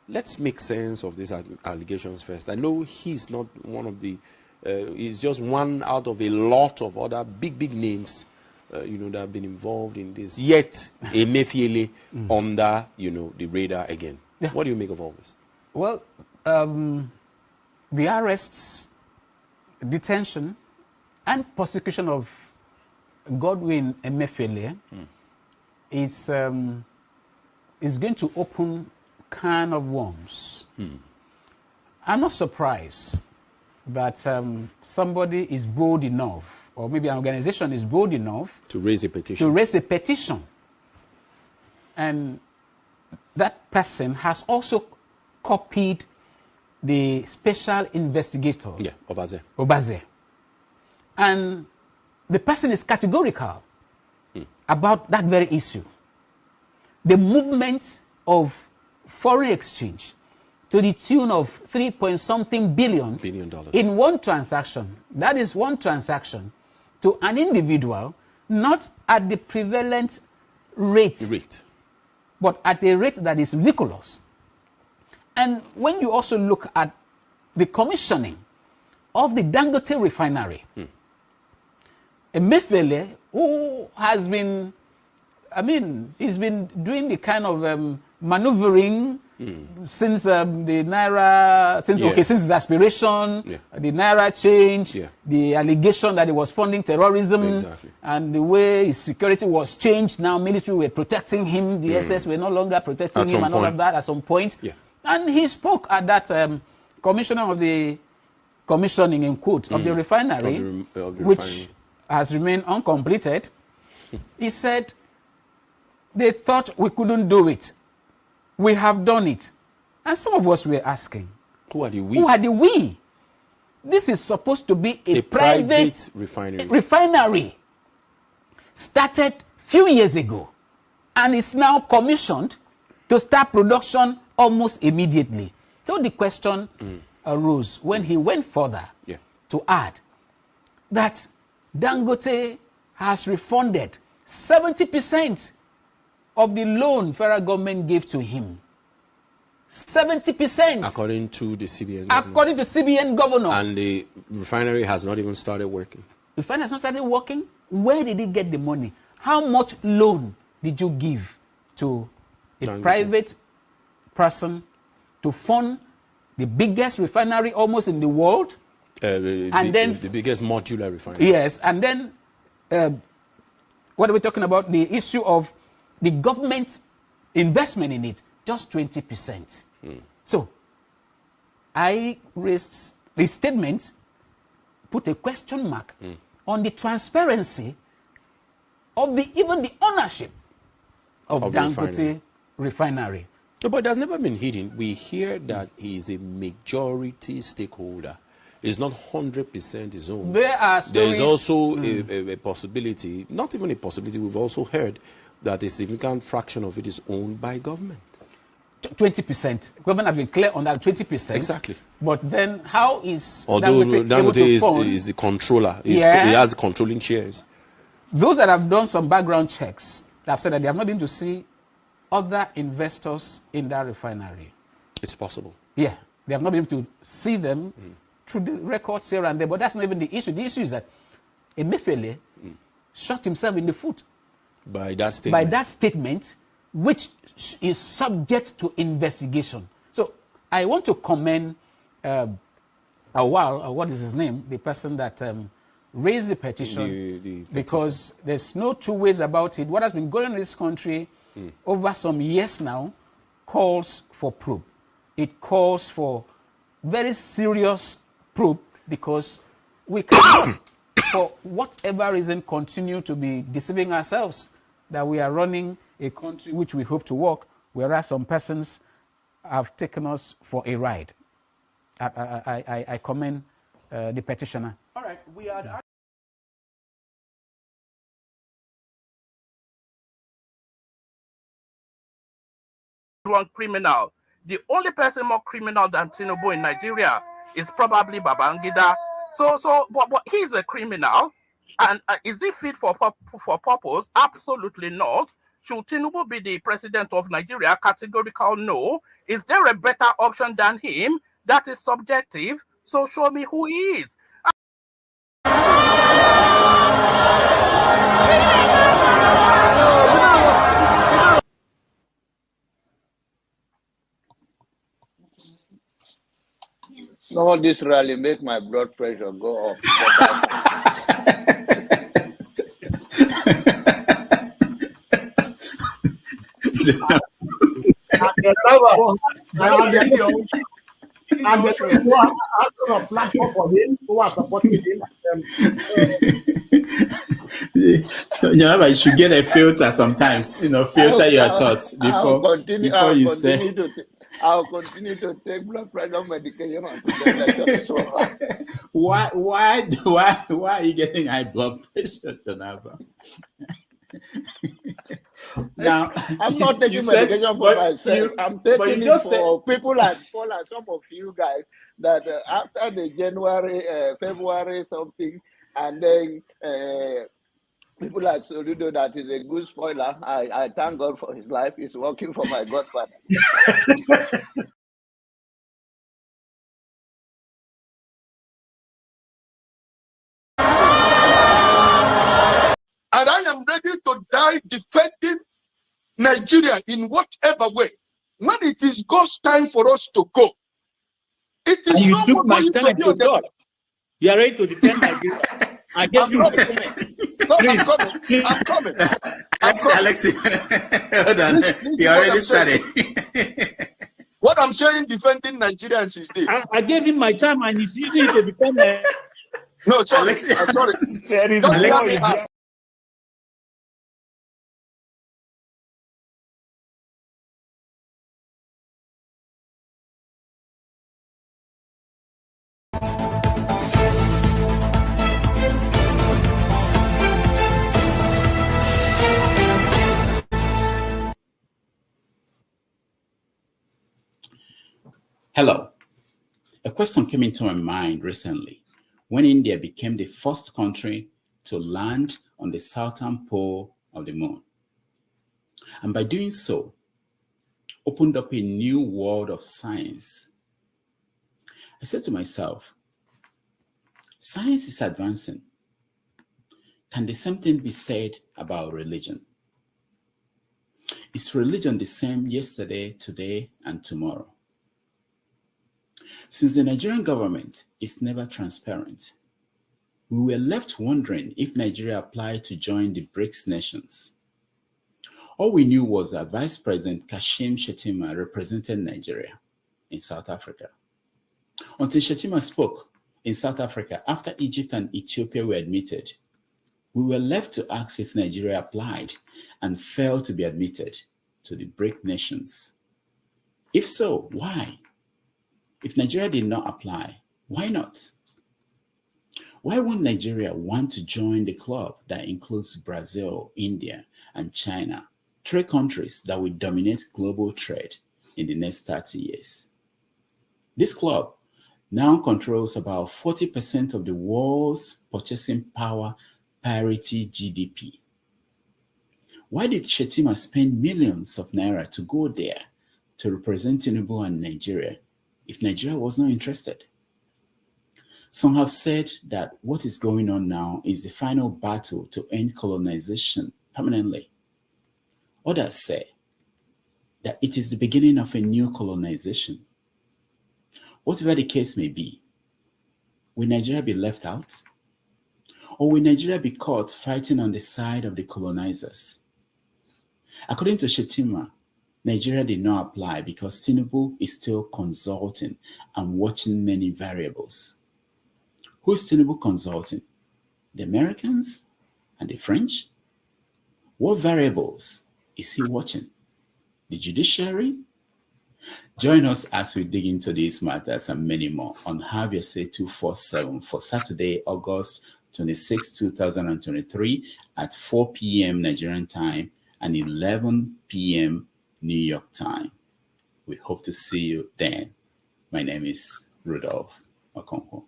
Let's make sense of these allegations first. I know he's not one of the, he's just one out of a lot of other big names, that have been involved in this. Yet, Emeifele under, the radar again. Yeah. What do you make of all this? Well, the arrests, detention, and prosecution of Godwin Emeifele is going to open can of worms. I'm not surprised that somebody is bold enough, or maybe an organization is bold enough to raise a petition. And that person has also copied the special investigator, Obaze. And the person is categorical about that very issue. The movement of foreign exchange to the tune of $3.something billion in one transaction. That is one transaction to an individual, not at the prevalent rate, but at a rate that is ridiculous. And when you also look at the commissioning of the Dangote refinery, Emeifele, who has been, he's been doing the kind of maneuvering since the Naira, since his aspiration, the Naira change, the allegation that he was funding terrorism, and the way his security was changed. Now military were protecting him, the SS were no longer protecting him, and all of that at some point. And he spoke at that commissioner of the commissioning, in quotes, of the refinery, which has remained uncompleted. He said, they thought we couldn't do it. We have done it. And some of us were asking, who are the we? Who are the we? This is supposed to be a private refinery. Started few years ago. And is now commissioned to start production almost immediately. So the question arose when he went further to add that Dangote has refunded 70% of the loan federal government gave to him. 70%. According to the CBN governor. According to CBN governor. And the refinery has not even started working. The refinery has not started working? Where did he get the money? How much loan did you give to a private person to fund the biggest refinery almost in the world? The biggest modular refinery. Yes, and then what are we talking about? The issue of the government's investment in it, just 20%. So, I raised the statement, put a question mark on the transparency of even the ownership of Dangote refinery. No, but that's never been hidden. We hear that he is a majority stakeholder. It's not 100% his own. There is also a possibility, not even a possibility, we've also heard that a significant fraction of it is owned by government. 20%. Government have been clear on that 20%. Exactly. But then how is Dangote is the controller. He has controlling shares. Those that have done some background checks have said that they have not been to see other investors in that refinery. It's possible. Yeah. They have not been able to see them through the records here and there. But that's not even the issue. The issue is that Emeifele shot himself in the foot. By that statement. By that statement, which is subject to investigation. So I want to commend what is his name? The person that raised the petition, because there's no two ways about it. What has been going on in this country over some years now calls for probe. It calls for very serious probe, because we cannot, for whatever reason, continue to be deceiving ourselves that we are running a country which we hope to work whereas some persons have taken us for a ride. I commend the petitioner. All right, we are. One criminal. The only person more criminal than Tinubu in Nigeria is probably Babangida. But he's a criminal, and is he fit for purpose? Absolutely not. Should Tinubu be the president of Nigeria? Categorical no. Is there a better option than him? That is subjective. So show me who he is. No, this rally make my blood pressure go up. And the people who are asking a platform for him, who are supporting him. So, you should get a filter sometimes, filter your thoughts before you say. I'll continue to take blood pressure medication. Why are you getting high blood pressure, Jonaba? Now, I'm not taking medication for myself. I'm taking it for people like Bola, some of you guys, that after the January, February something, and then people like Soludo, that is a good spoiler. I thank God for his life. He's working for my godfather. And I am ready to die defending Nigeria in whatever way. When it is God's time for us to go, it is and you not took my going time to be to God. You are ready to defend Nigeria. I gave you my time. No, I'm coming. Alexi, hold on. You already started. What I'm saying, defending Nigerians is this. I gave him my time and he's using it to defend me. No, sorry. Alexi. I'm sorry. There is Alexi. Hello. A question came into my mind recently when India became the first country to land on the southern pole of the moon. And by doing so, opened up a new world of science. I said to myself, science is advancing. Can the same thing be said about religion? Is religion the same yesterday, today, and tomorrow? Since the Nigerian government is never transparent, we were left wondering if Nigeria applied to join the BRICS nations. All we knew was that Vice President Kashim Shettima represented Nigeria in South Africa. Until Shettima spoke in South Africa after Egypt and Ethiopia were admitted, we were left to ask if Nigeria applied and failed to be admitted to the BRICS nations. If so, why? If Nigeria did not apply, why not? Why won't Nigeria want to join the club that includes Brazil, India, and China, 3 countries that will dominate global trade in the next 30 years? This club now controls about 40% of the world's purchasing power parity GDP. Why did Shettima spend millions of naira to go there to represent Tinubu and Nigeria if Nigeria was not interested? Some have said that what is going on now is the final battle to end colonization permanently. Others say that it is the beginning of a new colonization. Whatever the case may be, will Nigeria be left out? Or will Nigeria be caught fighting on the side of the colonizers? According to Shettima, Nigeria did not apply because Tinubu is still consulting and watching many variables. Who is Tinubu consulting? The Americans and the French? What variables is he watching? the judiciary? Join us as we dig into these matters and many more on Have Your Say 247 for Saturday, August 26, 2023 at 4 p.m. Nigerian time and 11 p.m. New York time. We hope to see you then. My name is Rudolph Okonkwo.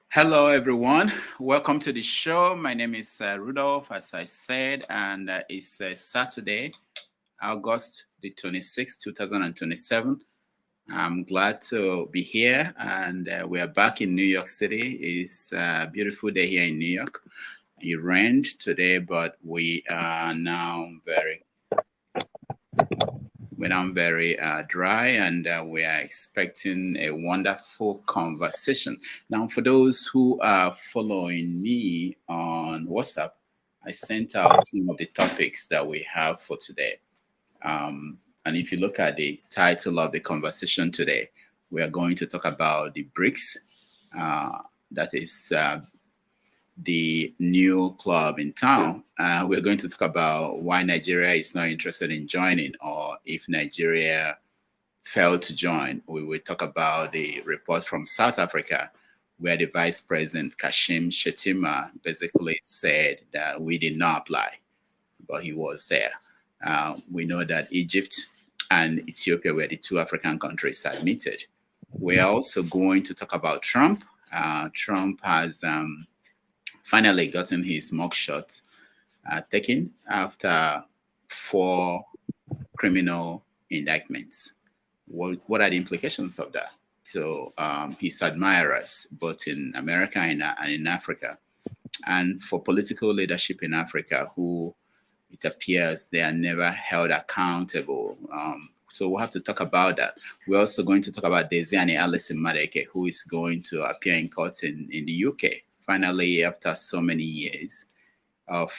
Hello, everyone. Welcome to the show. My name is Rudolph, as I said, and it's Saturday, August the 26th, 2027. I'm glad to be here, and we are back in New York City. It's a beautiful day here in New York. It rained today, but we are now very dry, and we are expecting a wonderful conversation. Now, for those who are following me on WhatsApp, I sent out some of the topics that we have for today. And if you look at the title of the conversation today, we are going to talk about the BRICS. That is the new club in town. We're going to talk about why Nigeria is not interested in joining, or if Nigeria failed to join. We will talk about the report from South Africa, where the Vice President Kashim Shettima basically said that we did not apply, but he was there. We know that Egypt and Ethiopia were the two African countries admitted. We're also going to talk about Trump. Trump has finally gotten his mugshot taken after 4 criminal indictments. What are the implications of that to his admirers, both in America and in Africa, and for political leadership in Africa, who it appears they are never held accountable? So we'll have to talk about that. We're also going to talk about Diezani Allison Madueke, who is going to appear in court in the UK. Finally, after so many years of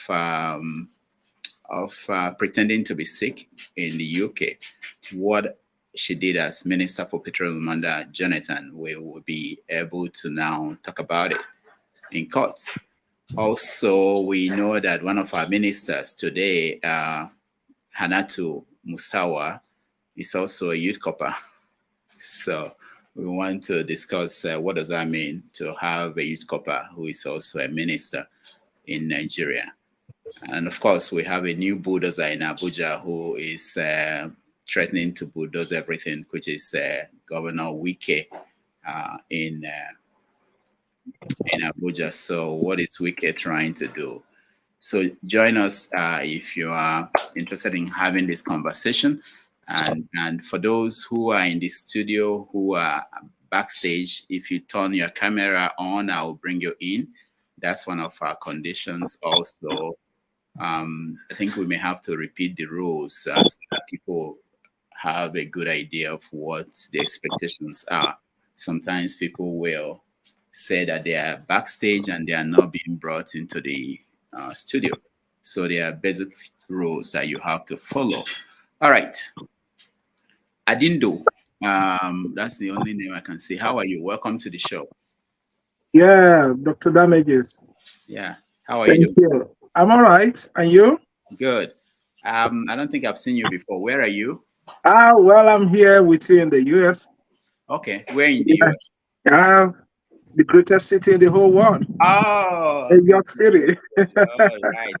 pretending to be sick in the UK, what she did as Minister for Petroleum under Jonathan, we will be able to now talk about it in court. Also, we know that one of our ministers today, Hanatu Musawa, is also a Youth Corper. So we want to discuss what does that mean to have a Youth Corper who is also a minister in Nigeria. And of course, we have a new bulldozer in Abuja who is threatening to bulldoze everything, which is Governor Wike in Abuja. So what is Wike trying to do? So join us if you are interested in having this conversation. And for those who are in the studio, who are backstage, if you turn your camera on, I will bring you in. That's one of our conditions. Also, I think we may have to repeat the rules so that people have a good idea of what the expectations are. Sometimes people will say that they are backstage and they are not being brought into the studio. So there are basic rules that you have to follow. All right. Adindo, that's the only name I can say. How are you? Welcome to the show. Yeah, Dr. Damages. Yeah, how are you doing? I'm all right. And you? Good. I don't think I've seen you before. Where are you? Well, I'm here with you in the U.S. Okay, where in the U.S.? The greatest city in the whole world. Oh, New York City. All right.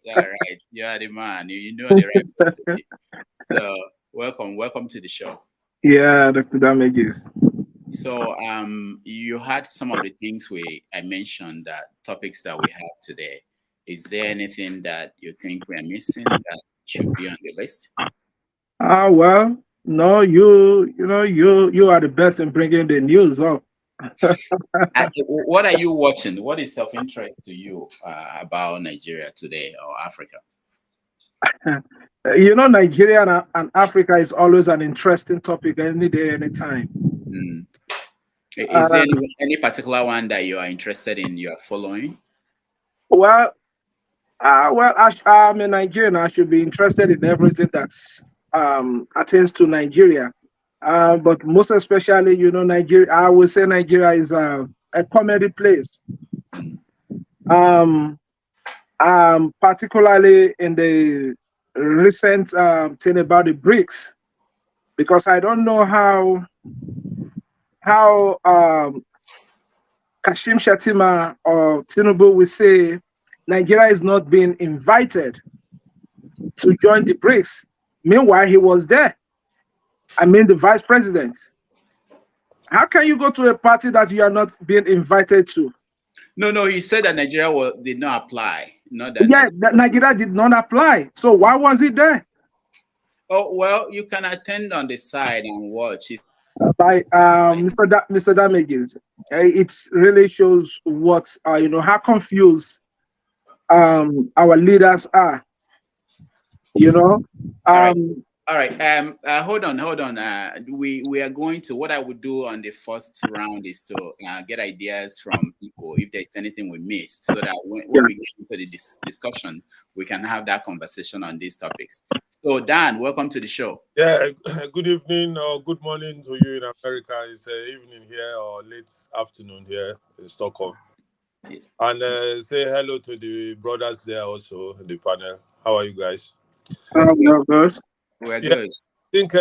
You are the man. You know the right place. So, welcome to the show. Yeah, Dr. Damages. So, you had some of the things I mentioned, that topics that we have today. Is there anything that you think we are missing that should be on the list? Well, no, you are the best in bringing the news up. What are you watching? What is of interest to you about Nigeria today or Africa? Nigeria and Africa is always an interesting topic any day, anytime. Is there any particular one that you are interested in, you are following? Well, I'm a Nigerian. I should be interested in everything that's attains to Nigeria. But most especially, Nigeria, I would say Nigeria is a comedy place. particularly in the recent thing about the BRICS, because I don't know how Kashim Shettima or Tinubu will say Nigeria is not being invited to join the BRICS. Meanwhile, he was there. I mean, the vice president. How can you go to a party that you are not being invited to? No, he said that Nigeria did not apply. Not that. Yeah, Nigeria did not apply. So why was it there? Oh, well, you can attend on the side and watch it. By Mr. Damages, it really shows what how confused our leaders are. All right. Hold on. We are going to, what I would do on the first round is to get ideas from people if there's anything we missed, so that when we get into the discussion, we can have that conversation on these topics. So Dan, welcome to the show. Yeah, good evening or good morning to you in America. It's evening here or late afternoon here in Stockholm. Yeah. And say hello to the brothers there also in the panel. How are you guys? We're good. I think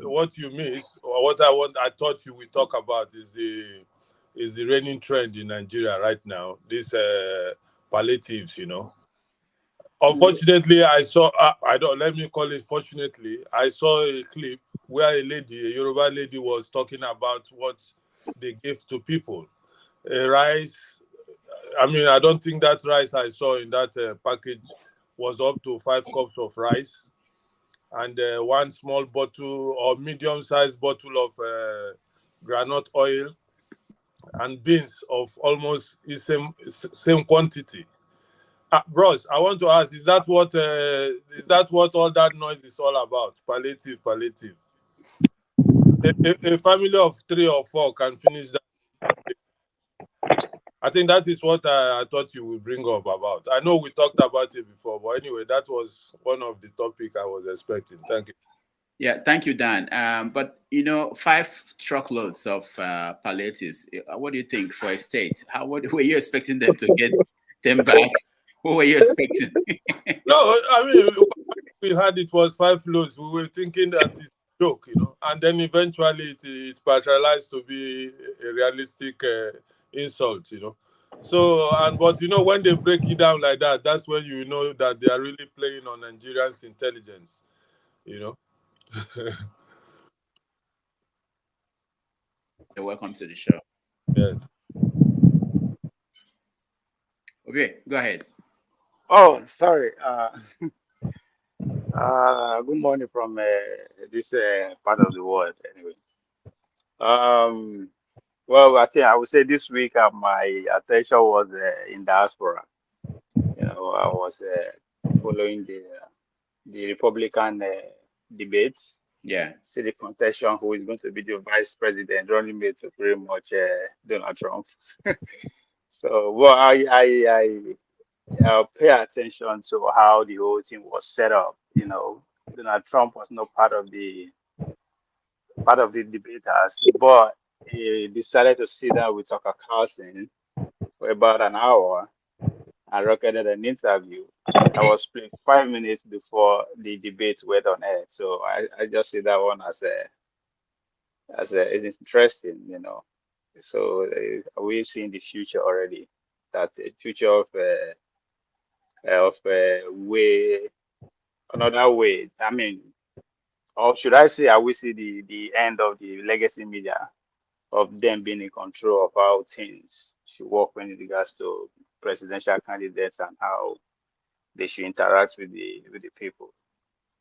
what you missed, or what I thought you would talk about is the reigning trend in Nigeria right now. These palliatives, Unfortunately, I saw. Let me call it. Fortunately, I saw a clip where a Yoruba lady, was talking about what they give to people. Rice. I mean, I don't think that rice I saw in that package was up to 5 cups of rice, and one small bottle or medium-sized bottle of groundnut oil, and beans of almost the same quantity. Bros, I want to ask: is that what all that noise is all about? Palliative. A family of 3 or 4 can finish that. I think that is what I thought you would bring up about. I know we talked about it before, but anyway, that was one of the topics I was expecting. Thank you. Yeah, thank you, Dan. But 5 truckloads of palliatives. What do you think for a state? What were you expecting them to get them back? What were you expecting? No, I mean, we had it was 5 loads. We were thinking that it's a joke, and then eventually it materialized to be a realistic insult, So, but when they break it down like that, that's when you know that they are really playing on Nigerians' intelligence, Welcome to the show. Yeah. Okay, go ahead. Oh, sorry. Good morning from this part of the world. Anyway, well, I think I would say this week my attention was in diaspora. I was following the Republican debates. Yeah. See the contention who is going to be the vice president, running mate to pretty much Donald Trump. So, well, I'll pay attention to how the whole thing was set up. Donald Trump was not part of the debaters, but he decided to sit down with Tucker Carlson for about an hour and recorded an interview that was played 5 minutes before the debate went on air. So I just see that one as it's interesting, So we're seeing the future already. That the future of another way. I mean, or should I say, I will see the end of the legacy media, of them being in control of how things should work when it regards to presidential candidates and how they should interact with the people.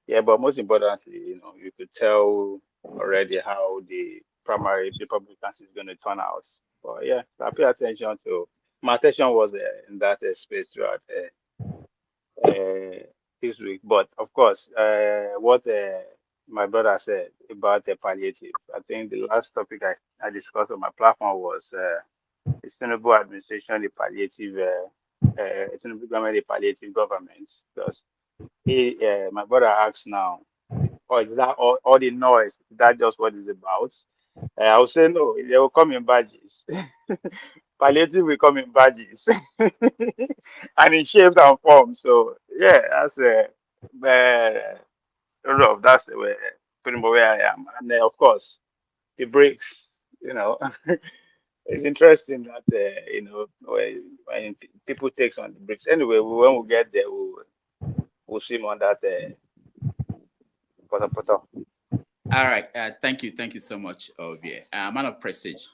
Yeah, but most importantly, you could tell already how the primary Republicans is going to turn out. But yeah, I pay attention to. My attention was in that space throughout this week. But of course, what my brother said about the palliative, I think the last topic I discussed on my platform was the Tinubu administration, the palliative, Tinubu government, the palliative government. Because my brother asks now, is that all the noise? Is that just what it's about? I would say no. They will come in badges. palliative will come in badges and in shapes and forms. So yeah, that's that's the way pretty much where I am. And of course, the BRICS. It's interesting that when people take on the BRICS. Anyway, when we get there, we'll see on that. All right. Thank you so much, Ovie. Man of Prestige.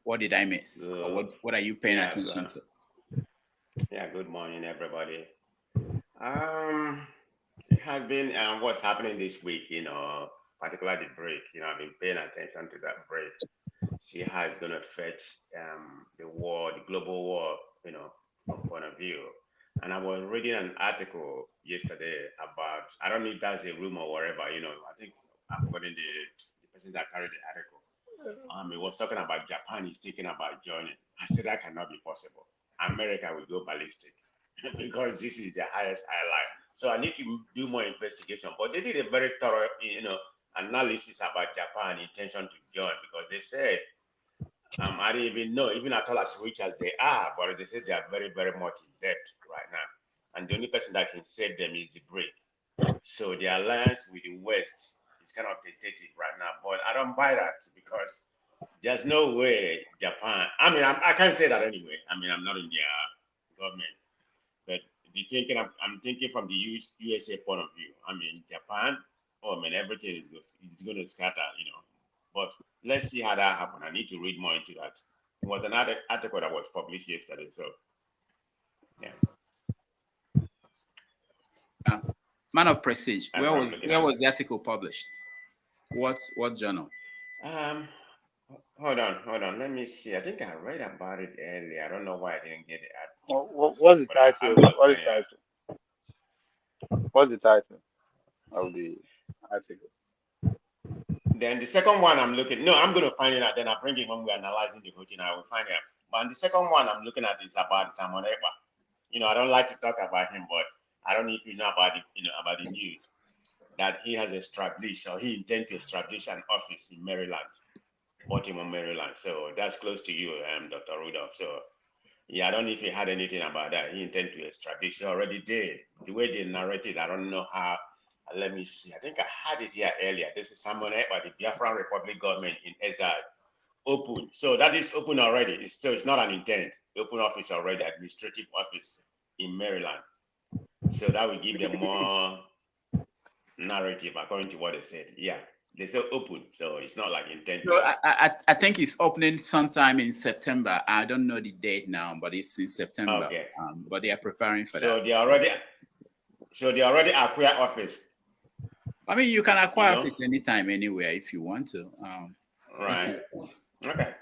What did I miss? Or what are you paying attention to? Yeah. Good morning, everybody. It has been what's happening this week. Particularly the break. I've been paying attention to that break. See how it's going to affect the war, the global war. From point of view. And I was reading an article yesterday about, I don't know if that's a rumor or whatever, I think I've forgotten the person that carried the article. It was talking about Japan is thinking about joining. I said that cannot be possible. America will go ballistic because this is the highest highlight. So I need to do more investigation. But they did a very thorough, analysis about Japan's intention to join because they said, I didn't even know, even at all as rich as they are, but they say they are very, very much in debt right now. And the only person that can save them is the BRIC. So the alliance with the West is kind of tentative right now. But I don't buy that because there's no way Japan, I can't say that anyway. I'm not in their government. But I'm thinking from the USA point of view. Japan, everything is going to scatter, But let's see how that happens. I need to read more into that. It was another article that was published yesterday. So, yeah. Man of Prestige, where was the article published? What journal? Hold on. Let me see. I think I read about it earlier. I don't know why I didn't get it. What's the title? What's the title of the article? Then the second one I'm looking. No, I'm going to find it out. Then I'll bring it when we're analyzing the routine. I will find it out. But the second one I'm looking at is about Simon Ekpa. I don't like to talk about him, but I don't know if you know about the news that he has established or he intends to establish an office in Maryland, Baltimore, Maryland. So that's close to you, Dr. Rudolph. So yeah, I don't know if he had anything about that. He intended to establish. He already did. The way they narrated, I don't know how. Let me see. I think I had it here earlier. This is Simon Ekpa, the Biafran Republic government in exile. Open. So that is open already. So it's not an intent. Open office already, administrative office in Maryland. So that will give them more narrative according to what they said. Yeah. They say open, so it's not like intent. So I think it's opening sometime in September. I don't know the date now, but it's in September. Okay. But they are preparing for that. So they already acquire office. You can acquire office anytime, anywhere if you want to. Right. Okay.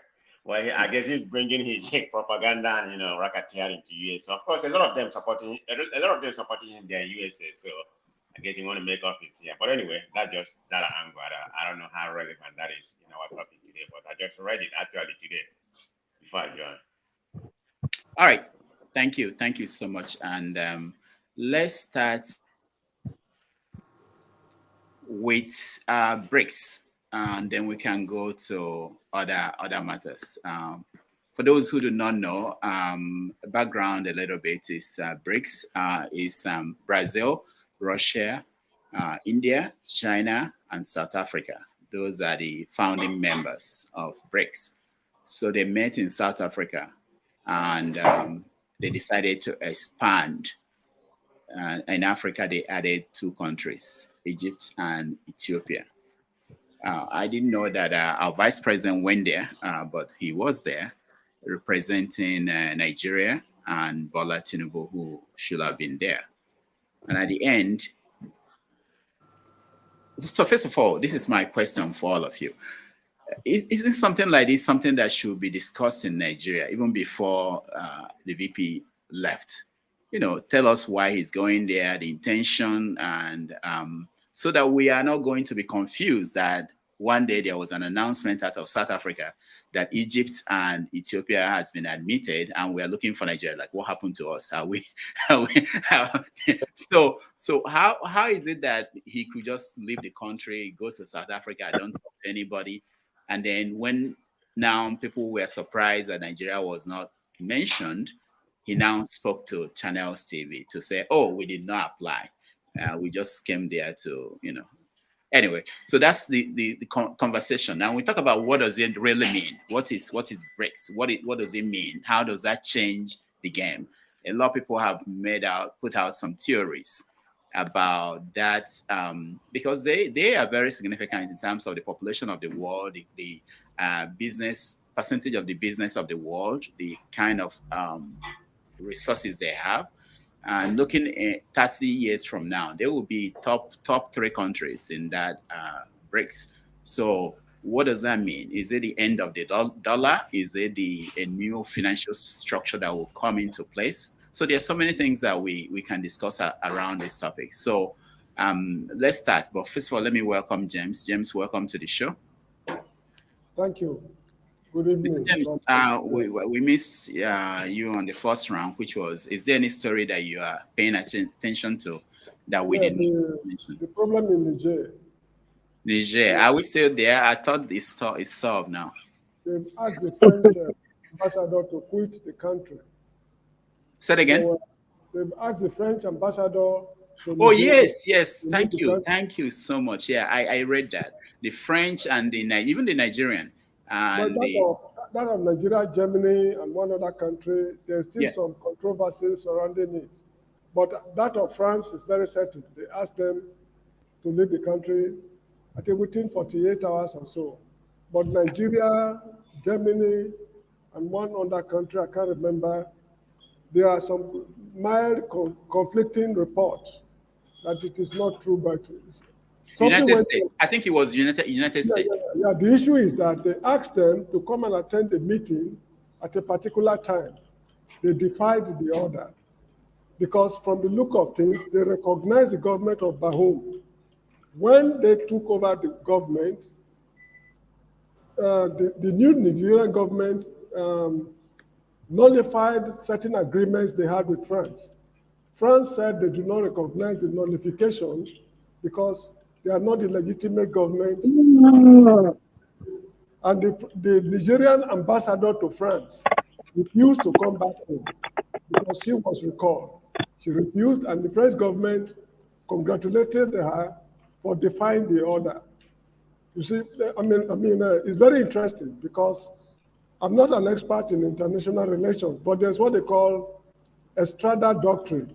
Well, I guess he's bringing his propaganda and racketeering to US. So of course, a lot of them supporting him there in USA. So I guess you want to make office here. But anyway, that's just that angle. I don't know how relevant that is in our topic today, but I just read it actually today before I joined. All right. Thank you. Thank you so much. And let's start with BRICS, and then we can go to other matters. For those who do not know, background a little bit is BRICS is Brazil, Russia, India, China, and South Africa. Those are the founding members of BRICS. So they met in South Africa, and they decided to expand. In Africa, they added 2 countries, Egypt and Ethiopia. I didn't know that our vice president went there, but he was there representing Nigeria and Bola Tinubu, who should have been there. And at the end, so first of all, this is my question for all of you. Isn't something like this something that should be discussed in Nigeria even before the VP left? Tell us why he's going there, the intention, and so that we are not going to be confused that one day there was an announcement out of South Africa that Egypt and Ethiopia has been admitted, and we are looking for Nigeria. Like, what happened to us? So how is it that he could just leave the country, go to South Africa, don't talk to anybody, and then when now people were surprised that Nigeria was not mentioned. He now spoke to Channels TV to say, "Oh, we did not apply. We just came there to, you know." Anyway, so that's the conversation. Now we talk about what does it really mean? What is BRICS? What does it mean? How does that change the game? A lot of people have put out some theories about that, because they are very significant in terms of the population of the world, the business percentage of the business of the world, the kind of resources they have. And looking at 30 years from now, they will be top 3 countries in that BRICS. So what does that mean? Is it the end of the dollar? Is it a new financial structure that will come into place? So there are so many things that we can discuss around this topic. So let's start. But first of all, let me welcome James. James, welcome to the show. Thank you. Good evening. James, we missed you on the first round, which was, is there any story that you are paying attention to that we didn't mention? The problem in Niger. Niger, are we still there? I thought it's solved now. They've asked the French ambassador to quit the country. Say it again. So, they've asked the French ambassador to Oh, yes. Thank you so much. Yeah, I read that. The French and even the Nigerian. And that of Nigeria, Germany, and one other country, there's still some controversy surrounding it. But that of France is very certain. They asked them to leave the country, I think within 48 hours or so. But Nigeria, Germany, and one other country, I can't remember, there are some mild conflicting reports that it is not true, but United States. I think it was United States. Yeah, the issue is that they asked them to come and attend the meeting at a particular time. They defied the order because from the look of things, they recognized the government of Bahoum. When they took over the government, the new Nigerian government nullified certain agreements they had with France. France said they do not recognize the nullification because they are not the legitimate government. And the Nigerian ambassador to France refused to come back home because she was recalled. She refused, and the French government congratulated her for defying the order. You see, it's very interesting because I'm not an expert in international relations, but there's what they call Estrada Doctrine,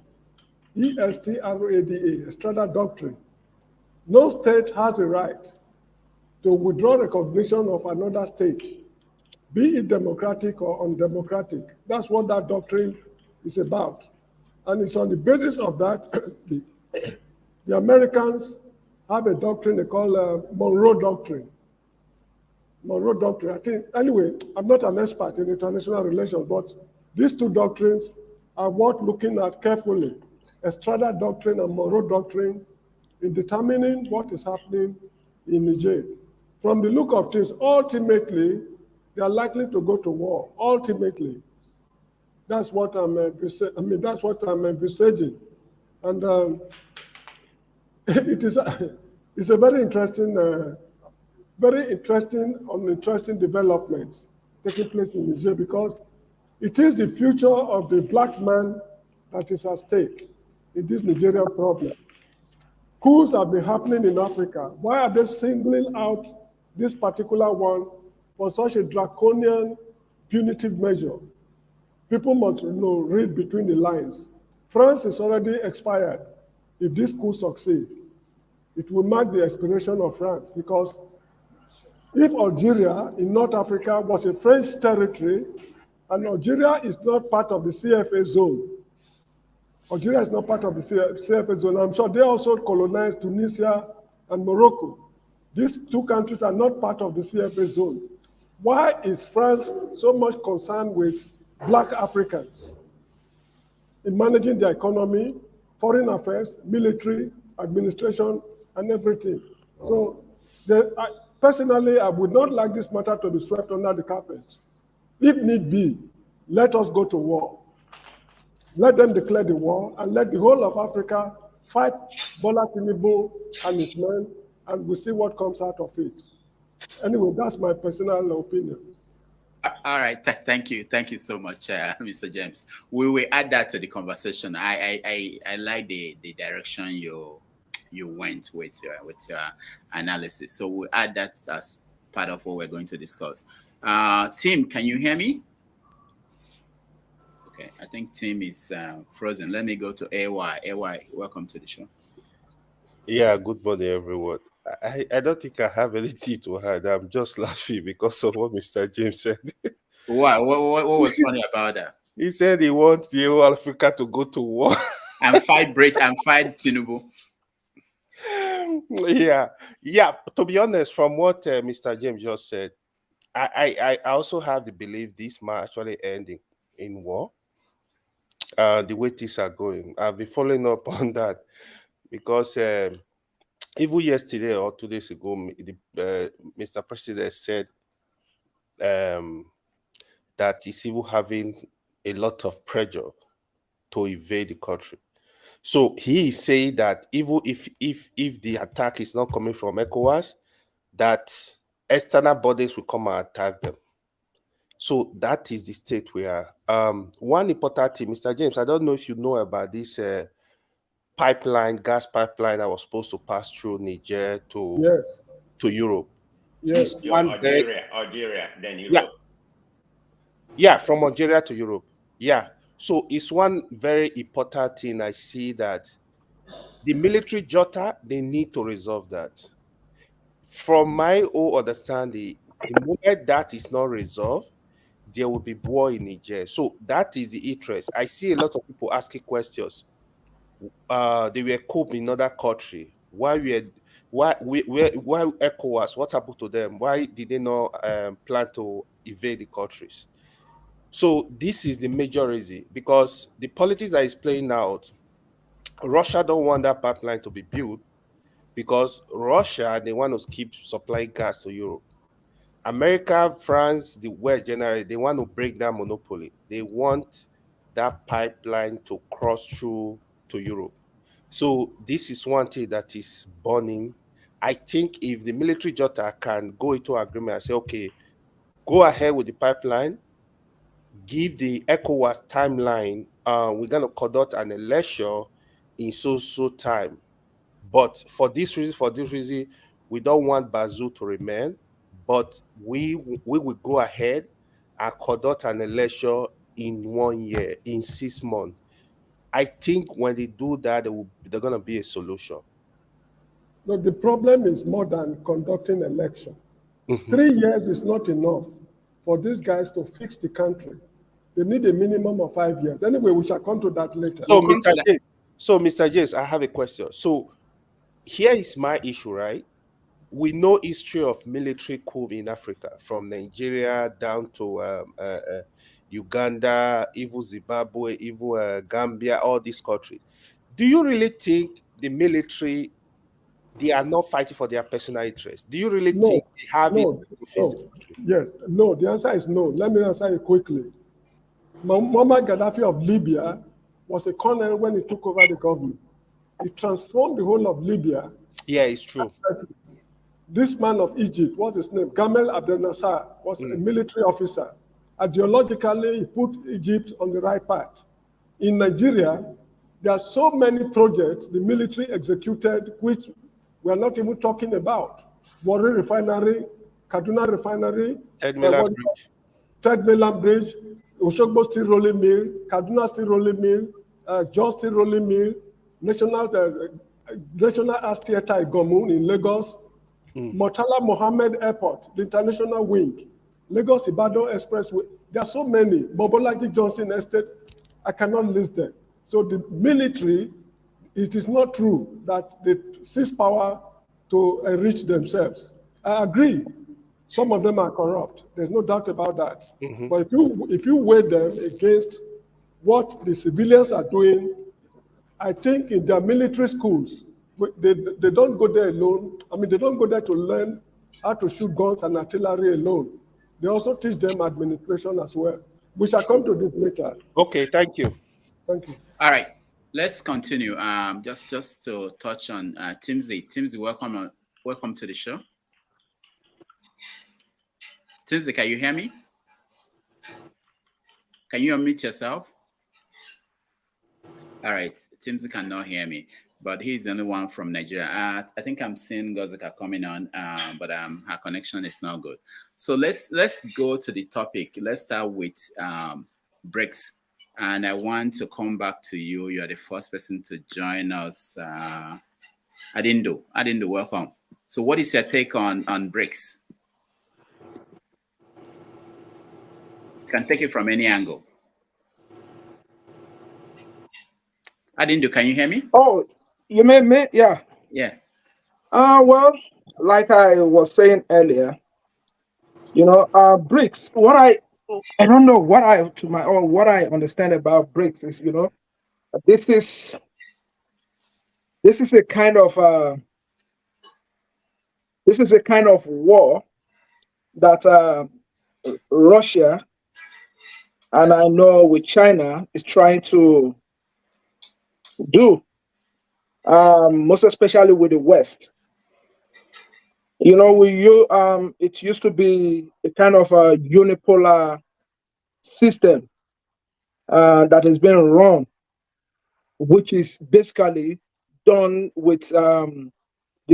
ESTRADA, Estrada Doctrine. No state has a right to withdraw recognition of another state, be it democratic or undemocratic. That's what that doctrine is about. And it's on the basis of that, the Americans have a doctrine they call Monroe Doctrine. Monroe Doctrine, I think, anyway, I'm not an expert in international relations, but these two doctrines are worth looking at carefully. Estrada Doctrine and Monroe Doctrine in determining what is happening in Niger. From the look of things, ultimately, they are likely to go to war. Ultimately, that's what that's what I'm envisaging, and it's a very interesting development taking place in Niger because it is the future of the black man that is at stake in this Nigerian problem. Coups have been happening in Africa. Why are they singling out this particular one for such a draconian punitive measure? People must read between the lines. France is already expired. If this coup succeeds, it will mark the expiration of France because if Algeria in North Africa was a French territory and Algeria is not part of the CFA zone, Algeria is not part of the CFA zone. I'm sure they also colonized Tunisia and Morocco. These two countries are not part of the CFA zone. Why is France so much concerned with black Africans in managing their economy, foreign affairs, military, administration, and everything? So personally, I would not like this matter to be swept under the carpet. If need be, let us go to war. Let them declare the war and let the whole of Africa fight Bola Tinubu and his men, and we'll see what comes out of it. Anyway, that's my personal opinion. All right, thank you so much, Mr. James. We will add that to the conversation. I like the direction you went with your analysis. So we'll add that as part of what we're going to discuss. Tim, can you hear me? Okay, I think Tim is frozen. Let me go to AY. AY, welcome to the show. Yeah, good morning, everyone. I don't think I have anything to add. I'm just laughing because of what Mr. James said. Why? What was funny about that? He said he wants the whole Africa to go to war and fight Tinubu. Yeah. To be honest, from what Mr. James just said, I also have the belief this might actually end in war. The way things are going, I'll be following up on that because even yesterday or 2 days ago, Mr. President said that he's even having a lot of pressure to invade the country. So he is saying that even if the attack is not coming from ECOWAS, that external bodies will come and attack them. So that is the state we are. One important thing, Mr. James, I don't know if you know about this gas pipeline that was supposed to pass through Niger to Europe. Yes. Algeria, then Europe. Yeah, from Algeria to Europe. Yeah. So it's one very important thing I see that the military junta, they need to resolve that. From my own understanding, the moment that is not resolved, there will be war in Niger. So that is the interest. I see a lot of people asking questions. They were cooped in another country. Why ECOWAS? What happened to them? Why did they not plan to invade the countries? So this is the major reason, because the politics that is playing out, Russia don't want that pipeline to be built because Russia, they want to keep supplying gas to Europe. America, France, the West generally, they want to break that monopoly. They want that pipeline to cross through to Europe. So this is one thing that is burning. I think if the military junta can go into agreement and say, okay, go ahead with the pipeline, give the ECOWAS timeline, we're going to conduct an election in so time. But for this reason, we don't want Bazoum to remain, but we will go ahead and conduct an election in 1 year, in 6 months. I think when they do that, there's going to be a solution. No, the problem is more than conducting election. 3 years is not enough for these guys to fix the country. They need a minimum of 5 years. Anyway, we shall come to that later. So, Mr. James, I have a question. So, here is my issue, right? We know history of military coup in Africa, from Nigeria down to Uganda, even Zimbabwe, even Gambia, all these countries. Do you really think the military, they are not fighting for their personal interest? Do you really think they have it to face the country? Yes. No, the answer is no. Let me answer it quickly. Muammar Gaddafi of Libya was a colonel when he took over the government. He transformed the whole of Libya. Yeah, it's true. This man of Egypt, what's his name? Gamal Abdel Nasser was a military officer. Ideologically, he put Egypt on the right path. In Nigeria, there are so many projects the military executed, which we are not even talking about. Warri Refinery, Kaduna Refinery, Third Mainland Bridge, Oshogbo Steel Rolling Mill, Kaduna Steel Rolling Mill, Jos Steel Rolling Mill, National Arts Theatre Igomu in Lagos, Murtala Mohammed Airport, the international wing, Lagos Ibadan Expressway. There are so many. Bobolaji Johnson Estate, I cannot list them. So the military, it is not true that they seize power to enrich themselves. I agree. Some of them are corrupt. There's no doubt about that. But if you weigh them against what the civilians are doing, I think in their military schools, they don't go there alone. I mean, they don't go there to learn how to shoot guns and artillery alone. They also teach them administration as well. We shall come to this later. Okay, thank you. Thank you. All right, let's continue. Just to touch on Timsy. Timsy, welcome to the show. Timsy, can you hear me? Can you unmute yourself? All right, Timsy cannot hear me, but he's the only one from Nigeria. I think I'm seeing Gozika coming on, but her connection is not good. So let's go to the topic. Let's start with BRICS, and I want to come back to you. You are the first person to join us. Adindo, welcome. So what is your take on BRICS? You can take it from any angle. Adindo, can you hear me? Oh, you mean me? Yeah. Yeah. Well, like I was saying earlier, you know, BRICS. I don't know what I understand about BRICS is, you know, this is a kind of war that Russia and I know with China is trying to do, most especially with the West. You know, it used to be a kind of a unipolar system that has been run, which is basically done with the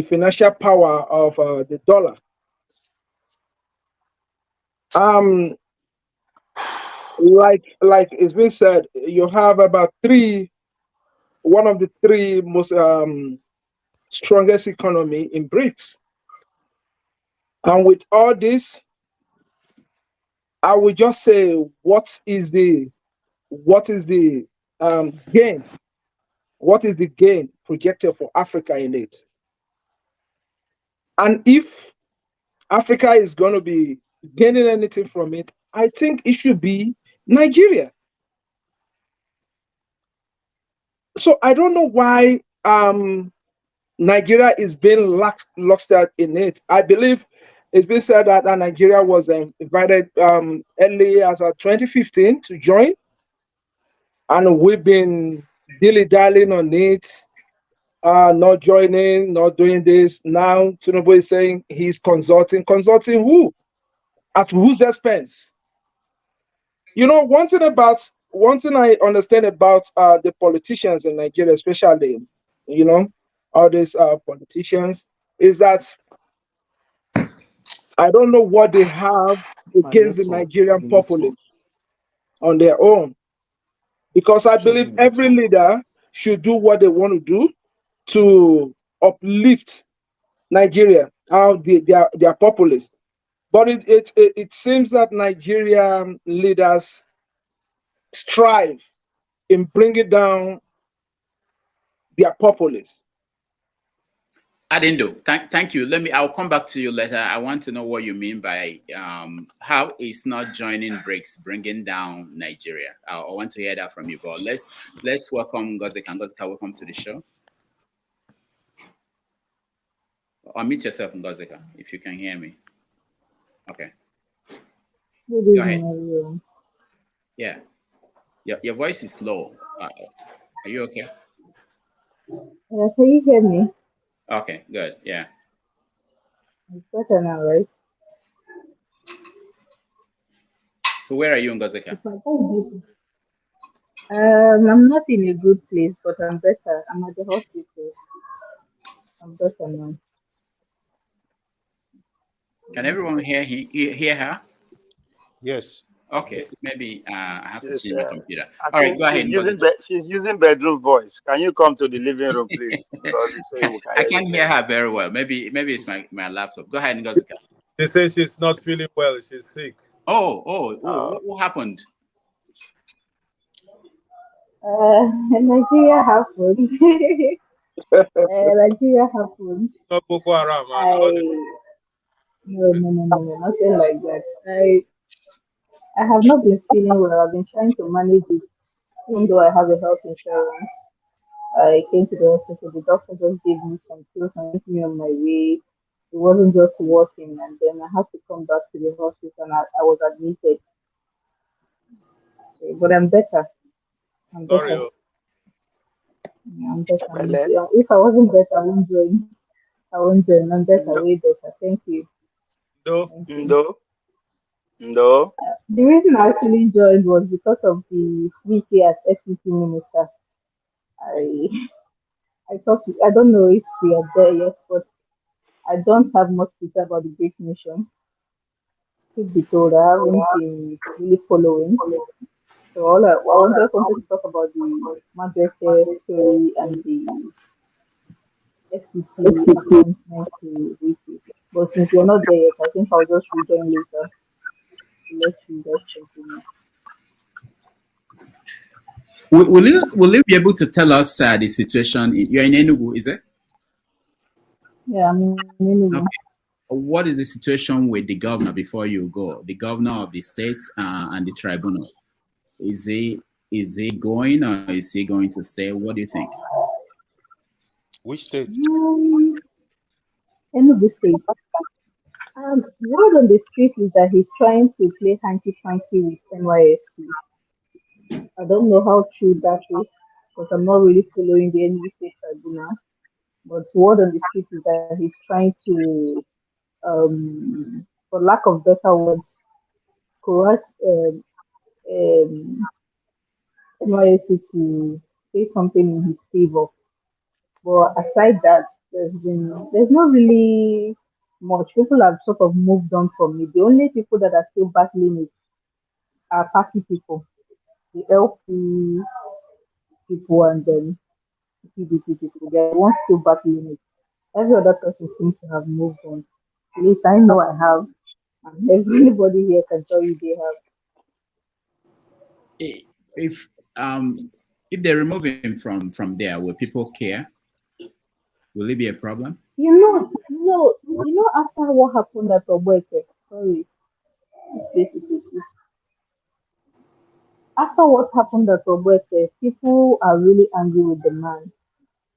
financial power of the dollar. Like it's been said, you have about one of the three most strongest economy in BRICS. And with all this, I would just say, what is the gain? What is the gain projected for Africa in it? And if Africa is going to be gaining anything from it, I think it should be Nigeria. So I don't know why Nigeria is being lost out in it. I believe it's been said that Nigeria was invited early as 2015 to join, and we've been dilly-dallying on it, not joining, not doing this. Now Tinubu is saying he's consulting. Consulting who? At whose expense? You know, one thing I understand about the politicians in Nigeria, especially, you know, all these politicians, is that I don't know what they have against the Nigerian populace on their own. Because I believe every leader should do what they want to do to uplift Nigeria, their populace. But it seems that Nigerian leaders strive in bringing down their populace. Adindo, thank you. I'll come back to you later. I want to know what you mean by how is not joining BRICS bringing down Nigeria. I want to hear that from you. But let's welcome Ngozika. Ngozika, welcome to the show. Unmute yourself, Ngozika, if you can hear me. Okay. Go ahead. Yeah. Your voice is low. Are you okay? Yeah, can you hear me? Okay, good. Yeah. It's better now, right? So where are you, Ngozika? I'm not in a good place, but I'm better. I'm at the hospital. I'm better now. Can everyone hear her? Yes. Okay, maybe I have to change my computer. All right, go ahead. She's using bedroom voice. Can you come to the living room, please? I can't hear her very well. Maybe it's my laptop. Go ahead, Ngozika. She says she's not feeling well. She's sick. What happened? Nigeria happened. Nigeria happened. Not Boko Haram. No, nothing like that. I have not been feeling well. I've been trying to manage it, even though I have a health insurance. I came to the hospital. The doctor just gave me some pills and sent me on my way. It wasn't just working, and then I had to come back to the hospital, and I was admitted. But I'm better. I'm better. Sorry. Yeah, I'm better. If I wasn't better, I wouldn't join. I'm better, way better. Thank you. No. No. The reason I actually joined was because of the Wike as FCC minister. I I thought I don't know if we are there yet, but I don't have much to say about the Greek nation. Truth be told, I haven't been really following. So just wanted to talk about the Madueke story and the FCC appointment to Wiki. But since you're not there yet, I think I'll just rejoin later to let you guys continue. Will you be able to tell us the situation? You're in Enugu, is it? Yeah, I'm in Enugu. Okay. What is the situation with the governor before you go? The governor of the state and the tribunal. Is he going, or is he going to stay? What do you think? Which state? Enugu State. Word on the street is that he's trying to play hanky-panky with NYSC. I don't know how true that is because I'm not really following the Enugu State tribunal. But word on the street is that he's trying to, for lack of better words, coerce NYSC to say something in his favor. But aside that, there's not really much. People have sort of moved on from it. The only people that are still battling it are party people, the LP people, and then PDP people. They're the ones still battling it. Every other person seems to have moved on. At least I know I have, and everybody here can tell you they have. If they remove him from there, will people care? Will it be a problem? You know, after what happened at Obueke, sorry, after what happened at Obueke, people are really angry with the man,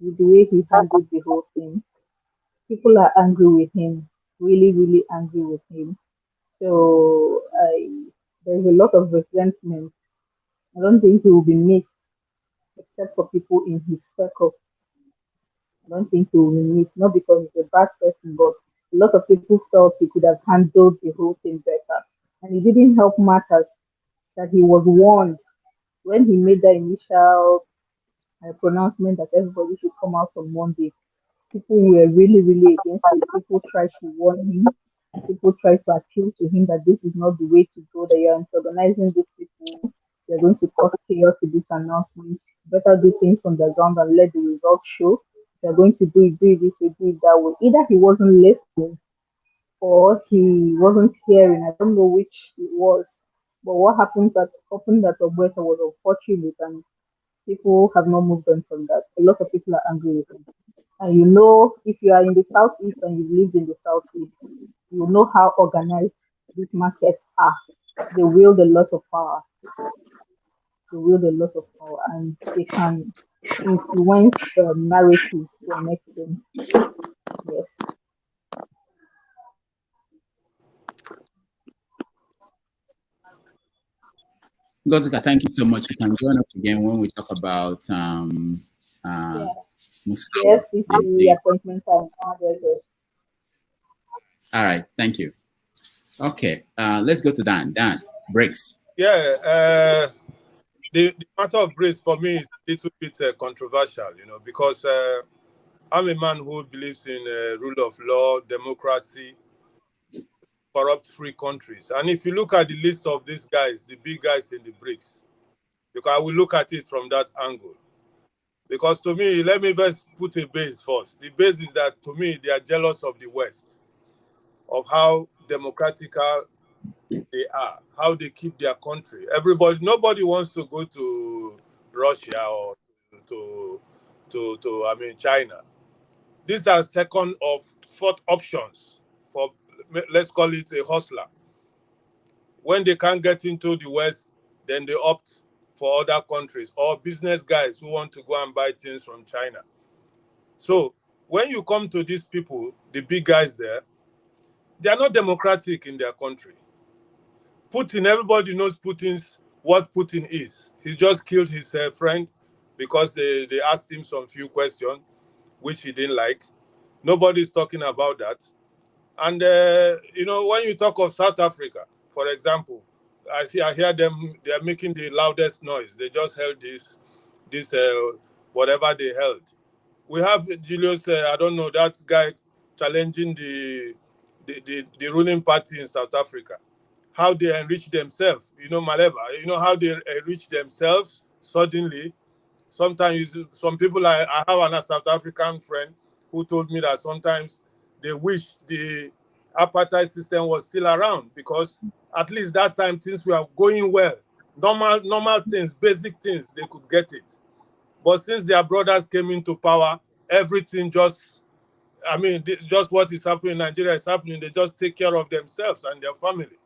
with the way he handled the whole thing. People are angry with him, really, really angry with him. So there's a lot of resentment. I don't think he will be missed, except for people in his circle. I don't think he will be missed, not because he's a bad person, but a lot of people felt he could have handled the whole thing better. And it didn't help matters that he was warned when he made the initial pronouncement that everybody should come out on Monday. People were really, really against it. People tried to warn him. People tried to appeal to him that this is not the way to go, that you're antagonizing these people. You're going to cause chaos with this announcement. Better do things on the ground and let the results show. You're going to do it this way, do it that way. Either he wasn't listening or he wasn't hearing. I don't know which it was. But what happened at Obueta was unfortunate, and people have not moved on from that. A lot of people are angry with him. And you know, if you are in the southeast and you've lived in the southeast, you know how organized these markets are. They wield a lot of power. And they can influence narratives to an extent. Yes. Gozika, thank you so much. You can join us again when we talk about Yes, this is the appointment time. All right, thank you. Okay, let's go to Dan. Dan, BRICS. Yeah, the matter of BRICS for me is a little bit controversial, you know, because I'm a man who believes in rule of law, democracy, corrupt-free countries. And if you look at the list of these guys, the big guys in the BRICS, because I will look at it from that angle. Because to me, let me first put a base first. The base is that, to me, they are jealous of the West, of how democratical they are, how they keep their country. Nobody wants to go to Russia or to China. These are second or fourth options for, let's call it a hustler. When they can't get into the West, then they opt for other countries or business guys who want to go and buy things from China. So when you come to these people, the big guys there, they are not democratic in their country. Putin, everybody knows what Putin is. He just killed his friend because they asked him some few questions, which he didn't like. Nobody's talking about that. And, you know, when you talk of South Africa, For example, I hear them, they're making the loudest noise. They just held this whatever they held. We have Julius, I don't know, that guy challenging the ruling party in South Africa. How they enrich themselves, Maleba, how they enrich themselves suddenly. Sometimes some people, I have a South African friend who told me that sometimes they wish the apartheid system was still around, because at least that time things were going well. Normal things, basic things, they could get it. But since their brothers came into power, everything just what is happening in Nigeria is happening. They just take care of themselves and their family.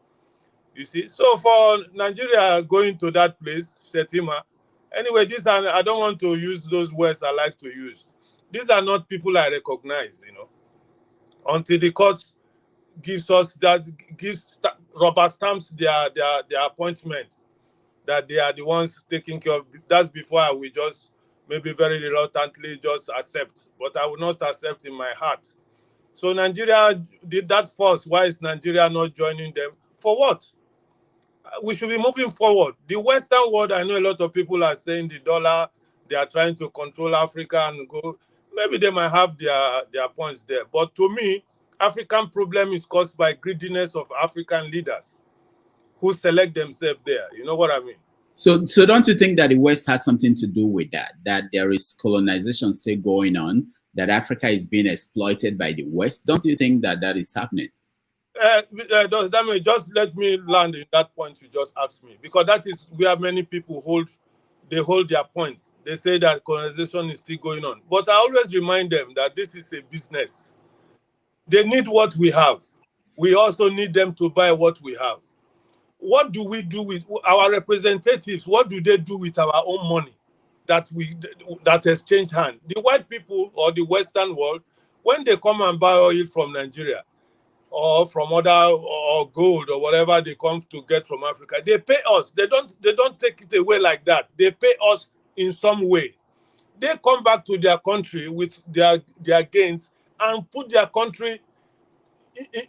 You see? So for Nigeria going to that place, Shetima, anyway, I don't want to use those words I like to use. These are not people I recognize, until the court gives rubber stamps their appointments, that they are the ones taking care of. That's before I will just maybe very reluctantly just accept, but I will not accept in my heart. So Nigeria did that first. Why is Nigeria not joining them? For what? We should be moving forward. The Western world, I know a lot of people are saying the dollar, they are trying to control Africa and go. Maybe they might have their points there. But to me, African problem is caused by greediness of African leaders who select themselves there. You know what I mean? So don't you think that the West has something to do with that? That there is colonization still going on, that Africa is being exploited by the West? Don't you think that is happening? Just let me land in that point you just asked me, because that is where many people hold their points. They say that colonization is still going on. But I always remind them that this is a business. They need what we have. We also need them to buy what we have. What do we do with our representatives? What do they do with our own money that exchange hand? The white people or the Western world, when they come and buy oil from Nigeria or from or gold or whatever they come to get from Africa, they pay us. They don't take it away like that. They pay us in some way. They come back to their country with their gains and put their country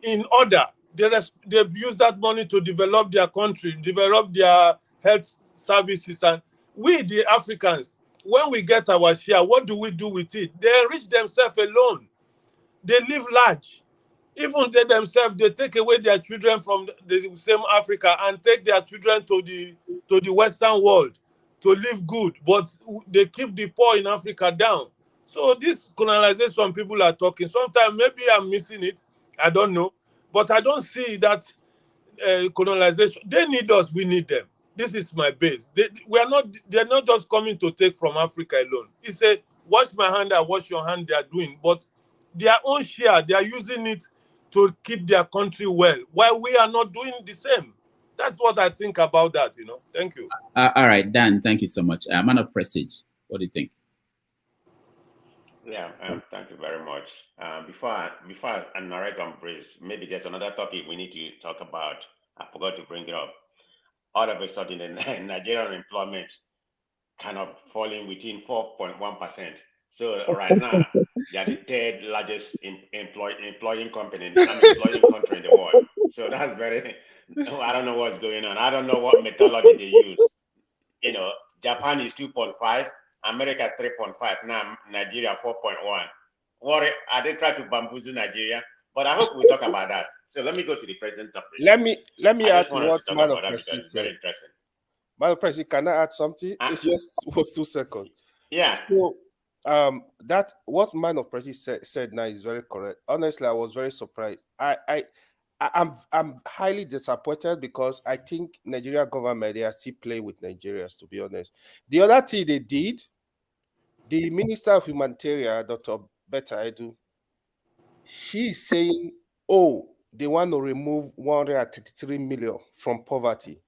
in order. They've used that money to develop their country, develop their health services. And we, the Africans, when we get our share, what do we do with it? They enrich themselves alone. They live large. Even they themselves, they take away their children from the same Africa and take their children to the Western world to live good. But they keep the poor in Africa down. So this colonization people are talking, sometimes maybe I'm missing it. I don't know. But I don't see that colonization. They need us, we need them. This is my base. They're not just coming to take from Africa alone. It's a wash my hand, I wash your hand they are doing. But their own share, they are using it to keep their country well, while we are not doing the same. That's what I think about that, Thank you. All right, Dan, thank you so much. Man of Prestige, what do you think? Yeah, thank you very much. Before I narrate on BRICS, maybe there's another topic we need to talk about. I forgot to bring it up. All of a sudden, the Nigerian employment kind of falling within 4.1%. So right now, they are the third largest employing country in the world. So that's I don't know what's going on. I don't know what methodology they use. Japan is 2.5. America 3.5, now Nigeria 4.1. What are they trying to bamboozle Nigeria? But I hope we'll talk about that. So let me go to the present topic. Let me add what Man of Prestige said. Very interesting. Man of Prestige, can I add something? It just was 2 seconds. Yeah. So that what Man of Prestige said now is very correct. Honestly, I was very surprised. I'm highly disappointed because I think Nigeria government, they are still playing with Nigerians, to be honest. The other thing they did, the Minister of Humanitarian, Dr. Betta Edu, she's saying, they want to remove 133 million from poverty.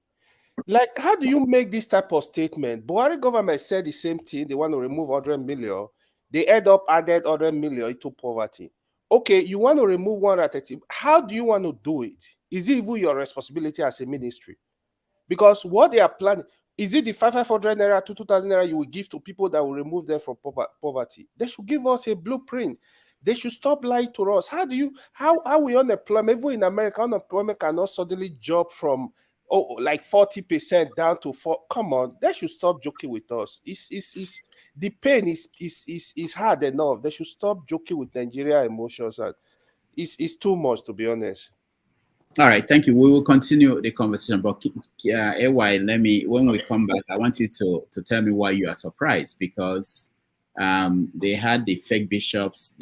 Like, how do you make this type of statement? Buhari government said the same thing. They want to remove 100 million. They added 100 million into poverty. Okay, you want to remove 130. How do you want to do it? Is it even your responsibility as a ministry? Because what they are planning, is it the 500 naira to 2,000 naira you will give to people that will remove them from poverty? They should give us a blueprint. They should stop lying to us. How we unemployment? Even in America, unemployment cannot suddenly jump from like 40% down to 4. Come on, they should stop joking with us. It's the pain is hard enough. They should stop joking with Nigeria emotions, and it's too much, to be honest. All right, thank you. We will continue the conversation, but AY, when we come back, I want you to tell me why you are surprised, because they had the fake bishops.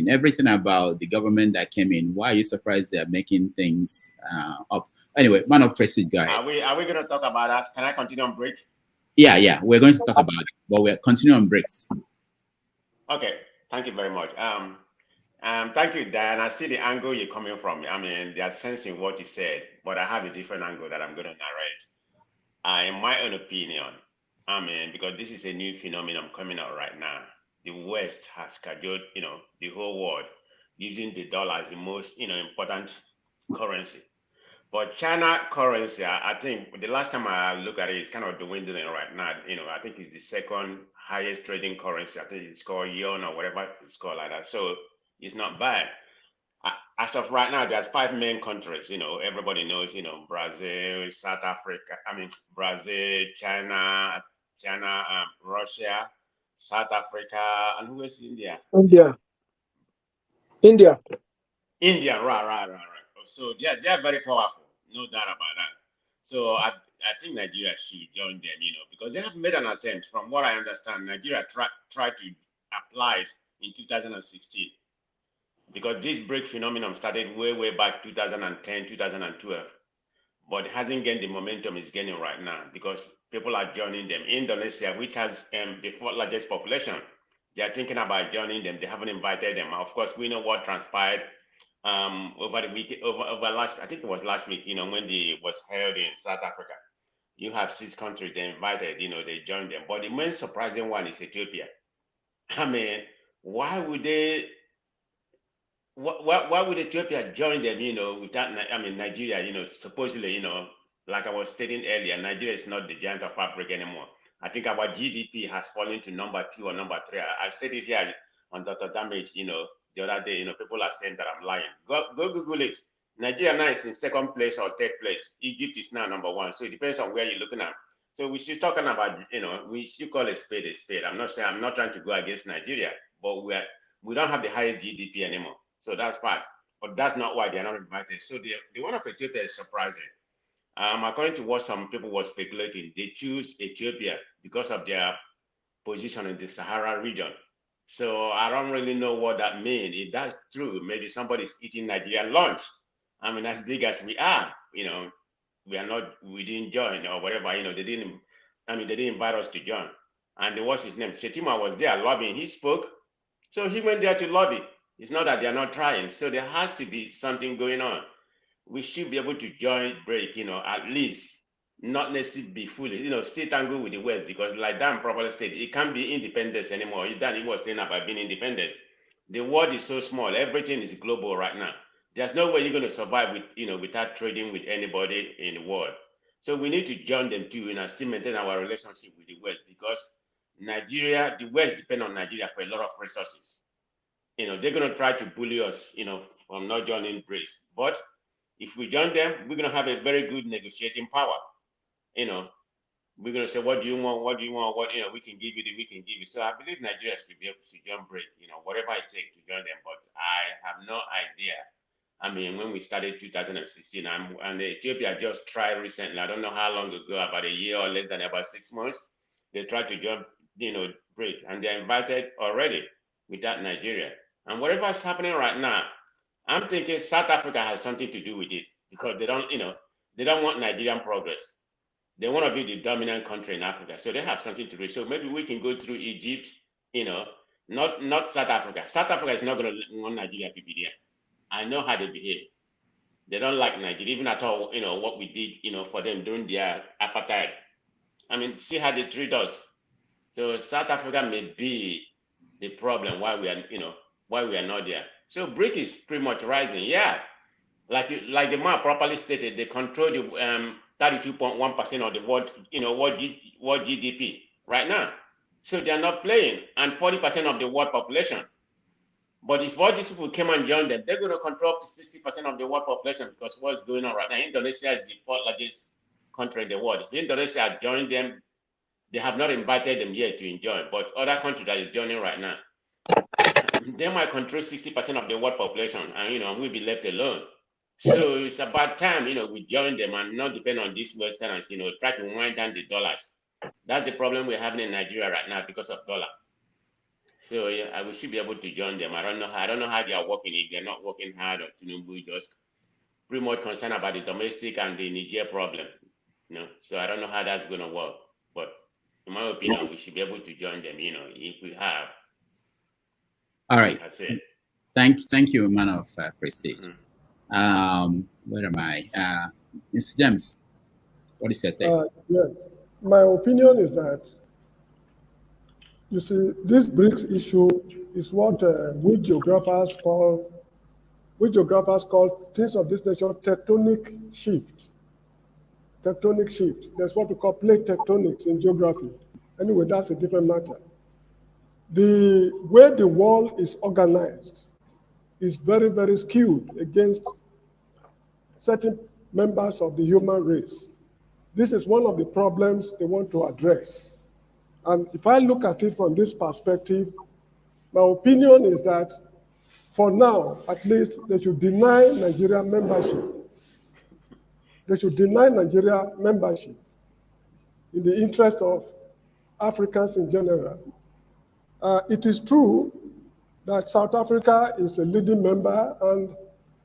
Everything about the government that came in. Why are you surprised they are making things up? Anyway, man of President, go ahead. Are we going to talk about that? Can I continue on BRICS? Yeah, we're going to talk about it, but we're continuing on BRICS. Okay, thank you very much. Thank you, Dan. I see the angle you're coming from. They are sensing what you said, but I have a different angle that I'm going to narrate. In my own opinion, because this is a new phenomenon coming out right now. The West has scheduled, the whole world using the dollar as the most, important currency. But China currency, I think the last time I look at it, it's kind of dwindling right now. I think it's the second highest trading currency. I think it's called yuan or whatever it's called like that. So it's not bad. As of right now, there's 5 main countries. Everybody knows. Brazil, South Africa. Brazil, China, Russia, South Africa, and who is India? India. Right. So they're very powerful, no doubt about that. So I think Nigeria should join them, because they have made an attempt. From what I understand, Nigeria tried to apply it in 2016. Because this BRICS phenomenon started way back 2010, 2012, but it hasn't gained the momentum it's gaining right now because people are joining them. Indonesia, which has the 4th largest population, they are thinking about joining them. They haven't invited them. Of course, we know what transpired over the week, over last, I think it was last week, when it was held in South Africa. You have 6 countries they invited, they joined them. But the main surprising one is Ethiopia. Why would they? Why would Ethiopia join them, without, Nigeria, supposedly, like I was stating earlier, Nigeria is not the giant of Africa anymore. I think our GDP has fallen to number 2 or number 3. I said it here on Dr. Damage, the other day, people are saying that I'm lying. Go Google it. Nigeria now is in 2nd place or 3rd place. Egypt is now number 1. So it depends on where you're looking at. So we should talking about, we should call a spade a spade. I'm not trying to go against Nigeria, but we don't have the highest GDP anymore. So that's fine, but that's not why they are not invited. So the one of Ethiopia is surprising. According to what some people were speculating, they choose Ethiopia because of their position in the Sahara region. So I don't really know what that means. If that's true, maybe somebody's eating Nigerian lunch. As big as we are, we didn't join or whatever. They didn't invite us to join. And what's his name? Shetima was there lobbying. He spoke, so he went there to lobby. It's not that they're not trying. So there has to be something going on. We should be able to join BRICS, at least, not necessarily be fully, still tangle with the West, because like Dan properly stated, it can't be independence anymore. Dan, he was saying about being independent. The world is so small. Everything is global right now. There's no way you're going to survive with, without trading with anybody in the world. So we need to join them too, and still maintain our relationship with the West, because the West depend on Nigeria for a lot of resources. They're going to try to bully us, from not joining BRICS. But if we join them, we're going to have a very good negotiating power. We're going to say, what do you want? What do you want? What, we can give you we can give you. So I believe Nigeria should be able to join BRICS, whatever it takes to join them. But I have no idea. When we started 2016, and Ethiopia just tried recently, I don't know how long ago, about a year or less than about 6 months, they tried to join, BRICS, and they're invited already without Nigeria. And whatever is happening right now, I'm thinking South Africa has something to do with it, because they don't want Nigerian progress. They want to be the dominant country in Africa. So they have something to do. So maybe we can go through Egypt, not South Africa. South Africa is not going to want Nigeria to be there. I know how they behave. They don't like Nigeria, even at all, what we did, for them during their apartheid. See how they treat us. So South Africa may be the problem why we are not there. So BRICS is pretty much rising. Yeah, like the man properly stated, they control the 32.1% of the world GDP right now. So they are not playing, and 40% of the world population. But if all these people came and joined them, they're going to control up to 60% of the world population, because what's going on right now, Indonesia is the fourth largest country in the world. If Indonesia joined them, they have not invited them yet to join, but other countries that are joining right now, they might control 60% of the world population, and we'll be left alone. So it's about time, we join them and not depend on these Westerners, try to wind down the dollars. That's the problem we're having in Nigeria right now because of dollar. So we should be able to join them. I don't know how they are working. If they're not working hard on Tinubu, just pretty much concerned about the domestic and the Niger problem. So I don't know how that's going to work. But in my opinion, we should be able to join them. If we have. All right. That's it. Thank you, man of prestige. Where am I? Mr. James, what is your take? Yes, my opinion is that, you see, this BRICS issue is what we geographers call things of this nature tectonic shift. Tectonic shift. That's what we call plate tectonics in geography. Anyway, that's a different matter. The way the world is organized is very, very skewed against certain members of the human race. This is one of the problems they want to address. And if I look at it from this perspective, my opinion is that for now, at least, they should deny Nigeria membership. They should deny Nigeria membership in the interest of Africans in general. It is true that South Africa is a leading member, and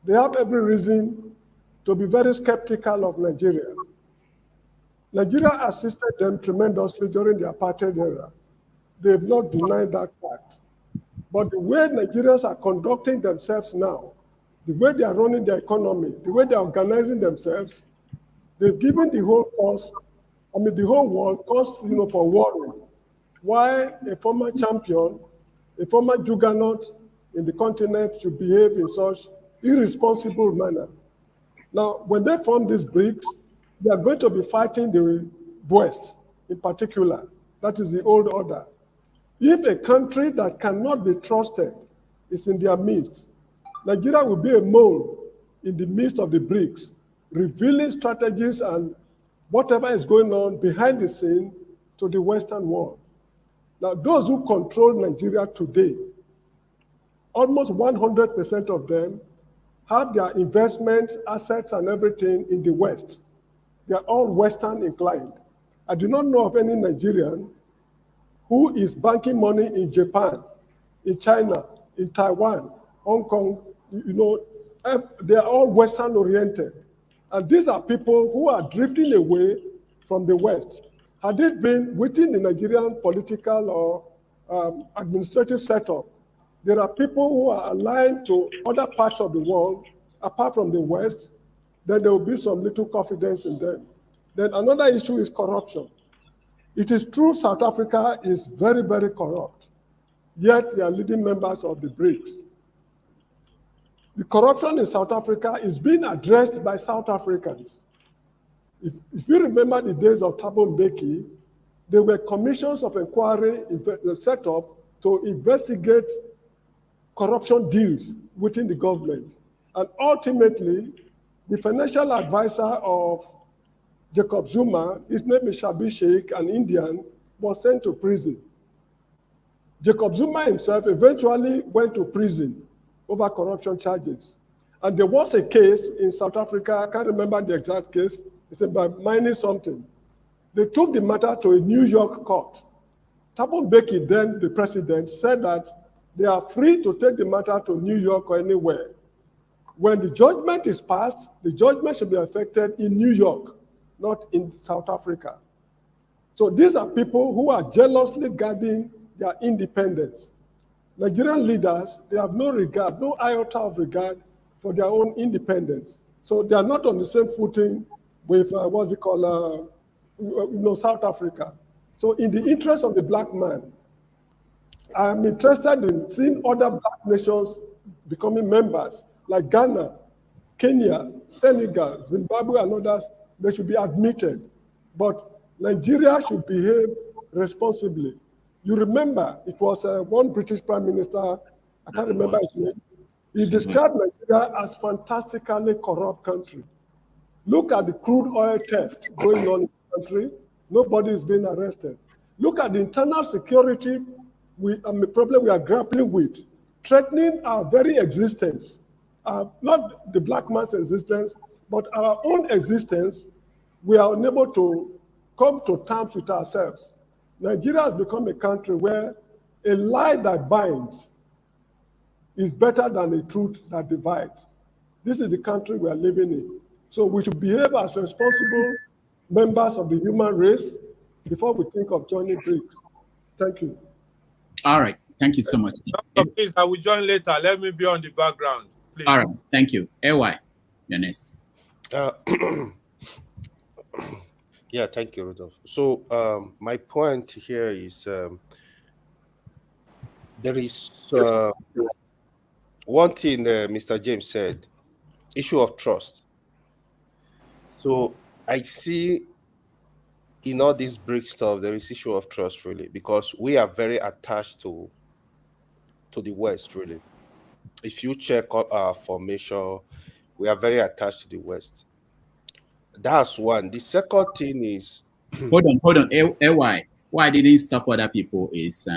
they have every reason to be very skeptical of Nigeria. Nigeria assisted them tremendously during the apartheid era. They have not denied that fact. But the way Nigerians are conducting themselves now, the way they are running their economy, the way they are organizing themselves, they've given the whole world cause for worry. Why a former champion, a former juggernaut in the continent should behave in such irresponsible manner. Now, when they form these BRICS, they are going to be fighting the West in particular. That is the old order. If a country that cannot be trusted is in their midst, Nigeria will be a mole in the midst of the BRICS, revealing strategies and whatever is going on behind the scene to the Western world. Now, those who control Nigeria today, almost 100% of them have their investments, assets, and everything in the West. They are all Western inclined. I do not know of any Nigerian who is banking money in Japan, in China, in Taiwan, Hong Kong. They are all Western oriented. And these are people who are drifting away from the West. Had it been within the Nigerian political or administrative setup, there are people who are aligned to other parts of the world, apart from the West, then there will be some little confidence in them. Then another issue is corruption. It is true South Africa is very, very corrupt, yet they are leading members of the BRICS. The corruption in South Africa is being addressed by South Africans. If you remember the days of Thabo Mbeki, there were commissions of inquiry set up to investigate corruption deals within the government. And ultimately, the financial advisor of Jacob Zuma, his name is Shabi Sheikh, an Indian, was sent to prison. Jacob Zuma himself eventually went to prison over corruption charges. And there was a case in South Africa, I can't remember the exact case, it's about mining something. They took the matter to a New York court. Thabo Mbeki, then the president, said that they are free to take the matter to New York or anywhere. When the judgment is passed, the judgment should be effected in New York, not in South Africa. So these are people who are jealously guarding their independence. Nigerian leaders, they have no regard, no iota of regard for their own independence. So they are not on the same footing with, South Africa. So in the interest of the black man, I am interested in seeing other black nations becoming members, like Ghana, Kenya, Senegal, Zimbabwe, and others. They should be admitted. But Nigeria should behave responsibly. You remember, it was one British Prime Minister, I can't remember his name. He described Nigeria as fantastically corrupt country. Look at the crude oil theft going on in the country. Nobody is being arrested. Look at the internal security problem we are grappling with, threatening our very existence. Not the black man's existence, but our own existence. We are unable to come to terms with ourselves. Nigeria has become a country where a lie that binds is better than a truth that divides. This is the country we are living in. So we should behave as responsible members of the human race before we think of joining BRICS. Thank you. All right. Thank you so much. Please, I will join later. Let me be on the background, please. All right. Thank you. AY, you're next. Yeah, thank you, Rudolph. So my point here is there is one thing Mr. James said, issue of trust. So I see in all this BRICS stuff, there is issue of trust, really, because we are very attached to the West, really. If you check our formation, we are very attached to the West. That's one. The second thing is... Hold on. AY, why I didn't stop other people is,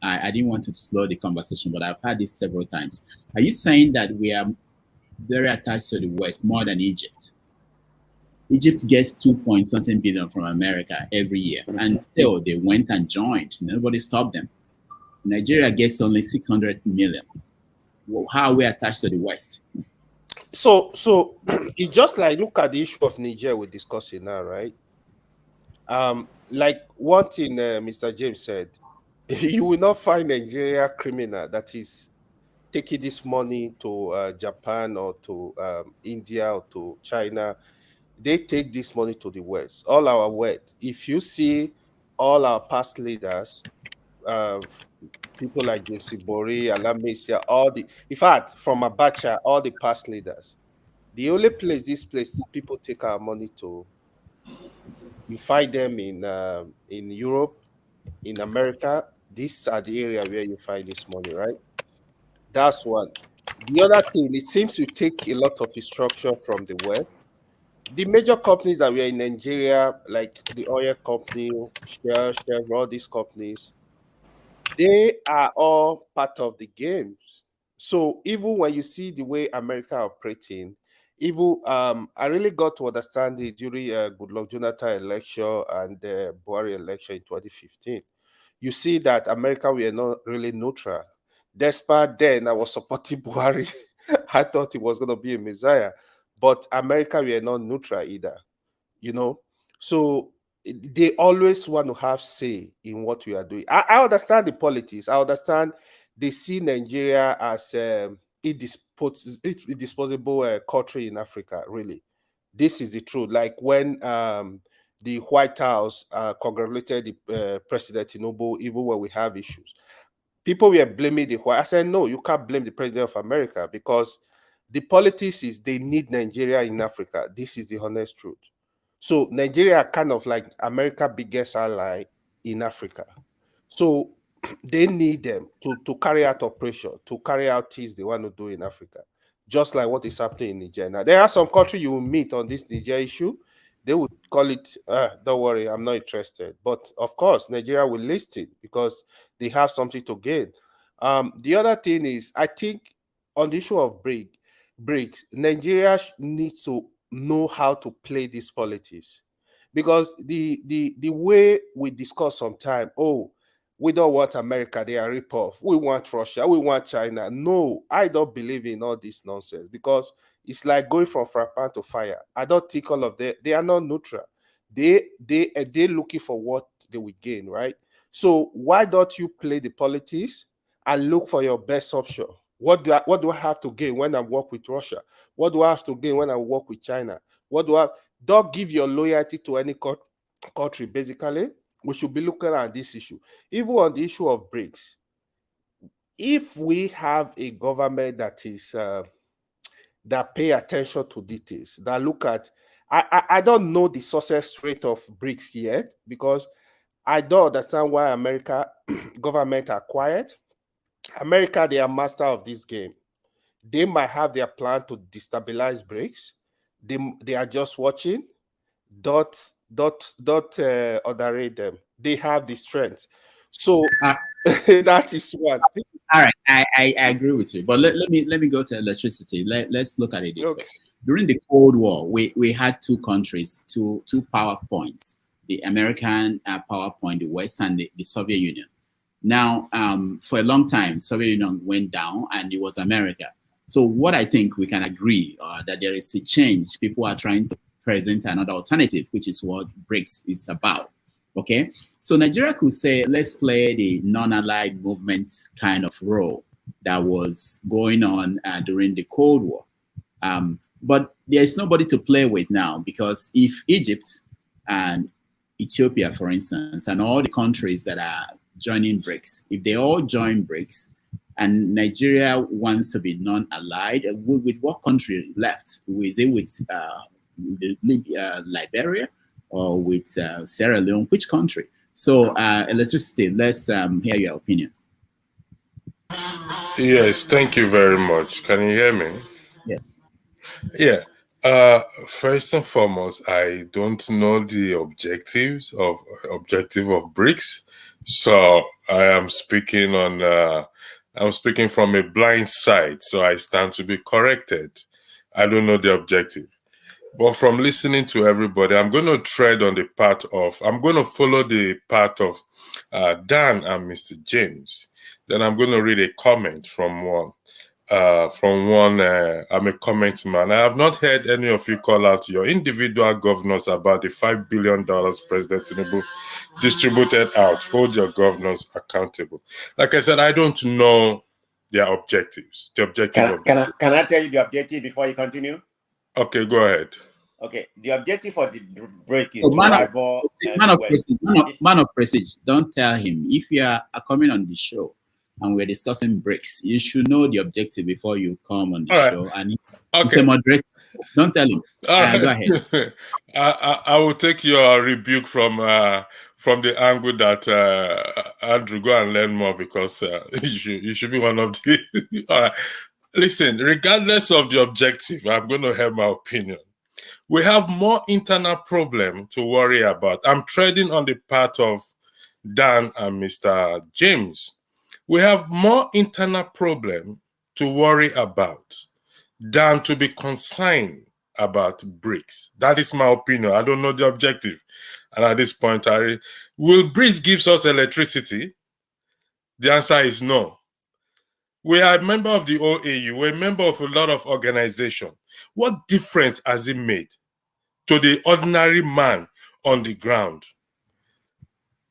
I didn't want to slow the conversation, but I've had this several times. Are you saying that we are very attached to the West more than Egypt? Egypt gets 2-point-something billion from America every year, and still they went and joined. Nobody stopped them. Nigeria gets only 600 million. Well, how are we attached to the West? So it's just like, look at the issue of Niger we're discussing now, right? Like one thing Mr. James said, you will not find Nigeria criminal that is taking this money to Japan or to India or to China. They take this money to the West. All our wealth. If you see all our past leaders, people like James Ibori, Alamesia, in fact, from Abacha, all the past leaders, the only place people take our money to, you find them in Europe, in America. These are the area where you find this money, right? That's one. The other thing, it seems to take a lot of instruction from the West. The major companies that were in Nigeria, like the oil company, Shell, all these companies, they are all part of the game. So even when you see the way America operating, even I really got to understand it during Goodluck Jonathan election and the Buhari election in 2015. You see that America were not really neutral. Despite then, I was supporting Buhari. I thought he was going to be a messiah. But America were not neutral either, you know. So they always want to have say in what we are doing. I understand the politics. I understand they see Nigeria as a disposable country in Africa, really. This is the truth. Like when the White House congratulated the President Tinubu, even when we have issues. People were blaming the White House. I said, no, you can't blame the President of America because the politics is they need Nigeria in Africa. This is the honest truth. So Nigeria kind of like America's biggest ally in Africa. So they need them to carry out operation, to carry out things they want to do in Africa, just like what is happening in Nigeria. Now, there are some countries you will meet on this Nigeria issue. They would call it, don't worry, I'm not interested. But of course, Nigeria will list it because they have something to gain. The other thing is, I think on the issue of BRICS, Nigeria needs to know how to play these politics, because the way we discuss sometimes, we don't want America, they are rip-off. We want Russia, we want China. No, I don't believe in all this nonsense because it's like going from frappan to fire. I don't think all of them, they are not neutral. They're looking for what they will gain, right? So why don't you play the politics and look for your best option? What do I have to gain when I work with Russia? What do I have to gain when I work with China? Don't give your loyalty to any country, basically. We should be looking at this issue. Even on the issue of BRICS, if we have a government that is that pay attention to details, that look at, I don't know the success rate of BRICS yet, because I don't understand why America government are quiet. America, they are master of this game. They might have their plan to destabilize BRICS. They are just watching. Don't underrate them. They have the strength. So that is one. All right, I agree with you. But let me go to electricity. Let's look at it this way. During the Cold War, we had two countries, two power points: the American power point, the West, and the Soviet Union. Now, for a long time, Soviet Union went down, and it was America. So what I think we can agree that there is a change. People are trying to present another alternative, which is what BRICS is about. Okay, so Nigeria could say, let's play the non-allied movement kind of role that was going on during the Cold War. But there's nobody to play with now, because if Egypt and Ethiopia, for instance, and all the countries that are joining BRICS, if they all join BRICS, and Nigeria wants to be non-allied, with what country left? Is it with Liberia or with Sierra Leone? Which country? So electricity, let's hear your opinion. Yes, thank you very much. Can you hear me? Yes. Yeah. First and foremost, I don't know the objective of BRICS, so I am speaking on. I'm speaking from a blind side, so I stand to be corrected. I don't know the objective. But from listening to everybody, I'm going to tread on the path of, I'm going to follow the path of Dan and Mr. James. Then I'm going to read a comment from one. I'm a comment man. I have not heard any of you call out your individual governors about the $5 billion President Tinubu distributed out. Hold your governors accountable. Like I said, I don't know their objectives. The objective. Can I tell you the objective before you continue? Okay, go ahead. Okay, the objective for the break is to rival man of prestige. Don't tell him. If you are coming on the show and we're discussing BRICS, you should know the objective before you come on the show. And okay, moderate. Don't tell him. Go ahead. I will take your rebuke from the angle that Andrew, go and learn more, because you should be one of the. All right. Listen, regardless of the objective, I'm going to have my opinion. We have more internal problem to worry about. I'm treading on the path of Dan and Mr. James. We have more internal problem to worry about than to be concerned about BRICS. That is my opinion. I don't know the objective. And at this point, will BRICS give us electricity? The answer is no. We are a member of the OAU. We're a member of a lot of organizations. What difference has it made to the ordinary man on the ground?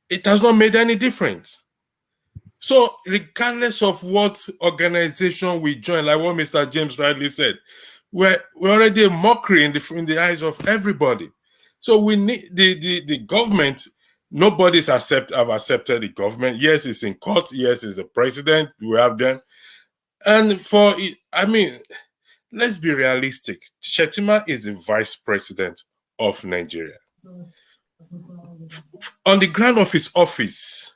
It has not made any difference. So regardless of what organization we join, like what Mr. James rightly said, we're already a mockery in the eyes of everybody. So we need the government. Nobody's have accepted the government. Yes, it's in court. Yes, it's a president. We have them. And let's be realistic. Shettima is the vice president of Nigeria. On the ground of his office,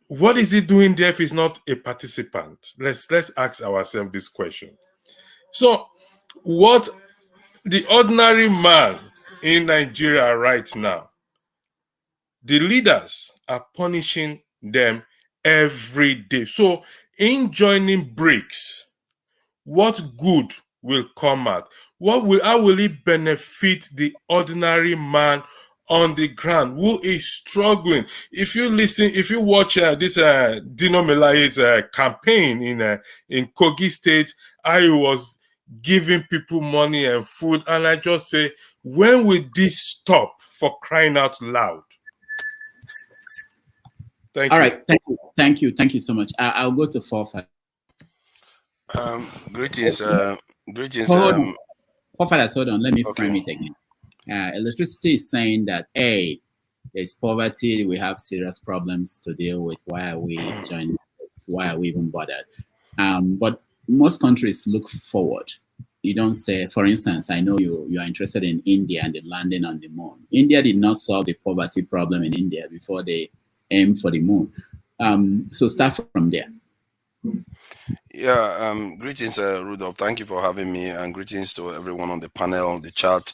what is he doing there if he's not a participant? Let's ask ourselves this question. So, what the ordinary man in Nigeria right now, the leaders are punishing them every day. So, in joining BRICS, what good will come out? How will it benefit the ordinary man on the ground who is struggling? If you watch this Dino Melaye's campaign in Kogi State, I was giving people money and food, and I just say, when will this stop, for crying out loud? Thank you so much. I'll go to Forfar. Greetings. Greetings. Forfar, hold on. Let me frame it again. Electricity is saying that there's poverty. We have serious problems to deal with. Why are we joining? Why are we even bothered? But most countries look forward. You don't say, for instance, I know you are interested in India and the landing on the moon. India did not solve the poverty problem in India before they aimed for the moon. So start from there. Yeah, greetings, Rudolph. Thank you for having me, and greetings to everyone on the panel, the chat,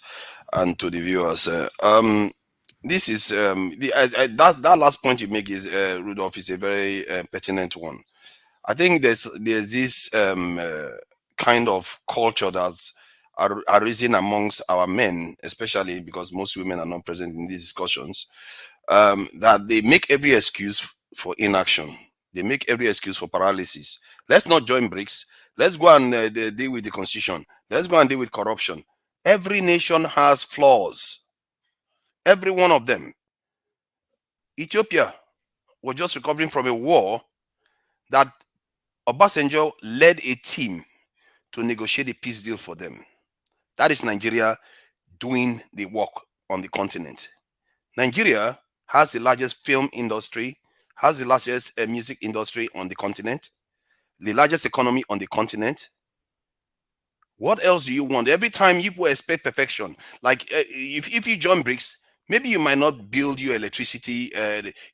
and to the viewers. This is that last point you make is Rudolph is a very pertinent one. I think there's this kind of culture that's arisen amongst our men, especially because most women are not present in these discussions, that they make every excuse for inaction. They make every excuse for paralysis. Let's not join BRICS. Let's go and deal with the constitution. Let's go and deal with corruption. Every nation has flaws. Every one of them. Ethiopia was just recovering from a war that Obasanjo led a team to negotiate a peace deal for them. That is Nigeria doing the work on the continent. Nigeria has the largest film industry, has the largest music industry on the continent, the largest economy on the continent. What else do you want? Every time you expect perfection, like if you join BRICS, maybe you might not build your electricity,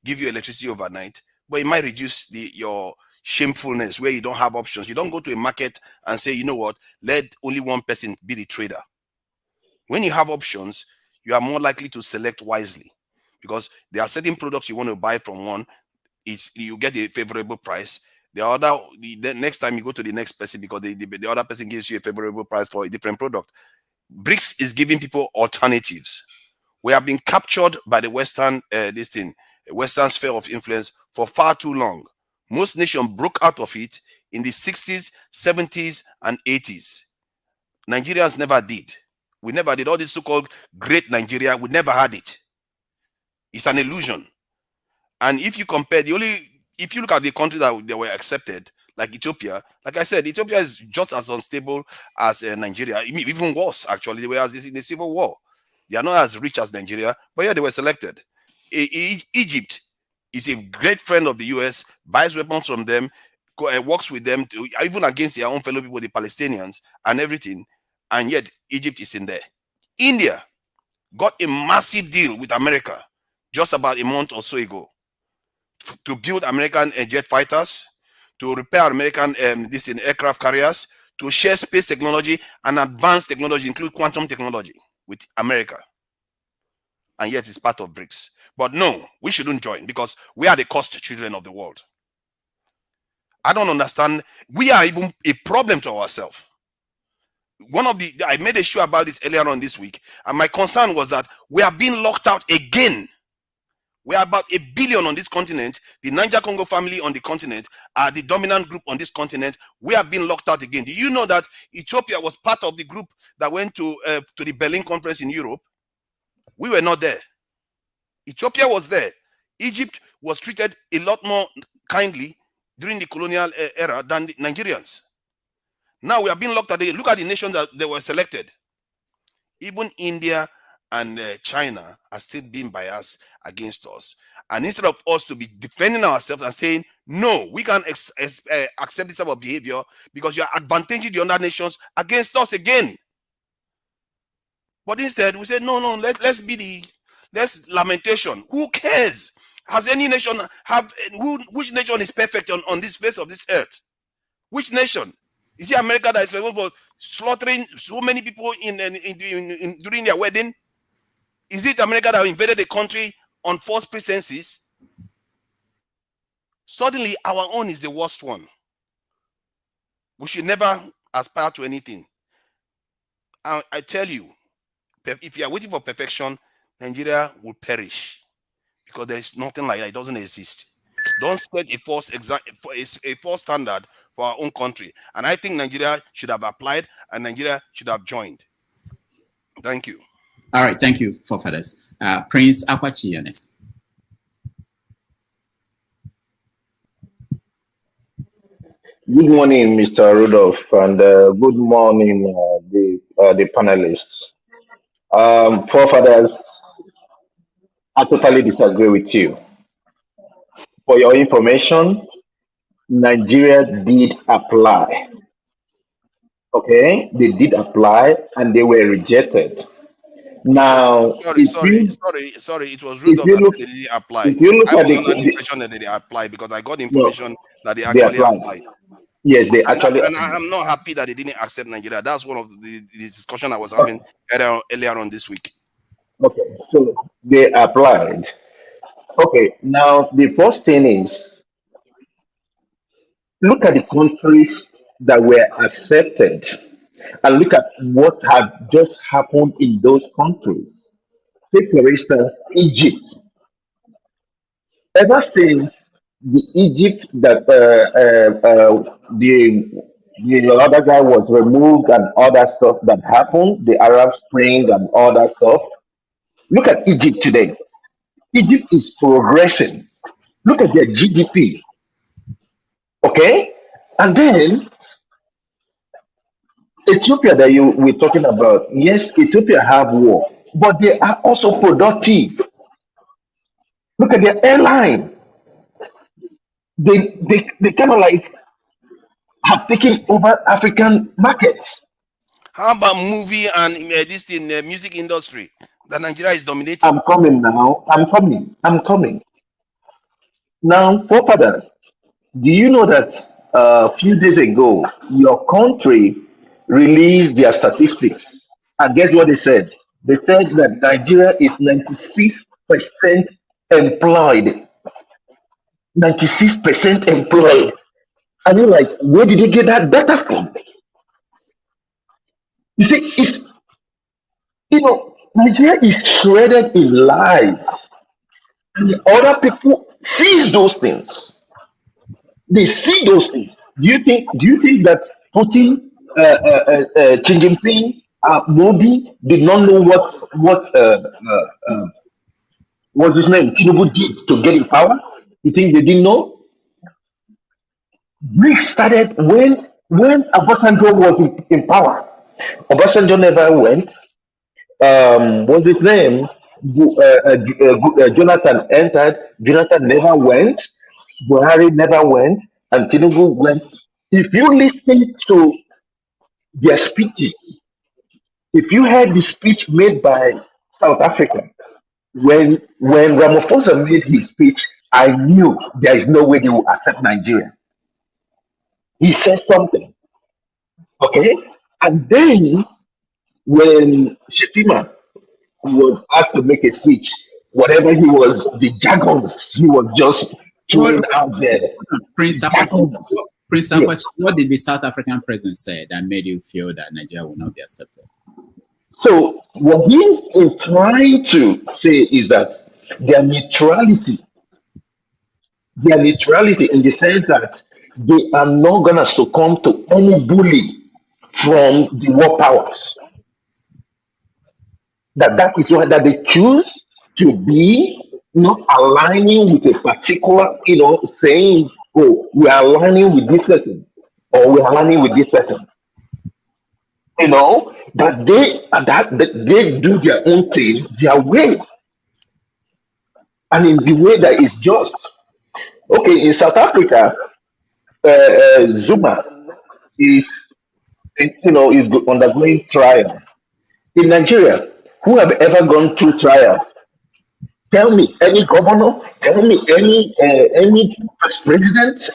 give you electricity overnight, but it might reduce your shamefulness where you don't have options. You don't go to a market and say, you know what, let only one person be the trader. When you have options, you are more likely to select wisely, because there are certain products you want to buy from one, you get a favorable price. The next time you go to the next person because the other person gives you a favorable price for a different product. BRICS is giving people alternatives. We have been captured by the Western Western sphere of influence for far too long. Most nations broke out of it in the 60s, 70s, and 80s. Nigerians never did. We never did. All this so-called great Nigeria, we never had it. It's an illusion. And if you compare if you look at the countries that they were accepted, like Ethiopia, like I said, Ethiopia is just as unstable as Nigeria, even worse, actually. They were in the civil war. They are not as rich as Nigeria, but yeah, they were selected. Egypt is a great friend of the US, buys weapons from them, works with them, even against their own fellow people, the Palestinians, and everything. And yet, Egypt is in there. India got a massive deal with America just about a month or so ago to build American jet fighters, to repair American aircraft carriers, to share space technology and advanced technology, include quantum technology, with America. And yet it's part of BRICS. But no, we shouldn't join because we are the cost children of the world. I don't understand. We are even a problem to ourselves. I made a show about this earlier on this week, and my concern was that we are being locked out again. We are about 1 billion on this continent. The Niger-Congo family on the continent are the dominant group on this continent. We are being locked out again. Do you know that Ethiopia was part of the group that went to the Berlin conference in Europe? We were not there. Ethiopia was there. Egypt was treated a lot more kindly during the colonial era than the Nigerians. Now we are being locked out. Look at the nations that they were selected. Even India and China are still being biased against us. And instead of us to be defending ourselves and saying, no, we can't accept this type of behavior because you are advantaging the other nations against us again. But instead, we said, no, let's lamentation. Who cares? Has any nation which nation is perfect on this face of this earth? Which nation? Is it America that is responsible for slaughtering so many people during their wedding? Is it America that invaded the country on false pretenses? Suddenly, our own is the worst one. We should never aspire to anything. I tell you, if you are waiting for perfection, Nigeria will perish because there is nothing like that. It doesn't exist. Don't set a false standard for our own country. And I think Nigeria should have applied and Nigeria should have joined. Thank you. All right. Thank you, forefathers. Prince Apache, you're next. Good morning, Mr. Rudolph, and good morning, the panelists. Forefathers, I totally disagree with you. For your information, Nigeria did apply. Okay, they did apply and they were rejected. Now, sorry. It was Rudolph that said they didn't apply. If you look I at was under the impression that they applied because I got information that they they actually applied. applied. Yes, they And actually. I'm not happy that they didn't accept Nigeria. That's one of the discussion I was having earlier on this week. Okay, so they applied. Okay, now the first thing is look at the countries that were accepted and look at what had just happened in those countries. Take, for instance, Egypt. Ever since the Egypt that the other guy was removed and other stuff that happened, the Arab Spring and all that stuff. Look at Egypt today. Egypt is progressing. Look at their GDP. Okay? And then Ethiopia that you were talking about, yes, Ethiopia have war, but they are also productive. Look at their airline. They kind of like have taken over African markets. How about movie and this in the music industry that Nigeria is dominating? I'm coming now. I'm coming. Now, forefathers, do you know that a few days ago, your country released their statistics? And guess what they said? They said that Nigeria is 96% employed. 96% employed. I mean, like, where did they get that data from? You see, if Nigeria is shredded in lies, and the other people sees those things. They see those things. Do you think that Putin, Xi Jinping, Modi did not know what's his name, Tinubu did to get in power? You think they didn't know? BRICS started when Obasanjo was in power. Obasanjo never went. What's his name? Jonathan entered. Jonathan never went. Buhari never went, and Tinubu went. If you listen to their speeches, if you heard the speech made by South Africa, when Ramaphosa made his speech, I knew there is no way they will accept Nigeria. He said something, okay? And then when Shetima was asked to make a speech, whatever the jargons he was just throwing out there. Prince, what did the South African president say that made you feel that Nigeria will not be accepted? So what he's trying to say is that their neutrality in the sense that they are not going to succumb to any bully from the war powers. That is why that they choose to be not aligning with a particular, saying, oh, we are aligning with this person or we are aligning with this person. That they do their own thing their way. And in the way that is just. Okay, in South Africa, Zuma is undergoing trial. In Nigeria, who have ever gone through trial? Tell me any governor, tell me any past president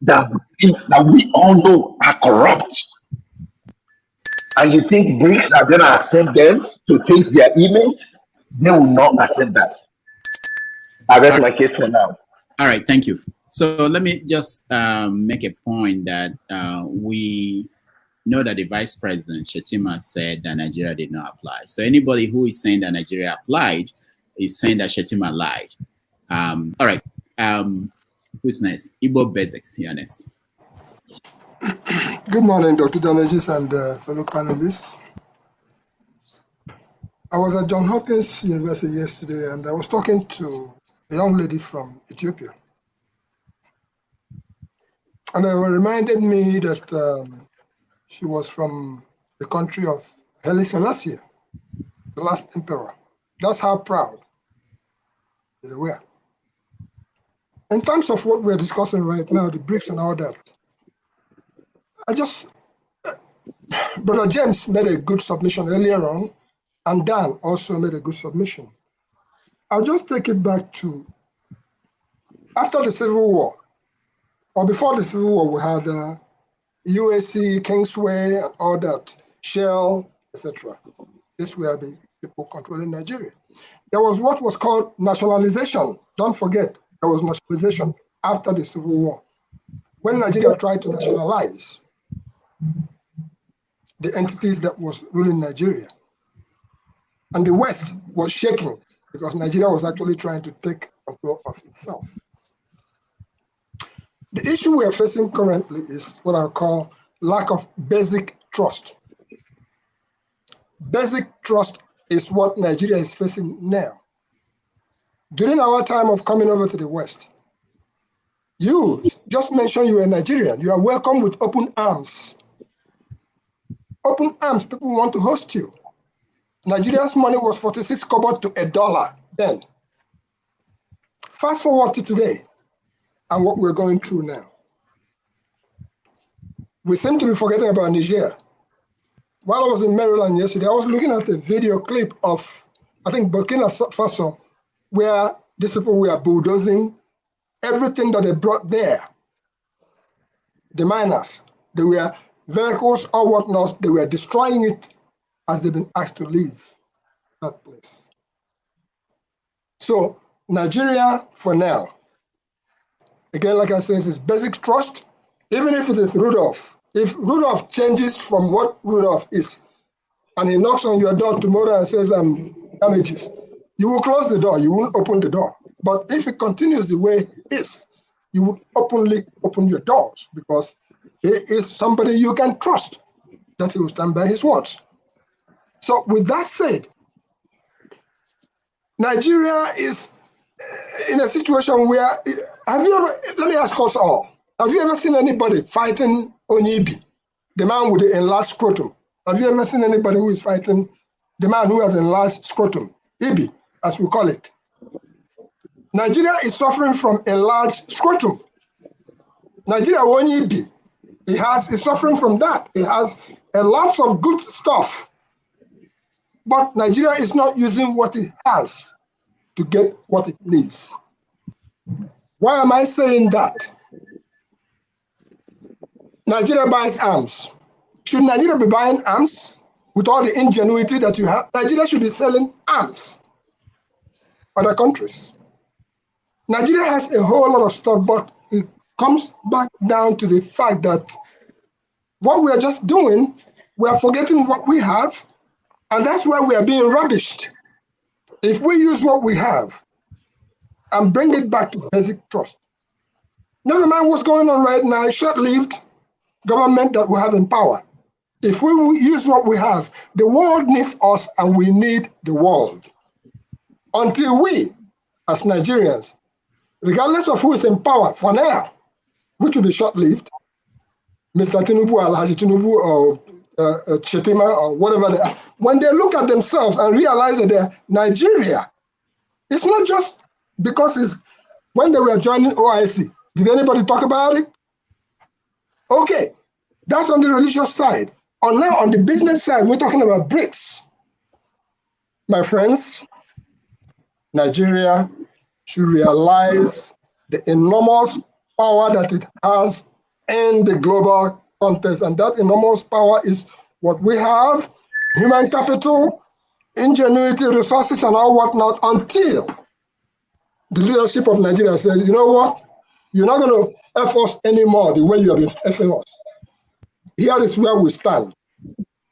that we all know are corrupt. And you think BRICS are going to accept them to take their image? They will not accept that. I rest my case for now. All right, thank you. So let me just make a point that we know that the Vice President, Shetima, said that Nigeria did not apply. So anybody who is saying that Nigeria applied is saying that Shetima lied. All right, who's next? Igbo Basics, here next. Good morning, Dr. Damages and fellow panelists. I was at Johns Hopkins University yesterday and I was talking to a young lady from Ethiopia. And it reminded me that she was from the country of Haile Selassie, the last emperor. That's how proud they were. In terms of what we're discussing right now, the BRICS and all that, Brother James made a good submission earlier on, And Dan also made a good submission. I'll just take it back to after the Civil War, or before the Civil War, we had UAC, Kingsway, and all that, Shell, etc. These were the people controlling Nigeria. There was what was called nationalization. Don't forget, there was nationalization after the Civil War. When Nigeria tried to nationalize the entities that was ruling Nigeria, and the West was shaking because Nigeria was actually trying to take control of itself. The issue we are facing currently is what I call lack of basic trust. Basic trust is what Nigeria is facing now. During our time of coming over to the West, you just mentioned you are Nigerian. You are welcome with open arms. Open arms, people want to host you. Nigeria's money was 46 kobo to $1 then. Fast forward to today and what we're going through now. We seem to be forgetting about Niger. While I was in Maryland yesterday, I was looking at a video clip of, I think, Burkina Faso, where these people were bulldozing everything that they brought there. The miners, they were vehicles or whatnot, they were destroying it as they've been asked to leave that place. So Nigeria, for now, again, like I said, is basic trust. Even if it is Rudolph, if Rudolph changes from what Rudolph is, and he knocks on your door tomorrow and says, damages, you will close the door, you won't open the door. But if it continues the way it is, you would openly open your doors because he is somebody you can trust, that he will stand by his words. So with that said, Nigeria is in a situation where, have you ever, let me ask us all, have you ever seen anybody fighting Onyibi, the man with the enlarged scrotum? Have you ever seen anybody who is fighting the man who has enlarged scrotum, Ibi, as we call it? Nigeria is suffering from enlarged scrotum. Nigeria Onyibi, is suffering from that. It has a lot of good stuff. But Nigeria is not using what it has to get what it needs. Why am I saying that? Nigeria buys arms. Should Nigeria be buying arms with all the ingenuity that you have? Nigeria should be selling arms. Other countries. Nigeria has a whole lot of stuff, but it comes back down to the fact that what we are just doing, we are forgetting what we have, and that's why we are being rubbished. If we use what we have and bring it back to basic trust, never mind what's going on right now, short-lived government that we have in power. If we use what we have, the world needs us and we need the world. Until we, as Nigerians, regardless of who is in power for now, which will be short-lived, Mr. Tinubu, Alhaji Tinubu, or Chetima, or whatever they are, when they look at themselves and realize that they're Nigeria, it's not just because it's when they were joining OIC. Did anybody talk about it? Okay, that's on the religious side. Or now on the business side, we're talking about BRICS. My friends, Nigeria should realize the enormous power that it has in the global context. And that enormous power is what we have, human capital, ingenuity, resources, and all whatnot, until the leadership of Nigeria says, you know what? You're not going to F us anymore the way you have been Fing us. Here is where we stand.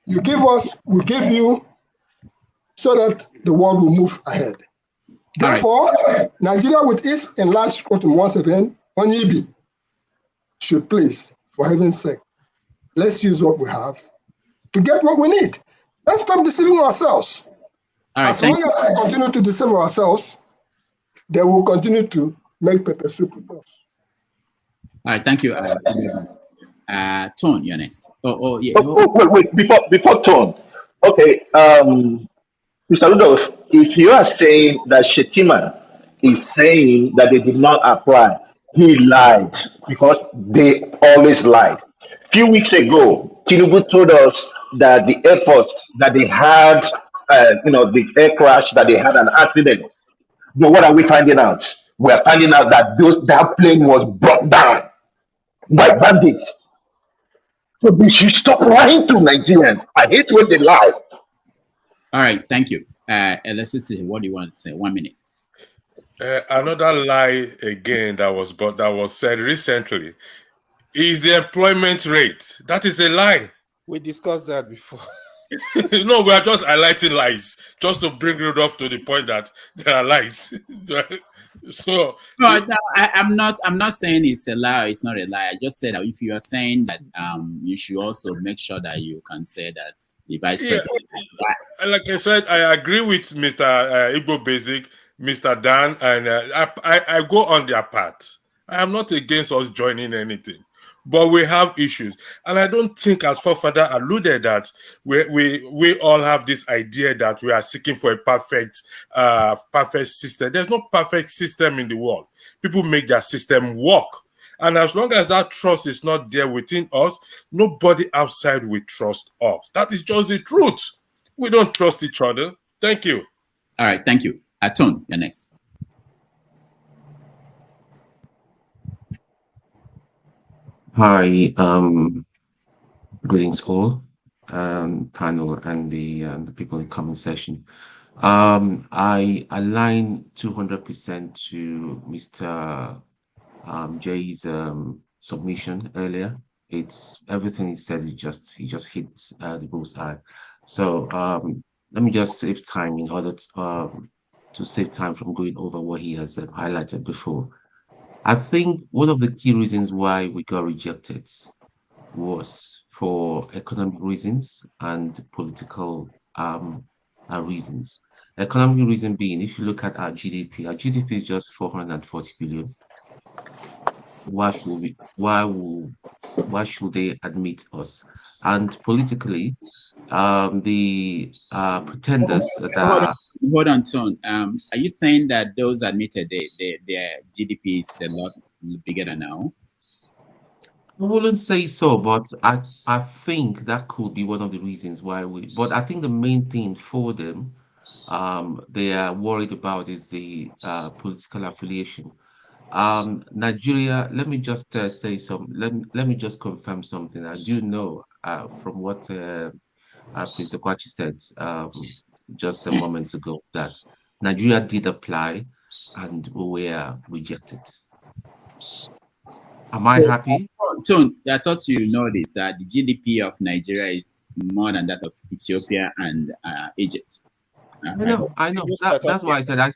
You give us, we give you, so that the world will move ahead. Therefore, Nigeria with its enlarged scrotum, once again, Onyibi, should please, for heaven's sake, let's use what we have to get what we need. Let's stop deceiving ourselves. As long as we continue to deceive ourselves, they will continue to make pepper soup with us. All right, thank you. Tone, you're next. Wait, before Tone. Okay, Mr. Rudolph, if you are saying that Shetima is saying that they did not apply, he lied because they always lied. A few weeks ago, Tinubu told us that the airports that they had the air crash, that they had an accident. But what are we finding out? We are finding out that that plane was brought down by bandits. So we should stop lying to Nigerians. I hate when they lie. All right, thank you. Let's see, what do you want to say? 1 minute. Another lie again that was said recently is the employment rate. That is a lie. We discussed that before. No, we are just highlighting lies, just to bring it off to the point that there are lies. So no, I'm not saying it's a lie. It's not a lie. I just said that if you are saying that, you should also make sure that you can say that the vice president. Like I said, I agree with Mr. Igbo Basic, Mr. Dan, and I go on their path. I am not against us joining anything, but we have issues, and I don't think, as forefather alluded, that we all have this idea that we are seeking for a perfect system. There's no perfect system in the world. People make their system work, and as long as that trust is not there within us, nobody outside will trust us. That is just the truth. We don't trust each other. Thank you. All right, thank you. Aton, you're next. Hi, greetings all, panel and the people in the comment section. I align 200% to Mr. Jay's submission earlier. It's everything he said. He just hits the bullseye. So let me just save time in order to save time from going over what he has highlighted before. I think one of the key reasons why we got rejected was for economic reasons and political reasons. Economic reason being, if you look at our GDP is just 440 billion. Why should they admit us? And politically, the pretenders that are... Hold on, Ton. Are you saying that those admitted their GDP is a lot bigger than now? I wouldn't say so, but I think that could be one of the reasons why but I think the main thing for them they are worried about is the political affiliation. Nigeria, let me just say let me just confirm something. I do know from what Prince Okwachi said just a moment ago that Nigeria did apply and we were rejected. Am I happy? Tone, I thought you know this, that the GDP of Nigeria is more than that of Ethiopia and Egypt. I know. That's why I said I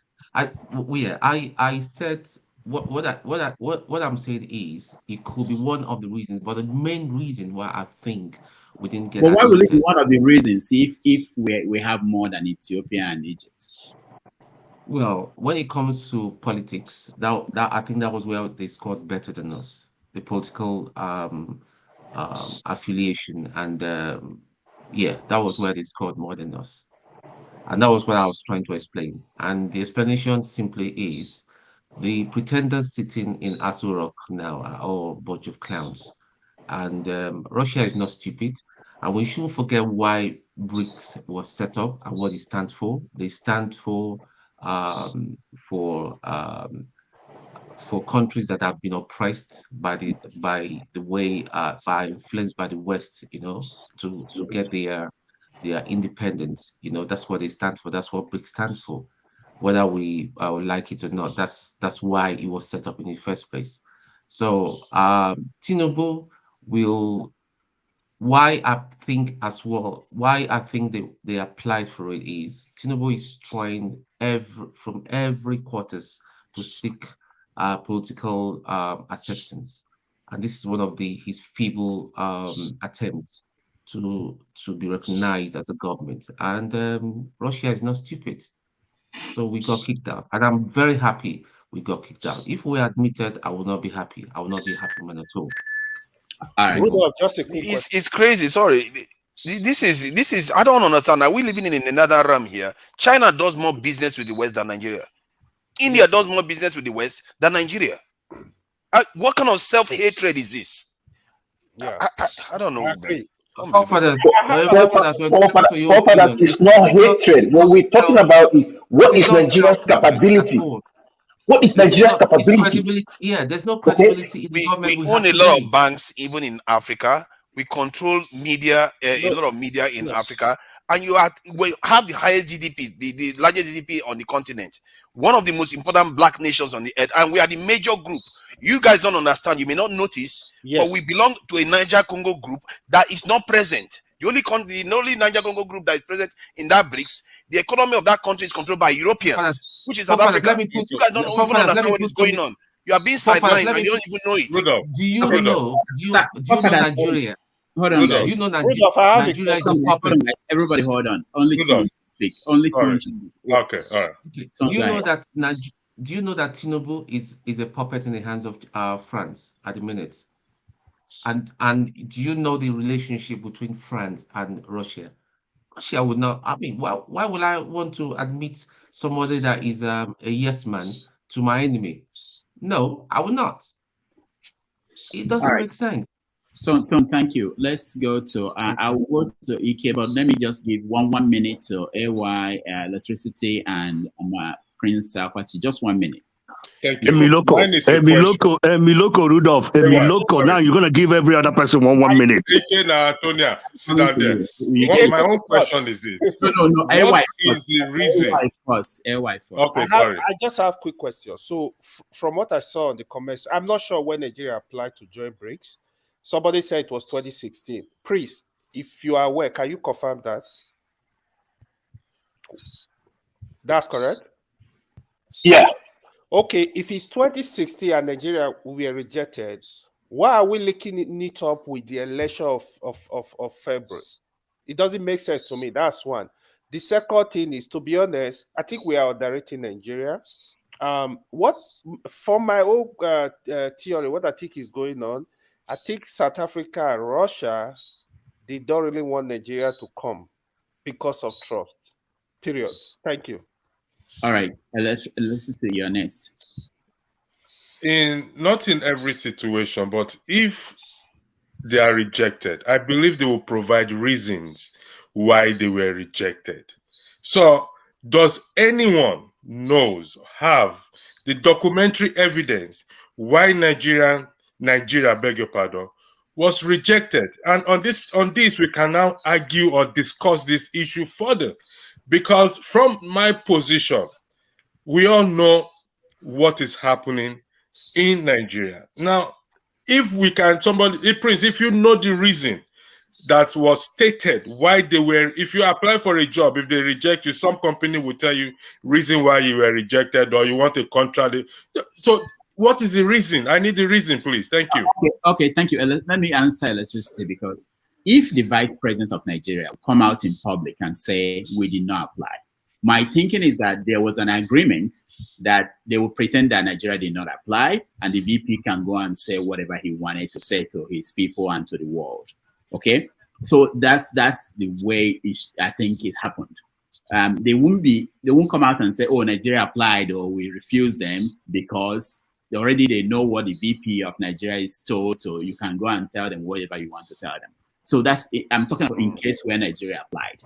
said what I'm saying is it could be one of the reasons, but the main reason why I think we didn't get. But why would it be one of the reasons if we have more than Ethiopia and Egypt? Well, when it comes to politics, that I think that was where they scored better than us. The political affiliation and yeah, that was where they scored more than us. And that was what I was trying to explain. And the explanation simply is the pretenders sitting in Aso Rock now are all a bunch of clowns. And Russia is not stupid. And we shouldn't forget why BRICS was set up and what it stands for. They stand for countries that have been oppressed by the way by influenced by the West, to get their independence. That's what they stand for. That's what BRICS stands for. Whether we like it or not, that's why it was set up in the first place. So Tinubu will. Why I think they applied for it is Tinubu is trying from every quarters to seek political acceptance, and this is one of his feeble attempts to be recognized as a government. And Russia is not stupid, so we got kicked out, and I'm very happy we got kicked out. If we admitted, I will not be happy. I will not be happy, man, at all. Just a quick it's crazy. Sorry, this is I don't understand. Are we living in another realm here? China does more business with the West than Nigeria. India does more business with the West than Nigeria. What kind of self-hatred is this? Yeah, I don't know. I agree. Forefathers is not hatred. What we're talking about is what is Nigeria's capability? What is Nigeria's capability? Yeah, there's no credibility in the government. We own a lot of banks, even in Africa. We control media, a lot of media in Africa, and we have the highest GDP, the largest GDP on the continent. One of the most important black nations on the earth, and we are the major group. You guys don't understand. You may not notice, but we belong to a Niger-Congo group that is not present. The only Niger-Congo group that is present in that BRICS, the economy of that country is controlled by Europeans, which is South Africa. You guys don't even understand what is going on. You are being sidelined and you don't even know it. Do you know Nigeria? Hold on, do you know Nigeria is a puppet? Everybody hold on. Only two speak. Only two speak. Okay, all right. Okay. Do you know that Tinubu is a puppet in the hands of France at the minute? And do you know the relationship between France and Russia? Russia would not. I mean, why would I want to admit somebody that is a yes man to my enemy? No, I will not. It doesn't make sense. Tom, thank you. Let's go to, I'll go to EK, but let me just give one minute to AY, Electricity, and Prince Akwati. Just 1 minute. Thank you. Emiloko, Rudolph, Emiloko. Now you're going to give every other person one minute. Tonya, sit down there. My own question is this. No. What is the reason? AY first. Okay, sorry. I just have a quick question. So from what I saw in the comments, I'm not sure when Nigeria applied to join BRICS. Somebody said it was 2016. Priest, if you are aware, can you confirm that? That's correct? Yeah. Okay, if it's 2016 and Nigeria were rejected, why are we linking it up with the election of February? It doesn't make sense to me. That's one. The second thing is, to be honest, I think we are directing Nigeria. What, from my own theory, what I think is going on, I think South Africa and Russia, they don't really want Nigeria to come because of trust. Period. Thank you. All right. Let's see. You're next. Not in every situation, but if they are rejected, I believe they will provide reasons why they were rejected. So, does anyone have the documentary evidence why Nigeria, beg your pardon, was rejected? And on this we can now argue or discuss this issue further, because from my position, we all know what is happening in Nigeria. Now, if we can, Prince, if you know the reason that was stated why they were, if you apply for a job, if they reject you, some company will tell you reason why you were rejected, or you want a contract. So what is the reason? I need the reason, please. Thank you. Okay, thank you. Let me answer Electricity, because if the Vice President of Nigeria come out in public and say we did not apply, my thinking is that there was an agreement that they will pretend that Nigeria did not apply, and the VP can go and say whatever he wanted to say to his people and to the world. Okay, so that's the way I think it happened. They won't come out and say, oh, Nigeria applied or we refused them, because they know what the VP of Nigeria is told, so you can go and tell them whatever you want to tell them. So that's it. I'm talking about in case where Nigeria applied.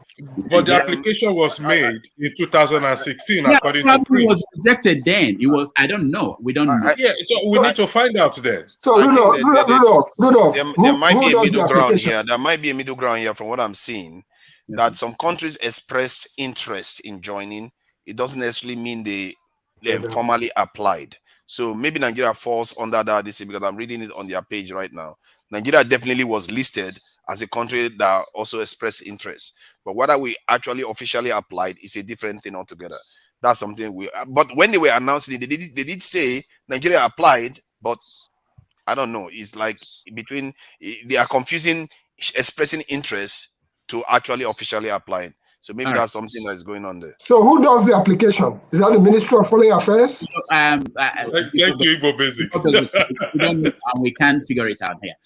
But the application was made in 2016, according to Prince. It was rejected then. It was, I don't know. We don't know. Yeah, so we need to find out then. So Rudolph, there might be a middle ground here. There might be a middle ground here from what I'm seeing, that some countries expressed interest in joining. It doesn't necessarily mean they formally applied. So maybe Nigeria falls under that, because I'm reading it on their page right now. Nigeria definitely was listed as a country that also expressed interest. But whether we actually officially applied is a different thing altogether. That's something but when they were announcing it, they did say Nigeria applied, but I don't know. It's like they are confusing expressing interest to actually officially applying. So maybe that's something that is going on there. So who does the application? Is that the Ministry of Foreign Affairs? Thank you, Igbo Basic. We can't figure it out here.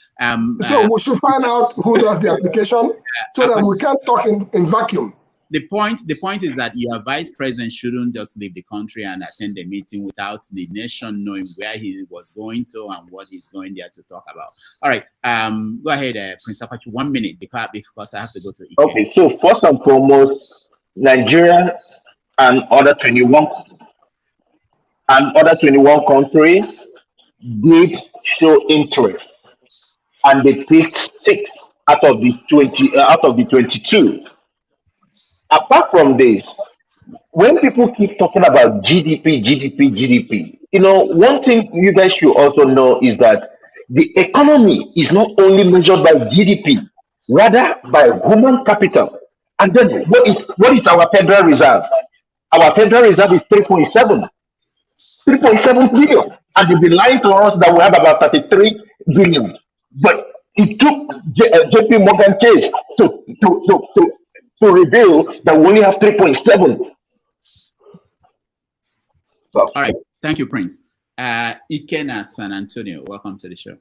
So we should find out who does the application so that we can't talk in vacuum. the point is that your vice president shouldn't just leave the country and attend the meeting without the nation knowing where he was going to and what he's going there to talk about. All right, go ahead, Prince Apache, 1 minute because I have to go to Ike. Okay, so first and foremost, Nigeria and other 21 countries did show interest, and they picked 6 out of the 22. Apart from this, when people keep talking about GDP, one thing you guys should also know is that the economy is not only measured by GDP, rather by human capital. And then what is our Federal Reserve? Our Federal Reserve is 3.7 billion. And they've been lying to us that we have about 33 billion. But it took JP Morgan Chase to reveal that we only have 3.7. All right, thank you, Prince. Ikena San Antonio, welcome to the show.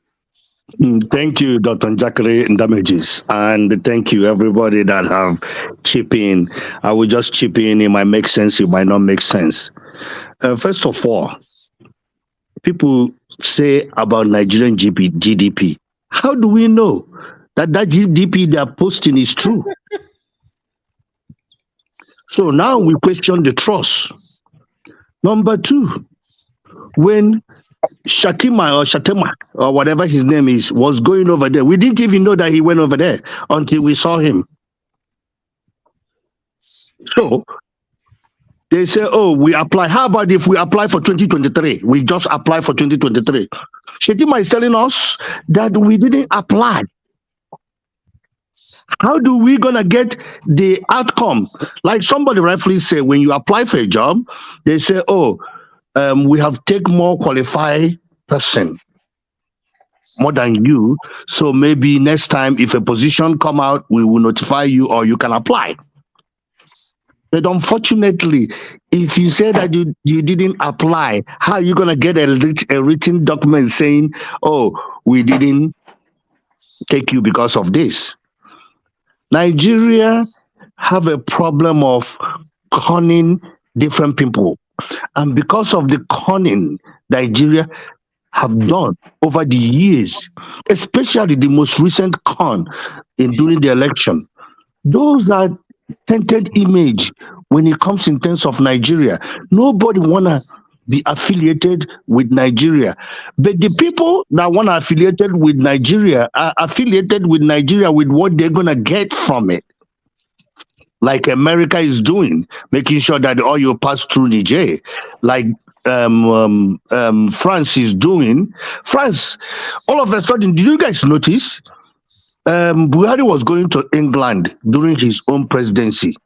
Thank you, Dr. Njakere Ndamages, and thank you everybody that have chipped in. I will just chip in. It might make sense, it might not make sense. First of all, people say about Nigerian GDP. How do we know that GDP they are posting is true? So now we question the trust. Number 2, when Shatema or whatever his name is was going over there, we didn't even know that he went over there until we saw him. So they say, oh, we apply. How about if we apply for 2023? We just apply for 2023. Shettima is telling us that we didn't apply. How do we gonna get the outcome? Like somebody rightfully said, when you apply for a job, they say, oh, we have take more qualified person, more than you. So maybe next time if a position come out, we will notify you or you can apply. But unfortunately, if you say that you didn't apply, how are you gonna get a written document saying, oh, we didn't take you because of this? Nigeria have a problem of conning different people. And because of the conning Nigeria have done over the years, especially the most recent con during the election, those are tainted image when it comes in terms of Nigeria. Nobody wanna be affiliated with Nigeria. But the people that want to affiliated with Nigeria are affiliated with Nigeria with what they're going to get from it. Like America is doing, making sure that the oil pass through Niger. Like France is doing. France, all of a sudden, did you guys notice? Buhari was going to England during his own presidency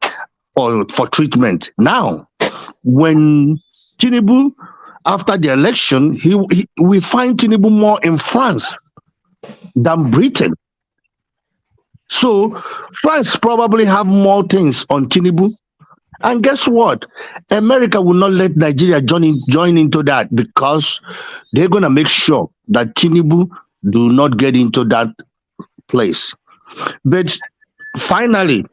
for treatment. Now, when Tinubu, after the election, we find Tinubu more in France than Britain. So France probably have more things on Tinubu. And guess what? America will not let Nigeria join into that because they're going to make sure that Tinubu do not get into that place. But finally,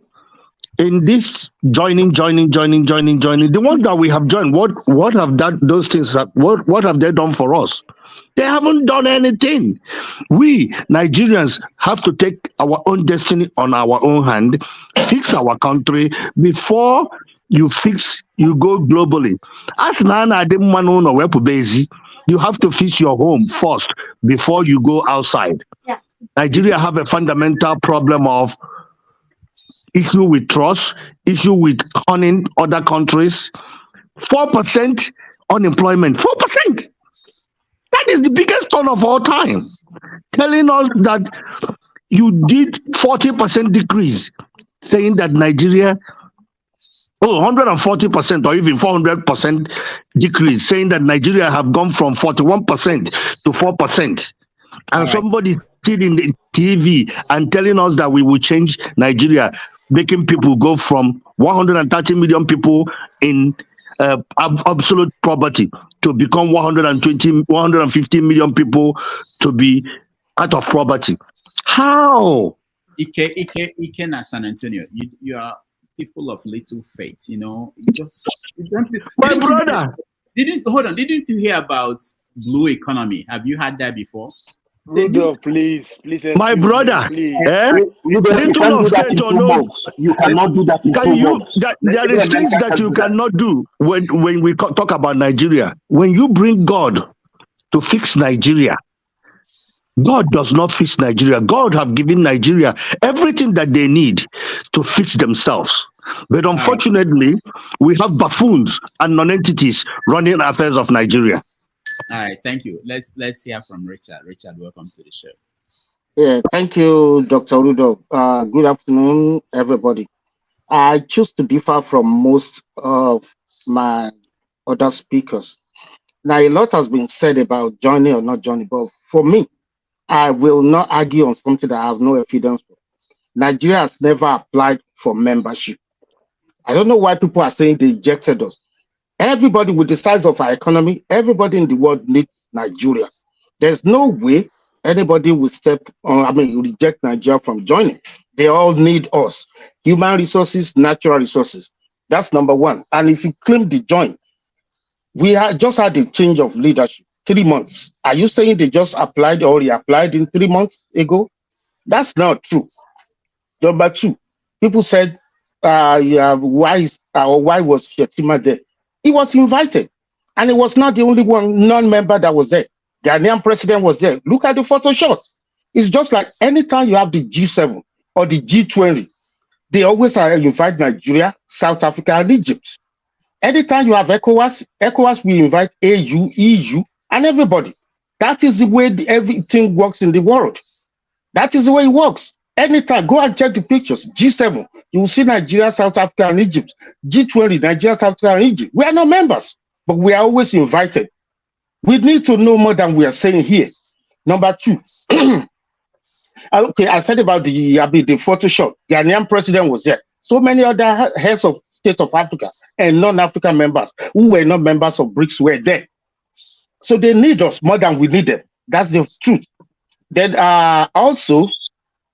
in this joining, the ones that we have joined, what have those things? What have they done for us? They haven't done anything. We Nigerians have to take our own destiny on our own hand, fix our country before you go globally. As Nana you have to fix your home first before you go outside. Yeah. Nigeria have a fundamental problem of issue with trust, issue with conning other countries. 4% unemployment. 4%. That is the biggest turn of all time. Telling us that you did 40% decrease, saying that Nigeria, 140% or even 400% decrease, saying that Nigeria have gone from 41% to 4%. And somebody sitting in the TV and telling us that we will change Nigeria, making people go from 130 million people in absolute poverty to become 150 million people to be out of poverty. How? Ike San Antonio, you are people of little faith, you know, just my brother. Didn't you hear about blue economy? Have you had that before? Rudolph, please, my brother, please. You can't do that in 2 months. You cannot do that in 2 months. There is things that you cannot do when we talk about Nigeria. When you bring God to fix Nigeria, God does not fix Nigeria. God have given Nigeria everything that they need to fix themselves. But unfortunately, we have buffoons and non-entities running affairs of Nigeria. All right, thank you. Let's hear from Richard. Richard, welcome to the show. Yeah, thank you, Dr. Rudolph. Good afternoon, everybody. I choose to differ from most of my other speakers. Now, a lot has been said about joining or not joining, but for me, I will not argue on something that I have no evidence for. Nigeria has never applied for membership. I don't know why people are saying they ejected us. Everybody with the size of our economy, everybody in the world needs Nigeria. There's no way anybody will reject Nigeria from joining. They all need us. Human resources, natural resources. That's number one. And if you claim the join, we just had a change of leadership, 3 months. Are you saying they just applied or reapplied in 3 months ago? That's not true. Number two, people said, why was Shetima there? He was invited, and he was not the only one non-member that was there. Ghanaian president was there. Look at the photo shot. It's just like anytime you have the G7 or the G20, they always invite Nigeria, South Africa, and Egypt. Anytime you have ECOWAS will invite AU, EU, and everybody. That is the way everything works in the world. That is the way it works. Anytime, go and check the pictures. G7, you will see Nigeria, South Africa, and Egypt. G20, Nigeria, South Africa, and Egypt. We are not members, but we are always invited. We need to know more than we are saying here. Number two, okay, I said about the Photoshop. Ghanaian president was there. So many other heads of state of Africa and non-African members who were not members of BRICS were there. So they need us more than we need them. That's the truth. Then also,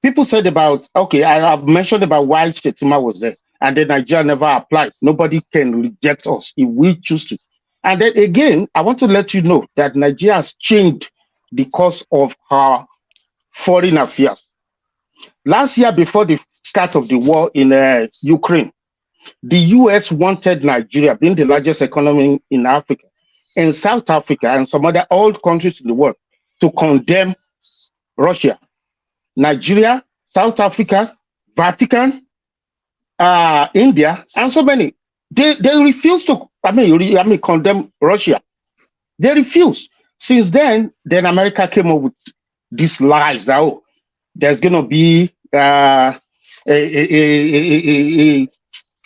people said about, okay, I have mentioned about why Shetima was there, and then Nigeria never applied. Nobody can reject us if we choose to. And then again, I want to let you know that Nigeria has changed the course of her foreign affairs. Last year, before the start of the war in Ukraine, the US wanted Nigeria, being the largest economy in Africa, and South Africa and some other old countries in the world, to condemn Russia. Nigeria, South Africa, Vatican, India, and so many. They refuse to condemn Russia. They refuse. Since then America came up with these lies that there's going to be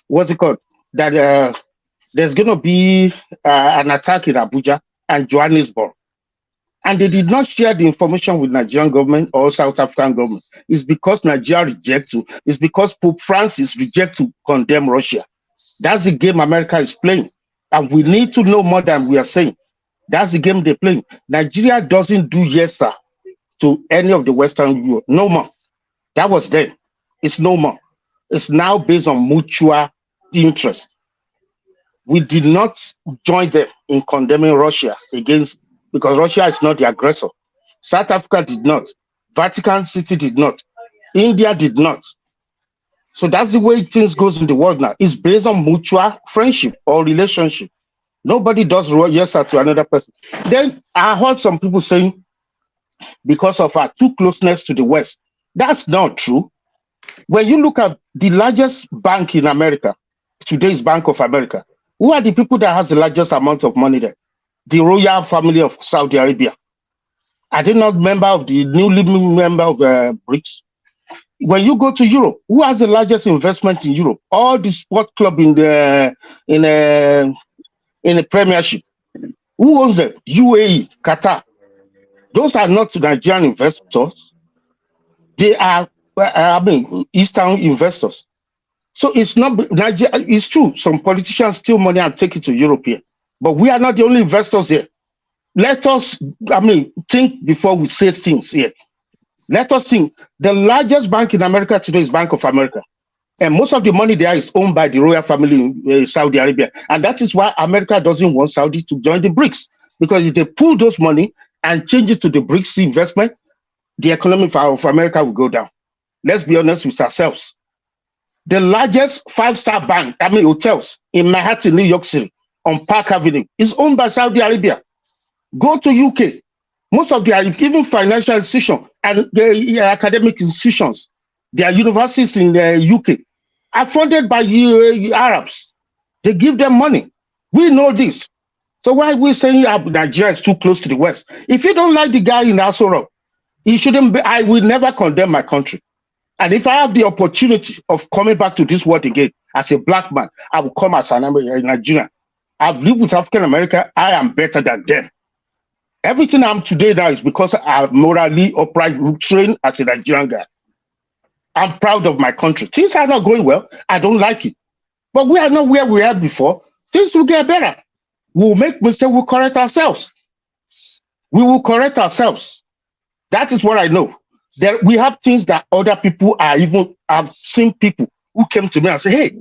what's it called? That there's going to be an attack in Abuja and Johannesburg. And they did not share the information with Nigerian government or South African government. It's because Nigeria rejects to. It's because Pope Francis rejects to condemn Russia. That's the game America is playing. And we need to know more than we are saying. That's the game they're playing. Nigeria doesn't do yes, sir, to any of the Western Europe. No more. That was then. It's no more. It's now based on mutual interest. We did not join them in condemning Russia because Russia is not the aggressor. South Africa did not. Vatican City did not. India did not. So that's the way things goes in the world now. It's based on mutual friendship or relationship. Nobody does yes to another person. Then I heard some people saying because of our too closeness to the West. That's not true. When you look at the largest bank in America, today's Bank of America, who are the people that has the largest amount of money there? The royal family of Saudi Arabia. Are they not member of the newly member of BRICS? When you go to Europe, who has the largest investment in Europe? All the sport club in the Premiership. Who owns them? UAE, Qatar. Those are not Nigerian investors. They are, Eastern investors. So it's not Nigeria. It's true. Some politicians steal money and take it to Europe here, but we are not the only investors here. Let us, think before we say things here. Let us think. The largest bank in America today is Bank of America. And most of the money there is owned by the royal family in Saudi Arabia. And that is why America doesn't want Saudi to join the BRICS. Because if they pull those money and change it to the BRICS investment, the economy of America will go down. Let's be honest with ourselves. The largest 5-star bank, hotels in Manhattan, New York City, on Park Avenue, is owned by Saudi Arabia. Go to UK. Most of their even financial institutions and academic institutions, their universities in the UK, are funded by Arabs. They give them money. We know this. So why are we saying Nigeria is too close to the West? If you don't like the guy in Asoro, he shouldn't be. I will never condemn my country. And if I have the opportunity of coming back to this world again as a black man, I will come as a Nigerian. I've lived with African America. I am better than them. Everything I'm today now is because I'm morally upright, trained as a Nigerian guy. I'm proud of my country. Things are not going well. I don't like it. But we are not where we were before. Things will get better. We'll make mistakes. We'll correct ourselves. We will correct ourselves. That is what I know. We have things that other people are even. I've seen people who came to me and say, "Hey,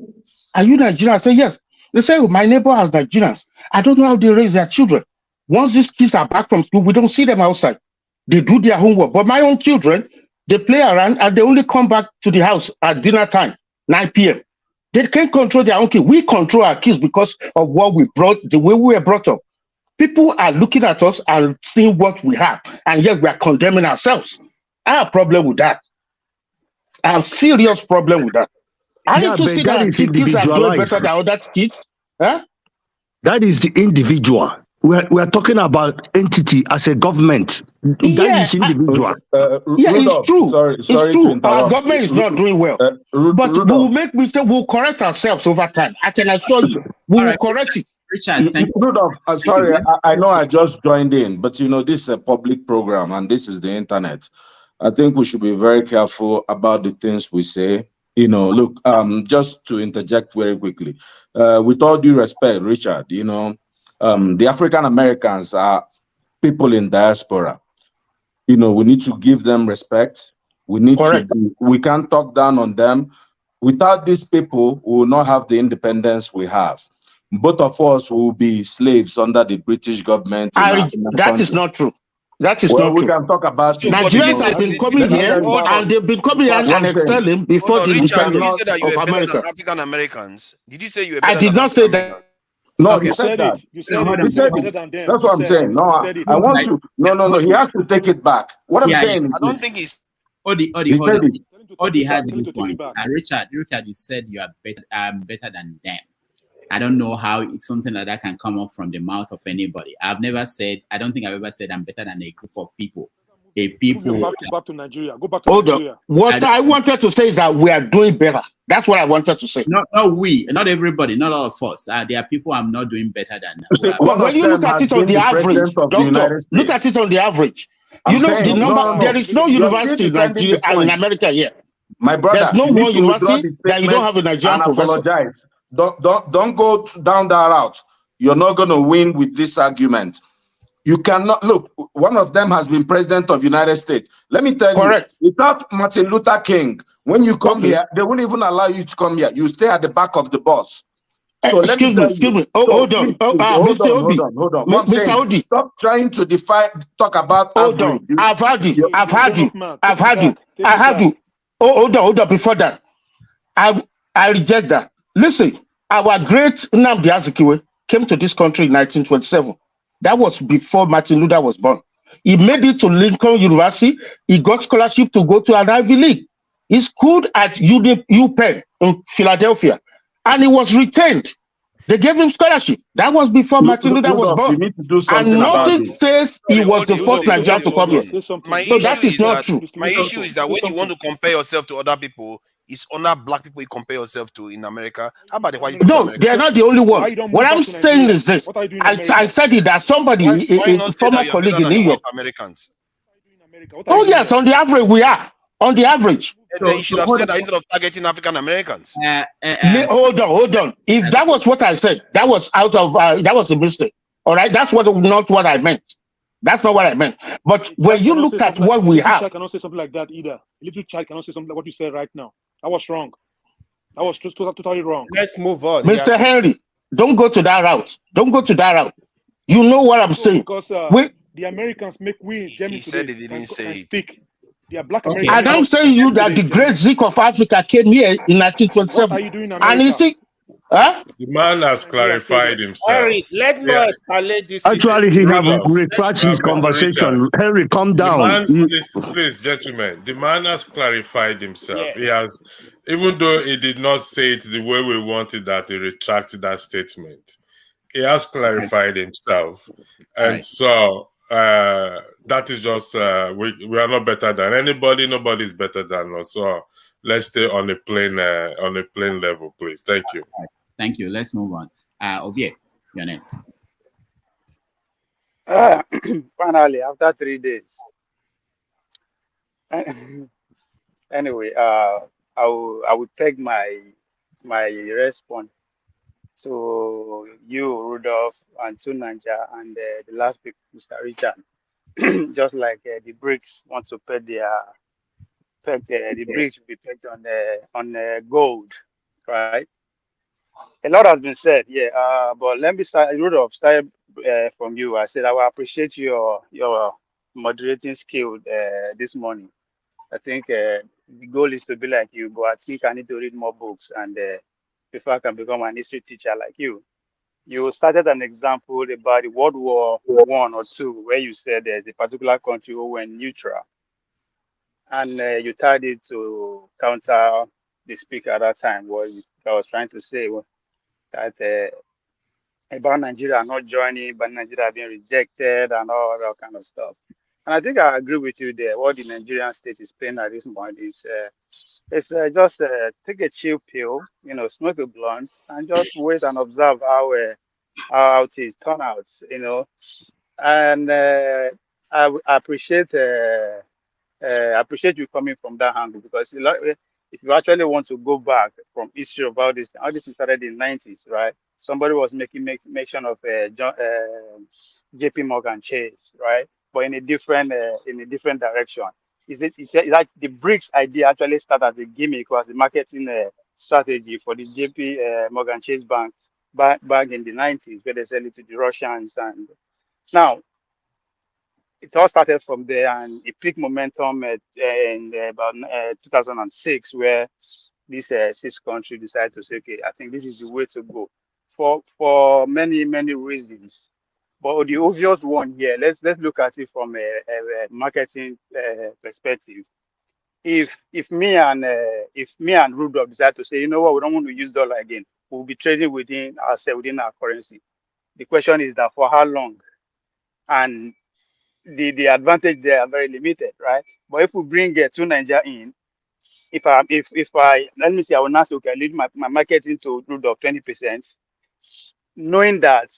are you Nigerian?" I say, "Yes." They say, "My neighbor has Nigerians. I don't know how they raise their children. Once these kids are back from school, we don't see them outside. They do their homework. But my own children, they play around and they only come back to the house at dinner time, 9 p.m. They can't control their own kids. We control our kids because of what we brought, the way we were brought up. People are looking at us and seeing what we have, and yet we are condemning ourselves. I have a problem with that. I have a serious problem with that. I need to see that kids are doing better than other kids. Huh? That is the individual. We are talking about entity as a government. Yeah, that is individual. It's true. Sorry it's to true. interrupt. Our government is not doing well. But we will make mistakes. We'll correct ourselves over time. I can assure you. We will correct it. Richard, thank you. Rudolph, sorry, I know I just joined in, but this is a public program and this is the internet. I think we should be very careful about the things we say. Look, just to interject very quickly, with all due respect, Richard, the African Americans are people in diaspora. We need to give them respect. We can't talk down on them. Without these people, we will not have the independence we have. Both of us will be slaves under the British government. That is not true. That is not true. We can talk about it. Nigerians have been coming here and they've been coming here and excelling before the independence of America. African Americans. Did you say you were I did not say that. No, you said that. You said it. That's what I'm saying. No, I want to. No. He has to take it back. What I'm saying is, I don't think he's. Odi, has a good point. Richard, you said you are better than them. I don't know how something like that can come up from the mouth of anybody. I don't think I've ever said I'm better than a group of people. Go back to Nigeria. Go back to Nigeria. What I wanted to say is that we are doing better. That's what I wanted to say. Not we, not everybody, not all of us. There are people I'm not doing better than. When you look at it on the average, doctor, look at it on the average. The number. There is no university in Nigeria and in America here. My brother, there's no one university that you don't have a Nigerian professor. Apologize. Don't go down that route. You're not going to win with this argument. You cannot look. One of them has been president of the United States. Let me tell you, without Martin Luther King, when you come here, they won't even allow you to come here. You stay at the back of the bus. So excuse me. Hold on. Mr. Obi. Mr. Obi. Stop trying to talk about average. I've had you. Hold on. Before that, I reject that. Listen, our great Nnamdi Azikiwe came to this country in 1927. That was before Martin Luther was born. He made it to Lincoln University. He got scholarship to go to an Ivy League. He schooled at UPenn in Philadelphia, and he was retained. They gave him scholarship. That was before Martin Luther was born. You need to do something and nothing says he was the first Nigerian to come here. So that is not true. My issue is that when you want to compare yourself to other people, it's other black people you compare yourself to in America. How about the white people? No, they are not the only one. What I'm saying is this. I said it that somebody, a former colleague in New York. Americans. Oh yes, on the average we are. On the average. So you should have said that instead of targeting African Americans. Hold on. If that was what I said, that was that was a mistake. All right, that's not what I meant. That's not what I meant. But when you look at what we have, I cannot say something like that either. A little child cannot say something like what you said right now. I was wrong. That was just totally wrong. Let's move on. Mr. Henry, don't go to that route. Don't go to that route. You know what I'm saying. Because the Americans make we in Germany said today he didn't say it. speak. They are black Okay. And I'm Americans. saying you that the great Zeke of Africa came here in What 1927. are you doing in And America? you see, huh? The man has clarified himself. Henry, let Yeah. me escalate this. Actually, issue. he have Rudolph, retracted his Mr. conversation. Richard, Henry, calm the down. man, please, gentlemen, the man has clarified himself. Yeah. He has, even though he did not say it the way we wanted, that he retracted that statement. He has clarified himself, and Right. so that is just we are not better than anybody. Nobody is better than us. So let's stay on a plain level, please. Thank you. Right. Thank you. Let's move on. Ovie, you're next. Finally, after 3 days. Anyway, I will take my response to you, Rudolph, and to Nanja, and the last speaker, Mr. Richard. Just like the BRICS want to peg the BRICS will be pegged on gold, right? A lot has been said, yeah. But let me start, Rudolph, start from you. I said I will appreciate your moderating skill this morning. I think the goal is to be like you, but I think I need to read more books and before I can become an history teacher like you. You started an example about the World War I or II, where you said there's a particular country who went neutral, and you tied it to counter the speaker at that time. What I was trying to say was that about Nigeria not joining, but Nigeria being rejected and all that kind of stuff. And I think I agree with you there. What the Nigerian state is playing at this moment is just take a chill pill, smoke a blunt, and just wait and observe how things turn out, And I appreciate you coming from that angle because if you actually want to go back from history of all this started in the 90s, right? Somebody was making mention of JP Morgan Chase, right? But in a different direction. It's like the BRICS idea actually started as a gimmick, was the marketing strategy for the JP Morgan Chase bank back in the 90s, where they sell it to the Russians. And now it all started from there, and it picked momentum in about 2006, where this 6 countries decided to say, okay, I think this is the way to go for many reasons. But the obvious one here, let's look at it from a marketing perspective. If me and Rudolph decide to say, you know what, we don't want to use dollar again, we'll be trading within our currency. The question is that for how long? And the advantage there are very limited, right? But if we bring to Nigeria in, if I let me say, I will not say, okay, I lead my marketing to Rudolph 20%, knowing that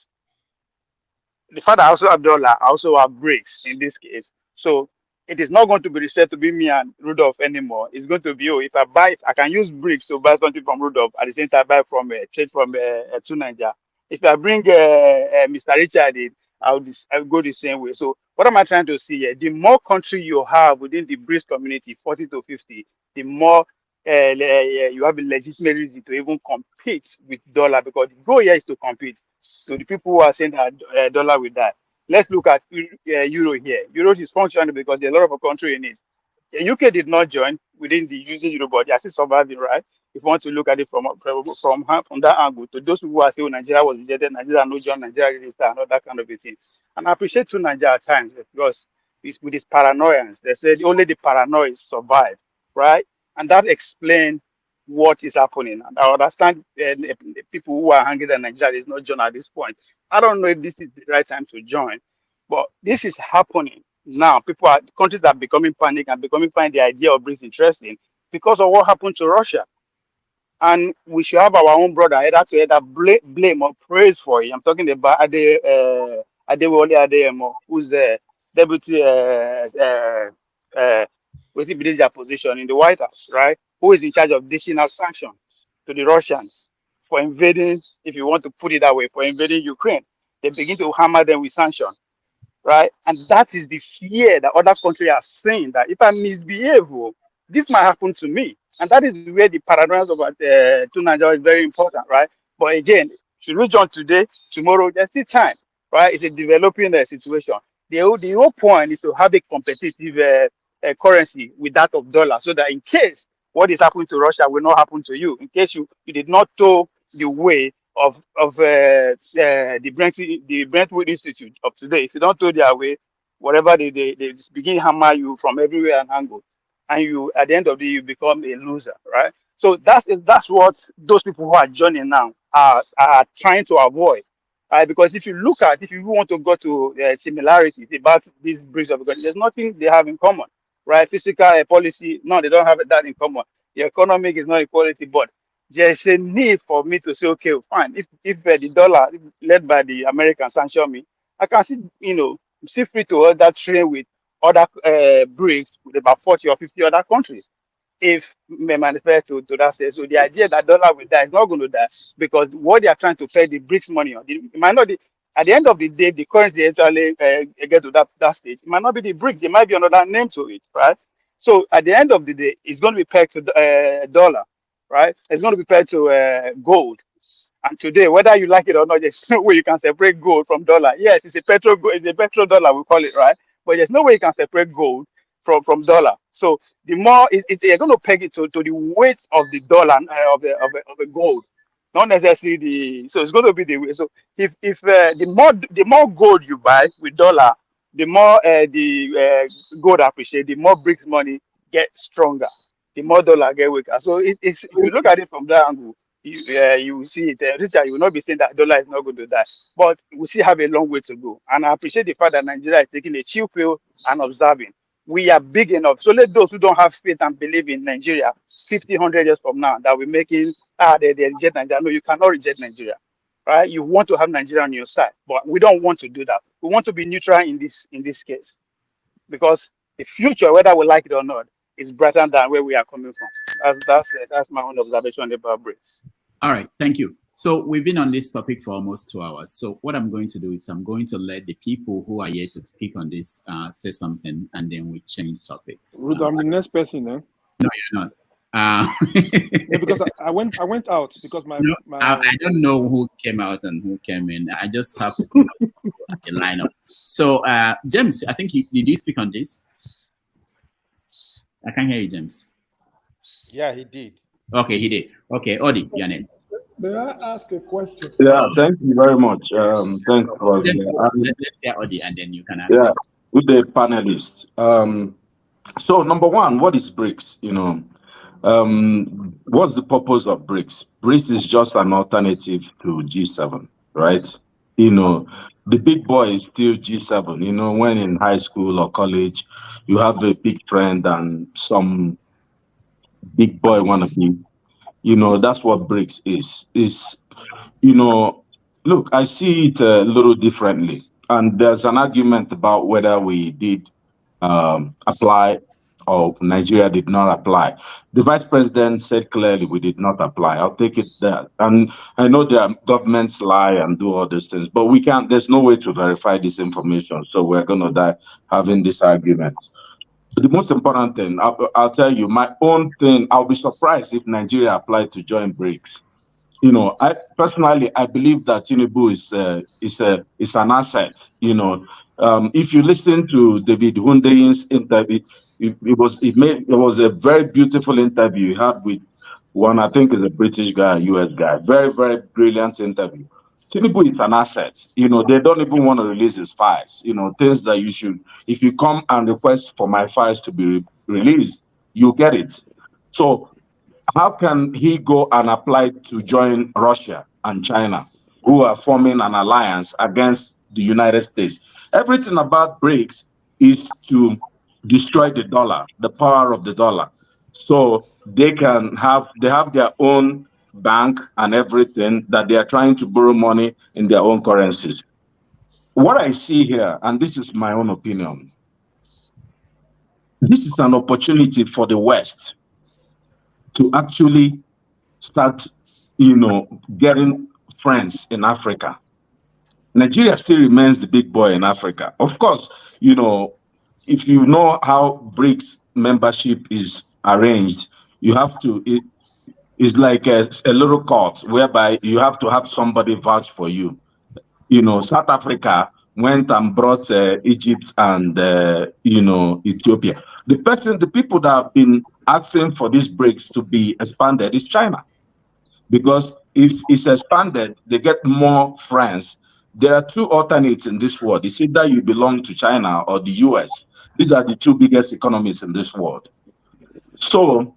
the fact that I also have dollar, I also have BRICS in this case. So it is not going to be restricted to be me and Rudolph anymore. It's going to be, if I can use BRICS to buy something from Rudolph, at the same time buy from trade from to Nigeria. If I bring Mr. Richard in, I'll go the same way. So what am I trying to see here? The more country you have within the BRICS community, 40 to 50, the more you have a legitimate reason to even compete with dollar, because the goal here is to compete. So the people who are saying that dollar will die. Let's look at euro here. Euro is functioning because there are a lot of countries in it. The UK did not join within the using euro, but they are still surviving, right? If you want to look at it from that angle, to those who are saying Nigeria was rejected, Nigeria no join, Nigeria register, and all that kind of a thing. And I appreciate to Nigeria at times because with this paranoia, they said only the paranoid survive, right? And that explains what is happening. And I understand the people who are angry that Nigeria is not joined at this point. I don't know if this is the right time to join, but this is happening now. Countries are becoming panic and find the idea of BRICS interesting because of what happened to Russia. And we should have our own brother either blame or praise for it. I'm talking about Adewale Adeyemo, who's the deputy with their position in the White House, right? Who is in charge of dishing out sanctions to the Russians for invading, if you want to put it that way, for invading Ukraine. They begin to hammer them with sanctions, right? And that is the fear that other countries are saying, that if I misbehave, this might happen to me. And that is where the paradigms of to Nigeria is very important, right? But again, to reach on today, tomorrow, there's still time, right? It's a developing situation. The whole point is to have a competitive currency with that of dollar, so that in case what is happening to Russia will not happen to you, in case you did not toe the way of the Brentwood Institute of today. If you don't toe their way, whatever they begin hammer you from everywhere and angle, and you at the end of the day you become a loser, right? So that's what those people who are joining now are trying to avoid, right? Because if you want to go to similarities about these BRICS of because there's nothing they have in common, right? Fiscal policy, no, they don't have that in common. The economic is not equality, but there's a need for me to say, okay, fine. If the dollar led by the Americans sanction me, I can see, see free to order train with other BRICS with about 40 or 50 other countries. If may manifest to that stage. So the idea that dollar will die is not going to die, because what they are trying to pay the BRICS money on, it might not be, at the end of the day, the currency actually get to that stage. It might not be the BRICS, there might be another name to it, right? So at the end of the day, it's going to be pegged to dollar, right? It's going to be pegged to gold. And today, whether you like it or not, there's no way you can separate gold from dollar. Yes, it's a petrodollar, we call it, right? But there's no way you can separate gold from dollar. So the more they're going to peg it to the weight of the dollar of the gold, not necessarily the. So it's going to be the way. So if the more gold you buy with dollar, the more the gold appreciate, the more BRICS money get stronger, the more dollar get weaker. So it's if you look at it from that angle, you will see it. Richard, you will not be saying that dollar is not going to die, but we still have a long way to go. And I appreciate the fact that Nigeria is taking a chill pill and observing. We are big enough. So let those who don't have faith and believe in Nigeria 50, 100 years from now that we're making, they reject Nigeria. No, you cannot reject Nigeria, right? You want to have Nigeria on your side, but we don't want to do that. We want to be neutral in this case, because the future, whether we like it or not, is brighter than where we are coming from. That's my own observation about BRICS. All right, thank you. So we've been on this topic for almost 2 hours. So what I'm going to do is I'm going to let the people who are here to speak on this say something, and then we change topics. I'm the next person, eh? No, you're not. Yeah, because I went out because I don't know who came out and who came in. I just have to come up with a lineup. So James, I think did you speak on this? I can't hear you, James. Yeah, he did. Okay, he did. Okay, Odi, you're next. May I ask a question? Yeah, thank you very much. Thanks for let's hear Odi, and then you can ask. Yeah, with the panelists. So number one, what is BRICS? What's the purpose of BRICS? BRICS is just an alternative to G7, right? The big boy is still G7. When in high school or college, you have a big friend and some big boy wannabe. That's what BRICS is. Look, I see it a little differently. And there's an argument about whether we did apply or Nigeria did not apply. The vice president said clearly we did not apply. I'll take it there. And I know there are governments lie and do all these things, but there's no way to verify this information. So we're going to die having this argument. So the most important thing, I'll tell you, my own thing, I'll be surprised if Nigeria applied to join BRICS. I personally, I believe that Tinubu is an asset. If you listen to David Hundeyin interview, it was a very beautiful interview he had with one, I think is a British guy, US guy. Very, very brilliant interview. Tinubu is an asset. They don't even want to release his files. Things that you should, if you come and request for my files to be released, you get it. So how can he go and apply to join Russia and China, who are forming an alliance against the United States? Everything about BRICS is to destroy the dollar, the power of the dollar. So they have their own bank and everything that they are trying to borrow money in their own currencies. What I see here, and this is my own opinion, this is an opportunity for the West to actually start, getting friends in Africa. Nigeria still remains the big boy in Africa. Of course, if you know how BRICS membership is arranged, you have to. It's like a little court whereby you have to have somebody vouch for you. South Africa went and brought Egypt and Ethiopia. The people that have been asking for these BRICS to be expanded is China, because if it's expanded, they get more friends. There are two alternates in this world. It's either you belong to China or the US. These are the two biggest economies in this world. So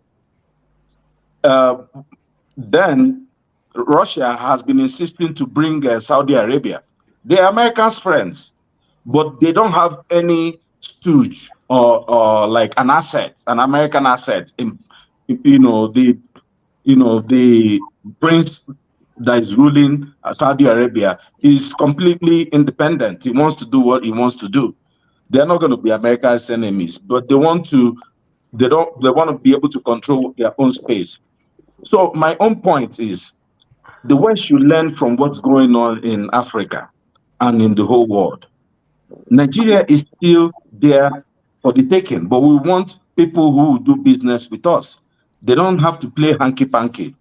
then Russia has been insisting to bring Saudi Arabia. They are Americans' friends, but they don't have any stooge or like an American asset. The prince that is ruling Saudi Arabia is completely independent. He wants to do what he wants to do. They're not going to be America's enemies, but they want to be able to control their own space. So my own point is, the West should learn from what's going on in Africa and in the whole world. Nigeria is still there for the taking, but we want people who do business with us. They don't have to play hanky-panky.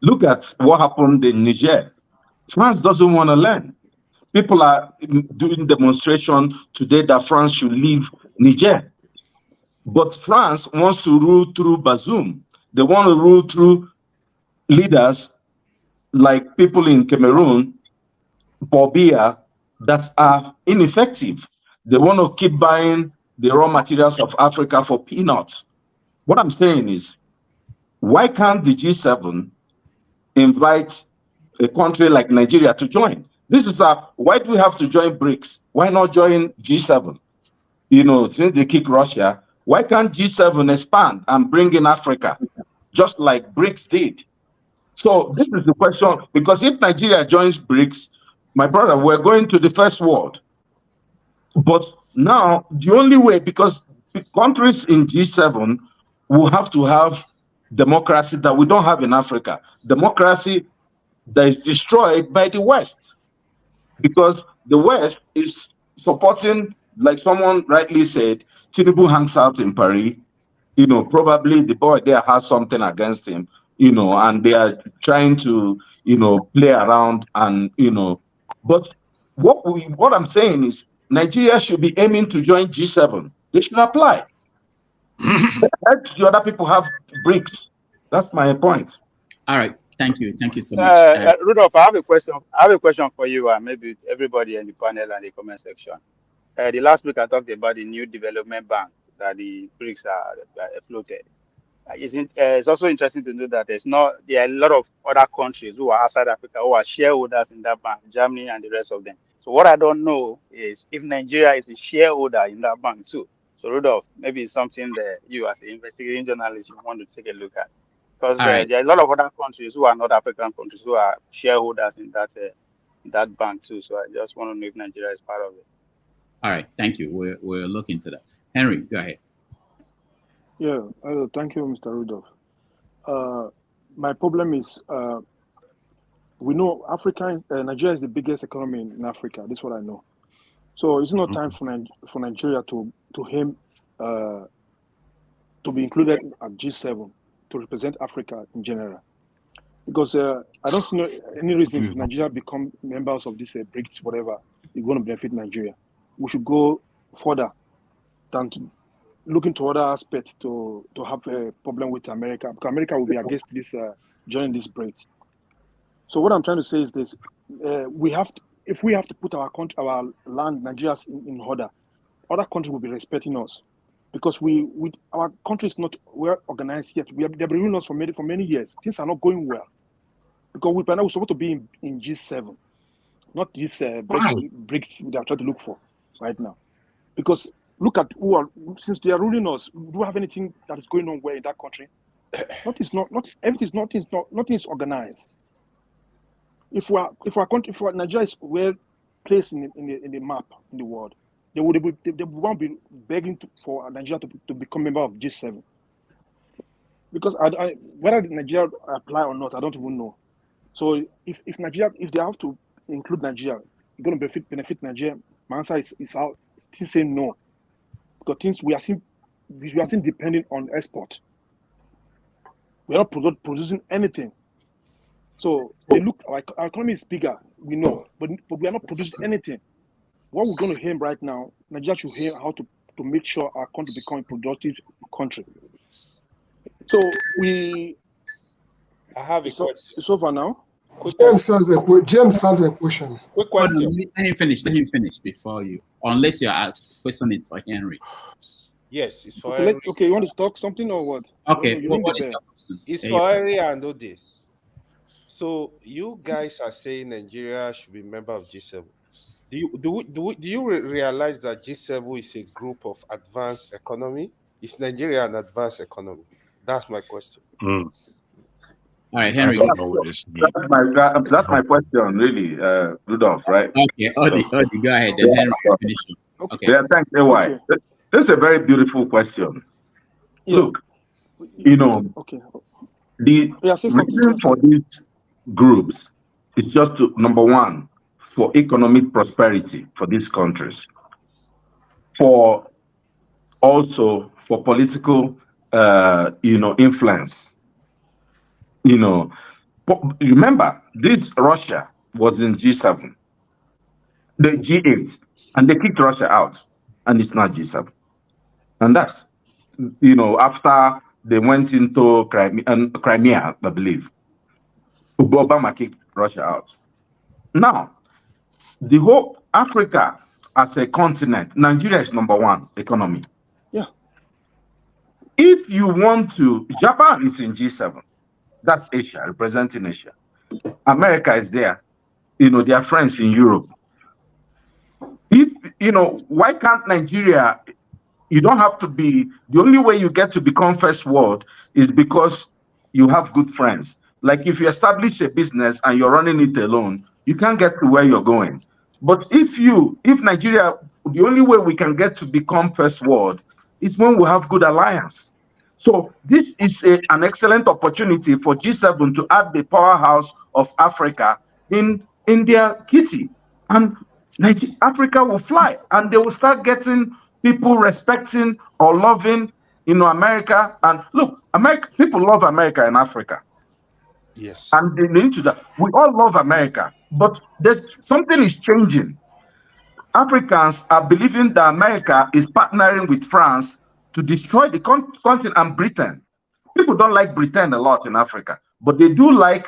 Look at what happened in Niger. France doesn't want to learn. People are doing demonstration today that France should leave Niger. But France wants to rule through Bazoum. They want to rule through leaders like people in Cameroon, Paul Biya, that are ineffective. They want to keep buying the raw materials of Africa for peanuts. What I'm saying is, why can't the G7 invite a country like Nigeria to join? Why do we have to join BRICS? Why not join G7? Since they kick Russia, why can't G7 expand and bring in Africa, just like BRICS did? So this is the question, because if Nigeria joins BRICS, my brother, we're going to the first world. But now the only way, because countries in G7 will have to have democracy that we don't have in Africa, democracy that is destroyed by the West, because the West is supporting, like someone rightly said, Tinubu hangs out in Paris. Probably the boy there has something against him, and they are trying to, play around and, but what I'm saying is Nigeria should be aiming to join G7. They should apply. Let the other people have BRICS. That's my point. All right. Thank you. Thank you so much. Rudolph, I have a question. For you, and maybe everybody in the panel and the comment section. The last week I talked about the new development bank that the BRICS are floated. It's also interesting to know that there are a lot of other countries who are outside Africa who are shareholders in that bank, Germany and the rest of them. So what I don't know is if Nigeria is a shareholder in that bank too. So Rudolph, maybe it's something that you as an investigating journalist you want to take a look at. Because there are a lot of other countries who are not African countries who are shareholders in that bank too. So I just want to know if Nigeria is part of it. All right, thank you. We'll look into that. Henry, go ahead. Yeah, thank you, Mr. Rudolph. My problem is we know Nigeria is the biggest economy in Africa. This is what I know. So it's not time for Nigeria to aim to be included at G7 to represent Africa in general, because I don't see any reason if Nigeria become members of this BRICS, whatever, it's going to benefit Nigeria. We should go further than to look into other aspects to have a problem with America, because America will be against this joining this BRICS. So what I'm trying to say is this: if we have to put our land, Nigeria, in order, other countries will be respecting us, because our country is not well organized yet. They've been ruling us for many years. Things are not going well, because we're supposed to be in G7, not this BRICS they are trying to look for right now. Because look at since they are ruling us, do we have anything that is going on well in that country? Nothing is organized. If Nigeria is well placed in the map in the world, they won't be begging for Nigeria to become member of G7. Because whether Nigeria apply or not, I don't even know. So if they have to include Nigeria, it's going to benefit Nigeria. My answer is still saying no, because we are still depending on export. We're not producing anything. So they look, our economy is bigger, we know, but we are not producing anything. What we're going to aim right now, Nigeria should aim how to make sure our country become a productive country. So I have a question. It's over now. James has a question. Quick question. Let him finish before you. Unless your question is for Henry. Yes, it's for okay, Henry. Okay, you want to talk something or what? Okay, what is your question? It's for Henry and Ode. So you guys are saying Nigeria should be a member of G7. Do you realize that G7 is a group of advanced economy? Is Nigeria an advanced economy? That's my question. All right, Henry. I don't know what this means. That's my question, really, Rudolph, right? Okay, Odi, go ahead. Then Henry, finish. Okay. Yeah, thanks, AY. Okay. This is a very beautiful question. Yeah. Look, the reason for these groups is just to, number one, for economic prosperity for these countries, also for political, influence. Remember, this Russia was in G7, the G8, and they kicked Russia out, and it's not G7. And that's, after they went into Crimea, I believe, Obama kicked Russia out. Now, the whole Africa as a continent, Nigeria is number one economy. Yeah. If you want to, Japan is in G7. That's Asia, representing Asia. America is there. They are friends in Europe. If, why can't Nigeria, you don't have to be, the only way you get to become first world is because you have good friends. Like if you establish a business and you're running it alone, you can't get to where you're going. But if Nigeria, the only way we can get to become first world is when we have good alliance. So this is an excellent opportunity for G7 to add the powerhouse of Africa in their kitty. And Africa will fly, and they will start getting people respecting or loving, America. And look, people love America in Africa. Yes. And they're into that. We all love America, but something is changing. Africans are believing that America is partnering with France to destroy the continent and Britain. People don't like Britain a lot in Africa, but they do like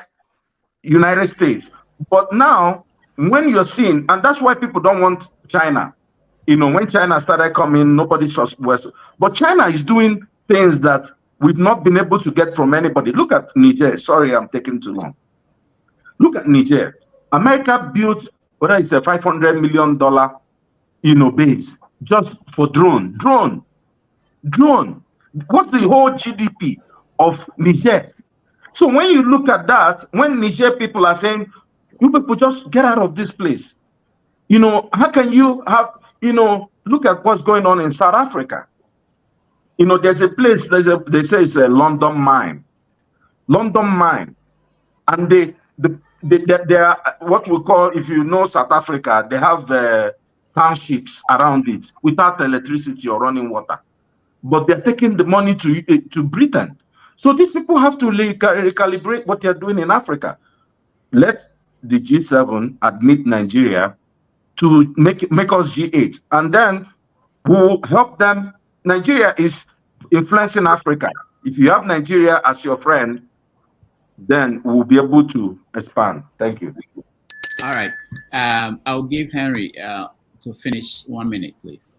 United States. But now, when you're seeing, and that's why people don't want China. When China started coming, nobody was. But China is doing things that we've not been able to get from anybody. Look at Niger. Sorry, I'm taking too long. Look at Niger. America built, whether it's a $500 million, base just for drone. What's the whole GDP of Niger? So when you look at that, when Niger people are saying, you people just get out of this place. How can you have, look at what's going on in South Africa. There's a place, they say it's a London mine. And they are what we call, if you know South Africa, they have townships around it without electricity or running water. But they're taking the money to Britain. So these people have to recalibrate what they're doing in Africa. Let the G7 admit Nigeria to make us G8, and then we'll help them. Nigeria is influencing Africa. If you have Nigeria as your friend, then we'll be able to expand. Thank you. All right. I'll give Henry to finish 1 minute, please.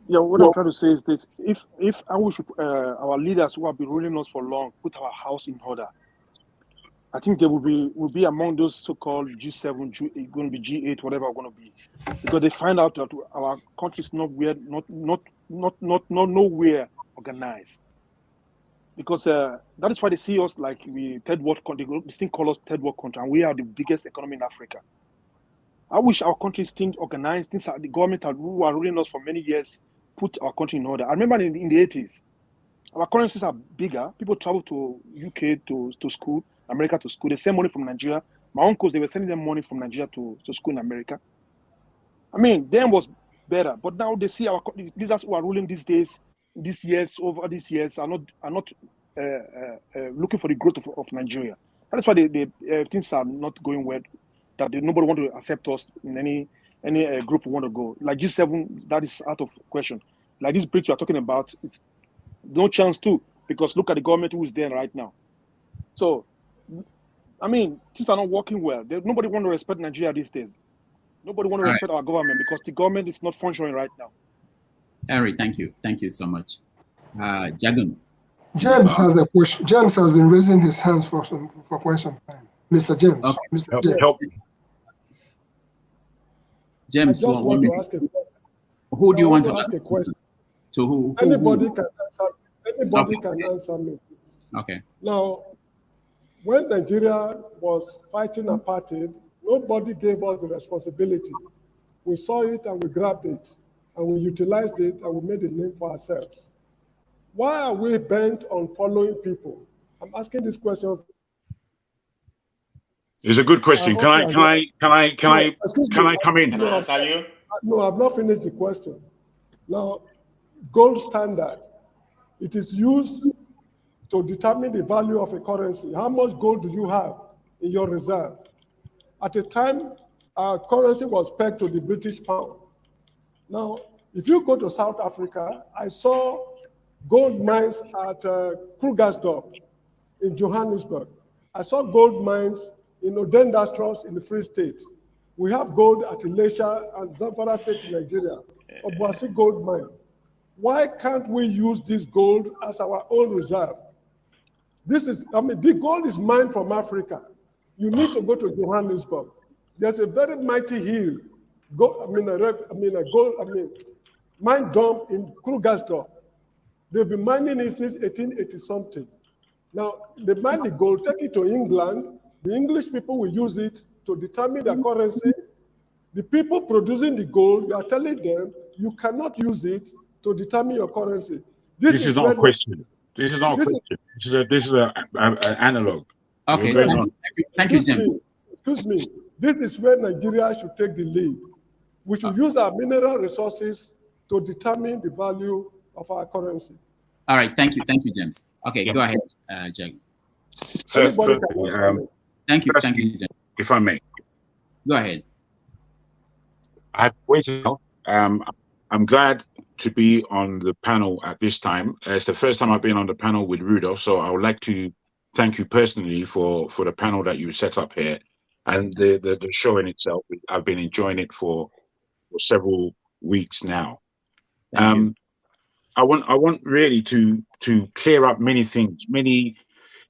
Yeah, what I'm trying to say is this: if I wish our leaders who have been ruling us for long put our house in order, I think they will be among those so-called G7, going to be G8, whatever we're going to be, because they find out that our country is nowhere organized. Because that is why they see us like we third world country. They still call us third world country, and we are the biggest economy in Africa. I wish our country is still organized. The government who are ruling us for many years put our country in order. I remember in the 80s, our currencies are bigger. People travel to UK to school, America to school. They send money from Nigeria. My uncles, they were sending them money from Nigeria to school in America. I mean, then was better. But now they see our leaders who are ruling these days, over these years, are not looking for the growth of Nigeria. That's why things are not going well. That nobody want to accept us in any group we want to go. Like G7, that is out of question. Like this BRICS you are talking about, it's no chance too, because look at the government who is there right now. So, I mean, things are not working well. Nobody want to respect Nigeria these days. Nobody want to respect our government because the government is not functioning right now. Henry, thank you. Thank you so much. Jagan. James has a question. James has been raising his hands for quite some time. Mr. James. Okay. Mr. James. Help. James, I just want to ask a question. Who do you want to ask a question? To who? Anybody can answer. Anybody can answer me. Okay. Now, when Nigeria was fighting apartheid, nobody gave us the responsibility. We saw it and we grabbed it and we utilized it and we made a name for ourselves. Why are we bent on following people? I'm asking this question. It's a good question. Can I come in? No, I've not finished the question. Now, gold standard, it is used to determine the value of a currency. How much gold do you have in your reserve? At a time, our currency was pegged to the British pound. Now, if you go to South Africa, I saw gold mines at Krugersdorp in Johannesburg. I saw gold mines in Odendastros in the Free State. We have gold at Elisha and Zamfara State in Nigeria, Obuasi gold mine. Why can't we use this gold as our own reserve? The gold is mined from Africa. You need to go to Johannesburg. There's a very mighty hill, mine dump in Krugersdorp. They've been mining it since 1880 something. Now, they mine the gold, take it to England. The English people will use it to determine their currency. The people producing the gold, you are telling them you cannot use it to determine your currency. This is not a question. This is not a question. This is an analog. Okay, thank you, James. Excuse me. This is where Nigeria should take the lead. We should use our mineral resources to determine the value of our currency. All right, thank you, James. Okay, go ahead, Jack. Thank you, James. If I may. Go ahead. I've waited. I'm glad to be on the panel at this time. It's the first time I've been on the panel with Rudolph, so I would like to thank you personally for the panel that you set up here and the show in itself. I've been enjoying it for several weeks now. I want really to clear up many things, many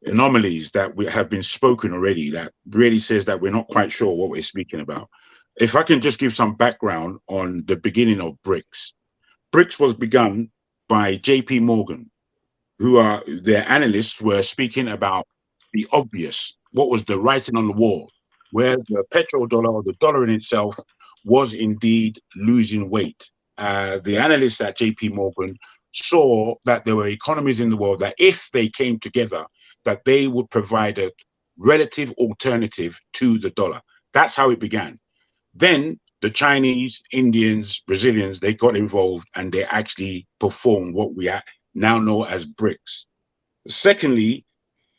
anomalies that have been spoken already that really says that we're not quite sure what we're speaking about. If I can just give some background on the beginning of BRICS. BRICS was begun by JP Morgan, their analysts were speaking about the obvious, what was the writing on the wall, where the petrodollar or the dollar in itself was indeed losing weight. The analysts at JP Morgan saw that there were economies in the world that if they came together, that they would provide a relative alternative to the dollar. That's how it began. Then the Chinese, Indians, Brazilians, they got involved and they actually performed what we now know as BRICS. Secondly,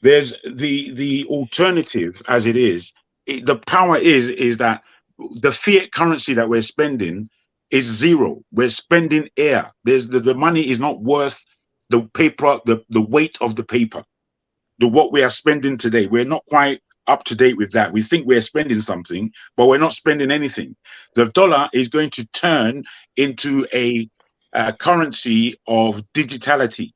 there's the alternative as it is. The power is that the fiat currency that we're spending is zero. We're spending air. The money is not worth the paper, the weight of the paper. What we are spending today, we're not quite up to date with that. We think we're spending something, but we're not spending anything. The dollar is going to turn into a currency of digitality.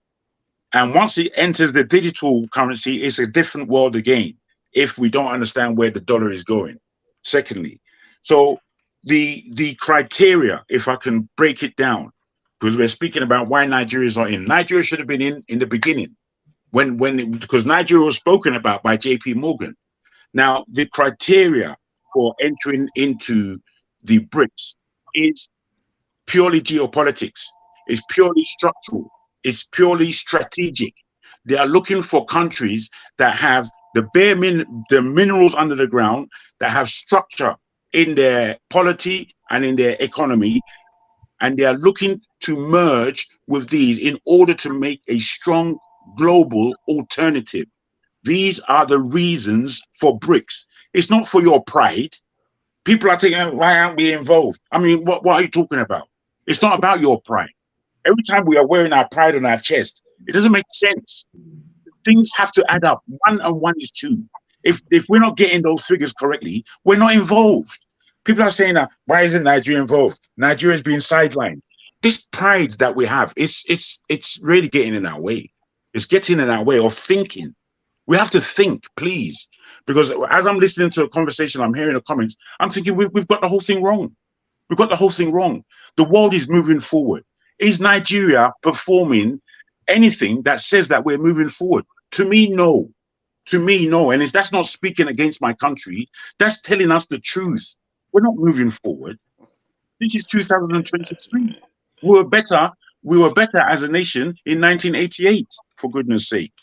And once it enters the digital currency, it's a different world again, if we don't understand where the dollar is going. Secondly, so the criteria, if I can break it down, because we're speaking about why Nigeria is not in. Nigeria should have been in the beginning, because Nigeria was spoken about by JP Morgan. Now, the criteria for entering into the BRICS is purely geopolitics, it's purely structural, it's purely strategic. They are looking for countries that have the minerals under the ground, that have structure in their polity and in their economy, and they are looking to merge with these in order to make a strong global alternative. These are the reasons for BRICS. It's not for your pride. People are thinking, why aren't we involved? I mean, what are you talking about? It's not about your pride. Every time we are wearing our pride on our chest, it doesn't make sense. Things have to add up. 1 and 1 is 2. If we're not getting those figures correctly, we're not involved. People are saying, why isn't Nigeria involved? Nigeria is being sidelined. This pride that we have, it's really getting in our way. It's getting in our way of thinking. We have to think, please. Because as I'm listening to a conversation, I'm hearing the comments, I'm thinking we've got the whole thing wrong. We've got the whole thing wrong. The world is moving forward. Is Nigeria performing anything that says that we're moving forward? To me, no. To me, no. And that's not speaking against my country. That's telling us the truth. We're not moving forward. This is 2023. We were better as a nation in 1988, for goodness sake.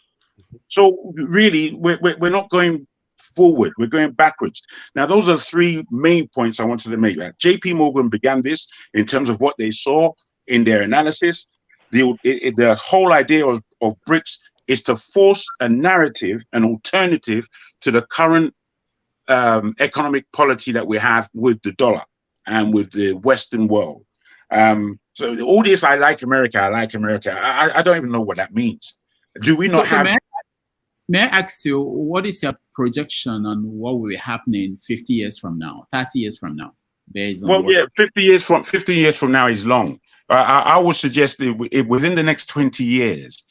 So really, we're not going forward. We're going backwards. Now, those are 3 main points I wanted to make. JP Morgan began this in terms of what they saw in their analysis. The whole idea of BRICS is to force a narrative, an alternative to the current economic polity that we have with the dollar and with the Western world. So all this, I like America. I don't even know what that means. Do we not have... May I ask you, what is your projection on what will be happening 50 years from now, 30 years from now? Based on 50 years from now is long. I would suggest that within the next 20 years,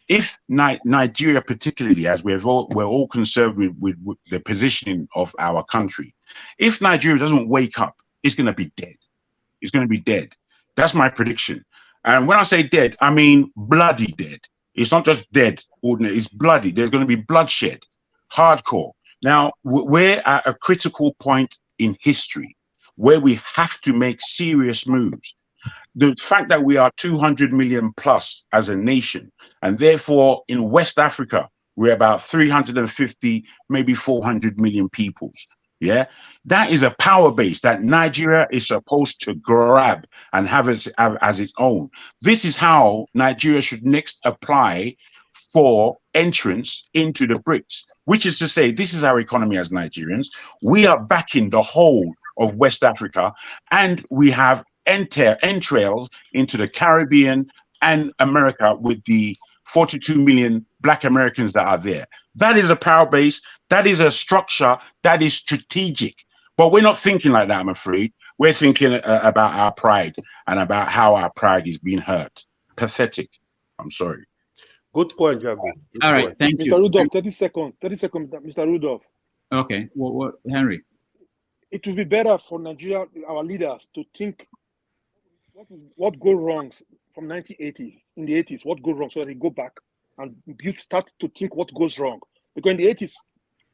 if Nigeria, particularly, as we're all concerned with the positioning of our country, if Nigeria doesn't wake up, it's going to be dead. It's going to be dead. That's my prediction. And when I say dead, I mean bloody dead. It's not just dead, ordinary, it's bloody. There's going to be bloodshed, hardcore. Now, we're at a critical point in history where we have to make serious moves. The fact that we are 200 million plus as a nation, and therefore in West Africa, we're about 350, maybe 400 million peoples. Yeah, that is a power base that Nigeria is supposed to grab and have as its own. This is how Nigeria should next apply for entrance into the BRICS, which is to say, this is our economy as Nigerians. We are backing the whole of West Africa, and we have entrails into the Caribbean and America with the 42 million Black Americans that are there. That is a power base. That is a structure that is strategic. But we're not thinking like that, I'm afraid. We're thinking about our pride and about how our pride is being hurt. Pathetic. I'm sorry. Good point, Jago. All right, thank you. Mr. Rudolph, 30 seconds, Mr. Rudolph. Okay, what, Henry? It would be better for Nigeria, our leaders, to think what go wrong from 1980s, in the 80s, what go wrong, so they go back and start to think what goes wrong. Because in the 80s,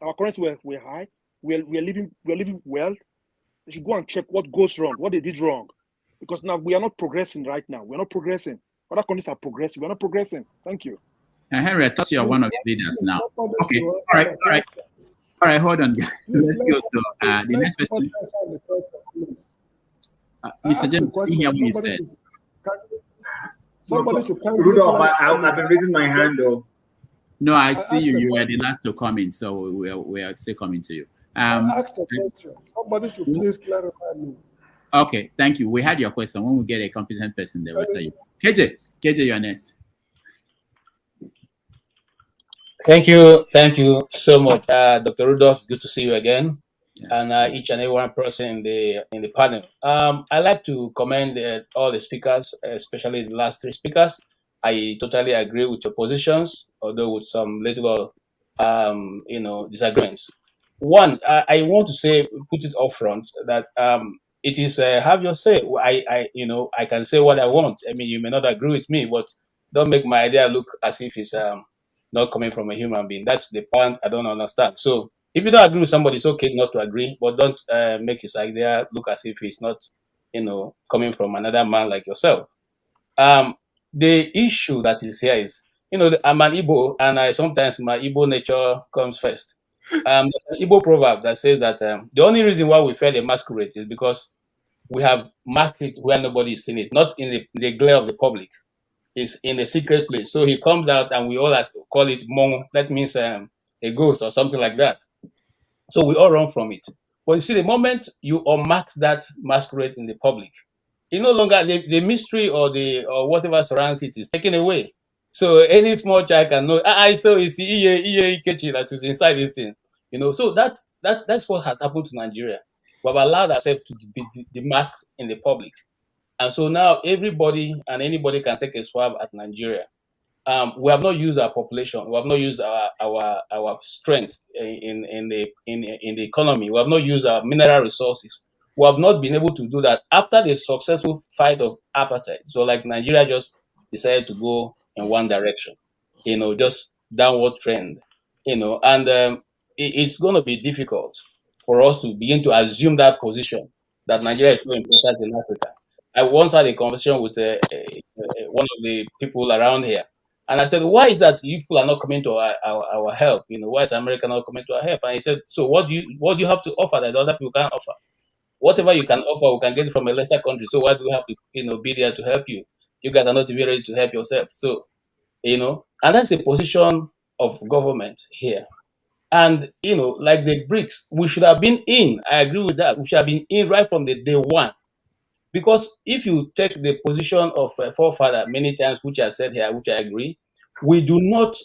our currency were high, we're living well. They should go and check what goes wrong, what they did wrong. Because now we are not progressing right now. We're not progressing. Other countries are progressing. We're not progressing. Thank you. Henry, I thought you are one of the leaders now. Okay, all right, hold on. Let's go to the next person. Mr. James, can you hear what you said? Somebody should come. Rudolph, I've been raising my hand though. No, I see you. You were the last to come in, so we are still coming to you. I asked a question. Somebody should please clarify me. Okay, thank you. We had your question. When we get a competent person, they will say you. KJ, you're next. Thank you so much, Dr. Rudolph. Good to see you again, and each and every one person in the panel. I like to commend all the speakers, especially the last 3 speakers. I totally agree with your positions, although with some little, disagreements. One, I want to say, put it up front that it is have your say. I can say what I want. I mean, you may not agree with me, but don't make my idea look as if it's not coming from a human being. That's the point I don't understand. So if you don't agree with somebody, it's okay not to agree, but don't make his idea look as if it's not, coming from another man like yourself. The issue that is here is, I'm an Igbo, and sometimes my Igbo nature comes first. There's an Igbo proverb that says that the only reason why we fail a masquerade is because we have masked it where nobody is seeing it, not in the glare of the public. is in a secret place. So he comes out and we all call it Mongo. That means a ghost or something like that. So we all run from it. But you see, the moment you unmask that masquerade in the public, it no longer the mystery or whatever surrounds it is taken away. So any small child can know. So it's the Ikechi that is inside this thing. So that's what has happened to Nigeria. We have allowed ourselves to be masked in the public. And so now everybody and anybody can take a swab at Nigeria. We have not used our population. We have not used our strength in the economy. We have not used our mineral resources. We have not been able to do that after the successful fight of apartheid. So like Nigeria just decided to go in one direction, just downward trend, and it's going to be difficult for us to begin to assume that position that Nigeria is so important in Africa. I once had a conversation with one of the people around here, and I said, why is that you people are not coming to our help? Why is America not coming to our help? And he said, so what do you have to offer that other people can't offer? Whatever you can offer, we can get it from a lesser country. So why do we have to, be there to help you? You guys are not even ready to help yourself. So, and that's the position of government here. And, like the BRICS, we should have been in. I agree with that. We should have been in right from the day one. Because if you take the position of a forefather many times, which I said here, which I agree, we do not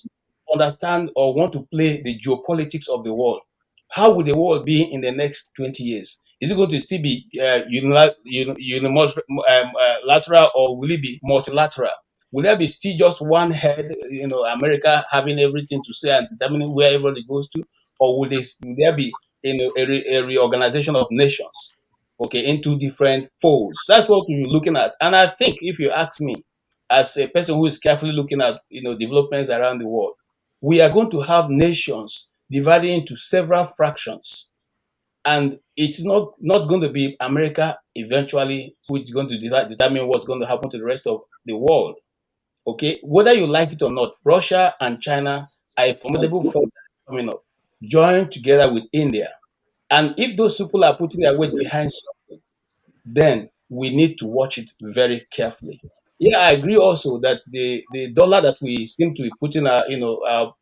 understand or want to play the geopolitics of the world. How will the world be in the next 20 years? Is it going to still be unilateral, or will it be multilateral? Will there be still just one head, America having everything to say and determining where everybody goes to? Or will there be a reorganization of nations? Okay, into different folds. That's what we're looking at. And I think if you ask me, as a person who is carefully looking at developments around the world, we are going to have nations divided into several fractions. And it's not going to be America eventually which is going to determine what's going to happen to the rest of the world. Okay, whether you like it or not, Russia and China are a formidable force coming up, joined together with India. And if those people are putting their weight behind something, then we need to watch it very carefully. Yeah, I agree also that the dollar that we seem to be putting our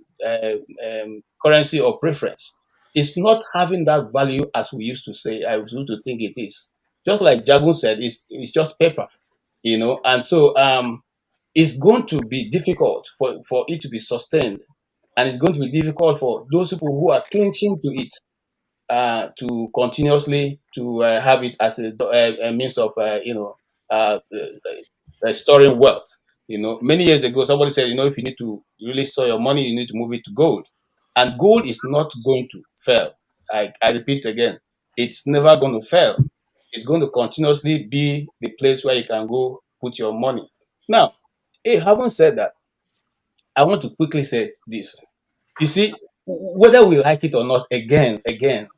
currency or preference is not having that value as we used to say. I used to think it is. Just like Jagun said, it's just paper, and so it's going to be difficult for it to be sustained, and it's going to be difficult for those people who are clinging to it to continuously to have it as a means of storing wealth. Many years ago, somebody said, if you need to really store your money, you need to move it to gold, and gold is not going to fail. I repeat again, it's never going to fail. It's going to continuously be the place where you can go put your money. Now, having said that, I want to quickly say this. You see, whether we like it or not, again,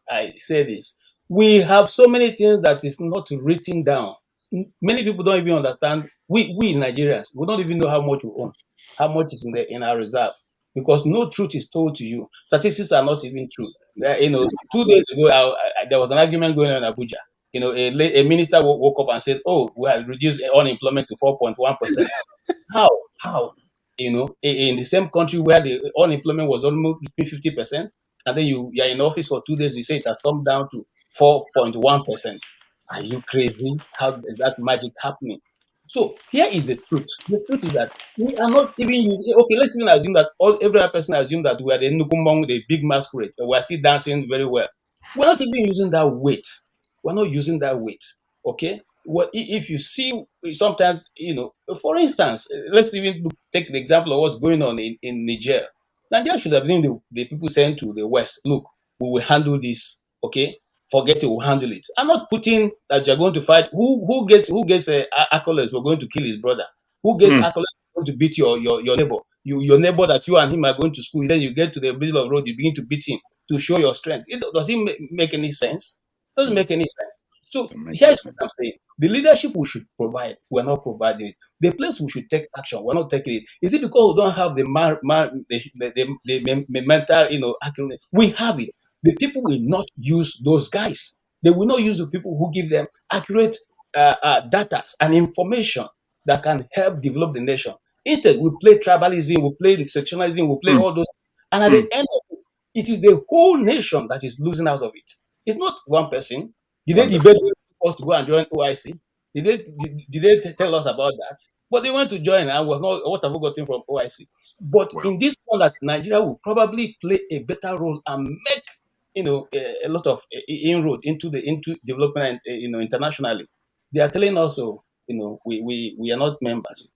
I say this. We have so many things that is not written down. Many people don't even understand. We Nigerians, we don't even know how much we own, how much is in our reserve, because no truth is told to you. Statistics are not even true. 2 days ago, there was an argument going on in Abuja. A minister woke up and said, "Oh, we have reduced unemployment to 4.1%." How? In the same country where the unemployment was almost 50%, and then you're in office for 2 days, you say it has come down to 4.1%. Are you crazy? How is that magic happening? So here is the truth. The truth is that we are not even using. Okay, let's even assume that every other person assume that we are the Nukumbong, the big masquerade. We are still dancing very well. We're not even using that weight. We're not using that weight. Okay. What if you see sometimes, for instance, let's even take the example of what's going on in Niger. Nigeria should have been the people saying to the West, look, we will handle this, okay? Forget it, we'll handle it. I'm not putting that you're going to fight. Who gets accolades? We're going to kill his brother. Who gets accolades? Going to beat your neighbor. Your neighbor that you and him are going to school. Then you get to the middle of the road, you begin to beat him to show your strength. Does it make any sense? It doesn't make any sense. So here's what I'm saying. The leadership we should provide, we're not providing it. The place we should take action, we're not taking it. Is it because we don't have the mental, accuracy? We have it. The people will not use those guys. They will not use the people who give them accurate data and information that can help develop the nation. Instead, we play tribalism, we play sectionalism, we play all those. And at the end of it, it is the whole nation that is losing out of it. It's not one person. Did they debate us to go and join OIC? Did they tell us about that? But they went to join, and what have we gotten from OIC? But in this one, that Nigeria will probably play a better role and make a lot of inroad into development, internationally. They are telling us, we are not members,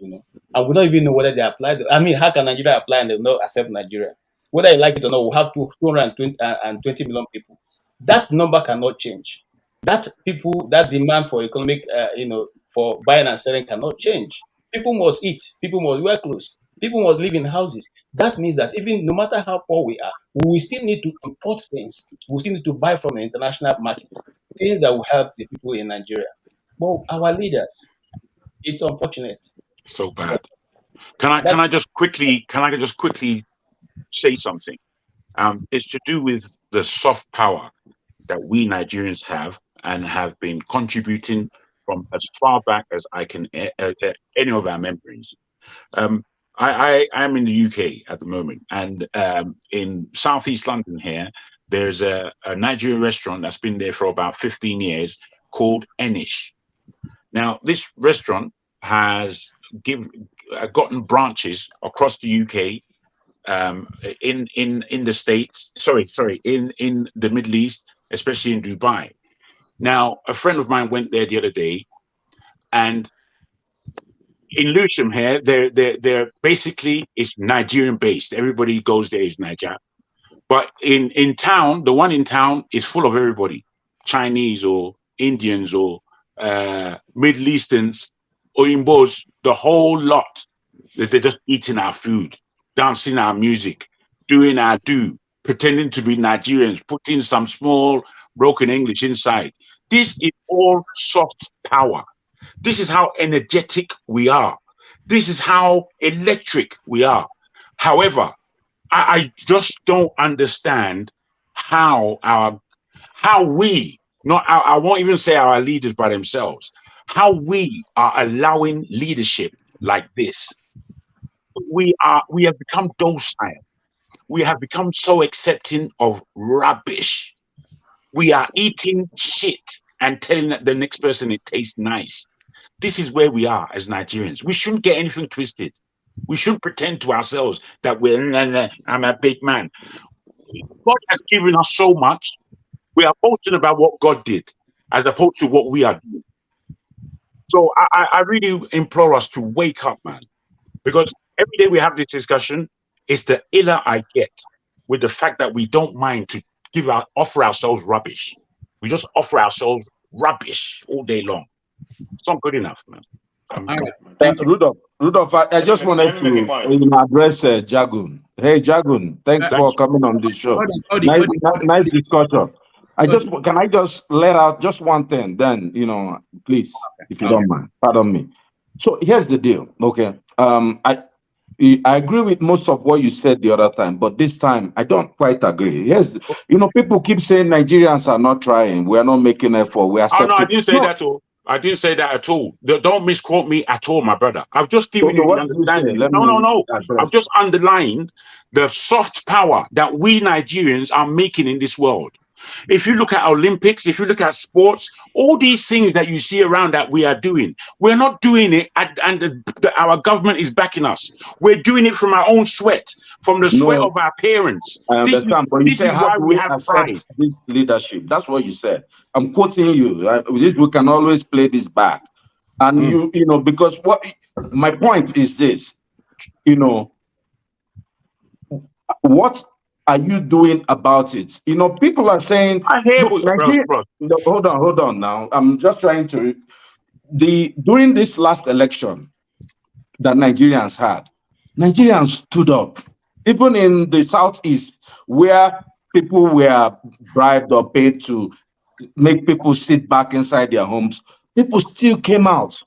and we don't even know whether they apply. I mean, how can Nigeria apply and they not accept Nigeria? Whether you like it or not, we have 220 million people. That number cannot change. That demand for economic, for buying and selling cannot change. People must eat. People must wear clothes. People must live in houses. That means that even no matter how poor we are, we will still need to import things. We still need to buy from the international market, things that will help the people in Nigeria. But our leaders, it's unfortunate. So bad. Can I just quickly say something? It's to do with the soft power that we Nigerians have and have been contributing from as far back as I can any of our memories. I'm in the UK at the moment, and in Southeast London here, there's a Nigerian restaurant that's been there for about 15 years called Enish. Now, this restaurant has gotten branches across the UK, in the States, in the Middle East, especially in Dubai. Now, a friend of mine went there the other day, and in Lewisham here, they're basically, it's Nigerian based. Everybody goes there is Niger. But in town, the one in town is full of everybody, Chinese or Indians or Middle Easterns, Oyimbos, the whole lot. They're just eating our food, dancing our music, doing our pretending to be Nigerians, putting some small broken English inside. This is all soft power. This is how energetic we are. This is how electric we are. However, I just don't understand how we, I won't even say our leaders by themselves, how we are allowing leadership like this. We have become docile. We have become so accepting of rubbish. We are eating shit and telling the next person it tastes nice. This is where we are as Nigerians. We shouldn't get anything twisted. We shouldn't pretend to ourselves that I'm a big man. God has given us so much. We are boasting about what God did as opposed to what we are doing. So I really implore us to wake up, man. Because every day we have this discussion, it's the iller I get with the fact that we don't mind to offer ourselves rubbish. We just offer ourselves rubbish all day long. It's not good enough, man. Rudolph, I just wanted to address Jagun. Hey, Jagun, thanks for coming on the show. Nice discussion. Can I just let out just one thing? Then, please, if you don't mind, pardon me. So here's the deal. Okay. I agree with most of what you said the other time, but this time I don't quite agree. Yes, people keep saying Nigerians are not trying. We are not making effort. We are. Oh no, I didn't say that at all. I didn't say that at all. Don't misquote me at all, my brother. I've just given you the understanding. No. I've just underlined the soft power that we Nigerians are making in this world. If you look at Olympics, if you look at sports, all these things that you see around that we are doing, we're not doing it, and our government is backing us. We're doing it from our own sweat, from the sweat of our parents. I understand, but you say how do we have pride? This leadership. That's what you said. I'm quoting you. Right? We can always play this back, and because my point is this. What are you doing about it? People are saying, I hear bro. Hold on now. I'm just trying to during this last election that Nigerians stood up. Even in the Southeast, where people were bribed or paid to make people sit back inside their homes, people still came out.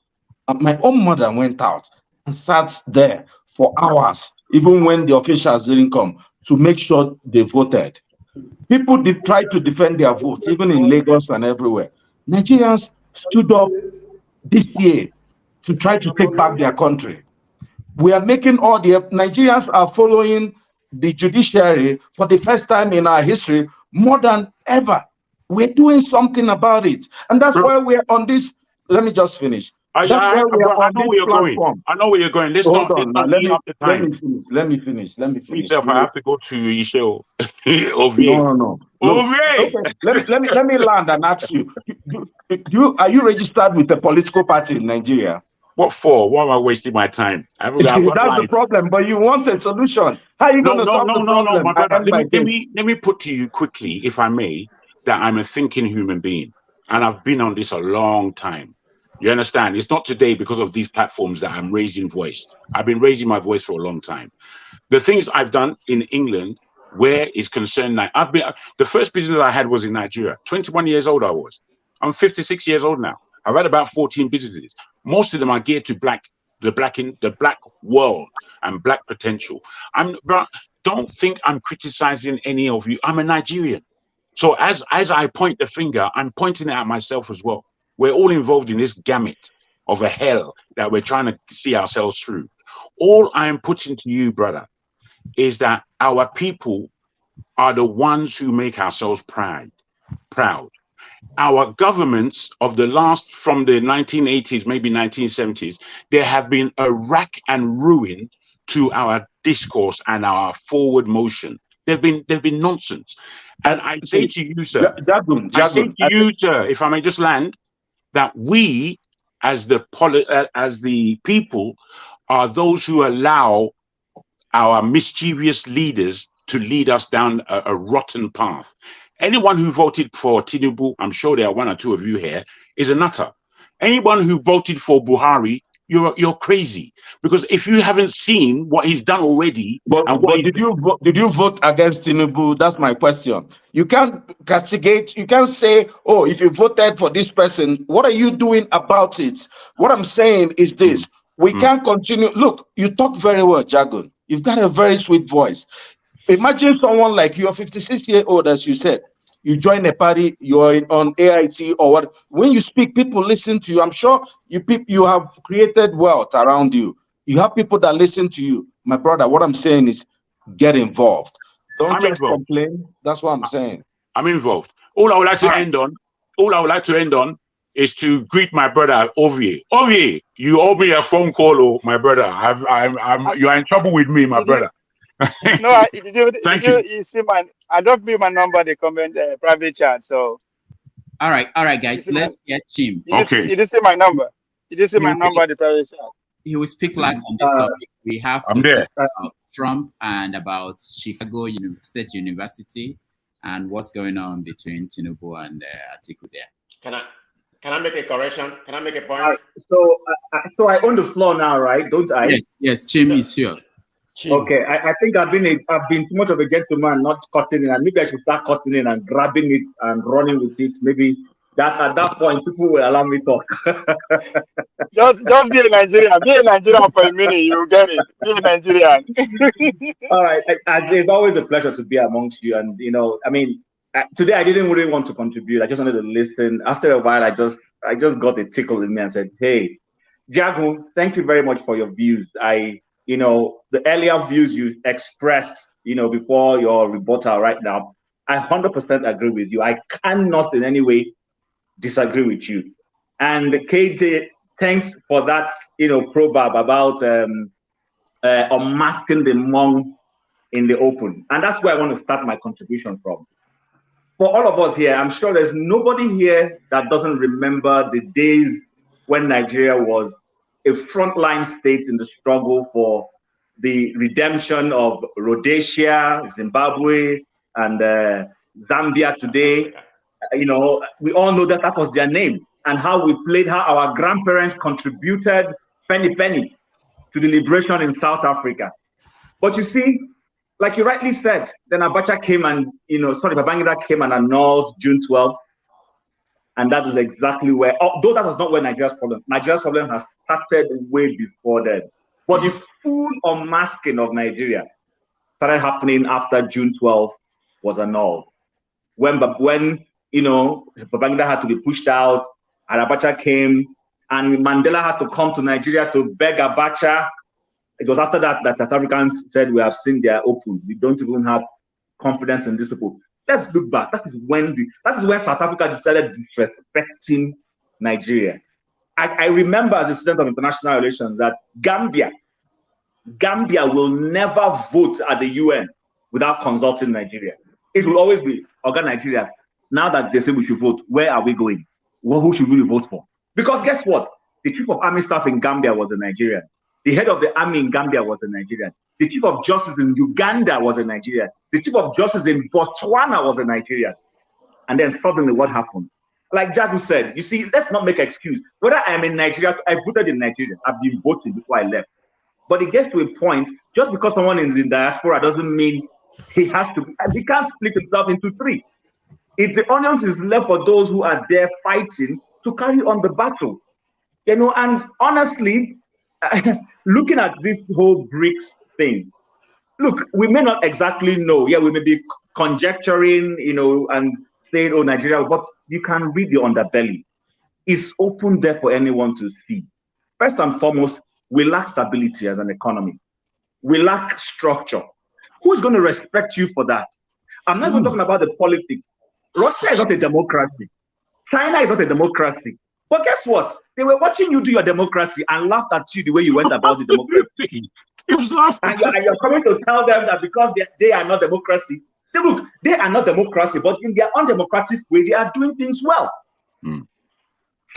My own mother went out and sat there for hours, even when the officials didn't come, to make sure they voted. People did try to defend their votes, even in Lagos and everywhere. Nigerians stood up this year to try to take back their country. We are making all the Nigerians are following the judiciary for the first time in our history more than ever. We're doing something about it, and that's why we're on this. Let me just finish. That's why we are Bro, I on know this where you're going. platform. I know where you're going. Let's Hold not on now. eat up the Let time. me finish. Let me finish. Let me finish. Myself, I have to go to Isheo. No. Look, okay. Let me land and ask you. Are you registered with a political party in Nigeria? What for? Why am I wasting my time? I've got That's the life. problem. But you want a solution. How are you going to solve the problem? my brother. I end by Let this. me put to you quickly, if I may, that I'm a thinking human being, and I've been on this a long time. You understand? It's not today because of these platforms that I'm raising voice. I've been raising my voice for a long time. The things I've done in England, where is concerned, like the first business I had was in Nigeria. 21 years old I was. I'm 56 years old now. I've had about 14 businesses. Most of them are geared to the black world and black potential. Don't think I'm criticizing any of you. I'm a Nigerian. So as I point the finger, I'm pointing it at myself as well. We're all involved in this gamut of a hell that we're trying to see ourselves through. All I am putting to you, brother, is that our people are the ones who make ourselves proud. Our governments of from the 1980s, maybe 1970s, there have been a rack and ruin to our discourse and our forward motion. They've been nonsense. And I say to you, sir, if I may just land, that we as the people are those who allow our mischievous leaders to lead us down a rotten path. Anyone who voted for Tinubu, I'm sure there are one or two of you here, is a nutter. Anyone who voted for Buhari, you're crazy, because if you haven't seen what he's done already, but did you vote against Tinubu? That's my question. You can't castigate. You can't say, "Oh, if you voted for this person, what are you doing about it?" What I'm saying is this: we can't continue. Look, you talk very well, Jagun. You've got a very sweet voice. Imagine someone like you, 56-year-old, as you said. You join a party, you're on AIT or what. When you speak, people listen to you. I'm sure you have created wealth around you. You have people that listen to you. My brother, what I'm saying is get involved. Don't just complain. That's what I'm saying. I'm involved. All I would like to end on is to greet my brother Ovie. Ovie, you owe me a phone call, oh, my brother. You are in trouble with me, my brother. No, you see I don't put my number in the comment private chat. So all right, guys, let's get Chim. You didn't see my number. You didn't see my number in the private chat. He will speak last on this topic. We have to talk about Trump and about Chicago State University and what's going on between Tinubu and Atiku there. Can I make a correction? Can I make a point? So I own the floor now, right? Don't I? Yes, Chim is yours. Okay, I think I've been too much of a gentleman, not cutting in, and maybe I should start cutting in and grabbing it and running with it. Maybe that at that point people will allow me to talk. just be a Nigerian. Be a Nigerian for a minute, you get it. Be a Nigerian. All right, it's always a pleasure to be amongst you, and I mean, today I didn't really want to contribute. I just wanted to listen. After a while, I just got a tickle in me and said, "Hey, Jagu, thank you very much for your views. The earlier views you expressed, before your rebuttal right now, I 100% agree with you. I cannot in any way disagree with you. And KJ, thanks for that, proverb about unmasking the Hmong in the open. And that's where I want to start my contribution from. For all of us here, I'm sure there's nobody here that doesn't remember the days when Nigeria was a frontline state in the struggle for the redemption of Rhodesia, Zimbabwe, and Zambia today. We all know that was their name, and how our grandparents contributed penny to the liberation in South Africa. But you see, like you rightly said, then Abacha came and, Babangida came and annulled June 12th. And that is exactly where, although that was not where Nigeria's problem has started way before then. But the full unmasking of Nigeria started happening after June 12th was annulled. When Babangida had to be pushed out, and Abacha came, and Mandela had to come to Nigeria to beg Abacha It was after that South Africans said, we have seen their open. We don't even have confidence in these people. Let's look back. That is when South Africa decided disrespecting Nigeria. I remember as a student of international relations that Gambia will never vote at the UN without consulting Nigeria. It will always be, Oga Nigeria, now that they say we should vote, where are we going? Who should we vote for? Because guess what? The chief of army staff in Gambia was a Nigerian. The head of the army in Gambia was a Nigerian. The chief of justice in Uganda was a Nigerian. The chief of justice in Botswana was a Nigerian. And then suddenly what happened? Like Jagu said, you see, let's not make an excuse. Whether I am in Nigeria, I voted in Nigeria. I've been voting before I left. But it gets to a point, just because someone is in diaspora doesn't mean he has to, he can't split himself into three. If the onions is left for those who are there fighting to carry on the battle. You know, and honestly, looking at this whole BRICS thing, look, we may not exactly know. Yeah, we may be conjecturing, you know, and saying, oh, Nigeria, but you can read the underbelly. It's open there for anyone to see. First and foremost, we lack stability as an economy. We lack structure. Who's going to respect you for that? I'm not even talking about the politics. Russia is not a democracy. China is not a democracy. But guess what? They were watching you do your democracy and laughed at you the way you went about the democracy. And you're coming to tell them that because they are not democracy. Look, they are not democracy, but in their undemocratic way, they are doing things well.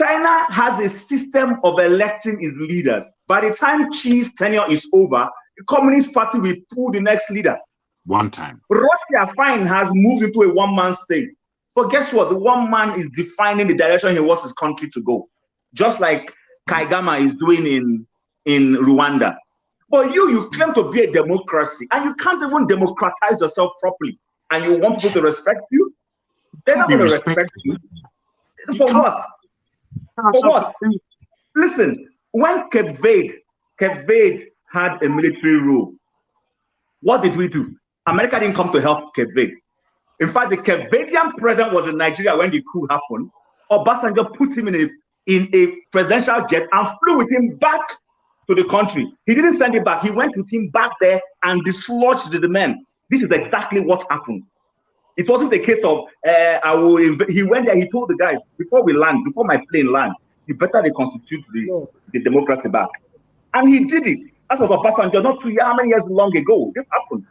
China has a system of electing its leaders. By the time Xi's tenure is over, the Communist Party will pull the next leader. One time. Russia, fine, has moved into a one-man state. But guess what? The one man is defining the direction he wants his country to go. Just like Kagame is doing in Rwanda. But you claim to be a democracy, and you can't even democratize yourself properly. And you want people to respect you? They're not going to respect you. For what? For what? Listen, when Cape Verde had a military rule, what did we do? America didn't come to help Cape Verde. In fact, the Cape Verdean president was in Nigeria when the coup happened. Obasanjo put him in a presidential jet and flew with him back to the country. He didn't send it back. He went with him back there and dislodged the men. This is exactly what happened. It wasn't the case of, he went there, he told the guys, before we land, before my plane lands, you better reconstitute the democracy back. And he did it. That was Obasanjo, not how many years long ago. This happened.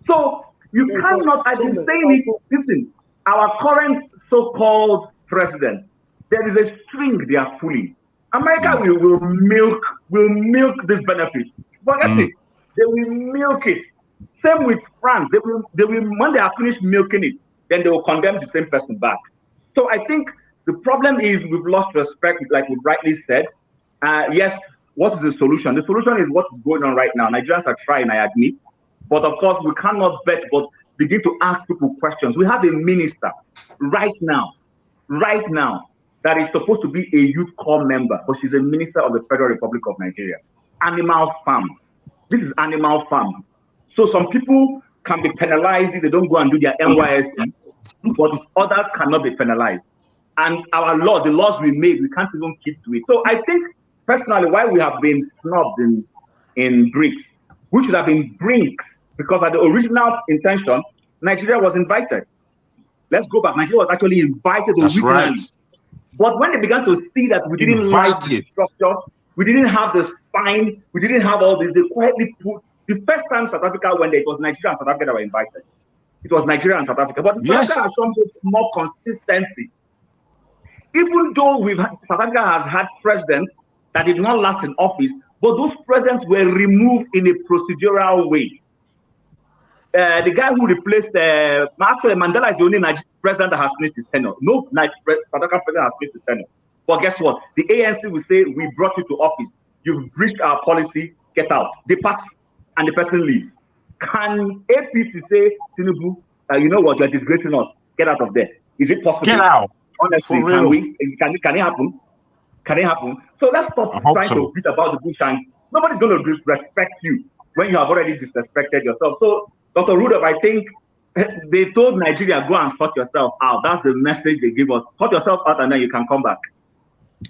So, you cannot, I've been saying it, listen, our current so-called president, there is a string they are pulling. America will milk this benefit. Forget it. They will milk it. Same with France. They will, when they are finished milking it, then they will condemn the same person back. So I think the problem is we've lost respect, like we rightly said. Yes, what is the solution? The solution is what is going on right now. Nigerians are trying, I admit. But of course, we cannot bet, but begin to ask people questions. We have a minister right now, that is supposed to be a Youth Corps member, but she's a minister of the Federal Republic of Nigeria. Animal farm. This is animal farm. So some people can be penalized if they don't go and do their NYSC, but others cannot be penalized. And our law, the laws we made, we can't even keep to it. So I think, personally, why we have been snubbed in BRICS, we should have been BRICS, because at the original intention, Nigeria was invited. Let's go back. Nigeria was actually invited originally. Right. But when they began to see that we didn't have the structure, we didn't have the spine, we didn't have all this, they quietly put, the first time South Africa went there, it was Nigeria and South Africa that were invited. It was Nigeria and South Africa. But South Africa has shown more consistency. Even though South Africa has had presidents that did not last in office, but those presidents were removed in a procedural way. The guy who replaced actually Mandela is the only Nigerian president that has finished his tenure. No South African president has finished his tenure. But guess what? The ANC will say, we brought you to office. You've breached our policy, get out. Depart, and the person leaves. Can APC say, Tinubu, you know what, you're disgracing us, get out of there? Is it possible? Get out. Honestly, can it happen? Can it happen? So let's stop trying to beat about the bush, and nobody's going to respect you when you have already disrespected yourself. So, Dr. Rudolph, I think they told Nigeria, go and sort yourself out. That's the message they give us. Sort yourself out and then you can come back.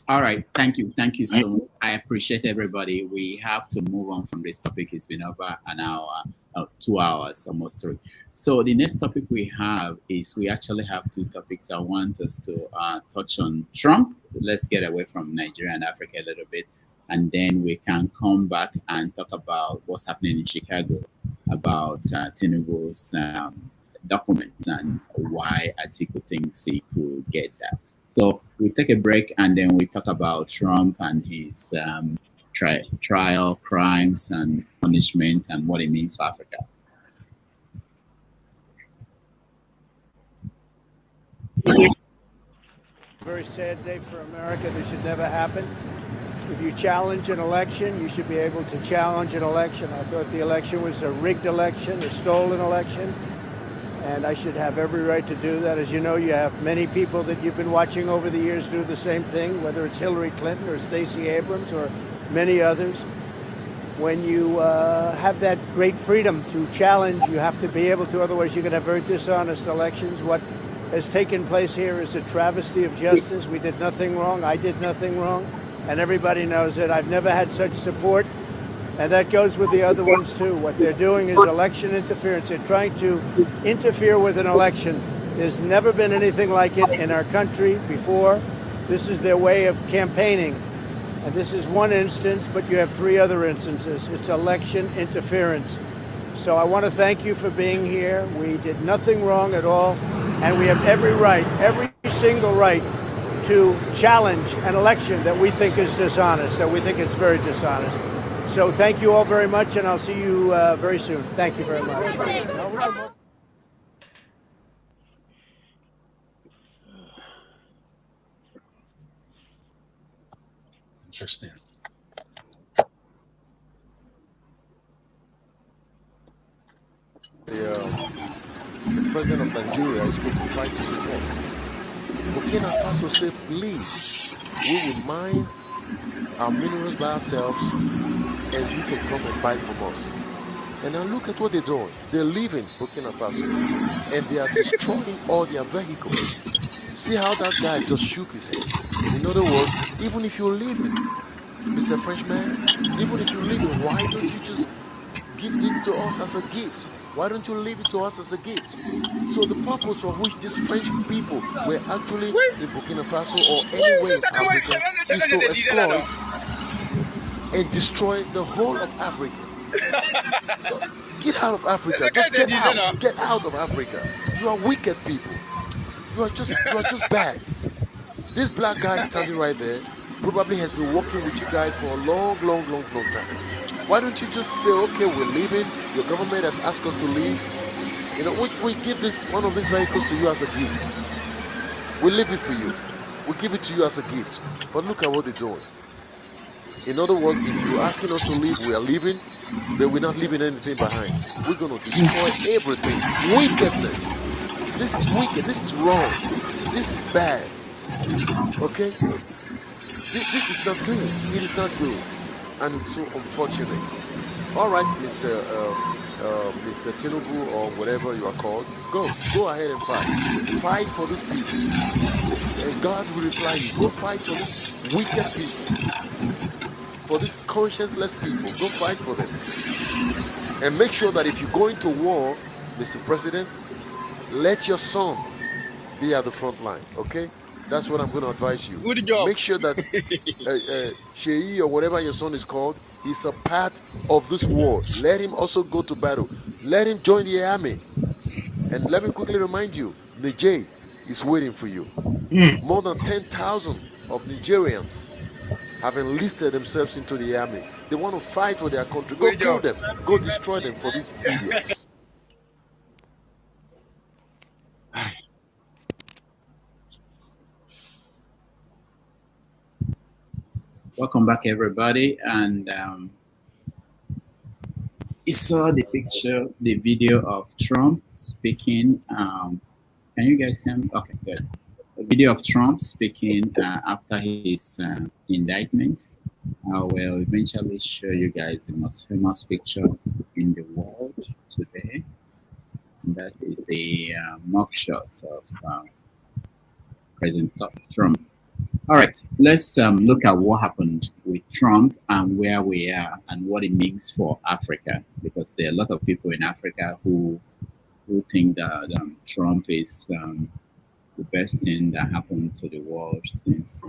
All right. Thank you. Thank you so much. I appreciate everybody. We have to move on from this topic. It's been over an hour, 2 hours, almost 3. So the next topic we have is we actually have 2 topics. I want us to touch on Trump. Let's get away from Nigeria and Africa a little bit. And then we can come back and talk about what's happening in Chicago, about Tinubu's document and why Atiku thinks he could get that. So we take a break and then we talk about Trump and his trial, crimes and punishment and what it means for Africa. Very sad day for America. This should never happen. If you challenge an election, you should be able to challenge an election. I thought the election was a rigged election, a stolen election, and I should have every right to do that. As you know, you have many people that you've been watching over the years do the same thing, whether it's Hillary Clinton or Stacey Abrams or many others. When you have that great freedom to challenge, you have to be able to, otherwise you're going to have very dishonest elections. What has taken place here is a travesty of justice. We did nothing wrong. I did nothing wrong. And everybody knows it. I've never had such support. And that goes with the other ones too. What they're doing is election interference. They're trying to interfere with an election. There's never been anything like it in our country before. This is their way of campaigning. And this is one instance, but you have 3 other instances. It's election interference. So I want to thank you for being here. We did nothing wrong at all. And we have every right, every single right, to challenge an election that we think is dishonest, that we think it's very dishonest. So thank you all very much, and I'll see you very soon. Thank you very much. Interesting. The president of Nigeria is going to fight to support. Burkina Faso said, please, we will mine our minerals by ourselves and you can come and buy from us. And now look at what they're doing. They're leaving Burkina Faso and they are destroying all their vehicles. See how that guy just shook his head. In other words, even if you're leaving, Mr. Frenchman, even if you're leaving, why don't you just give this to us as a gift? Why don't you leave it to us as a gift? So the purpose for which these French people were actually in Burkina Faso or anywhere in Africa is to exploit and destroy the whole of Africa. So get out of Africa. Just get out. Get out of Africa. You are wicked people. You are just bad. This black guy standing right there probably has been working with you guys for a long time. Why don't you just say, okay, we're leaving. Your government has asked us to leave. You know, we give one of these vehicles to you as a gift. We leave it for you. We give it to you as a gift. But look at what they're doing. In other words, if you're asking us to leave, we are leaving. Then we're not leaving anything behind. We're going to destroy everything. Wickedness. This is wicked. This is wrong. This is bad. Okay? This is not good. It is not good. And it's so unfortunate. All right, Mr. Tinubu or whatever you are called, go ahead and fight. Fight for these people. And God will reply you. Go fight for these wicked people. For these conscienceless people. Go fight for them. And make sure that if you go into war, Mr. President, let your son be at the front line, okay? That's what I'm going to advise you. Good job. Make sure that Sheyi or whatever your son is called, he's a part of this war. Let him also go to battle. Let him join the army. And let me quickly remind you, Niger is waiting for you. More than 10,000 of Nigerians have enlisted themselves into the army. They want to fight for their country. Go kill them. Go destroy them for these idiots. Welcome back, everybody. And you saw the picture, the video of Trump speaking. Can you guys see him? Okay, good. A video of Trump speaking after his indictment. I will eventually show you guys the most famous picture in the world today. That is a mugshot of President Trump. All right, let's look at what happened with Trump and where we are and what it means for Africa, because there are a lot of people in Africa who think that Trump is the best thing that happened to the world since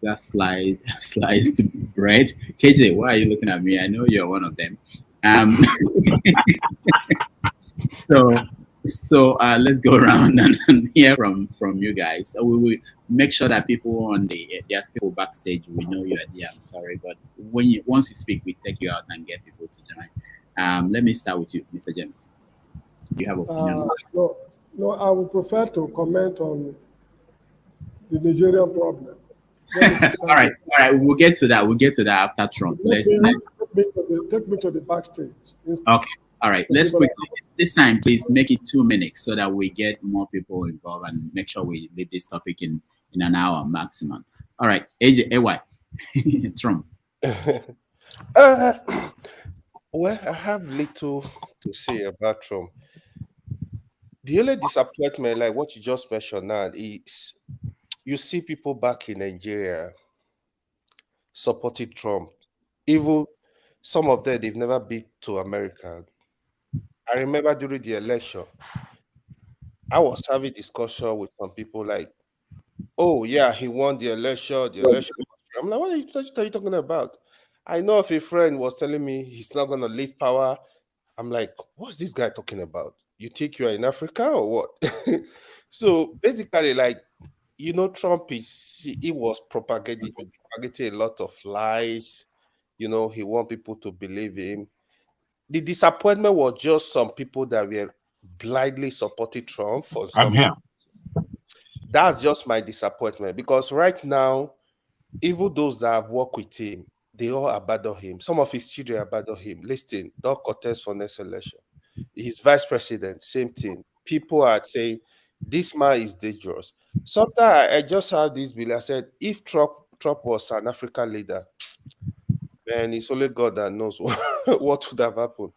that sliced bread. KJ, why are you looking at me? I know you're one of them. Um, so let's go around and hear from you guys. So we will make sure that people on there are people backstage. We know you are there. I'm sorry, but once you speak, we take you out and get people to join. Let me start with you, Mr. James. Do you have opinion? No, I would prefer to comment on the Nigerian problem. all right. We'll get to that after Trump. Let's take me to the backstage. Okay. All right. Let's quickly this time, please make it 2 minutes so that we get more people involved and make sure we leave this topic in an hour maximum. All right, AY, Trump. Well, I have little to say about Trump. The only disappointment, like what you just mentioned now, is you see people back in Nigeria supporting Trump. Even some of them, they've never been to America. I remember during the election, I was having discussion with some people like, oh, yeah, he won the election. The election. I'm like, what are you talking about? I know if a friend was telling me he's not going to leave power. I'm like, what's this guy talking about? You think you are in Africa or what? So basically, like, Trump he was propagating a lot of lies. He want people to believe him. The disappointment was just some people that were blindly supporting Trump for some. I'm here. That's just my disappointment, because right now, even those that have worked with him, they all abandon him. Some of his children abandon him. Listen, don't contest for next election. His vice president, same thing. People are saying this man is dangerous. Sometimes I just had this bill. I said, if Trump was an African leader, man, it's only God that knows what would have happened.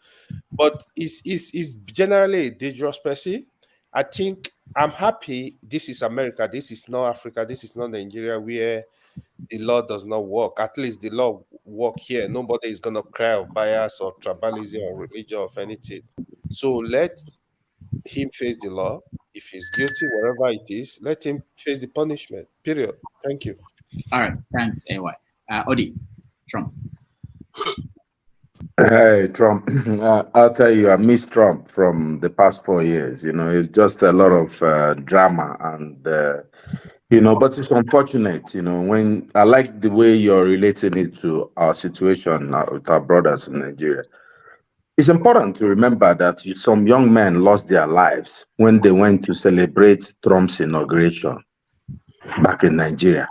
But he's generally a dangerous person. I think I'm happy this is America. This is not Africa. This is not Nigeria, where the law does not work. At least the law work here. Nobody is going to cry of bias or tribalism or religion or anything. So let him face the law. If he's guilty, wherever it is, let him face the punishment. Period. Thank you. All right. Thanks, AY. Odi, Trump. Hey, Trump. I'll tell you, I miss Trump from the past 4 years. It's just a lot of drama and, but it's unfortunate, when I like the way you're relating it to our situation with our brothers in Nigeria. It's important to remember that some young men lost their lives when they went to celebrate Trump's inauguration back in Nigeria.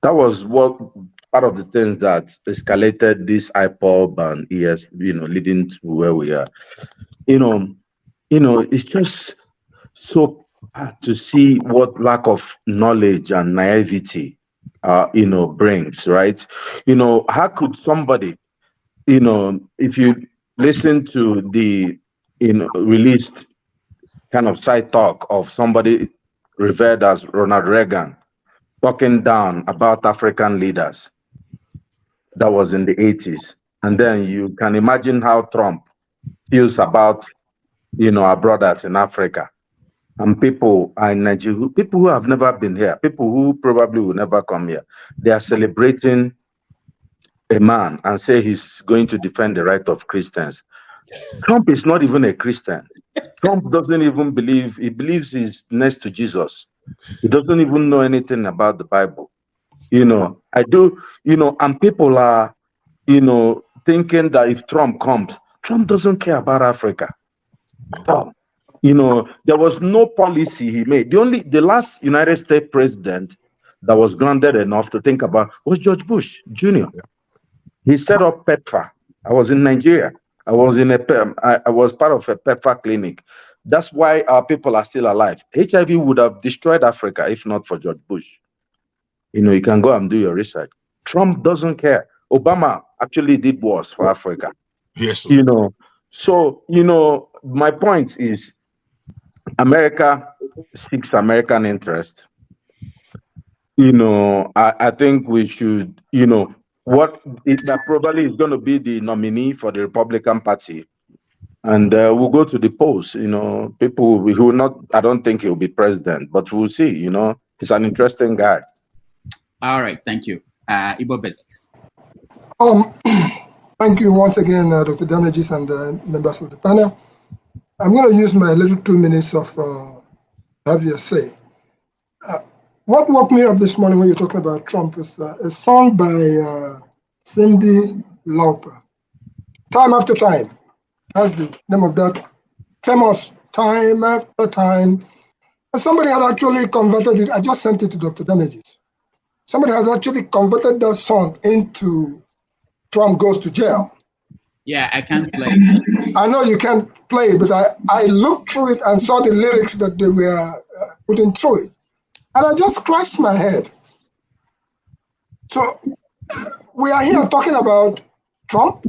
That was part of the things that escalated this IPOB and ES, leading to where we are. It's just so bad to see what lack of knowledge and naivety, brings, right? How could somebody, if you listen to the, released kind of side talk of somebody revered as Ronald Reagan, talking down about African leaders, that was in the 80s. And then you can imagine how Trump feels about, our brothers in Africa and people in Nigeria, people who have never been here, people who probably will never come here. They are celebrating a man and say he's going to defend the right of Christians. Trump is not even a Christian. Trump doesn't even believe, he believes he's next to Jesus. He doesn't even know anything about the Bible. I do, and people are, thinking that if Trump comes, Trump doesn't care about Africa. There was no policy he made. The last United States president that was grounded enough to think about was George Bush Jr. He set up PEPFAR. I was in Nigeria. I was part of a PEPFAR clinic. That's why our people are still alive. HIV would have destroyed Africa if not for George Bush. You can go and do your research. Trump doesn't care. Obama actually did worse for Africa. Yes. So, my point is America seeks American interest. I think we should, what that probably is going to be the nominee for the Republican Party. And we'll go to the polls. People who will not, I don't think he'll be president, but we'll see. He's an interesting guy. All right, thank you. Igbo Basics. Thank you once again, Dr. Damages and members of the panel. I'm going to use my little 2 minutes of have your say. What woke me up this morning when you're talking about Trump is a song by Cindy Lauper, Time After Time. That's the name of that famous Time After Time. And somebody had actually converted it. I just sent it to Dr. Damages. Somebody had actually converted that song into Trump Goes to Jail. Yeah, I can't play. I know you can't play, but I looked through it and saw the lyrics that they were putting through it. And I just scratched my head. So we are here talking about Trump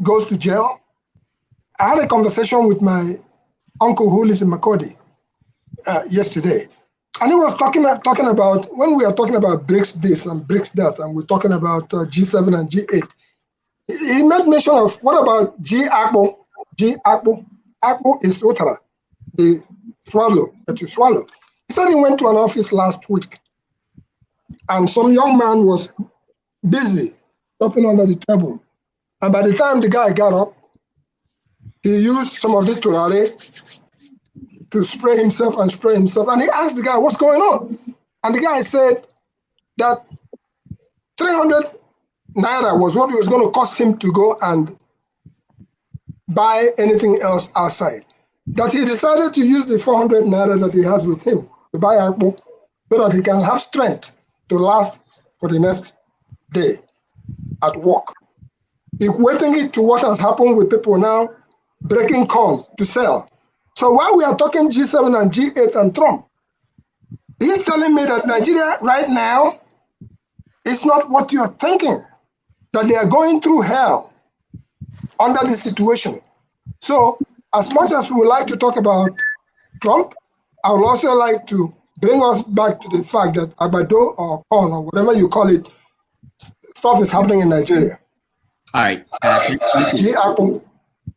goes to jail. I had a conversation with my uncle who lives in Makodi yesterday. And he was talking about, when we are talking about BRICS this and BRICS that, and we're talking about G7 and G8, he made mention of, what about G-Apple? G-Apple. Apple is Utara, the swallow that you swallow. He said he went to an office last week and some young man was busy stopping under the table. And by the time the guy got up, he used some of this turare to spray himself. And he asked the guy, what's going on? And the guy said that 300 Naira was what it was going to cost him to go and buy anything else outside. That he decided to use the 400 Naira that he has with him to buy apple so that he can have strength to last for the next day at work. Equating it to what has happened with people now breaking corn to sell. So while we are talking G7 and G8 and Trump, he's telling me that Nigeria right now is not what you're thinking, that they are going through hell under this situation. So as much as we would like to talk about Trump, I would also like to bring us back to the fact that Abado or corn or whatever you call it, stuff is happening in Nigeria. All right.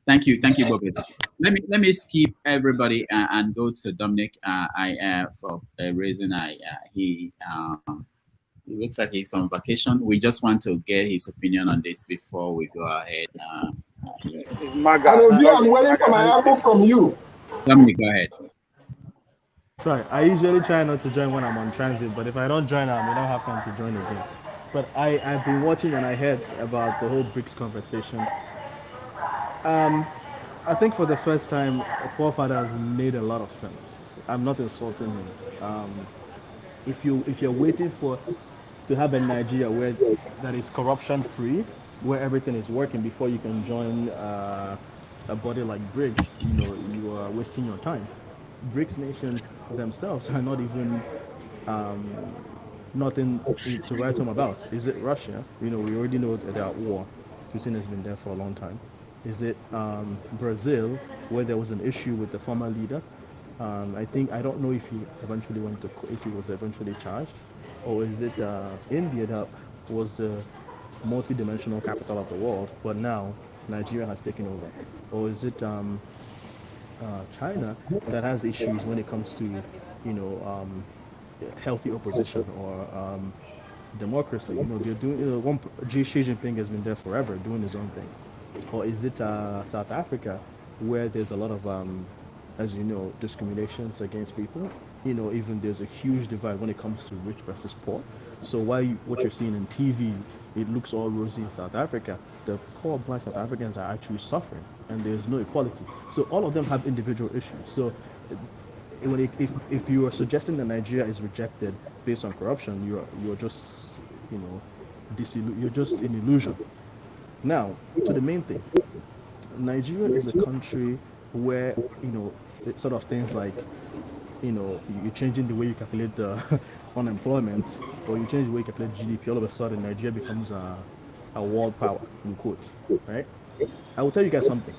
Thank you, Bobby. Let me skip everybody and go to Dominic. For a reason he looks like he's on vacation. We just want to get his opinion on this before we go ahead. I'm waiting for my apple from you. Dominic, go ahead. Sorry, I usually try not to join when I'm on transit, but if I don't join, I may not have time to join again. But I've been watching and I heard about the whole BRICS conversation. I think for the first time, Forefathers made a lot of sense. I'm not insulting him. If you're waiting to have a Nigeria where that is corruption free, where everything is working before you can join a body like BRICS, you are wasting your time. BRICS nations themselves are not even nothing to write home about. Is it Russia? We already know that they are at war. Putin has been there for a long time. Is it Brazil, where there was an issue with the former leader? I don't know if he was eventually charged, or is it India that was the multi-dimensional capital of the world, but now Nigeria has taken over, or is it China that has issues when it comes to healthy opposition or democracy? They're doing Xi Jinping has been there forever doing his own thing. Or is it South Africa, where there's a lot of, as you know, discriminations against people? Even there's a huge divide when it comes to rich versus poor. So what you're seeing in TV, it looks all rosy in South Africa. The poor black South Africans are actually suffering, and there's no equality. So all of them have individual issues. So if you are suggesting that Nigeria is rejected based on corruption, you're just you're just in illusion. Now, to the main thing, Nigeria is a country where, sort of things like, you're changing the way you calculate the unemployment, or you change the way you calculate GDP, all of a sudden Nigeria becomes a world power, in quotes, right? I will tell you guys something.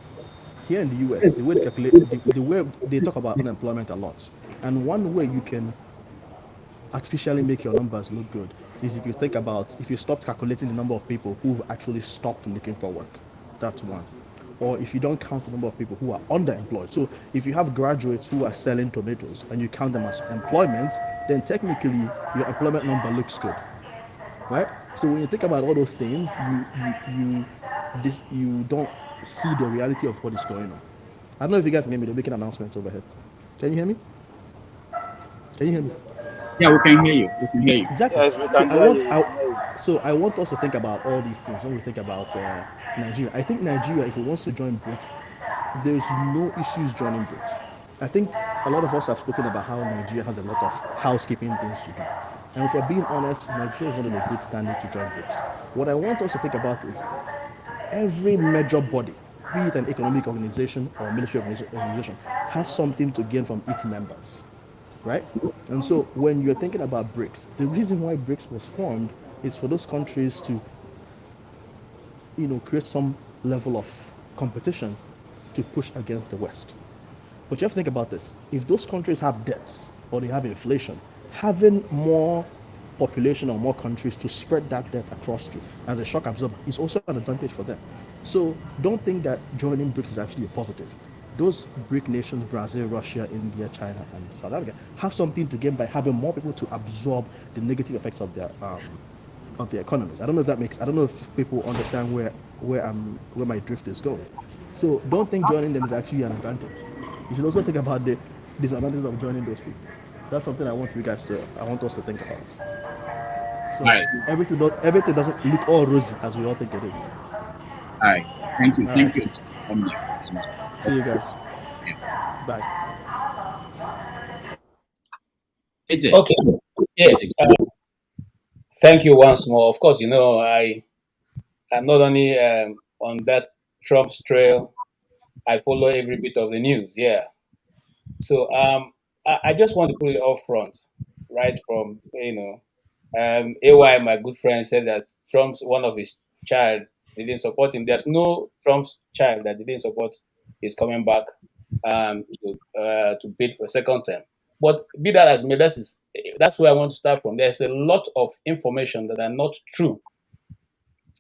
Here in the US, the way they calculate, the way they talk about unemployment a lot, and one way you can artificially make your numbers look good is if you think about if you stop calculating the number of people who've actually stopped looking for work. That's one. Or if you don't count the number of people who are underemployed. So if you have graduates who are selling tomatoes and you count them as employment, then technically your employment number looks good, right? So when you think about all those things, you don't see the reality of what is going on. I don't know if you guys can hear me. They're making announcements overhead. Can you hear me? Can you hear me? Yeah, we can hear you. We can hear you. Exactly. Yes, we So can hear you. We can hear you. I want us to think about all these things when we think about Nigeria. I think Nigeria, if it wants to join BRICS, there's no issues joining BRICS. I think a lot of us have spoken about how Nigeria has a lot of housekeeping things to do. And if we're being honest, Nigeria is not in a good standing to join BRICS. What I want us to think about is every major body, be it an economic organization or a military organization, has something to gain from its members, right? And so when you're thinking about BRICS, the reason why BRICS was formed is for those countries to, create some level of competition to push against the West. But you have to think about this. If those countries have debts or they have inflation, having more population or more countries to spread that debt across to as a shock absorber is also an advantage for them. So don't think that joining BRICS is actually a positive. Those BRIC nations, Brazil, Russia, India, China, and South Africa, have something to gain by having more people to absorb the negative effects of their economies. I don't know if that makes. I don't know if people understand where my drift is going. So don't think joining them is actually an advantage. You should also think about the disadvantages of joining those people. That's something I want us to think about. So Right. everything doesn't look all rosy as we all think it is. All right. Thank you. All Thank right. you. See you guys. Yeah. Bye. AJ. Okay. Yes. Thank you once more. Of course, I'm not only on that Trump's trail. I follow every bit of the news. Yeah. So I just want to put it up front, right from AY, my good friend, said that Trump's one of his child didn't support him. There's no Trump's child that didn't support his coming back to bid for a second term. But be that as may, that's where I want to start from. There's a lot of information that are not true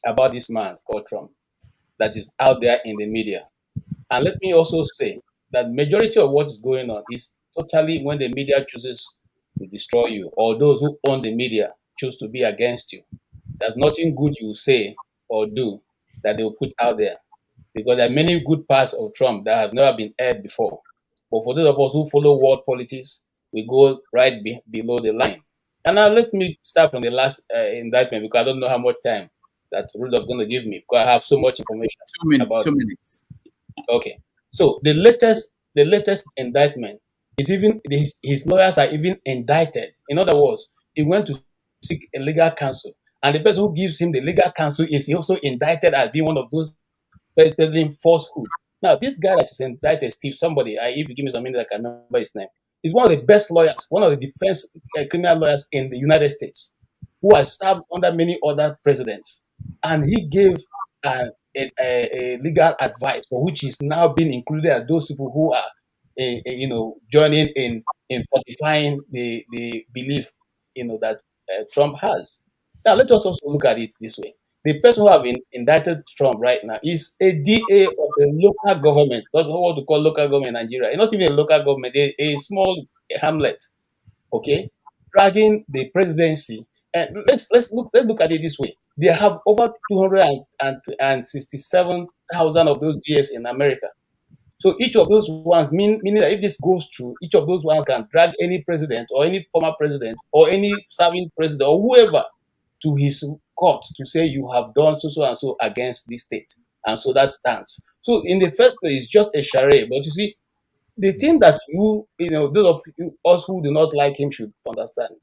about this man called Trump that is out there in the media. And let me also say that majority of what is going on is totally when the media chooses to destroy you, or those who own the media choose to be against you. There's nothing good you say or do that they will put out there, because there are many good parts of Trump that have never been aired before. But for those of us who follow world politics, we go right below the line. And now let me start from the last indictment, because I don't know how much time that Rudolph going to give me, because I have so much information 2 minutes. about 2 minutes. Okay, so the latest indictment is even his lawyers are even indicted. In other words, he went to seek a legal counsel, and the person who gives him the legal counsel is also indicted as being one of those peddling falsehood. Now, this guy that is indicted, Steve, if you give me some minute, I can remember his name. He's one of the best lawyers, one of the defense criminal lawyers in the United States, who has served under many other presidents, and he gave a legal advice for which is now being included as those people who are, joining in fortifying the belief, that Trump has. Now, let us also look at it this way. The person who have indicted Trump right now is a DA of a local government. That's what we call local government in Nigeria. Not even a local government, a small hamlet. Okay, dragging the presidency. And let's look at it this way. They have over 267,000 of those DAs in America. So each of those ones, meaning that if this goes through, each of those ones can drag any president or any former president or any serving president or whoever to his court to say you have done so and so against this state. And so that stands. So in the first place, it's just a charade. But you see, the thing that those of us who do not like him should understand.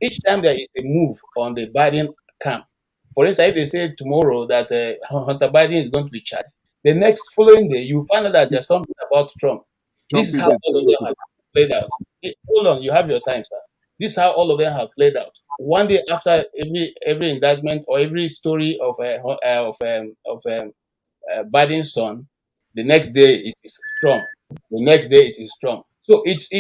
Each time there is a move on the Biden camp, for instance, if they say tomorrow that Hunter Biden is going to be charged, the next following day you find out that there's something about Trump. This is how all of them have played out. Hold on, you have your time, sir. This is how all of them have played out. One day after every indictment or every story of Biden's son, the next day it is Trump. The next day it is Trump. So it's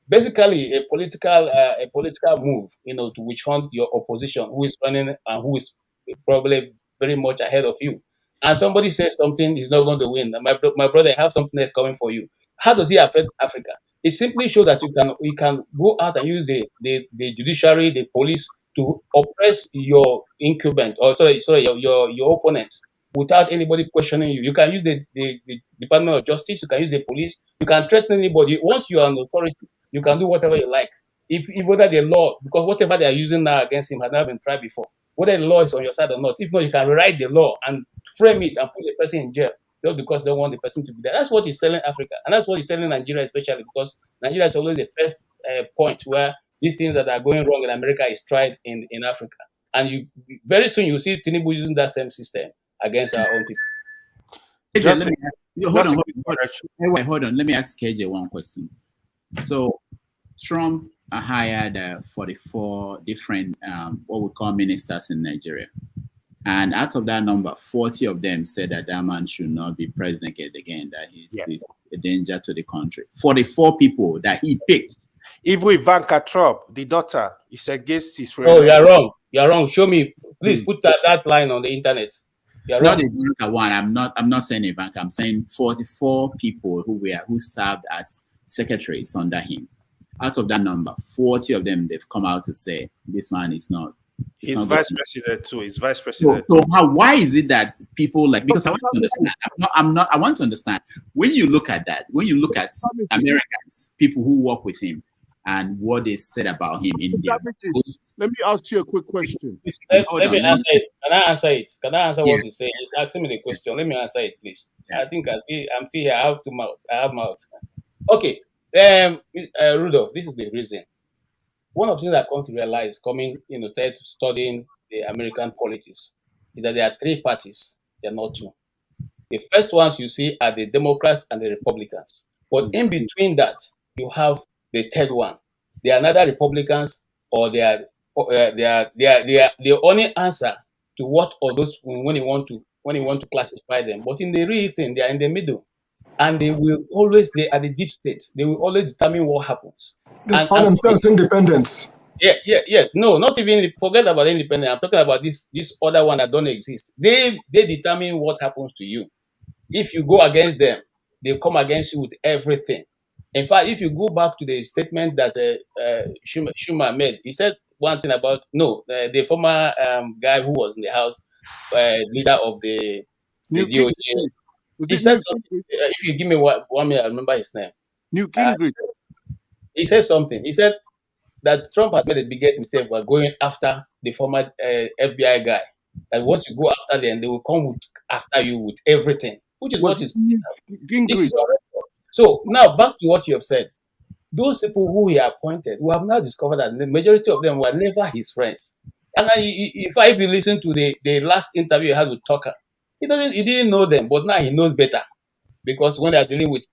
basically a political move, to witch hunt your opposition who is running and who is probably very much ahead of you. And somebody says something, he's not going to win. My brother, I have something that's coming for you. How does it affect Africa? It simply shows that you can go out and use the judiciary, the police to oppress your incumbent, or sorry your opponent, without anybody questioning you. You can use the Department of Justice, you can use the police, you can threaten anybody. Once you are an authority, you can do whatever you like. If whether the law, because whatever they are using now against him has never been tried before, whether the law is on your side or not. If not, you can rewrite the law and frame it and put the person in jail just because they don't want the person to be there. That's what he's telling Africa, and that's what he's telling Nigeria, especially because Nigeria is always the first point where these things that are going wrong in America is tried in Africa. And you very soon you see Tinubu using that same system against our own people. Hold on. Let me ask KJ one question. So Trump hired 44 different what we call ministers in Nigeria. And out of that number, 40 of them said that that man should not be president again, that he's a danger to the country. 44 people that he picked. Even Ivanka Trump, the daughter, is against his Oh, you're wrong. You're wrong. Show me. Please put that line on the internet. You're not wrong. Ivanka one. I'm not saying Ivanka. I'm saying 44 people who served as secretaries under him. Out of that number, 40 of them, they've come out to say this man is not. He's vice president too. He's vice president. So why is it that people like, because I want to understand. I want to understand when you look at that, when you look at Americans, people who work with him and what they said about him in India. Let me ask you a quick question. Let me answer it. Can I answer it? Can I answer what he's saying? He's asking me the question. Let me answer it, please. I think I'm still here. I have mouth. Okay. Rudolph, this is the reason. One of the things that I come to realize, started studying the American politics, is that there are three parties. There are not two. The first ones you see are the Democrats and the Republicans. But in between that, you have the third one. They are neither Republicans or they are the only answer to what or those when you want to classify them. But in the real thing, they are in the middle. And they are the deep state. They will always determine what happens. They call themselves independents. Yeah. No, not even forget about independent. I'm talking about this other one that don't exist. They determine what happens to you. If you go against them, they come against you with everything. In fact, if you go back to the statement that Schumer made, he said one thing about the former guy who was in the House, leader of the DOJ. He said something. If you give me 1 minute, I remember his name. He said something. He said that Trump has made the biggest mistake by going after the former FBI guy. That once you go after them, they will come after you with everything, which is what is. This is so now back to what you have said. Those people who he appointed, we have now discovered that the majority of them were never his friends. And if you listen to the last interview he had with Tucker, he didn't know them, but now he knows better. Because when they are dealing with,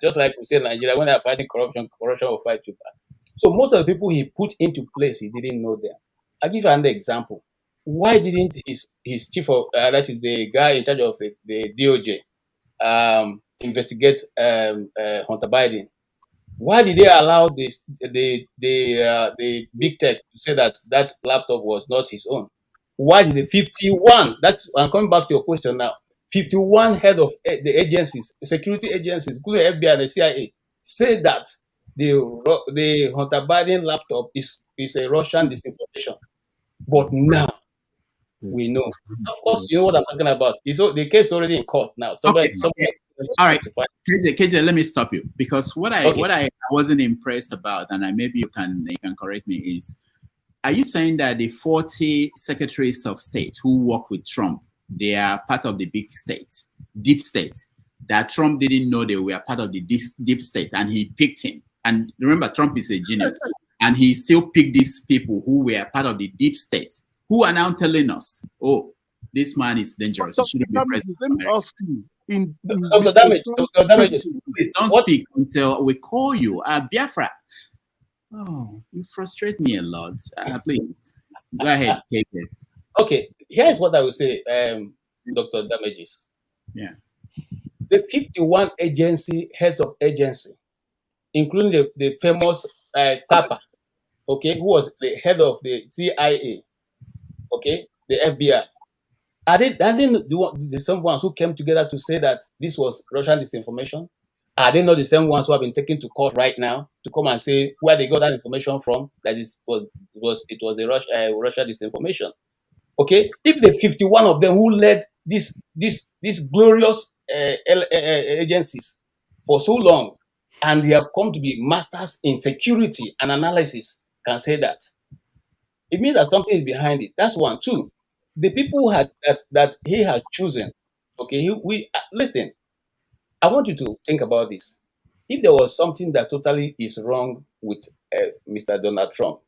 just like we say in Nigeria, when they are fighting corruption will fight you back. So most of the people he put into place, he didn't know them. I'll give you another example. Why didn't his chief of, that is the guy in charge of the DOJ, investigate Hunter Biden? Why did they allow the big tech to say that laptop was not his own? Why did the 51? I'm coming back to your question now. 51 head of the agencies, security agencies, including FBI and the CIA, say that the Hunter Biden laptop is a Russian disinformation. But now we know. Of course, you know what I'm talking about. The case is already in court now. Okay. All right, KJ, let me stop you, because what I wasn't impressed about, and maybe you can correct me, is, are you saying that the 40 secretaries of state who work with Trump, they are part of the big state, deep state, that Trump didn't know they were part of the deep state and he picked him? And remember, Trump is a genius, and he still picked these people who were part of the deep state, who are now telling us, oh, this man is dangerous. He shouldn't be president. Let me ask you. Dr. Damages, please don't speak until we call you. Biafra. Oh, you frustrate me a lot. Please go ahead, KJ. Okay, here's what I will say, Dr. Damages. Yeah. The 51 heads of agency, including the famous Tapa, okay, who was the head of the CIA, okay, the FBI. Are they the same ones who came together to say that this was Russian disinformation? Are they not the same ones who have been taken to court right now to come and say where they got that information from? That it was the Russia disinformation. Okay, if the 51 of them who led these glorious agencies for so long, and they have come to be masters in security and analysis, can say that, it means that something is behind it. That's one. Two, the people that he has chosen. Okay, listen. I want you to think about this. If there was something that totally is wrong with Mr. Donald Trump,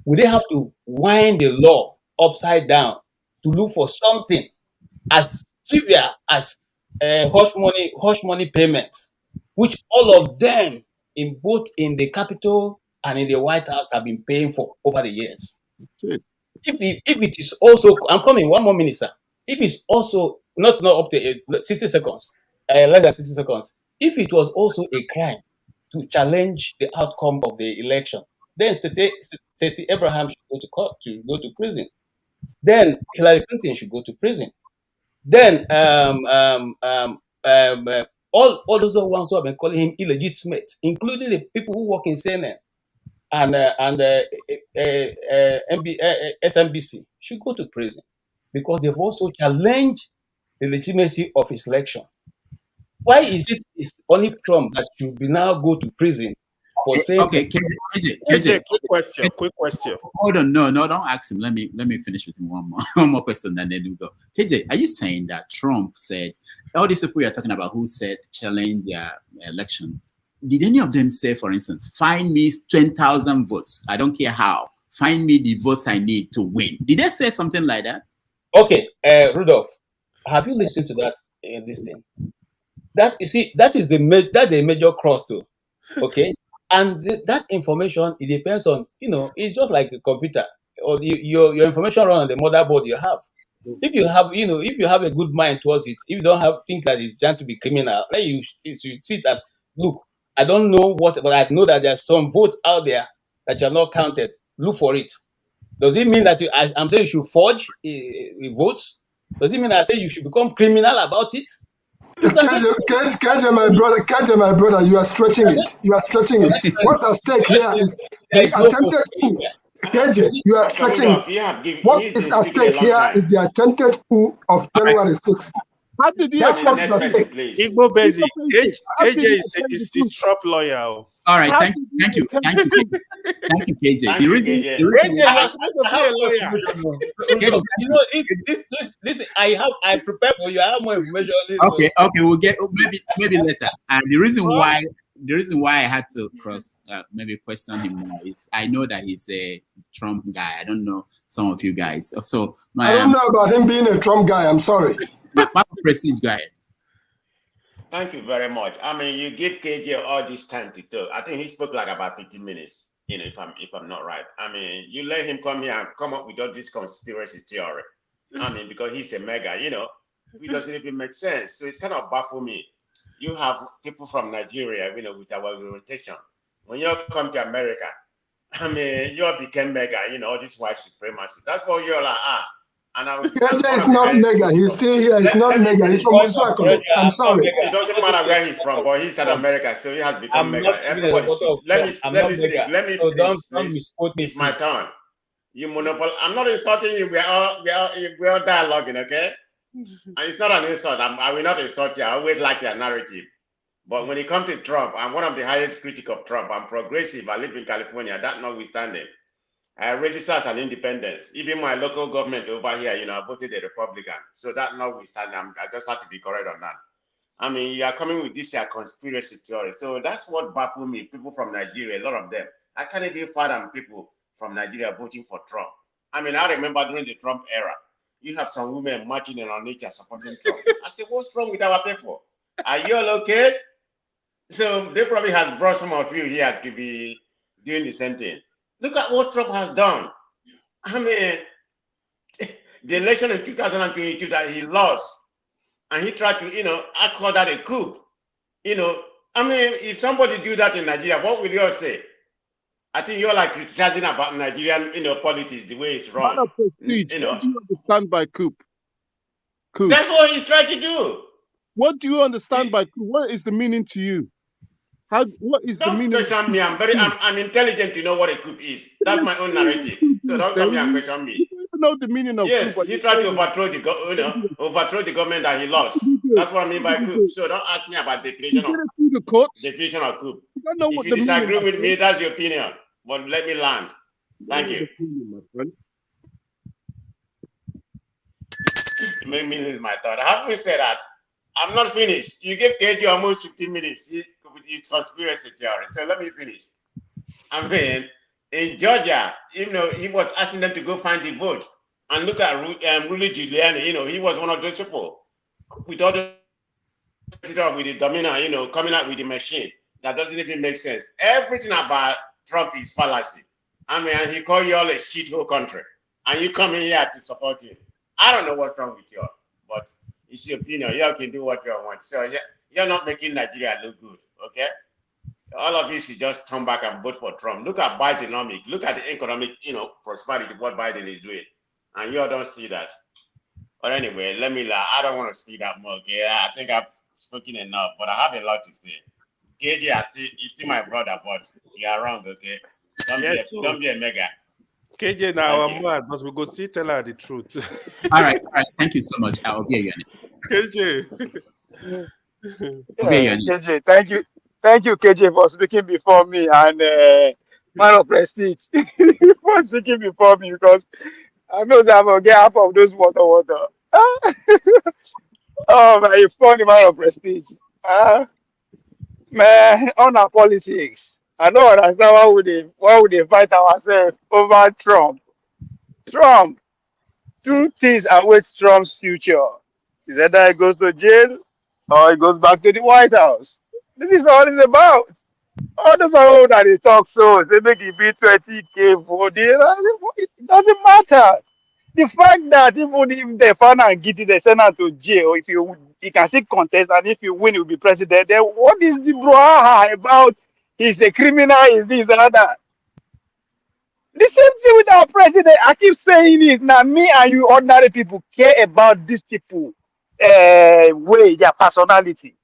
would they have to wind the law upside down to look for something as trivial as hush money payments, which all of them in both in the Capitol and in the White House have been paying for over the years? If it is also, I'm coming, one more minute, sir. If it's also not up to 60 seconds, less than 60 seconds, if it was also a crime to challenge the outcome of the election, then Stacey Abraham should go to court, to go to prison. Then Hillary Clinton should go to prison. Then all those ones who have been calling him illegitimate, including the people who work in CNN and SMBC, should go to prison because they've also challenged the legitimacy of his election. Why is it it's only Trump that should be now go to prison for saying? Okay, KJ, quick question. Hold on, no, don't ask him. Let me finish with him one more question, and then we go. KJ, are you saying that Trump said all these people you're talking about who said challenge their election? Did any of them say, for instance, find me 20,000 votes? I don't care how. Find me the votes I need to win. Did they say something like that? Okay, Rudolph, have you listened to that this thing? That you see, that is the major cross too. Okay, and that information, it depends on, it's just like a computer or your information run on the motherboard you have. If you have, if you have a good mind towards it, if you don't think that it's trying to be criminal, then you see it as, look, I don't know what, but I know that there's some votes out there that are not counted. Look for it. Does it mean that I'm saying you should forge votes? Does it mean I say you should become criminal about it? KJ, my brother, you are stretching it. You are stretching it. What's at stake here is the attempted coup. KJ, you are stretching it. What is at stake here is the attempted coup of January 6th. That's what's at stake. Igbo Bezi, KJ is Trump lawyer. All right, thank you, KJ. The reason you're supposed to be a lawyer. Listen, I prepared for you. I have more information on this. Okay, we'll get maybe later. And the reason why I had to maybe question him more is I know that he's a Trump guy. I don't know some of you guys. So I don't know about him being a Trump guy. I'm sorry. My prestige guy. Thank you very much. I mean, you give KJ all this time to talk. I think he spoke like about 15 minutes. If I'm not right. I mean, you let him come here and come up with all this conspiracy theory. I mean, because he's a mega, it doesn't even make sense. So it's kind of baffling me. You have people from Nigeria, with our orientation. When you come to America, I mean, you all became mega, all this white supremacy. That's what you're like, KJ is not mega. He's still here. He's not mega. He's from Uswakolo. I'm sorry. It doesn't matter where he's from, but he's in America, so he has become mega. Everybody, let me finish. It's my turn. You monopoly. I'm not insulting you. We're all dialoguing, okay? And it's not an insult. I will not insult you. I always like your narrative. But when it comes to Trump, I'm one of the highest critics of Trump. I'm progressive. I live in California. That notwithstanding, I register as an independent. Even my local government over here, I voted a Republican. So that notwithstanding, I just have to be correct on that. I mean, you are coming with this conspiracy theory. So that's what baffles me. People from Nigeria, a lot of them. I can't even fathom people from Nigeria voting for Trump. I mean, I remember during the Trump era, you have some women marching in our nature supporting Trump. I said, what's wrong with our people? Are you all okay? So they probably has brought some of you here to be doing the same thing. Look at what Trump has done. I mean, the election in 2022 that he lost, and he tried to, I call that a coup. I mean, if somebody do that in Nigeria, what will you all say? I think you're like criticizing about Nigerian, politics, the way it's run. Man of prestige. What do you understand by coup? Coup. That's what he's trying to do. What do you understand by coup? What is the meaning to you? What is the meaning? Don't question me. I'm intelligent to know what a coup is. That's my own narrative. So don't come here and question me. You don't know the meaning of yes, coup. Yes, he tried to overthrow the government that he lost. That's what I mean by coup. So don't ask me about definition of coup. If you disagree with me, that's your opinion. But let me land. Thank you. Make me lose my thought. Having said that, I'm not finished. You gave KG almost 15 minutes with his conspiracy theory. So let me finish. I mean, in Georgia, he was asking them to go find the vote. And look at Rudy Giuliani, he was one of those people with all the with the domino, coming out with the machine. That doesn't even make sense. Everything about Trump is fallacy. I mean, and he called you all a shithole country. And you come in here to support him. I don't know what's wrong with you, but it's your opinion. You all can do what you want. So you're not making Nigeria look good, okay? All of you should just turn back and vote for Trump. Look at Bidenomics. Look at the economic, prosperity, what Biden is doing. And you all don't see that. But anyway, let me laugh. I don't want to speak that more, okay? I think I've spoken enough, but I have a lot to say. KJ is still my brother, but you are wrong, okay? Don't be a mega. KJ now I'm mad, but we go see tell her the truth. All right. Thank you so much. I'll be honest. KJ. KJ, thank you, KJ, for speaking before me and man of prestige for speaking before me because I know that I'm gonna get half of those water. Oh man, you funny man of prestige. Man, on our politics. I don't understand why would they fight ourselves over Trump. Trump, two things await Trump's future. Is either he goes to jail or he goes back to the White House. This is all it's about. All those people that they talk so, they make it be 20K for it doesn't matter. The fact that even if they found and get it, they send out to jail, if you can still contest, and if you win, you'll be president, then what is the brouhaha about? He's a criminal, is this and that? The same thing with our president. I keep saying it. Now, me and you ordinary people care about these people, way, their personality.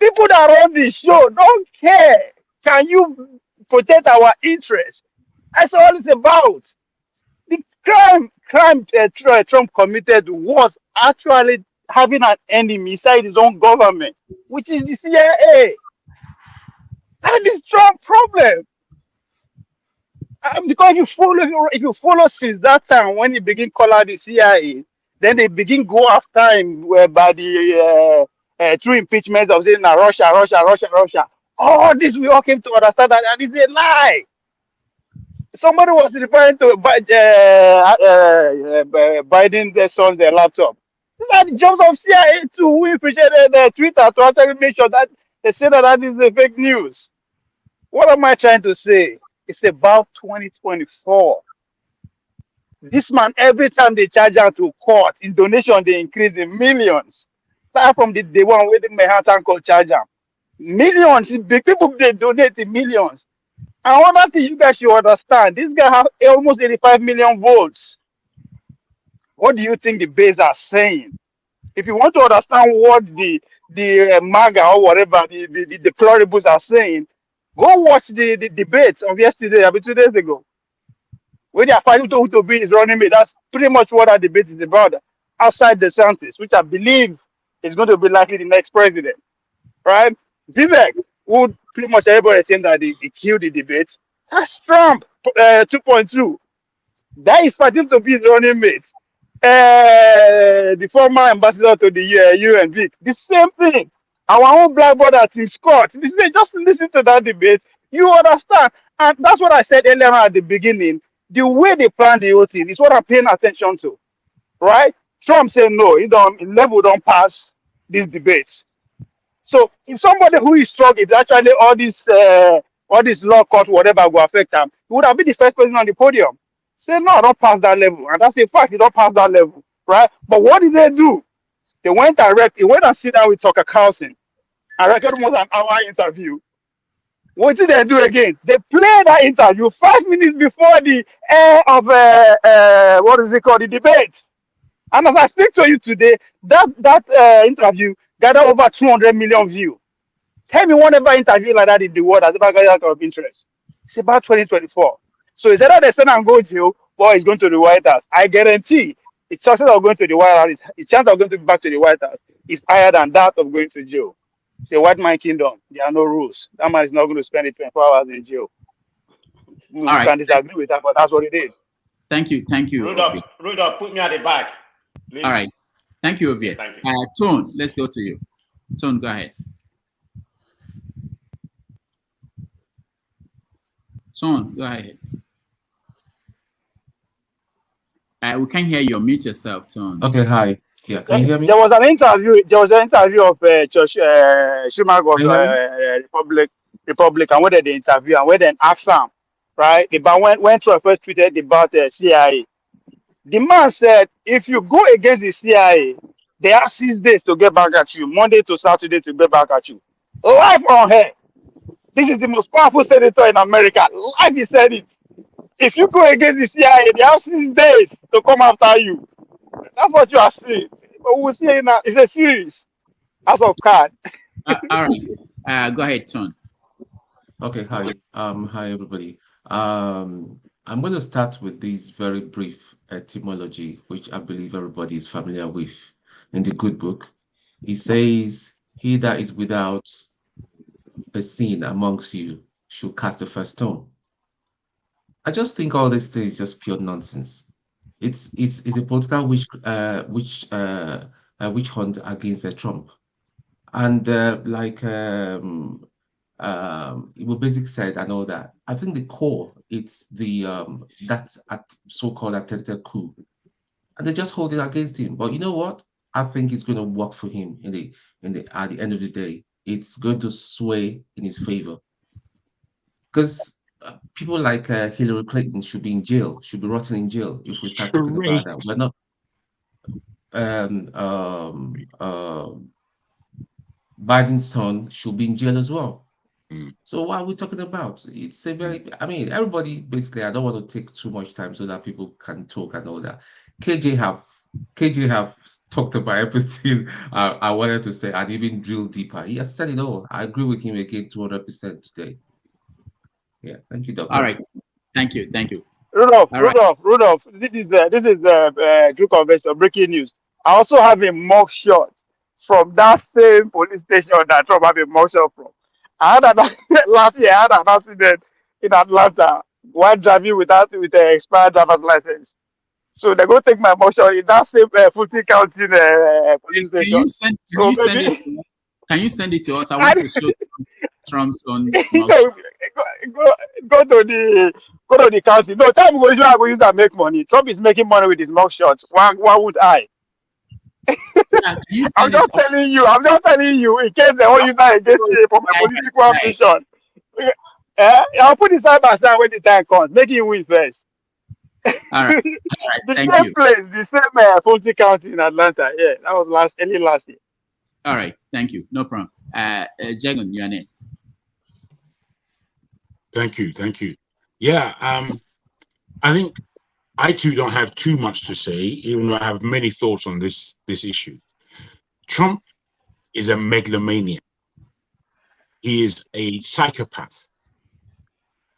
People that run the show don't care. Can you protect our interests? That's all it's about. The crime Trump committed was actually having an enemy inside his own government, which is the CIA. That is Trump's problem. Because if you follow since that time when he begin call out the CIA, then they begin go after him by the through impeachment of saying Russia. All this we all came to understand that is a lie. Somebody was referring to Biden's son's laptop. These are the jobs of CIA too. We appreciated Twitter to actually make sure that they say that is a fake news. What am I trying to say? It's about 2024. This man, every time they charge out to court, in donation, they increase in millions. Start from the one where the Manhattan court charge them. Millions, the people they donate in millions. And one thing you guys should understand, this guy has almost 85 million votes. What do you think the base are saying? If you want to understand what the MAGA or whatever, the deplorables are saying, go watch the debate of yesterday, 2 days ago. When they are fighting to be is running me, that's pretty much what that debate is about. Outside the DeSantis, which I believe is going to be likely the next president, right? Vivek, who pretty much everybody is saying that he killed the debate. That's Trump 2.2. That is fighting to be his running mate. The former ambassador to the UN, the same thing. Our own black brother, Tim Scott. Just listen to that debate. You understand. And that's what I said earlier at the beginning. The way they plan the whole thing is what I'm paying attention to. Right? Trump said no, level don't pass this debate. So if somebody who is strong is actually all this law court, whatever will affect them, he would have been the first person on the podium. Say no, I don't pass that level. And that's a fact, you don't pass that level. Right? But what did they do? They went and sit down with Tucker Carlson and recorded more than an hour interview. What did they do again? They play that interview 5 minutes before the air of what is it called, the debate. And as I speak to you today, that interview gathered over 200 million views. Tell me one ever interview like that in the world has ever gathered of interest. It's about 2024. So is that they send and go jail, or is going to the White House? I guarantee the chances of going to the White House, the chance of going to be back to the White House is higher than that of going to jail. It's a white man kingdom. There are no rules. That man is not going to spend 24 hours in jail. We All right. can disagree with that, but that's what it is. Thank you. Rudolph, put me at the back, please. All right. Thank you, Ovie. Thank you. Tone, let's go to you. Tone, go ahead. Tone, go ahead. We can't hear you. Mute yourself, Tone. Okay, hi. Yeah, can you hear me? There was an interview. There was an interview of Schumann of Republican, where they interview and where they asked him, right, about when Trump first tweeted about the CIA. The man said, if you go against the CIA, they have 6 days to get back at you, Monday to Saturday to get back at you. Live on air. This is the most powerful senator in America. Live, he said it. If you go against the CIA, they have 6 days to come after you. That's what you are saying. But we'll see now. It's a series. As of card. All right. Go ahead, Tone. Okay, hi. Hi, everybody. I'm going to start with this very brief etymology, which I believe everybody is familiar with. In the good book, it says, he that is without a sin amongst you should cast the first stone. I just think all this thing is just pure nonsense. It's a political witch hunt against Trump, and what Basic said and all that. I think the core, it's the that so-called attempted coup, and they just hold it against him. But you know what? I think it's going to work for him at the end of the day. It's going to sway in his favor, because people like Hillary Clinton should be in jail, should be rotting in jail if we start talking about that. We're not. Biden's son should be in jail as well. So what are we talking about? It's a very, I mean, everybody basically, I don't want to take too much time so that people can talk and all that. KJ have talked about everything I wanted to say and even drill deeper. He has said it all. I agree with him again 200% today. Yeah, thank you, Doctor. All right, thank you. Rudolph. This is Drew Convention breaking news. I also have a mugshot from that same police station that Trump had a mugshot from. Last year I had an accident in Atlanta while driving with an expired driver's license. So they're going to take my mugshot in that same Fulton County police station. Can you send it to us? I want to show Trump's on. Go to the county. No, time we go use that make money. Trump is making money with his mugshot. Why would I? I'm just telling you in case they won't use that against me for my political ambition. I'll put it side by side when the time comes. Make him win first. All right. The same place, the same Fulton County in Atlanta. Yeah, that was early last year. All right, thank you. No problem. Jagon, you're next. Thank you. Yeah, I think I too don't have too much to say, even though I have many thoughts on this issue. Trump is a megalomaniac. He is a psychopath.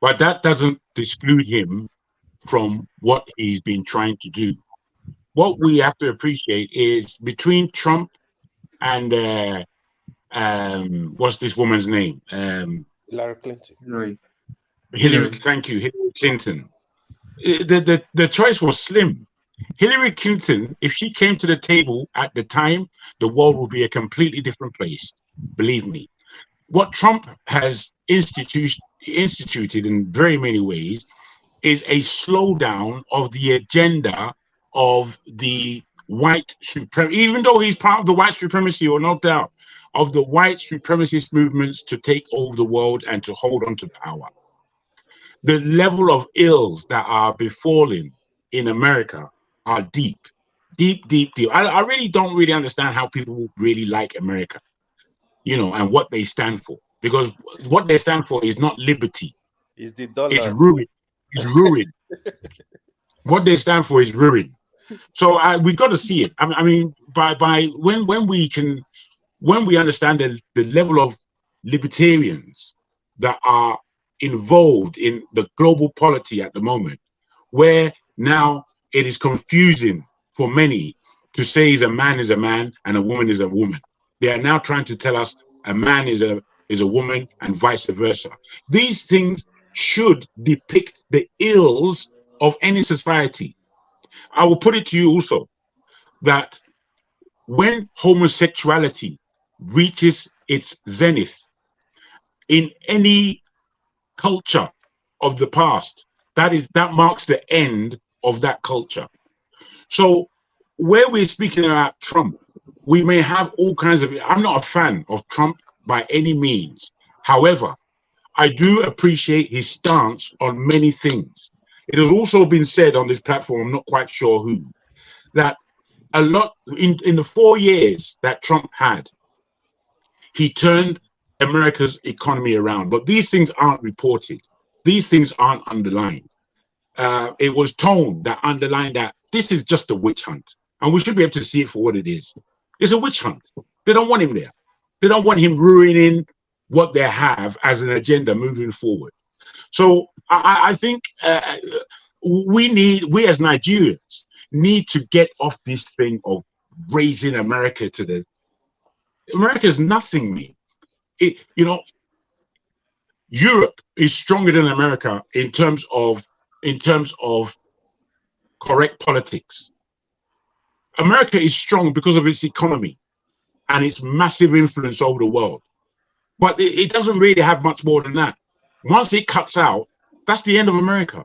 But that doesn't exclude him from what he's been trying to do. What we have to appreciate is between Trump and what's this woman's name? Hillary Clinton. Hillary. Thank you, Hillary Clinton. The choice was slim. Hillary Clinton, if she came to the table at the time, the world would be a completely different place. Believe me. What Trump has instituted in very many ways is a slowdown of the agenda of the white supremacy, even though he's part of the white supremacy, or no doubt, of the white supremacist movements to take over the world and to hold on to power. The level of ills that are befalling in America are deep. I really don't understand how people really like America, and what they stand for. because what they stand for is not liberty. It's the dollar. It's ruin. It's ruin. What they stand for is ruin. So we got to see it. I mean, by when we understand the level of libertarians that are involved in the global polity at the moment, where now it is confusing for many to say a man is a man and a woman is a woman. They are now trying to tell us a man is a woman and vice versa. These things should depict the ills of any society. I will put it to you also that when homosexuality reaches its zenith in any culture of the past, that marks the end of that culture. So where we're speaking about Trump, we may have all kinds of, I'm not a fan of Trump by any means. However, I do appreciate his stance on many things. It has also been said on this platform, I'm not quite sure who, that a lot in the 4 years that Trump had, he turned America's economy around. But these things aren't reported. These things aren't underlined. It was tone that underlined that this is just a witch hunt. And we should be able to see it for what it is. It's a witch hunt. They don't want him there. They don't want him ruining what they have as an agenda moving forward. So I think we as Nigerians need to get off this thing of raising America to the... America is nothing, man. Europe is stronger than America in terms of correct politics. America is strong because of its economy and its massive influence over the world. But it doesn't really have much more than that. Once it cuts out, that's the end of America.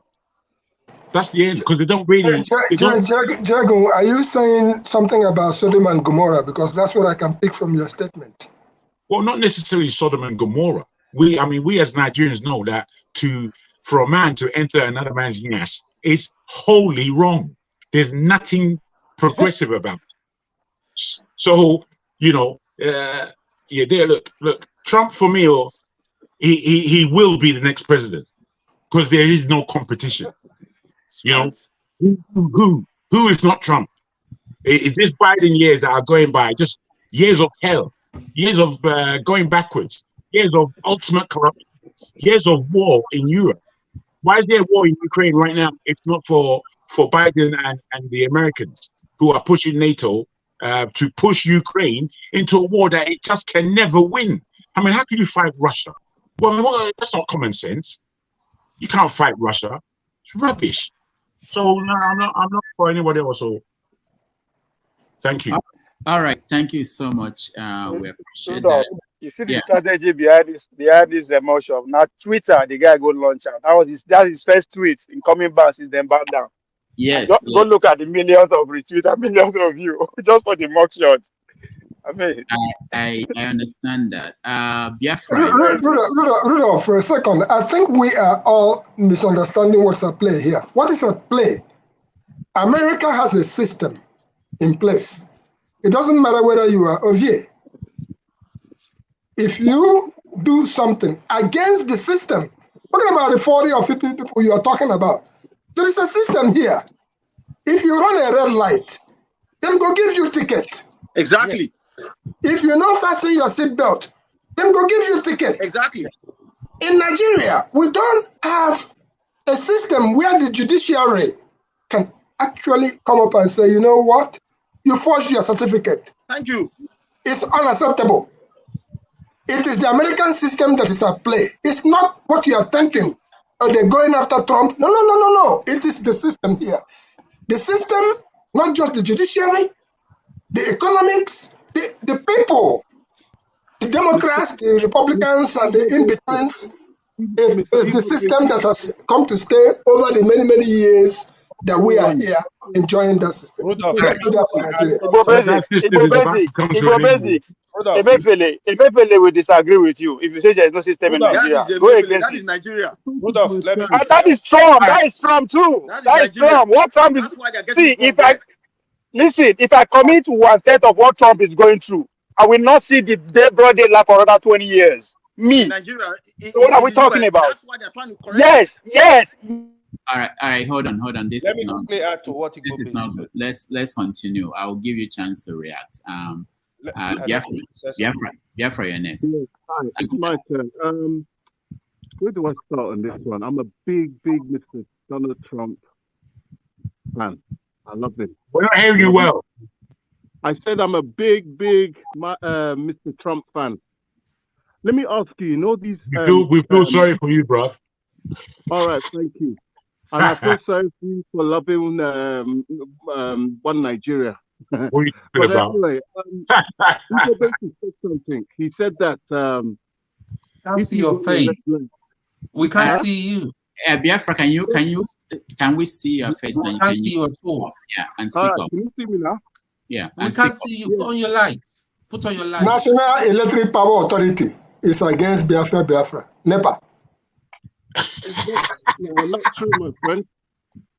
That's the end, because they don't really... Jago, are you saying something about Sodom and Gomorrah? Because that's what I can pick from your statement. Well, not necessarily Sodom and Gomorrah. We as Nigerians know that for a man to enter another man's nest is wholly wrong. There's nothing progressive about it. So, look, Trump for me, he will be the next president because there is no competition. Who is not Trump? It's this Biden years that are going by, just years of hell, years of going backwards, years of ultimate corruption, years of war in Europe. Why is there war in Ukraine right now? It's not for Biden and the Americans who are pushing NATO to push Ukraine into a war that it just can never win. I mean, how can you fight Russia? Well, that's not common sense. You can't fight Russia. It's rubbish. So no, I'm not for anybody else. So thank you. All right, thank you so much. We appreciate that. You see the strategy behind this emotion. Now Twitter, the guy go launch out. That's his first tweet in coming back since then back down. Yes. Go look at the millions of retweets and millions of views just for the mugshot. I mean, I understand that. Rudolph, for a second, I think we are all misunderstanding what's at play here. What is at play? America has a system in place. It doesn't matter whether you are Ovier. If you do something against the system, talking about the 40 or 50 people you are talking about, there is a system here. If you run a red light, then go give you a ticket. Exactly. If you not fasten your seatbelt, then go give you a ticket. Exactly. In Nigeria, we don't have a system where the judiciary can actually come up and say, you know what? You forged your certificate. Thank you. It's unacceptable. It is the American system that is at play. It's not what you are thinking. Are they going after Trump? No. It is the system here. The system, not just the judiciary, the economics, the people, the Democrats, the Republicans, and the in-betweens. It is the system that has come to stay over the many, many years that we are here enjoying that system. Emeifele will disagree with you if you say there is no system in Nigeria. That is Nigeria. That is Trump. That is Trump too. That is Trump. What Trump is... See, if I commit 1/3 of what Trump is going through, I will not see the broad daylight for another 20 years. Me. in Nigeria. So what are we the talking US, about? That's why they're trying to correct. Yes. All right. Hold on. This Let is me not. quickly add to what This is Igbo not said. good. Let's continue. I'll give you a chance to react. Biafra, you're next. Yes, hi, it's my turn. Where do I start on this one? I'm a big Mr. Donald Trump fan. I love him. We're not hearing you well. I said I'm a big Mr. Trump fan. Let me ask you, you know these... We feel sorry for you, bro. All right, thank you. And I feel sorry for you for loving one Nigeria. What are you talking But about? anyway, Igbo basically said something. He said that... can't see your face. We can't see you. Biafra, can we see your face? We can't see you at all. Yeah, and speak up. Can you see me now? Yeah, we can't see you. Put on your lights. Put on your lights. National Electric Power Authority is against Biafra. NEPA. Well, not true, my friend.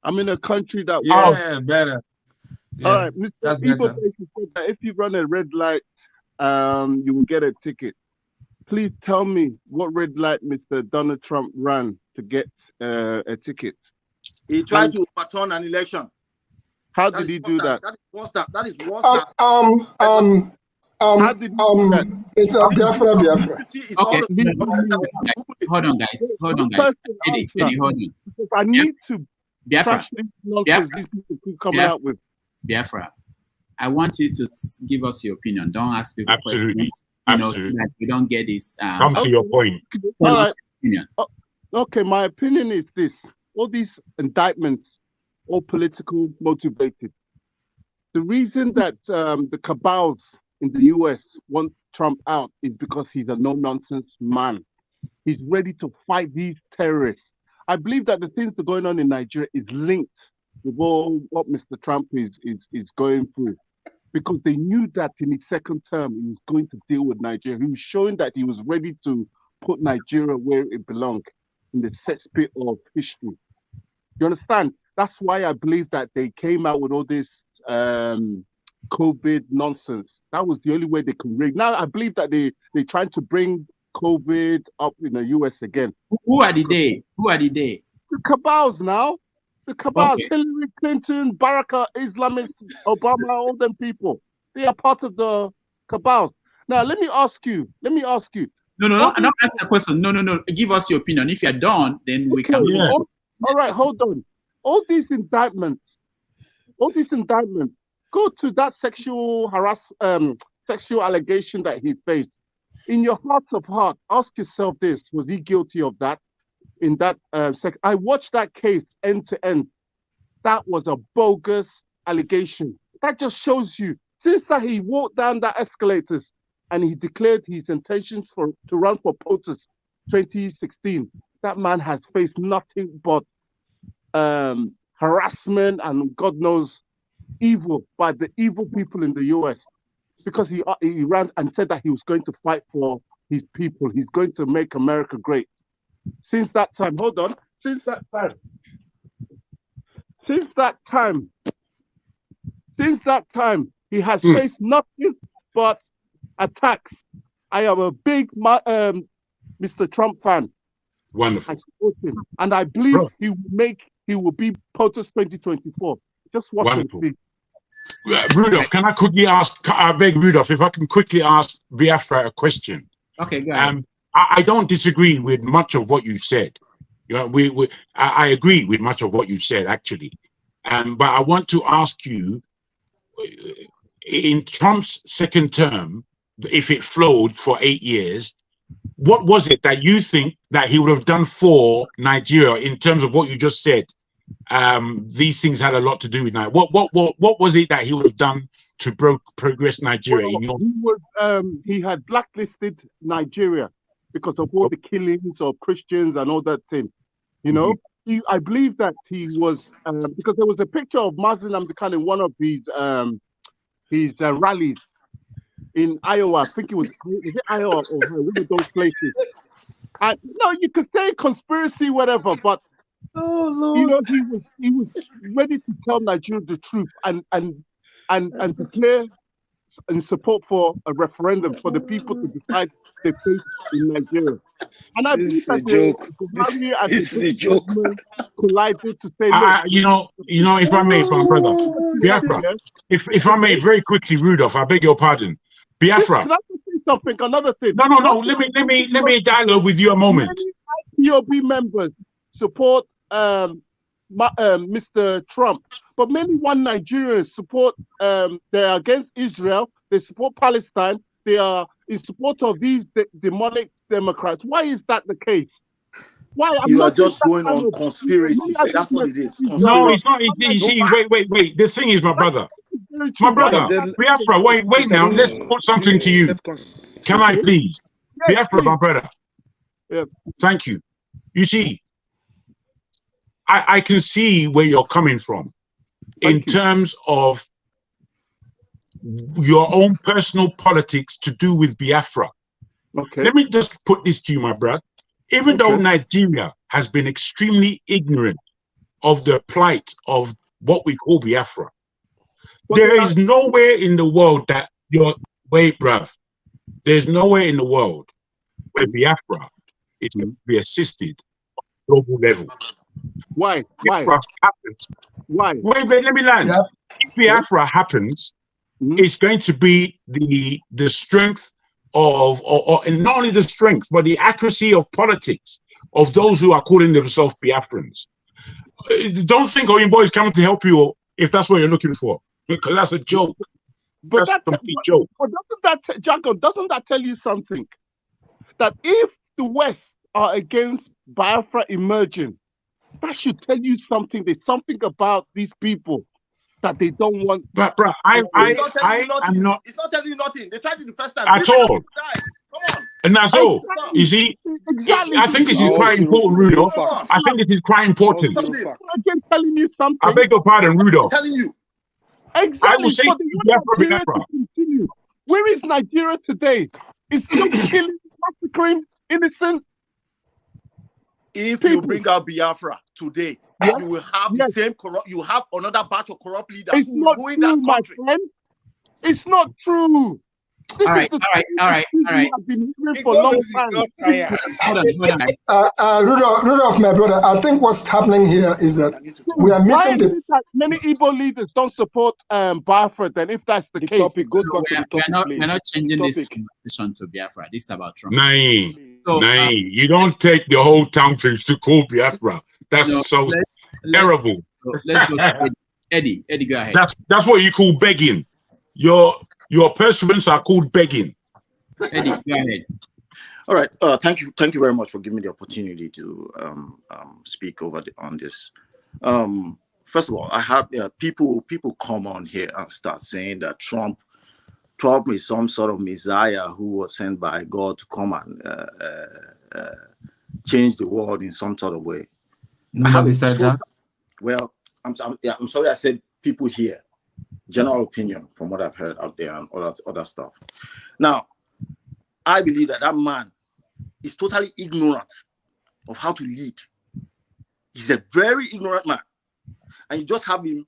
I'm in a country that... Yeah, better. Yeah, all right, Mr. that's Igbo better. basically said that if you run a red light, you will get a ticket. Please tell me what red light Mr. Donald Trump ran to get a ticket. He tried to overturn an election. How did he do that? That is worse. That is worse. It's Biafra. Okay, hold on, guys. Eddie, hold on. Because I need to Biafra. this nonsense these people keep coming out with. Biafra, I want you to give us your opinion. Don't ask people questions. Absolutely. So that we don't get this. Come to your point. All right. Okay, my opinion is this: all these indictments, all political motivated. The reason that the cabals in the US want Trump out is because he's a no-nonsense man. He's ready to fight these terrorists. I believe that the things that are going on in Nigeria is linked with all what Mr. Trump is going through. Because they knew that in his second term, he was going to deal with Nigeria. He was showing that he was ready to put Nigeria where it belonged, in the cesspit of history. You understand? That's why I believe that they came out with all this COVID nonsense. That was the only way they could rig. Now, I believe that they're trying to bring COVID up in the US again. Who are the they? The cabals now. The cabals, okay. Hillary Clinton, Barack Islamist, Obama, all them people. They are part of the cabals. Now, let me ask you. No, not ask a question. No. Give us your opinion. If you're done, then we can. Yeah. All right, hold on. All these indictments. Go to that sexual allegation that he faced. In your heart of heart, ask yourself this: was he guilty of that? In that I watched that case end to end. That was a bogus allegation. That just shows you, since that he walked down that escalators and he declared his intentions to run for POTUS 2016, that man has faced nothing but harassment and God knows evil by the evil people in the US, because he ran and said that he was going to fight for his people. He's going to make America great. Since that time, he has faced nothing but attacks. I am a big Mr. Trump fan. Wonderful. I support him, and I believe he will be POTUS 2024. Just watch and see. Rudolph, can I quickly ask? I beg Rudolph if I can quickly ask Biafra a question. Okay, go ahead. I don't disagree with much of what you said. You know, I agree with much of what you said actually, but I want to ask you: in Trump's second term, if it flowed for 8 years, what was it that you think that he would have done for Nigeria in terms of what you just said? These things had a lot to do with Nigeria. What was it that he would have done to progress Nigeria? He had blacklisted Nigeria because of all the killings of Christians and all that thing. You know, I believe that he was because there was a picture of Muslim Khan in one of his rallies in Iowa. I think was it Iowa or one of those places. No, you could say conspiracy, whatever, but you know, he was ready to tell Nigeria the truth and declare in support for a referendum for the people to decide their fate in Nigeria. And I believe that Buhari and the British government collided to say, look, if I may, my brother, Biafra, if I may, very quickly, Rudolph, I beg your pardon. Biafra. Can I say something? Another thing. No. Let me dialogue with you a moment. Many IPOB members support Mr. Trump, but many one Nigerians support. They are against Israel. They support Palestine. They are in support of these demonic Democrats. Why is that the case? Why you are just going on conspiracy? That's what it is. No, it's not. You see, wait. The thing is, my brother, Biafra. Wait now. Let's put something to you. Can I please, Biafra, my brother? Yeah. Thank you. You see, I can see where you're coming from in terms of your own personal politics to do with Biafra. Okay. Let me just put this to you, my brother. Even though Nigeria has been extremely ignorant of the plight of what we call Biafra, there is nowhere in the world that there's nowhere in the world where Biafra is going to be assisted on a global level. Why? Wait, let me land. Yeah. If Biafra happens, it's going to be the strength of, and not only the strength, but the accuracy of politics of those who are calling themselves Biafrans. Don't think Oyinbo is coming to help you if that's what you're looking for, because that's a joke. But that's a complete joke. But doesn't that tell you something? That if the West are against Biafra emerging, that should tell you something. There's something about these people that they don't want. But bro, I'm not. It's not telling you nothing. They tried it the first time. At all. Come on. And that's all. You see, I think this is quite important, Rudolph. I think this is quite important. I'm telling you something. I beg your pardon, Rudolph. I'm telling you. Exactly. I will say Biafra. Where is Nigeria today? It's still killing, massacring innocent. If you bring out Biafra today, you will have the same corrupt. You have another batch of corrupt leaders who will ruin that country. My friend. It's not true. All right. I've been hearing for a long time. Rudolph, my brother, I think what's happening here is that we are missing many Igbo leaders don't support Biafra. Then, if that's the case, we're not changing this conversation to Biafra. This is about Trump. You don't take the whole town to call Biafra. That's terrible. Let's go to Eddie. Eddie, go ahead. That's what you call begging. Your pursuits are called begging. Eddie, go ahead. All right. Thank you very much for giving me the opportunity to speak on this. First of all, I have people come on here and start saying that Trump is some sort of messiah who was sent by God to come and change the world in some sort of way. Nobody said that. Well, I'm sorry I said people here. General opinion from what I've heard out there and other stuff. Now, I believe that man is totally ignorant of how to lead. He's a very ignorant man. And you just have him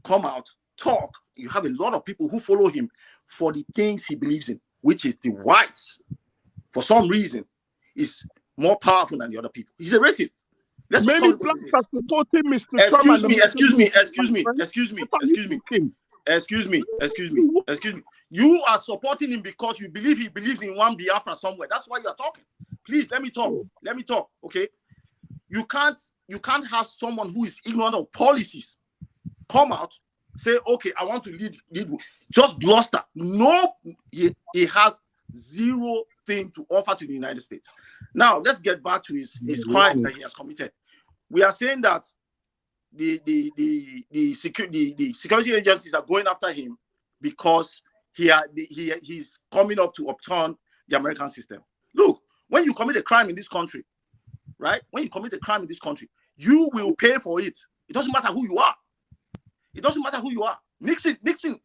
come out, talk. You have a lot of people who follow him for the things he believes in, which is the whites, for some reason, is more powerful than the other people. He's a racist. Many blacks are supporting Mr. Trump. Excuse me. You are supporting him because you believe he believes in one Biafra somewhere. That's why you are talking. Please let me talk. Okay. You can't have someone who is ignorant of policies come out, say, okay, I want to lead. Just bluster. No, he has zero thing to offer to the United States. Now let's get back to his crimes that he has committed. We are saying that the security agencies are going after him because he's coming up to upturn the American system. Look, when you commit a crime in this country, right? When you commit a crime in this country, you will pay for it. It doesn't matter who you are. Nixon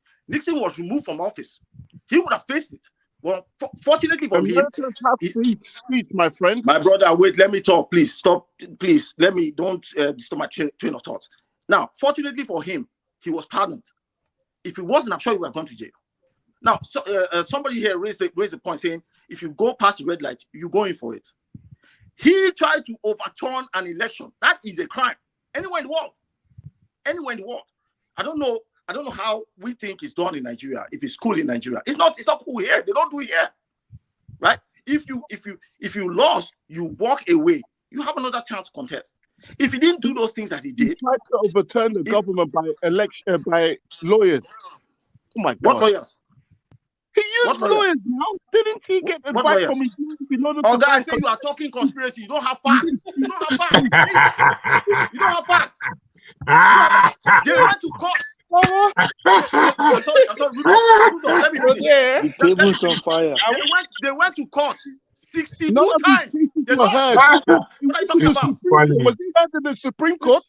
was removed from office. He would have faced it. Well, fortunately for him, my friend. My brother, wait, let me talk. Please stop. Please don't disturb my train of thoughts. Now, fortunately for him, he was pardoned. If he wasn't, I'm sure he would have gone to jail. Now, somebody here raised the point saying, if you go past the red light, you're going for it. He tried to overturn an election. That is a crime. Anywhere in the world. Anywhere in the world. I don't know how we think it's done in Nigeria. If it's cool in Nigeria, it's not cool here. They don't do it here, right? If you lost, you walk away. You have another chance to contest. If he didn't do those things that he did, he tried to overturn the government by election by lawyers. Oh my God! What lawyers? He used lawyers now. Didn't he get advice from his lawyers? Oh, guys, say you are talking conspiracy. You don't have facts. You don't have facts. Please. You don't have facts. They went to court. I'm sorry, Rudolph, let me finish. The table's on fire. They went to court 62 times. They lost. What are you talking about? Was he heard in the Supreme Court?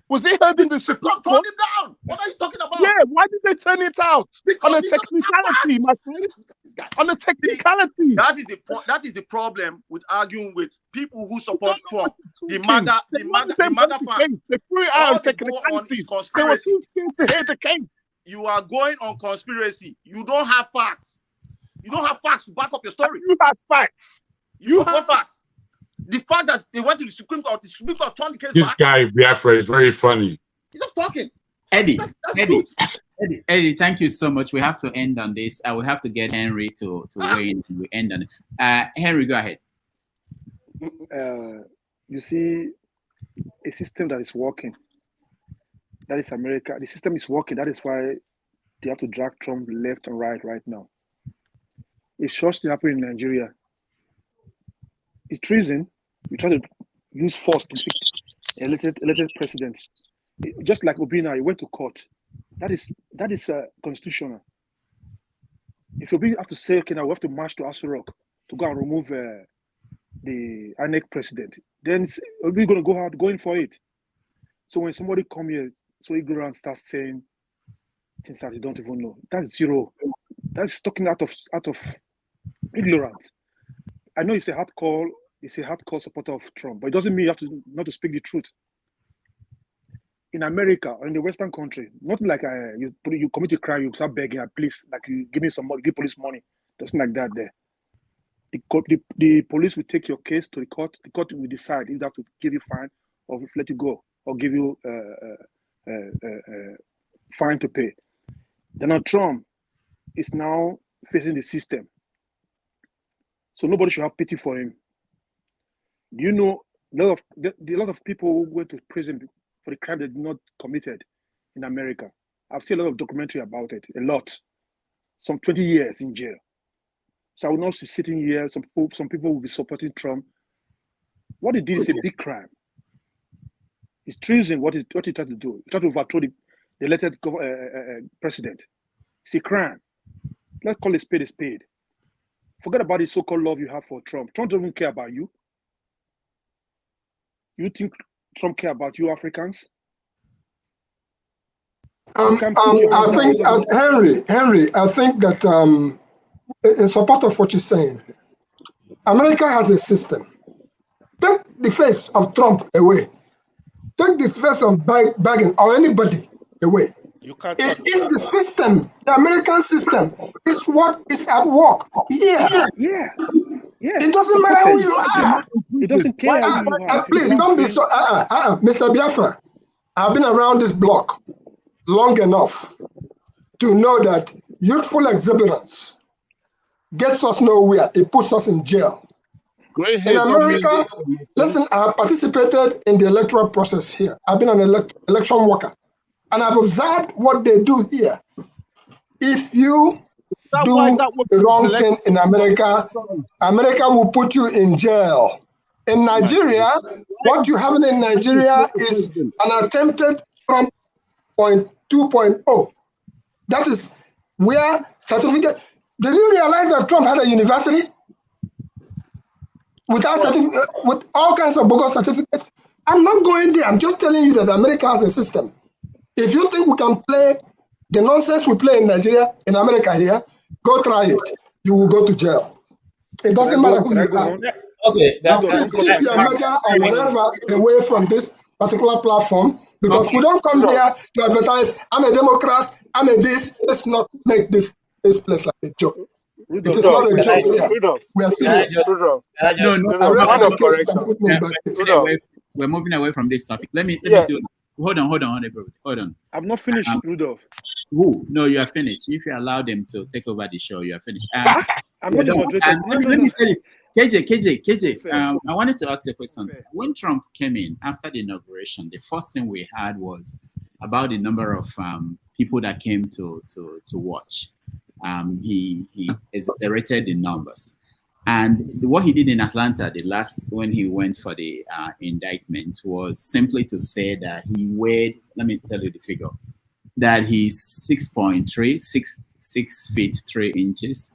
Was he heard in the Supreme Court? Turn him down. What are you talking about? Yeah, why did they turn it out? On a technicality, my friend. On a technicality. That is the problem with arguing with people who support Trump. The MAGA fans. They threw it out on technicality. They were too scared to hear the case. You are going on conspiracy. You don't have facts. You don't have facts to back up your story. You have facts. You have facts. The fact that they went to the Supreme Court turned the case this back. guy, Biafra, is very funny. He's just talking. Eddie, thank you so much. We have to end on this. I will have to get Henry to weigh in. We end on it. Henry, go ahead. You see, a system that is working. That is America. The system is working. That is why they have to drag Trump left and right now. It's just happening in Nigeria. It's treason. We try to use force to pick elected president. Just like Obina, he went to court. That is constitutional. If Obina have to say, okay, now we have to march to Aso Rock to go and remove the INEC president, then we're going to go out going for it. So when somebody come here, so he go around and start saying things that you don't even know, that's zero. That's talking out of ignorance. I know he's a hardcore supporter of Trump, but it doesn't mean you have to not to speak the truth. In America or in the Western country, not like you commit a crime, you start begging, please, like you give me some money, give police money. Nothing like that there. The police will take your case to the court. The court will decide if they have to give you fine or let you go or give you fine to pay. Donald Trump is now facing the system. So nobody should have pity for him. Do you know a lot of people who went to prison for the crime they did not committed in America? I've seen a lot of documentary about it, a lot. Some 20 years in jail. So I will not be sitting here. Some people will be supporting Trump. What he did is a big crime. It's treason. What he tried to do? He tried to overthrow the elected president. It's a crime. Let's call a spade a spade. Forget about the so-called love you have for Trump. Trump doesn't care about you. You think Trump care about you Africans? I think Henry, I think that in support of what you're saying, America has a system. Take the face of Trump away. Take the face of Biden or anybody away. It is the system, the American system, is what is at work here. Yeah. It doesn't matter who you are. It doesn't care who you are. Please don't be so. Mr. Biafra, I've been around this block long enough to know that youthful exuberance gets us nowhere. It puts us in jail. In America, listen, I have participated in the electoral process here. I've been an election worker. And I've observed what they do here. If you do the wrong thing in America, America will put you in jail. In Nigeria, what you have in Nigeria is an attempted Trump 2.0. That is where certificate. Did you realize that Trump had a university without with all kinds of bogus certificates? I'm not going there. I'm just telling you that America has a system. If you think we can play the nonsense we play in Nigeria, in America here, go try it. You will go to jail. It doesn't matter who you are. Okay, please keep your media or whatever away from this particular platform, because we don't come here to advertise, I'm a Democrat, I'm a this. Let's not make this this place like a joke. Rudolph, It is not a can I joke. just, Rudolph, We are can I serious. just, Rudolph, No, no, I read point the of case correction. that put me in that case. We're moving away from this topic. Let me do this. Hold on, bro. Hold on. I'm not finished, Rudolph. Who? No, you are finished. If you allow them to take over the show, you are finished. I'm not the moderator. Let me say this. KJ. I wanted to ask you a question. When Trump came in after the inauguration, the first thing we had was about the number of people that came to watch. He exaggerated the numbers. And what he did in Atlanta, when he went for the indictment, was simply to say that he weighed, let me tell you the figure, that he's 6 feet 3 inches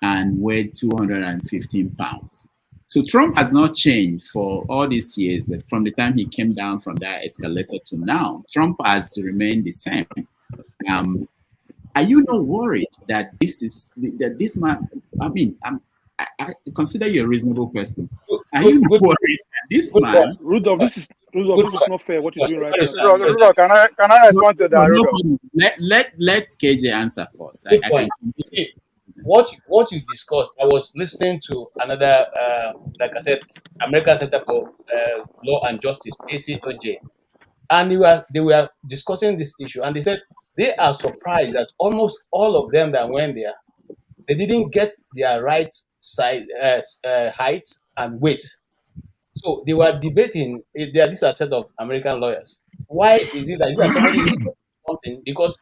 and weighed 215 pounds. So Trump has not changed for all these years. That from the time he came down from that escalator to now, Trump has remained the same. Are you not worried that this man? I mean, I consider you a reasonable person. Are you not worried that this man? Rudolph, this is not fair. What you're doing right now. Rudolph, can I respond to that? Rudolph? Let KJ answer first. Good point. You see, what you discussed, I was listening to another, like I said, American Center for Law and Justice, ACOJ, and they were discussing this issue, and they said they are surprised that almost all of them that went there, they didn't get their right size, height and weight. So they were debating. These are a set of American lawyers. Why is it that you are somebody something? Because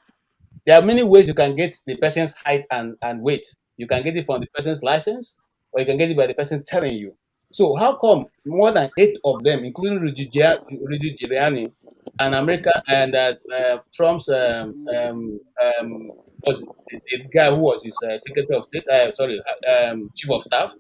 there are many ways you can get the person's height and weight. You can get it from the person's license, or you can get it by the person telling you. So how come more than 8 of them, including Rudy Giuliani and America and Trump's was the guy who was his Secretary of State, Chief of Staff,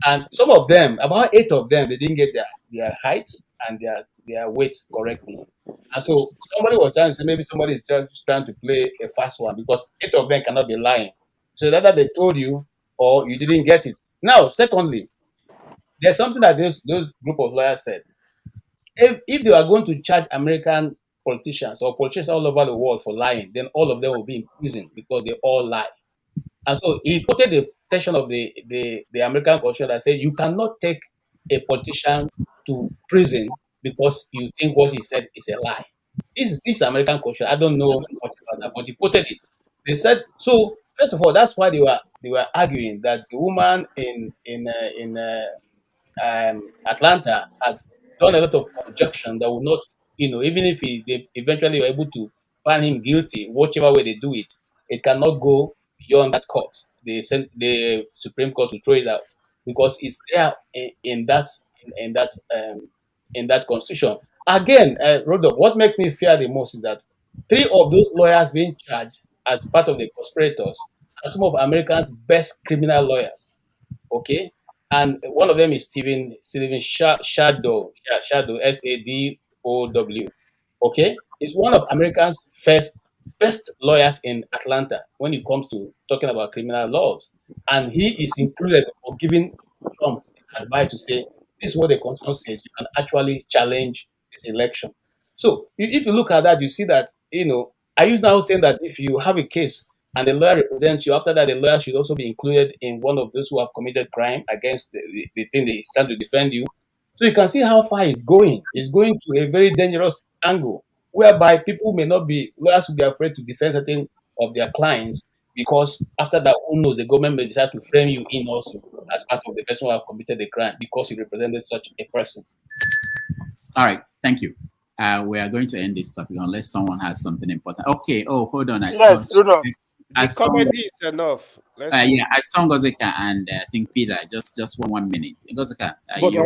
and some of them, about 8 of them, they didn't get their heights and their weight correctly. And so somebody was trying to say maybe somebody is just trying to play a fast one because 8 of them cannot be lying. So either they told you or you didn't get it. Now, secondly, there's something that those group of lawyers said. If they are going to charge American politicians or politicians all over the world for lying, then all of them will be in prison because they all lie. And so he quoted the section of the American Constitution that said you cannot take a politician to prison because you think what he said is a lie. This is American Constitution. I don't know much about that, but he quoted it. They said so. First of all, that's why they were arguing that the woman in Atlanta had done a lot of objection that would not, even if they eventually were able to find him guilty, whichever way they do it, it cannot go beyond that court. They sent the Supreme Court to throw it out because it's there in that constitution. Again, Rodolph, what makes me fear the most is that 3 of those lawyers being charged as part of the conspirators are some of America's best criminal lawyers. Okay, and one of them is Stephen Shadow, Sadow. Okay, he's one of America's best lawyers in Atlanta when it comes to talking about criminal laws, and he is included for giving Trump advice to say this is what the constitution says. You can actually challenge this election. So if you look at that, you see that I use now saying that if you have a case and the lawyer represents you, after that the lawyer should also be included in one of those who have committed crime against the thing that he's trying to defend you. So you can see how far it's going. It's going to a very dangerous angle whereby people may not be lawyers will be afraid to defend certain of their clients because after that, who knows, the government may decide to frame you in also as part of the person who have committed the crime because you represented such a person. All right, thank you. We are going to end this topic unless someone has something important. Okay. Oh, hold on. The comedy is enough. I saw Ngozeka and I think Peter. Just 1 minute. Ngozeka. But I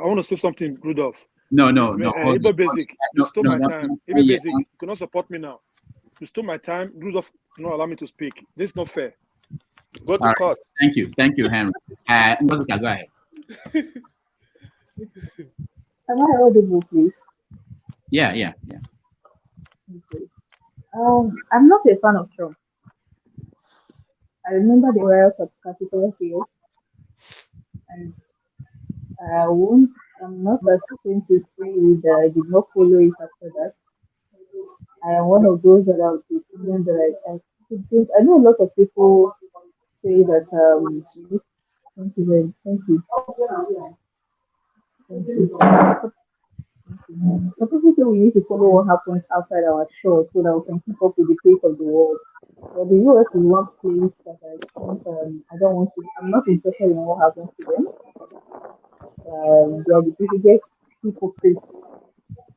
want to say something, Rudolph. No. Even Basic, you stole my time. Even Basic, you cannot support me now. You stole my time. Rudolph, not allow me to speak. This is not fair. Go to court. Thank you, Henry. Ngozeka, go ahead. Am I audible, please? Yeah. Okay. I'm not a fan of Trump. I remember the riots at Capitol Hill, and I'm not asking to say that I did not follow it after that. I am one of those that are the opinion that I know a lot of people say that thank you very thank you. Thank you. Some people say we need to follow what happens outside our shores so that we can keep up with the pace of the world. But the US is one place that I think I don't want to. I'm not interested in what happens to them. They are the biggest hypocrites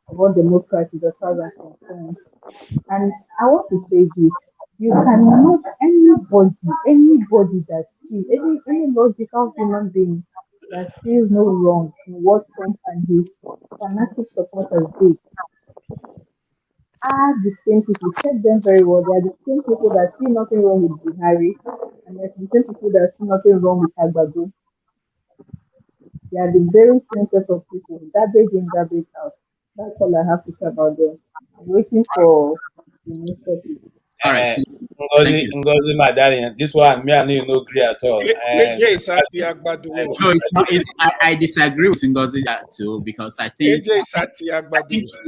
of all democracies as far as I'm concerned. And I want to say this: you cannot anybody that sees any logical human being that sees no wrong in what Trump and his fanatic supporters did are the same people. Check them very well. They are the same people that see nothing wrong with Buhari, and they're the same people that see nothing wrong with Agbado. They are the very same set of people. Garbage in, garbage out. That's all I have to say about them. I'm waiting for the next topic. All right. Ngozi, my darling, this one, me and you no agree at all. No, it's not. I disagree with Ngozi too, because I think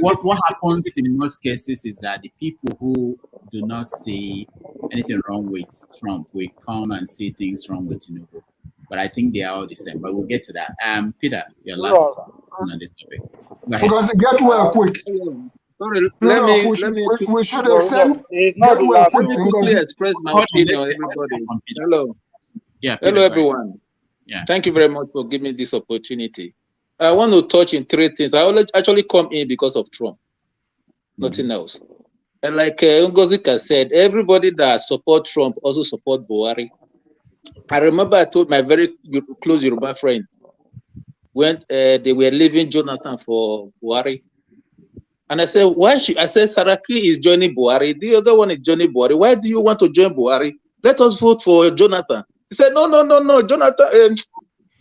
what happens in most cases is that the people who do not see anything wrong with Trump will come and see things wrong with Tinubu. But I think they are all the same. But we'll get to that. Peter, your last thing on this topic. Because get well quick. Sorry, let me we should extend get well quick. Let me quickly express my opinion, everybody. Hello. Yeah. Hello, everyone. Yeah. Thank you very much for giving me this opportunity. I want to touch in three things. I actually come in because of Trump, nothing else. And like Ngozika said, everybody that support Trump also support Buhari. I remember I told my very close Yoruba friend when they were leaving Jonathan for Buhari. And I said, why should I said Saraki is joining Buhari, the other one is joining Buhari. Why do you want to join Buhari? Let us vote for Jonathan. He said, no, Jonathan,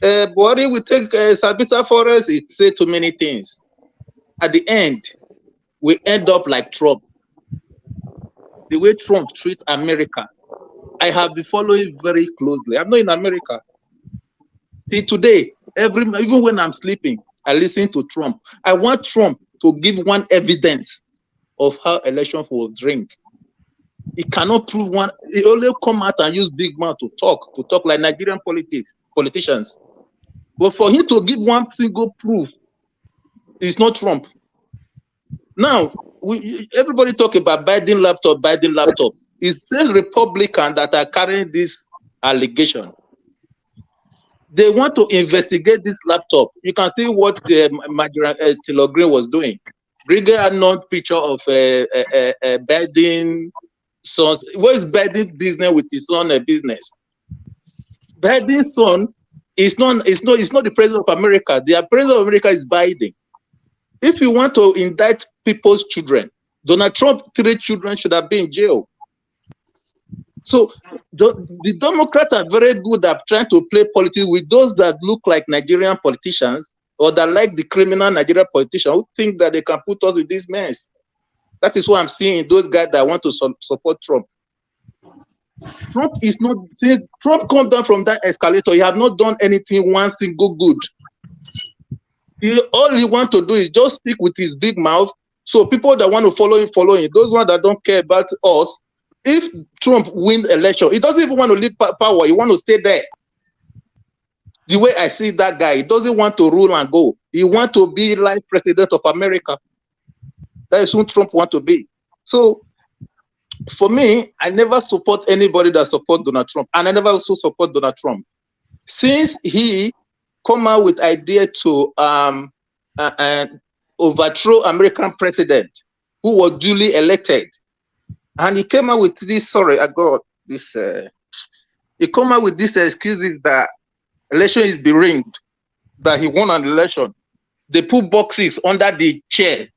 Buhari will take Sabisa Forest. It said too many things. At the end, we end up like Trump. The way Trump treats America, I have been following very closely. I'm not in America. Till today, even when I'm sleeping, I listen to Trump. I want Trump to give one evidence of how election was rigged. He cannot prove one. He only come out and use big mouth to talk like Nigerian politicians. But for him to give one single proof, it's not Trump. Now, everybody talk about Biden laptop. It's still Republican that are carrying this allegation. They want to investigate this laptop. You can see what Tilo Green was doing. Bringing a non-picture of Biden's son. What is Biden's business with his son business? Biden's son is not the president of America. The president of America is Biden. If you want to indict people's children, Donald Trump's 3 children should have been in jail. So the Democrats are very good at trying to play politics with those that look like Nigerian politicians or that like the criminal Nigerian politicians who think that they can put us in this mess. That is what I'm seeing, those guys that want to support Trump. Trump is not, since Trump come down from that escalator, he have not done anything, one single good. All he want to do is just speak with his big mouth. So people that want to follow him. Those ones that don't care about us, if Trump wins election, he doesn't even want to leave power. He want to stay there. The way I see that guy, he doesn't want to rule and go. He want to be like president of America. That is who Trump want to be. So for me, I never support anybody that support Donald Trump. And I never also support Donald Trump. Since he come out with idea to overthrow American president who was duly elected. And he came out with this, he come out with these excuses that election is being rigged, that he won an election. They put boxes under the chair,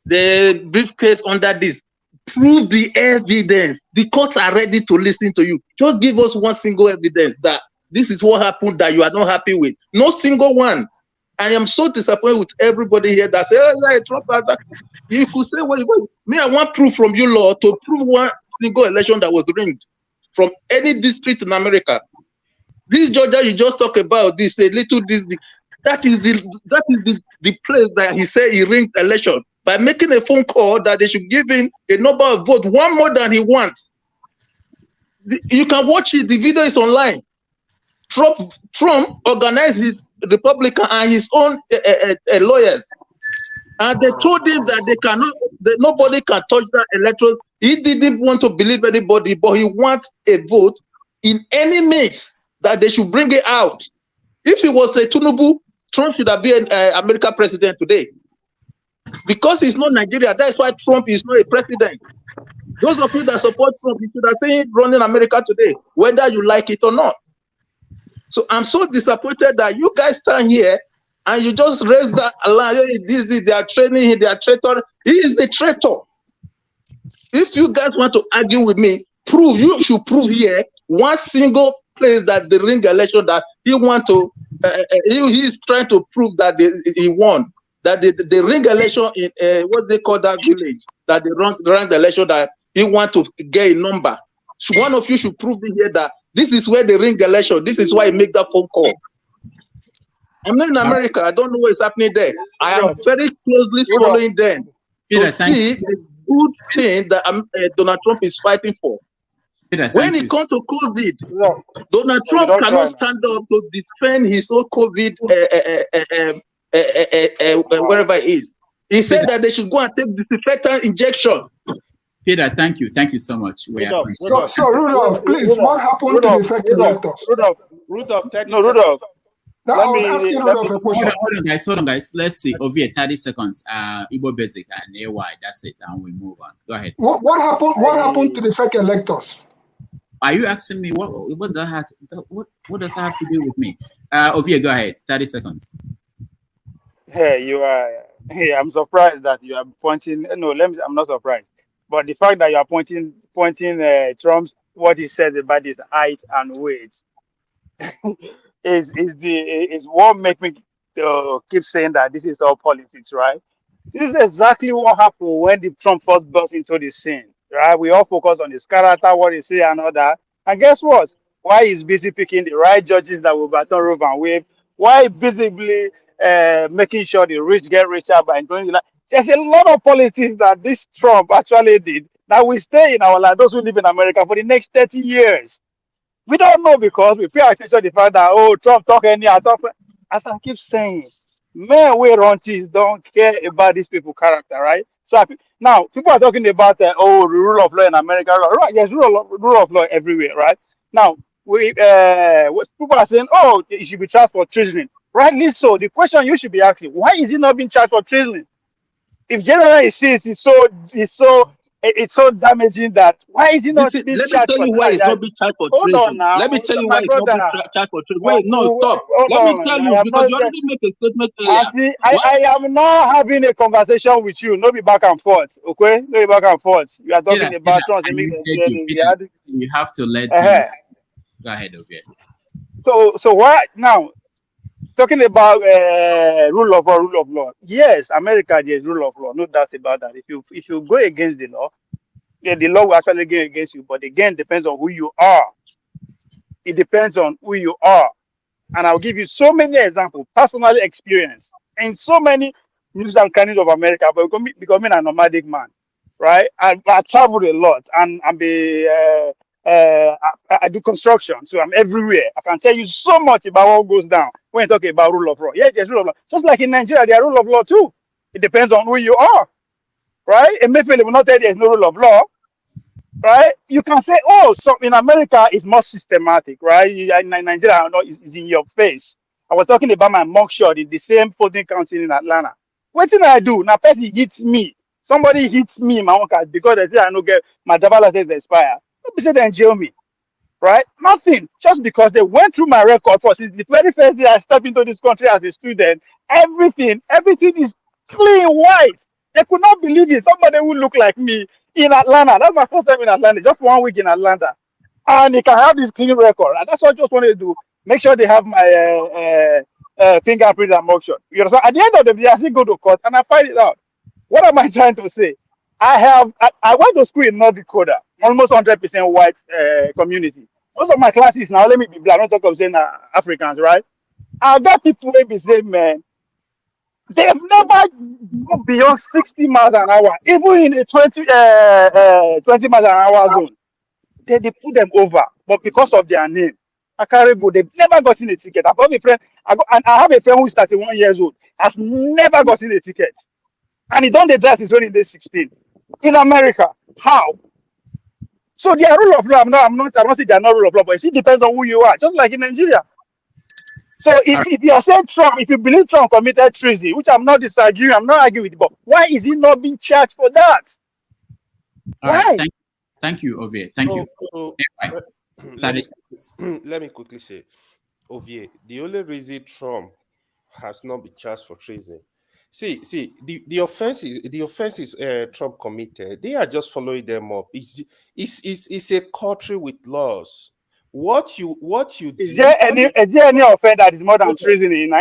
the briefcase under this. Prove the evidence. The courts are ready to listen to you. Just give us one single evidence that this is what happened that you are not happy with. No single one. I am so disappointed with everybody here that say, oh, yeah, Trump. You could say, well, me, I want proof from you, Lord, to prove one single election that was rigged from any district in America. This Georgia you just talk about, this a little this, that is the place that he said he rigged election by making a phone call that they should give him a number of votes, one more than he wants. You can watch it. The video is online. Trump organized his Republican and his own lawyers, and they told him that nobody can touch that electoral. He didn't want to believe anybody, but he wants a vote in any mix that they should bring it out. If it was a Tinubu, Trump should have been American president today. Because he's not Nigeria, that's why Trump is not a president. Those of you that support Trump, you should have seen him running America today, whether you like it or not. So I'm so disappointed that you guys stand here and you just raise that alarm. They are training him, they are traitor. He is the traitor. If you guys want to argue with me, you should prove here one single place that the ring election that he want to, he's trying to prove that he won. That the ring election in what they call that village, that the ring election that he want to get a number. So one of you should prove it here that this is where the ring election, this is why he make that phone call. I'm not in America. I don't know what is happening there. I am very closely following them to see the good thing that Donald Trump is fighting for. When it comes to COVID, Donald Trump cannot stand up to defend his own COVID wherever it is. He said that they should go and take disinfectant injection. Peter, thank you so much. So Rudolph, please, what happened to the fake electors? Rudolph, 30 no, Rudolph. Now, I was asking Rudolph a question. Hold on, guys. Let's see. Ovia, 30 seconds. Igbo Basic and AY. That's it, and we move on. Go ahead. What happened to the fake electors? Are you asking me what does that have to do with me? Ovia, go ahead. 30 seconds. Hey, you are. Hey, I'm surprised that you are pointing. No, I'm not surprised. But the fact that you are pointing Trump's what he says about his height and weight is what make me keep saying that this is all politics, right? This is exactly what happened when the Trump first burst into the scene, right? We all focus on his character, what he say, and all that. And guess what? Why he's busy picking the right judges that will baton roof and wave? Why visibly making sure the rich get richer by doing that? There's a lot of politics that this Trump actually did that will stay in our life, those who live in America, for the next 30 years. We don't know because we pay attention to the fact that, Trump talk anyhow. As I keep saying, men we run things don't care about these people's character, right? So now people are talking about the rule of law in America, right? There's rule of law everywhere, right? Now people are saying, it should be charged for treason. Rightly so. The question you should be asking, why is he not being charged for treason? If generally sees it's so damaging that why is he not being charged for treason? Let me tell you why it's not being charged for treason. Hold on now. Let me tell you why it's not being charged for treason. Wait, no, stop. Let me tell you because you already make a statement earlier. I am not having a conversation with you. No be back and forth, okay? No be back and forth. You are talking about Trump. You have to let him. Go ahead, okay. So why now? Talking about rule of law. Yes, America there's rule of law. No doubt about that. If you go against the law, the law will actually go against you. But again, depends on who you are. It depends on who you are. And I'll give you so many examples, personally experienced, in so many news and candidates of America, but becoming a nomadic man, right? I travel a lot and I do construction, so I'm everywhere. I can tell you so much about what goes down when you talk about rule of law. Yeah, there's rule of law. Just like in Nigeria, there's rule of law too. It depends on who you are, right? Emeifele will not tell you there's no rule of law, right? You can say, so in America it's more systematic, right? In Nigeria, it's in your face. I was talking about my mugshot in the same polling council in Atlanta. What did I do? Now, person hits me. Somebody hits me in my own car because they say I don't get my driver license expire. They say they jail me, right? Nothing. Just because they went through my record since the very first day I stepped into this country as a student. Everything is clean white. They could not believe it. Somebody who looked like me in Atlanta. That's my first time in Atlanta. Just 1 week in Atlanta, and they can have this clean record. And that's what I just wanted to do. Make sure they have my fingerprint and mugshot. You understand? At the end of the day, I still go to court and I find it out. What am I trying to say? I went to school in North Dakota, almost 100% white community. Most of my classes now, let me be black, not talk of saying Africans, right? I got people who be saying, man, they've never gone beyond 60 miles an hour, even in a 20 miles an hour zone. they put them over, but because of their name, I carry go. They've never gotten a ticket. I've got a friend. And I have a friend who is 31 years old, has never gotten a ticket, and he done the best is when he was 16. In America, how? So their rule of law. I'm not saying they are not rule of law, but it depends on who you are. Just like in Nigeria. So if you are saying Trump, if you believe Trump committed treason, which I'm not disagreeing, I'm not arguing with, but why is he not being charged for that? All Why? right, thank you, Ovie. Thank you. Let me quickly say, Ovie, the only reason Trump has not been charged for treason. See, the offenses Trump committed, they are just following them up. It's a country with laws. What you Is there any offense that is more than treason in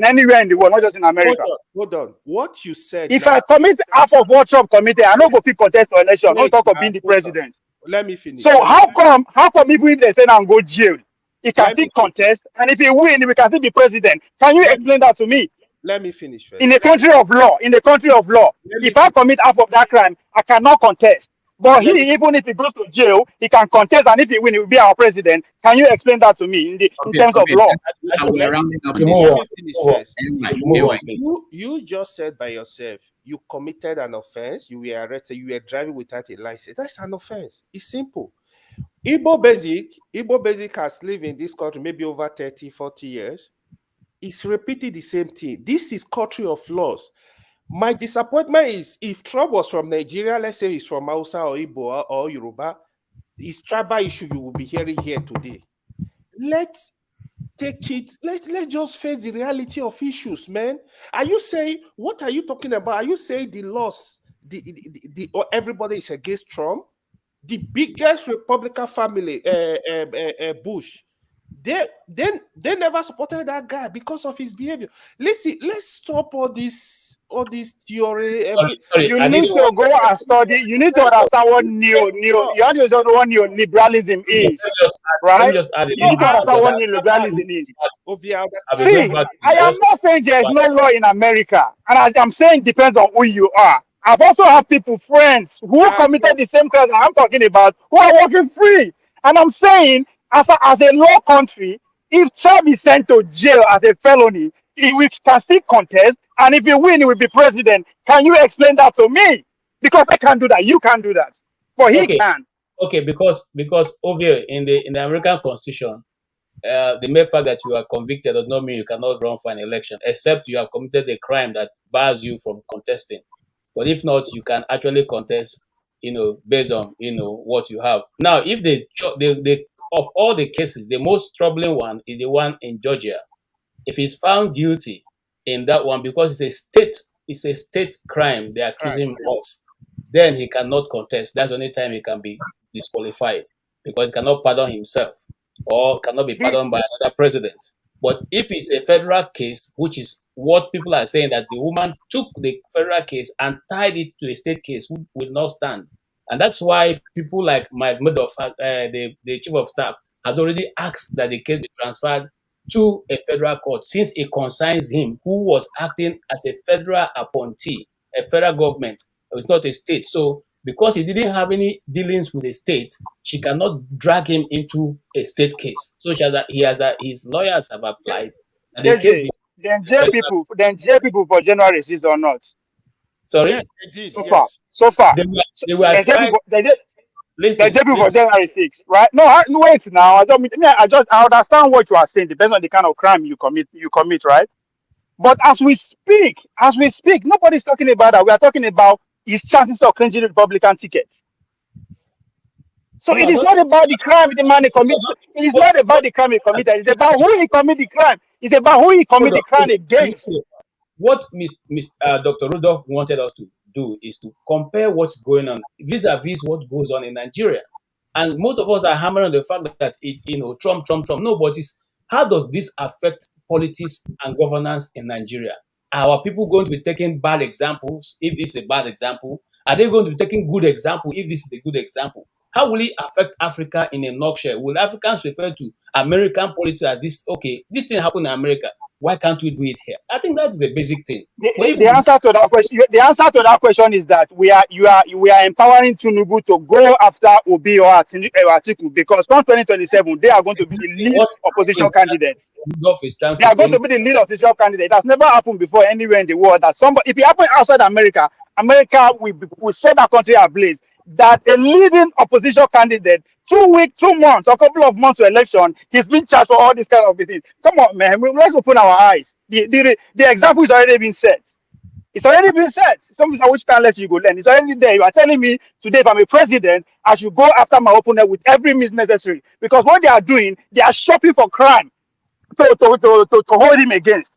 anywhere in the world, not just in America? Hold on. What you said. If I commit half of what Trump committed, I don't go fit contest for election. Don't talk of being the president. Let me finish. So how come even if they say I'm go jail, he can still contest, and if he win, he can still be president? Can you explain that to me? Let me finish first. In a country of law, if I commit half of that crime, I cannot contest. But even if he goes to jail, he can contest, and if he win, he will be our president. Can you explain that to me in terms of law? Let me finish first. You just said by yourself, you committed an offense, you were arrested, you were driving without a license. That's an offense. It's simple. Igbo Basic has lived in this country maybe over 30, 40 years. It's repeating the same thing. This is country of laws. My disappointment is if Trump was from Nigeria, let's say he's from Hausa or Igbo or Yoruba, his tribal issue you will be hearing here today. Let's take it. Let's just face the reality of issues, man. Are you saying, what are you talking about? Are you saying the laws, or everybody is against Trump? The biggest Republican family, Bush, they never supported that guy because of his behavior. Let's stop all this theory. You need to go and study. You need to understand what you have to understand what neoliberalism is, right? You need to understand what neoliberalism is. See, I am not saying there is no law in America, and I'm saying it depends on who you are. I've also had friends who committed the same crime I'm talking about, who are working free. And I'm saying, as a law country, if Trump is sent to jail as a felony, he can still contest, and if he win, he will be president. Can you explain that to me? Because I can't do that. You can't do that. But he can. Okay, because over in the American Constitution, the mere fact that you are convicted does not mean you cannot run for an election, except you have committed a crime that bars you from contesting. But if not, you can actually contest, based on what you have. Now, if the of all the cases, the most troubling one is the one in Georgia. If he's found guilty in that one, because it's a state crime they accuse him of, then he cannot contest. That's the only time he can be disqualified, because he cannot pardon himself or cannot be pardoned by another president. But if it's a federal case, which is what people are saying, that the woman took the federal case and tied it to a state case, which will not stand. And that's why people like Mike Murdoch, the chief of staff, has already asked that the case be transferred to a federal court, since it concerns him, who was acting as a federal appointee, a federal government. It's not a state. So because he didn't have any dealings with the state, she cannot drag him into a state case. So his lawyers have applied. And the case then jail people for January 6th or not? Sorry? Yes, they did. So far. They were trying. They jail people for January 6th, right? No, wait now. I understand what you are saying. Depends on the kind of crime you commit, right? But as we speak, nobody's talking about that. We are talking about his chances of clinching the Republican ticket. So it is not about the crime the man committed. It is not about the crime he committed. It's about who he committed the crime. It's about who he committed the crime against. What Dr. Rudolph wanted us to do is to compare what's going on vis-a-vis what goes on in Nigeria. And most of us are hammering on the fact that Trump. No, but how does this affect politics and governance in Nigeria? Are our people going to be taking bad examples if this is a bad example? Are they going to be taking good example if this is a good example? How will it affect Africa in a nutshell? Will Africans refer to American politics as this? Okay, this thing happened in America. Why can't we do it here? I think that's the basic thing. The answer to that question is that we are empowering Tinubu to go after Obi or Atiku, because come 2027 they are going to be the lead opposition candidates. They are going to be the lead opposition candidate. It has never happened before anywhere in the world that somebody, if it happened outside America, America will set that country ablaze. That a leading opposition candidate, 2 weeks, 2 months, a couple of months to election, he's been charged for all this kind of things. Come on, man, let's open our eyes. The example is already been set. It's already been set. Something which can let you go learn. It's already there. You are telling me today, if I'm a president, I should go after my opponent with every means necessary. Because what they are doing, they are shopping for crime to hold him against.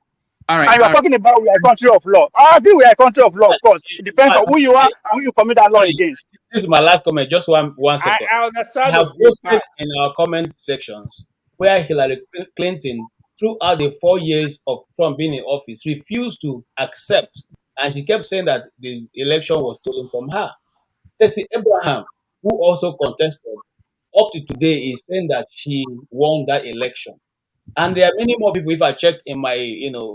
All right. And you are talking about we are a country of law. I think we are a country of law, of course. It depends on who you are and who you commit that law against. This is my last comment. Just one second. I have posted in our comment sections where Hillary Clinton, throughout the 4 years of Trump being in office, refused to accept, and she kept saying that the election was stolen from her. Stacey Abraham, who also contested, up to today is saying that she won that election. And there are many more people, if I check in my,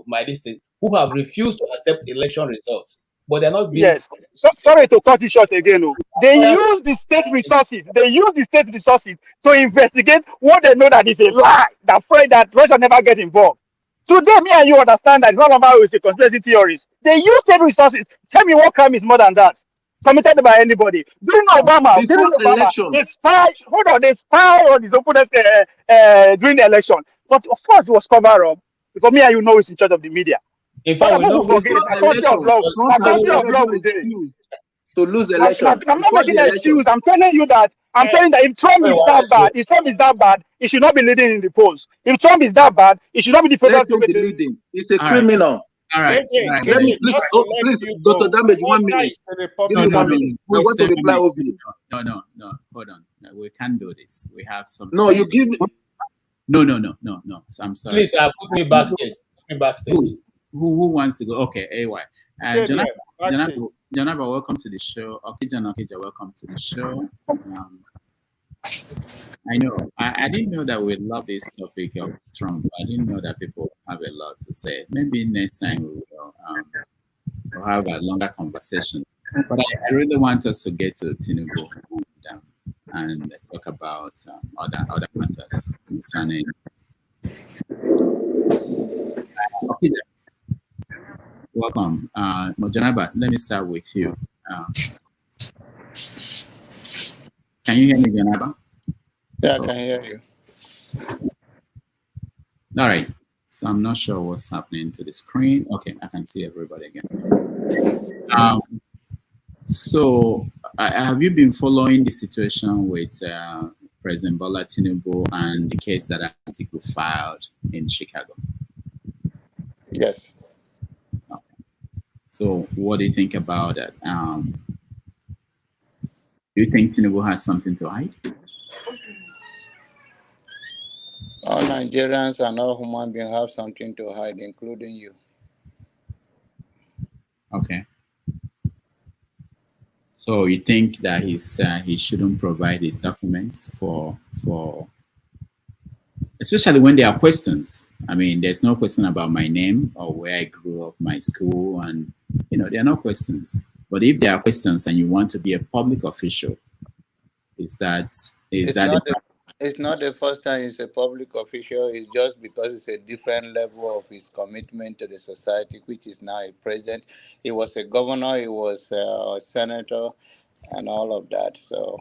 my listing, who have refused to accept election results, but they're not being. Yes. Sorry to cut it short again. They use the state resources. They use the state resources to investigate what they know that is a lie. That Russia never get involved. Today, me and you understand that it's not about a conspiracy theories. They use state resources. Tell me what crime is more than that committed by anybody. During Obama, they spy. Hold on, they spy on his opponents during the election. But of course, it was cover up because me and you know it's in charge of the media. In fact, we know a country of love. A country of love to lose the election. I'm not making an excuse. I'm telling you that. If Trump is that bad, he should not be leading in the polls. If Trump is that bad, he should not be the federal leading. It's a criminal. All right. Let me please, Dr. Damage, 1 minute. No, I want to reply over you. No. Hold on. We can't do this. We have some. No, you give me. No. I'm sorry. Please, put me backstage. Who wants to go? Okay, AY. Janaba, welcome to the show. Okija, welcome to the show. I know. I didn't know that we love this topic of Trump. I didn't know that people have a lot to say. Maybe next time we'll have a longer conversation. But I really want us to get to Tinubu and talk about other matters concerning. Okija, welcome. Janaba, let me start with you. Can you hear me, Janaba? Yeah, I can hear you. All right. So I'm not sure what's happening to the screen. Okay, I can see everybody again. So have you been following the situation with President Bola Tinubu and the case that Atiku filed in Chicago? Yes. Okay. So what do you think about that? Do you think Tinubu has something to hide? All Nigerians and all human beings have something to hide, including you. Okay. So you think that he shouldn't provide his documents for especially when there are questions. I mean, there's no question about my name or where I grew up, my school, and there are no questions. But if there are questions and you want to be a public official, it's not the first time he's a public official. It's just because it's a different level of his commitment to the society, which is now a president. He was a governor, he was a senator, and all of that. So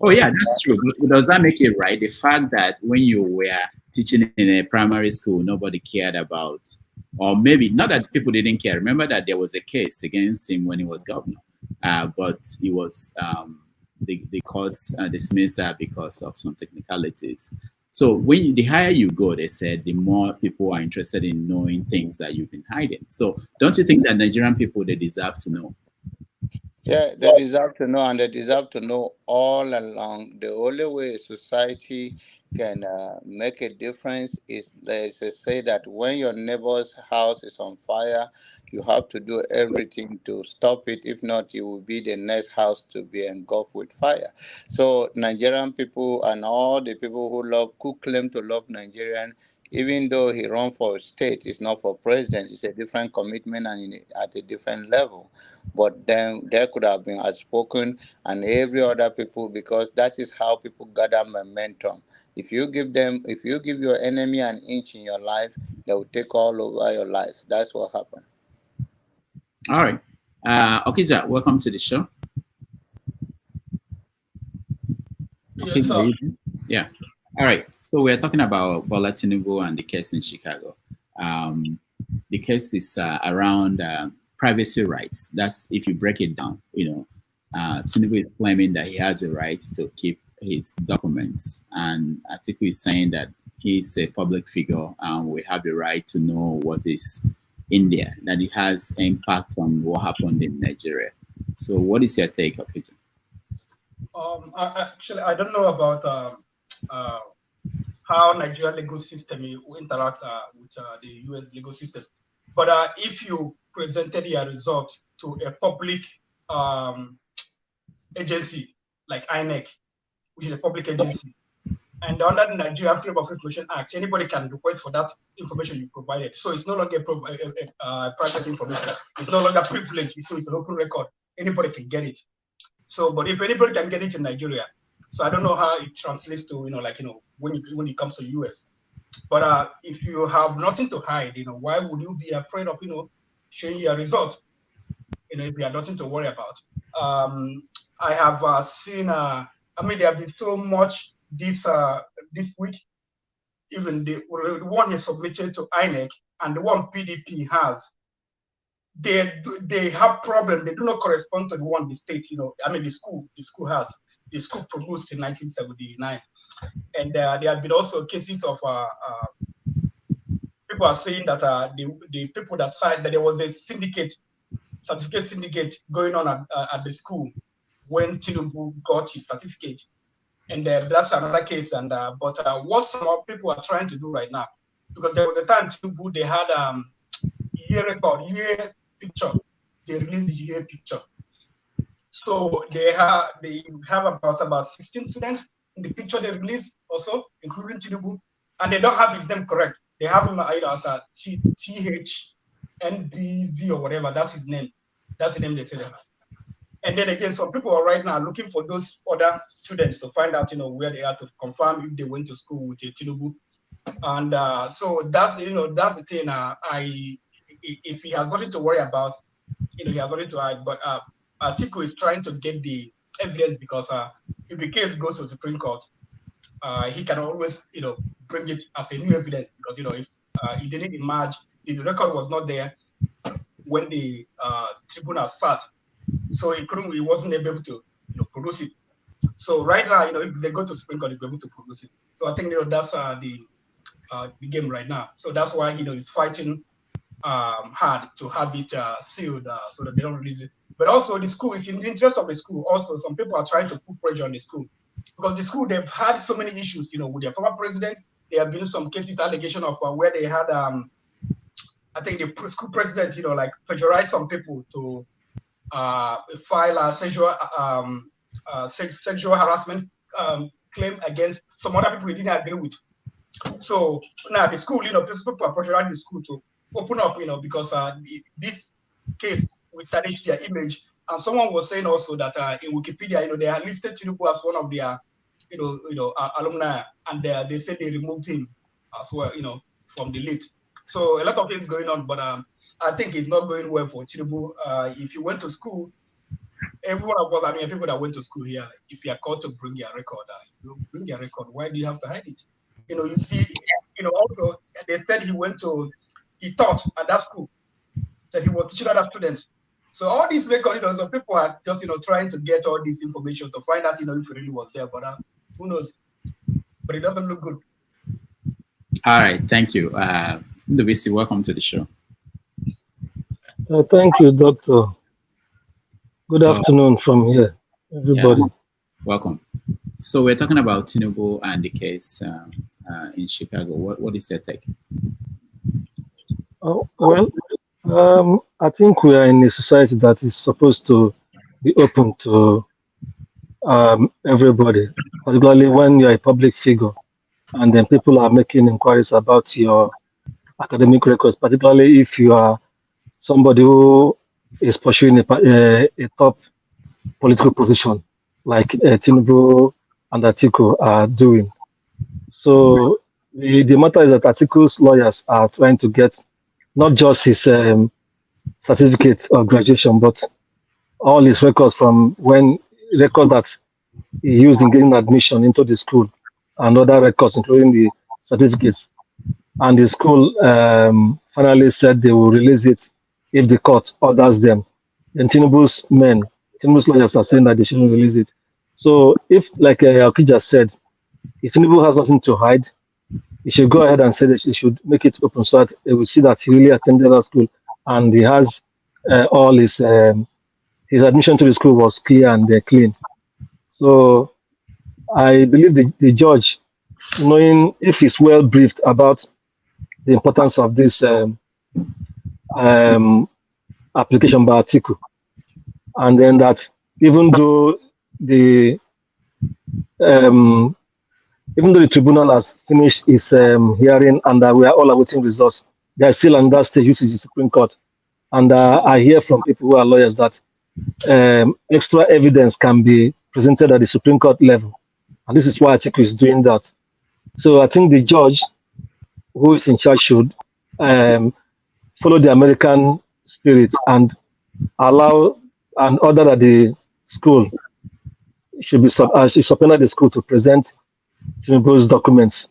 oh yeah, that's true. But does that make it right? The fact that when you were teaching in a primary school, nobody cared about, or maybe not that people didn't care. Remember that there was a case against him when he was governor, but he was. The courts dismissed that because of some technicalities. So the higher you go, they said, the more people are interested in knowing things that you've been hiding. So don't you think that Nigerian people, they deserve to know? Yeah, they deserve to know, and they deserve to know all along. The only way society can make a difference is, let's say, that when your neighbor's house is on fire, you have to do everything to stop it. If not, you will be the next house to be engulfed with fire. So Nigerian people and all the people who claim to love Nigerian, even though he ran for state, it's not for president. It's a different commitment and at a different level. But then there could have been outspoken and every other people, because that is how people gather momentum. If you give your enemy an inch in your life, they will take all over your life. That's what happened. All right. Okija, welcome to the show. Yes, sir. Yeah. All right. So we're talking about Bola Tinubu and the case in Chicago. The case is around privacy rights. That's if you break it down. Tinubu is claiming that he has a right to keep his documents, and Atiku is saying that he's a public figure and we have the right to know what is in there, that it has impact on what happened in Nigeria. So what is your take, Okija? Actually, I don't know about how Nigerian legal system interacts with the US legal system. But if you presented your result to a public agency like INEC, which is a public agency, and under the Nigerian Freedom of Information Act, anybody can request for that information you provided. So it's no longer private information. It's no longer privileged. So it's an open record. Anybody can get it. So, but if anybody can get it in Nigeria, so I don't know how it translates to, when it comes to US. But if you have nothing to hide, why would you be afraid of, sharing your result? If you have nothing to worry about. I have seen, there have been so much this week. Even the one is submitted to INEC and the one PDP has. They have problems. They do not correspond to the one the state, the school has. The school produced in 1979. And there have been also cases of people are saying that the people that signed that there was a certificate syndicate going on at the school when Tinubu got his certificate. And that's another case. And but what some people are trying to do right now, because there was a time Tinubu, they had year picture. They released the year picture. So they have about 16 students in the picture they released also, including Tinubu, and they don't have his name correct. They have him either as a THNBV or whatever. That's his name. That's the name they say they have. And then again, some people are right now looking for those other students to find out, where they are, to confirm if they went to school with Tinubu. And so that's the thing. If he has nothing to worry about, he has nothing to hide. But Atiku is trying to get the evidence, because if the case goes to the Supreme Court, he can always, bring it as a new evidence, because if he didn't emerge, the record was not there when the tribunal sat, so he wasn't able to, produce it. So right now, if they go to the Supreme Court, he'll be able to produce it. So I think that's the game right now. So that's why he's fighting hard to have it sealed so that they don't release it. But also the school is in the interest of the school. Also, some people are trying to put pressure on the school, because the school, they've had so many issues, with their former president. There have been some cases, allegation of where they had, I think the school president, plagiarized some people to file a sexual harassment claim against some other people he didn't agree with. So now the school, people are pressurizing the school to open up, because this case will tarnish their image. And someone was saying also that in Wikipedia, they had listed Tinubu as one of their, alumni, and they said they removed him as well, from the list. So a lot of things going on, but I think it's not going well for Tinubu. If you went to school, every one of us, people that went to school here, if you are called to bring your record, you bring your record. Why do you have to hide it? You see, also they said he taught at that school, that he was teaching other students. So all these records, so people are just, trying to get all this information to find out, if it really was there, but who knows? But it doesn't look good. All right, thank you. Ndubisi, welcome to the show. Thank you, Doctor. Good afternoon from here, everybody. Yeah, welcome. So we're talking about Tinubu and the case in Chicago. What is your take? I think we are in a society that is supposed to be open to everybody, particularly when you're a public figure. and then people are making inquiries about your academic records, particularly if you are somebody who is pursuing a top political position, like Tinubu and Atiku are doing. So the matter is that Atiku's lawyers are trying to get not just his certificate of graduation, but all his records from when records that he used in getting admission into the school and other records, including the certificates. And the school finally said they will release it if the court orders them. And Tinubu's lawyers are saying that they shouldn't release it. So if, like Okija said, if Tinubu has nothing to hide, he should go ahead and say that he should make it open so that they will see that he really attended that school and he has all his admission to the school was clear and clean. So I believe the judge, knowing if he's well briefed about the importance of this application by Atiku, and then that even though the tribunal has finished its hearing and that we are all awaiting results, there's still another stage, which is the Supreme Court. And I hear from people who are lawyers that extra evidence can be presented at the Supreme Court level. And this is why Atiku is doing that. So I think the judge who is in charge should follow the American spirit and allow and order that the school should be subpoena the school to present Tinubu's documents.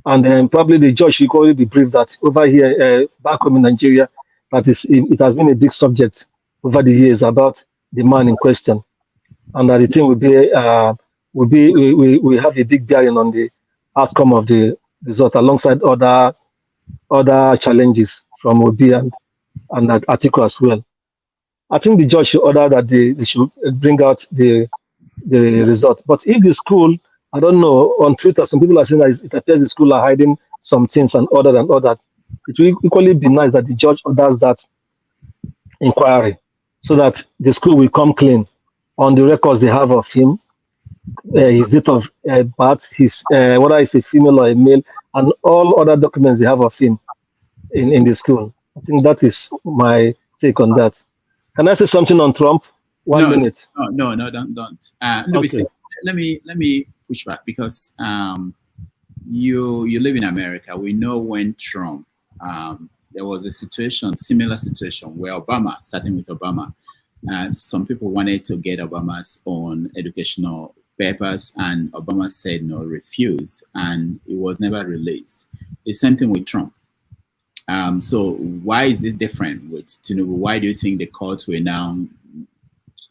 And then probably the judge should already be briefed that over here, back home in Nigeria, that it has been a big subject over the years about the man in question, and that the thing will have a big bearing on the outcome of the result, alongside other challenges from Obi and Atiku as well. I think the judge should order that they should bring out the result. But if the school, I don't know, on Twitter, some people are saying that it appears the school are hiding some things and order and all that. It will equally be nice that the judge orders that inquiry so that the school will come clean on the records they have of him, his date of birth, his whether he's a female or a male, and all other documents they have of him in the school. I think that is my take on that. Can I say something on Trump? 1 minute. No, don't. Okay. Let me push back because you live in America. We know when Trump, there was a similar situation where Obama, starting with Obama, some people wanted to get Obama's own educational papers, and Obama said no, refused, and it was never released. The same thing with Trump. So why is it different with Tinubu? Why do you think the court will now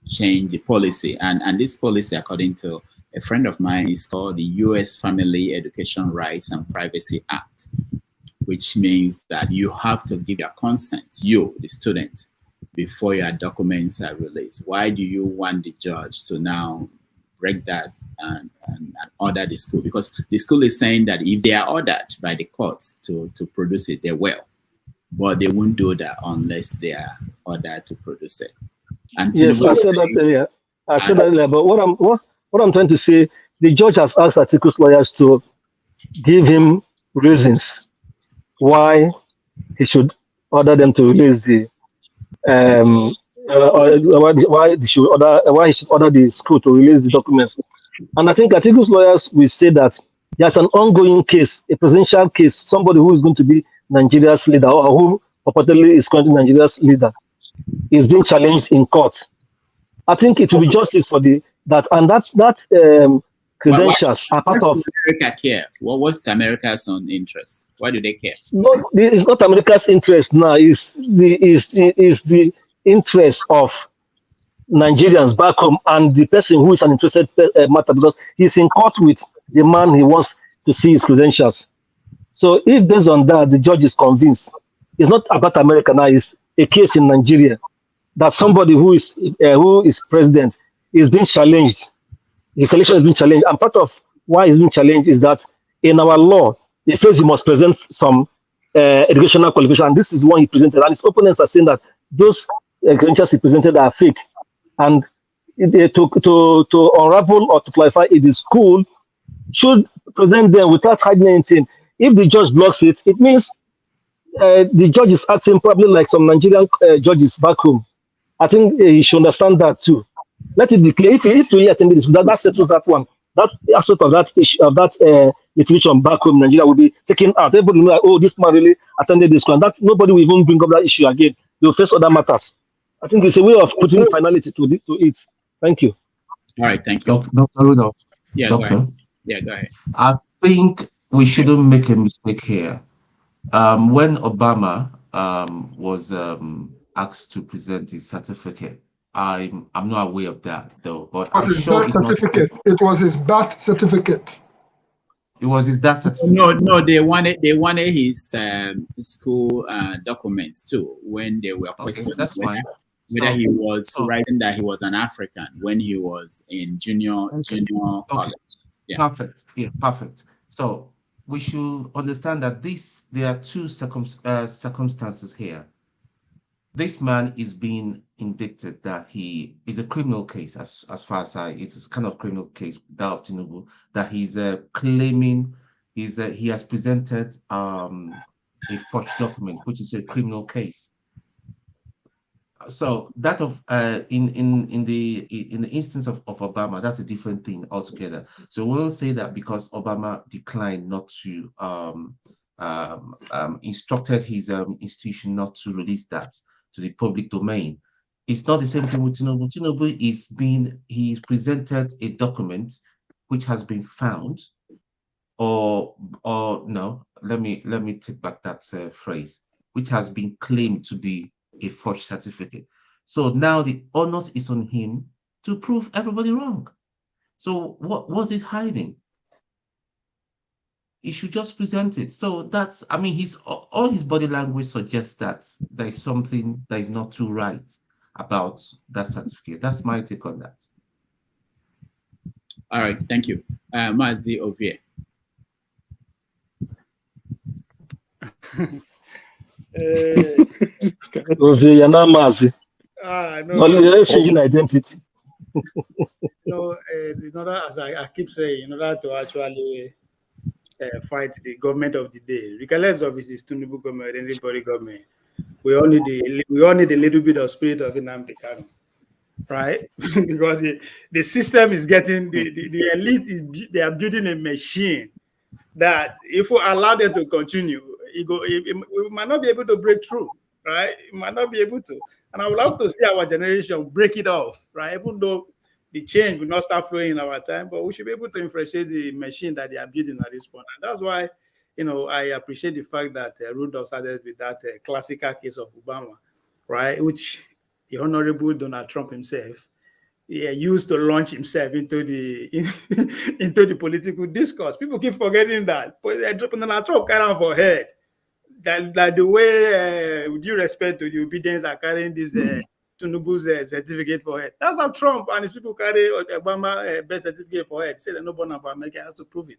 change the policy? And this policy, according to a friend of mine, is called the U.S. Family Education Rights and Privacy Act, which means that you have to give your consent, you, the student, before your documents are released. Why do you want the judge to now break that and order the school? Because the school is saying that if they are ordered by the courts to produce it, they will. But they won't do that unless they are ordered to produce it. And yes, I said that earlier. But what I'm trying to say, the judge has asked Atiku's lawyers to give him reasons why he should order them to release the why he should order the school to release the documents. And I think Atiku's lawyers will say that there's an ongoing case, a presidential case, somebody who is going to be Nigeria's leader or who purportedly is currently Nigeria's leader is being challenged in court. I think it will be justice for that credentials are part of America care. What's America's own interest? Why do they care? No, it's not America's interest now. It's the interest of Nigerians back home and the person who is an interested matter, because he's in court with the man he wants to see his credentials. So if based on that the judge is convinced, it's not about America now. It's a case in Nigeria that somebody who is president is being challenged. His election is being challenged, and part of why it's being challenged is that in our law it says you must present some educational qualification, and this is one he presented, and his opponents are saying that those credentials he presented are fake, and to unravel or to clarify if the school should present them without hiding anything. If the judge blocks it, it means the judge is acting probably like some Nigerian judges back home. I think you should understand that too. Let it be clear. If you attend this, that settles that one. That aspect of that issue, of that litigation back home in Nigeria will be taken out. Everybody will know, like, oh, this man really attended this one. That nobody will even bring up that issue again. They will face other matters. I think it's a way of putting finality to it. Thank you. All right, thank you. Dr. Rudolph. Yeah, Doctor. go ahead. Yeah, go ahead. I think we shouldn't make a mistake here. When Obama was asked to present his certificate, I'm not aware of that though, but It was I'm his sure birth it's not. certificate. It was his birth certificate. It was his birth certificate. No, they wanted his school documents too when they were questioning that's fine. whether he was writing that he was an African when he was in junior college. Yeah. Perfect. Yeah, perfect. So we should understand that there are two circumstances here. This man is being indicted that he is a criminal case, as far as it's a kind of criminal case, that of Tinubu, that he's claiming he has presented a forged document, which is a criminal case. So that of in the instance of Obama, that's a different thing altogether. So we won't say that because Obama declined not to instructed his institution not to release that to the public domain. It's not the same thing with Tinubu. Tinubu he's presented a document which has been found, or no, let me take back that phrase, which has been claimed to be a forged certificate. So now the onus is on him to prove everybody wrong. So what was it hiding? He should just present it. So that's, I mean, all his body language suggests that there is something that is not too right about that certificate. That's my take on that. All right, thank you. Mazi Ovie. You're not Mazi. No, Let's change identity. No, in order, as I keep saying, in order to actually fight the government of the day, regardless of if it's Tinubu government or anybody government, we all need a little bit of spirit of Nnamdi Kanu, right? Because the system is getting the elite they are building a machine that if we allow them to continue, we might not be able to break through, right? We might not be able to. And I would love to see our generation break it off, right? Even though the change will not start flowing in our time, but we should be able to infiltrate the machine that they are building at this point. And that's why, I appreciate the fact that Rudolph started with that classical case of Obama, right? Which the Honorable Donald Trump himself used to launch himself into the political discourse. People keep forgetting that. But Donald Trump carrying on for head. That the way, with due respect to the obedience, are carrying this Tinubu's certificate for head. That's how Trump and his people carry Obama birth certificate for head. Say that no born of America has to prove it.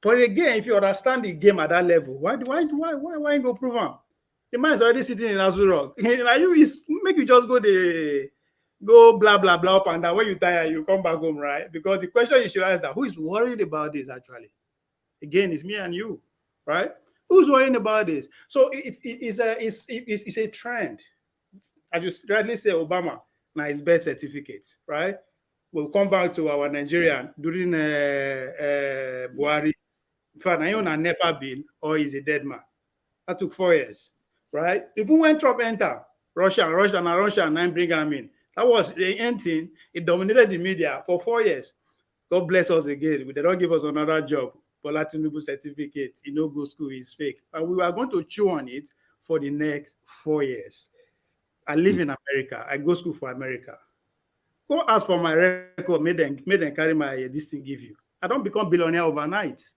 But again, if you understand the game at that level, why you go prove him? The man is already sitting in Azurok. Make you just go blah blah blah up and down. When you tire, you come back home, right? Because the question you should ask that who is worried about this actually? Again, it's me and you, right? Who's worrying about this? So it's a trend. I just rightly say Obama, now his birth certificate, right? We'll come back to our Nigerian during Buhari. In fact, I own a NEPA bill or he's a dead man. That took 4 years, right? Even when Trump entered, Russia, and then bring him in. That was the end thing. It dominated the media for 4 years. God bless us again. They don't give us another job. Bola Tinubu certificate, go school is fake. And we are going to chew on it for the next 4 years. I live in America. I go school for America. Go ask for my record. Made them carry my this thing give you. I don't become billionaire overnight.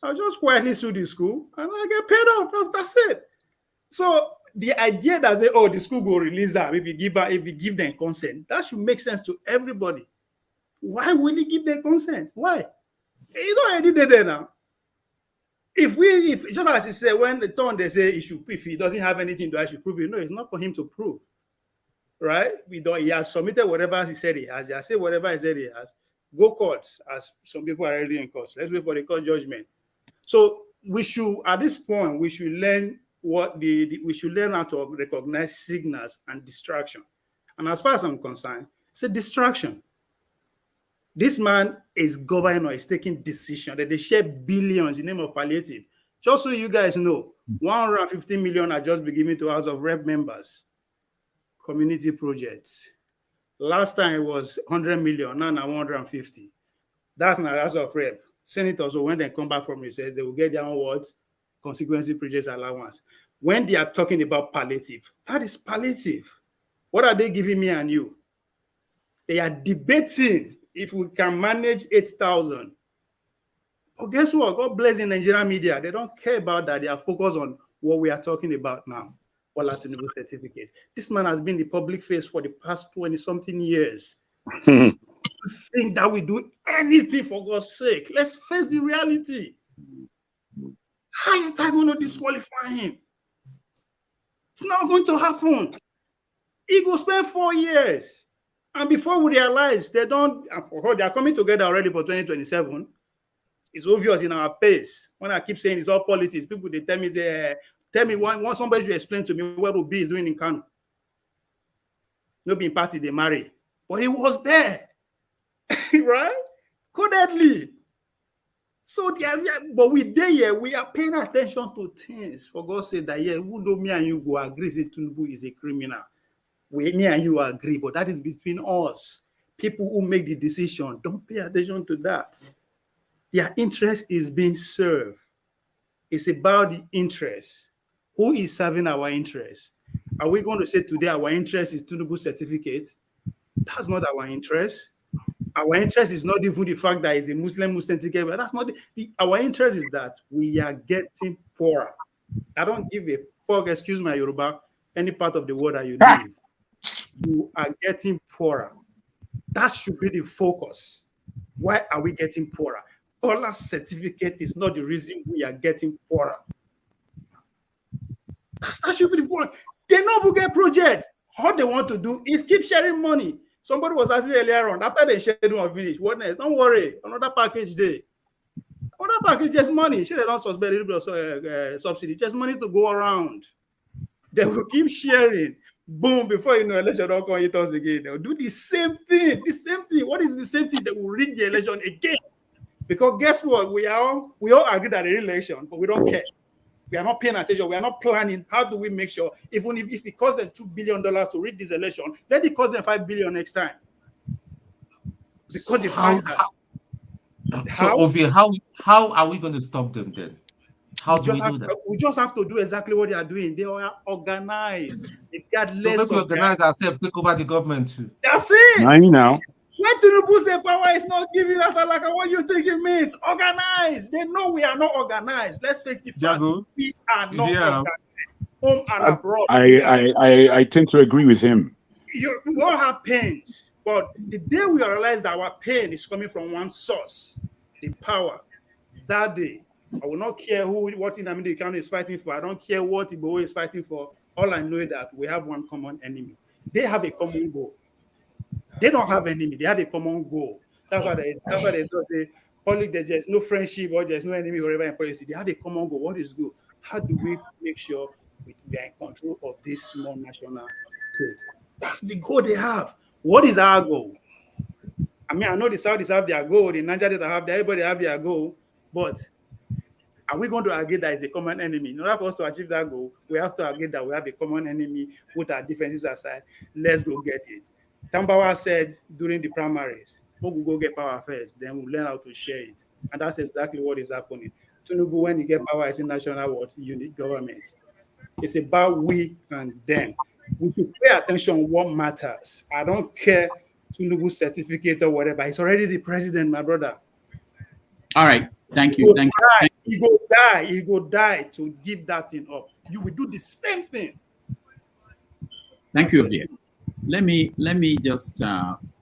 I'll just quietly sue the school and I get paid off. That's it. So the idea that say, the school will release that if you give them consent, that should make sense to everybody. Why will he give them consent? Why? You don't already did that now. If just as he said, when the turn they say if he doesn't have anything to actually prove it, no, it's not for him to prove. Right? He has submitted whatever he said he has. He has said whatever he said he has. go courts, as some people are already in courts. Let's wait for the court judgment. So we should, at this point, we should learn we should learn how to recognize signals and distraction. And as far as I'm concerned, it's a distraction. This man is governor, is taking decisions that they share billions in the name of palliative. Just so you guys know, 150 million are just been given to House of Rep members. Community projects. Last time it was 100 million, now 150. That's not House of Rep. Senators, when they come back from recess, they will get their own words, consequences projects allowance. When they are talking about palliative, that is palliative. What are they giving me and you? They are debating if we can manage 8,000. But guess what? God bless the Nigerian media. They don't care about that. They are focused on what we are talking about now. Bola Tinubu certificate. This man has been the public face for the past 20-something years. You think that we do anything for God's sake? Let's face the reality. How is that going to disqualify him? It's not going to happen. He will spend 4 years. And before we realize they don't, they are coming together already for 2027. It's obvious in our pace. When I keep saying it's all politics, people they tell me when somebody should explain to me what Obi is doing in Kano. No being party they marry. But he was there. Right? Codedly. So but we we are paying attention to things. For God's sake, that even though me and you go agree that Tinubu is a criminal, me and you agree, but that is between us. People who make the decision, don't pay attention to that. Their interest is being served. It's about the interest. Who is serving our interest? Are we going to say today our interest is Tinubu certificate? That's not our interest. Our interest is not even the fact that it's a Muslim ticket, but that's not our interest is that we are getting poorer. I don't give a fuck, excuse my Yoruba, any part of the world that you live. You are getting poorer. That should be the focus. Why are we getting poorer? Bola certificate is not the reason we are getting poorer. That should be the point. They know we get projects. All they want to do is keep sharing money. Somebody was asking earlier on, after they shared one finish, what next? Don't worry, another package day. Another package, just money. Sure, they don't suspect a little bit of subsidy, just money to go around. They will keep sharing. Boom, before you know, election don't come hit us again. They'll do the same thing. The same thing. What is the same thing? They will rig the election again. Because guess what? We all agree that the election, but we don't care. We are not paying attention. We are not planning. How do we make sure, even if it costs them $2 billion to rig this election, let it cost them $5 billion next time? Because how are we going to stop them then? How do we do that? We just have to do exactly what they are doing. They are organized. They got less. So we organize ourselves, take over the government too. That's it. Now. When Tinubu say power is not giving us like what you think it means, organized. They know we are not organized. Let's face the fact. We are not organized. Home and abroad. I tend to agree with him. We all have pains, but the day we realize that our pain is coming from one source, the power, that day, I will not care what Nnamdi Kanu is fighting for. I don't care what Igboho is fighting for. All I know is that we have one common enemy. They have a common goal. They don't have an enemy. They have a common goal. That's why they don't say there's no friendship or there's no enemy wherever in policy. They have a common goal. What is good? How do we make sure we are in control of this small national state? That's the goal they have. What is our goal? I mean, I know the Saudis have their goal, the Nigerians have everybody have their goal, but are we going to agree that it's a common enemy? In order for us to achieve that goal, we have to agree that we have a common enemy, put our differences aside. Let's go get it. Tambawa said during the primaries, we'll go get power first, then we'll learn how to share it. And that's exactly what is happening. Tinubu, when you get power, it's a national unit government. It's about we and them. We should pay attention on what matters. I don't care Tinubu certificate or whatever. He's already the president, my brother. All right. Thank you. He go die to give that thing up. You will do the same thing. Thank you, Obie. Let me just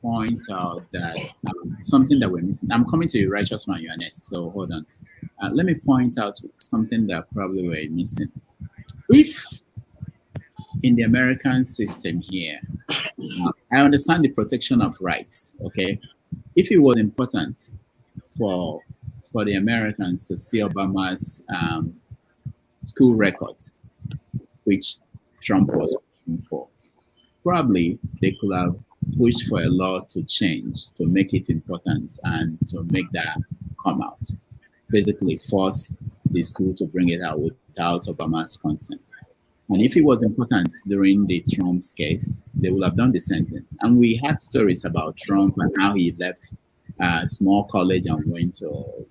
point out that something that we're missing. I'm coming to you, righteous man, you are next. So hold on. Let me point out something that probably we're missing. If in the American system here, I understand the protection of rights, okay? if it was important for the Americans to see Obama's school records, which Trump was pushing for, probably they could have pushed for a law to change, to make it important and to make that come out. Basically force the school to bring it out without Obama's consent. And if it was important during the Trump's case, they would have done the same thing. And we had stories about Trump and how he left a small college and went to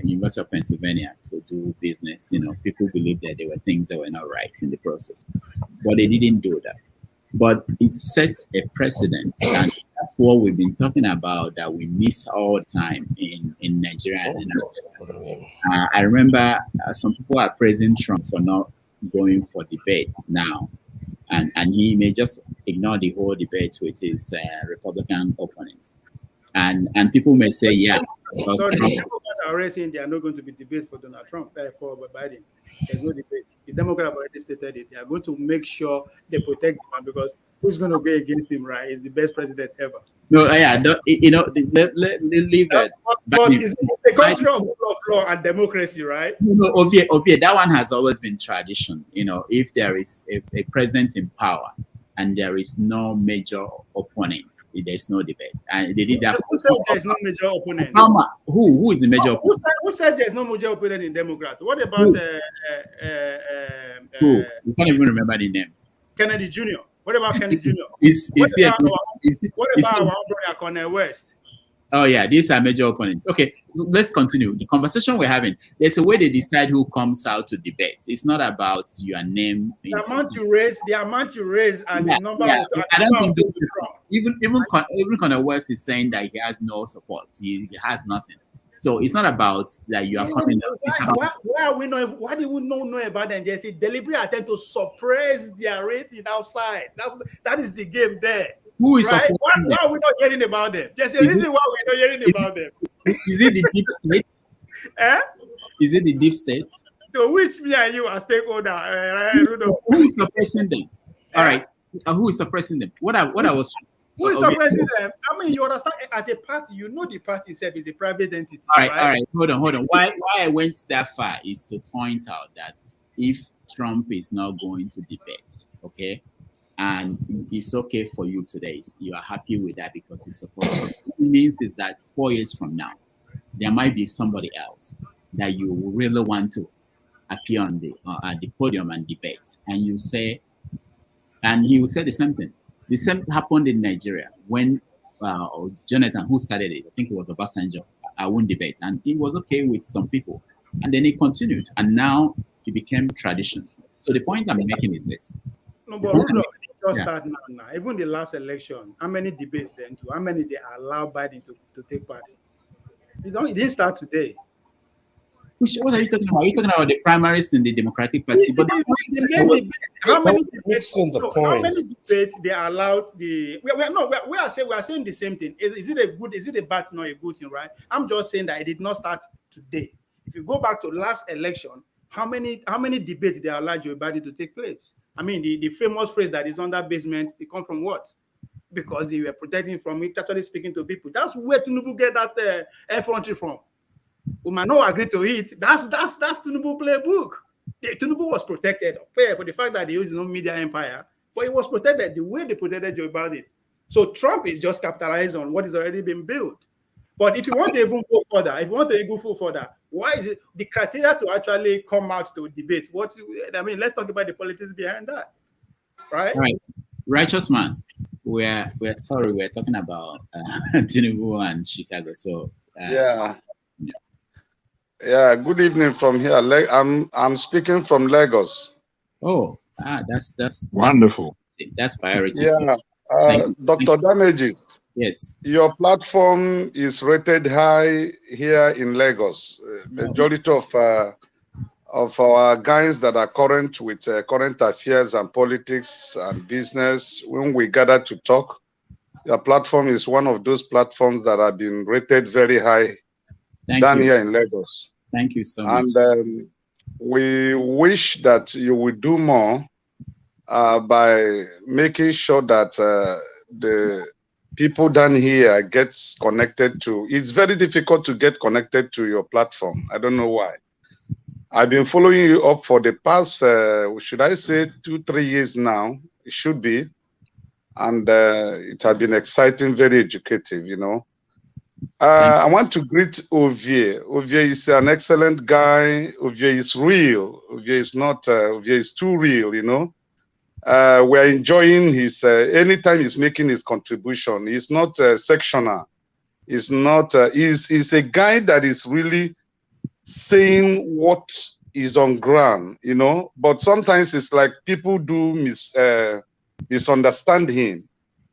University of Pennsylvania to do business. You know, people believed that there were things that were not right in the process, but they didn't do that. But it sets a precedent, and that's what we've been talking about, that we miss all the time in Nigeria and in Africa. I remember some people are praising Trump for not going for debates now, and he may just ignore the whole debate with his Republican opponents, and people may say, yeah, because No, the Trump, Democrats are already saying they are not going to be debate for Donald Trump, for Biden. There's no debate. The Democrats have already stated it. They are going to make sure they protect him, because who's going to go against him, right? He's the best president ever. no, yeah, you know, let leave that. But it's a country of rule of law and democracy, right? No, Ovie, that one has always been tradition. You know, if there is a president in power and there is no major opponent, there's no debate. And they did that. Who said there's no major opponent? Who is the major opponent? Who said there's no major opponent in Democrats? What about who? You can't even remember the name. Kennedy Jr.? What about Kennedy Jr.? What about our brother Cornel West? Oh yeah, these are major opponents. Okay, let's continue the conversation we're having. There's a way they decide who comes out to debate. It's not about your name. The amount you raise, and the number. Yeah. I don't think even Cornel West is saying that he has no support. He has nothing. So it's not about that you are coming out. Why do we not know about them? There's a deliberate attempt to suppress their rating outside. That is the game there. Who is right? Why are we not hearing about them? There's a reason why we're not hearing about them. Is it the deep state? Is it the deep state? To which me and you are stakeholder. Who is suppressing them? All right. Who is suppressing them? Who is suppressing them? I mean, you understand, as a party, you know the party itself is a private entity. All right. Hold on. Why I went that far is to point out that if Trump is not going to debate, okay, and it's okay for you today, you are happy with that because you support him. What it means is that 4 years from now, there might be somebody else that you really want to appear on at the podium and debate, and you say, and he will say the same thing. The same happened in Nigeria when Jonathan, who started it, I think it was Obasanjo, I won't debate, and it was okay with some people, and then it continued, and now it became tradition. So the point I'm making is this. No, but start now. Even the last election, how many debates then do? How many they allow Biden to take part in? It didn't start today. What are you talking about? Are you talking about the primaries in the Democratic Party? But how many debates they allowed? We are saying the same thing. Is it a bad, not a good thing, right? I'm just saying that it did not start today. If you go back to last election, how many debates they allowed Joe Biden to take place? I mean, the famous phrase that is under basement, it comes from what? Because they were protecting from it, actually speaking to people. That's where Tinubu get that effrontery from. We might not agree to it. That's Tinubu playbook. Tinubu was protected for the fact that they use no media empire, but it was protected the way they protected Joe Biden. So Trump is just capitalizing on what has already been built. But if you want to even go further, why is it the criteria to actually come out to debate? Let's talk about the politics behind that, right? All right, righteous man. We're talking about Tinubu and Chicago. So yeah. Good evening from here. I'm speaking from Lagos. Oh, that's wonderful. That's priority. Yeah, Dr. Damages. Yes. Your platform is rated high here in Lagos. Majority of our guys that are current with current affairs and politics and business, when we gather to talk, your platform is one of those platforms that have been rated very high here in Lagos. Thank you so much. And we wish that you will do more by making sure that people down here gets connected to. It's very difficult to get connected to your platform. I don't know why. I've been following you up for the past, should I say, 2-3 years now. It should be. And it has been exciting, very educative, you know. I want to greet Ovie. Ovie is an excellent guy. Ovie is real. Ovie is not, Ovie is too real, you know. We're enjoying his, anytime he's making his contribution. He's not sectional. He's not, he's a guy that is really saying what is on ground, you know. But sometimes it's like people do misunderstand him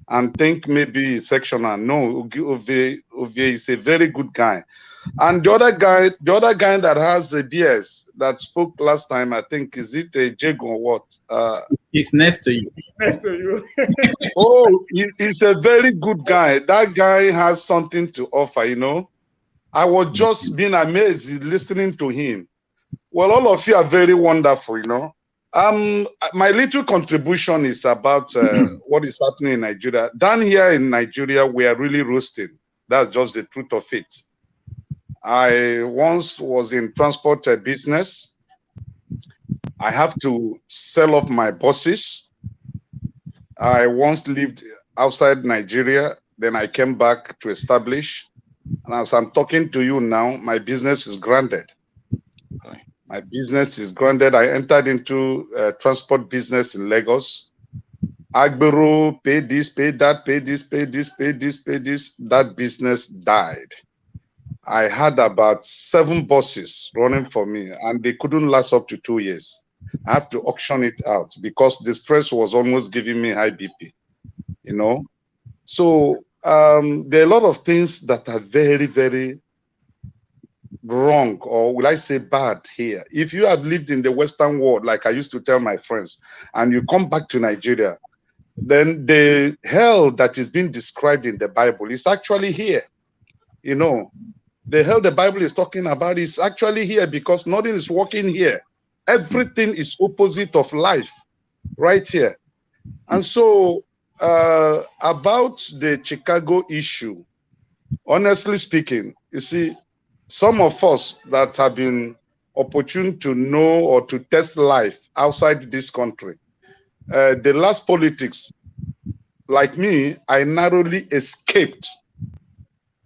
and think maybe he's sectional. No, Ovie is a very good guy. And the other guy that has a BS that spoke last time, I think, is it a Jago or what? He's next to you. Next to you. Oh, he's a very good guy. That guy has something to offer, you know. I was just being amazed listening to him. Well, all of you are very wonderful, you know. My little contribution is about what is happening in Nigeria. Down here in Nigeria, we are really roasting. That's just the truth of it. I once was in transport business. I have to sell off my bosses. I once lived outside Nigeria. Then I came back to establish. And as I'm talking to you now, my business is grounded. My business is grounded. I entered into transport business in Lagos. Agbero, pay this, pay that, pay this, pay this, pay this, pay this. That business died. I had about 7 bosses running for me, and they couldn't last up to 2 years. I have to auction it out because the stress was almost giving me high BP, you know. So there are a lot of things that are very, very wrong, or will I say bad here. If you have lived in the Western world, like I used to tell my friends, and you come back to Nigeria, then the hell that is being described in the Bible is actually here. You know, the hell the Bible is talking about is actually here because nothing is working here. Everything is opposite of life right here. And so about the Chicago issue, honestly speaking, you see, some of us that have been opportune to know or to test life outside this country, the last politics, like me, I narrowly escaped.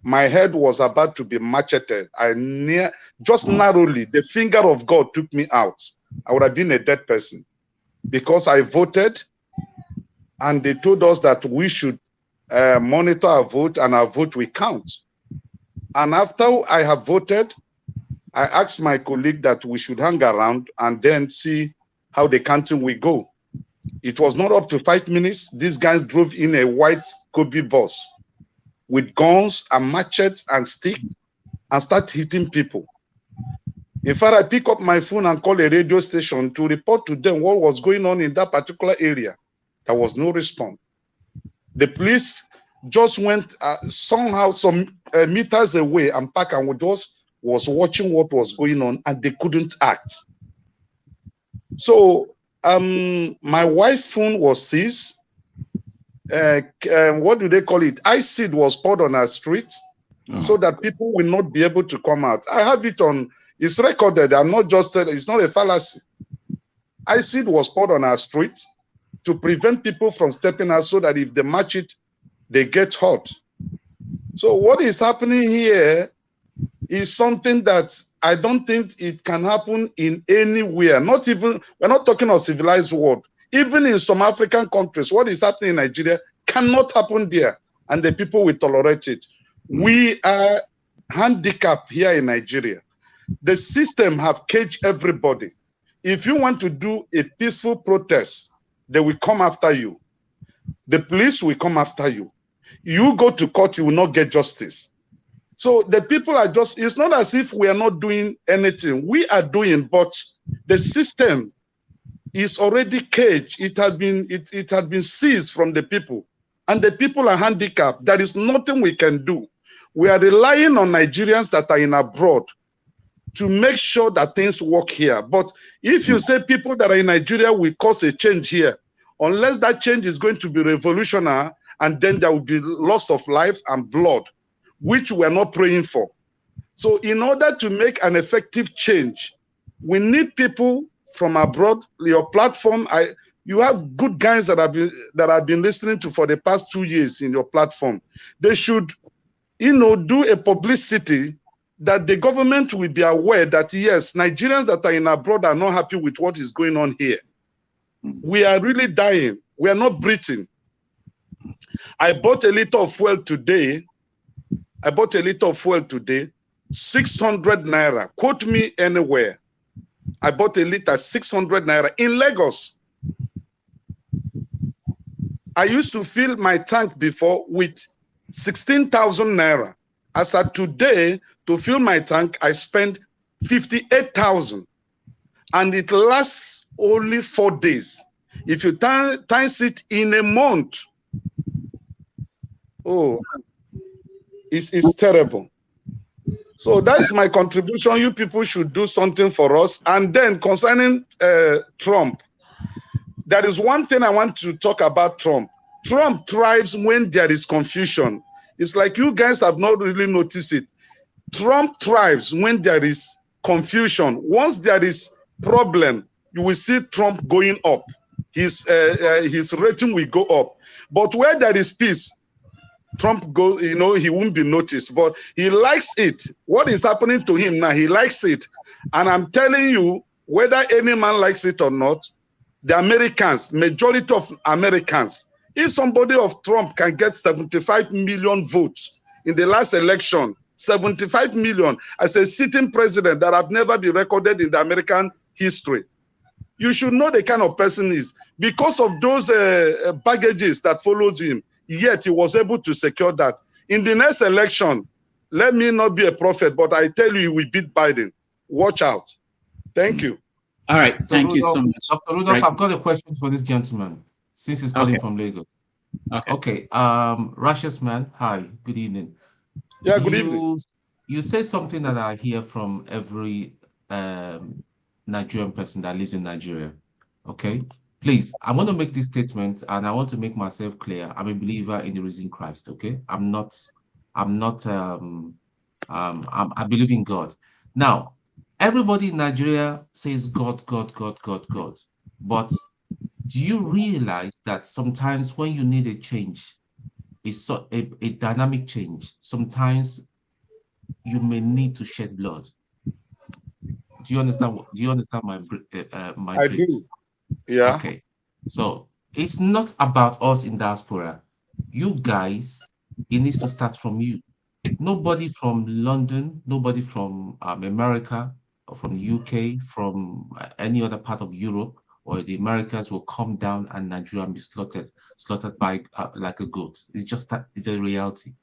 My head was about to be macheted. Just narrowly, the finger of God took me out. I would have been a dead person because I voted and they told us that we should monitor our vote and our vote will count. And after I have voted, I asked my colleague that we should hang around and then see how the counting will go. It was not up to 5 minutes. These guys drove in a white Kobe bus with guns and machetes and stick and start hitting people. In fact, I pick up my phone and call a radio station to report to them what was going on in that particular area. There was no response. The police just went somehow some meters away and back and just was watching what was going on and they couldn't act. So my wife's phone was seized. What do they call it? Acid was poured on our street so that people will not be able to come out. I have it on, it's recorded. I'm not just, it's not a fallacy. Acid was poured on our street to prevent people from stepping out so that if they match it, they get hurt. So what is happening here is something that I don't think it can happen in anywhere. Not even, we're not talking of civilized world. Even in some African countries, what is happening in Nigeria cannot happen there, and the people will tolerate it. We are handicapped here in Nigeria. The system have caged everybody. If you want to do a peaceful protest, they will come after you. The police will come after you. You go to court, you will not get justice. So the people are just, it's not as if we are not doing anything. We are doing, but the system is already caged. It had been seized from the people. And the people are handicapped. There is nothing we can do. We are relying on Nigerians that are in abroad to make sure that things work here. But if you say people that are in Nigeria will cause a change here, unless that change is going to be revolutionary and then there will be loss of life and blood, which we are not praying for. So in order to make an effective change, we need people from abroad. Your platform, you have good guys that I've been listening to for the past 2 years in your platform. They should, do a publicity that the government will be aware that, yes, Nigerians that are in abroad are not happy with what is going on here. We are really dying. We are not breathing. I bought a liter of fuel today. 600 naira. Quote me anywhere. I bought a liter, 600 naira in Lagos. I used to fill my tank before with 16,000 naira. As of today, to fill my tank, I spend 58,000. And it lasts only 4 days. If you times it in a month, it's terrible. So that is my contribution. You people should do something for us. And then concerning Trump, there is one thing I want to talk about Trump. Trump thrives when there is confusion. It's like you guys have not really noticed it. Trump thrives when there is confusion. Once there is problem, you will see Trump going up. His rating will go up. But where there is peace, Trump goes, he won't be noticed, but he likes it. What is happening to him now? He likes it. And I'm telling you, whether any man likes it or not, the Americans, majority of Americans, if somebody of Trump can get 75 million votes in the last election, 75 million as a sitting president that have never been recorded in the American history, you should know the kind of person he is. Because of those baggages that followed him, yet he was able to secure that. In the next election, let me not be a prophet, but I tell you, he will beat Biden. Watch out. Thank you. All right. Thank you so much. Dr. Rudolph, I've got a question for this gentleman, since he's calling from Lagos. Okay. Rashes man, hi. Good evening. Yeah, good evening. You say something that I hear from every Nigerian person that lives in Nigeria. Okay. Please, I want to make this statement, and I want to make myself clear. I'm a believer in the risen Christ. Okay, I believe in God. Now, everybody in Nigeria says God, God, God, God, God. But do you realize that sometimes when you need a change, it's a dynamic change, sometimes you may need to shed blood? Do you understand? Do you understand my I do. Yeah. Okay. So it's not about us in diaspora. You guys, it needs to start from you. Nobody from London, nobody from America, or from the UK, from any other part of Europe or the Americas will come down and Nigeria be slaughtered by like a goat. It's just that it's a reality.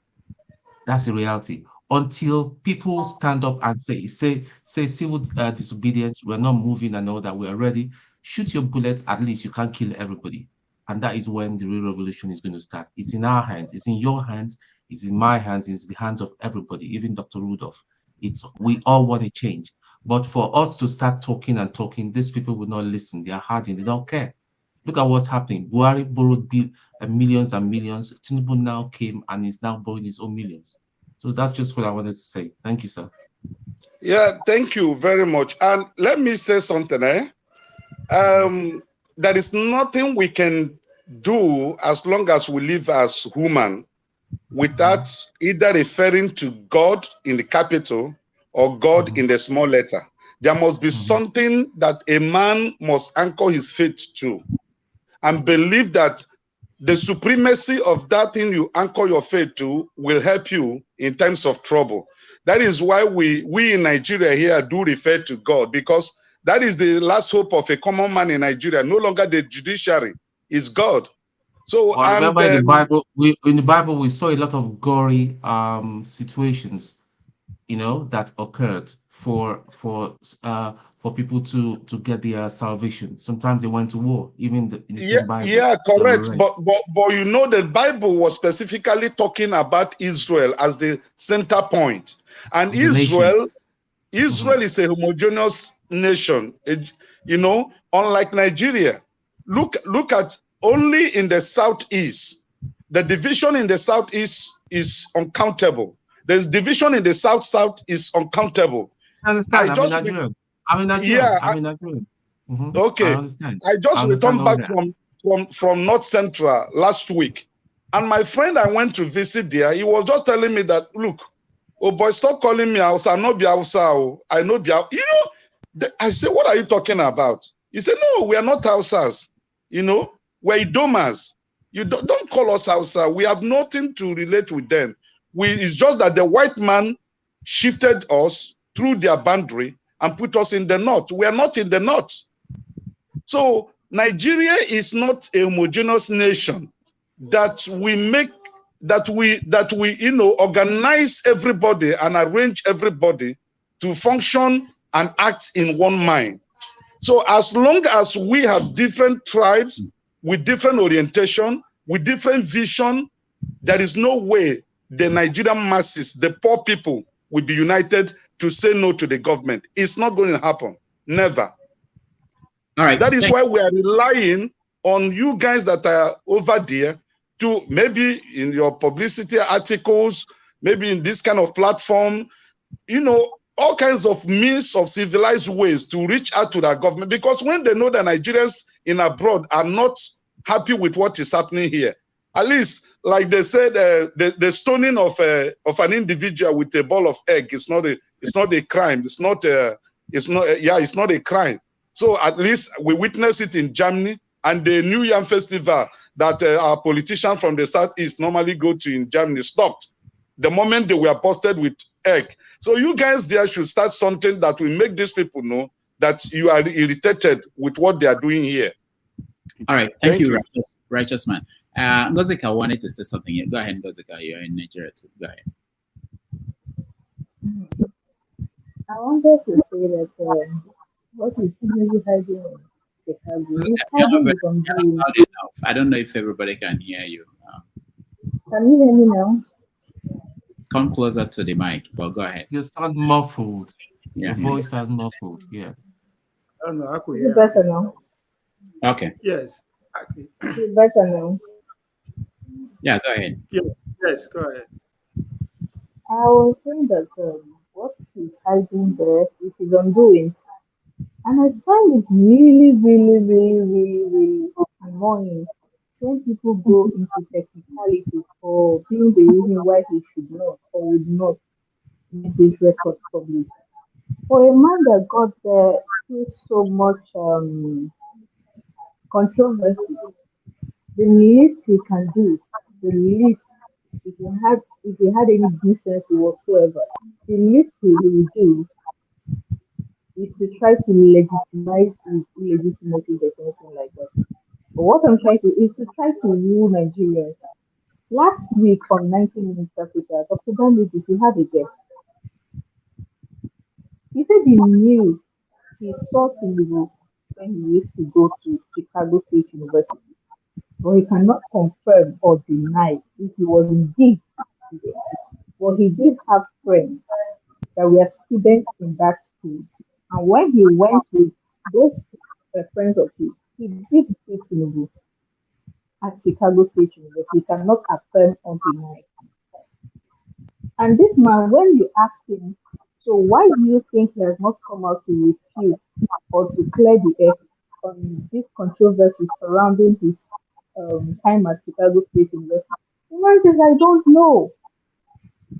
That's a reality. Until people stand up and say civil disobedience, we're not moving and all that, we're ready. Shoot your bullets, at least you can't kill everybody. And that is when the real revolution is going to start. It's in our hands, it's in your hands, it's in my hands, it's in the hands of everybody, even Dr. Rudolph. We all want to change. But for us to start talking and talking, these people will not listen. They are hardened, they don't care. Look at what's happening. Buhari borrowed millions and millions. Tinubu now came and is now borrowing his own millions. So that's just what I wanted to say. Thank you, sir. Yeah, thank you very much. And let me say something. There is nothing we can do as long as we live as human without either referring to God in the capital or God in the small letter. There must be something that a man must anchor his faith to and believe that the supremacy of that thing you anchor your faith to will help you in times of trouble. That is why we in Nigeria here do refer to God, because that is the last hope of a common man in Nigeria. No longer the judiciary, is God. So I remember in the Bible we saw a lot of gory situations, that occurred for people to get their salvation. Sometimes they went to war, even in the same Bible. Yeah, correct. But the Bible was specifically talking about Israel as the center point, and Israel is a homogeneous nation. Unlike Nigeria. Look at only in the southeast, The division in the southeast is uncountable. There's division in the south is uncountable. I understand. I'm in just Nigerian. I'm in Nigerian. yeah. I'm in Nigerian. Okay. I understand. I just returned all back that. from North Central last week, and my friend I went to visit there, he was just telling me that, look, oh boy, stop calling me Hausa. I know be Hausa. I know be Hausa. You know, I said, what are you talking about? He said, no, we are not Hausas. You know, we're Idomas. You don't call us Hausa. We have nothing to relate with them. It's just that the white man shifted us through their boundary and put us in the north. We are not in the north. So Nigeria is not a homogeneous nation that we you know, organize everybody and arrange everybody to function and act in one mind. So as long as we have different tribes with different orientation, with different vision, there is no way the Nigerian masses, the poor people, will be united to say no to the government. It's not going to happen. Never. All right. That is why we are relying on you guys that are over there to, maybe in your publicity articles, maybe in this kind of platform, you know, all kinds of means of civilized ways to reach out to the government, because when they know that Nigerians in abroad are not happy with what is happening here, at least, like they said, the stoning of an individual with a ball of egg is not a crime. It's not a crime. So at least we witnessed it in Germany, and the New Yam Festival that our politicians from the Southeast normally go to in Germany stopped the moment they were busted with egg. So you guys there should start something that will make these people know that you are irritated with what they are doing here. All right. Thank you, righteous man. Ngozika wanted to say something here. Go ahead, Ngozika. You're in Nigeria too. Go ahead. I wanted to say that what is Tinubu hiding in Chicago? He's hiding from I don't know if everybody can hear you. Can you hear me now? Come closer to the mic, but go ahead. You sound muffled. Yeah. Your voice sounds muffled. Yeah. I don't know. I could Is hear. it better now? Okay. Yes. Is it better now? Yeah, go ahead. Yes, go ahead. I was saying that what he's hiding there is his undoing. And I find it really, really, really, really, really annoying when people go into technicalities for being the reason why he should not or would not make this record public. For a man that got there through so much controversy, the least he can do, the least if he had any decency whatsoever, the least he will do is to try to legitimize his illegitimacy or something like that. But what I'm trying to is to try to rule Nigerians. Last week on 90 Minutes Africa, Dr. Bambi, if you had a guest, he said he knew he saw Tinubu when he used to go to Chicago State University, but he cannot confirm or deny if he was indeed there. But he did have friends that were students in that school, and when he went with those friends of his, he did see Tinubu at Chicago State University. He cannot affirm or deny. And this man, when you ask him, so why do you think he has not come out to refute or to clear the air on this controversy surrounding his time at Chicago State University? The man says, I don't know.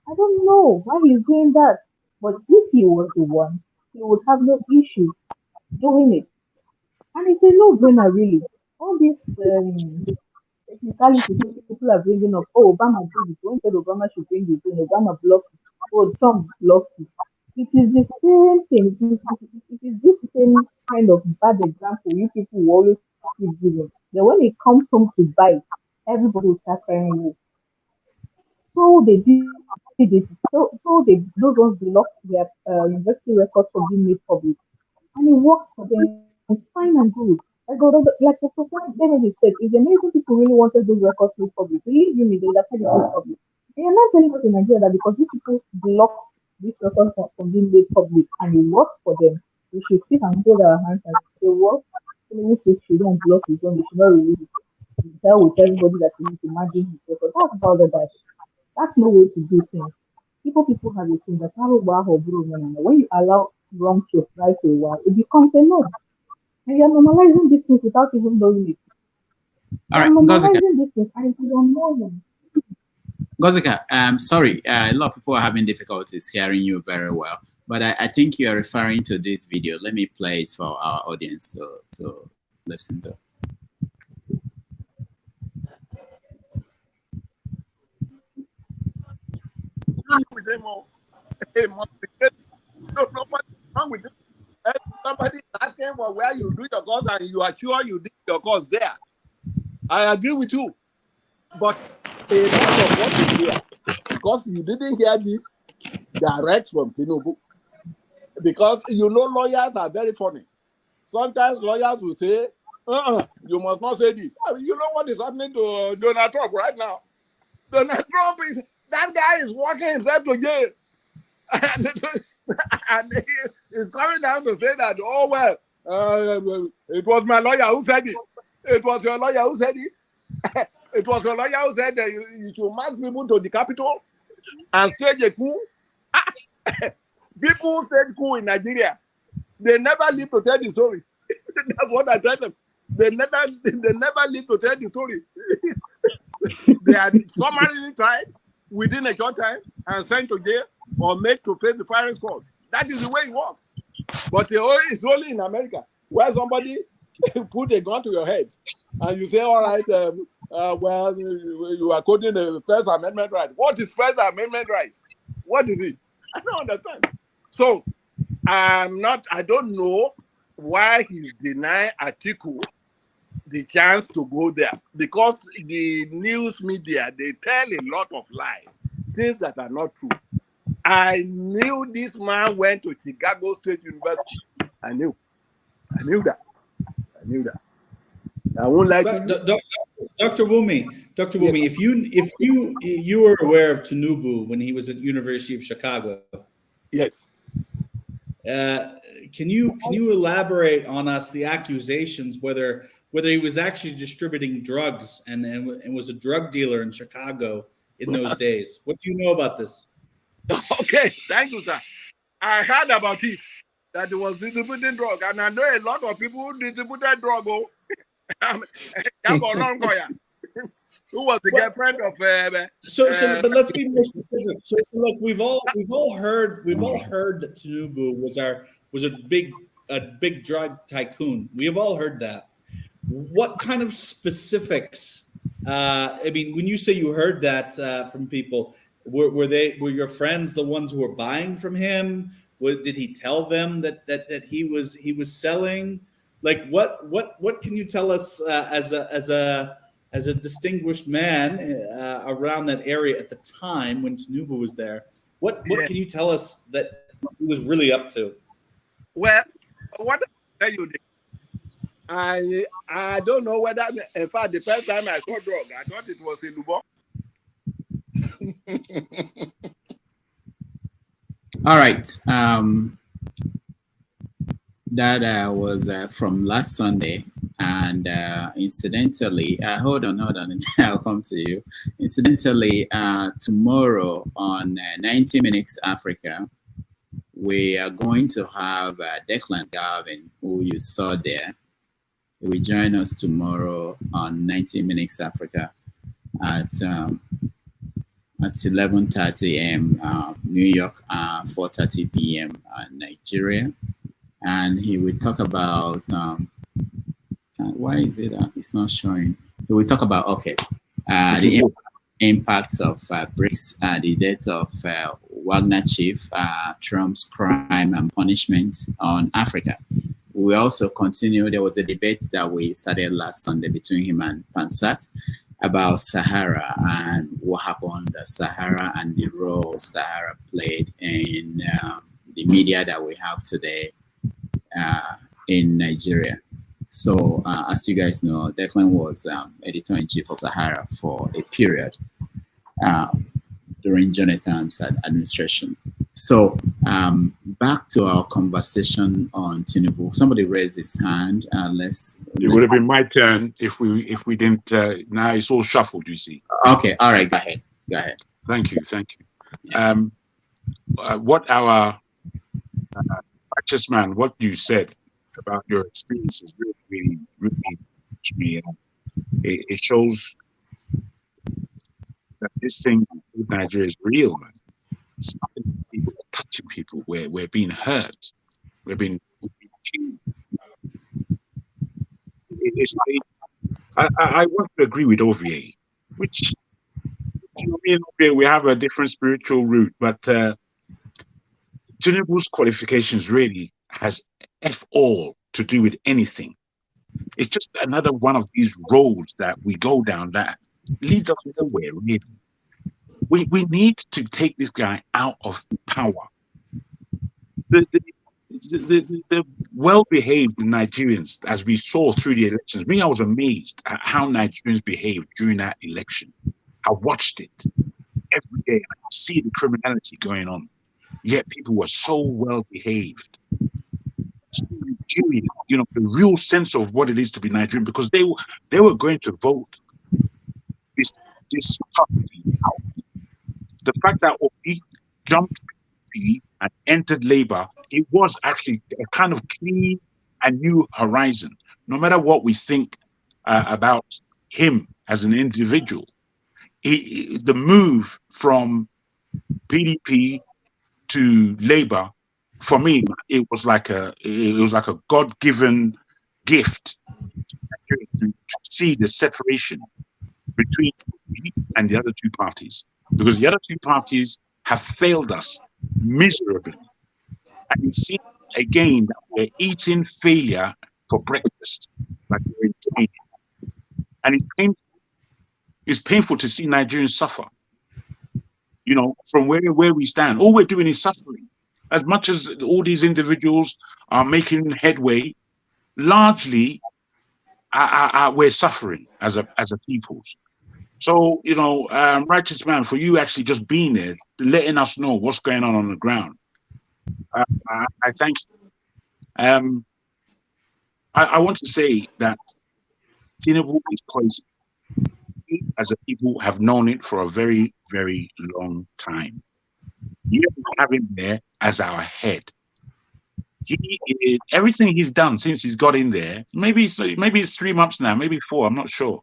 I don't know why he's doing that. But if he was the one, he would have no issue doing it. And it's a no-brainer, really. All these technicalities people are bringing up, oh, Obama did it. When said Obama should bring it in, Obama blocked it. Oh, Trump blocked it. It is the same thing. It is this same kind of bad example you people will always keep giving. Then when it comes home to bite, everybody will start crying wolf. So they did it. So those ones blocked their university records from being made public. And it worked for them fine and good. Like Dr. Benedict said, if the American people really wanted those records made public, believe you me, they would have said it made public. They are not telling us in Nigeria that because these people blocked these records from being made public and it worked for them, we should sit and hold our hands and say, well, we should don't block his own, we should not release it. tell with everybody that you need to imagine himself. But that's about the that. That's no way to do things. People have a thing that when you allow wrong to fly for a while, it becomes a norm. And you're normalizing these things without even knowing it. All You're right, Ngozika. normalizing these things and it is unknown. Ngozika, sorry, a lot of people are having difficulties hearing you very well, but I think you are referring to this video. Let me play it for our audience to listen to. With them all. Hey, nobody wrong with them. Somebody asking for where you do your course and you are sure you did your course there. I agree with you. But a lot of what you hear, because you didn't hear this direct from Tinubu, because you know lawyers are very funny. Sometimes lawyers will say, you must not say this. I mean, you know what is happening to Donald Trump right now? Donald Trump that guy is walking himself to jail. And he is coming down to say that, oh, well, it was my lawyer who said it. It was your lawyer who said it. It was your lawyer who said that you should march people to the Capitol and stage a coup. People said coup in Nigeria. They never live to tell the story. That's what I tell them. They never live to tell the story. They are summarily tried within a short time and sent to jail or made to face the firing squad. That is the way it works. But it's only in America where somebody put a gun to your head and you say, all right, well, you are quoting the First Amendment right. What is First Amendment right? What is it? I don't understand. So I don't know why he's denying Atiku the chance to go there, because the news media, they tell a lot of lies, things that are not true. I knew this man went to Chicago State University. I knew that. I won't like Dr. Wumi, yes. if you were aware of Tinubu when he was at University of Chicago, yes. Can you elaborate on us the accusations whether he was actually distributing drugs and was a drug dealer in Chicago in those days? What do you know about this? Okay, thank you, sir. I heard about it, that he was distributing drug, and I know a lot of people who distributed drug. Who was the girlfriend of? But let's be more specific. So look, we've all heard that Tinubu was a big drug tycoon. We have all heard that. What kind of specifics? I mean, when you say you heard that from people, were your friends the ones who were buying from him? Did he tell them that he was selling? Like what can you tell us as a distinguished man around that area at the time when Tinubu was there? What can you tell us that he was really up to? Well, what I tell you, I don't know whether, in fact, the first time I saw drug, I thought it was in Lubon. All right. That was from last Sunday, and incidentally, hold on, I'll come to you. Incidentally, tomorrow on 90 Minutes Africa, we are going to have Declan Garvin, who you saw there. He will join us tomorrow on 90 Minutes Africa at 11:30 a.m. New York, 4:30 p.m. Nigeria. And he will talk about, why is it it's not showing? He will talk about, the impacts of BRICS, the death of Wagner chief, Trump's crime and punishment on Africa. We also continue, there was a debate that we started last Sunday between him and Pansat about Sahara and what happened at Sahara and the role Sahara played in the media that we have today in Nigeria. So as you guys know, Declan was editor-in-chief of Sahara for a period during Jonathan's administration. So back to our conversation on Tinubu. Somebody raised his hand. It would have been my turn if we didn't. Now it's all shuffled. You see. Okay. All right. Go ahead. Go ahead. Thank you. Thank you. What our righteous man, what you said about your experiences really touched me. It shows that this thing with Nigeria is real, man. It's not people touching people. We're being hurt. We're being killed. I want to agree with Ovie, which me and Ovie, we have a different spiritual root, but Tinubu's qualifications really has F all to do with anything. It's just another one of these roads that we go down that leads us nowhere, really. We need to take this guy out of power. The well-behaved Nigerians, as we saw through the elections, I was amazed at how Nigerians behaved during that election. I watched it every day. I could see the criminality going on, yet people were so well-behaved. You know, the real sense of what it is to be Nigerian, because they were going to vote this party out. The fact that Obi jumped and entered Labour, it was actually a kind of clean and new horizon. No matter what we think about him as an individual, the move from PDP to Labour, for me, it was like a God-given gift to see the separation between me and the other two parties, because the other two parties have failed us miserably. And it seems again that we're eating failure for breakfast, like we're eating. And it's painful to see Nigerians suffer. You know, from where we stand, all we're doing is suffering. As much as all these individuals are making headway, largely we're suffering as a peoples. So, you know, righteous man, for you actually just being there, letting us know what's going on the ground, I thank you. I want to say that Tinubu is poison. We, as a people, have known it for a very, very long time. You have him there as our head. Everything he's done since he's got in there, maybe it's 3 months now, maybe 4, I'm not sure.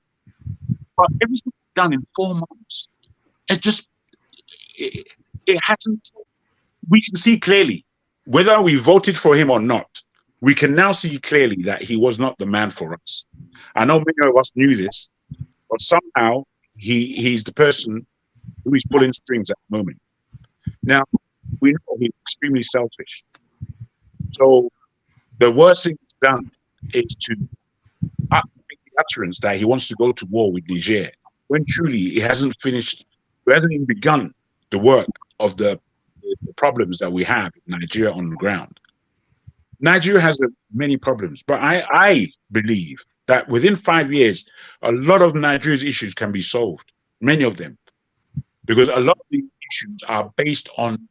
But everything he's done in 4 months, it hasn't. We can see clearly, whether we voted for him or not, we can now see clearly that he was not the man for us. I know many of us knew this, but somehow he's the person who is pulling strings at the moment. Now, we know he's extremely selfish. So the worst thing he's done is to make the utterance that he wants to go to war with Niger, when truly he hasn't finished, he hasn't even begun the work of the problems that we have in Nigeria on the ground. Nigeria has many problems, but I believe that within 5 years, a lot of Nigeria's issues can be solved, many of them, because a lot of the issues are based on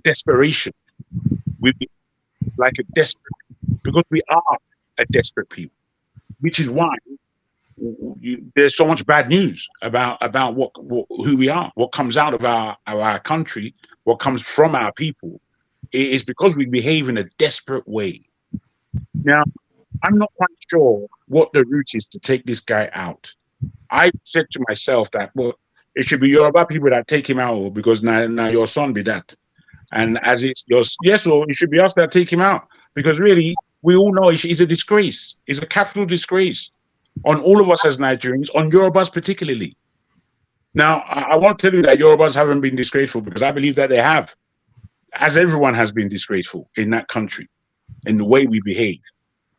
desperation. We like a desperate, because we are a desperate people, which is why there's so much bad news about who we are, what comes out of our country, what comes from our people. It is because we behave in a desperate way. Now, I'm not quite sure what the route is to take this guy out. I said to myself that, well, it should be Yoruba people that take him out, because now your son be that. And as it's so it should be us that take him out, because really, we all know he's a disgrace. He's a capital disgrace on all of us as Nigerians, on Yorubas particularly. Now, I want to tell you that Yorubas haven't been disgraceful, because I believe that they have, as everyone has been disgraceful in that country, in the way we behave,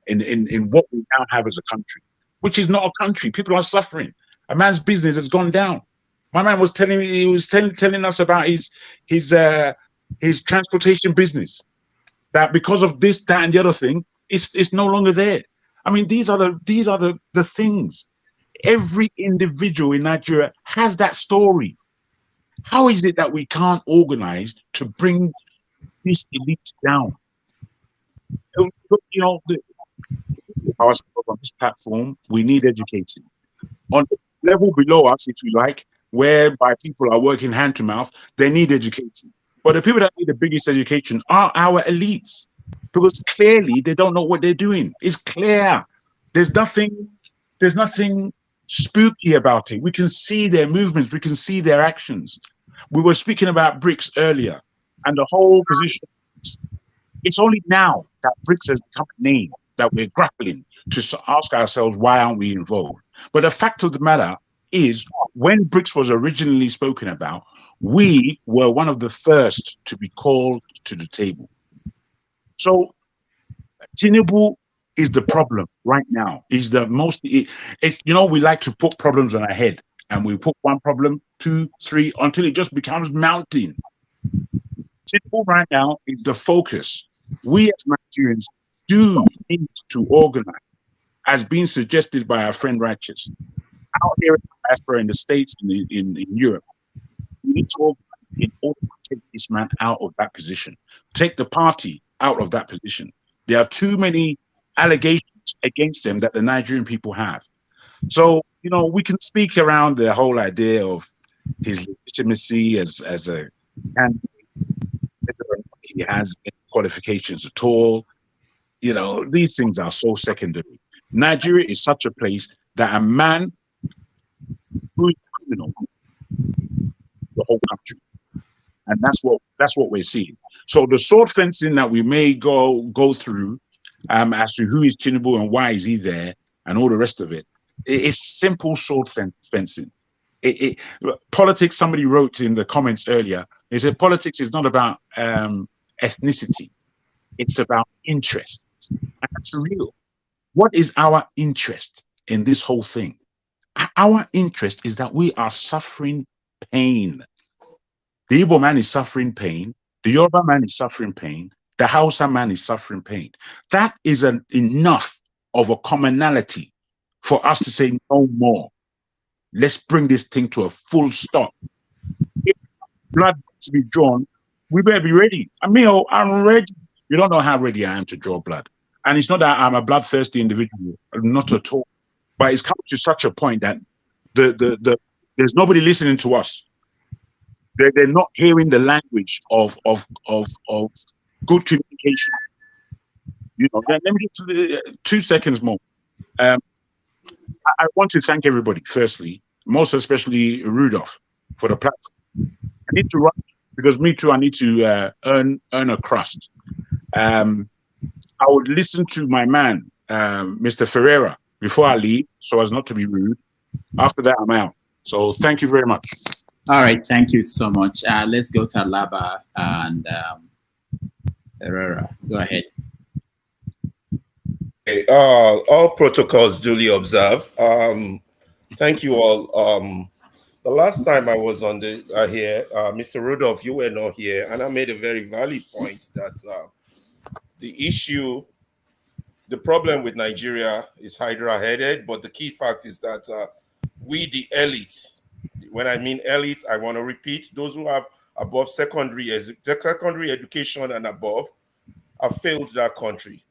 in what we now have as a country, which is not a country. People are suffering. A man's business has gone down. My man was telling me, telling us about his transportation business, that because of this, that, and the other thing, it's no longer there. I mean, these are the things. Every individual in Nigeria has that story. How is it that we can't organize to bring this elite down? You know, ourselves on this platform, we need educating. On the level below us, if you like, whereby people are working hand to mouth, they need education. But the people that need the biggest education are our elites, because clearly they don't know what they're doing. It's clear. There's nothing spooky about it. We can see their movements, we can see their actions. We were speaking about BRICS earlier, and the whole position. It's only now that BRICS has become a name that we're grappling to ask ourselves, why aren't we involved? But the fact of the matter is, when BRICS was originally spoken about, we were one of the first to be called to the table. So Tinubu is the problem right now. Is the most, it's, you know, we like to put problems on our head, and we put one problem, 2, 3, until it just becomes mountain. Tinubu right now is the focus. We as Nigerians do need to organize, as being suggested by our friend Righteous, out here in the diaspora, in the States, in Europe. We need to organize in order to take this man out of that position, take the party out of that position. There are too many allegations against him that the Nigerian people have. So, you know, we can speak around the whole idea of his legitimacy as a candidate, whether he has any qualifications at all. You know, these things are so secondary. Nigeria is such a place that a man who is criminal, the whole country, and that's what we're seeing. So the sword fencing that we may go through, as to who is Tinubu and why is he there, and all the rest of it, it's simple sword fencing. Politics. Somebody wrote in the comments earlier. They said politics is not about ethnicity; it's about interest, and that's real. What is our interest in this whole thing? Our interest is that we are suffering pain. The Igbo man is suffering pain. The Yoruba man is suffering pain. The Hausa man is suffering pain. That is enough of a commonality for us to say no more. Let's bring this thing to a full stop. If blood to be drawn, we better be ready. I'm ready. You don't know how ready I am to draw blood. And it's not that I'm a bloodthirsty individual, not at all. But it's come to such a point that there's nobody listening to us. They're not hearing the language of good communication. You know. Let me get 2 seconds more. I want to thank everybody, firstly, most especially Rudolph, for the platform. I need to run because me too. I need to earn a crust. I would listen to my man, Mr. Ferreira, before I leave, so as not to be rude. After that, I'm out. So thank you very much. All right, thank you so much. Let's go to Alaba and Herrera. Go ahead. Okay, all protocols duly observed. Thank you all. The last time I was on the here, Mr. Rudolph, you were not here, and I made a very valid point that the problem with Nigeria is Hydra-headed, but the key fact is that we, the elite, when I mean elite, I want to repeat, those who have above secondary education and above have failed that country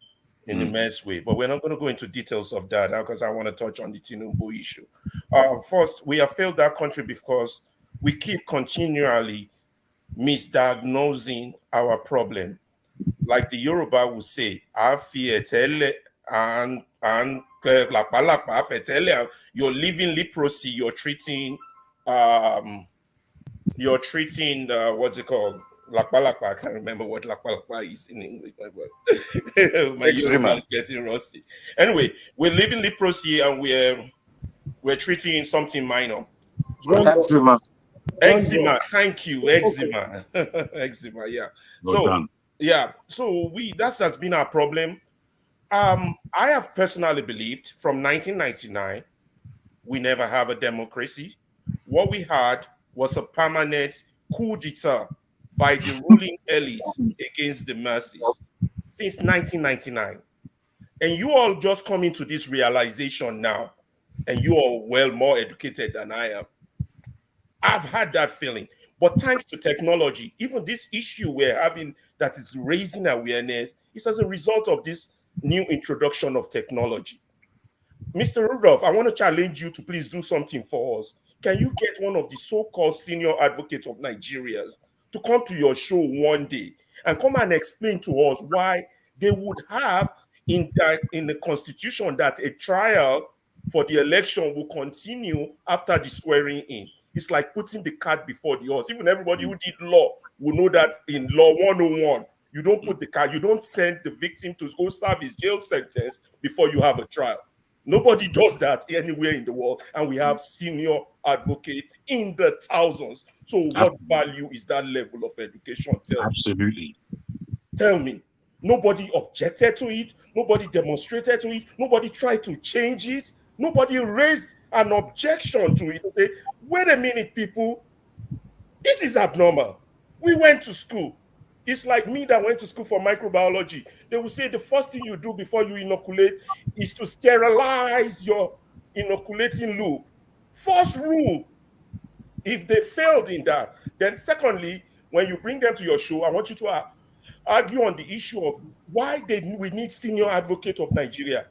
in an immense way. But we're not going to go into details of that because I want to touch on the Tinubu issue. First, we have failed that country because we keep continually misdiagnosing our problem. Like the Yoruba will say, you're living leprosy, you're treating what's it called? Lakpa. I can't remember what lakpa is in English. My Yoruba is getting rusty. Anyway, we're living leprosy and we're treating something minor. Eczema. Eczema. Thank you. Eczema. Eczema. Yeah. So that has been our problem. I have personally believed from 1999 we never have a democracy. What we had was a permanent coup d'etat by the ruling elite against the masses since 1999. And you all just coming to this realization now, and you are well more educated than I am. I've had that feeling. But thanks to technology, even this issue we're having that is raising awareness is as a result of this new introduction of technology. Mr. Rudolph, I want to challenge you to please do something for us. Can you get one of the so-called senior advocates of Nigerians to come to your show one day and come and explain to us why they would have in the constitution that a trial for the election will continue after the swearing in? It's like putting the cart before the horse. Even everybody who did law will know that in law 101, you don't put the cart, you don't send the victim to go serve his jail sentence before you have a trial. Nobody does that anywhere in the world, and we have senior advocates in the thousands. So what value is that level of education? Absolutely. Tell me. Nobody objected to it. Nobody demonstrated to it. Nobody tried to change it. Nobody raised an objection to it and say, wait a minute, people, this is abnormal. We went to school. It's like me that went to school for microbiology. They will say the first thing you do before you inoculate is to sterilize your inoculating loop. First rule. If they failed in that, then secondly, when you bring them to your show, I want you to argue on the issue of why we need senior advocate of Nigeria.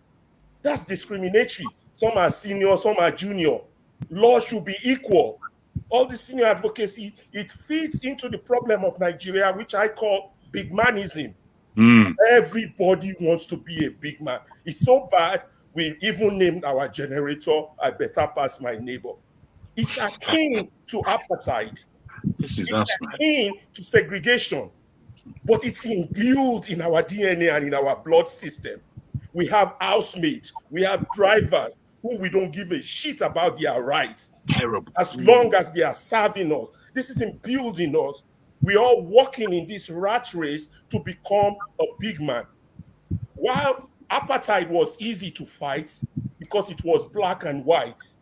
That's discriminatory. Some are senior, some are junior. Law should be equal. All the senior advocacy, it feeds into the problem of Nigeria, which I call big manism. Everybody wants to be a big man. It's so bad, we even named our generator, I better pass my neighbor. It's akin to apartheid. It's akin to segregation, but it's imbued in our DNA and in our blood system. We have housemates, we have drivers who we don't give a shit about their rights. Terrible. As long as they are serving us. This is imbued in us. We are walking in this rat race to become a big man. While apartheid was easy to fight because it was black and white,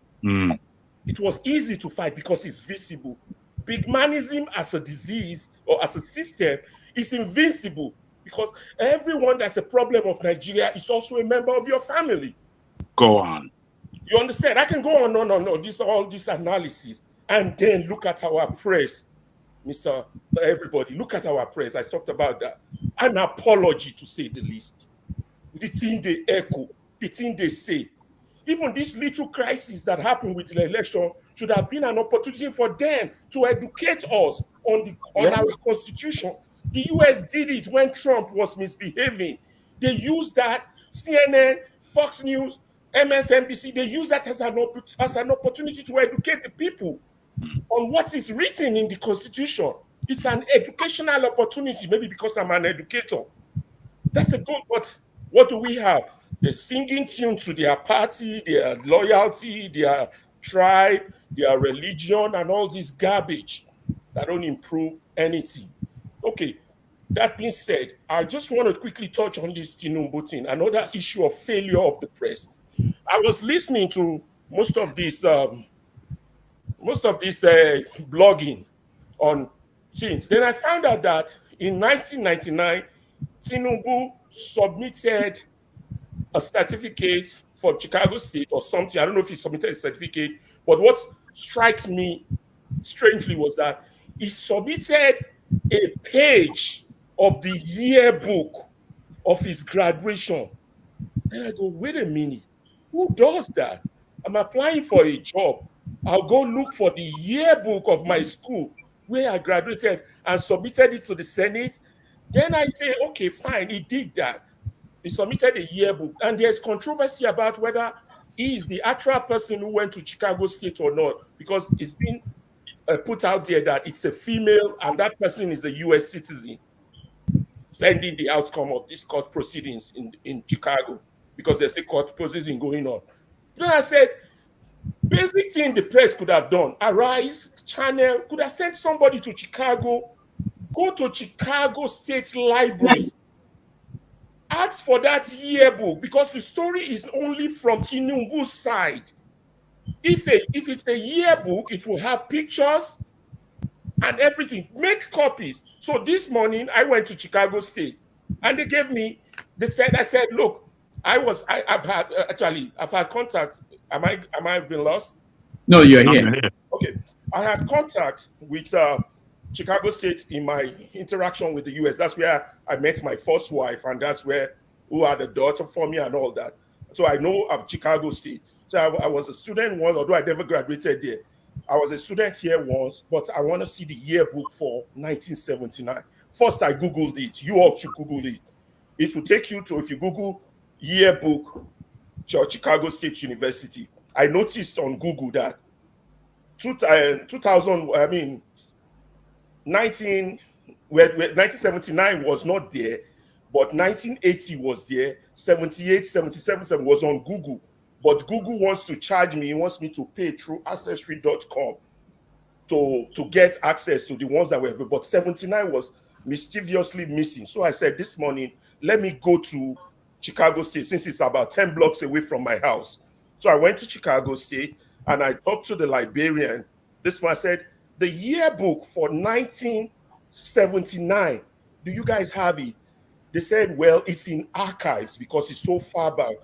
it was easy to fight because it's visible. Big manism as a disease or as a system is invincible because everyone that's a problem of Nigeria is also a member of your family. Go on. You understand? I can go on, all this analysis, and then look at our press, Mr. Everybody. Look at our press. I talked about that. An apology, to say the least. The thing they echo, the thing they say. Even this little crisis that happened with the election should have been an opportunity for them to educate us on our constitution. The US did it when Trump was misbehaving. They used that. CNN, Fox News, MSNBC, they use that as an opportunity to educate the people on what is written in the Constitution. It's an educational opportunity, maybe because I'm an educator. That's a good, but what do we have? They're singing tunes to their party, their loyalty, their tribe, their religion, and all this garbage that don't improve anything. Okay, that being said, I just want to quickly touch on this Tinubu thing, another issue of failure of the press. I was listening to most of this blogging on things. Then I found out that in 1999, Tinubu submitted a certificate for Chicago State or something. I don't know if he submitted a certificate, but what strikes me strangely was that he submitted a page of the yearbook of his graduation. And I go, wait a minute. Who does that? I'm applying for a job. I'll go look for the yearbook of my school where I graduated and submitted it to the Senate. Then I say, okay, fine, he did that. He submitted a yearbook. And there's controversy about whether he is the actual person who went to Chicago State or not, because it's been put out there that it's a female and that person is a US citizen sending the outcome of this court proceedings in Chicago, because there's a court proceeding going on. Then I said, basic thing the press could have done, Arise, Channel, could have sent somebody to Chicago, go to Chicago State Library, ask for that yearbook, because the story is only from Tinubu's side. If it's a yearbook, it will have pictures and everything. Make copies. So this morning, I went to Chicago State, and they gave me, I said, look, I've had contact. Am I been lost? No, you're here. Okay. I had contact with Chicago State in my interaction with the US. That's where I met my first wife, and that's where who had a daughter for me and all that. So I know of Chicago State. So I was a student once, although I never graduated there. I was a student here once, but I want to see the yearbook for 1979. First, I Googled it. You all should Google it. It will take you to, if you Google yearbook, Chicago State University. I noticed on Google that 1979 was not there, but 1980 was there, 78, 77 was on Google. But Google wants to charge me, he wants me to pay through ancestry.com to get access to the ones that were, but 79 was mischievously missing. So I said this morning, let me go to Chicago State since it's about 10 blocks away from my house. So I went to Chicago State and I talked to the librarian. This one said, the yearbook for 1979, do you guys have it? They said, well, it's in archives because it's so far back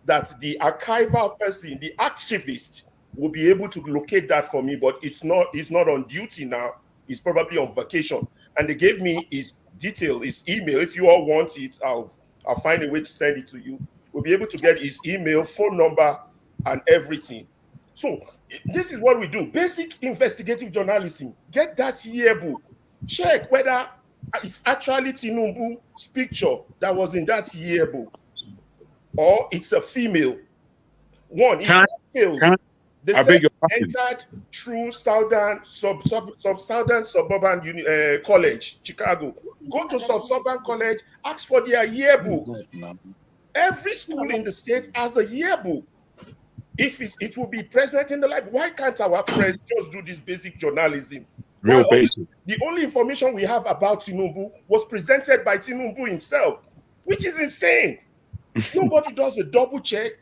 that the archival person, the archivist, will be able to locate that for me, but he's not on duty now. He's probably on vacation. And they gave me his detail, his email. If you all want it, I'll find a way to send it to you. We'll be able to get his email, phone number, and everything. So this is what we do. Basic investigative journalism. Get that yearbook. Check whether it's actually Tinubu's picture that was in that yearbook, or it's a female. One, if that fails, they said entered through Southern Suburban College, Chicago. Go to Suburban College, ask for their yearbook. Every school in the state has a yearbook. If it will be present in the library, why can't our press just do this basic journalism? Real basic. The only information we have about Tinubu was presented by Tinubu himself, which is insane. Nobody does a double check.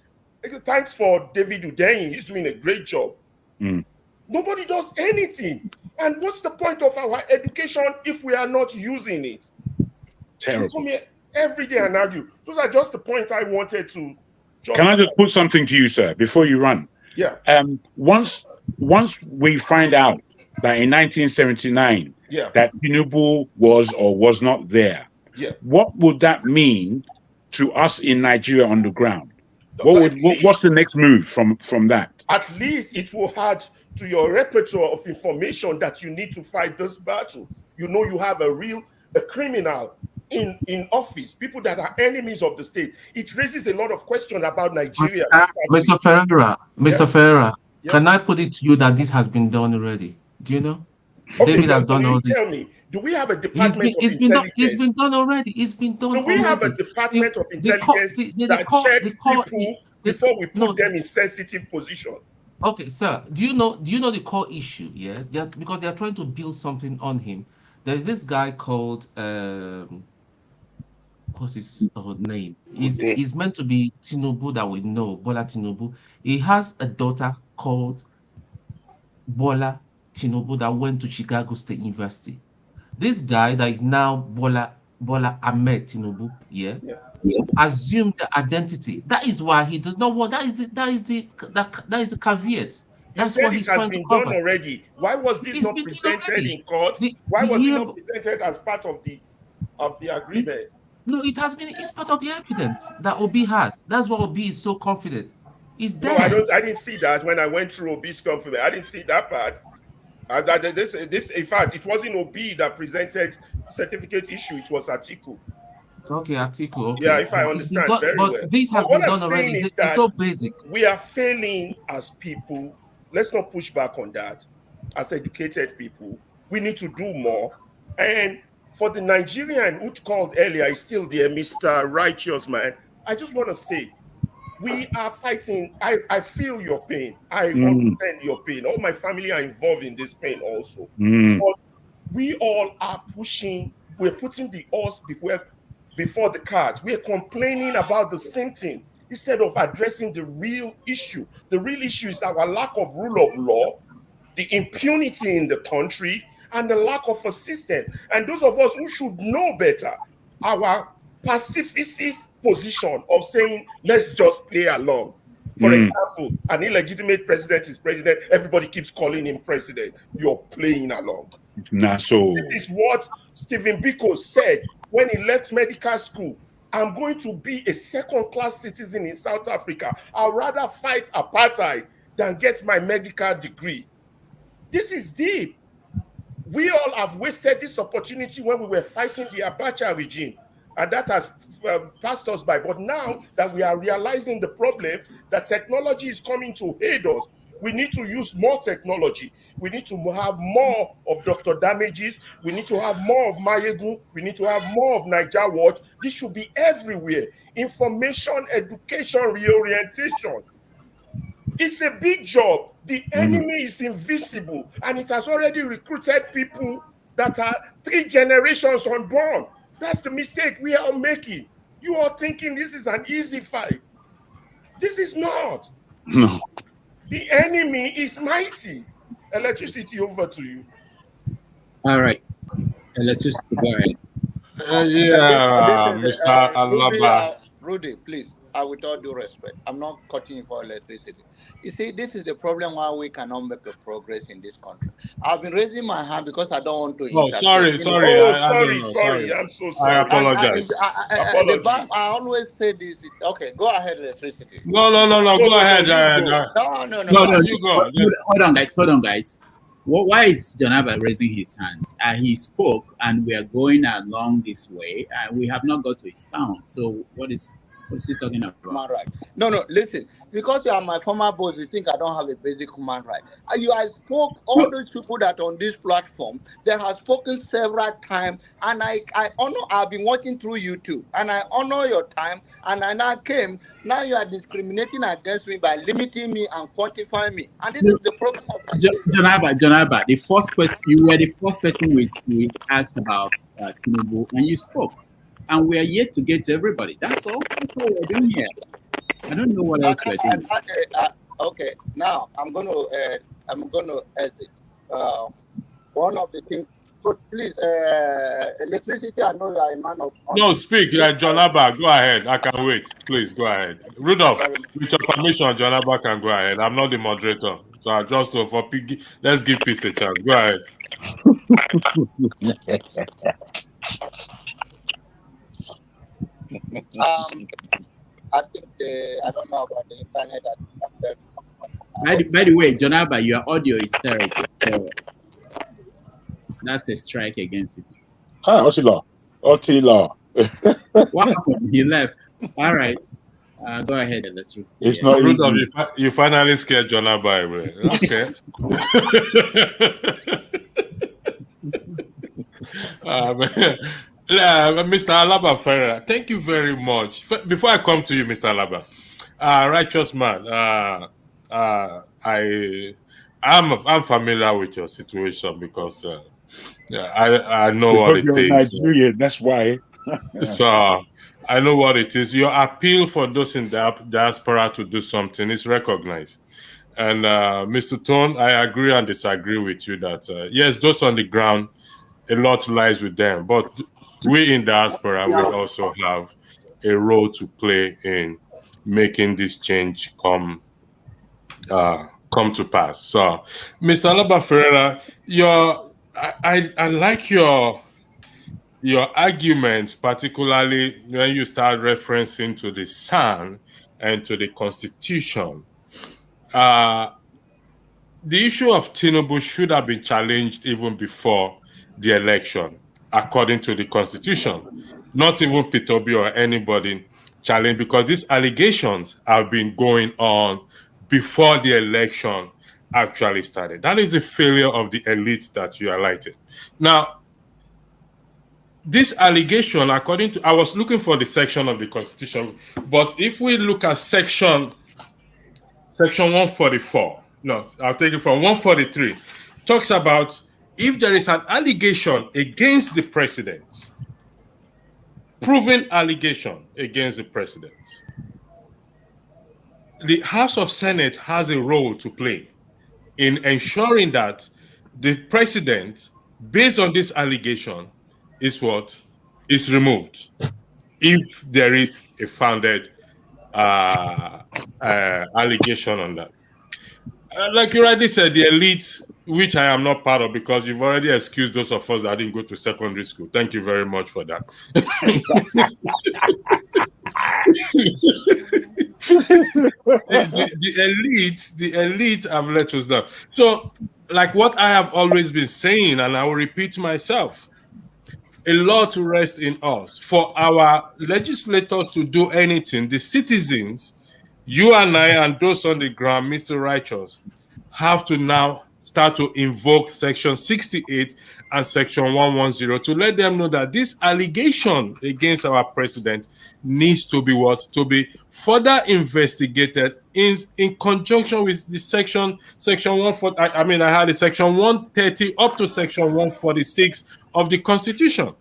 Thanks for David Udeyin. He's doing a great job. Nobody does anything. And what's the point of our education if we are not using it? Terrible. They come here every day and argue. Those are just the points I wanted to. Can I just put something to you, sir, before you run? Yeah. Once we find out that in 1979 that Tinubu was or was not there, what would that mean to us in Nigeria on the ground? What's the next move from that? At least it will add to your repertoire of information that you need to fight this battle. You know you have a criminal in office, people that are enemies of the state. It raises a lot of questions about Nigeria. Mr. Ferreira, can I put it to you that this has been done already? Do you know? Okay, David has done all this. Tell me, do we have a department of intelligence? It's been done already. It's been done already. Do we have a department of intelligence that check people before we put them in sensitive position? Okay, sir. Do you know the core issue? Yeah, because they are trying to build something on him. There's this guy called what's his name? He's meant to be Tinubu that we know, Bola Tinubu. He has a daughter called Bola Tinubu that went to Chicago State University. This guy that is now Bola Ahmed Tinubu, assumed the identity. That is why he does not want. That is the caveat. That's what he's trying to cover. Done already. Why was this not presented in court? Why was it not presented as part of the agreement? No, it has been. It's part of the evidence that Obi has. That's why Obi is so confident. It's there. No, I didn't see that when I went through Obi's confidence. I didn't see that part. In fact, it wasn't Obi that presented certificate issue. It was Atiku. Okay, Atiku. Okay. Yeah, if I understand very well. This has been done already. It's so basic. We are failing as people. Let's not push back on that. As educated people, we need to do more. And for the Nigerian who called earlier, is still there, Mr. Righteous Man. I just want to say, we are fighting. I feel your pain. I understand your pain. All my family are involved in this pain also. But we all are pushing. We're putting the horse before the cart. We're complaining about the same thing instead of addressing the real issue. The real issue is our lack of rule of law, the impunity in the country, and the lack of a system. And those of us who should know better, our pacifist position of saying, let's just play along. For example, an illegitimate president is president. Everybody keeps calling him president. You're playing along. So This is what Stephen Biko said when he left medical school. I'm going to be a second-class citizen in South Africa. I'd rather fight apartheid than get my medical degree. This is deep. We all have wasted this opportunity when we were fighting the Abacha regime, and that has passed us by. But now that we are realizing the problem, that technology is coming to aid us, we need to use more technology. We need to have more of Dr. Damages. We need to have more of Mayegun. We need to have more of Niger Watch. This should be everywhere. Information, education, reorientation. It's a big job. The enemy is invisible, and it has already recruited people that are 3 generations unborn. That's the mistake we are making. You are thinking this is an easy fight. This is not. No. The enemy is mighty. Electricity, over to you. All right. Electricity, go ahead. Mr. Alaba. Rudy, please. With all due respect, I'm not cutting you for electricity. You see, this is the problem why we cannot make a progress in this country. I've been raising my hand because I don't want to. Oh, sorry. I'm so sorry. I apologize. I always say this. Okay, go ahead, electricity. No. Go ahead. No. You go. Hold on, guys. Why is Jonaba raising his hands? He spoke, and we are going along this way, and we have not got to his town. So what's he talking about? Human right. No, listen. Because you are my former boss, you think I don't have a basic human right. I spoke, all those people that are on this platform, they have spoken several times, and I honor, I've been watching through YouTube, and I honor your time, and I now came, now you are discriminating against me by limiting me and quantifying me. And this is the problem of Jonaba, the first question, you were the first person we asked about Tinubu, and you spoke. And we are yet to get to everybody. That's all we're doing here. I don't know what else we're doing. Okay, now I'm going to edit. One of the things. So please, electricity. I know you are a man of. No, speak, Jonaba. Go ahead. I can wait. Please go ahead. Rudolph, with your permission, Jonaba can go ahead. I'm not the moderator, so I just for Piggy. Let's give peace a chance. Go ahead. I think I don't know about the internet. By the way, Jonaba, your audio is terrible. So that's a strike against you. Hi, Otila. What happened? He left. All right. Go ahead. Let's just. It's not Rudolph, you finally scared Jonaba away. Okay. Mr. Alaba Ferreira, thank you very much. Before I come to you, Mr. Alaba, righteous man, I'm familiar with your situation because I know what it takes. Nigerian, that's why. So I know what it is. Your appeal for those in the diaspora to do something is recognized. And Mr. Tone, I agree and disagree with you that yes, those on the ground, a lot lies with them, but we in diaspora, we also have a role to play in making this change come to pass. So, Mr. Alaba Ferreira, I like your argument, particularly when you start referencing to the SAN and to the Constitution. The issue of Tinubu should have been challenged even before the election, according to the Constitution. Not even P2B or anybody challenged, because these allegations have been going on before the election actually started. That is the failure of the elite that you highlighted. Now, this allegation, according to, I was looking for the section of the Constitution, but if we look at section 144, no, I'll take it from 143, talks about if there is an allegation against the president, proven allegation against the president, the House of Senate has a role to play in ensuring that the president, based on this allegation, is removed if there is a founded allegation on that. Like you rightly said, the elite, which I am not part of because you've already excused those of us that didn't go to secondary school. Thank you very much for that. the elite have let us down. So, like what I have always been saying, and I will repeat myself, a lot to rest in us. For our legislators to do anything, the citizens, you and I, and those on the ground, Mr. Righteous, have to now start to invoke Section 68 and Section 110 to let them know that this allegation against our president needs to be what? To be further investigated in conjunction with the Section 140. I mean, I had a Section 130 up to Section 146 of the Constitution.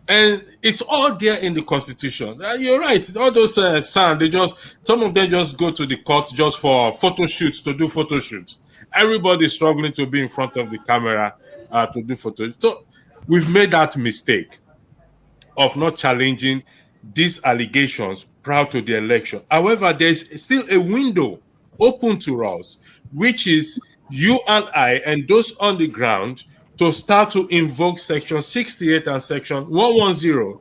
And it's all there in the Constitution. You're right. All those some of them just go to the court just for photo shoots, to do photo shoots. Everybody's struggling to be in front of the camera to do photos. So we've made that mistake of not challenging these allegations prior to the election. However, there's still a window open to us, which is you and I and those on the ground to start to invoke Section 68 and Section 110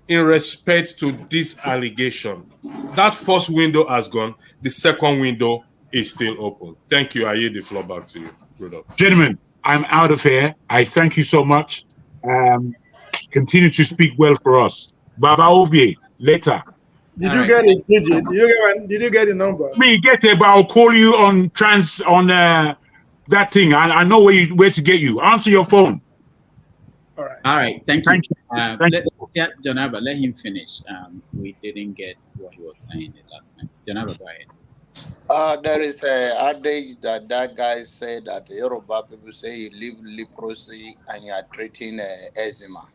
in respect to this allegation. That first window has gone. The second window is still open. Thank you. I yield the floor back to you, Rudolph. Gentlemen, I'm out of here. I thank you so much. Continue to speak well for us. Baba Ovie, later. Did you get a digit? Did you get a number? Me get it, but I'll call you on that thing. I know where to get you. Answer your phone. All right. Thank you. Jonaba, let him finish. We didn't get what he was saying the last time. Jonaba, go ahead. There is an adage that guy said that Yoruba people say you live leprosy and you are treating eczema.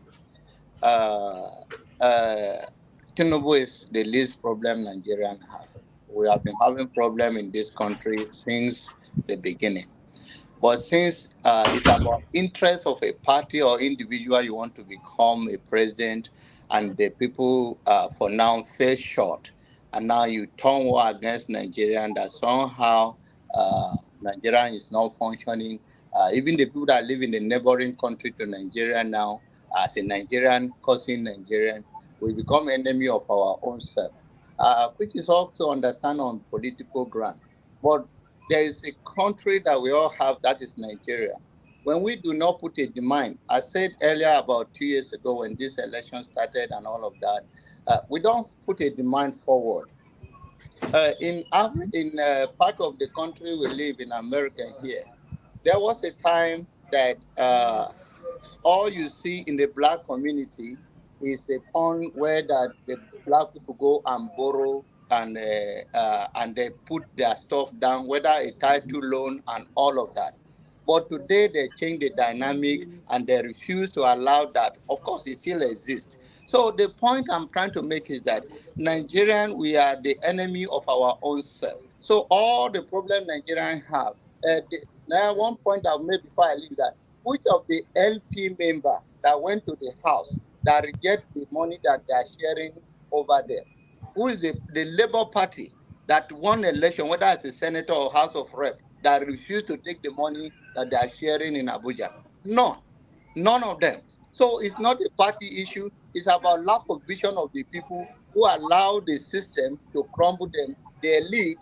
Tinubu is the least problem Nigerian have. We have been having problem in this country since the beginning. But since it's about interest of a party or individual, you want to become a president, and the people for now fell short, and now you turn war against Nigeria, and that somehow Nigeria is not functioning. Even the people that live in the neighboring country to Nigeria now, as a Nigerian causing Nigerian, we become enemy of our own self, which is all to understand on political ground. But there is a country that we all have, that is Nigeria. When we do not put a demand, I said earlier about 2 years ago when this election started and all of that, we don't put a demand forward. In part of the country we live in, America here, there was a time that all you see in the black community is a pond where that the black people go and borrow and they put their stuff down, whether a title loan and all of that. But today they change the dynamic and they refuse to allow that. Of course, it still exists. So the point I'm trying to make is that Nigerian, we are the enemy of our own self. So all the problems Nigerians have. Now, one point I've made before I leave that, which of the LP member that went to the house that reject the money that they are sharing over there? Who is the Labour Party that won election, whether as a senator or House of Rep, that refused to take the money that they are sharing in Abuja? None of them. So it's not a party issue. It's about lack of vision of the people who allow the system to crumble them. The elite,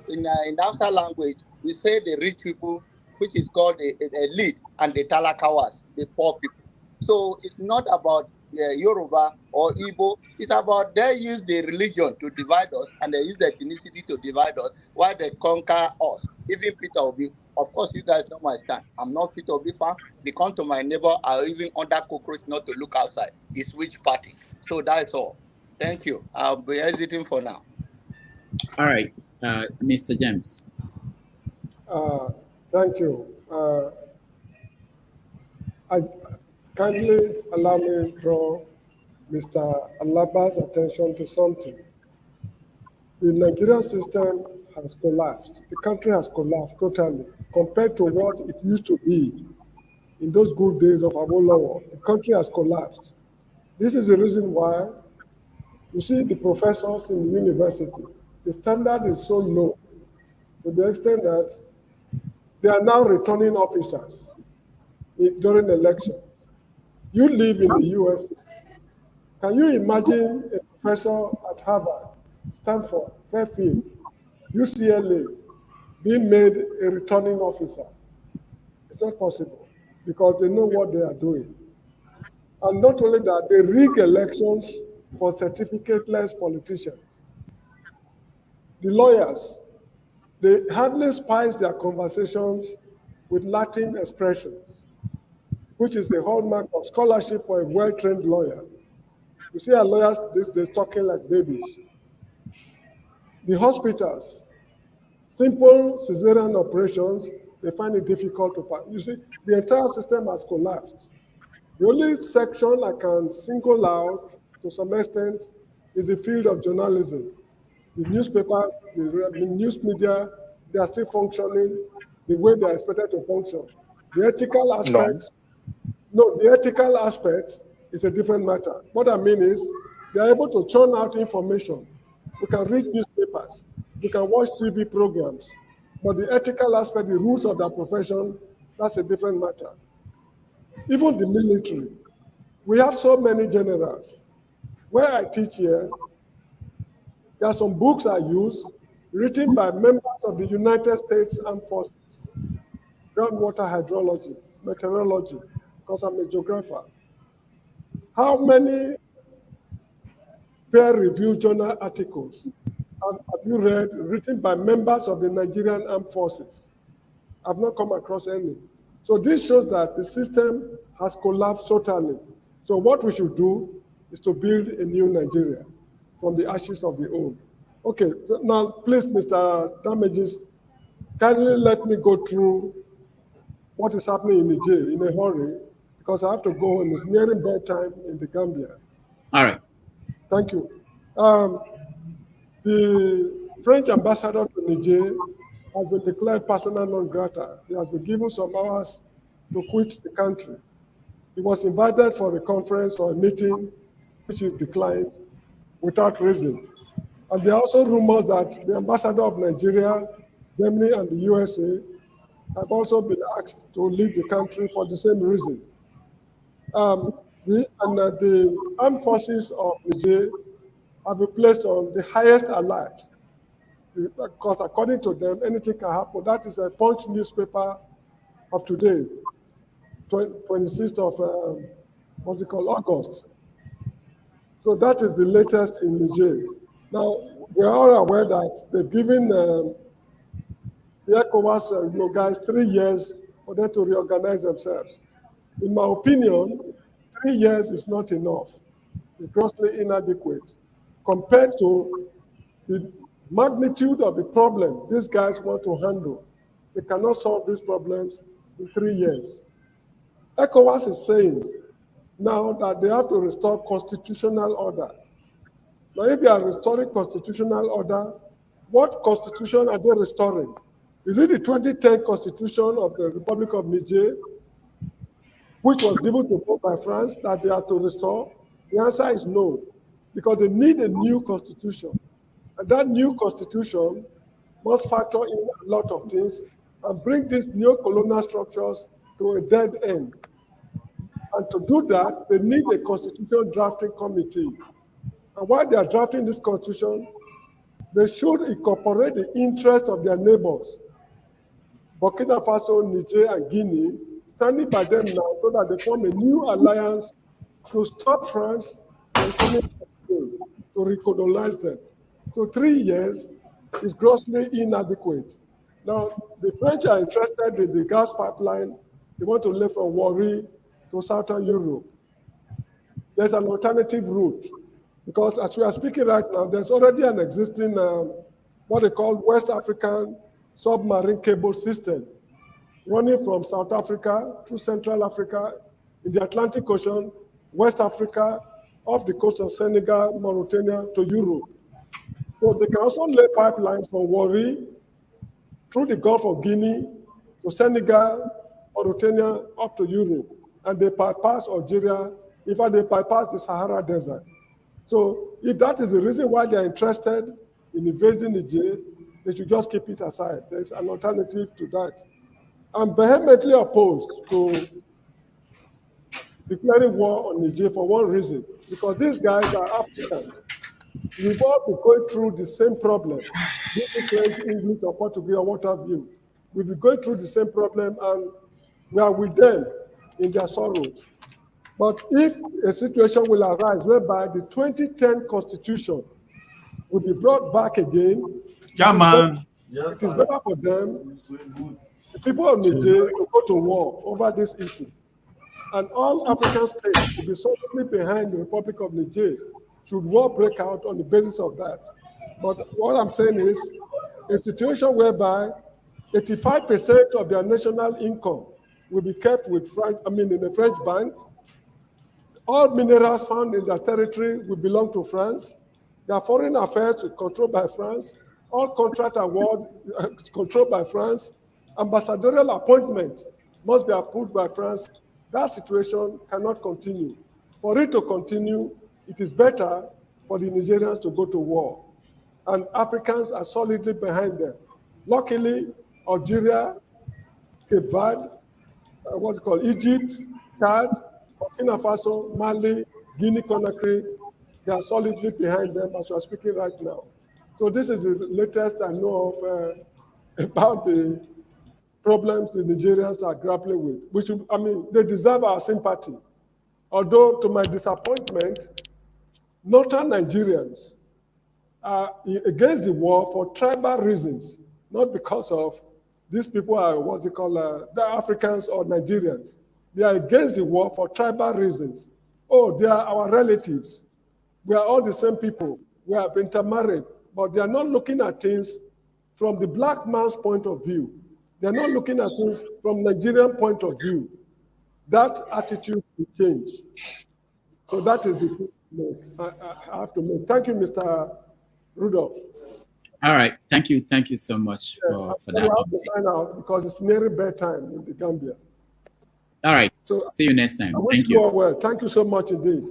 in Hausa language, we say the rich people, which is called the elite, and the talakawas, the poor people. So it's not about Yoruba or Igbo. It's about they use the religion to divide us, and they use the ethnicity to divide us, while they conquer us. Even Peter Obi, of course, you guys know my stand. I'm not Peter Obi fan. They come to my neighbor, I even under cockroach not to look outside. It's which party? So that's all. Thank you. I'll be hesitating for now. All right, Mr. James. Thank you. I kindly allow me to draw Mr. Alaba's attention to something. The Nigerian system has collapsed. The country has collapsed totally compared to what it used to be in those good days of Awolowo. The country has collapsed. This is the reason why You see, the professors in the university, the standard is so low to the extent that they are now returning officers during elections. You live in the US. Can you imagine a professor at Harvard, Stanford, Fairfield, UCLA being made a returning officer? It's not possible because they know what they are doing. And not only that, they rig elections for certificateless politicians. The lawyers, they hardly spice their conversations with Latin expressions, which is the hallmark of scholarship for a well-trained lawyer. You see our lawyers these days talking like babies. The hospitals, simple cesarean operations, they find it difficult to pass. You see, the entire system has collapsed. The only section I can single out to some extent is the field of journalism. The newspapers, the news media, they are still functioning the way they are expected to function. The ethical aspect, the ethical aspect is a different matter. What I mean is they are able to churn out information. We can read newspapers, we can watch TV programs, but the ethical aspect, the rules of their profession, that's a different matter. Even the military, we have so many generals. Where I teach here, there are some books I use written by members of the United States Armed Forces, groundwater hydrology, meteorology, because I'm a geographer. How many peer-reviewed journal articles have you read written by members of the Nigerian Armed Forces? I've not come across any. So this shows that the system has collapsed totally. So what we should do is to build a new Nigeria from the ashes of the old. Okay, now please, Mr. Damages, kindly let me go through what is happening in Niger in a hurry, because I have to go and it's nearing bedtime in the Gambia. All right. Thank you. The French ambassador to Niger has been declared persona non grata. He has been given some hours to quit the country. He was invited for a conference or a meeting, which he declined without reason. And there are also rumors that the ambassador of Nigeria, Germany, and the USA have also been asked to leave the country for the same reason. The armed forces of Niger have been placed on the highest alert, because according to them, anything can happen. That is a Punch newspaper of today, 26th of August. So that is the latest in Niger. Now, we are all aware that they've given the ECOWAS guys 3 years for them to reorganize themselves. In my opinion, 3 years is not enough. It's grossly inadequate compared to the magnitude of the problem these guys want to handle. They cannot solve these problems in 3 years. ECOWAS is saying now that they have to restore constitutional order. Now, if they are restoring constitutional order, what constitution are they restoring? Is it the 2010 constitution of the Republic of Niger, which was given to them by France, that they are to restore? The answer is no, because they need a new constitution. And that new constitution must factor in a lot of things and bring these neo-colonial structures to a dead end. And to do that, they need a constitution drafting committee. And while they are drafting this constitution, they should incorporate the interest of their neighbors, Burkina Faso, Niger, and Guinea, standing by them now so that they form a new alliance to stop France from coming to recolonize them. So 3 years is grossly inadequate. Now, the French are interested in the gas pipeline. They want to live from Warri to Southern Europe. There's an alternative route, because as we are speaking right now, there's already an existing, what they call West African submarine cable system, running from South Africa through Central Africa, in the Atlantic Ocean, West Africa, off the coast of Senegal, Mauritania, to Europe. So they can also lay pipelines from Warri through the Gulf of Guinea to Senegal, Mauritania, up to Europe. And they bypass Algeria. In fact, they bypass the Sahara Desert. So if that is the reason why they are interested in invading Niger, they should just keep it aside. There's an alternative to that. I'm vehemently opposed to declaring war on Niger for one reason, because these guys are Africans. We've all been going through the same problem, be it French, English, or Portuguese, or what have you. We've been going through the same problem, and we are with them in their sorrows. But if a situation will arise whereby the 2010 Constitution will be brought back again, it is better for them, the people of Niger, to go to war over this issue. And all African states will be solidly behind the Republic of Niger should war break out on the basis of that. But what I'm saying is a situation whereby 85% of their national income will be kept with in a French bank. All minerals found in their territory will belong to France. Their foreign affairs will be controlled by France. All contract award controlled by France. Ambassadorial appointment must be approved by France. That situation cannot continue. For it to continue, it is better for the Nigerians to go to war. And Africans are solidly behind them. Luckily, Algeria, Cape Verde, what's it called, Egypt, Chad, Burkina Faso, Mali, Guinea-Conakry, they are solidly behind them as we are speaking right now. So this is the latest I know of about the problems the Nigerians are grappling with, which, they deserve our sympathy. Although, to my disappointment, northern Nigerians are against the war for tribal reasons, not because of these people are, the Africans or Nigerians. They are against the war for tribal reasons. Oh, they are our relatives. We are all the same people. We have intermarried, but they are not looking at things from the black man's point of view. They're not looking at things from Nigerian point of view. That attitude will change. So that is the thing I have to make. Thank you, Mr. Rudolph. All right. Thank you. Thank you so much for that. I have to sign out because it's nearly bedtime in the Gambia. All right. So see you next time. I wish you all well. Thank you so much indeed.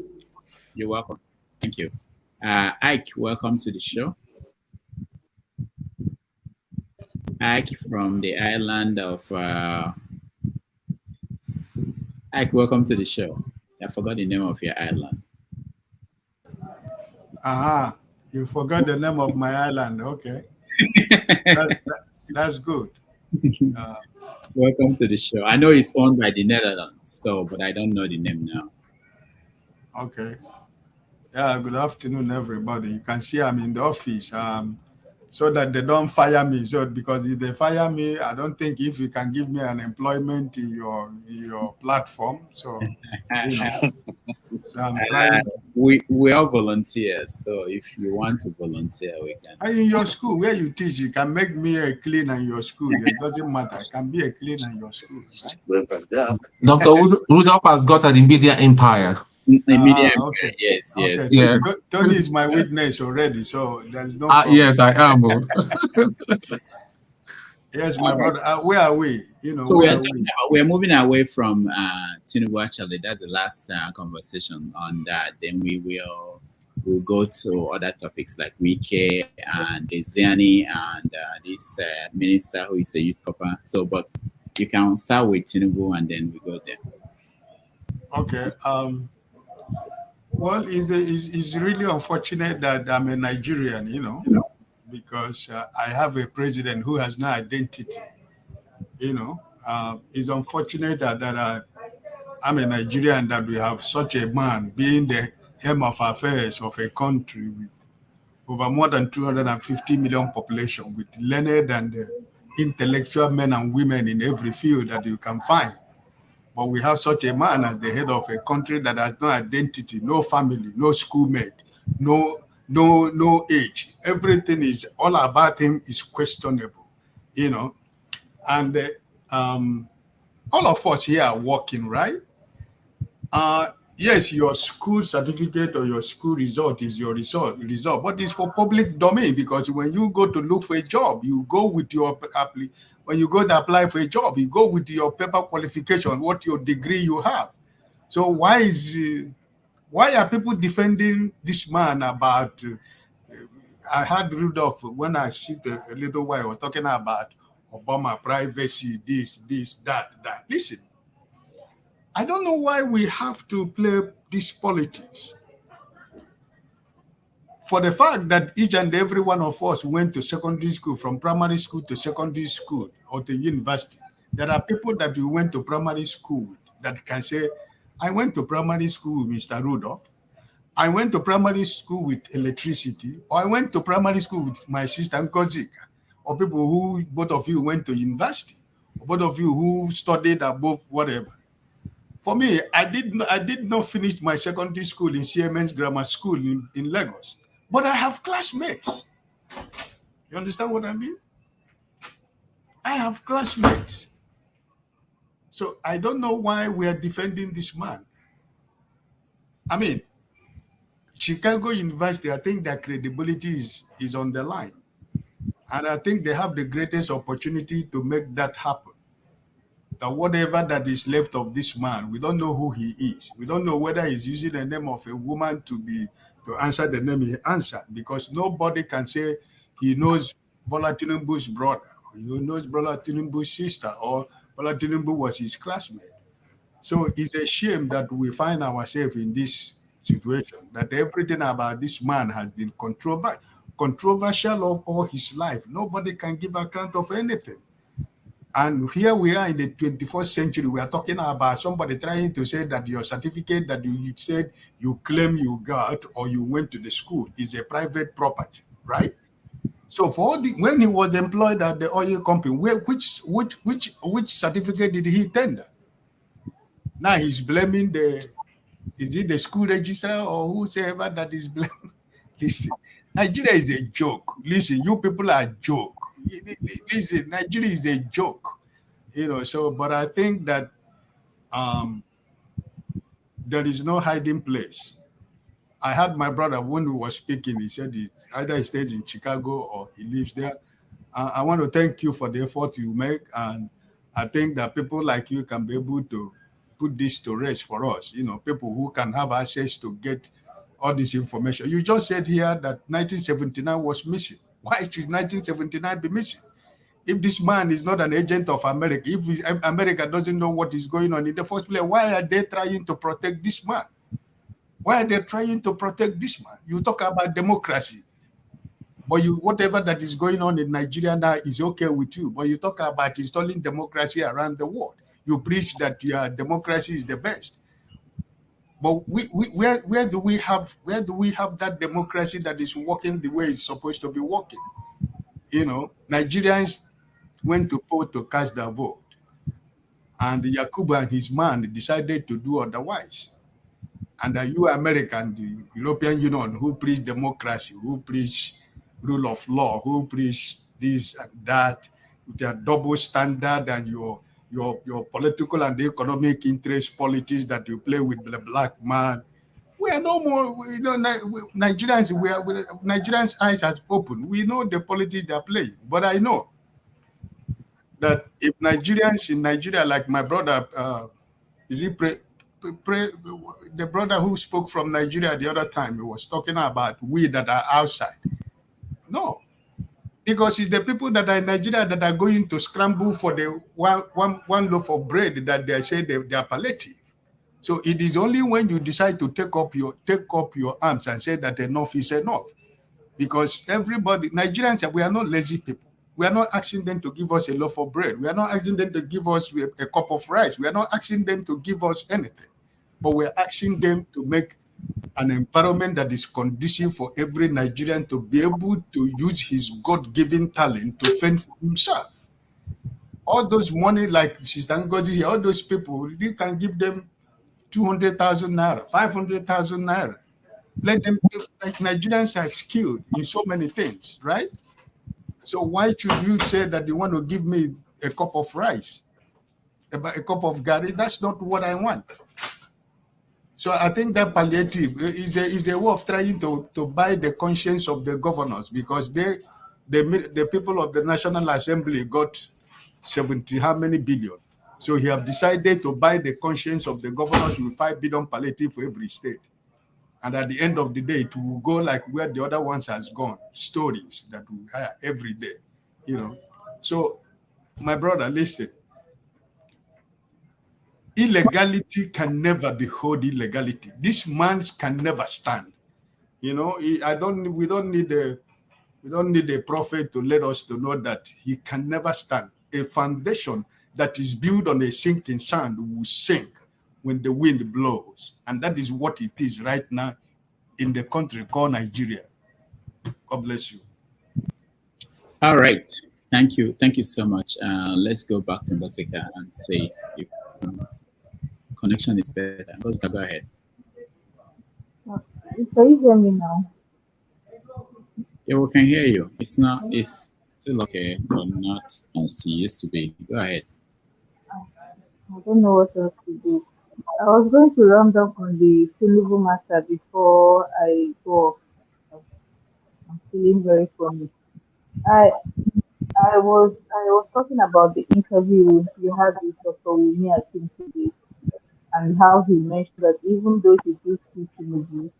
You're welcome. Thank you. Ike, welcome to the show. Ike from the island of Ike, welcome to the show. I forgot the name of your island. You forgot the name of my island. Okay. That's good. Welcome to the show. I know it's owned by the Netherlands, but I don't know the name now. Okay. Yeah, good afternoon, everybody. You can see I'm in the office so that they don't fire me. So, because if they fire me, I don't think if you can give me an employment in your platform. So, so I'm trying. We are volunteers. So if you want to volunteer, we can. In your school, where you teach, you can make me a cleaner in your school. It doesn't matter. I can be a cleaner in your school. Right? Dr. Rudolph has got an media empire. Okay. Yes. Okay. Yeah. Tony is my witness already, so there's no problem. Yes, I am. Yes, my brother. Where are we? So we're moving away from Tinubu. Actually, that's the last conversation on that. Then we'll go to other topics like Wike and Diezani and this minister who is a Youth Corper. So, but you can start with Tinubu and then we go there. Okay. Well, it's really unfortunate that I'm a Nigerian, because I have a president who has no identity. It's unfortunate that I'm a Nigerian, that we have such a man being the helm of affairs of a country with over more than 250 million population, with learned and intellectual men and women in every field that you can find. But we have such a man as the head of a country that has no identity, no family, no schoolmate, no age. Everything is all about him is questionable, And all of us here are working, right? Yes, your school certificate or your school result is your result, but it's for public domain, because when you go to look for a job, you go with your when you go to apply for a job, you go with your paper qualification, what your degree you have. So why is Why are people defending this man about? I heard Rudolph when I sit a little while was talking about Obama privacy, this, that. Listen, I don't know why we have to play this politics. For the fact that each and every one of us went to secondary school, from primary school to secondary school or to university, there are people that we went to primary school with that can say, I went to primary school with Mr. Rudolph. I went to primary school with electricity, or I went to primary school with my sister Nkozika, or people who, both of you went to university, or both of you who studied above whatever. For me, I did not finish my secondary school in Siemens Grammar School in Lagos, but I have classmates. You understand what I mean? I have classmates. So I don't know why we are defending this man. I mean, Chicago University, I think their credibility is on the line. And I think they have the greatest opportunity to make that happen. That whatever that is left of this man, we don't know who he is. We don't know whether he's using the name of a woman to answer the name he answered, because nobody can say he knows Bola Tinubu's brother, or he knows Bola Tinubu's sister, or Bola Tinubu was his classmate. So it's a shame that we find ourselves in this situation, that everything about this man has been controversial all his life. Nobody can give account of anything. And here we are in the 21st century. We are talking about somebody trying to say that your certificate that you said you claim you got or you went to the school is a private property, right? So when he was employed at the oil company, which certificate did he tender? Now he's blaming is it the school registrar or whosoever that is blaming? Listen, Nigeria is a joke. Listen, you people are a joke. Listen, Nigeria is a joke. So, but I think that there is no hiding place. I had my brother, when we were speaking, he said either he stays in Chicago or he lives there. I want to thank you for the effort you make. And I think that people like you can be able to put this to rest for us, people who can have access to get all this information. You just said here that 1979 was missing. Why should 1979 be missing? If this man is not an agent of America, if America doesn't know what is going on in the first place, why are they trying to protect this man? Why are they trying to protect this man? You talk about democracy, but whatever that is going on in Nigeria now is okay with you. But you talk about installing democracy around the world. You preach that your democracy is the best. But where do we have that democracy that is working the way it's supposed to be working? Nigerians went to vote to cast their vote, and Yakubu and his man decided to do otherwise. And you American, the European Union, who preach democracy, who preach rule of law, who preach this and that, with their double standard and your political and economic interest politics that you play with the black man. We are no more, Nigerians, Nigerians' eyes has opened. We know the politics they are playing. But I know that if Nigerians in Nigeria, like my brother, the brother who spoke from Nigeria the other time, he was talking about we that are outside. No. Because it's the people that are in Nigeria that are going to scramble for the one loaf of bread that they say they are palliative. So it is only when you decide to take up your arms and say that enough is enough. Because Nigerians, we are not lazy people. We are not asking them to give us a loaf of bread. We are not asking them to give us a cup of rice. We are not asking them to give us anything. But we're asking them to make an environment that is conducive for every Nigerian to be able to use his God-given talent to fend for himself. All those money, like Sister Ngozi, all those people, you can give them 200,000 naira, 500,000 naira. Let them, like Nigerians are skilled in so many things, right? So why should you say that you want to give me a cup of rice, a cup of gari? That's not what I want. So I think that palliative is a way of trying to buy the conscience of the governors, because the people of the National Assembly got 70 how many billion. So he have decided to buy the conscience of the governors with 5 billion palliative for every state. And at the end of the day, it will go like where the other ones has gone. Stories that we hear every day, you know. So, my brother, listen. Illegality can never behold illegality. This man can never stand. You know, we don't need a prophet to let us to know that he can never stand. A foundation that is built on a sinking sand will sink when the wind blows. And that is what it is right now in the country called Nigeria. God bless you. All right. Thank you. Thank you so much. Let's go back to Mbosika and say if connection is better. Mbosika, go ahead. Can you hear me now? Yeah, we can hear you. It's still okay, but not as it used to be. Go ahead. I don't know what else to do. I was going to round up on the Tinubu matter before I go off. I'm feeling very funny. I I was talking about the interview you had with Dr. Wumi Akin today and how he mentioned that even though he did see Tinubu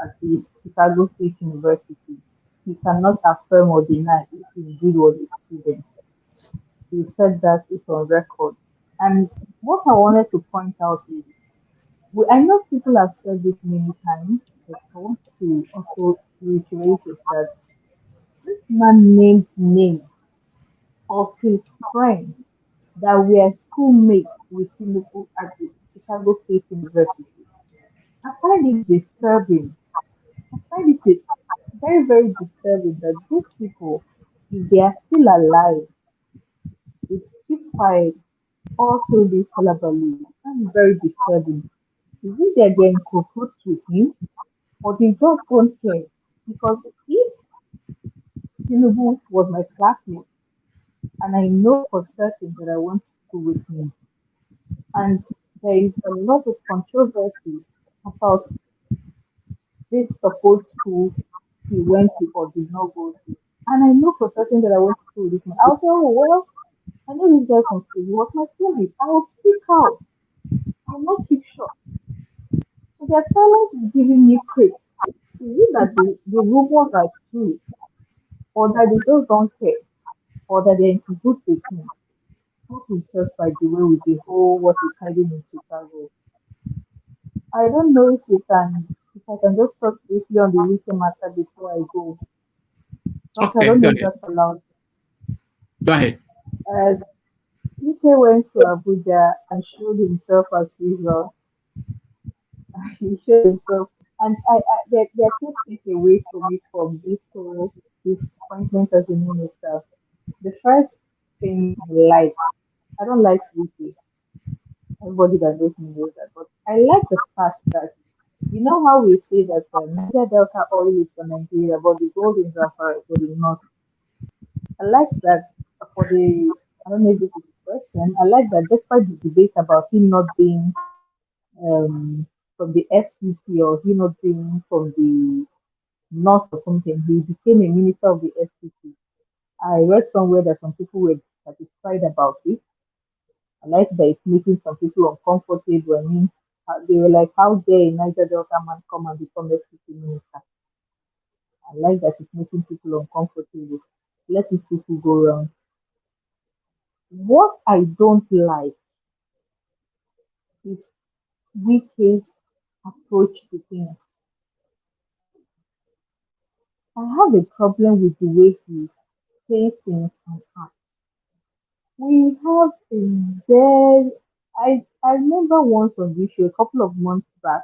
at the Chicago State University, he cannot affirm or deny if he indeed was a student. He said that it's on record. And what I wanted to point out is, I know people have said this many times, but I want to also reiterate it that this man named names of his friends that were schoolmates with Tinubu at the Chicago State University. I find it disturbing. I find it very, very disturbing that these people, if they are still alive, they keep quiet all through this hullabaloo. That's very disturbing. Is it that they're in cahoots with him, or they just don't care? Because if Tinubu was my classmate, and I know for certain that I went to school with him, and there is a lot of controversy about this supposed school he went to or did not go to. And I know for certain that I went to school with him. I'll say, oh, well, I know this guy from school. He was my classmate. I will speak out. I will not keep short. So their silence is giving me credit. Is it that the rumors are true, or that they just don't care, or that they're into good with him? Not impressed by the way with the whole what is hiding in Chicago. I don't know if I can just talk briefly on the Wike matter before I go. But I Okay, don't go know if ahead. that's allowed. Go ahead. Uh, Wike went to Abuja and showed himself as usual. He showed himself, and there are two things away from it from this appointment as a minister. The first thing I don't like Wike. Everybody that knows me knows that, but I like the fact that you know how we say that Niger Delta oil is for Nigeria, but the gold is for the north. I like that for the, I don't know if this is a question, I like that despite the debate about him not being from the FCC or him not being from the north or something, he became a minister of the FCC. I read somewhere that some people were satisfied about it. I like that it's making some people uncomfortable. I mean, they were like, how dare a Niger Delta man come and become FCC minister? I like that it's making people uncomfortable. Let these people go around. What I don't like is Wike's approach to things. I have a problem with the way he says things and acts. We have a very, I remember once on this show a couple of months back,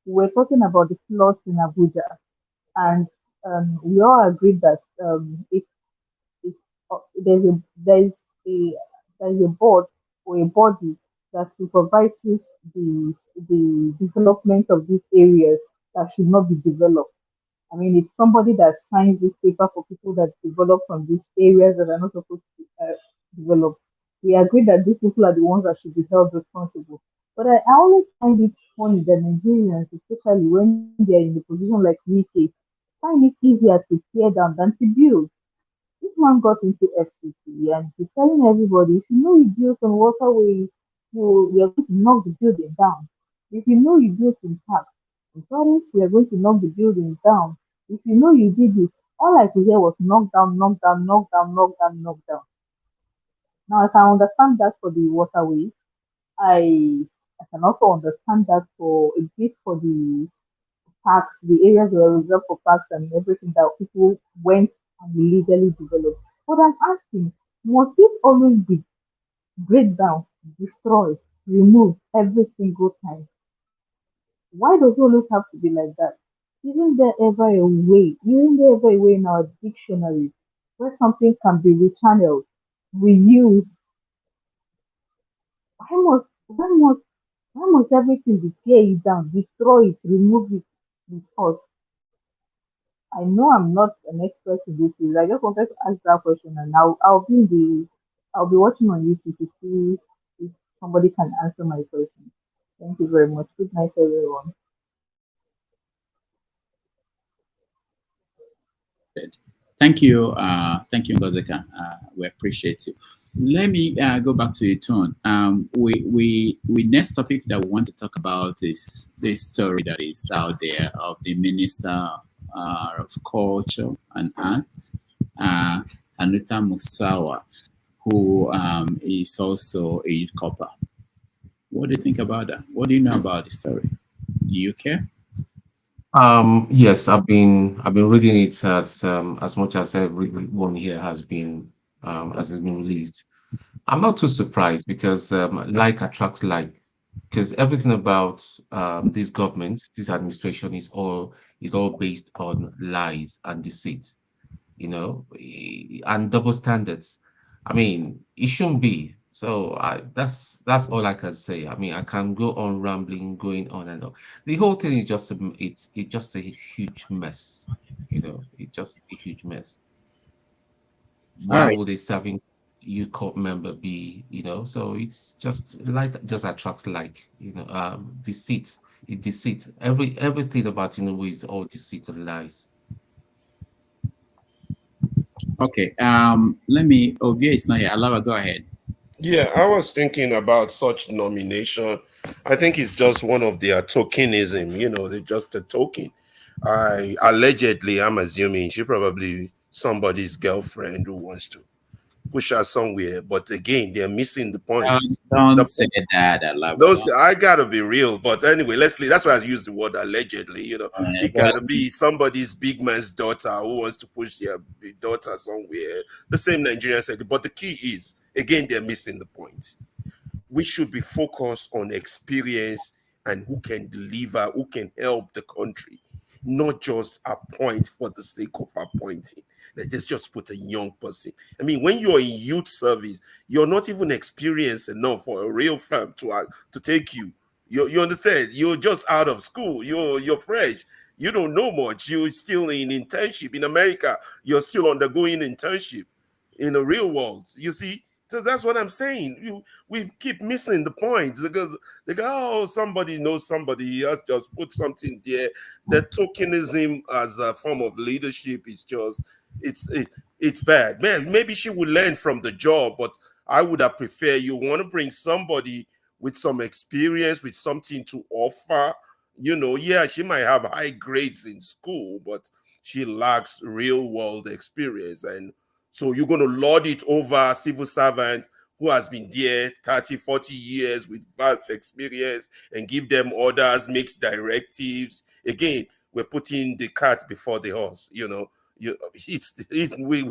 we were talking about the floods in Abuja, and we all agreed that it's there's a there's a board or a body that supervises the development of these areas that should not be developed. I mean, it's somebody that signs this paper for people that develop from these areas that are not supposed to develop. We agree that these people are the ones that should be held responsible. But I always find it funny that Nigerians, especially when they're in a position like UK, find it easier to tear down than to build. This man got into FCC and he's telling everybody, if you know you build some waterways, you're going to knock the building down. If you know you build some parks, I'm sorry, we are going to knock the building down. If you know you did it, all I could hear was knock down, knock down, knock down, knock down, knock down. Now I can understand that for the waterways. I can also understand that for a bit for the parks, the areas that were reserved for parks and everything that people went and illegally developed. But I'm asking, must it always be break down, destroy, remove every single time? Why does it always have to be like that? Isn't there ever a way? Isn't there ever a way in our dictionary where something can be rechanneled, reused? Why must everything be tear it down, destroy it, remove it with us? I know I'm not an expert in this field. I just wanted to ask that question, and I'll be watching on YouTube to see if somebody can answer my question. Thank you very much. Good night, everyone. Thank you, Ngozeka. We appreciate you. Let me go back to your tone. We next topic that we want to talk about is this story that is out there of the Minister of Culture and Arts, Hanatu Musawa, who is also a Youth Corper. What do you think about that? What do you know about the story? Do you care? Yes, I've been reading it as much as everyone here has been released. I'm not too surprised because like attracts like, because everything about this government, this administration is all based on lies and deceit, and double standards. I mean, it shouldn't be. So that's all I can say. I mean, I can go on rambling, going on and on. The whole thing is just it's just a huge mess. It's just a huge mess. All Why right. would a serving youth corp member be? So it's just attracts like deceit. It deceit. Everything about Tinubu is all deceit and lies. Okay. Let me. Ovia is not here. Alava, go ahead. Yeah, I was thinking about such nomination. I think it's just one of their tokenism, they're just a token. I'm assuming she probably somebody's girlfriend who wants to push her somewhere. But again, they're missing the point. Don't say that, Alava. No, I gotta be real. But anyway, Leslie, that's why I use the word allegedly. It gotta be somebody's big man's daughter who wants to push their daughter somewhere. The same Nigerian said. But the key is, again, they're missing the point. We should be focused on experience and who can deliver, who can help the country, not just appoint for the sake of appointing. Let's just put a young person. I mean, when you're in youth service, you're not even experienced enough for a real firm to take you. You understand? You're just out of school. You're fresh. You don't know much. You're still in internship. In America, you're still undergoing internship in the real world. You see? So that's what I'm saying. We keep missing the point because they go, oh, somebody knows somebody else, just put something there. The tokenism as a form of leadership is just, it's bad. Man, maybe she would learn from the job, but I would have preferred you want to bring somebody with some experience, with something to offer. Yeah, she might have high grades in school, but she lacks real world experience. And so you're going to lord it over a civil servant who has been there 30, 40 years with vast experience and give them orders, makes directives. Again, we're putting the cart before the horse. We're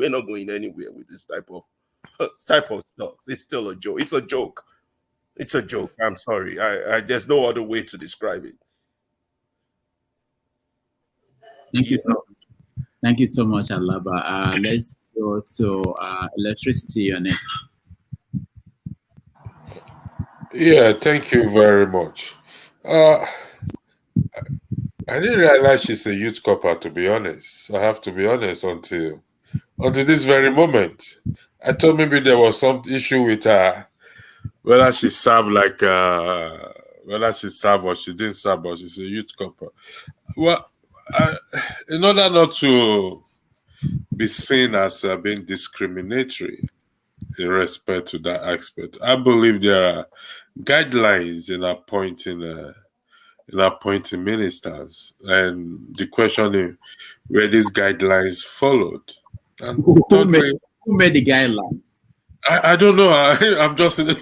not going anywhere with this type of stuff. It's still a joke. It's a joke. It's a joke. I'm sorry. There's no other way to describe it. Thank you so much. Thank you so much, Alaba. Let's go to electricity. You're next. Yeah, thank you very much. I didn't realize she's a youth corper, to be honest. I have to be honest until this very moment. I thought maybe there was some issue with her, whether she served whether she served or she didn't serve, but she's a youth corper. Well, in order not to be seen as being discriminatory in respect to that aspect, I believe there are guidelines in appointing in appointing ministers. And the question is were these guidelines followed? And Who made the guidelines? I don't know. I'm just There are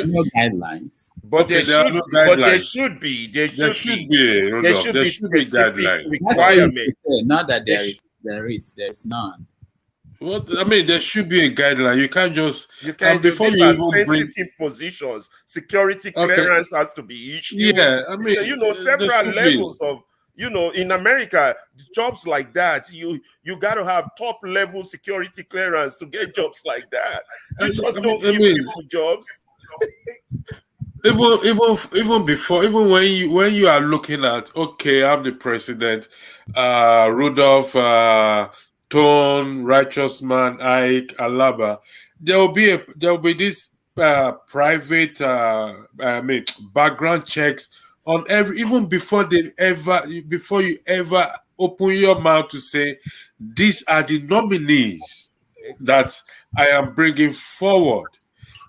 no guidelines. But okay, there are no should, but there guidelines. should be, There should be, there Rudolph. should There be should be specific guidelines. That's what you requirement. say. Not that There there's none. What I mean, there should be a guideline. You can't just You can't just, before these you are even bring. sensitive positions. Security Okay, clearance has to be issued. yeah. I mean, You know, there several should be. levels of, you know, in America, jobs like that, you got to have top level security clearance to get jobs like that. You just don't give people jobs. Even before, even when you are looking at, okay, I'm the president, Rudolph, Tone, Righteous Man, Ike, Alaba, there will be this private background checks on even before you ever open your mouth to say these are the nominees that I am bringing forward.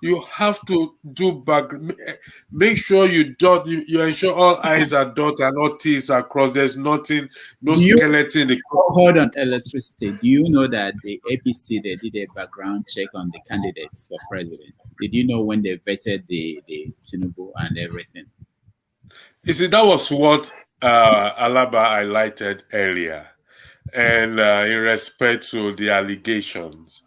You have to do make sure you ensure all I's are dotted and all T's are crossed. There's nothing, no skeleton. Hold on, electricity. Do you know that the APC, they did a background check on the candidates for president? Did you know when they vetted the Tinubu and everything? You see, that was what Alaba highlighted earlier, and in respect to the allegations,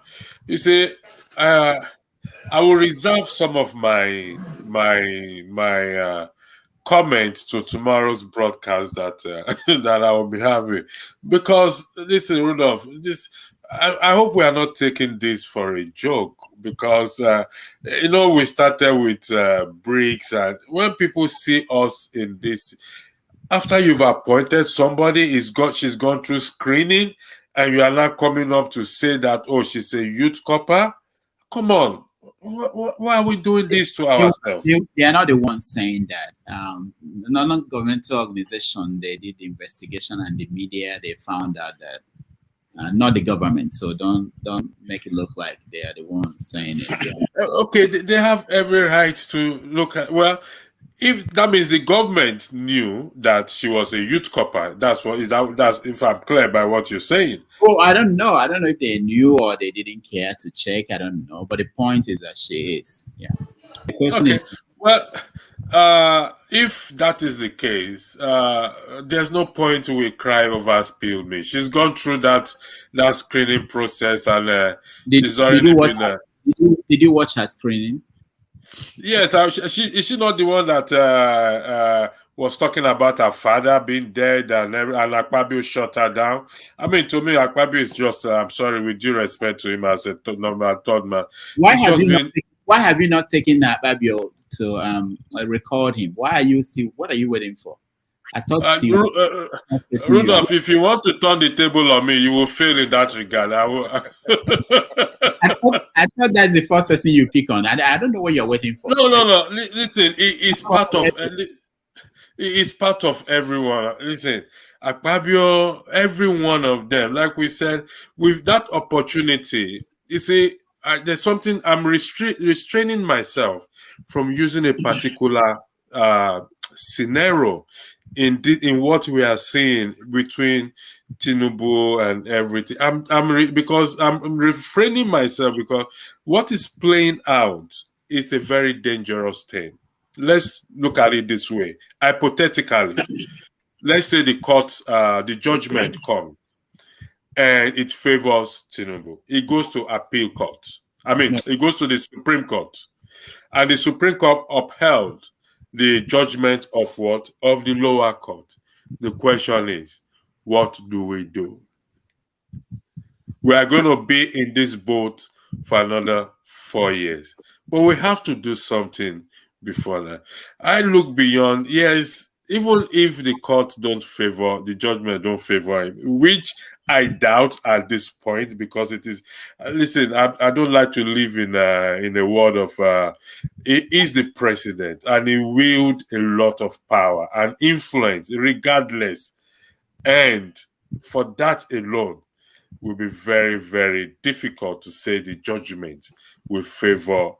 you see, I will reserve some of my comments to tomorrow's broadcast that that I will be having, because listen, Rudolph, I hope we are not taking this for a joke, because you know, we started with BRICS, and when people see us in this, after you've appointed somebody, she's gone through screening, and you are now coming up to say that, oh, she's a Youth Corper. Come on. Why are we doing this to ourselves? They are not the ones saying that. Non-governmental organization, they did the investigation, and the media, they found out that not the government. So don't make it look like they are the ones saying it. Okay, they have every right to look at. Well, if that means the government knew that she was a Youth Corper, that's if I'm clear by what you're saying. Oh, I don't know. I don't know if they knew or they didn't care to check. I don't know. But the point is that she is. Yeah. Okay. Well, if that is the case, there's no point we cry over spilled milk. She's gone through that screening process, and she's already been. Did you watch her screening? Yes, is she not the one that was talking about her father being dead and Akpabio shut her down? I mean, to me, Akpabio is just, I'm sorry, with due respect to him as a third man. Why have you not taken Akpabio to record him? What are you waiting for? I thought Rudolph, if you want to turn the table on me, you will fail in that regard. I thought that's the first person you pick on. I don't know what you're waiting for. No. Listen, it's part of everyone. Listen, Akpabio, every one of them. Like we said, with that opportunity, you see, there's something I'm restraining myself from using a particular scenario in what we are seeing between Tinubu and everything. Because I'm refraining myself, because what is playing out is a very dangerous thing. Let's look at it this way. Hypothetically, let's say the judgment comes and it favors Tinubu. It goes to appeal court. It goes to the Supreme Court, and the Supreme Court upheld the judgment of what? Of the lower court. The question is, what do we do? We are going to be in this boat for another 4 years, but we have to do something before that. I look beyond, yes, even if the court the judgment don't favor him, which I doubt at this point, because it is, listen, I don't like to live in a world of, he is the president and he wields a lot of power and influence regardless. And for that alone, will be very, very difficult to say the judgment will favor.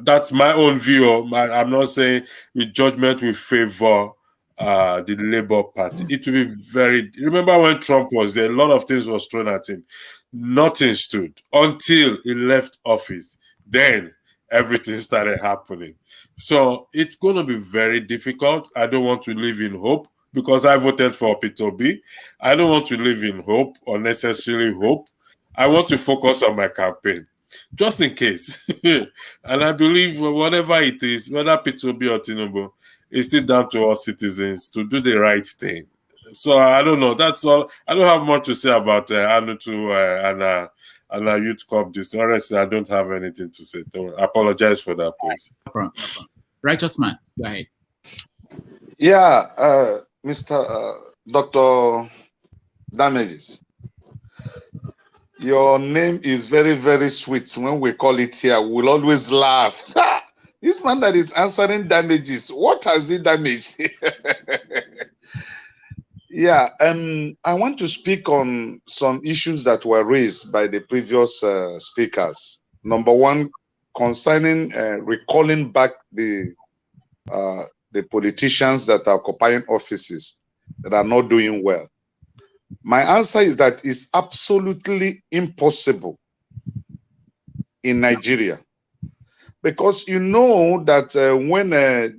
That's my own view. I'm not saying the judgment will favor the Labour Party. It will be very... Remember when Trump was there, a lot of things was thrown at him. Nothing stood until he left office. Then everything started happening. So it's going to be very difficult. I don't want to live in hope because I voted for Peter B. I don't want to live in hope, unnecessarily hope. I want to focus on my campaign, just in case. And I believe whatever it is, whether Peter B or Tinubu, it's still down to us citizens to do the right thing. So I don't know. That's all. I don't have much to say about Hanatu and Youth Corp. This honestly, I don't have anything to say. Don't apologize for that, please. No problem. Righteous man, go ahead. Yeah, Mr. Dr. Damages. Your name is very, very sweet. When we call it here, we'll always laugh. This man that is answering damages, what has he damaged? Yeah, I want to speak on some issues that were raised by the previous speakers. Number one, concerning recalling back the politicians that are occupying offices that are not doing well. My answer is that it's absolutely impossible in Nigeria. Because you know that when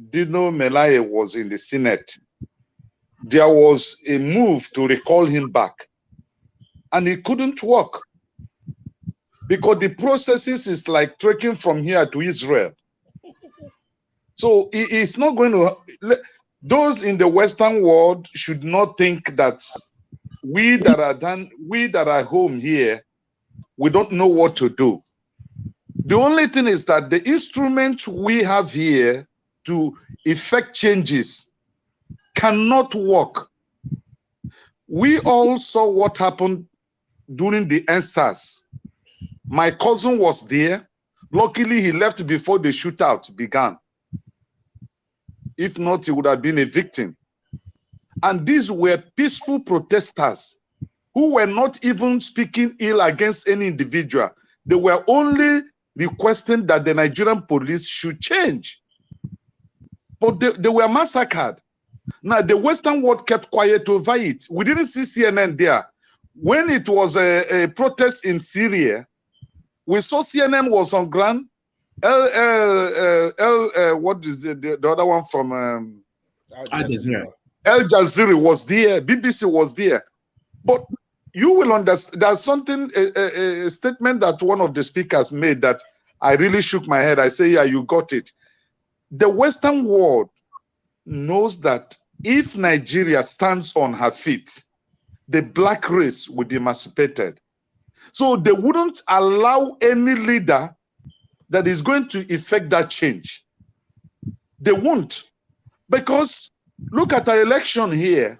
Dino Melaye was in the Senate, there was a move to recall him back. And it couldn't work. Because the processes is like trekking from here to Israel. So it's not going to... Those in the Western world should not think that we that are home here, we don't know what to do. The only thing is that the instruments we have here to effect changes cannot work. We all saw what happened during the EndSARS. My cousin was there. Luckily, he left before the shootout began. If not, he would have been a victim. And these were peaceful protesters who were not even speaking ill against any individual. They were only requesting that the Nigerian police should change. But they were massacred. Now, the Western world kept quiet over it. We didn't see CNN there. When it was a protest in Syria, we saw CNN was on ground. What is the other one from Al Jazeera. Al Jazeera was there. BBC was there. But you will understand, there's something, a statement that one of the speakers made that I really shook my head. I say, yeah, you got it. The Western world knows that if Nigeria stands on her feet, the black race will be emancipated. So they wouldn't allow any leader that is going to effect that change. They won't. Because look at the election here.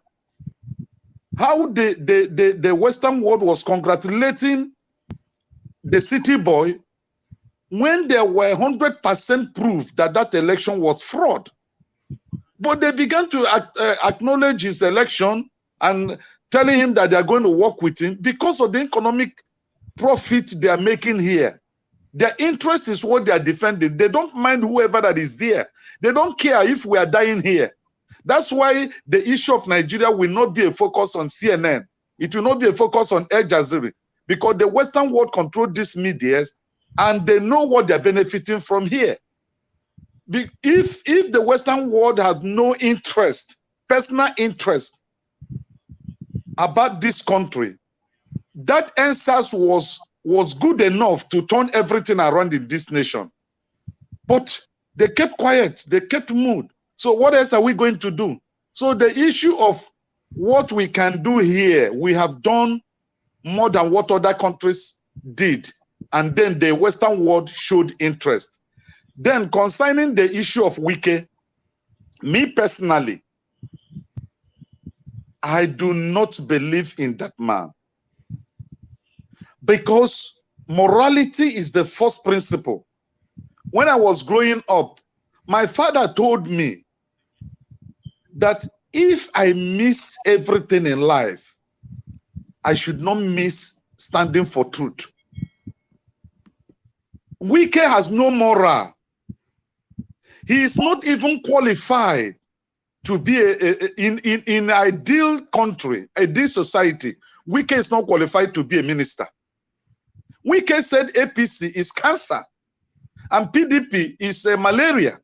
How the Western world was congratulating the city boy when there were 100% proof that that election was fraud. But they began to acknowledge his election and telling him that they are going to work with him because of the economic profit they are making here. Their interest is what they are defending. They don't mind whoever that is there. They don't care if we are dying here. That's why the issue of Nigeria will not be a focus on CNN. It will not be a focus on Al Jazeera because the Western world control these medias and they know what they're benefiting from here. If the Western world has no interest, personal interest about this country, that EndSARS was good enough to turn everything around in this nation. But they kept quiet, they kept mood. So what else are we going to do? So the issue of what we can do here, we have done more than what other countries did. And then the Western world showed interest. Then concerning the issue of Wike, me personally, I do not believe in that man. Because morality is the first principle. When I was growing up, my father told me that if I miss everything in life, I should not miss standing for truth. Wike has no moral. He is not even qualified to be in ideal country, ideal society, Wike is not qualified to be a minister. Wike said APC is cancer and PDP is malaria.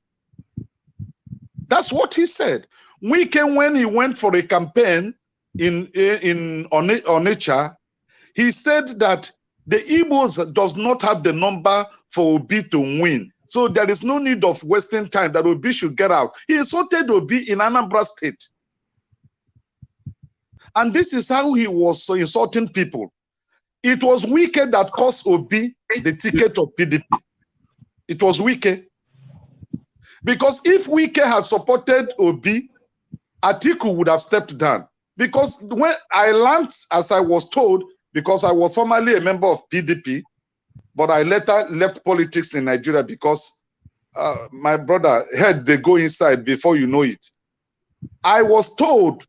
That's what he said. Wike, when he went for a campaign in Onitsha, he said that the Igbos does not have the number for Obi to win. So there is no need of wasting time that Obi should get out. He insulted Obi in Anambra State. And this is how he was insulting people. It was Wike that cost Obi the ticket of PDP. It was Wike. Because if Wike had supported Obi, Atiku would have stepped down. Because when I learned, as I was told, because I was formerly a member of PDP, but I later left politics in Nigeria because my brother heard they go inside before you know it. I was told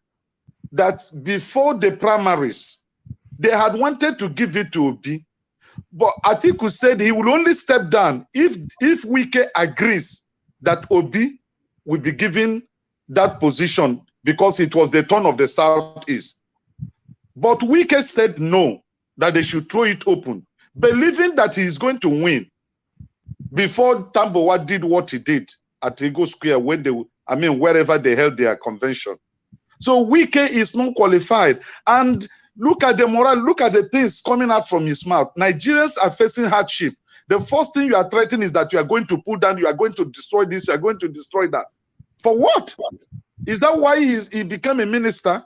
that before the primaries, they had wanted to give it to Obi, but Atiku said he will only step down if Wike agrees that Obi will be given that position because it was the turn of the Southeast. But Wike said no, that they should throw it open, believing that he is going to win before Tambowa did what he did at Ego Square when they, wherever they held their convention. So Wike is not qualified. And look at the morale, look at the things coming out from his mouth. Nigerians are facing hardship. The first thing you are threatening is that you are going to pull down, you are going to destroy this, you are going to destroy that. For what? Is that why he became a minister?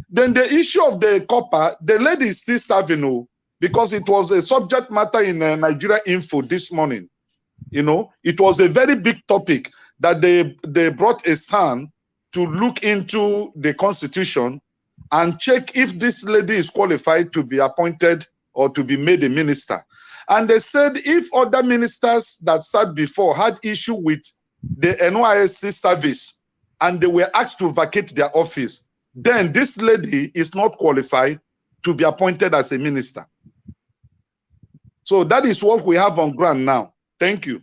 Then the issue of the copper, the lady is still serving, because it was a subject matter in Nigeria Info this morning. You know, it was a very big topic that they brought a son to look into the constitution and check if this lady is qualified to be appointed or to be made a minister. And they said if other ministers that sat before had issue with the NYSC service and they were asked to vacate their office, then this lady is not qualified to be appointed as a minister. So that is what we have on ground now. Thank you.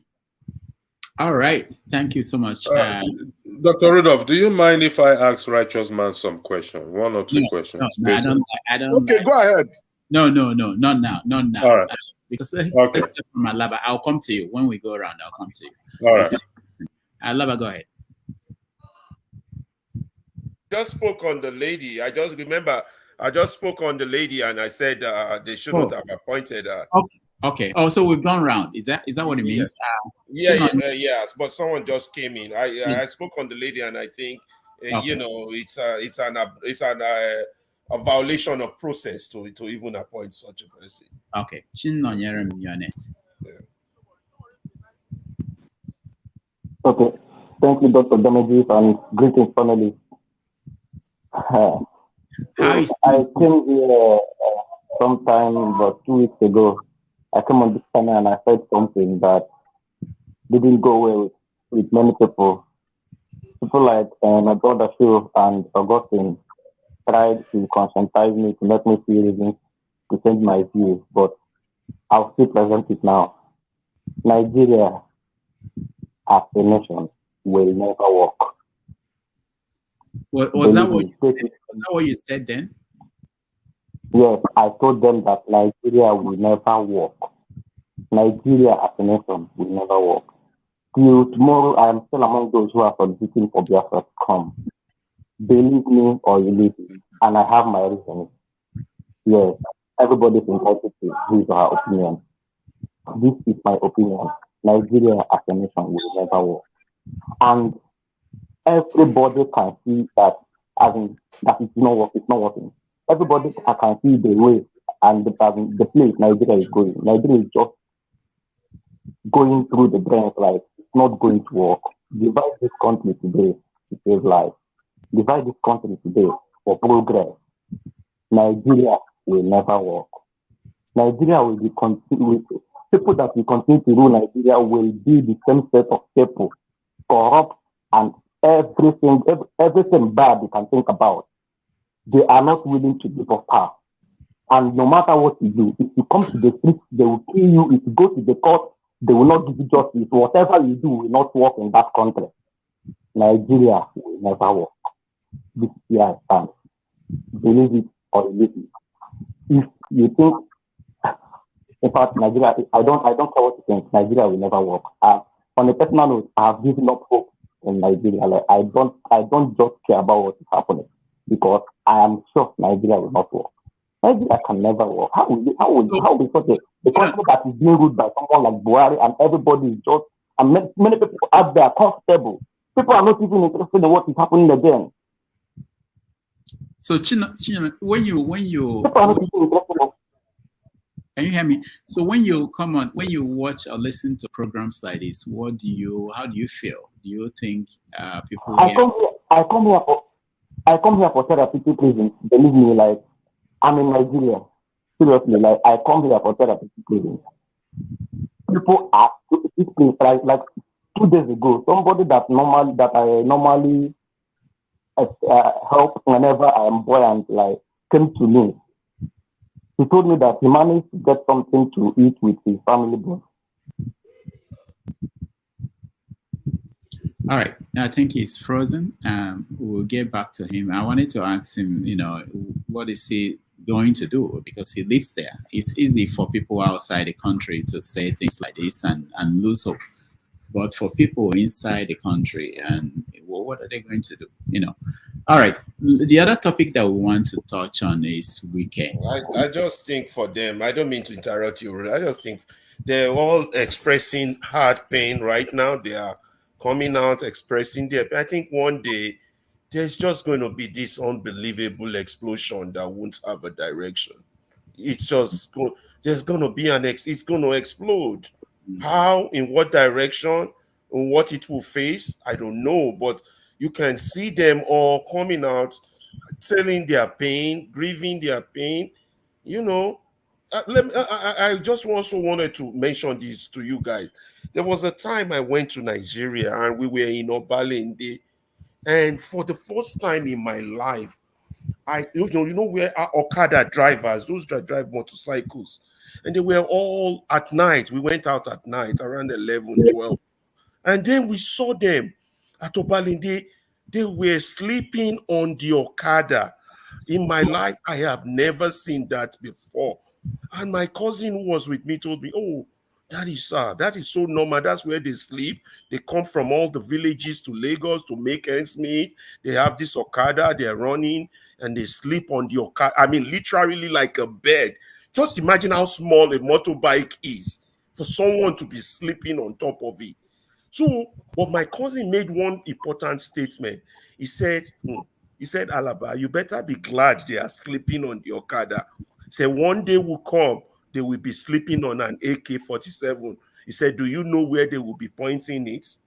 All right. Thank you so much. Dr. Rudolph, do you mind if I ask Righteous Man some questions? One or two questions? No, I don't. Okay, go ahead. No, not now. Not now. All right. Because let's start from Alaba. I'll come to you. When we go around, I'll come to you. All right. Alaba, go ahead. Just spoke on the lady. I just remember I just spoke on the lady and I said they shouldn't have appointed her. Okay. Oh, so we've gone round. Is that what it means? Yes. But someone just came in. I spoke on the lady and I think you know it's a violation of process to even appoint such a person. Okay. Okay. Thank you, Dr. Damages, and greetings, family. I came here sometime about 2 weeks ago. I came on this channel and I said something that didn't go well with many people. People like my brother Phil and Augustine tried to conscientize me to make me feel reasons to change my views, but I'll still present it now. Nigeria as a nation will never work. Was that what you said then? Yes, I told them that Nigeria will never work. Nigeria as a nation will never work. Till tomorrow, I am still among those who are soliciting for Biafra to come. Believe me or you leave me, and I have my reasons. Yes, everybody's entitled to his or her opinion. This is my opinion. Nigeria as a nation will never work. And everybody can see that, that it's not working. Everybody can see the way and the place Nigeria is going. Nigeria is just going through the drains like it's not going to work. Divide this country today to save life. Divide this country today for progress. Nigeria will never work. Nigeria will be continued. People that will continue to rule Nigeria will be the same set of people, corrupt and everything bad you can think about. They are not willing to give up power. And no matter what you do, if you come to the streets, they will kill you. If you go to the court, they will not give you justice. Whatever you do will not work in that country. Nigeria will never work. This year I stand. Believe it or believe it. If you think, in fact, Nigeria, I don't care what you think, Nigeria will never work. On a personal note, I have given up hope in Nigeria. Like, I don't just care about what is happening because I am sure Nigeria will not work. Nigeria can never work. How will such a country that is being ruled by someone like Buhari and everybody is just, and many people out there are comfortable. People are not even interested in what is happening again. So Chino, when you can you hear me? So when you watch or listen to programs like this, how do you feel? Do you think people I come here for therapeutic reasons. Believe me, like I'm in Nigeria. Seriously, like I come here for therapeutic reasons. People are like 2 days ago, somebody that I normally help whenever I am buoyant, like came to me. He told me that he managed to get something to eat with his family. All right, I think he's frozen. We'll get back to him. I wanted to ask him, what is he going to do? Because he lives there. It's easy for people outside the country to say things like this and lose hope. But for people inside the country, and what are they going to do? All right. The other topic that we want to touch on is Wike. I just think for them, I don't mean to interrupt you. I just think they're all expressing hard pain right now. They are coming out expressing their pain. I think one day there's just going to be this unbelievable explosion that won't have a direction. It's just there's going to be it's going to explode. How, in what direction, and what it will face, I don't know. But you can see them all coming out, telling their pain, grieving their pain. I just also wanted to mention this to you guys. There was a time I went to Nigeria and we were in Obalende, and for the first time in my life, where our Okada drivers, those that drive motorcycles, and they were all at night. We went out at night around 11, 12. And then we saw them at Obalende. They were sleeping on the Okada. In my life, I have never seen that before. And my cousin who was with me told me, oh, that is so normal. That's where they sleep. They come from all the villages to Lagos to make ends meet. They have this Okada, they're running, and they sleep on the Okada. I mean, literally like a bed. Just imagine how small a motorbike is for someone to be sleeping on top of it. So, but my cousin made one important statement. He said, Alaba, you better be glad they are sleeping on the Okada. He said, one day will come, they will be sleeping on an AK-47. He said, do you know where they will be pointing it?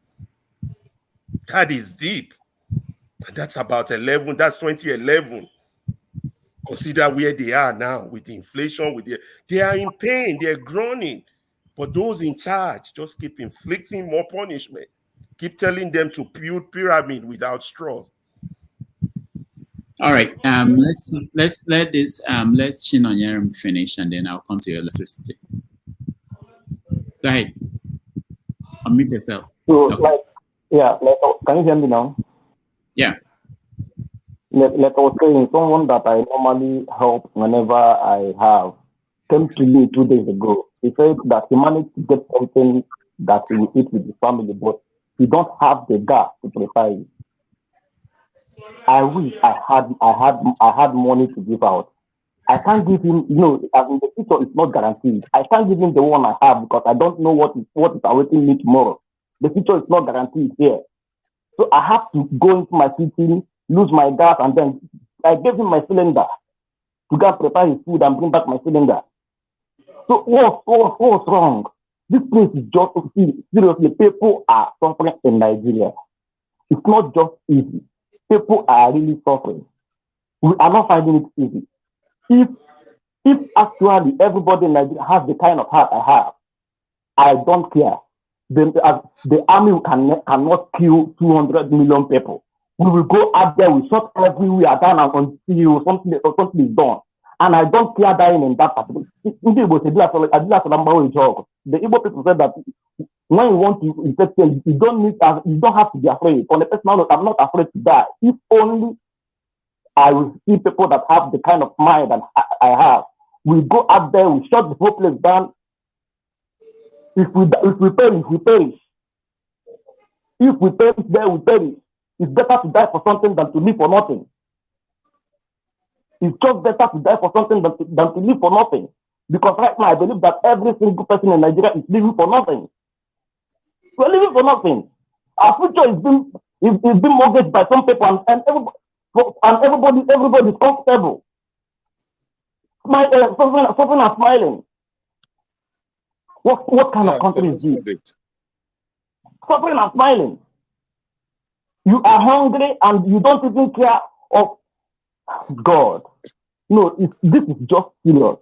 That is deep. And that's about 2011. Consider where they are now with the inflation, they are in pain, they're groaning. But those in charge just keep inflicting more punishment, keep telling them to build pyramid without straw. All right, let's let this let's Chinonyerim finish, and then I'll come to your electricity. Go ahead, unmute yourself. So, can you hear me now? Yeah. Like I was saying, someone that I normally help whenever I have came to me 2 days ago. He said that he managed to get something that he will eat with his family, but he don't have the gas to prepare it. I wish I had money to give out. I can't give him, as in the future is not guaranteed. I can't give him the one I have because I don't know what is awaiting me tomorrow. The future is not guaranteed here. So I have to go into my kitchen, lose my gas, and then I gave him my cylinder to go prepare his food and bring back my cylinder. So what's wrong? This place is just, seriously, people are suffering in Nigeria. It's not just easy. People are really suffering. We are not finding it easy. If actually everybody in Nigeria has the kind of heart I have, I don't care. The army cannot kill 200 million people. We will go out there, we shot everywhere down until something is done. And I don't care dying in that particular. The Igbo people said that When you want to effect change, you don't have to be afraid. On a personal note, I'm not afraid to die. If only I will see people that have the kind of mind that I have. We go out there, we shut the whole place down. If we perish, we perish. If we perish there, we perish. It's better to die for something than to live for nothing. It's just better to die for something than to live for nothing. Because right now, I believe that every single person in Nigeria is living for nothing. We're living for nothing. Our future is being mortgaged by some people, and everybody is comfortable. Suffering and smiling. What kind of country is this? Suffering and smiling. You are hungry and you don't even care of God. No, this is just serious.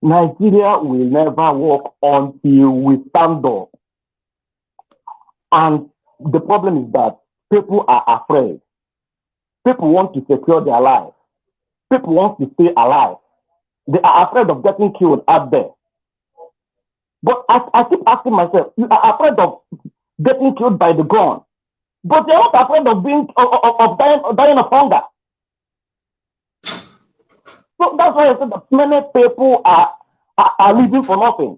Nigeria will never work until we stand up. And the problem is that people are afraid. People want to secure their life. People want to stay alive. They are afraid of getting killed out there. But I keep asking myself, you are afraid of getting killed by the gun, but they're not afraid of dying of hunger. So that's why I said that many people are living for nothing.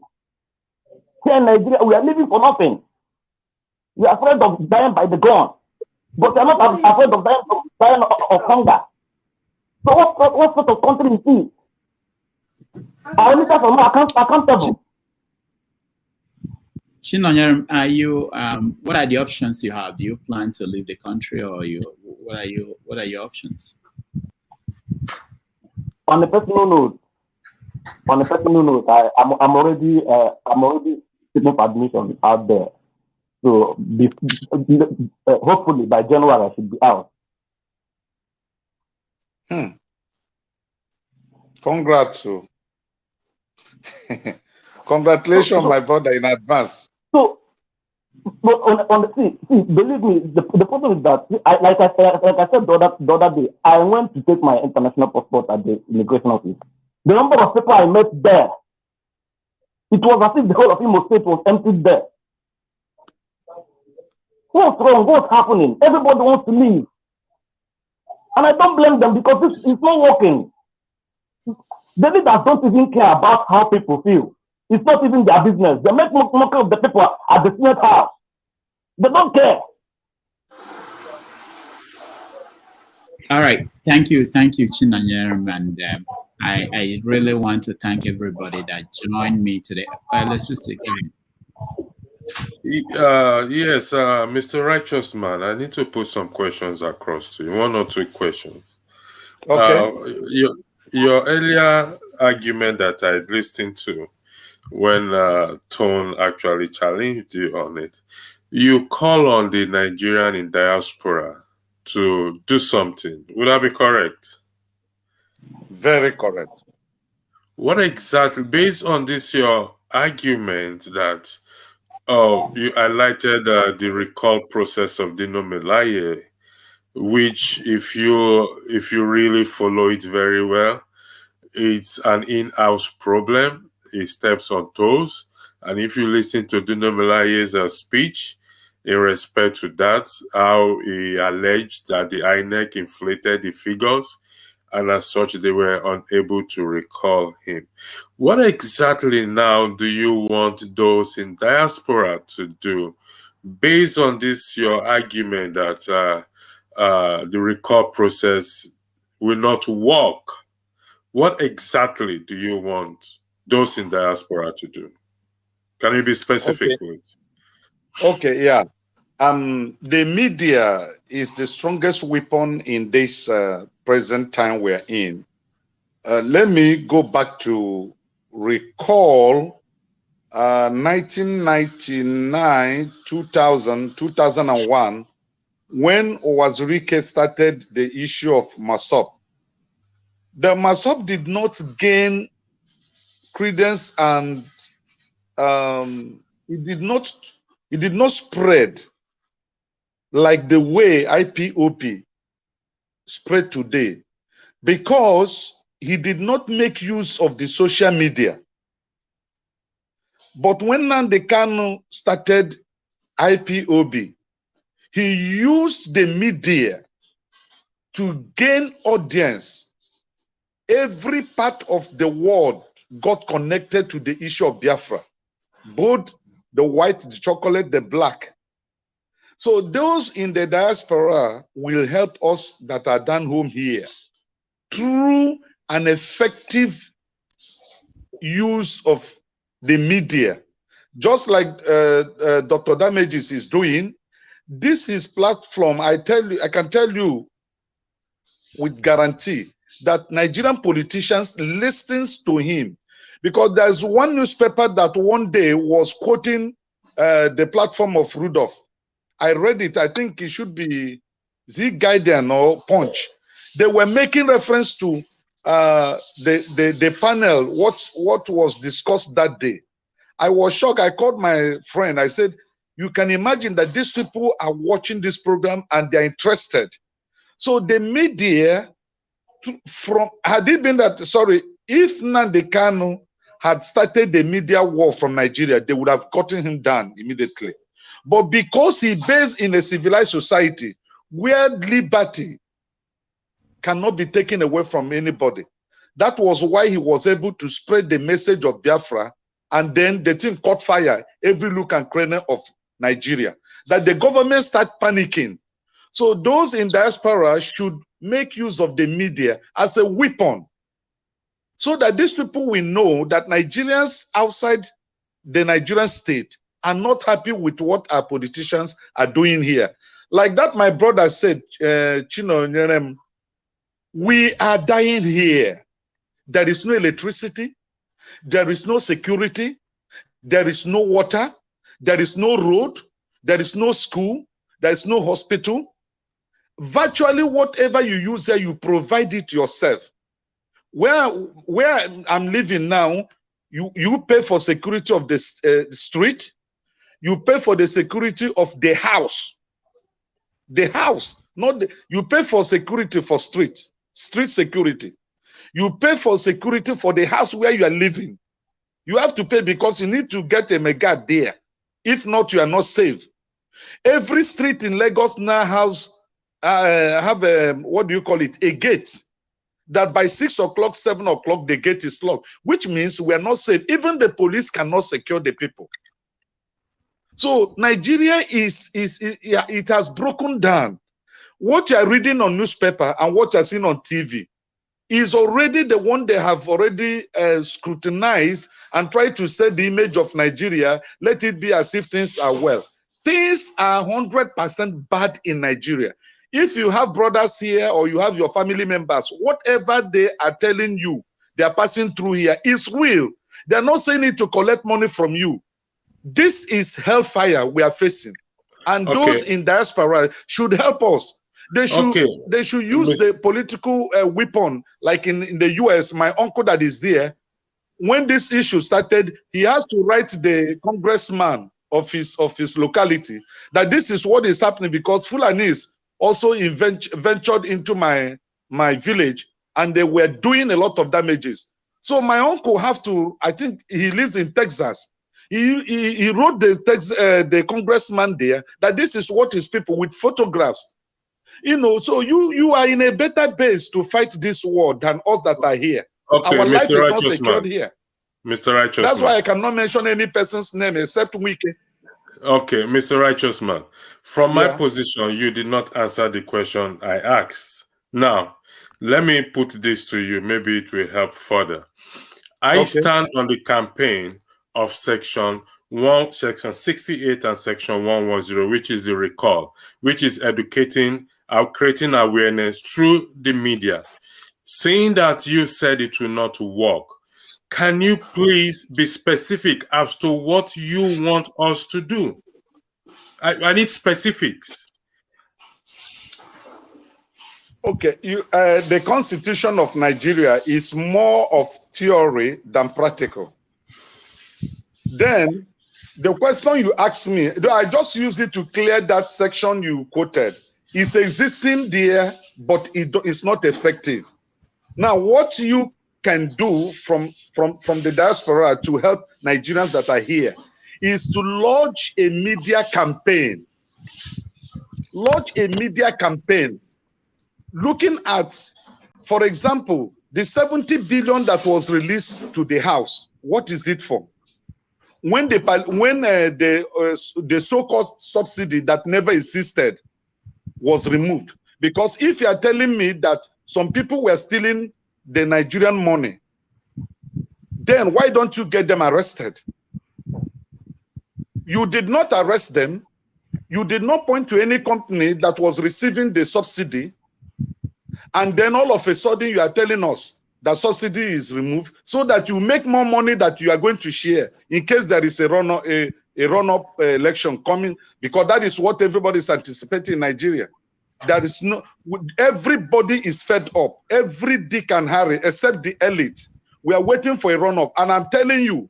Here in Nigeria, we are living for nothing. We are afraid of dying by the gun, but they're not afraid of dying of hunger. So what sort of country is this? Our leaders are not accountable. Chinonyerum, what are the options you have? Do you plan to leave the country, or what are your options? On a personal note, I'm already seeking for admission out there. So hopefully by January I should be out. Congrats. Congratulations, my brother, in advance. So, believe me, the problem is that, like I said the other day, I went to take my international passport at the immigration office. The number of people I met there, it was as if the whole of Imo State was emptied there. What's wrong? What's happening? Everybody wants to leave. And I don't blame them because this is not working. The leaders don't even care about how people feel. It's not even their business. They make mockery of the people at the Senate House. They don't care. All right. Thank you, Chinonyerum. And I really want to thank everybody that joined me today. Let's just say again. Yes, Mr. Righteous Man, I need to put some questions across to you. 1 or 2 questions. Okay. Your earlier argument that I listened to when Tone actually challenged you on it, you call on the Nigerian in diaspora to do something. Would that be correct? Very correct. What exactly, based on this, your argument that you highlighted the recall process of Dino Melaye, which if you really follow it very well, it's an in-house problem. It steps on toes. And if you listen to Dino Melaye's speech in respect to that, how he alleged that the INEC inflated the figures, and as such, they were unable to recall him. What exactly now do you want those in diaspora to do? Based on this, your argument that the recall process will not work, what exactly do you want those in diaspora to do? Can you be specific, please? Okay, yeah. The media is the strongest weapon in this present time we're in. Let me go back to recall 1999, 2000, 2001, when Owazurike started the issue of MASOP. The MASOP did not gain credence, and it did not spread like the way IPOP spread today, because he did not make use of the social media. But when Nnamdi Kanu started IPOB, he used the media to gain audience. Every part of the world got connected to the issue of Biafra, both the white, the chocolate, the black. So those in the diaspora will help us that are done home here through an effective use of the media. Just like Dr. Damages is doing, this is platform, I can tell you with guarantee that Nigerian politicians listens to him, because there's one newspaper that one day was quoting the platform of Rudolph. I read it. I think it should be The Guardian or Punch. They were making reference to the panel, what was discussed that day. I was shocked. I called my friend. I said, you can imagine that these people are watching this program and they're interested. So the media, had it been that, sorry, if Nnamdi Kanu had started the media war from Nigeria, they would have gotten him down immediately. But because he based in a civilized society where liberty cannot be taken away from anybody, that was why he was able to spread the message of Biafra, and then the thing caught fire every look and cranny of Nigeria, that the government started panicking. So those in diaspora should make use of the media as a weapon, so that these people will know that Nigerians outside the Nigerian state are not happy with what our politicians are doing here. Like that, my brother said, Chino Nyerem, we are dying here. There is no electricity, there is no security, there is no water, there is no road, there is no school, there is no hospital. Virtually whatever you use there, you provide it yourself. Where I'm living now, you pay for security of the street, you pay for the security of the house. The house, not the, you pay for security for street security. You pay for security for the house where you are living. You have to pay because you need to get a mega there. If not, you are not safe. Every street in Lagos now have a, what do you call it, a gate, that by 6 o'clock, 7 o'clock, the gate is locked, which means we are not safe. Even the police cannot secure the people. So Nigeria it has broken down. What you are reading on newspaper and what you are seeing on TV is already the one they have already scrutinized and tried to set the image of Nigeria, let it be as if things are well. Things are 100% bad in Nigeria. If you have brothers here or you have your family members, whatever they are telling you, they are passing through here is real. They're not saying it to collect money from you. This is hellfire we are facing. And those in diaspora should help us. They should use the political weapon, like in the US. My uncle that is there, when this issue started, he has to write the congressman of his locality that this is what is happening, because Fulanis also ventured into my village and they were doing a lot of damages. So my uncle have to, I think he lives in Texas. He wrote the congressman there that this is what his people, with photographs. You know, so you are in a better base to fight this war than us that are here. Our life is not secured here. Mr. Righteous That's Man. why I cannot mention any person's name except Wike. Okay, Mr. Righteous Man. From my position, you did not answer the question I asked. Now, let me put this to you. Maybe it will help further. I stand on the campaign of section 68 and section 110, which is the recall, which is educating, creating awareness through the media. Saying that you said it will not work, can you please be specific as to what you want us to do? I need specifics. Okay, the Constitution of Nigeria is more of theory than practical. Then the question you asked me, I just used it to clear that section you quoted. It's existing there, but it's not effective. Now, what you can do from the diaspora to help Nigerians that are here is to launch a media campaign. Launch a media campaign looking at, for example, the 70 billion that was released to the House. What is it for? When the so-called subsidy that never existed was removed. Because if you are telling me that some people were stealing the Nigerian money, then why don't you get them arrested? You did not arrest them. You did not point to any company that was receiving the subsidy. And then all of a sudden you are telling us that subsidy is removed so that you make more money that you are going to share in case there is a run-up election coming, because that is what everybody is anticipating in Nigeria. There is no, everybody is fed up. Every Dick and Harry, except the elite. We are waiting for a run-up. And I'm telling you,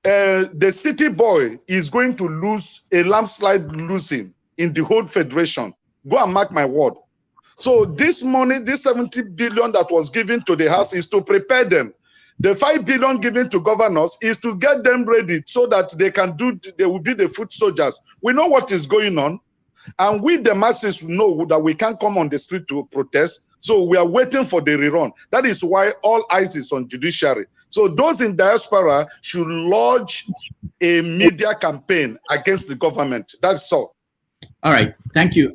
the city boy is going to lose a landslide losing in the whole federation. Go and mark my word. So this money, this 70 billion that was given to the House is to prepare them. The 5 billion given to governors is to get them ready so that they can do, they will be the foot soldiers. We know what is going on. And we, the masses, know that we can't come on the street to protest. So we are waiting for the rerun. That is why all eyes is on judiciary. So those in diaspora should launch a media campaign against the government. That's all. All right. Thank you,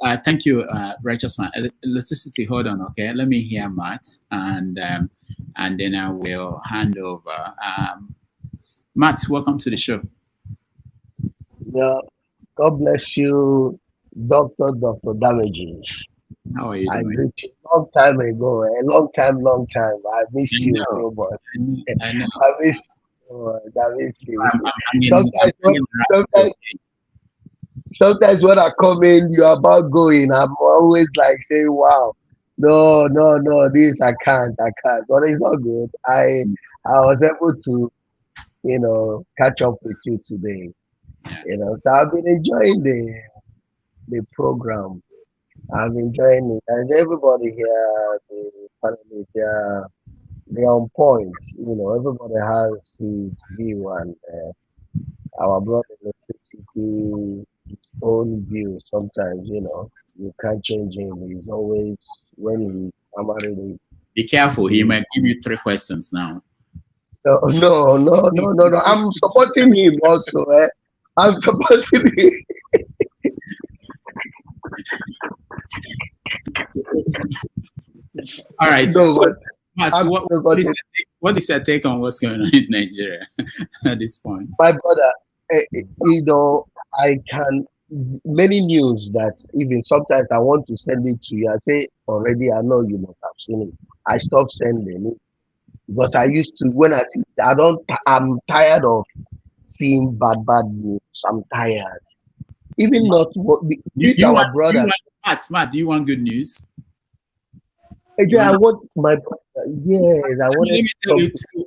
Righteous Man. Electricity, hold on, okay? Let me hear Matt, and then I will hand over. Matt, welcome to the show. Yeah, God bless you, Dr. Damages. How are you doing? I met you a long time ago, a long time. I miss you so much. I know. I miss you. Sometimes when I come in, you're about going. I'm always like saying, wow, no, this I can't. But it's not good. I was able to, catch up with you today. So I've been enjoying the program. I'm enjoying it. And everybody here, the panelists, they're on point. Everybody has his view, and our brother Electricity, his own view. Sometimes, you can't change him. He's always, when he hammered it. Be careful. He might give you 3 questions now. No. I'm supporting him also. I'm supporting him. All right. No, so, Matt, what is your take on what's going on in Nigeria at this point? My brother, I can, many news that even sometimes I want to send it to you. I say, already, I know you must have seen it. I stopped sending it because I used to, when I see, I'm tired of seeing bad news. I'm tired. Even not what our brother. Matt, do you want good news? Yeah, I want my brother. Yes, I want.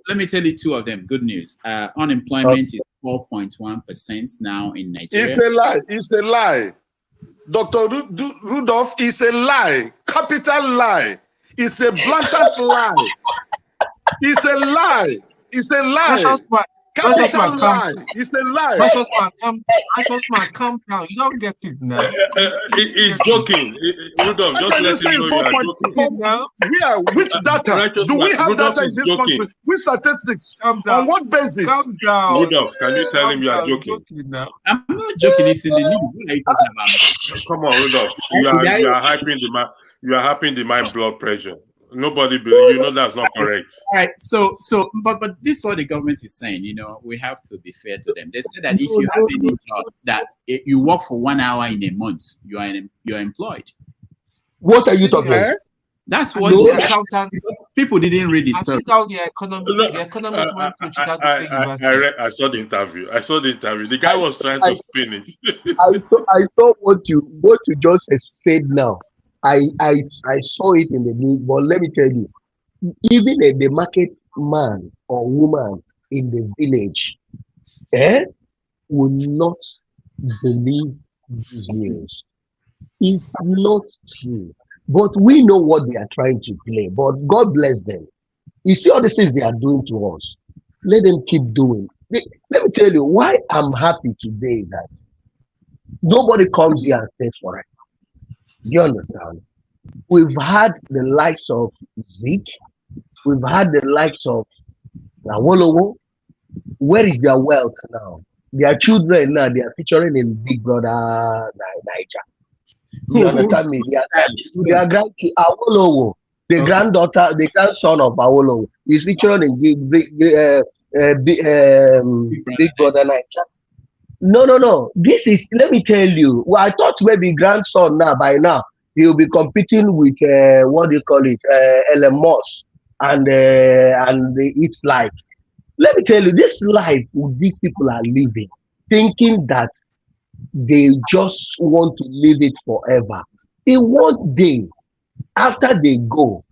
Let me tell you 2 of them. Good news. Unemployment is 4.1% now in Nigeria. It's a lie. Dr. Rudolph is a lie. Capital lie. It's a blatant lie. It's a lie. It's a lie. Capital lie. It's a lie. Precious man, calm down. You don't get it now. He's joking. Rudolph, just let him know you are joking. Which data? Do we have data in this country? Which statistics? On what basis? Calm down. Rudolph, can you tell him you are joking? I'm not joking. It's in the news. What are you talking about? Come on, Rudolph. You are hyping the mind blood pressure. Nobody believes, that's not correct. All right, so but this is what the government is saying. We have to be fair to them. They say that if you have any job that you work for 1 hour in a month, you're employed. What are you talking about? That's what people didn't read the story. The economists went to Chicago State University. I saw the interview. The guy was trying to spin it. I saw what you just said now. I saw it in the news, but let me tell you, even the market man or woman in the village will not believe this news. It's not true. But we know what they are trying to play. But God bless them. You see all the things they are doing to us. Let them keep doing. Let me tell you why I'm happy today that nobody comes here and says for it. Do you understand? We've had the likes of Zeke. We've had the likes of Awolowo. Where is their wealth now? Their children now, they are featuring in Big Brother Niger. You understand me? Their grandkids, Awolowo, the granddaughter, the grandson of Awolowo, is featuring in Big Brother Niger. No. This is, let me tell you, well, I thought maybe grandson now, by now, he'll be competing with, what do you call it, Elon Musk and its life. Let me tell you, this life these people are living, thinking that they just want to live it forever. In one day, after they go,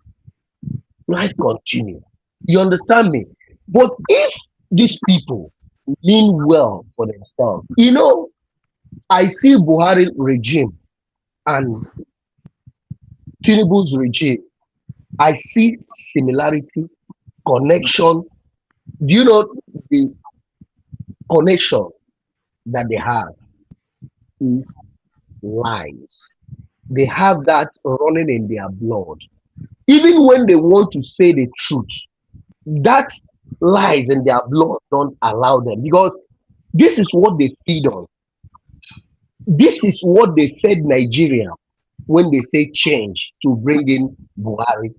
life continues. You understand me? But if these people mean well for themselves, you know, I see Buhari regime and Tinubu's regime. I see similarity, connection. Do you know the connection that they have is lies? They have that running in their blood. Even when they want to say the truth, that lies in their blood don't allow them, because this is what they feed on. This is what they fed Nigeria when they say change to bring in Buhari.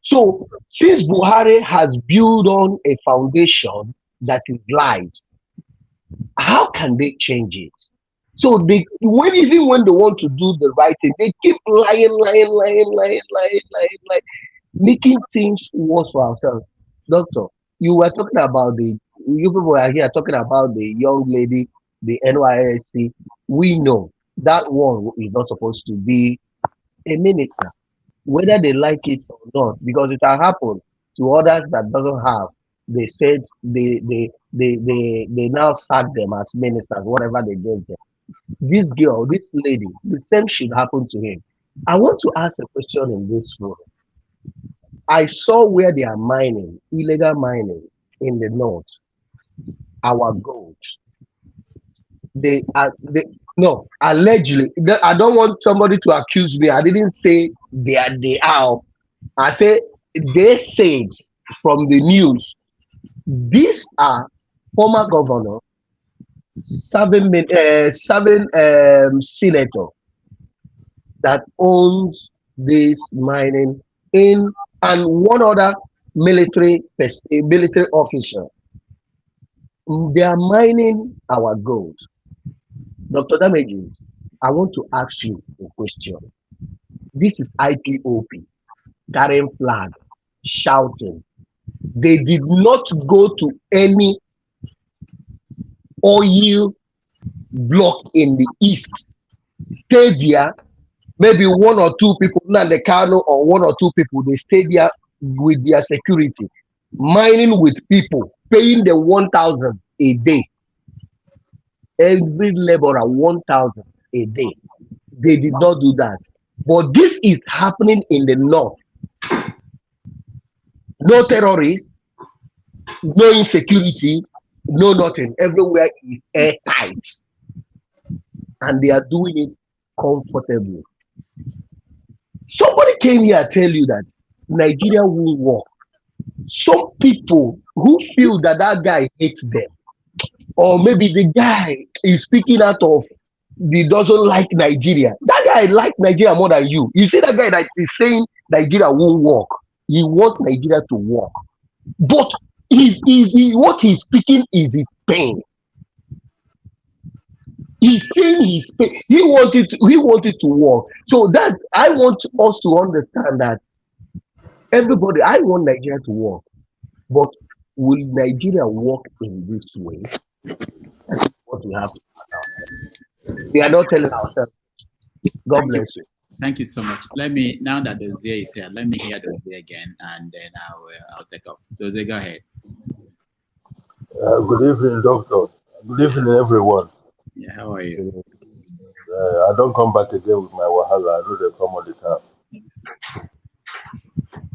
So since Buhari has built on a foundation that is lies, how can they change it? So even when they want to do the right thing, they keep lying, making things worse for ourselves. Doctor, you were talking about you people are here talking about the young lady, the NYSC. We know that one is not supposed to be a minister, whether they like it or not, because it has happened to others that doesn't have. They said they now sack them as ministers, whatever they gave them. This girl, this lady, the same should happen to him. I want to ask a question in this room. I saw where they are mining, illegal mining in the north, our gold. No, allegedly. I don't want somebody to accuse me. I didn't say they are. I say they said from the news, these are former governor, seven senator that owns this mining in, and one other military officer. They are mining our gold. Dr. Dameji, I want to ask you a question. This is IPOP, carrying flag, shouting. They did not go to any oil block in the east. Stay there. Maybe one or two people, Nandekano or one or two people, they stay there with their security, mining with people, paying them 1,000 a day. Every laborer 1,000 a day. They did not do that. But this is happening in the north. No terrorists, no insecurity, no nothing. Everywhere is airtight. And they are doing it comfortably. Somebody came here and tell you that Nigeria will work. Some people who feel that guy hates them, or maybe the guy is speaking out of he doesn't like Nigeria. That guy likes Nigeria more than you. You see that guy that is saying Nigeria won't work. He wants Nigeria to work. But what he's speaking is his pain. He's saying his pain. He wanted to work. So that I want us to understand that everybody, I want Nigeria to work. But will Nigeria work in this way? That's what we have to do. We are not telling ourselves. God bless you. Thank you so much. Let me, now that Dozie is here, let me hear Dozie again, and then I'll take off. Dozie, go ahead. Good evening, doctor. Good evening, everyone. Yeah, how are you? I don't come back again with my wahala. I know they come all the time.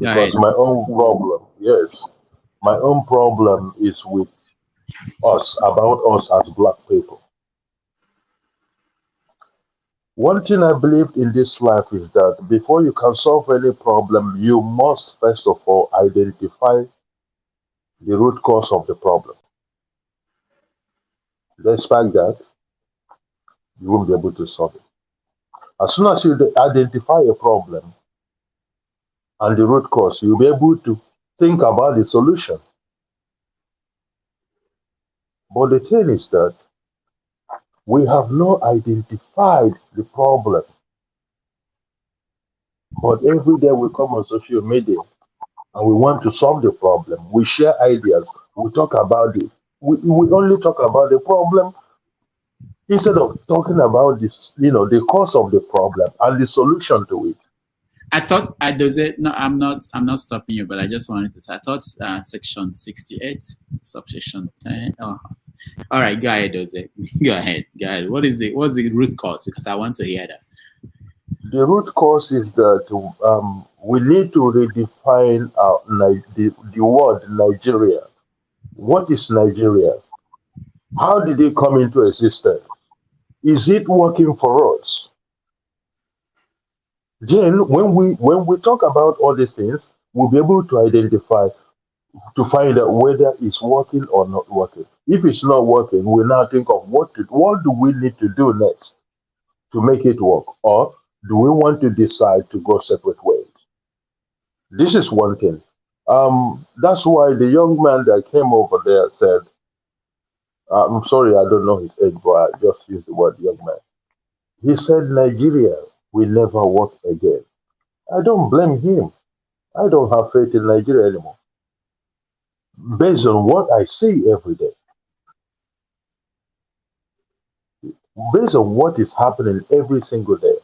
Because my own problem, yes, my own problem is with us, about us as black people. One thing I believed in this life is that before you can solve any problem, you must first of all identify the root cause of the problem. Despite that, you won't be able to solve it. As soon as you identify a problem and the root cause, you'll be able to think about the solution. But the thing is that we have not identified the problem. But every day we come on social media and we want to solve the problem. We share ideas. We talk about it. We only talk about the problem instead of talking about this, the cause of the problem and the solution to it. I thought I'm not stopping you, but I just wanted to say I thought section 68, subsection 10. Oh. All right, go ahead, Doze. Go ahead. What's the root cause? Because I want to hear that. The root cause is that we need to redefine the word Nigeria. What is Nigeria? How did it come into existence? Is it working for us? Then, when we talk about all these things, we'll be able to identify, to find out whether it's working or not working. If it's not working, we now think of what do we need to do next to make it work, or do we want to decide to go separate ways? This is one thing. That's why the young man that came over there said, I'm sorry, I don't know his age, but I just used the word young man. He said, Nigeria will never work again. I don't blame him. I don't have faith in Nigeria anymore. Based on what I see every day, based on what is happening every single day,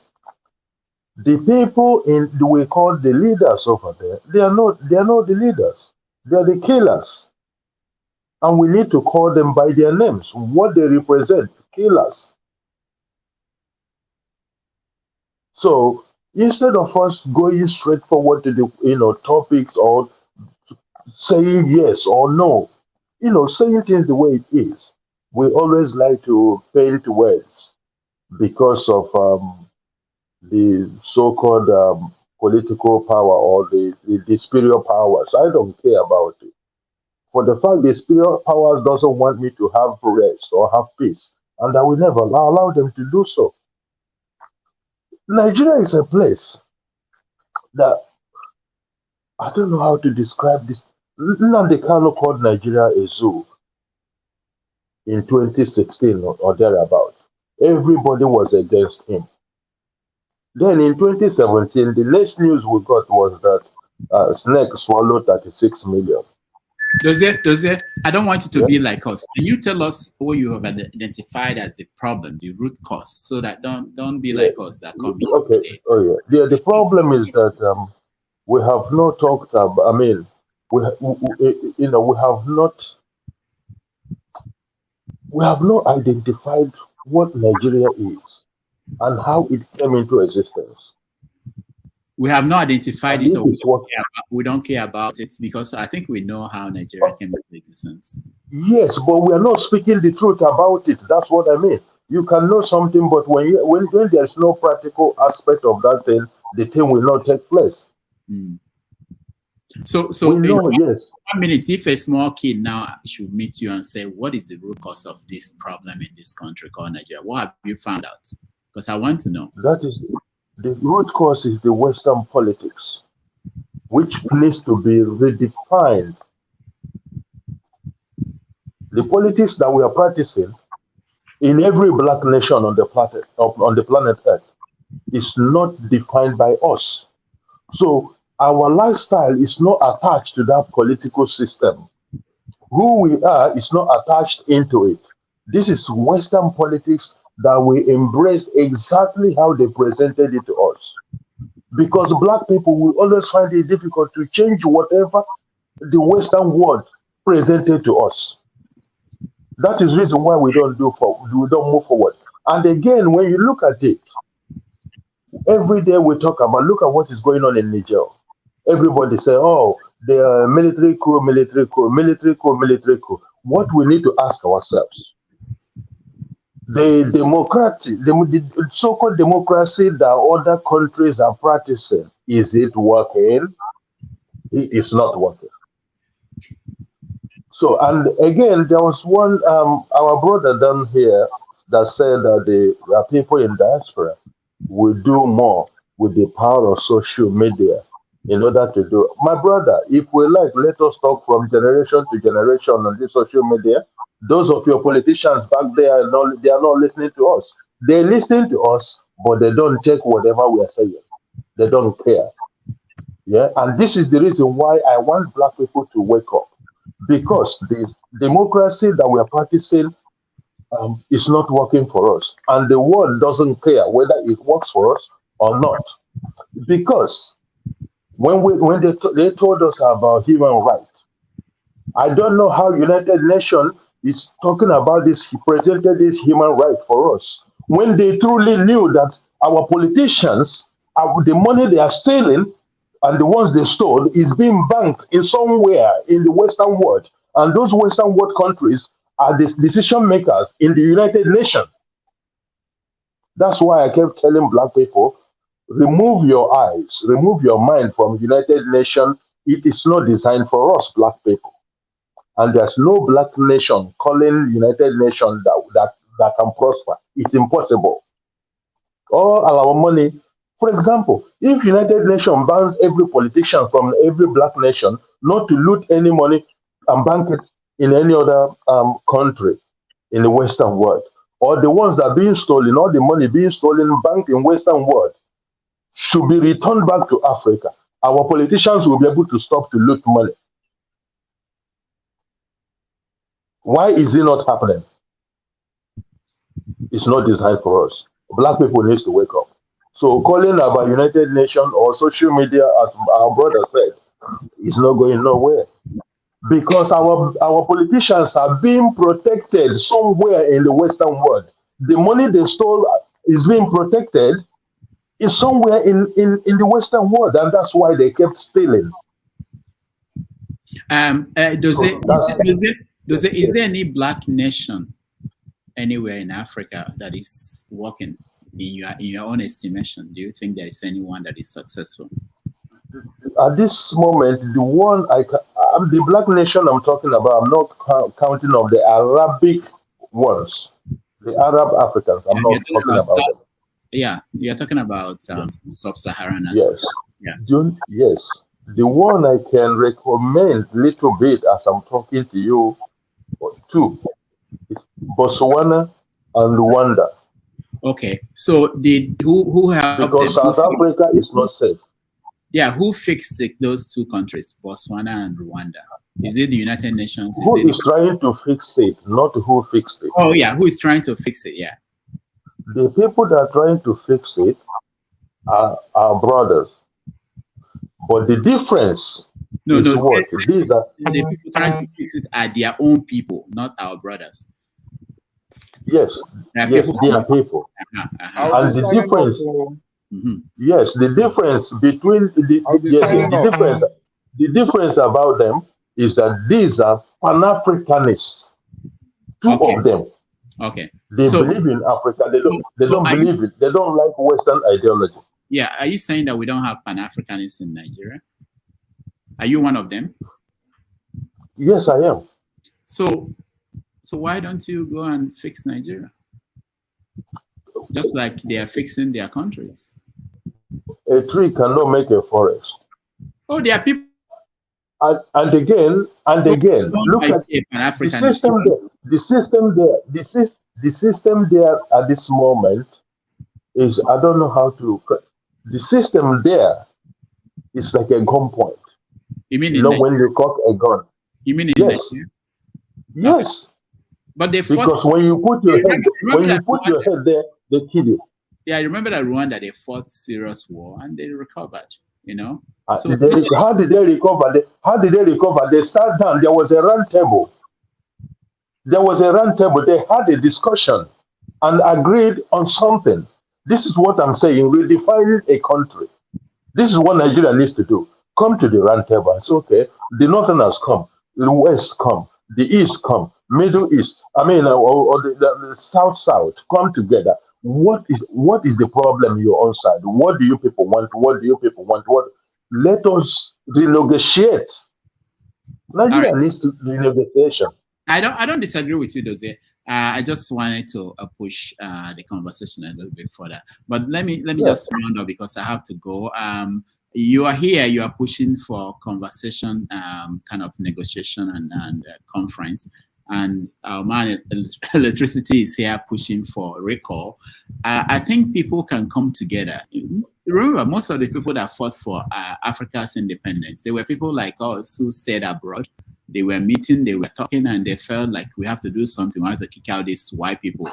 the people we call the leaders over there, they are not the leaders. They are the killers. And we need to call them by their names, what they represent, killers. So instead of us going straight forward to the topics or saying yes or no, saying things the way it is, we always like to paint words because of the so-called political power or the spiritual powers. I don't care about it. For the fact the spiritual powers doesn't want me to have rest or have peace, and I will never allow them to do so. Nigeria is a place that I don't know how to describe this. Nnamdi Kanu called Nigeria a zoo in 2016 or thereabout. Everybody was against him. Then in 2017, the next news we got was that Snake swallowed 36 million. Doze, I don't want you to be like us. Can you tell us what you have identified as the problem, the root cause, so that don't be like us that come here. Okay. Oh yeah. The problem is that we have not talked about. I mean, we have not identified what Nigeria is and how it came into existence. We have not identified it, or we don't care about it, because I think we know how Nigeria came into existence. Yes, but we are not speaking the truth about it. That's what I mean. You can know something, but when there's no practical aspect of that thing, the thing will not take place. Mm. So we know, yes. 1 minute, if a small kid now should meet you and say, what is the root cause of this problem in this country called Nigeria? What have you found out? Because I want to know. That is the root cause is the Western politics, which needs to be redefined. The politics that we are practicing in every black nation on the planet Earth is not defined by us. So our lifestyle is not attached to that political system. Who we are is not attached into it. This is Western politics that we embrace exactly how they presented it to us. Because black people will always find it difficult to change whatever the Western world presented to us. That is the reason why we don't move forward. And again, when you look at it, every day we talk about, look at what is going on in Niger. Everybody say, oh, they are military coup, military coup, military coup, military coup. What we need to ask ourselves, the so-called democracy that other countries are practicing, is it working? It is not working. So, and again, there was one, our brother down here that said that the people in diaspora will do more with the power of social media in order to do. My brother, if we like, let us talk from generation to generation on this social media. Those of your politicians back there, they are not listening to us. They listen to us, but they don't take whatever we are saying. They don't care. Yeah, and this is the reason why I want black people to wake up, because the democracy that we are practicing is not working for us, and the world doesn't care whether it works for us or not. Because when they told us about human rights, I don't know how United Nations is talking about this, presented this human right for us, when they truly knew that our politicians, the money they are stealing and the ones they stole is being banked in somewhere in the Western world. And those Western world countries are the decision makers in the United Nations. That's why I kept telling black people, remove your eyes, remove your mind from United Nations. It is not designed for us, black people. And there's no black nation calling United Nations that can prosper. It's impossible. All our money, for example, if United Nations bans every politician from every black nation not to loot any money and bank it in any other country in the Western world, or the ones that are being stolen, all the money being stolen, banked in Western world, should be returned back to Africa, our politicians will be able to stop to loot money. Why is it not happening? It's not designed for us. Black people need to wake up. So calling about United Nations or social media, as our brother said, is not going nowhere. Because our politicians are being protected somewhere in the Western world. The money they stole is being protected is somewhere in the Western world, and that's why they kept stealing. Is there any black nation anywhere in Africa that is working in your own estimation? Do you think there is anyone that is successful? At this moment, the one the black nation I'm talking about, I'm not counting of the Arabic ones, the Arab Africans. I'm not talking about them. Yeah, you're talking about sub-Saharan. Yes. Yeah. Yes. The one I can recommend little bit as I'm talking to you, two, is Botswana and Rwanda. Okay, so who helped because them? South Africa is not safe. Yeah, who fixed those two countries, Botswana and Rwanda? Is it the United Nations? Who is trying to fix it, not who fixed it? Oh yeah, who is trying to fix it? Yeah. The people that are trying to fix it are our brothers. But the difference is what? These are the people trying to fix it are their own people, not our brothers. Yes, they are people. And the difference, yes, the difference between the difference about them is that these are Pan-Africanists. Two of them. Okay. They believe in Africa. They don't believe it. They don't like Western ideology. Yeah. Are you saying that we don't have Pan-Africanists in Nigeria? Are you one of them? Yes, I am. So why don't you go and fix Nigeria? Just like they are fixing their countries. A tree cannot make a forest. Oh, there are people. And again, look at the system there. The system there at this moment is, I don't know how to. The system there is like a gunpoint. You mean when you cock a gun? You mean yes? Yes. But they fought, because when you put your head there, they kill you. Yeah, I remember that Rwanda, they fought serious war and they recovered. You know. So how did they recover? They sat down. There was a round table. They had a discussion and agreed on something. This is what I'm saying. Redefining a country. This is what Nigeria needs to do. come to the round table and say, okay, the Northerners come, the West come, the East come, Middle East, or the South come together. What is the problem your own side? What do you people want? What do you people want? Let us renegotiate. Nigeria needs to renegotiation. I don't disagree with you, Dozie. I just wanted to push the conversation a little bit further. But let me just round up because I have to go. You are here. You are pushing for conversation, kind of negotiation and conference. And our man electricity is here pushing for recall. I think people can come together. Remember, most of the people that fought for Africa's independence, they were people like us who stayed abroad. They were meeting, they were talking, and they felt like we have to do something. We have to kick out these white people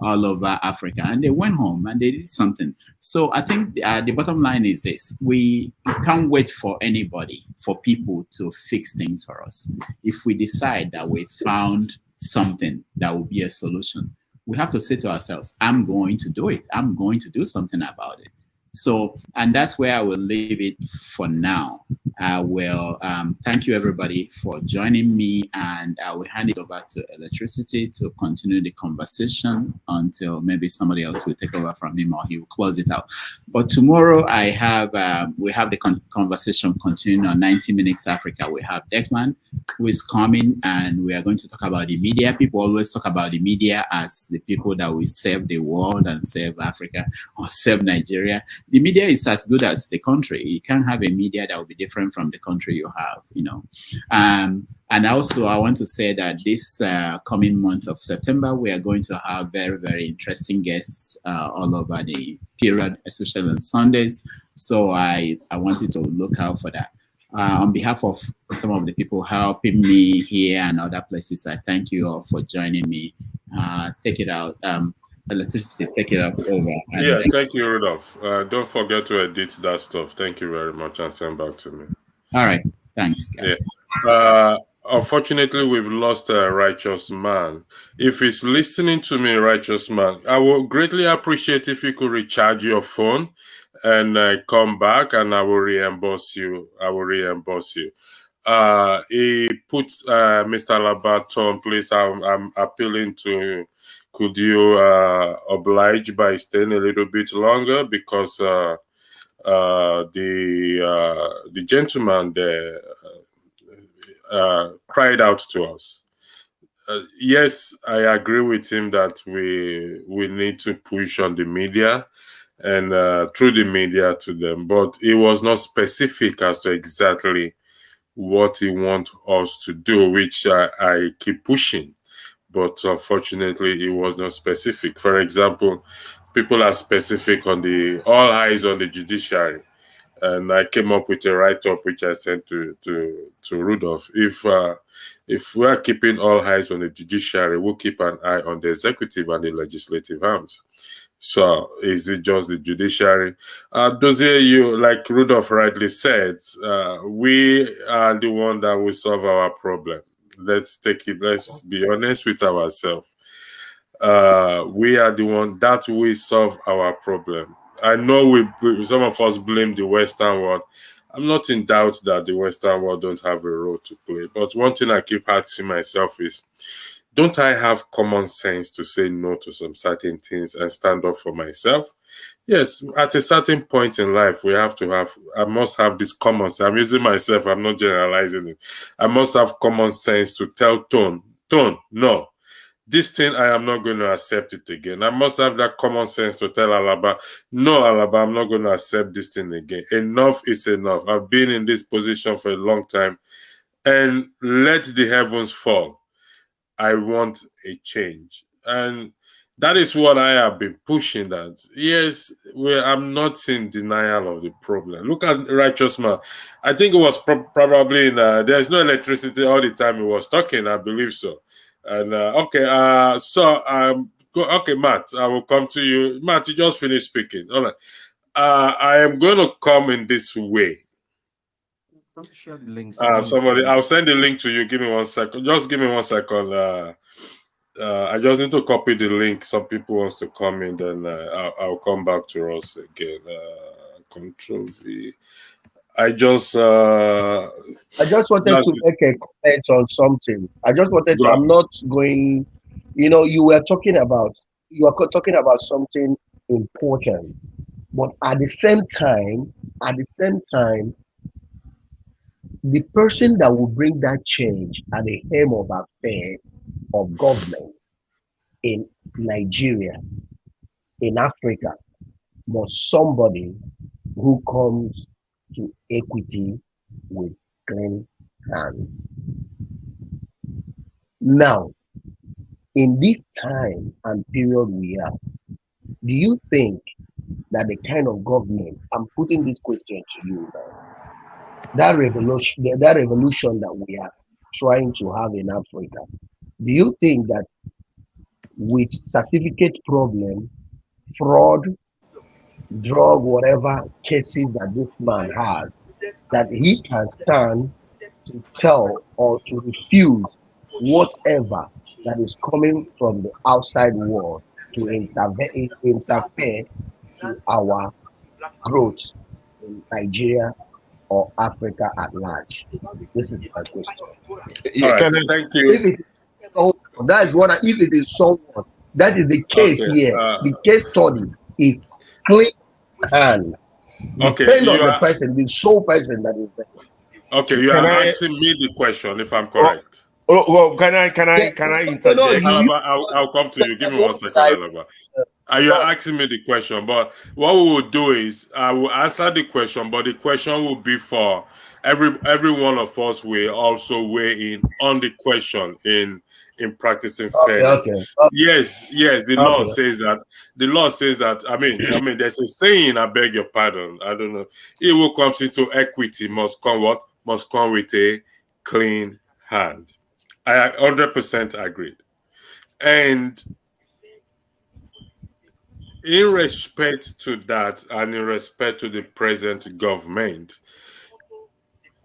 all over Africa. And they went home and they did something. So I think the bottom line is this. We can't wait for anybody, for people to fix things for us. If we decide that we found something that will be a solution, we have to say to ourselves, I'm going to do it. I'm going to do something about it. So, and that's where I will leave it for now. I will thank you everybody for joining me, and I will hand it over to electricity to continue the conversation until maybe somebody else will take over from him or he will close it out. But tomorrow I have we have the conversation continuing on 90 Minutes Africa. We have Declan who is coming, and we are going to talk about the media. People always talk about the media as the people that will save the world and save Africa or save Nigeria. The media is as good as the country. You can't have a media that will be different from the country you have, you know. And also, I want to say that this coming month of September, we are going to have very, very interesting guests all over the period, especially on Sundays. So I want you to look out for that. On behalf of some of the people helping me here and other places, I thank you all for joining me. Take it out. Electricity, take it up over. Yeah, thank you, Rudolph. Don't forget to edit that stuff. Thank you very much, and send back to me. All right, thanks, guys. Yes. Unfortunately, we've lost a righteous man. If he's listening to me, righteous man, I would greatly appreciate if you could recharge your phone and come back, and I will reimburse you. He put Mr. Labaton, please. I'm appealing to. Could you oblige by staying a little bit longer, because the gentleman there cried out to us. Yes, I agree with him that we need to push on the media and through the media to them, but it was not specific as to exactly what he wants us to do, which I keep pushing. But unfortunately, it was not specific. For example, people are specific on all eyes on the judiciary. And I came up with a write-up which I sent to Rudolph. If we are keeping all eyes on the judiciary, we'll keep an eye on the executive and the legislative arms. So is it just the judiciary? Dozie, you, like Rudolph rightly said, we are the one that will solve our problem. Let's be honest with ourselves. We are the one that will solve our problem. I know some of us blame the Western world. I'm not in doubt that the Western world don't have a role to play. But one thing I keep asking myself is, don't I have common sense to say no to some certain things and stand up for myself? Yes, at a certain point in life, I must have this common sense. I'm using myself, I'm not generalizing it. I must have common sense to tell Tone, no, this thing, I am not going to accept it again. I must have that common sense to tell Alaba, no, Alaba, I'm not going to accept this thing again. Enough is enough. I've been in this position for a long time, and let the heavens fall. I want a change. And that is what I have been pushing that. Yes, I'm not in denial of the problem. Look at Righteous Man. I think it was probably there's no electricity all the time he was talking, I believe so. And okay, Matt, I will come to you. Matt, you just finished speaking. All right. I am going to come in this way. Share the link. I'll send the link to you. Give me 1 second. Just give me 1 second. I just need to copy the link. Some people wants to come in, then I'll come back to us again. Control V. I just wanted to make a comment on something. I'm not going, you were talking about, something important, but at the same time, the person that will bring that change at the helm of affairs of government in Nigeria, in Africa, must somebody who comes to equity with clean hands. Now, in this time and period we are, do you think that the kind of government, I'm putting this question to you now, that revolution that we are trying to have in Africa, do you think that with certificate problem, fraud, drug, whatever cases that this man has, that he can stand to tell or to refuse whatever that is coming from the outside world to interfere to our growth in Nigeria or Africa at large? This is my question. Yeah, thank you. If it is someone, that is what if it is someone, that is the case here. The case study is clean hand. Depend on the person, the sole person that is there. Okay, you are asking me the question if I'm correct. Well, can I interject? I'll come to you. Give me 1 second, Alaba. You are asking me the question, but what we will do is I will answer the question, but the question will be for every one of us will also weigh in on the question in practicing fairness. Yes, the law says that. The law says that. I mean, there's a saying. I beg your pardon. I don't know. He who comes into equity must come with a clean hand. I 100% agreed. And in respect to that, and in respect to the present government,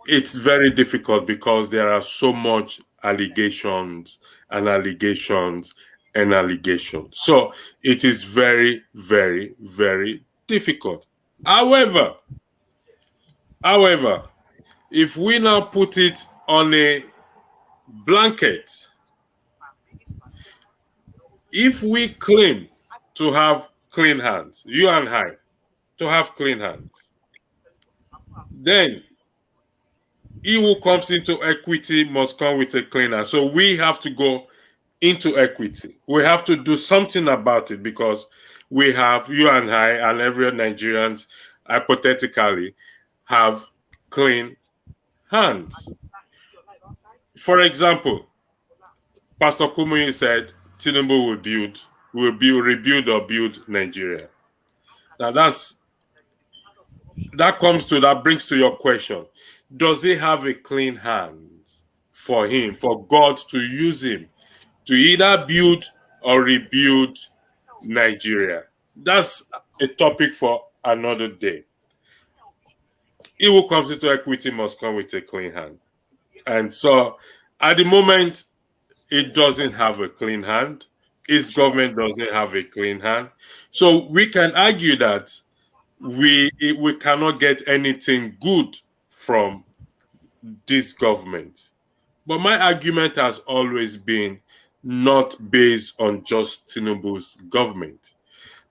it's very difficult because there are so much allegations and allegations and allegations. So it is very, very, very difficult. However, if we now put it on a blanket, if we claim to have clean hands, you and I, to have clean hands, then he who comes into equity must come with a clean hand. So we have to go into equity. We have to do something about it because we have, you and I and every Nigerians hypothetically have clean hands. For example, Pastor Kumuyi said Tinubu will rebuild or build Nigeria. Now that brings to your question. Does he have a clean hand for him, for God to use him to either build or rebuild Nigeria? That's a topic for another day. He who comes into equity must come with a clean hand. And so at the moment, it doesn't have a clean hand. His government doesn't have a clean hand. So we can argue that we cannot get anything good from this government. But my argument has always been not based on just Tinubu's government.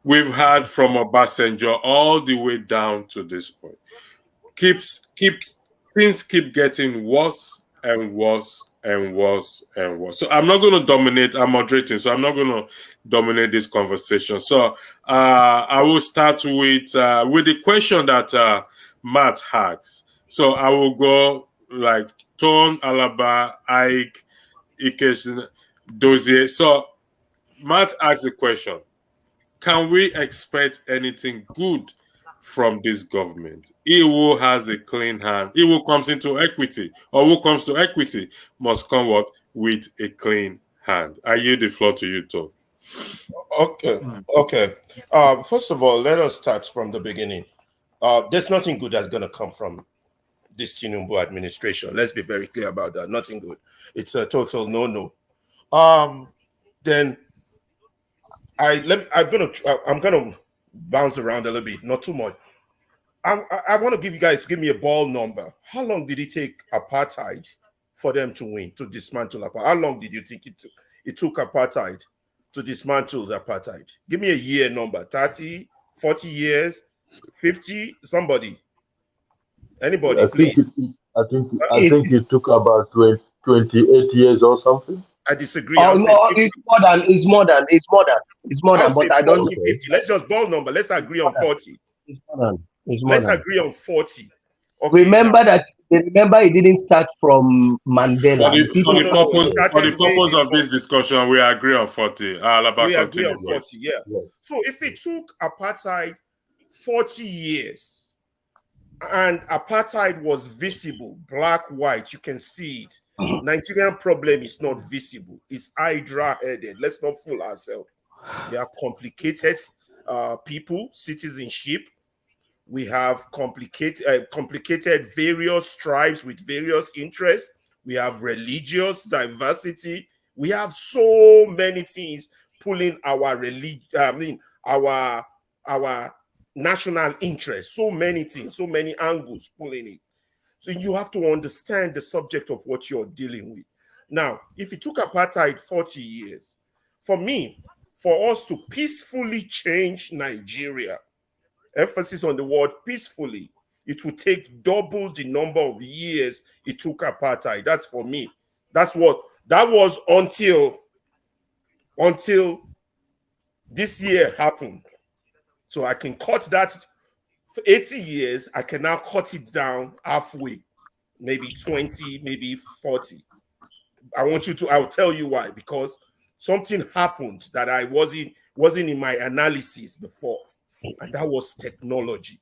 We've had from Obasanjo all the way down to this point. Things keep getting worse and worse and worse and worse. So I'm not going to dominate. I'm moderating, so I'm not going to dominate this conversation. So I will start with the question that Matt asks. So I will go like Tone, Alaba, Ike, Ike, Dozier. So Matt asked the question: can we expect anything good from this government? He who has a clean hand, he who comes into equity or who comes to equity must come with a clean hand. I yield the floor to you, Tom. Okay. First of all, let us start from the beginning. There's nothing good that's going to come from this Tinubu administration. Let's be very clear about that. Nothing good. It's a total no-no. Then I'm gonna bounce around a little bit, not too much. I want to give me a ball number. How long did it take apartheid for them to win, to dismantle apartheid? How long did you think it took apartheid to dismantle the apartheid? Give me a year number. 30, 40 years, 50, somebody. Anybody, please. I think it took about 28 years or something. I disagree. Oh no, it's more than. I'll say But I don't 40, 50. Let's just ball number. Let's agree on 40. It's more than. Let's agree on 40. Okay, remember it didn't start from Mandela. For the purpose of this discussion, we agree on 40. We agree on 40, yeah. So if it took apartheid 40 years and apartheid was visible, black, white, you can see it. Nigerian problem is not visible. It's hydra-headed. Let's not fool ourselves. We have complicated people, citizenship. We have complicated various tribes with various interests. We have religious diversity. We have so many things pulling our our national interest. So many things, so many angles pulling it. So you have to understand the subject of what you're dealing with. Now, if it took apartheid 40 years, for me, for us to peacefully change Nigeria, emphasis on the word peacefully, it would take double the number of years it took apartheid. That's for me. That was until this year happened. So I can cut that for 80 years. I can now cut it down halfway, maybe 20, maybe 40. I'll tell you why, because something happened that I wasn't in my analysis before. And that was technology.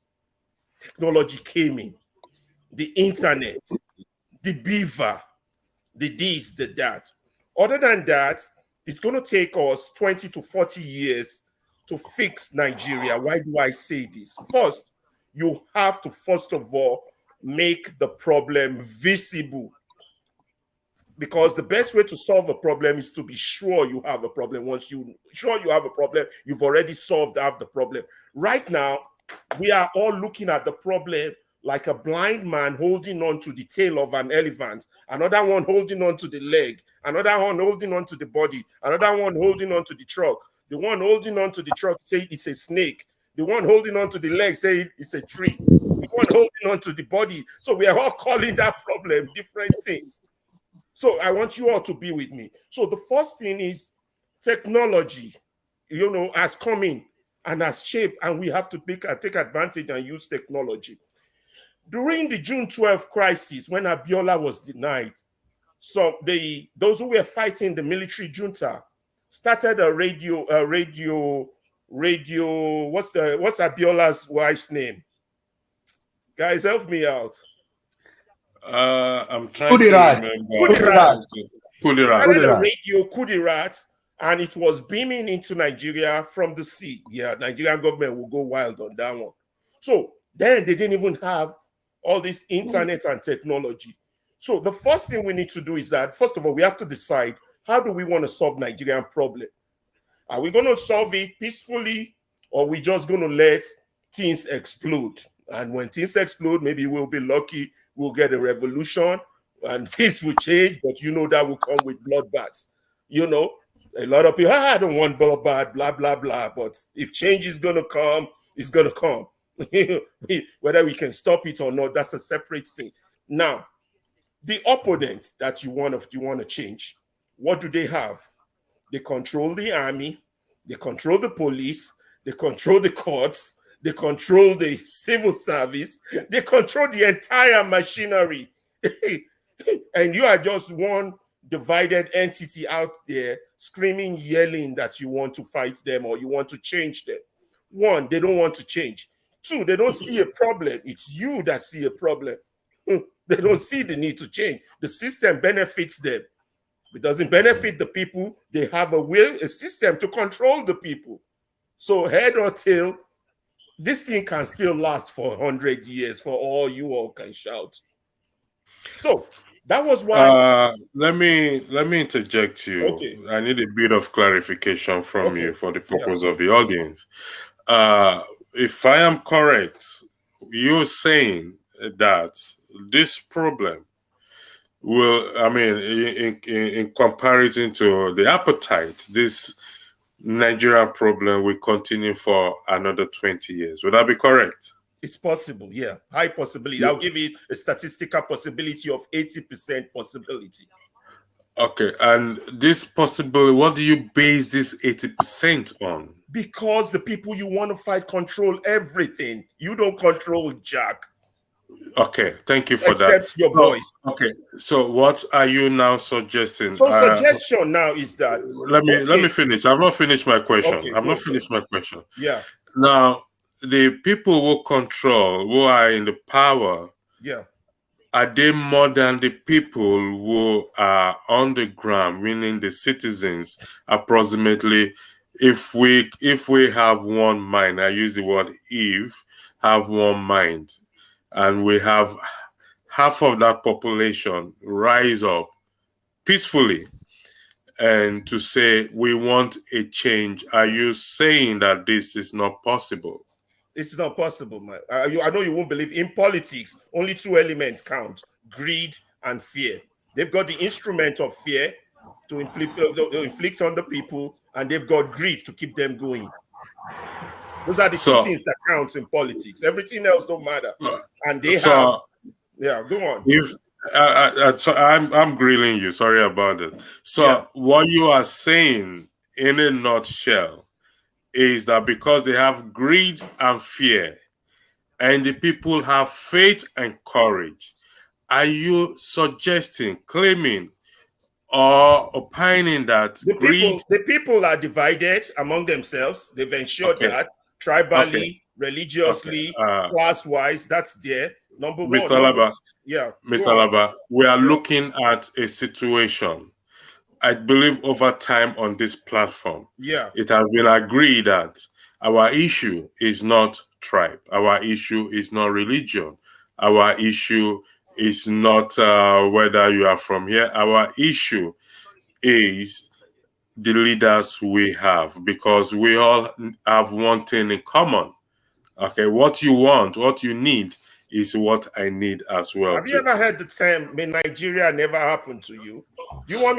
Technology came in. The internet, the beaver, the this, the that. Other than that, it's going to take us 20 to 40 years to fix Nigeria. Why do I say this? First, you have to, first of all, make the problem visible. Because the best way to solve a problem is to be sure you have a problem. Once you're sure you have a problem, you've already solved half the problem. Right now, we are all looking at the problem like a blind man holding on to the tail of an elephant, another one holding on to the leg, another one holding on to the body, another one holding on to the truck. The one holding on to the truck say it's a snake. The one holding on to the leg say it's a tree. The one holding on to the body. So we are all calling that problem different things. So I want you all to be with me. So the first thing is technology, has come in and has shaped, and we have to take advantage and use technology. During the June 12th crisis, when Abiola was denied, those who were fighting the military junta started a radio. What's Abiola's wife's name? Guys, help me out. I'm trying to remember. Kudirat. A radio Kudirat, and it was beaming into Nigeria from the sea. Yeah, Nigerian government will go wild on that one. So then they didn't even have all this internet and technology. So the first thing we need to do is that, first of all, we have to decide, how do we want to solve Nigerian problem? Are we going to solve it peacefully, or are we just going to let things explode? And when things explode, maybe we'll be lucky, we'll get a revolution and things will change, but that will come with bloodbaths. A lot of people, I don't want bloodbath, blah, blah, blah. But if change is going to come, it's going to come. Whether we can stop it or not, that's a separate thing. Now, the opponents that you want to change, what do they have? They control the army, they control the police, they control the courts, they control the civil service, they control the entire machinery. And you are just one divided entity out there screaming, yelling that you want to fight them or you want to change them. One, they don't want to change. Two, they don't see a problem. It's you that see a problem. They don't see the need to change. The system benefits them. It doesn't benefit the people. They have a system to control the people. So head or tail, this thing can still last for 100 years for all you all can shout. So that was why. Let me interject you. Okay. I need a bit of clarification from you for the purpose of the audience. If I am correct, you're saying that this problem will, I mean, in comparison to the appetite, this Nigerian problem will continue for another 20 years. Would that be correct? It's possible, yeah. High possibility. I'll give it a statistical possibility of 80% possibility. Okay, and this possibility, what do you base this 80% on? Because the people you want to fight control everything. You don't control Jack. Okay, thank you for Except that. your voice. Okay, so what are you now suggesting? So suggestion now is that let me finish. I've not finished my question. Okay, I've not finished my question. Yeah. Now, the people who control, who are in the power, yeah, are they more than the people who are on the ground, meaning the citizens? Approximately, if we have one mind, I use the word if, have one mind, and we have half of that population rise up peacefully and to say we want a change, are you saying that this is not possible? It's not possible, man. I know you won't believe. In politics, only two elements count: greed and fear. They've got the instrument of fear to inflict on the people, and they've got greed to keep them going. Those are the two things that counts in politics. Everything else don't matter. And they have, yeah, go on. If so I'm grilling you, sorry about it. So what you are saying in a nutshell is that because they have greed and fear, and the people have faith and courage, are you suggesting, claiming, or opining that the people are divided among themselves? They've ensured that tribally, religiously, class-wise, that's there. Number one. Mr. Alaba, yeah. Mr. Alaba, we are looking at a situation, I believe, over time on this platform. Yeah. It has been agreed that our issue is not tribe. Our issue is not religion. Our issue is not whether you are from here. Our issue is the leaders we have, because we all have one thing in common. Okay, what you want, what you need is what I need as well. Have you ever heard the term "May Nigeria never happen to you"? Do you want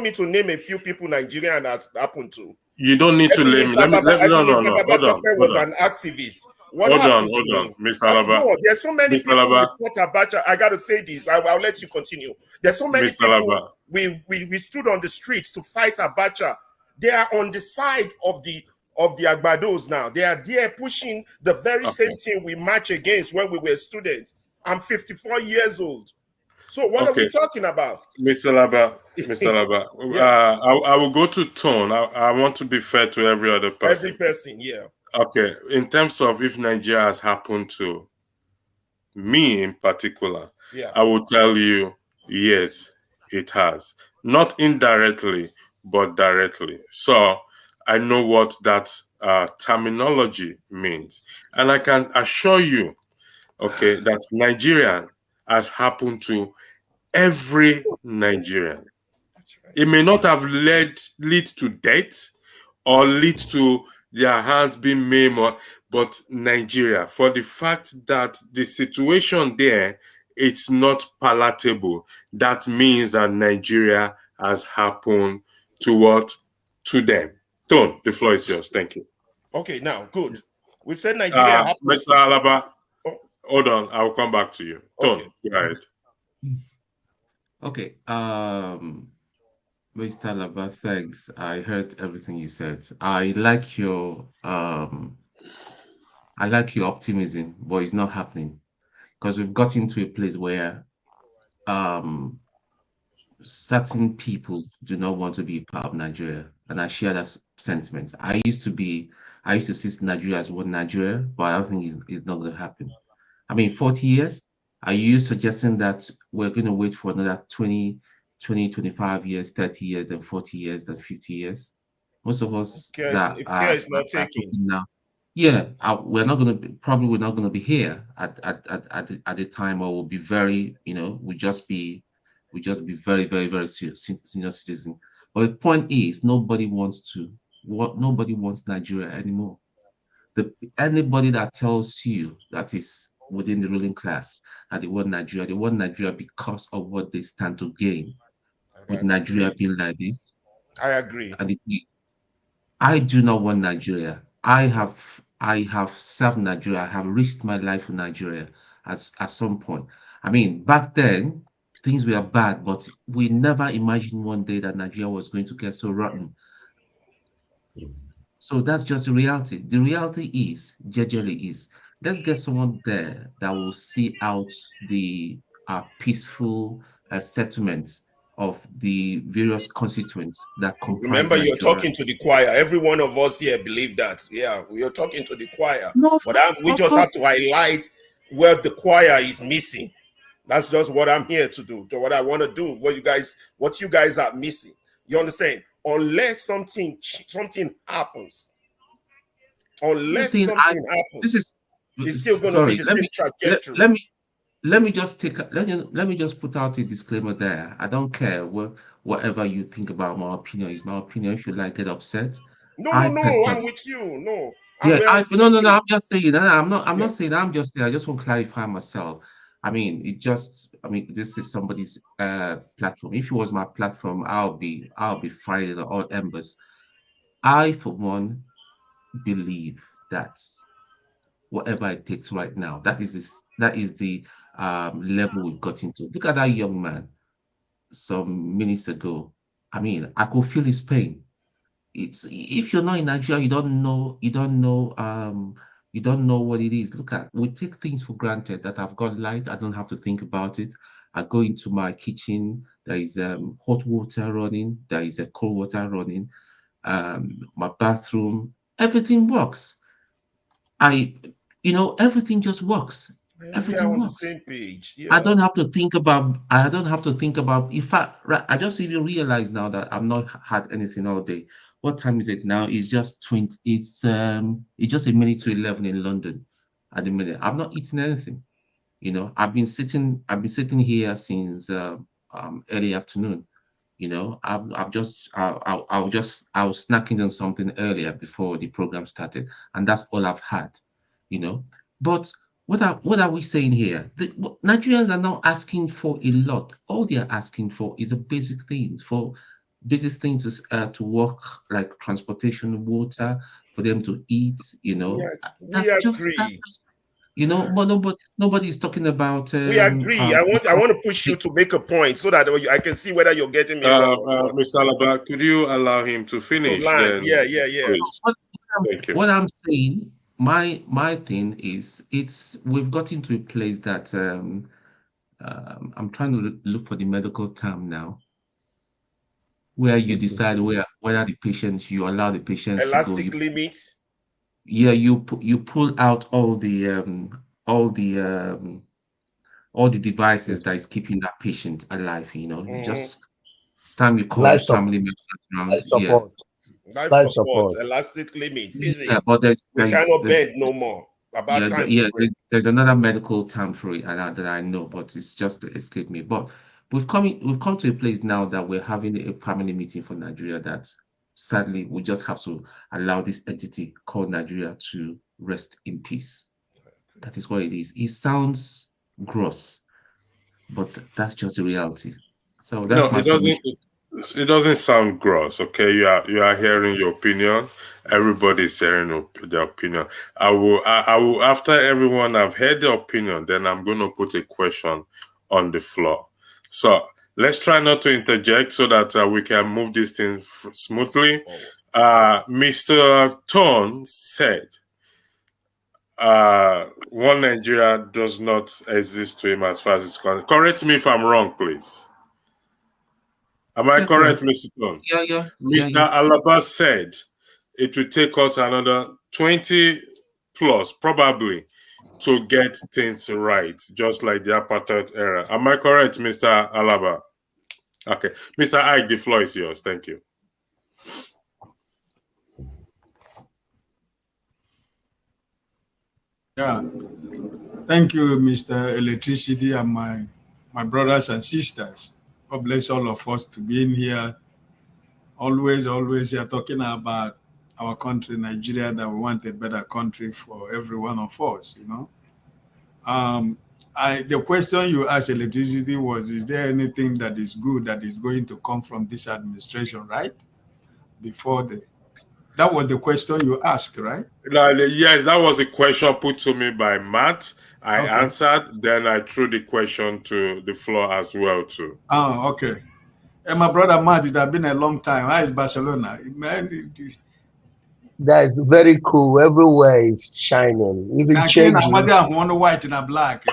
me to name a few people Nigeria has happened to? You don't need to name me. Let me no. Hold on. Was an activist. What happened to him? Mr. Alaba. No, there's so many people who support Abacha. I got to say this. I'll let you continue. There's so many people. We stood on the streets to fight Abacha. They are on the side of the Agbados now. They are there pushing the very same thing we march against when we were students. I'm 54 years old. So what are we talking about? Mr. Alaba, I will go to tone. I want to be fair to every other person. Every person, yeah. Okay, in terms of if Nigeria has happened to me in particular, I will tell you, yes, it has. Not indirectly, but directly. So I know what that terminology means. And I can assure you, that Nigeria has happened to every Nigerian. It may not have lead to death or lead to their hands being maimed, but Nigeria, for the fact that the situation there, it's not palatable, that means that Nigeria has happened to what? To them. Tone, the floor is yours. Thank you. Okay, now, good. We've said Nigeria happened. Mr. Alaba, hold on. I'll come back to you. Tone, go ahead. Okay. Mr. Alaba, thanks. I heard everything you said. I like your optimism, but it's not happening because we've got into a place where certain people do not want to be part of Nigeria, and I share that sentiment. I used to see Nigeria as one Nigeria, but I don't think it's not going to happen. I mean, 40 years. Are you suggesting that we're going to wait for another 20, 25 years, 30 years, then 40 years, then 50 years? Most of us that are talking now, we're not going to we're not going to be here at the time, or we'll be very, we'll just be very, very, very senior citizen. But the point is, nobody wants Nigeria anymore. Anybody that tells you that is within the ruling class that they want Nigeria. They want Nigeria because of what they stand to gain with Nigeria being like this. I agree. And I do not want Nigeria. I have served Nigeria. I have risked my life for Nigeria at some point. I mean, back then things were bad, but we never imagined one day that Nigeria was going to get so rotten. So that's just the reality. The reality is, generally is, let's get someone there that will see out the peaceful settlements of the various constituents that comprise Remember, you're Nigeria. talking to the choir. Every one of us here believe that. Yeah, we are talking to the choir. No, but we just have to highlight where the choir is missing. That's just what I'm here to do. To what I want to do. What you guys are missing. You understand? Unless something happens. Unless something happens. This is it's still going to be the same trajectory. Let me just put out a disclaimer there. I don't care whatever you think about my opinion is my opinion. If you like, get upset. No, I'm with you. No. No. I'm just saying. I'm not saying that. I'm just saying. I just want to clarify myself. I mean, this is somebody's platform. If it was my platform, I'll be firing on all embers. I, for one, believe that whatever it takes right now, that is the level we've got into. Look at that young man some minutes ago. I mean, I could feel his pain. It's if you're not in Nigeria, you don't know what it is. We take things for granted that I've got light. I don't have to think about it. I go into my kitchen. There is hot water running. There is a cold water running. My bathroom. Everything works. Everything just works. Everything on works. The same page. Yeah. I don't have to think about. I just even realize now that I've not had anything all day. What time is it now? It's just 20. It's just a minute to 11 in London at the minute. I've not eaten anything. I've been sitting here since early afternoon. I was snacking on something earlier before the program started, and that's all I've had. But what are we saying here? Nigerians are not asking for a lot. All they are asking for is basic things to work, like transportation, water, for them to eat. That's agree. But nobody is talking about. We agree. I want to push you to make a point so that I can see whether you're getting me wrong. Mr. Alaba, could you allow him to finish? Yeah. What I'm saying, my thing is, we've gotten to a place that I'm trying to look for the medical term now, where you decide whether you allow the patients elastic to go. Limit. Yeah, you pull out all the devices that is keeping that patient alive. You just stand you call family members around. Life support, elastic limit, physics. Yeah, but we cannot bend no more. There's another medical term for it that I know, but it's just escaped me. But we've come to a place now that we're having a family meeting for Nigeria that sadly we just have to allow this entity called Nigeria to rest in peace. That is what it is. It sounds gross, but that's just the reality. So that's my solution. It doesn't sound gross, okay? You are hearing your opinion. Everybody's hearing their opinion. I will after everyone I've heard their opinion, then I'm going to put a question on the floor. So let's try not to interject so that we can move this thing smoothly. Mr. Tone said, one Nigeria does not exist to him as far as it's concerned. Correct me if I'm wrong, please. Am I correct, Mr. Tone? Yeah. Mr. Alaba said it will take us another 20 plus, probably, to get things right, just like the apartheid era. Am I correct, Mr. Alaba? Okay. Mr. Ike, the floor is yours. Thank you. Yeah. Thank you, Mr. Electricity, and my brothers and sisters. God bless all of us to be in here. Always here talking about our country, Nigeria, that we want a better country for every one of us, The question you asked electricity was, is there anything that is good that is going to come from this administration, right? That was the question you asked, right? Yes, that was a question put to me by Matt. I Okay. answered, then I threw the question to the floor as well too. Oh, okay. And my brother Matt, it has been a long time. How is Barcelona? Man, That's very cool. Everywhere is shining, even I changing. want white and a black.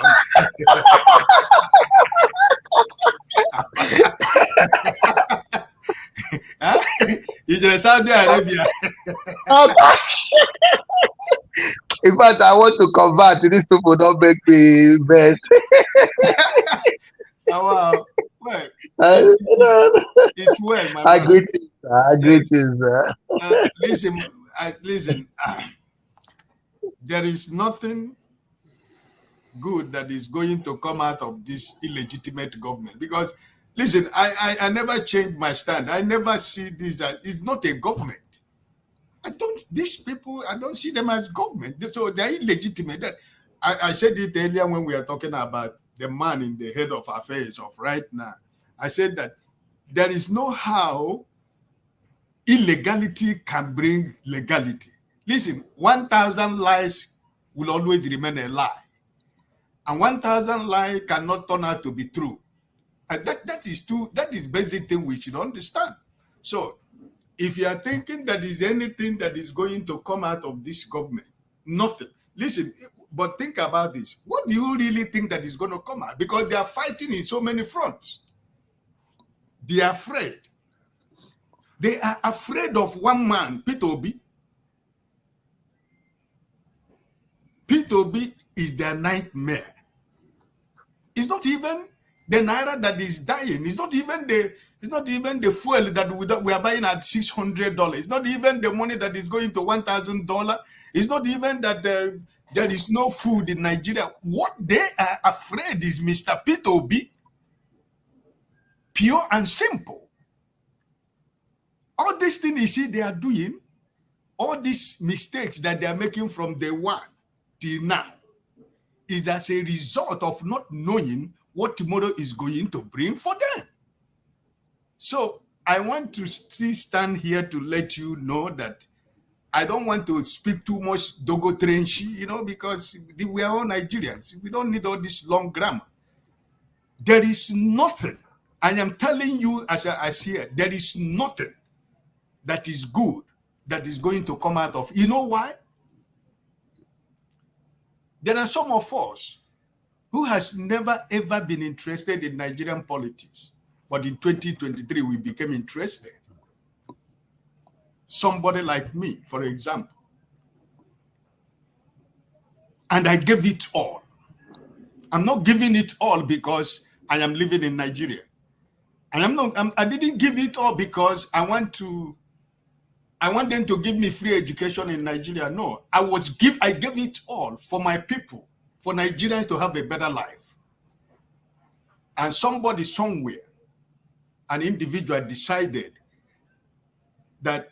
It's in Saudi Arabia. In fact, I want to convert. These people don't make me best. Well, it's well, my I man. greetings. Listen. There is nothing good that is going to come out of this illegitimate government, because listen, I never change my stand. I never see this as, it's not a government. These people, I don't see them as government. So they're illegitimate. I said it earlier when we were talking about the man in the head of affairs of right now. I said that there is no how illegality can bring legality. Listen, 1,000 lies will always remain a lie. And 1,000 lies cannot turn out to be true. And that is basic thing we should understand. So if you are thinking that is anything that is going to come out of this government, nothing. Listen, but think about this. What do you really think that is going to come out? Because they are fighting in so many fronts. They are afraid. They are afraid of one man, Peter Obi. Peter Obi is their nightmare. It's not even the naira that is dying. It's not even the fuel that we are buying at $600. It's not even the money that is going to $1,000. It's not even that there is no food in Nigeria. What they are afraid is Mr. Peter Obi. Pure and simple. All these things you see they are doing, all these mistakes that they are making from day one till now, is as a result of not knowing what tomorrow is going to bring for them. So I want to still stand here to let you know that I don't want to speak too much Dogo Trenchi, because we are all Nigerians. We don't need all this long grammar. There is nothing, I am telling you as I hear, there is nothing that is good that is going to come out of. You know why? There are some of us who has never ever been interested in Nigerian politics, but in 2023 we became interested. Somebody like me, for example, and I gave it all. I'm not giving it all because I am living in Nigeria. I didn't give it all because I want them to give me free education in Nigeria. No, I gave it all for my people, for Nigerians to have a better life. And somebody somewhere, an individual, decided that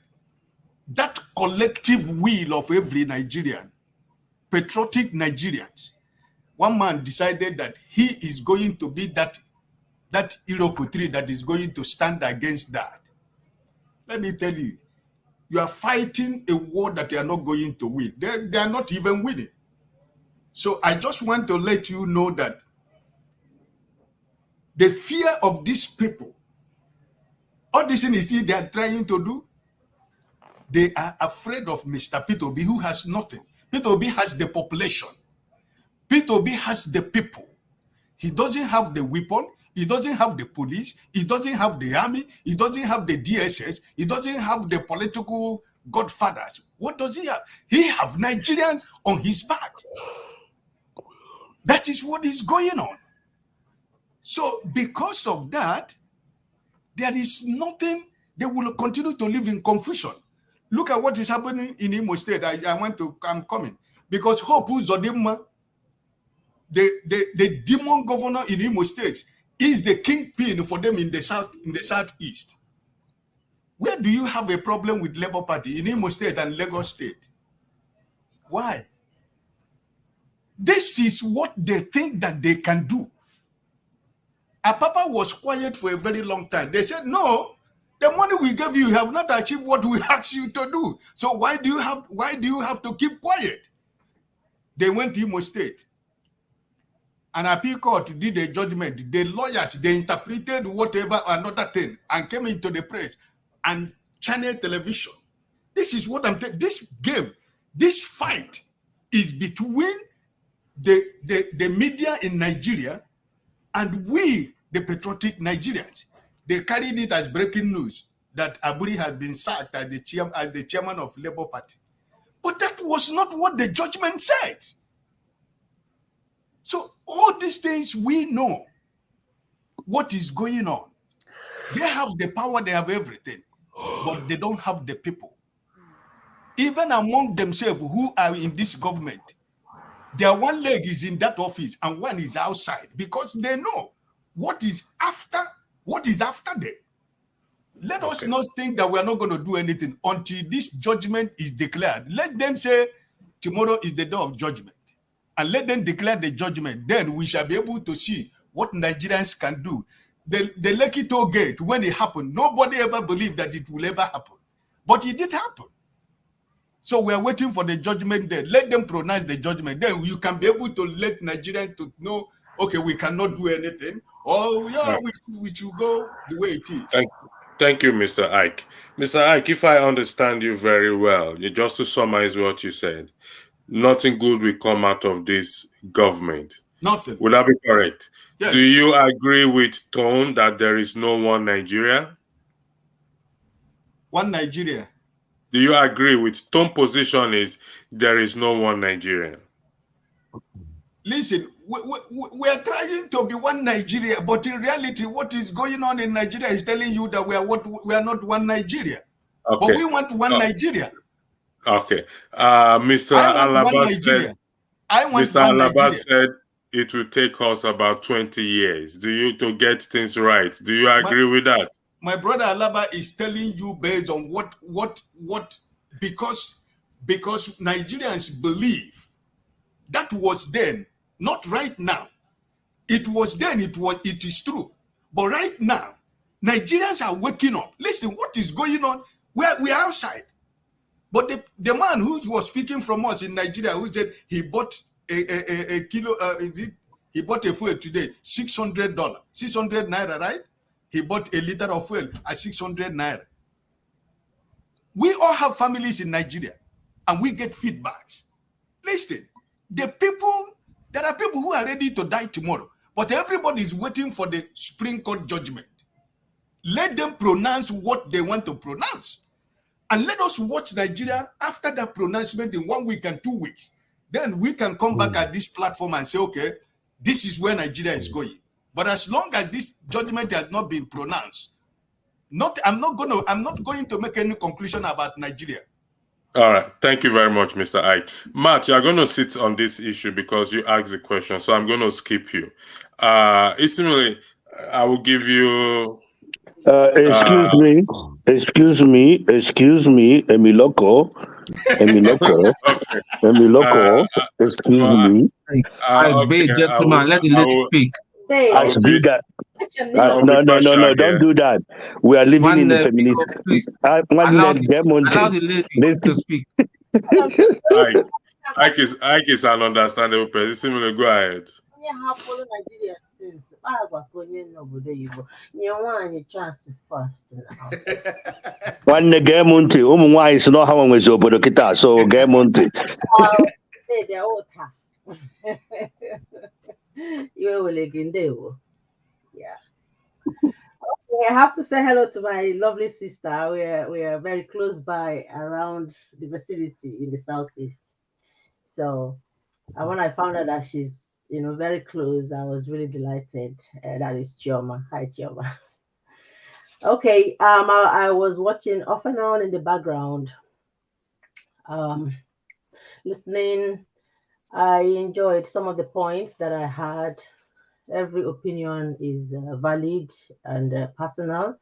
collective will of every Nigerian, patriotic Nigerians, one man decided that he is going to be that Iroko that is going to stand against that. Let me tell you, you are fighting a war that you are not going to win. They are not even winning. So I just want to let you know that the fear of these people, all this thing is they are trying to do, they are afraid of Mr. Peter Obi, who has nothing. Peter Obi has the population. Peter Obi has the people. He doesn't have the weapon. He doesn't have the police. He doesn't have the army. He doesn't have the DSS. He doesn't have the political godfathers. What does he have? He have Nigerians on his back. That is what is going on. So because of that, there is nothing. They will continue to live in confusion. Look at what is happening in Imo State. I'm coming. Because Hope Uzodinma, the demon governor in Imo State, is the kingpin for them in the southeast. Where do you have a problem with Labour Party in Imo State and Lagos State? Why? This is what they think that they can do. Papa was quiet for a very long time. They said, no, the money we gave you have not achieved what we asked you to do. So why do you have to keep quiet? They went to Imo State. And appeal court did a judgment. The lawyers, they interpreted whatever another thing and came into the press and channel television. This is what I'm telling. This game, this fight is between the media in Nigeria and we, the patriotic Nigerians. They carried it as breaking news that Aburi has been sacked as the chairman of Labour Party. But that was not what the judgment said. So all these things, we know what is going on. They have the power, they have everything, but they don't have the people. Even among themselves who are in this government, their one leg is in that office and one is outside because they know what is after them. Let us not think that we are not going to do anything until this judgment is declared. Let them say tomorrow is the day of judgment. And let them declare the judgment. Then we shall be able to see what Nigerians can do. The Lekki Toll Gate, when it happened, nobody ever believed that it will ever happen. But it did happen. So we are waiting for the judgment there. Let them pronounce the judgment. Then you can be able to let Nigerians to know, okay, we cannot do anything. Or we should go the way it is. Thank you, Mr. Ike. Mr. Ike, if I understand you very well, just to summarize what you said, nothing good will come out of this government. Nothing. Would that be correct? Yes. Do you agree with Tone that there is no one Nigeria? One Nigeria. Do you agree with Tone's position is there is no one Nigeria? Listen, we are trying to be one Nigeria, but in reality, what is going on in Nigeria is telling you that we are not one Nigeria. Okay. But we want one Nigeria. Okay. Mr. Alaba said it will take us about 20 years to get things right. Do you agree with that? My brother Alaba is telling you based on what because Nigerians believe that was then, not right now. It was then, it is true. But right now, Nigerians are waking up. Listen, what is going on? We are outside. But the man who was speaking from us in Nigeria, who said he bought a kilo, he bought a fuel today, $600, 600 naira, right? He bought a liter of fuel at 600 naira. We all have families in Nigeria, and we get feedbacks. Listen, there are people who are ready to die tomorrow, but everybody is waiting for the Supreme Court judgment. Let them pronounce what they want to pronounce. And let us watch Nigeria after that pronouncement in 1 week and 2 weeks. Then we can come back at this platform and say, okay, this is where Nigeria is going. But as long as this judgment has not been pronounced, I'm not going to make any conclusion about Nigeria. All right. Thank you very much, Mr. Ike. Matt, you're going to sit on this issue because you asked the question, so I'm going to skip you. Ismail, I will give you... Excuse me, Emiloko, excuse me. I beg, gentlemen, let the lady speak. No, don't do that. We are living in a feminist. Allow the lady to speak. Ike is an understandable person. Go ahead. Nwanne gee m ntị, ụmụ nwaanyị si n'ọha nwezi obodo kịta, so gee m ntị. Yeah. Okay, I have to say hello to my lovely sister. We are very close by around the vicinity in the southeast. So when I found out that she's very close, I was really delighted. That is Chioma. Hi, Chioma. Okay, I was watching off and on in the background, listening. I enjoyed some of the points that I had. Every opinion is valid and personal,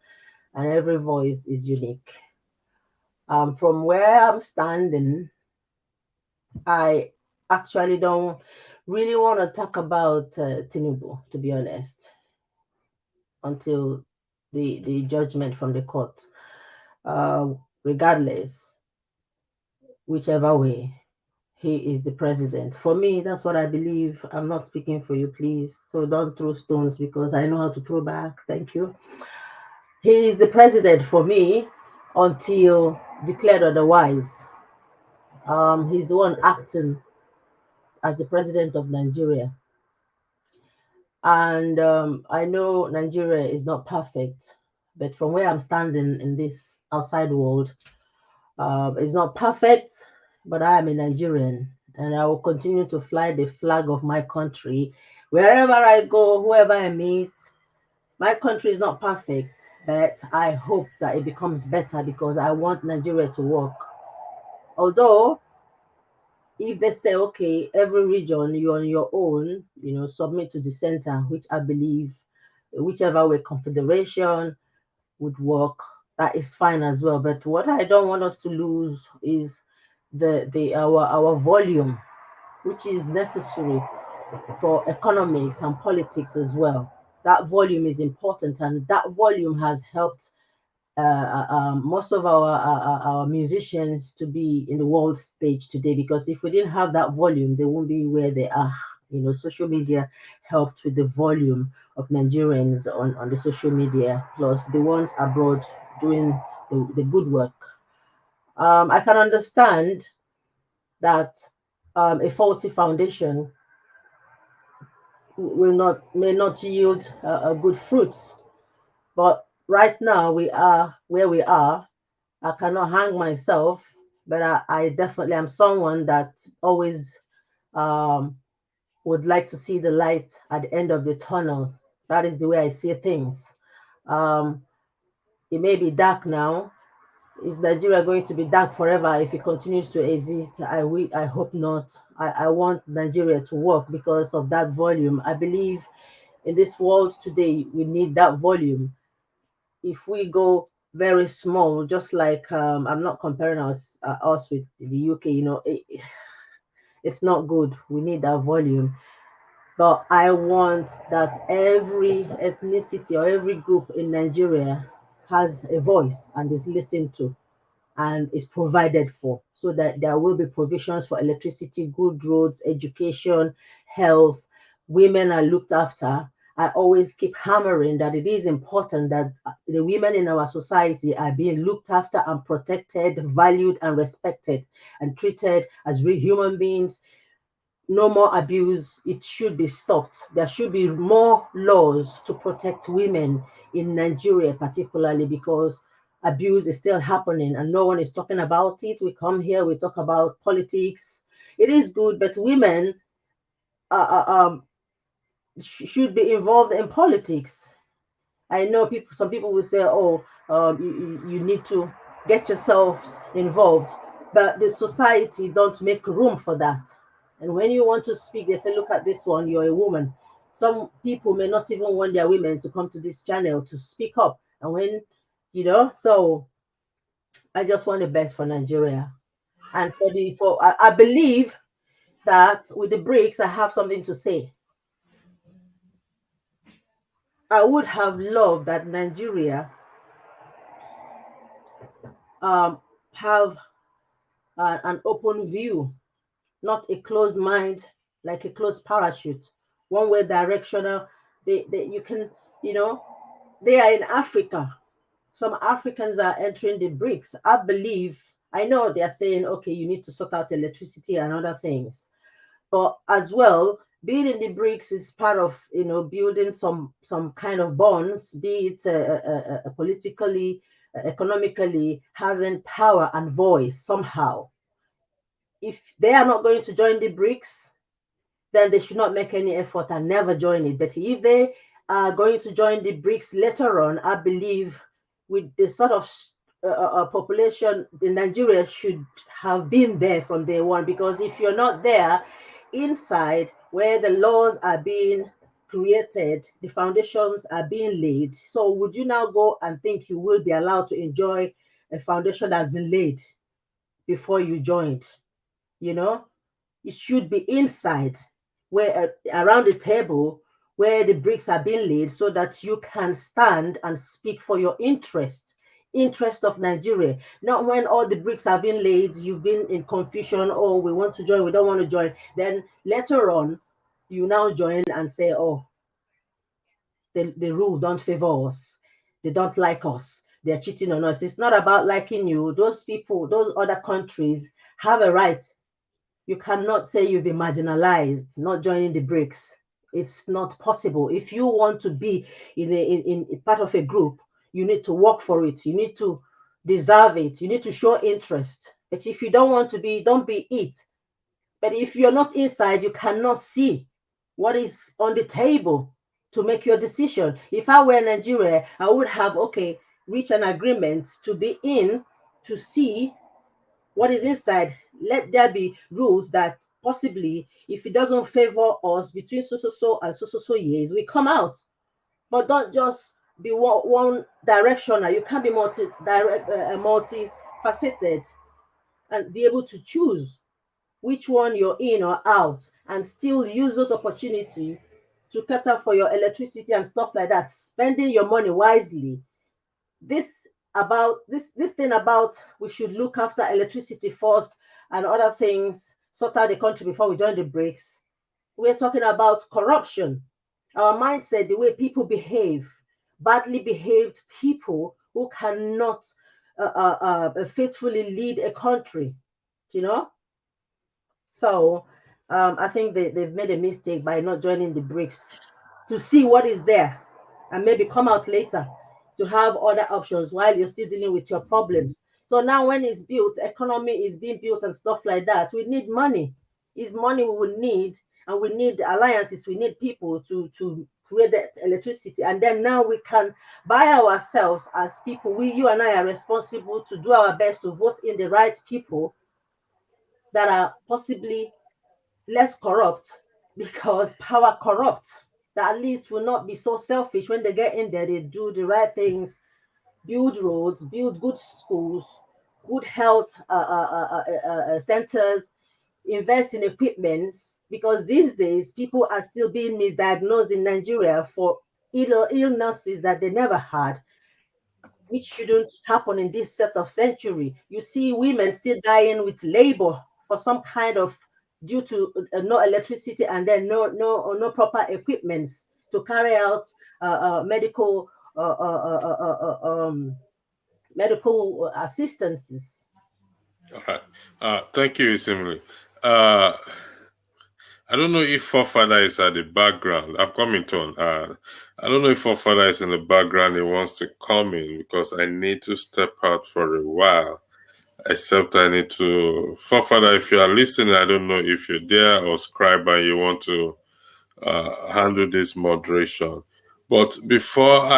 and every voice is unique. From where I'm standing, I actually don't really want to talk about Tinubu, to be honest, until the judgment from the court. Regardless, whichever way, he is the president. For me, that's what I believe. I'm not speaking for you, please. So don't throw stones because I know how to throw back. Thank you. He is the president for me until declared otherwise. He's the one acting as the president of Nigeria. And I know Nigeria is not perfect, but from where I'm standing in this outside world, it's not perfect, but I am a Nigerian and I will continue to fly the flag of my country wherever I go, whoever I meet. My country is not perfect, but I hope that it becomes better because I want Nigeria to work. Although, if they say, okay, every region, you're on your own, submit to the center, which I believe, whichever way confederation would work, that is fine as well. But what I don't want us to lose is our volume, which is necessary for economics and politics as well. That volume is important, and that volume has helped most of our musicians to be in the world stage today. Because if we didn't have that volume, they won't be where they are. Social media helped with the volume of Nigerians on the social media, plus the ones abroad doing the good work. I can understand that a faulty foundation may not yield good fruits, but right now we are where we are. I cannot hang myself, but I definitely am someone that always would like to see the light at the end of the tunnel. That is the way I see things. It may be dark now. Is Nigeria going to be dark forever if it continues to exist? I hope not. I want Nigeria to work because of that volume. I believe in this world today, we need that volume. If we go very small, just like I'm not comparing us with the UK, it's not good. We need that volume. But I want that every ethnicity or every group in Nigeria has a voice and is listened to and is provided for, so that there will be provisions for electricity, good roads, education, health. Women are looked after. I always keep hammering that it is important that the women in our society are being looked after and protected, valued and respected, and treated as real human beings. No more abuse. It should be stopped. There should be more laws to protect women in Nigeria, particularly because abuse is still happening and no one is talking about it. We come here, we talk about politics. It is good, but women should be involved in politics. I know some people will say, oh, you need to get yourselves involved, but the society don't make room for that. And when you want to speak, they say, look at this one, you're a woman. Some people may not even want their women to come to this channel to speak up. And when, so I just want the best for Nigeria. And I believe that with the BRICS, I have something to say. I would have loved that Nigeria have an open view, not a closed mind, like a closed parachute, one way directional. You can, they are in Africa. Some Africans are entering the BRICS. I believe, I know they are saying, okay, you need to sort out electricity and other things. But as well, being in the BRICS is part of, building some kind of bonds, be it politically, economically, having power and voice somehow. If they are not going to join the BRICS, then they should not make any effort and never join it. But if they are going to join the BRICS later on, I believe with the sort of population, the Nigeria should have been there from day one. Because if you're not there inside where the laws are being created, the foundations are being laid, so would you now go and think you will be allowed to enjoy a foundation that's been laid before you joined? It should be inside. where around the table where the bricks are being laid, so that you can stand and speak for your interest of Nigeria. Not when all the bricks have been laid, you've been in confusion, oh, we want to join, we don't want to join. Then later on, you now join and say, oh, the rule don't favor us. They don't like us. They're cheating on us. It's not about liking you. Those people, those other countries have a right. You cannot say you've been marginalized, not joining the BRICS. It's not possible. If you want to be in part of a group, you need to work for it. You need to deserve it. You need to show interest. But if you don't want to be, don't be it. But if you're not inside, you cannot see what is on the table to make your decision. If I were Nigeria, I would have, okay, reach an agreement to be in, to see what is inside. Let there be rules that possibly, if it doesn't favor us between so and so years, we come out. But don't just be one directional. You can't be multifaceted and be able to choose which one you're in or out, and still use those opportunities to cater for your electricity and stuff like that, spending your money wisely. This thing about we should look after electricity first and other things, sort out the country before we join the BRICS. We're talking about corruption. Our mindset, the way people behave, badly behaved people who cannot faithfully lead a country, you know? So I think they've made a mistake by not joining the BRICS, to see what is there and maybe come out later to have other options while you're still dealing with your problems. So now when it's built, economy is being built and stuff like that, we need money. It's money we will need, and we need alliances, we need people to create that electricity. And then now we can buy ourselves as people. You and I are responsible to do our best to vote in the right people that are possibly less corrupt, because power corrupts. That at least will not be so selfish when they get in there. They do the right things, build roads, build good schools, good health centers, invest in equipments, because these days people are still being misdiagnosed in Nigeria for illnesses that they never had, which shouldn't happen in this set of century. You see women still dying with labor for some kind of, due to no electricity, and then no proper equipments to carry out medical medical assistances. Thank you, Isimli. I don't know if Forefather is at the background. I'm coming to I don't know if Forefather is in the background. He wants to come in, because I need to step out for a while. Except I need to, Forefather, if you are listening, I don't know if you're there, or Scribe and you want to handle this moderation. But before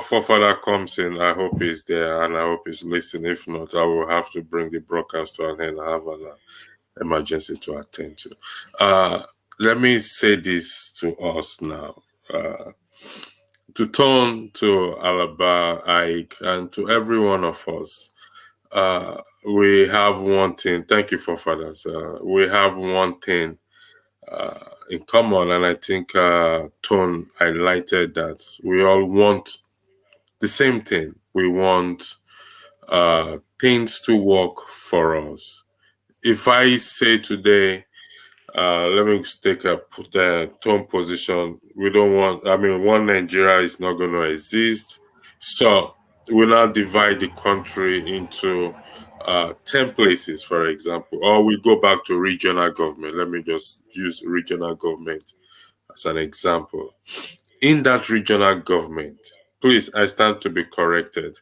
Forefather comes in, I hope he's there and I hope he's listening. If not, I will have to bring the broadcast to an end. I have an emergency to attend to. Let me say this to us now. To turn to Alaba, Ike, and to every one of us. We have one thing. Thank you, Forefathers. We have one thing in common, and I think Tone highlighted that we all want the same thing. We want things to work for us. If I say today, let me take the Tone position. We don't want, one Nigeria is not going to exist. So we now divide the country into 10 places, for example, or we go back to regional government. Let me just use regional government as an example. In that regional government, please, I stand to be corrected.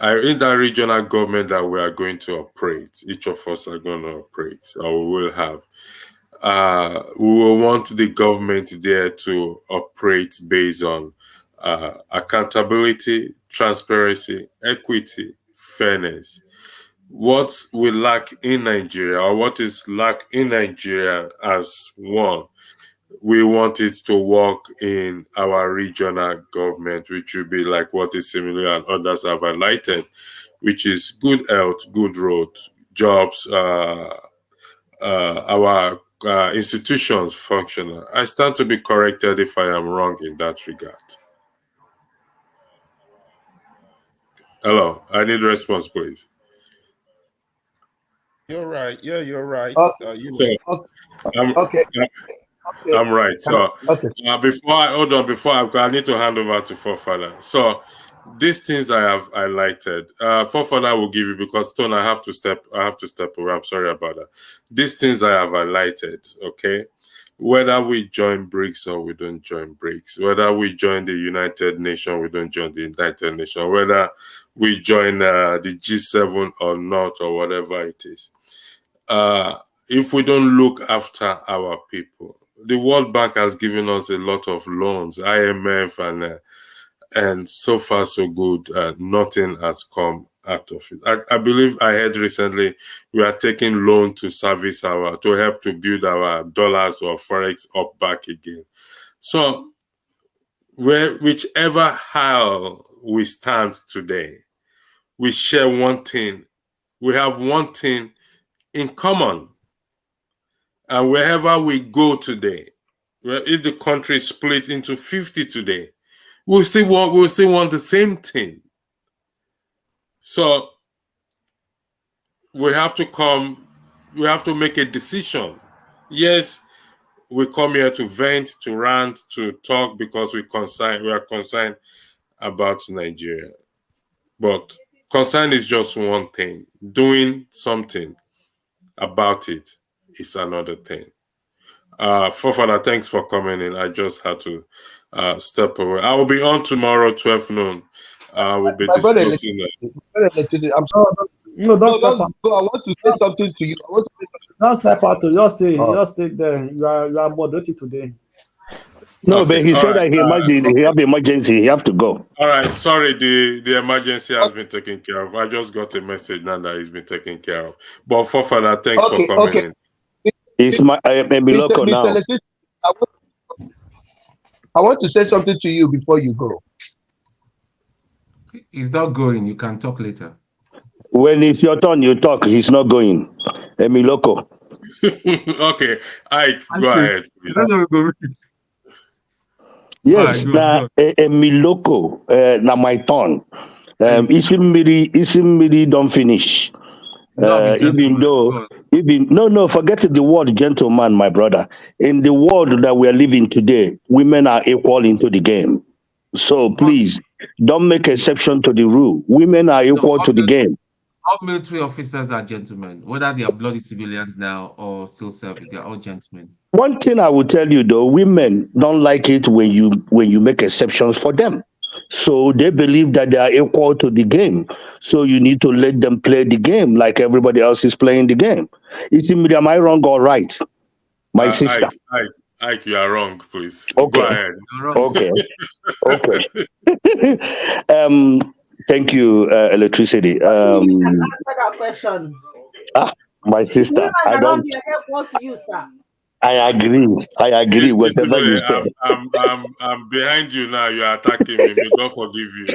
In that regional government that we are going to operate, each of us are going to operate, or we will have. We will want the government there to operate based on accountability, transparency, equity, fairness. What we lack in Nigeria, or what is lack in Nigeria as one, we want it to work in our regional government, which will be like what is similar and others have highlighted, which is good health, good roads, jobs, our institutions functional. I stand to be corrected if I am wrong in that regard. Hello, I need a response, please. You're right. Yeah, you're right. I'm right. So before I need to hand over to Forefather. So these things I have highlighted, Forefather will give you, because Stone, I have to step away. I'm sorry about that. These things I have highlighted, okay? Whether we join BRICS or we don't join BRICS, whether we join the United Nations, we don't join the United Nations, whether we join the G7 or not, or whatever it is. If we don't look after our people, the World Bank has given us a lot of loans, IMF, and so far so good. Nothing has come out of it. I believe I heard recently we are taking loan to service to help to build our dollars or forex up back again. So whichever how we stand today, we share one thing. We have one thing in common. And wherever we go today, if the country is split into 50 today, we'll still want the same thing. So we have to make a decision. Yes, we come here to vent, to rant, to talk, because we are concerned about Nigeria. But concern is just one thing. Doing something about it is another thing. Forefather, thanks for coming in. I just had to step away. I will be on tomorrow, 12 noon. We'll be discussing that. I'm sorry. No, don't step out. Go. I want to say something to you. Don't step out. Just stay there. You are moderated today. No, Okay, but he said right. that he have emergency. He have to go. All right. Sorry, the emergency has been taken care of. I just got a message now that it's been taken care of. But Forefather, thanks for coming in. It's my Miloko now. I want to say something to you before you go. He's not going. You can talk later. When it's your turn, you talk. He's not going. Emiloko. Okay, Ike, go ahead, please. Yes, na Emiloko. Na my turn. Isimiri don't finish. Forget the word gentleman, my brother. In the world that we are living today, women are equal into the game. So please don't make exception to the rule. Women are equal to the game. All military officers are gentlemen, whether they are bloody civilians now or still serving, they are all gentlemen. One thing I will tell you though, women don't like it when you make exceptions for them. So they believe that they are equal to the game. So you need to let them play the game like everybody else is playing the game. Am I wrong or right? My sister. Ike, you are wrong, please. Okay. Go ahead. Okay. Thank you, electricity. Answer that question. My sister. I don't. What to you, sir? I agree. Whatever you say. I'm behind you now. You are attacking me. May God forgive you.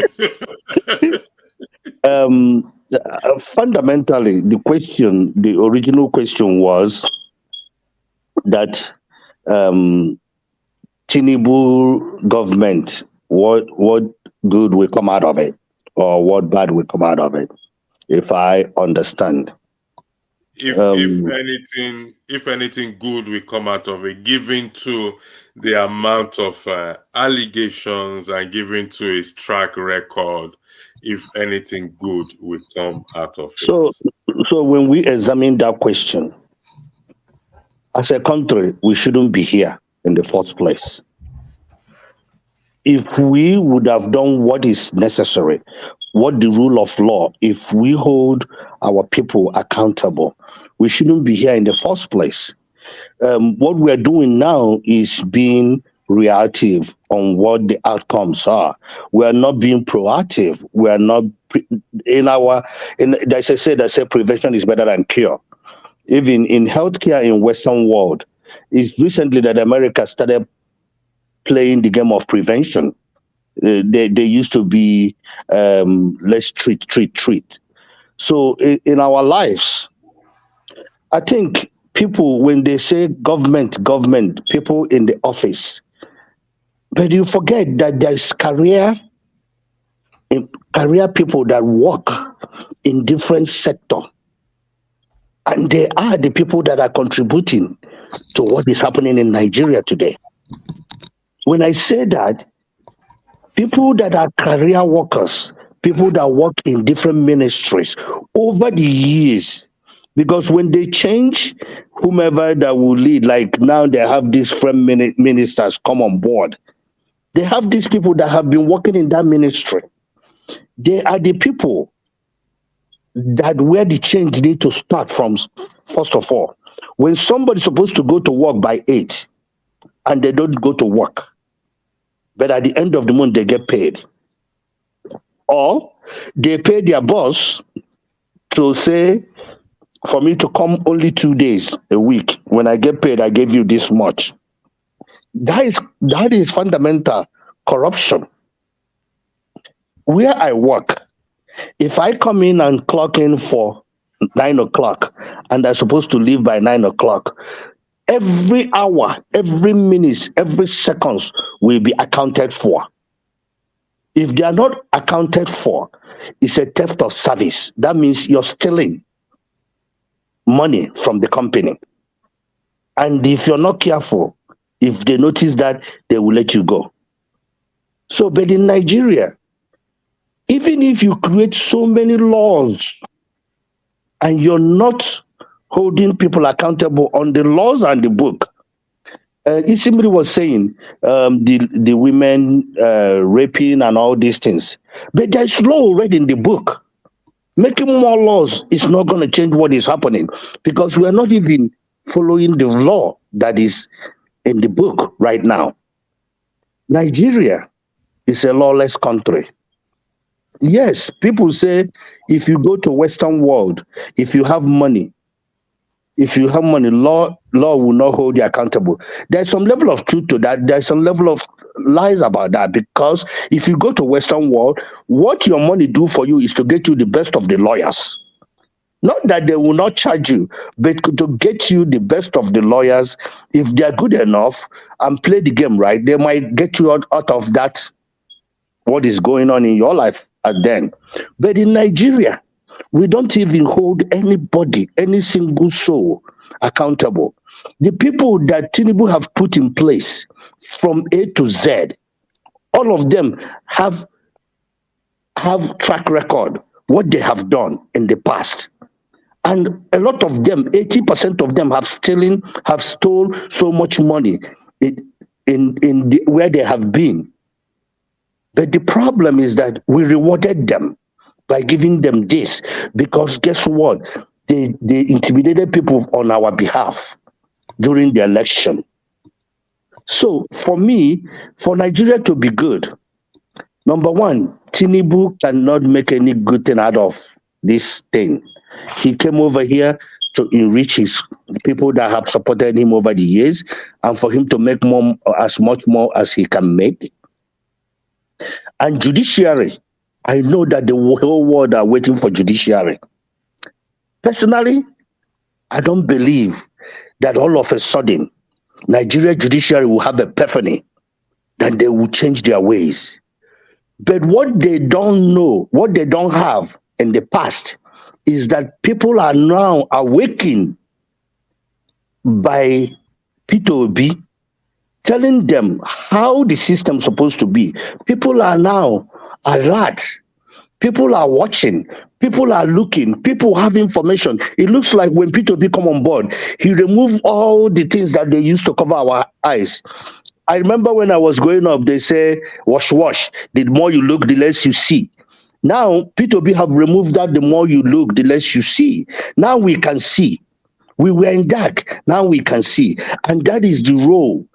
Fundamentally, the original question was that Tinubu government, what good will come out of it, or what bad will come out of it, if I understand. If anything good will come out of it, given to the amount of allegations and given to his track record, if anything good will come out of it. So when we examine that question, as a country, we shouldn't be here in the first place. If we would have done what is necessary, what the rule of law, if we hold our people accountable, we shouldn't be here in the first place. What we're doing now is being reactive on what the outcomes are. We are not being proactive. We are not they say prevention is better than cure. Even in healthcare in Western world, it's recently that America started playing the game of prevention. They used to be let's treat. So in our lives, I think people, when they say government, people in the office, but you forget that there's career people that work in different sectors. And they are the people that are contributing to what is happening in Nigeria today. When I say that, people that are career workers, people that work in different ministries over the years, because when they change, whomever that will lead, like now they have these friend ministers come on board. They have these people that have been working in that ministry. They are the people that where the change need to start from. First of all, when somebody's supposed to go to work by 8 and they don't go to work, but at the end of the month they get paid, or they pay their boss to say, for me to come only 2 days a week, when I get paid I give you this much. That is fundamental corruption. Where I work, if I come in and clock in for 9 o'clock and I'm supposed to leave by 9 o'clock, every hour, every minute, every seconds will be accounted for. If they are not accounted for, it's a theft of service. That means you're stealing money from the company. And if you're not careful, if they notice that, they will let you go. So, but in Nigeria, even if you create so many laws and you're not holding people accountable on the laws and the book, somebody was saying the women raping and all these things, but there's law already in the book. Making more laws is not going to change what is happening, because we are not even following the law that is in the book right now. Nigeria is a lawless country. Yes, people say if you go to Western world, if you have money, law will not hold you accountable. There's some level of truth to that. There's some level of lies about that, because if you go to Western world, what your money do for you is to get you the best of the lawyers. Not that they will not charge you, but to get you the best of the lawyers. If they are good enough and play the game right, they might get you out of that, what is going on in your life at then. But in Nigeria, we don't even hold anybody, any single soul accountable. The people that Tinubu have put in place from A to Z, all of them have track record, what they have done in the past. And a lot of them, 80% of them have stole so much money where they have been. But the problem is that we rewarded them by giving them this, because guess what? They intimidated people on our behalf during the election. So for me, for Nigeria to be good, number one, Tinubu cannot make any good thing out of this thing. He came over here to enrich his people that have supported him over the years, and for him to make as much more as he can make. And judiciary, I know that the whole world are waiting for judiciary. Personally, I don't believe that all of a sudden Nigeria judiciary will have a epiphany that they will change their ways. But what they don't know, what they don't have in the past, is that people are now awakened by P2B telling them how the system is supposed to be. People are now alert. People are watching. People are looking. People have information. It looks like when P2B come on board, he removed all the things that they used to cover our eyes. I remember when I was growing up, they say, wash. The more you look, the less you see. Now, P2B have removed that. The more you look, the less you see. Now we can see. We were in dark. Now we can see. And that is the role.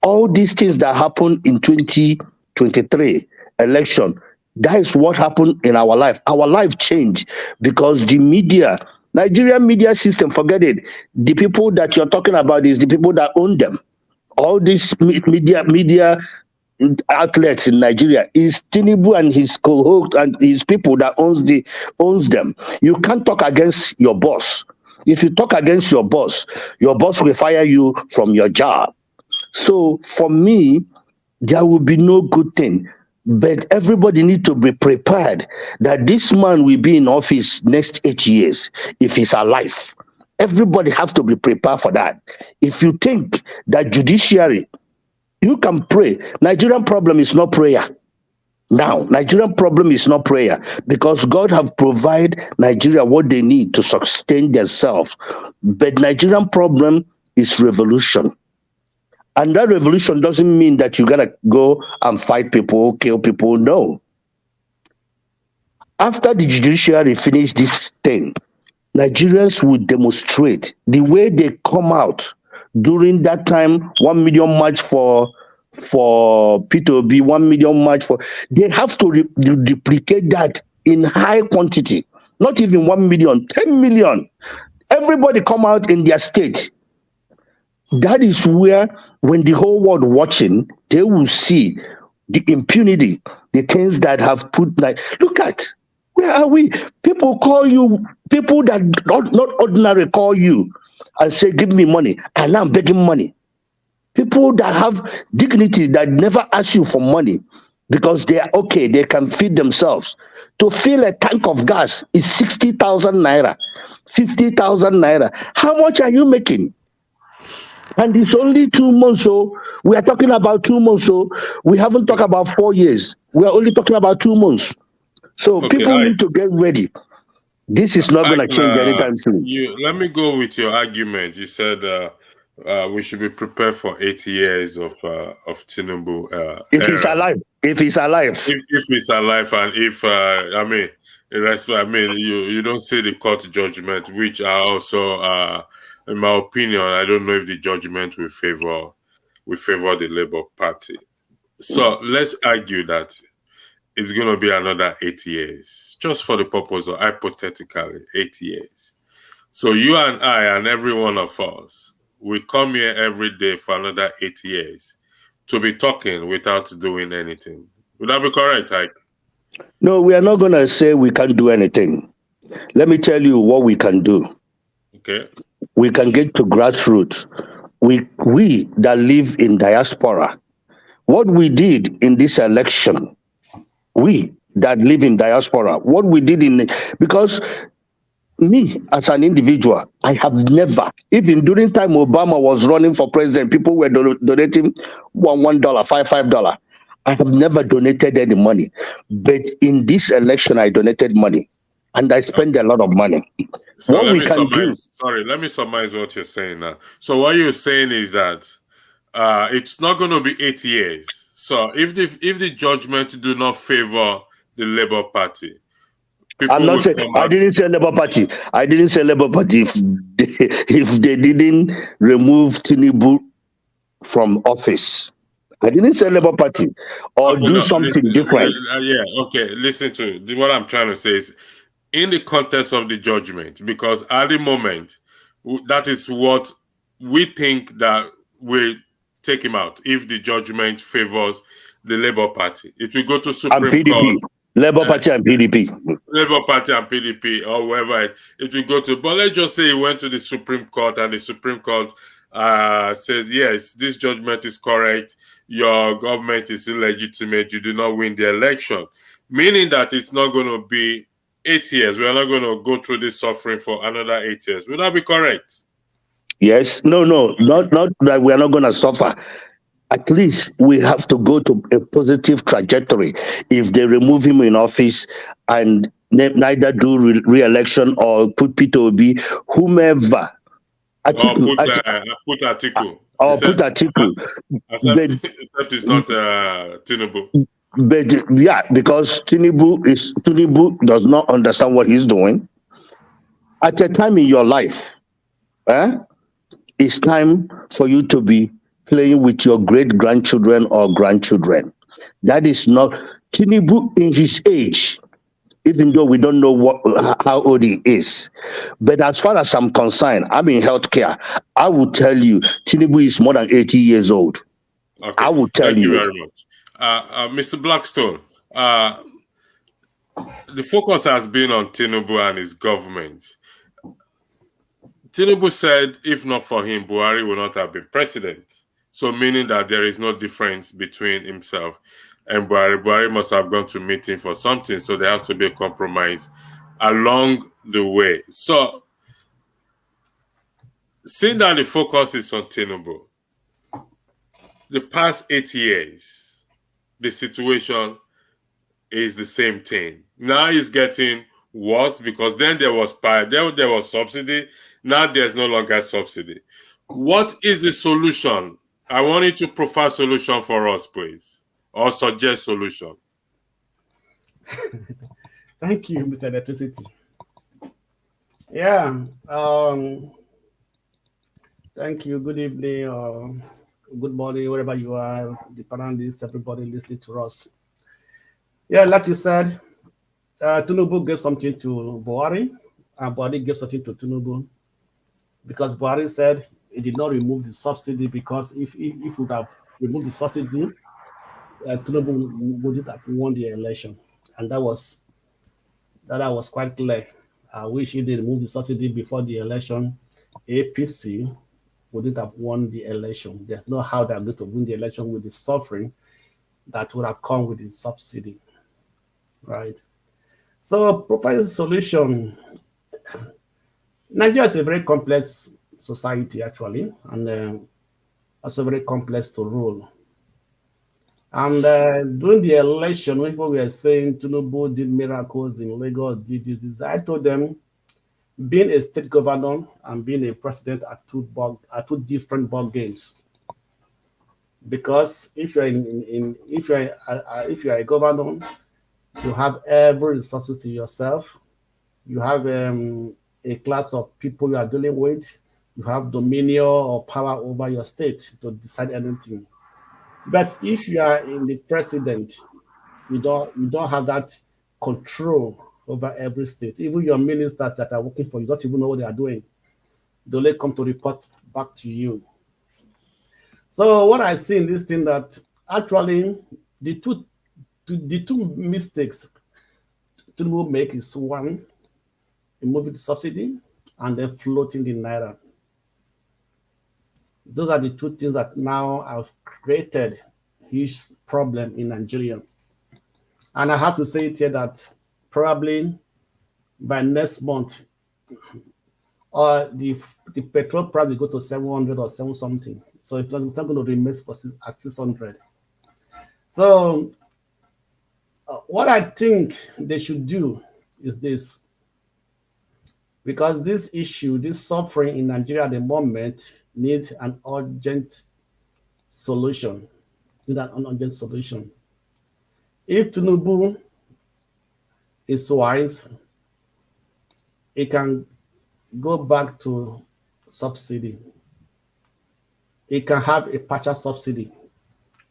All these things that happened in 2023 election, that is what happened in our life. Our life changed because the media, Nigerian media system, forget it. The people that you're talking about is the people that own them. All these media outlets in Nigeria is Tinubu and his cohort and his people that owns them. You can't talk against your boss If you talk against your boss will fire you from your job. So for me, there will be no good thing. But everybody need to be prepared that this man will be in office next 8 years if he's alive. Everybody have to be prepared for that. If you think that judiciary, you can pray. Nigerian problem is not prayer. Now, Nigerian problem is not prayer because God have provided Nigeria what they need to sustain themselves. But Nigerian problem is revolution. And that revolution doesn't mean that you gotta go and fight people, kill people. No. After the judiciary finish this thing, Nigerians will demonstrate the way they come out during that time. 1 million march for P2B, 1 million march for. They have to duplicate that in high quantity. Not even 1 million, 10 million. Everybody come out in their state. That is where, when the whole world watching, they will see the impunity, the things that have put, like, look at, where are we? People call you, people that not ordinary call you and say, give me money, and I'm begging money. People that have dignity that never ask you for money because they are okay, they can feed themselves. To fill a tank of gas is 60,000 naira, 50,000 naira. How much are you making? And it's only 2 months, so we are talking about 2 months, so we haven't talked about 4 years. We are only talking about 2 months. So Okay, people need to get ready. This is not going to change anytime soon. Let me go with your argument. You said we should be prepared for 80 years of Tinubu. If he's alive. If he's alive. If he's alive, and if you don't see the court judgment, which are also in my opinion, I don't know if the judgment will favor the Labour Party. So let's argue that it's going to be another 8 years, just for the purpose of hypothetically 8 years. So you and I and every one of us, we come here every day for another 8 years to be talking without doing anything. Would that be correct, Ike? No, we are not going to say we can't do anything. Let me tell you what we can do. Okay. We can get to grassroots. We that live in diaspora, what we did in this election, we that live in diaspora, what we did because me as an individual, I have never, even during time Obama was running for president, people were donating $1, $5. I have never donated any money. But in this election, I donated money. And I spent a lot of money. So what let we me can do. Sorry, let me summarize what you're saying now. So what you're saying is that it's not going to be 8 years. So if the judgment do not favor the Labour Party, I'm not saying, I didn't say Labour Party. I didn't say Labour Party. If they didn't remove Tinubu from office, I didn't say Labour Party or do something different. Okay. Listen to what I'm trying to say is in the context of the judgment, because at the moment, that is what we think that will take him out if the judgment favors the Labour Party. It will go to Supreme Court. Labour Party and PDP. Labour Party and PDP or wherever it will go to. But let's just say it went to the Supreme Court and the Supreme Court says, yes, this judgment is correct. Your government is illegitimate. You do not win the election. Meaning that it's not going to be 8 years. We are not going to go through this suffering for another 8 years. Would that be correct? Yes. No, not that we are not going to suffer. At least we have to go to a positive trajectory. If they remove him in office and neither do re-election or put P2B, whomever. Atiku. Put Atiku. Except it's not Tinubu. But yeah, because Tinubu does not understand what he's doing. At a time in your life, it's time for you to be playing with your great-grandchildren or grandchildren. That is not Tinubu in his age, even though we don't know how old he is. But as far as I'm concerned, I'm in healthcare. I will tell you, Tinubu is more than 80 years old. Okay. I will tell you. Thank you very much. Mr. Blackstone, the focus has been on Tinubu and his government. Tinubu said if not for him, Buhari would not have been president. So meaning that there is no difference between himself and Buhari. Buhari must have gone to meeting for something, so there has to be a compromise along the way. So seeing that the focus is on Tinubu, the past 8 years, the situation is the same thing. Now it's getting worse because then there was subsidy. Now there's no longer subsidy. What is the solution? I want you to provide solution for us, please, or suggest solution. Thank you, Mr. Electricity. Yeah. Thank you. Good evening. Good morning, wherever you are, the panelists, everybody listening to us. Yeah, like you said, Tinubu gave something to Buhari, and Buhari gave something to Tinubu, because Buhari said he did not remove the subsidy, because if he would have removed the subsidy, Tinubu wouldn't have won the election, and that was quite clear. I wish he did remove the subsidy before the election, APC wouldn't have won the election. There's no how they're going to win the election with the suffering that would have come with the subsidy, right? So, providing solution. Nigeria is a very complex society, actually, and also very complex to rule. And during the election, when people were saying Tinubu did miracles in Lagos, did this, I told them, being a state governor and being a president are two different ball games. Because if you're if you're a governor, you have every resources to yourself. You have a class of people you are dealing with. You have dominion or power over your state to decide anything. But if you are in the president, you don't have that control over every state. Even your ministers that are working for you don't even know what they are doing. They only come to report back to you. So what I see in this thing, that actually the two mistakes Tinubu make is, one, removing the subsidy and then floating the naira. Those are the two things that now have created huge problem in Nigeria. And I have to say it here that probably by next month, the petrol price will go to 700 or 7 something. So it's not going to remain at 600. So what I think they should do is this, because this issue, this suffering in Nigeria at the moment needs an urgent solution. If Tinubu is wise, he can go back to subsidy. He can have a partial subsidy,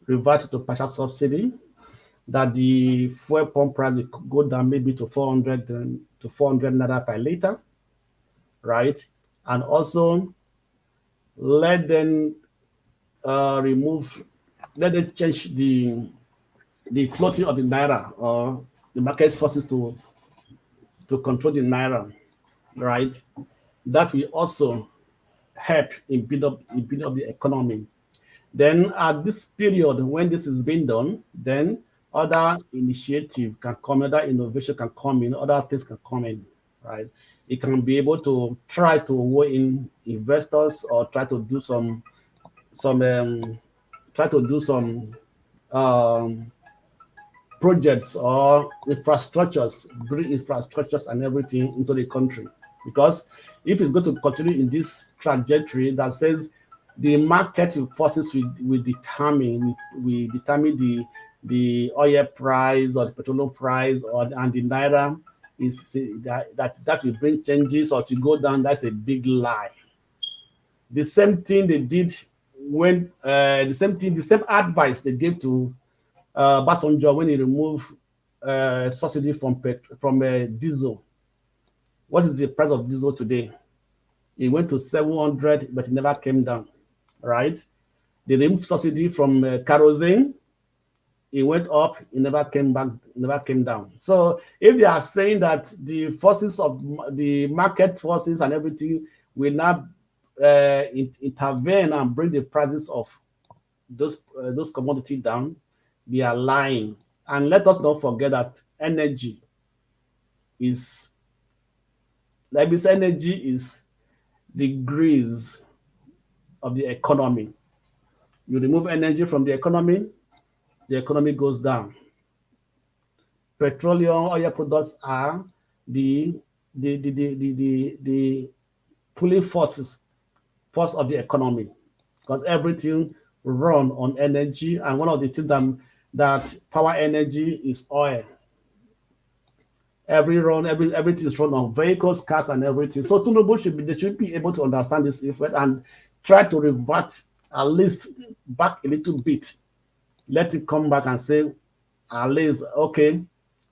revert to partial subsidy, that the fuel pump price will go down maybe to 400 naira per liter, right? And also let them change the floating of the naira, or the market forces to control the naira, right? That will also help in build up the economy. Then at this period, when this is being done, then other initiative can come, other innovation can come in, other things can come in, right? It can be able to try to weigh in investors, or try to do some projects or infrastructures, bring infrastructures and everything into the country. Because if it's going to continue in this trajectory that says the market forces will determine the oil price or the petroleum price, and the naira is that will bring changes or to go down, that's a big lie. The same thing they did when the same advice they gave to Basanjo when he removed subsidy from diesel. What is the price of diesel today? It went to 700, but it never came down, right? They removed subsidy from kerosene. It went up, it never came back, never came down. So if they are saying that the forces of the market forces and everything will now intervene and bring the prices of those commodities down, they are lying. And let us not forget that energy is, like this, energy is the grease of the economy. You remove energy from the economy goes down. Petroleum oil products are the pulling force of the economy, because everything run on energy, and one of the things that power energy is oil. Everything is run on vehicles, cars, and everything. So Tinubu should be able to understand this effect and try to revert at least back a little bit. Let it come back and say, at least, okay,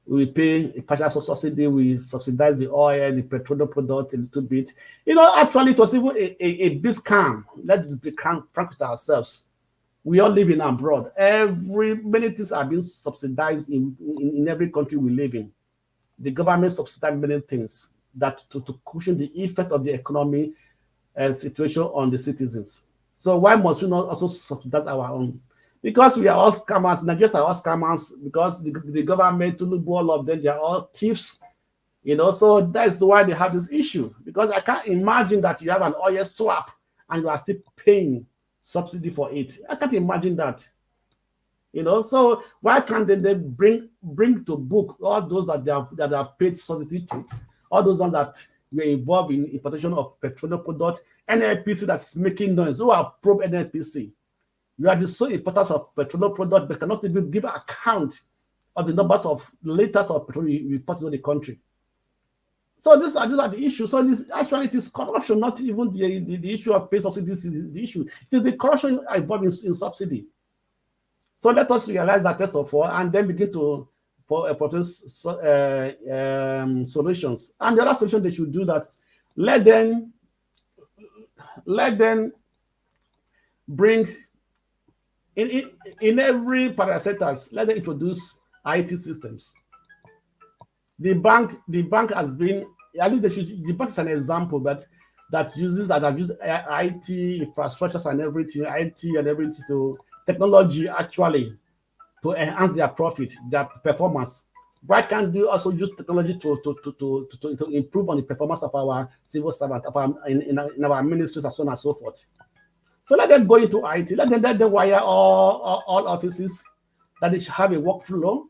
we pay a partial subsidy, we subsidize the oil, the petroleum product a little bit. Actually, it was even a big scam. Let's be frank with ourselves. We all live in abroad. Many things are being subsidized in every country we live in. The government subsidizes many things that to cushion the effect of the economy situation on the citizens. So why must we not also subsidize our own? Because we are all scammers. Nigerians are all scammers, because the government, Tinubu, all of them, they are all thieves. So that's why they have this issue. Because I can't imagine that you have an oil swap and you are still paying subsidy for it. I can't imagine that. So why can't they bring to book all those that they are paid subsidy to, all those ones that were involved in importation of petroleum product, NLPC that's making noise, who are pro NLPC. You are the sole importers of petroleum product, but cannot even give account of the numbers of liters of petrol you import into the country. So these are the issues. So it is corruption, not even the issue of pay subsidy. This is the issue. It is the corruption involved in subsidy. So let us realize that first of all, and then begin to propose solutions. And the other solution they should do that, let them bring in every parastatals, let them introduce IT systems. The bank has been, at least the bank is an example, but that have used IT infrastructures and everything, to technology actually to enhance their profit, their performance. Why can't we also use technology to improve on the performance of our civil servants, in our ministries, and so on and so forth? So let them go into IT. Let them wire all offices, that they should have a workflow,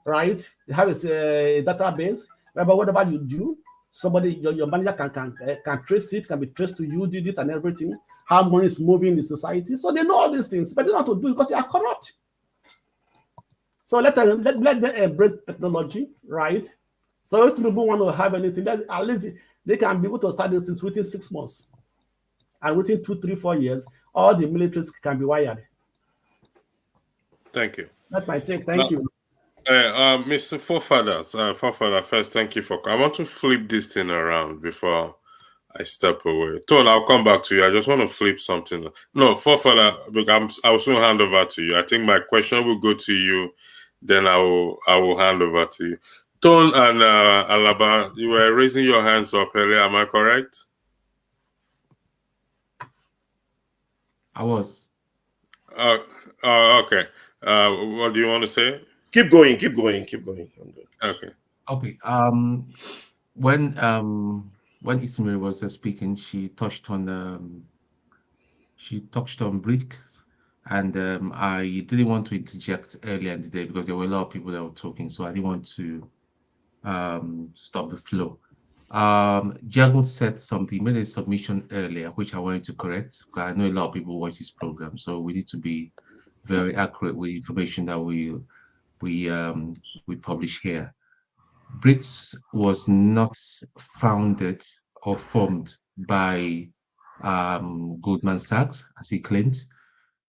right? They have a database. Remember, whatever you do, somebody, your manager can trace it, can be traced to you, did it, and everything. How money is moving in the society. So they know all these things, but they don't know how to do it because they are corrupt. So let them embrace technology, right? So if people want to have anything, at least they can be able to start these things within 6 months. And within 2, 3, 4 years, all the militaries can be wired. Thank you. That's my take. Thank you. Mr. Forefather, first, thank you for. I want to flip this thing around before I step away. Tone, I'll come back to you. I just want to flip something. No, Forefather, I will soon hand over to you. I think my question will go to you, then I will hand over to you. Tone and Alaba, you were raising your hands up earlier. Am I correct? I was. Okay. What do you want to say? Keep going. I'm good. Okay. Okay. When Ismail was speaking, she touched on BRICS, and I didn't want to interject earlier in the day because there were a lot of people that were talking, so I didn't want to stop the flow. Jago said something, made a submission earlier, which I wanted to correct, because I know a lot of people watch this program, so we need to be very accurate with information that we publish here. BRICS was not founded or formed by Goldman Sachs, as he claims.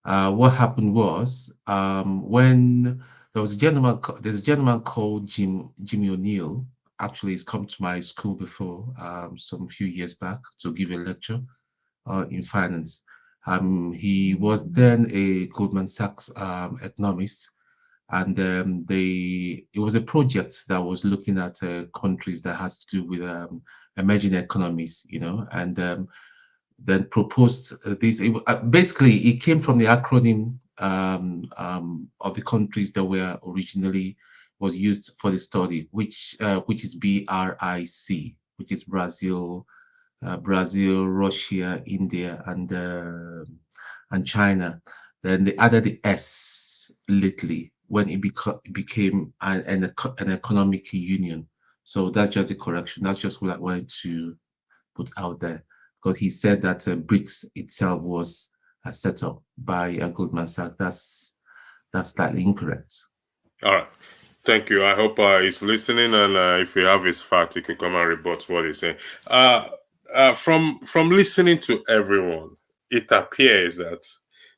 What happened was when there's a gentleman called Jimmy O'Neill. Actually, he's come to my school before, some few years back, to give a lecture in finance. He was then a Goldman Sachs economist, and it was a project that was looking at countries that has to do with emerging economies, you know, and then proposed this. Basically, it came from the acronym of the countries that were originally was used for the study, which is BRIC, which is Brazil, Russia, India, and China. Then they added the S lately when it became an economic union. So that's just the correction. That's just what I wanted to put out there, because he said that BRICS itself was set up by Goldman Sachs. That's slightly incorrect. All right. Thank you. I hope he's listening, and if you have his fact, he can come and rebut what he's saying. From listening to everyone, it appears that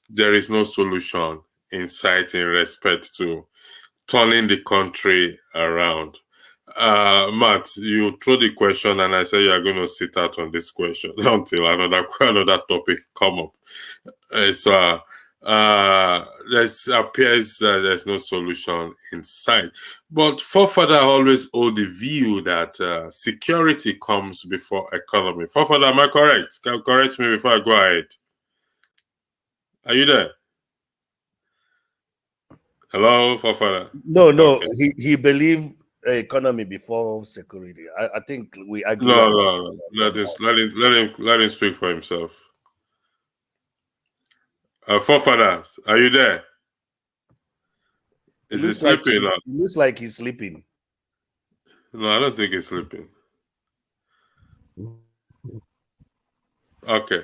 there is no solution in sight in respect to turning the country around. Matt, you throw the question, and I say you are going to sit out on this question until another topic come up. So there appears there's no solution in sight. But forefather always hold the view that security comes before economy. Forefather, am I correct? Can you correct me before I go ahead? Are you there? Hello, forefather. No. Okay. He believed economy before security. I think we agree. No. Let him speak for himself. Forefathers, are you there? Is he sleeping? It looks like he's sleeping. No, I don't think he's sleeping. Okay.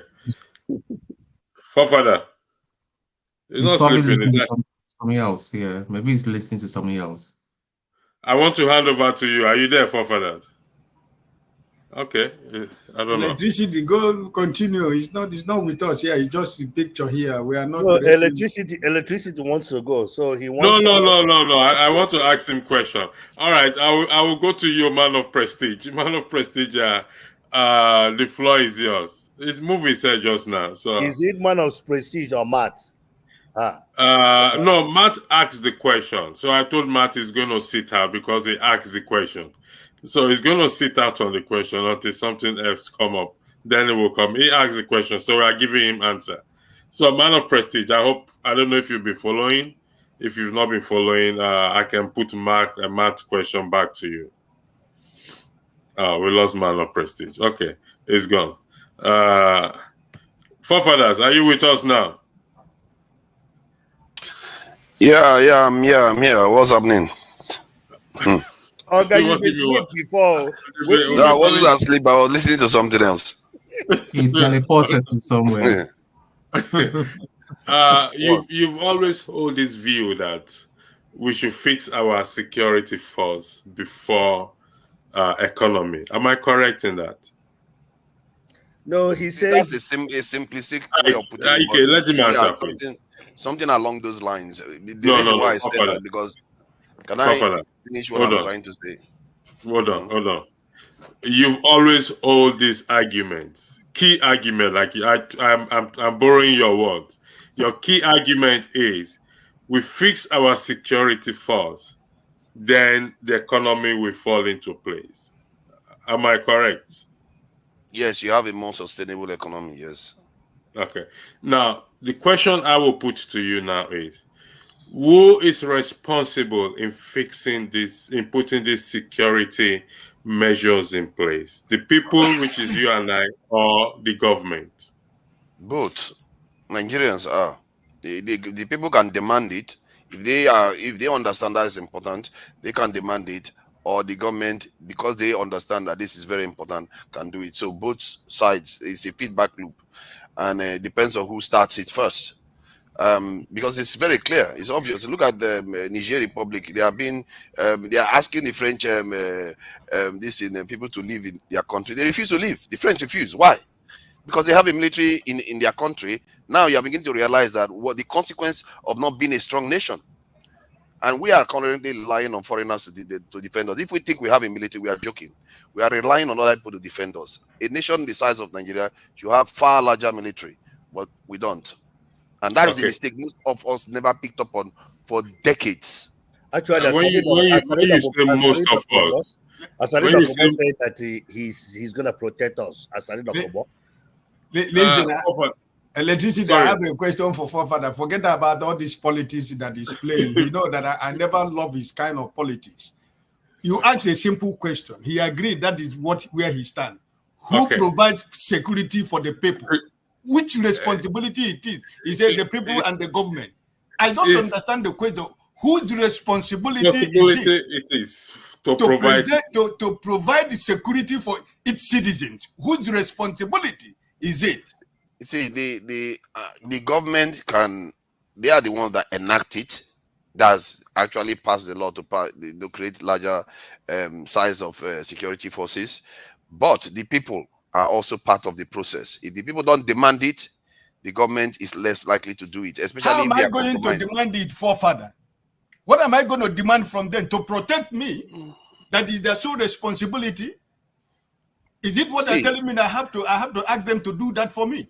Forefather. He's not probably sleeping. listening to something else. Yeah, maybe he's listening to something else. I want to hand over to you. Are you there, forefather? Okay. I don't know. Electricity, go continue. It's not with us here. It's just the picture here. We are not. No, electricity wants to go, so he wants. No. I want to ask him question. All right, I will go to you, man of prestige. Man of prestige. The floor is yours. His movie said just now. So is it man of prestige or Matt? No, Matt asked the question. So I told Matt he's going to sit out because he asked the question. So he's going to sit out on the question until something else come up. Then it will come. He asked the question, so we are giving him answer. So man of prestige, I don't know if you've been following. If you've not been following, I can put Matt's question back to you. We lost man of prestige. Okay, it's gone. Forefathers, are you with us now? Yeah, I'm here. What's happening? Okay, you've been asleep before. No, I wasn't asleep. I was listening to something else. He teleported to somewhere. You've always hold this view that we should fix our security first before economy. Am I correct in that? No, he says that's a simplistic way of putting it. Okay, let him answer. Something along those lines. The No, reason why I said that because can I finish what I'm trying to say? Hold on. You've always hold these arguments. Key argument, like I'm borrowing your words. Your key argument is we fix our security first, then the economy will fall into place. Am I correct? Yes, you have a more sustainable economy, yes. Okay. Now, the question I will put to you now is, who is responsible in fixing this, in putting these security measures in place? The people, which is you and I, or the government? Both. Nigerians are. The people can demand it. If they understand that is important, they can demand it, or the government, because they understand that this is very important, can do it. So both sides, it's a feedback loop, and it depends on who starts it first. Because it's very clear, it's obvious. Look at the Niger Republic. They have been, they are asking the French, people to leave in their country. They refuse to leave. The French refuse. Why? Because they have a military in their country. Now you are beginning to realize that what the consequence of not being a strong nation. And we are currently relying on foreigners to defend us. If we think we have a military, we are joking. We are relying on other people to defend us. A nation the size of Nigeria should have far larger military, but we don't. And that is the mistake most of us never picked up on for decades. Actually, when you say most of us, Asari when you Dokubo say said that he's going to protect us. Asari Dokubo. Listen, electricity, I sorry. have a question for Forefather. Forget about all this politics that he's playing. You know that I never love his kind of politics. You ask a simple question. He agreed that is where he stands. Who provides security for the people? Which responsibility it is? He said the people and the government. I don't understand the question. Whose responsibility is it is to provide to provide the security for its citizens? Whose responsibility is it? You see, the government they are the ones that enact it. That's actually passed the law to create larger size of security forces. But the people are also part of the process. If the people don't demand it, the government is less likely to do it. Especially how if am they I are going to demand it, Forefather? What am I going to demand from them to protect me? That is their sole responsibility. Is it what they're telling me that I have to ask them to do that for me?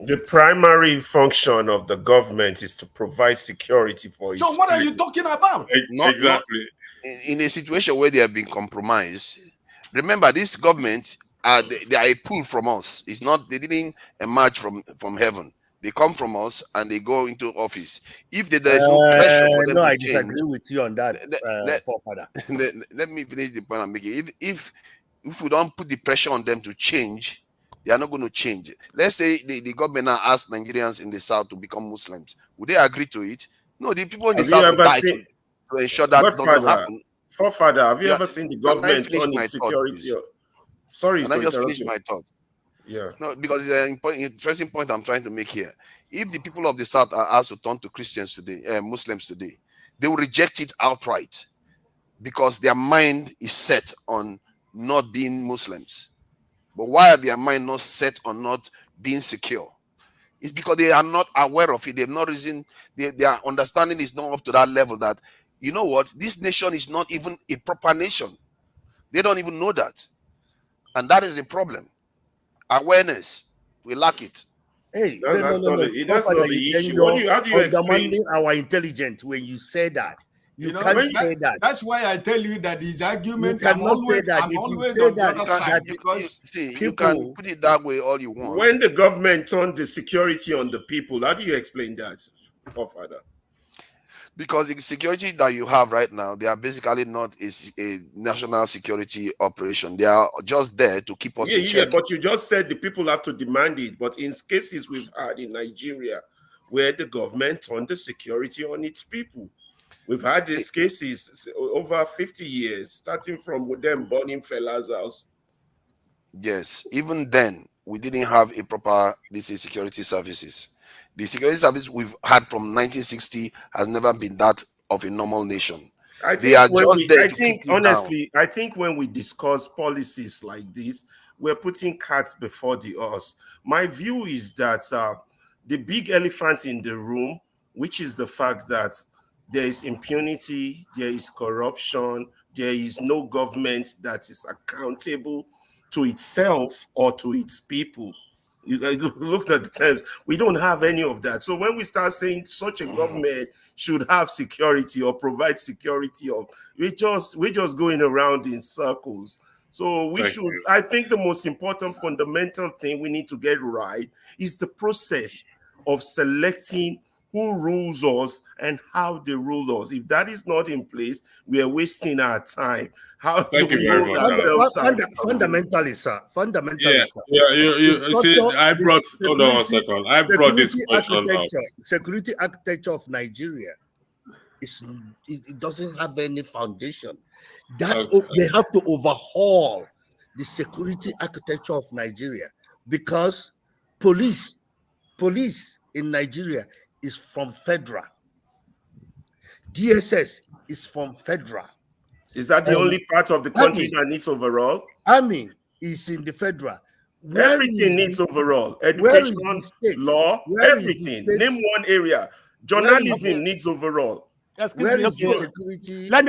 The primary function of the government is to provide security for its So what are you people. talking about? Exactly. In a situation where they have been compromised, remember this government they are a pull from us. It's not, they didn't emerge from heaven. They come from us and they go into office. If there is no pressure for them No, to I change, disagree with you on that, Forefather. let me finish the point I'm making. If we don't put the pressure on them to change, they are not going to change. Let's say the government now asks Nigerians in the south to become Muslims. Would they agree to it? No, the people in the Have you south will ever die seen, to ensure that doesn't happen. Forefather, have you Yeah, ever seen the can I government finish turn my its thought, security? please? Sorry Can to I just interrupt finish you. my thought? Yeah. No, because it's an interesting point I'm trying to make here. If the people of the south are asked to turn to Christians today, Muslims today, they will reject it outright because their mind is set on not being Muslims. But why are their mind not set on not being secure? It's because they are not aware of it. They've not reason. Their understanding is not up to that level. That, you know what, this nation is not even a proper nation. They don't even know that, and that is a problem. Awareness, we lack it. Hey, That's not the issue. How do you explain? Undermining our intelligence when you say that. You know, can't say that. That's why I tell you that his argument. You cannot say that. I'm If you always say on the that, other side because you can put it that way all you want. When the government turned the security on the people, how do you explain that, Forefather? Because the security that you have right now, they are basically not a national security operation. They are just there to keep us in check. Yeah, but you just said the people have to demand it. But in cases we've had in Nigeria where the government turned the security on its people, we've had these cases over 50 years, starting from them burning Fela's house. Yes, even then, we didn't have a proper security services. The security service we've had from 1960 has never been that of a normal nation. I think when we discuss policies like this, we're putting cats before the horse. My view is that the big elephant in the room, which is the fact that there is impunity, there is corruption, there is no government that is accountable to itself or to its people. You look at the terms. We don't have any of that. So when we start saying such a government should have security or provide security, or we're just going around in circles. So I think the most important fundamental thing we need to get right is the process of selecting who rules us and how they rule us. If that is not in place, we are wasting our time. How do we hold ourselves out? Fundamentally, sir. You see, I brought, hold on 1 second. I brought this question up. Security architecture of Nigeria it doesn't have any foundation. They have to overhaul the security architecture of Nigeria because police in Nigeria is from federal. DSS is from federal. Is that the only part of the country that needs overall? Army is in the federal. Everything needs overall. Education, law, everything. Name one area. Journalism needs overall. Let me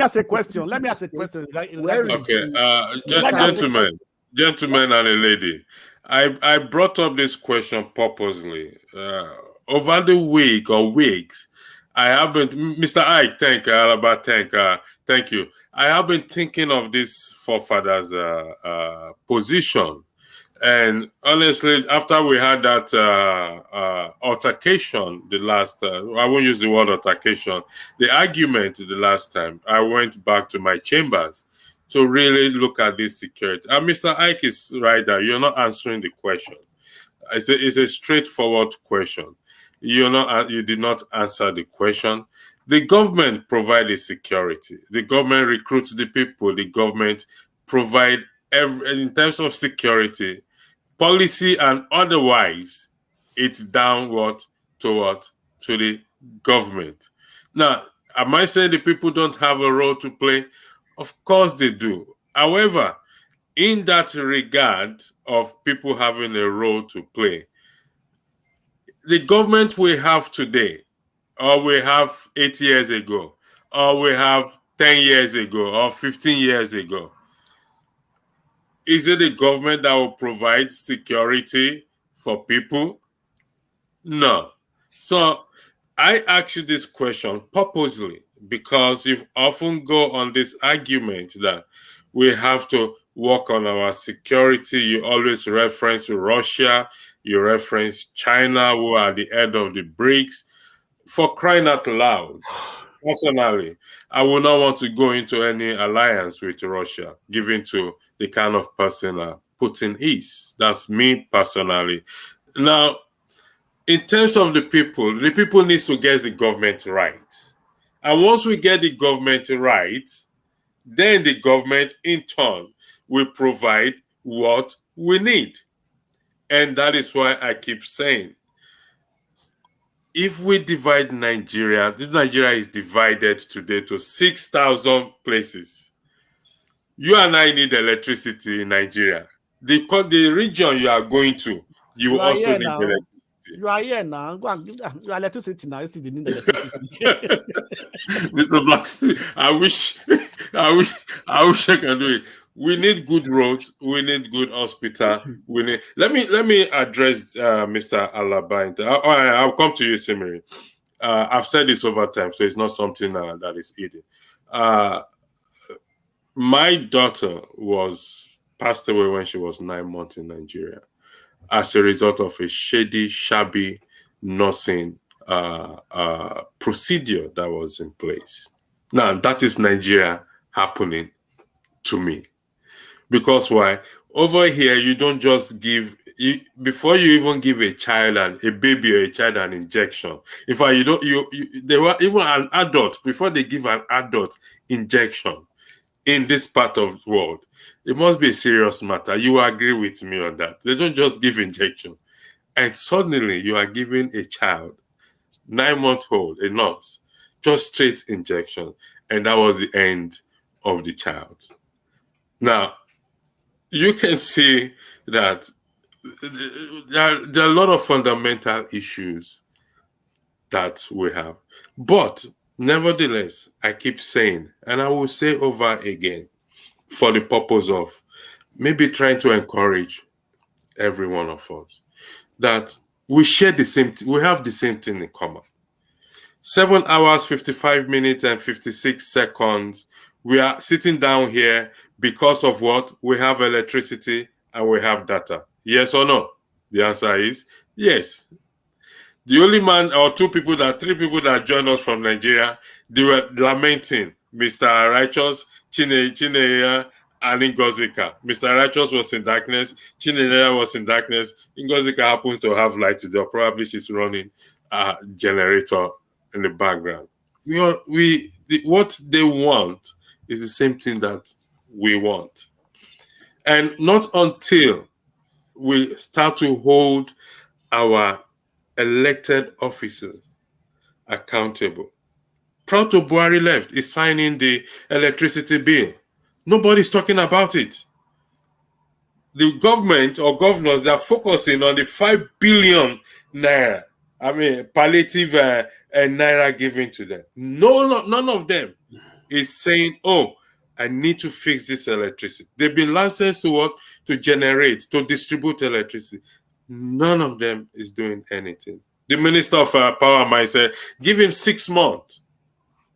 ask a question. Gentlemen and a lady, I brought up this question purposely. Over the week or weeks, I haven't, Mr. Ike, thank you. I have been thinking of this forefathers' position. And honestly, after we had that altercation, the last, I won't use the word altercation, the argument the last time, I went back to my chambers to really look at this security. And Mr. Ike is right there. You're not answering the question. It's a straightforward question. You did not answer the question. The government provides security. The government recruits the people. The government provide in terms of security, policy and otherwise, it's downward to the government. Now, am I saying the people don't have a role to play? Of course they do. However, in that regard of people having a role to play, the government we have today, or we have 8 years ago, or we have 10 years ago, or 15 years ago, is it the government that will provide security for people? No. So I ask you this question purposely because you often go on this argument that we have to work on our security. You always reference Russia, you reference China, who are the head of the BRICS. For crying out loud, personally, I would not want to go into any alliance with Russia, given to the kind of person Putin is. That's me personally. Now, in terms of the people needs to get the government right. And once we get the government right, then the government in turn will provide what we need. And that is why I keep saying, if we divide Nigeria, if Nigeria is divided today to 6,000 places, you and I need electricity in Nigeria. The region you are going to, you also need electricity. You are here now. Go and give you electricity now. You still need electricity. Mr. Blackstone, I wish I can do it. We need good roads. We need good hospital. We need. Let me address Mr. Alaba. I'll come to you, Simiri. I've said this over time, so it's not something that is hidden. My daughter was passed away when she was 9 months in Nigeria as a result of a shady, shabby nursing procedure that was in place. Now, that is Nigeria happening to me. Because why? Over here, you don't just give, before you even give a child a baby or a child an injection. In fact, they were even an adult, before they give an adult injection in this part of the world, it must be a serious matter. You agree with me on that. They don't just give injection. And suddenly you are giving a child, 9-month-old, a nurse, just straight injection. And that was the end of the child. Now, you can see that there are a lot of fundamental issues that we have. But nevertheless, I keep saying, and I will say over again, for the purpose of maybe trying to encourage every one of us, that we share the same, we have the same thing in common. 7 hours, 55 minutes, and 56 seconds. We are sitting down here because of what? We have electricity and we have data. Yes or no? The answer is yes. The only three people that joined us from Nigeria, they were lamenting Mr. Righteous, Chineye, and Ngozika. Mr. Righteous was in darkness, Chineye was in darkness. Ngozika happens to have light today. Probably she's running a generator in the background. What they want is the same thing that we want. And not until we start to hold our elected officers accountable. Proud Buhari left is signing the electricity bill. Nobody's talking about it. The government or governors, they are focusing on the 5 billion naira. Palliative naira given to them. None of them is saying, oh, I need to fix this electricity. They've been licensed to what? To generate, to distribute electricity. None of them is doing anything. The Minister of Power might say, give him 6 months.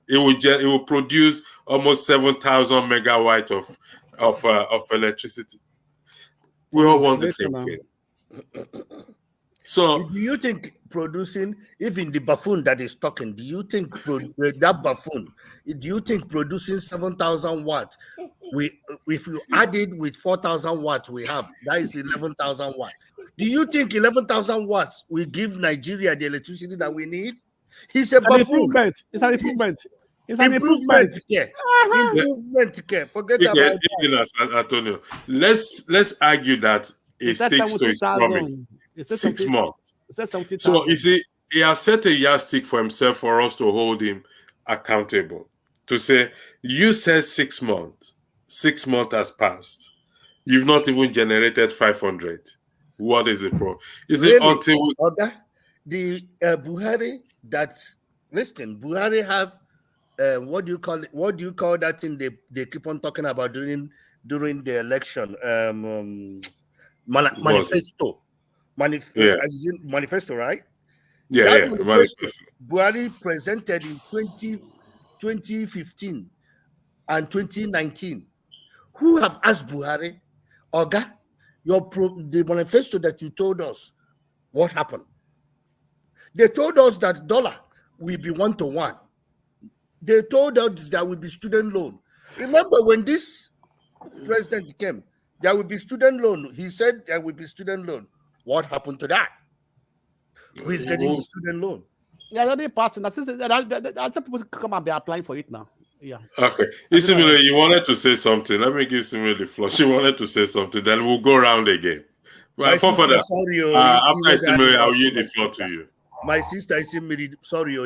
It will produce almost 7,000 megawatt of electricity. We all want the same thing. So, do you think producing, even the buffoon that is talking, do you think that buffoon, do you think producing 7,000 watts, if you add it with 4,000 watts we have, that is 11,000 watts. Do you think 11,000 watts will give Nigeria the electricity that we need? He's a buffoon. It's an improvement. It's an improvement. Improvement. Forget about that. Antonio, let's argue that it sticks to his promise. 6 months. So you see, he has set a yardstick for himself for us to hold him accountable. To say, you said 6 months. 6 months has passed. You've not even generated 500. What is the problem? Is it until the Buhari that Buhari have what do you call it? What do you call that thing they keep on talking about during the election? Manifesto. Manifesto, right? Yeah, manifesto Buhari presented in 2015 and 2019. Who have asked Buhari, Oga, the manifesto that you told us, what happened? They told us that dollar will be 1-to-1. They told us there will be student loan. Remember when this president came, there will be student loan. He said there will be student loan. What happened to that? Who is getting the student loan? Yeah, the person. That's people come and be applying for it now. Yeah. Okay. Isimile, you wanted to say something. Let me give Isimile the floor. She wanted to say something. Then we'll go around again. Right, after Isimile, I'll yield the floor to you. My sister Isimile, sorry, you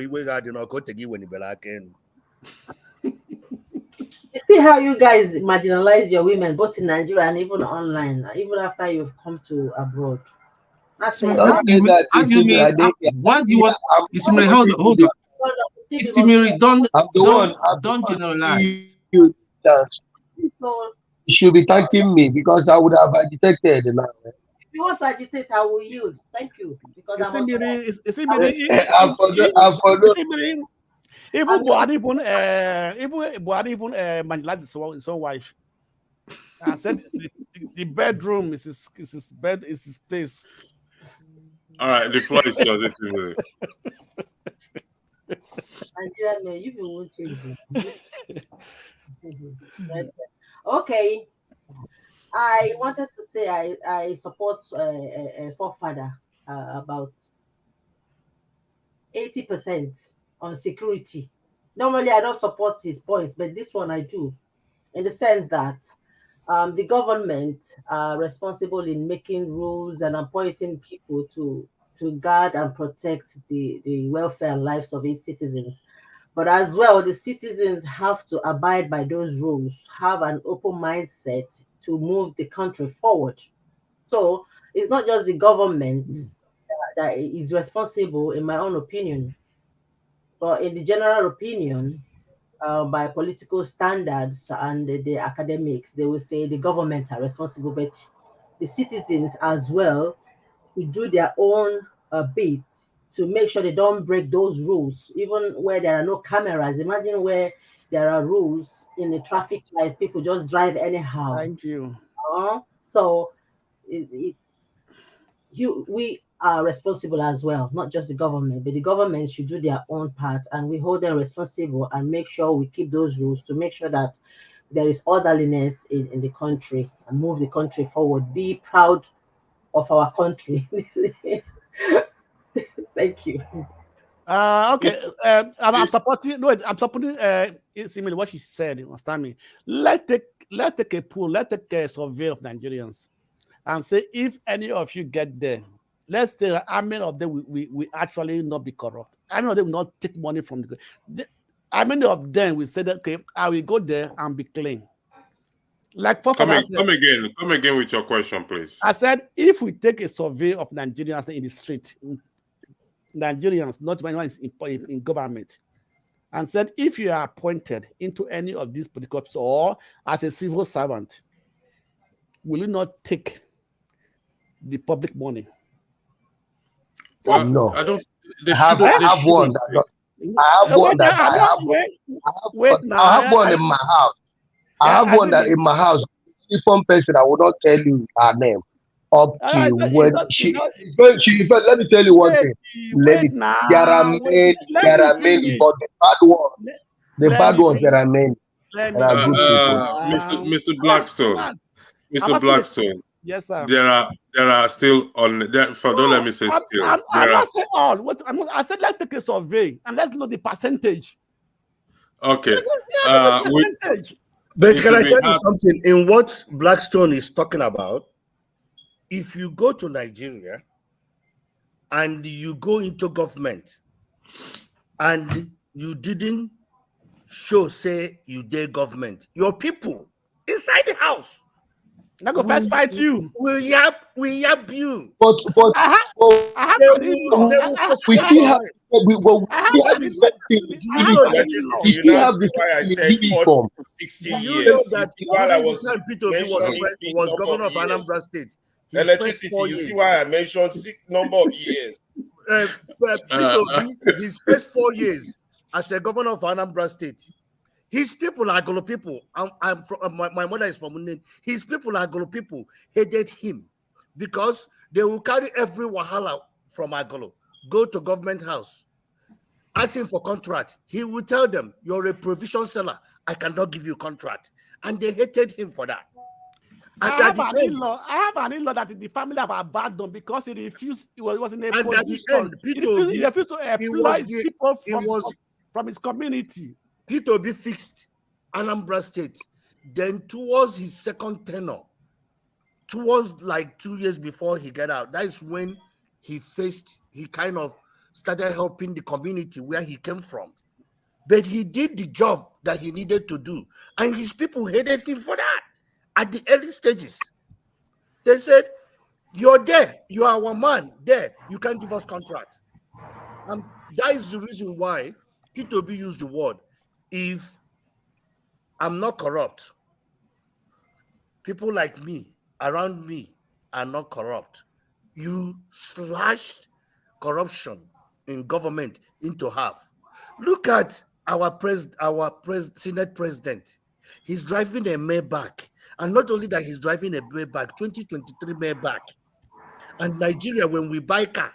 see how you guys marginalize your women, both in Nigeria and even online, even after you've come to abroad. Why do you want Isimile? Hold on. Isimile, don't generalize. You should be thanking me because I would have agitated now. If you want to agitate, I will yield. Thank you. Because even Buhari marginalized his own wife. I said the bedroom is his bed, is his place. All right, the floor is yours. Nigerian man, you won't change it. Okay. I wanted to say I support a forefather about 80% on security. Normally, I don't support his points, but this one I do, in the sense that the government are responsible in making rules and appointing people to guard and protect the welfare and lives of its citizens. But as well, the citizens have to abide by those rules, have an open mindset to move the country forward. So it's not just the government that is responsible, in my own opinion, but in the general opinion, by political standards and the academics, they will say the government are responsible, but the citizens as well to do their own bit to make sure they don't break those rules, even where there are no cameras. Imagine where there are rules in the traffic light, people just drive anyhow. Thank you. So we are responsible as well, not just the government, but the government should do their own part, and we hold them responsible and make sure we keep those rules to make sure that there is orderliness in the country and move the country forward. Be proud of our country. Thank you. Okay. I'm supporting. No, I'm supporting. Similar what she said. You understand me? Let's take a poll. Let's take a survey of Nigerians, and say if any of you get there, let's say how many of them we actually not be corrupt. How many of them will not take money from how many of them will say that okay, I will go there and be clean. Like come again with your question, please. I said if we take a survey of Nigerians in the street, Nigerians, not anyone in government, and said if you are appointed into any of these political offices or as a civil servant, will you not take the public money? Well, no. They I have shouldn't. I They have one shouldn't. that I have one Wait, that I want wait now. I have one in my house. I have one that in my house. Different person, I will not tell you her name. Up to when but let me tell you one thing. Wait now. There are Wait, let me many, finish. but the bad ones, Let me there are finish. many. Let There me are good finish people. now. Mr. Blackstone, I'm Mr. asking Blackstone. yes, sir. There are still on there. For don't let me say still. I'm not saying all. What I said, let's take a survey and let's know the percentage. Okay. Percentage. But can I tell you something? In what Blackstone is talking about, if you go to Nigeria and you go into government and you didn't say you did government, your people inside the house, I go first fight you. We yap you. But I have an in-law. we still have we Do you know that you now see why I said 40 to 60 Do you years? know that While I during was the time Peter Obi was governor of Anambra State, electricity, you see why I mentioned number of years. Peter Obi, his first 4 years as a governor of Anambra State, his people are Agolo people. I'm from my mother is from Unen. His people are Agolo people hated him because they will carry every wahala from Agolo, go to government house, asking for contract. He will tell them, "You're a provision seller. I cannot give you contract," and they hated him for that. And I have an in-law that the family have abandoned because he refused. He was in a position. He refused to employ his people from his community. Peter Obi fixed Anambra State. Then towards his second tenure, towards like 2 years before he got out, that is when he kind of started helping the community where he came from. But he did the job that he needed to do. And his people hated him for that at the early stages. They said, "You're there. You are our man there. You can't give us contract." And that is the reason why Peter Obi used the word, "If I'm not corrupt, people like me, around me, are not corrupt. You slashed corruption in government into half. Look at our Senate president. He's driving a Maybach. And not only that, he's driving a Maybach, 2023 Maybach. And Nigeria, when we buy car,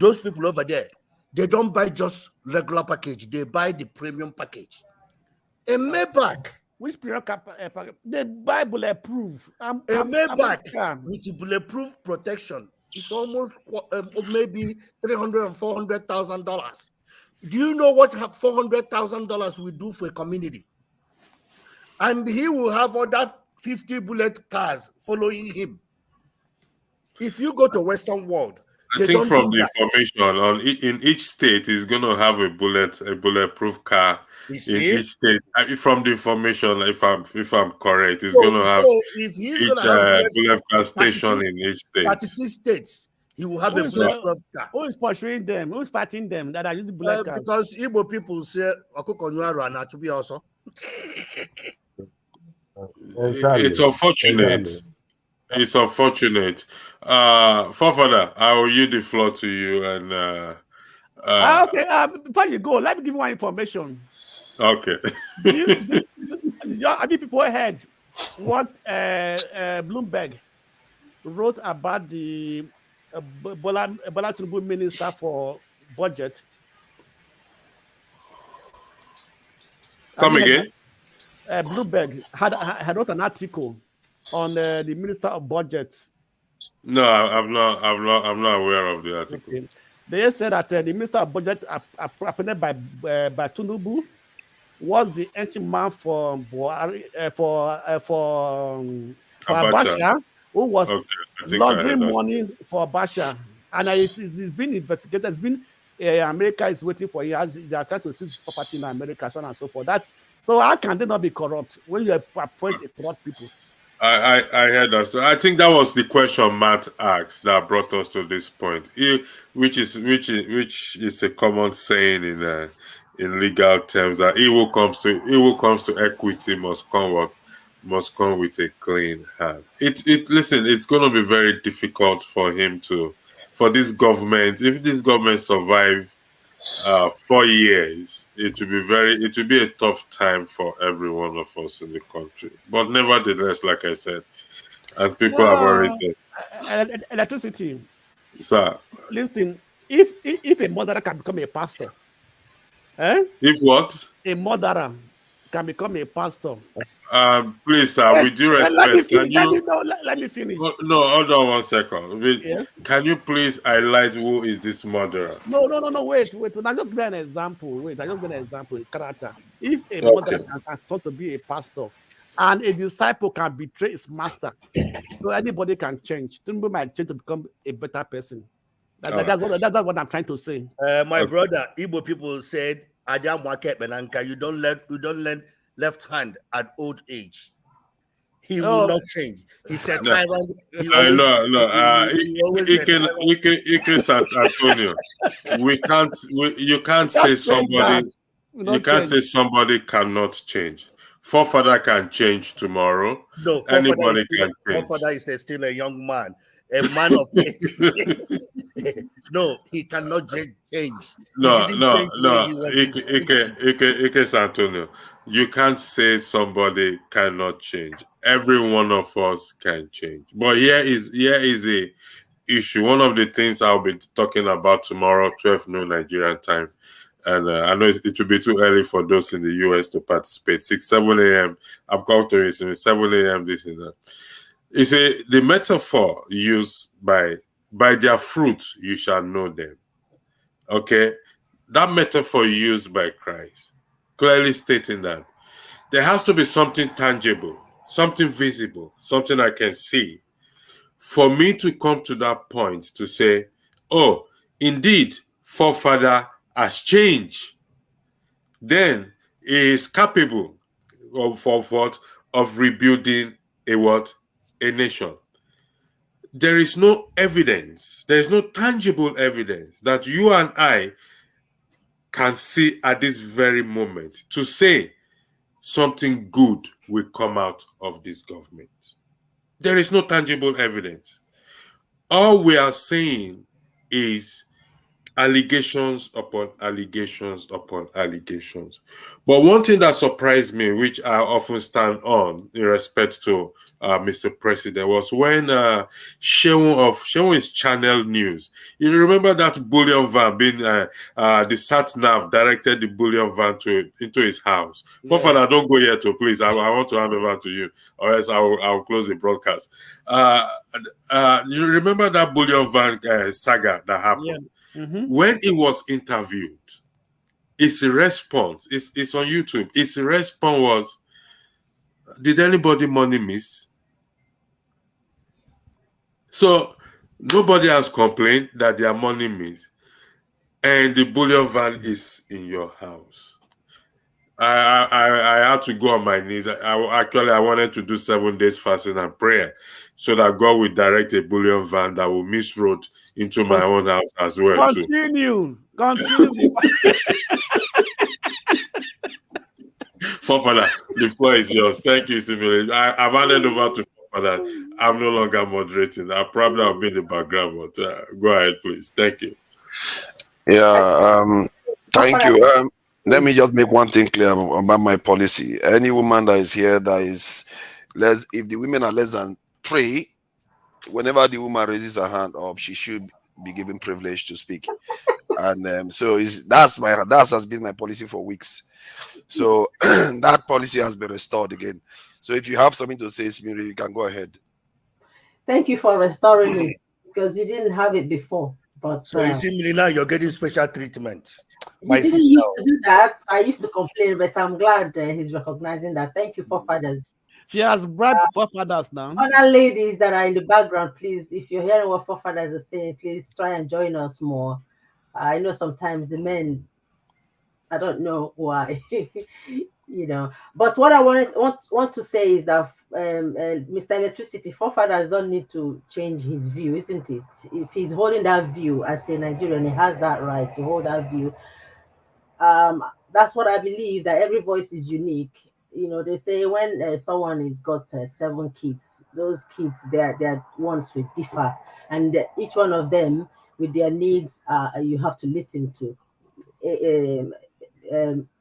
those people over there, they don't buy just regular package. They buy the premium package. A Maybach. Which premium package? They buy bulletproof. A Maybach with bulletproof protection is almost maybe $300,000 and $400,000. Do you know what $400,000 will do for a community? And he will have other 50 bullet cars following him. If you go to Western world, I think from the information in each state is going to have a bulletproof car in each state. From the information, if I'm correct, it's going to have each bullet car station in each state. 36 states. He will have a bulletproof car. Who is pursuing them? Who is fighting them that are using bullet cars? Because Igbo people say, to be also. It's unfortunate. It's unfortunate. Forefather, I will yield the floor to you. And okay, before you go, let me give you one information. Okay. Have you people heard what Bloomberg wrote about the Bola Tinubu Minister for Budget? Come again? Bloomberg had wrote an article on the Minister of Budget. No, I'm not aware of the article. Okay. They said that the Minister of Budget appointed by Tinubu was the ancient man for Abuja, who was laundering money for Abuja, and it's been investigated. It's been America is waiting for you. They are trying to seize property in America, so on and so forth. So how can they not be corrupt when you appoint corrupt people? I heard that. So I think that was the question Matt asked that brought us to this point, which is a common saying in legal terms, that evil comes to equity must come with a clean hand. Listen, it's going to be very difficult for him to for this government, if this government survive 4 years, it will be a tough time for every one of us in the country. But nevertheless, like I said, as people have already said, electricity. Sir, listen, if a murderer can become a pastor, if what? A murderer can become a pastor. Please, sir, with due respect, can you? Let me finish. No, hold on 1 second. Yeah? Can you please highlight who is this murderer? No. Wait. I just give an example. A character. If a murderer can turn to be a pastor, and a disciple can betray his master, so anybody can change. Tinubu might change to become a better person. That's what I'm trying to say. My brother, Igbo people said, "Adam Wake Benanka, you don't learn left hand at old age." He will not change. He said, "Tyrant." Ike Sant Antonio. You can't say somebody. You can't say somebody cannot change. Forefather can change tomorrow. No, anybody can change. Forefather is still a young man, a man of no, he cannot change. No. Ike Santonio, you can't say somebody cannot change. Every one of us can change. But here is a issue. One of the things I'll be talking about tomorrow, 12 noon Nigerian time. And I know it will be too early for those in the US to participate. 7 a.m. I'm called to it, 7 a.m. this and that. You see, the metaphor used by their fruit you shall know them. Okay? That metaphor used by Christ, clearly stating that there has to be something tangible, something visible, something I can see, for me to come to that point to say, oh, indeed, forefather has changed. Then he is capable of rebuilding a nation. There is no evidence, there is no tangible evidence that you and I can see at this very moment to say something good will come out of this government. There is no tangible evidence. All we are saying is allegations upon allegations upon allegations. But one thing that surprised me, which I often stand on in respect to Mr. President, was when Shewon's Channel News. You remember that bullion van being the sat nav directed the bullion van into his house. Yes. Forefather, don't go here too, please. I want to hand over to you, or else I'll close the broadcast. You remember that bullion van saga that happened? Yeah. Mm-hmm. When he was interviewed, his response is on YouTube. His response was, "Did anybody money miss?" So nobody has complained that their money miss, and the bullion van is in your house. I had to go on my knees. I wanted to do 7 days fasting and prayer so that God will direct a bullion van that will miss road into my own house as well. Continue. Forefather, the floor is yours. Thank you, Simile. I've handed over to Forefather. I'm no longer moderating. I probably will be in the background, but go ahead, please. Thank you. Yeah, thank you. Let me just make one thing clear about my policy. Any woman that is here that is if the women are less than 3, whenever the woman raises her hand up, she should be given privilege to speak. And so that has been my policy for weeks. So that policy has been restored again. So if you have something to say, Smiri, you can go ahead. Thank you for restoring it, because you didn't have it before. But so you see, now you're getting special treatment. You didn't used to do that. I used to complain, but I'm glad he's recognizing that. Thank you, forefathers. She has bribed forefathers now. Other ladies that are in the background, please, if you're hearing what forefathers are saying, please try and join us more. I know sometimes the men, I don't know why, But what I want to say is that Mr. Electricity, forefathers don't need to change his view, isn't it? If he's holding that view as a Nigerian, he has that right to hold that view. That's what I believe, that every voice is unique. They say when someone has got 7 kids, those kids, their ones will differ, and each one of them with their needs you have to listen to.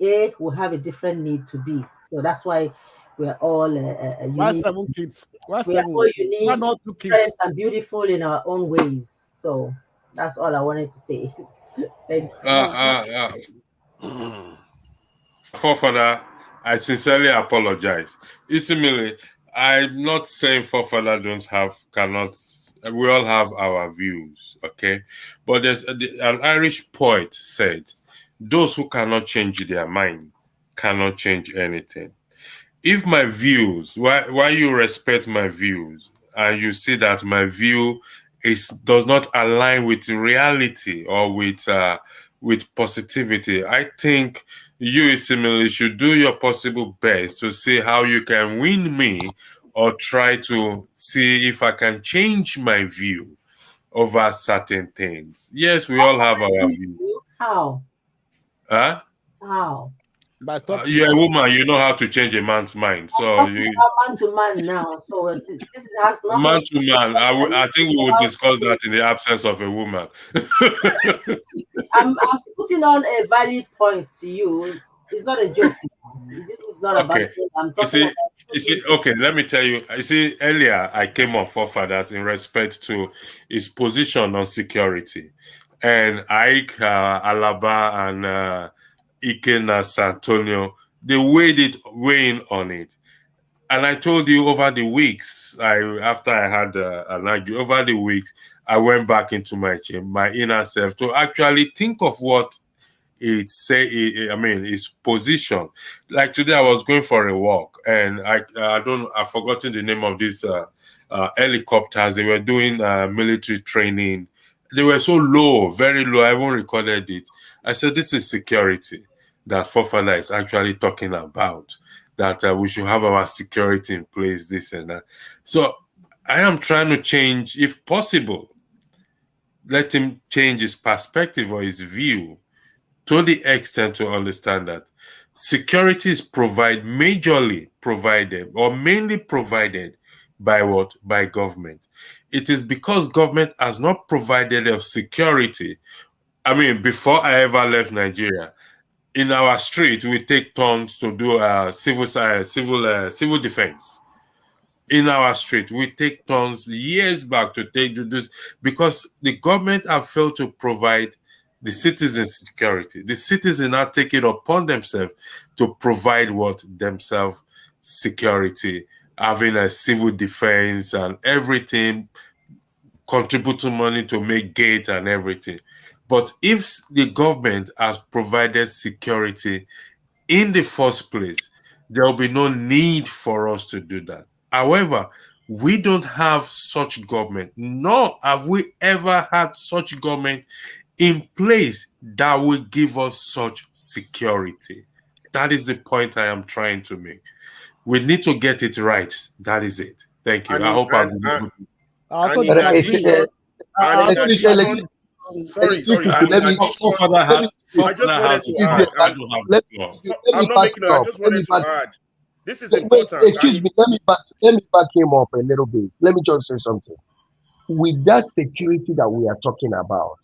A will have a different need to B. So that's why we're all Why unique. 7 kids? Why We are 7? all Why unique, not 2 different, kids? and beautiful in our own ways. So that's all I wanted to say. Thank you. Forefather, I sincerely apologize. Isimile, I'm not saying forefather cannot. We all have our views, okay? But there's an Irish poet said, "Those who cannot change their mind cannot change anything." If my views, why you respect my views, and you see that my view does not align with reality or with positivity, I think you similarly should do your possible best to see how you can win me or try to see if I can change my view over certain things. Yes, we all have our view. How? Huh? How? You're a woman, you know how to change a man's mind. So you Man to man now. So this has nothing. man to man. I think we will discuss that in the absence of a woman. I'm putting on a valid point to you. It's not a joke. This is not about Okay. it. I'm You talking see, okay, let me tell you. You see, earlier I came on forefathers in respect to his position on security. And Ike, Alaba, and Ike Santonio, they weigh in on it. And I told you over the weeks, after I had an argument, over the weeks, I went back into my inner self to actually think of what his position. Like today, I was going for a walk, and I've forgotten the name of these helicopters. They were doing military training. They were so low, very low. I even recorded it. I said, "This is security that forefather is actually talking about. That we should have our security in place, this and that." So I am trying to change, if possible, let him change his perspective or his view to the extent to understand that security is majorly provided or mainly provided by what? By government. It is because government has not provided of security. I mean, before I ever left Nigeria, in our street, we take turns to do civil defense. In our street, we take turns years back to do this because the government have failed to provide the citizens security. The citizens now take it upon themselves to provide themselves security, having a civil defense and everything, contributing money to make gates and everything. But if the government has provided security in the first place, there will be no need for us to do that. However, we don't have such government, nor have we ever had such government in place that will give us such security. That is the point I am trying to make. We need to get it right. That is it. Thank you. I hope I've been able to. Sorry. I just wanted to add. This is important. Excuse me. Let me back him up a little bit. Let me just say something. With that security that we are talking about,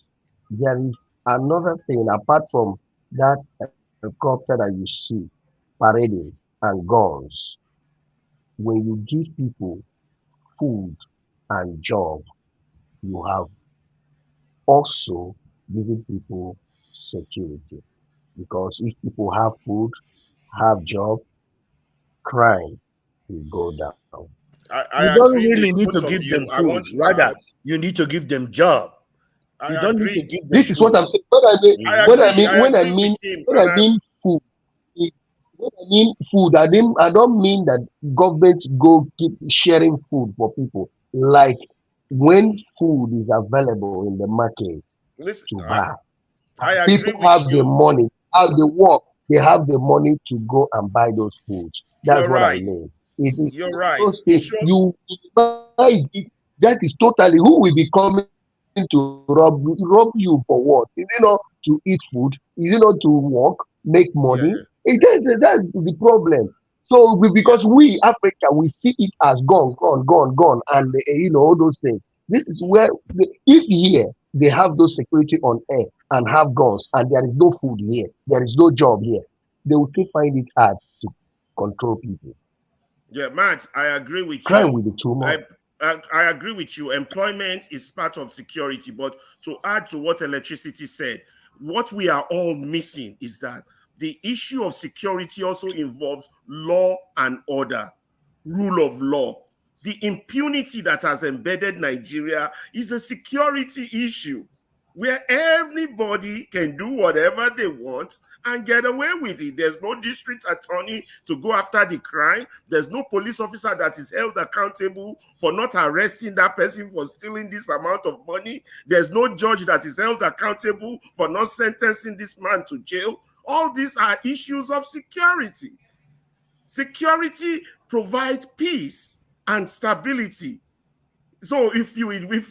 there is another thing apart from that helicopter that you see parading and guns. When you give people food and job, you have also giving people security. Because if people have food, have job, crime will go down. You don't really need to give them food. Rather, you need to give them job. You don't need to give them This is food. what I'm saying. When I mean food, when I mean food, I don't mean that government go keep sharing food for people. Like when food is available in the market to buy, people have the money, have the work, they have the money to go and buy those foods. That's what I mean. You're right. That is totally who will be coming to rob you for what? Is it not to eat food? Is it not to work, make money? That's the problem. So because we Africa, we see it as gone, and all those things. This is where if here they have those security on air and have guns, and there is no food here, there is no job here, they will still find it hard to control people. Yeah, Matt, I agree with Crime you. will be too much. I agree with you. Employment is part of security, but to add to what Electricity said, what we are all missing is that the issue of security also involves law and order, rule of law. The impunity that has embedded Nigeria is a security issue where everybody can do whatever they want and get away with it. There's no district attorney to go after the crime. There's no police officer that is held accountable for not arresting that person for stealing this amount of money. There's no judge that is held accountable for not sentencing this man to jail. All these are issues of security. Security provides peace and stability. So if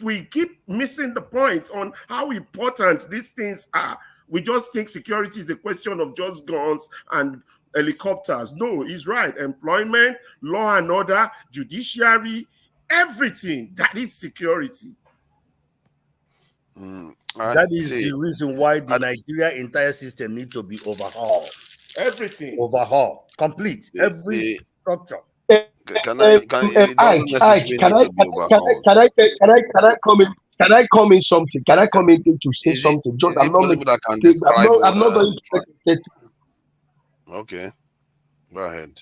we keep missing the point on how important these things are, we just think security is a question of just guns and helicopters. No, he's right. Employment, law and order, judiciary, everything, that is security. That is the reason why the Nigeria entire system needs to be overhauled. Everything. Overhaul. Complete. Every structure. Can I come in something? Can I come in to say something? Just I'm not going to say. Okay, go ahead.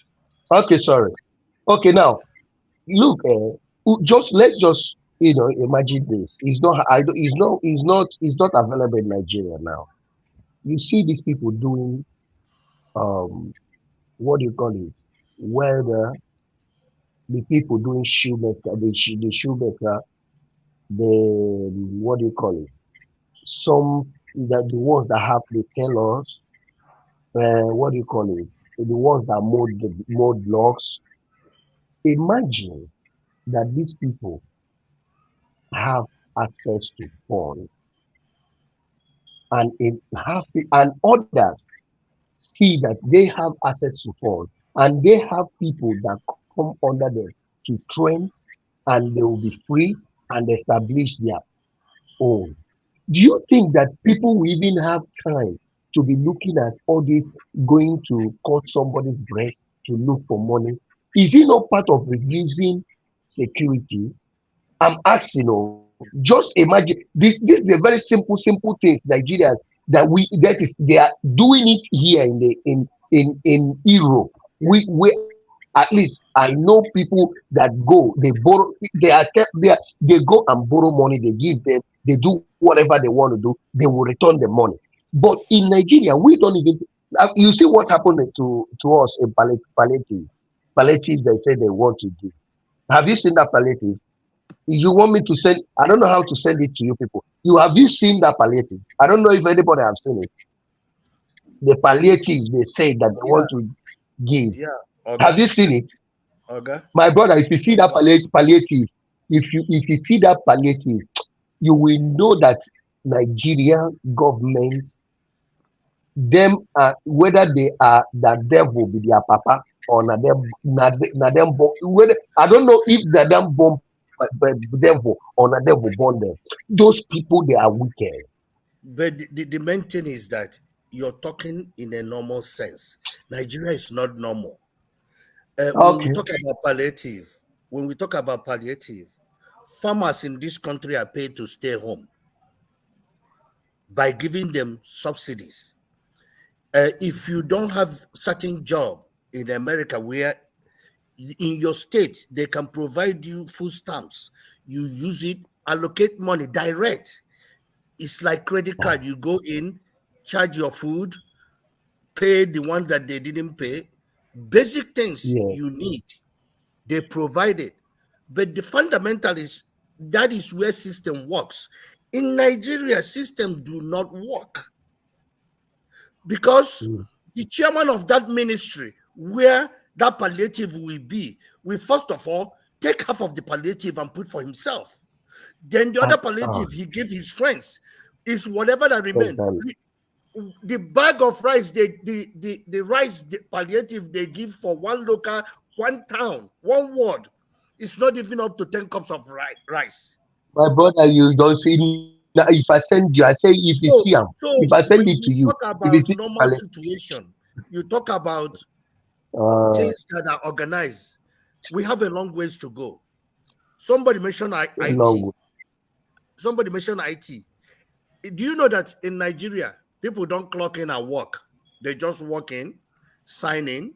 Okay, sorry. Okay, now look, let's just imagine this. It's not available in Nigeria now. You see these people doing what do you call it? Whether the people doing shoemaker, the shoemaker, what do you call it? Some that the ones that have the tailors, what do you call it? The ones that mold blocks. Imagine that these people have access to funds, and others see that they have access to funds, and they have people that come under them to train, and they will be free and establish their own. Do you think that people will even have time to be looking at all this, going to cut somebody's breast to look for money? Is it not part of reducing security? I'm asking, just imagine this is a very simple things Nigerians they are doing it here in Europe. We at least I know people that go, they borrow, they go and borrow money, they give them, they do whatever they want to do, they will return the money. But in Nigeria, we don't even. You see what happened to us in palliative. Palliative, they say they want to do. Have you seen that palliative? You want me to send? I don't know how to send it to you people. Have you seen that palliative? I don't know if anybody have seen it. The palliative they say that they want to give. Yeah. Okay. Have you seen it? Okay. My brother, if you see that palliative, if you see that palliative, you will know that Nigerian government, them whether they are the devil be their papa or na them whether I don't know if the them born devil or na devil born them. Those people, they are wicked. But the main thing is that you're talking in a normal sense. Nigeria is not normal. When we talk about palliative, farmers in this country are paid to stay home by giving them subsidies. If you don't have certain job in America where in your state they can provide you food stamps, you use it, allocate money direct. It's like credit card. You go in, charge your food, pay the one that they didn't pay. Basic things you need, they provide it. But the fundamental is that is where system works. In Nigeria, systems do not work because the chairman of that ministry, where that palliative will be, will first of all take half of the palliative and put for himself. Then the other palliative he give his friends. Is whatever that remains. The bag of rice, the rice the palliative they give for one local, one town, one ward, it's not even up to 10 cups of rice. My brother, you don't see Now, if I send you, I say if you see them, So if I send when it to you you, talk if about it's normal situation, you talk about things that are organized. We have a long ways to go. Somebody mentioned IT. Somebody mentioned IT. Do you know that in Nigeria, people don't clock in and work? They just walk in, sign in.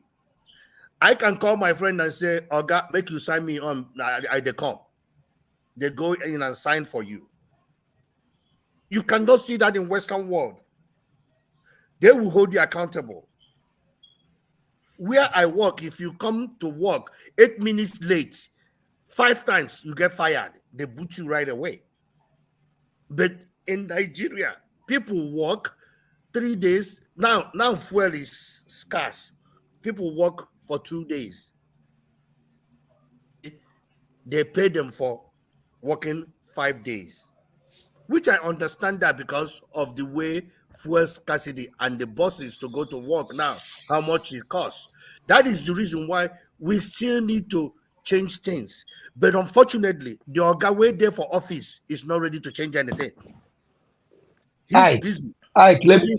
I can call my friend and say, Oga, make you sign me on. They come. They go in and sign for you. You cannot see that in Western world. They will hold you accountable. Where I work, if you come to work 8 minutes late, 5 times you get fired. They boot you right away. But in Nigeria, people work 3 days. Now fuel is scarce. People work for 2 days. They pay them for working 5 days, which I understand that because of the way fuel scarcity and the buses to go to work now, how much it costs. That is the reason why we still need to change things. But unfortunately, the Oga way there for office is not ready to change anything. He's busy. Let me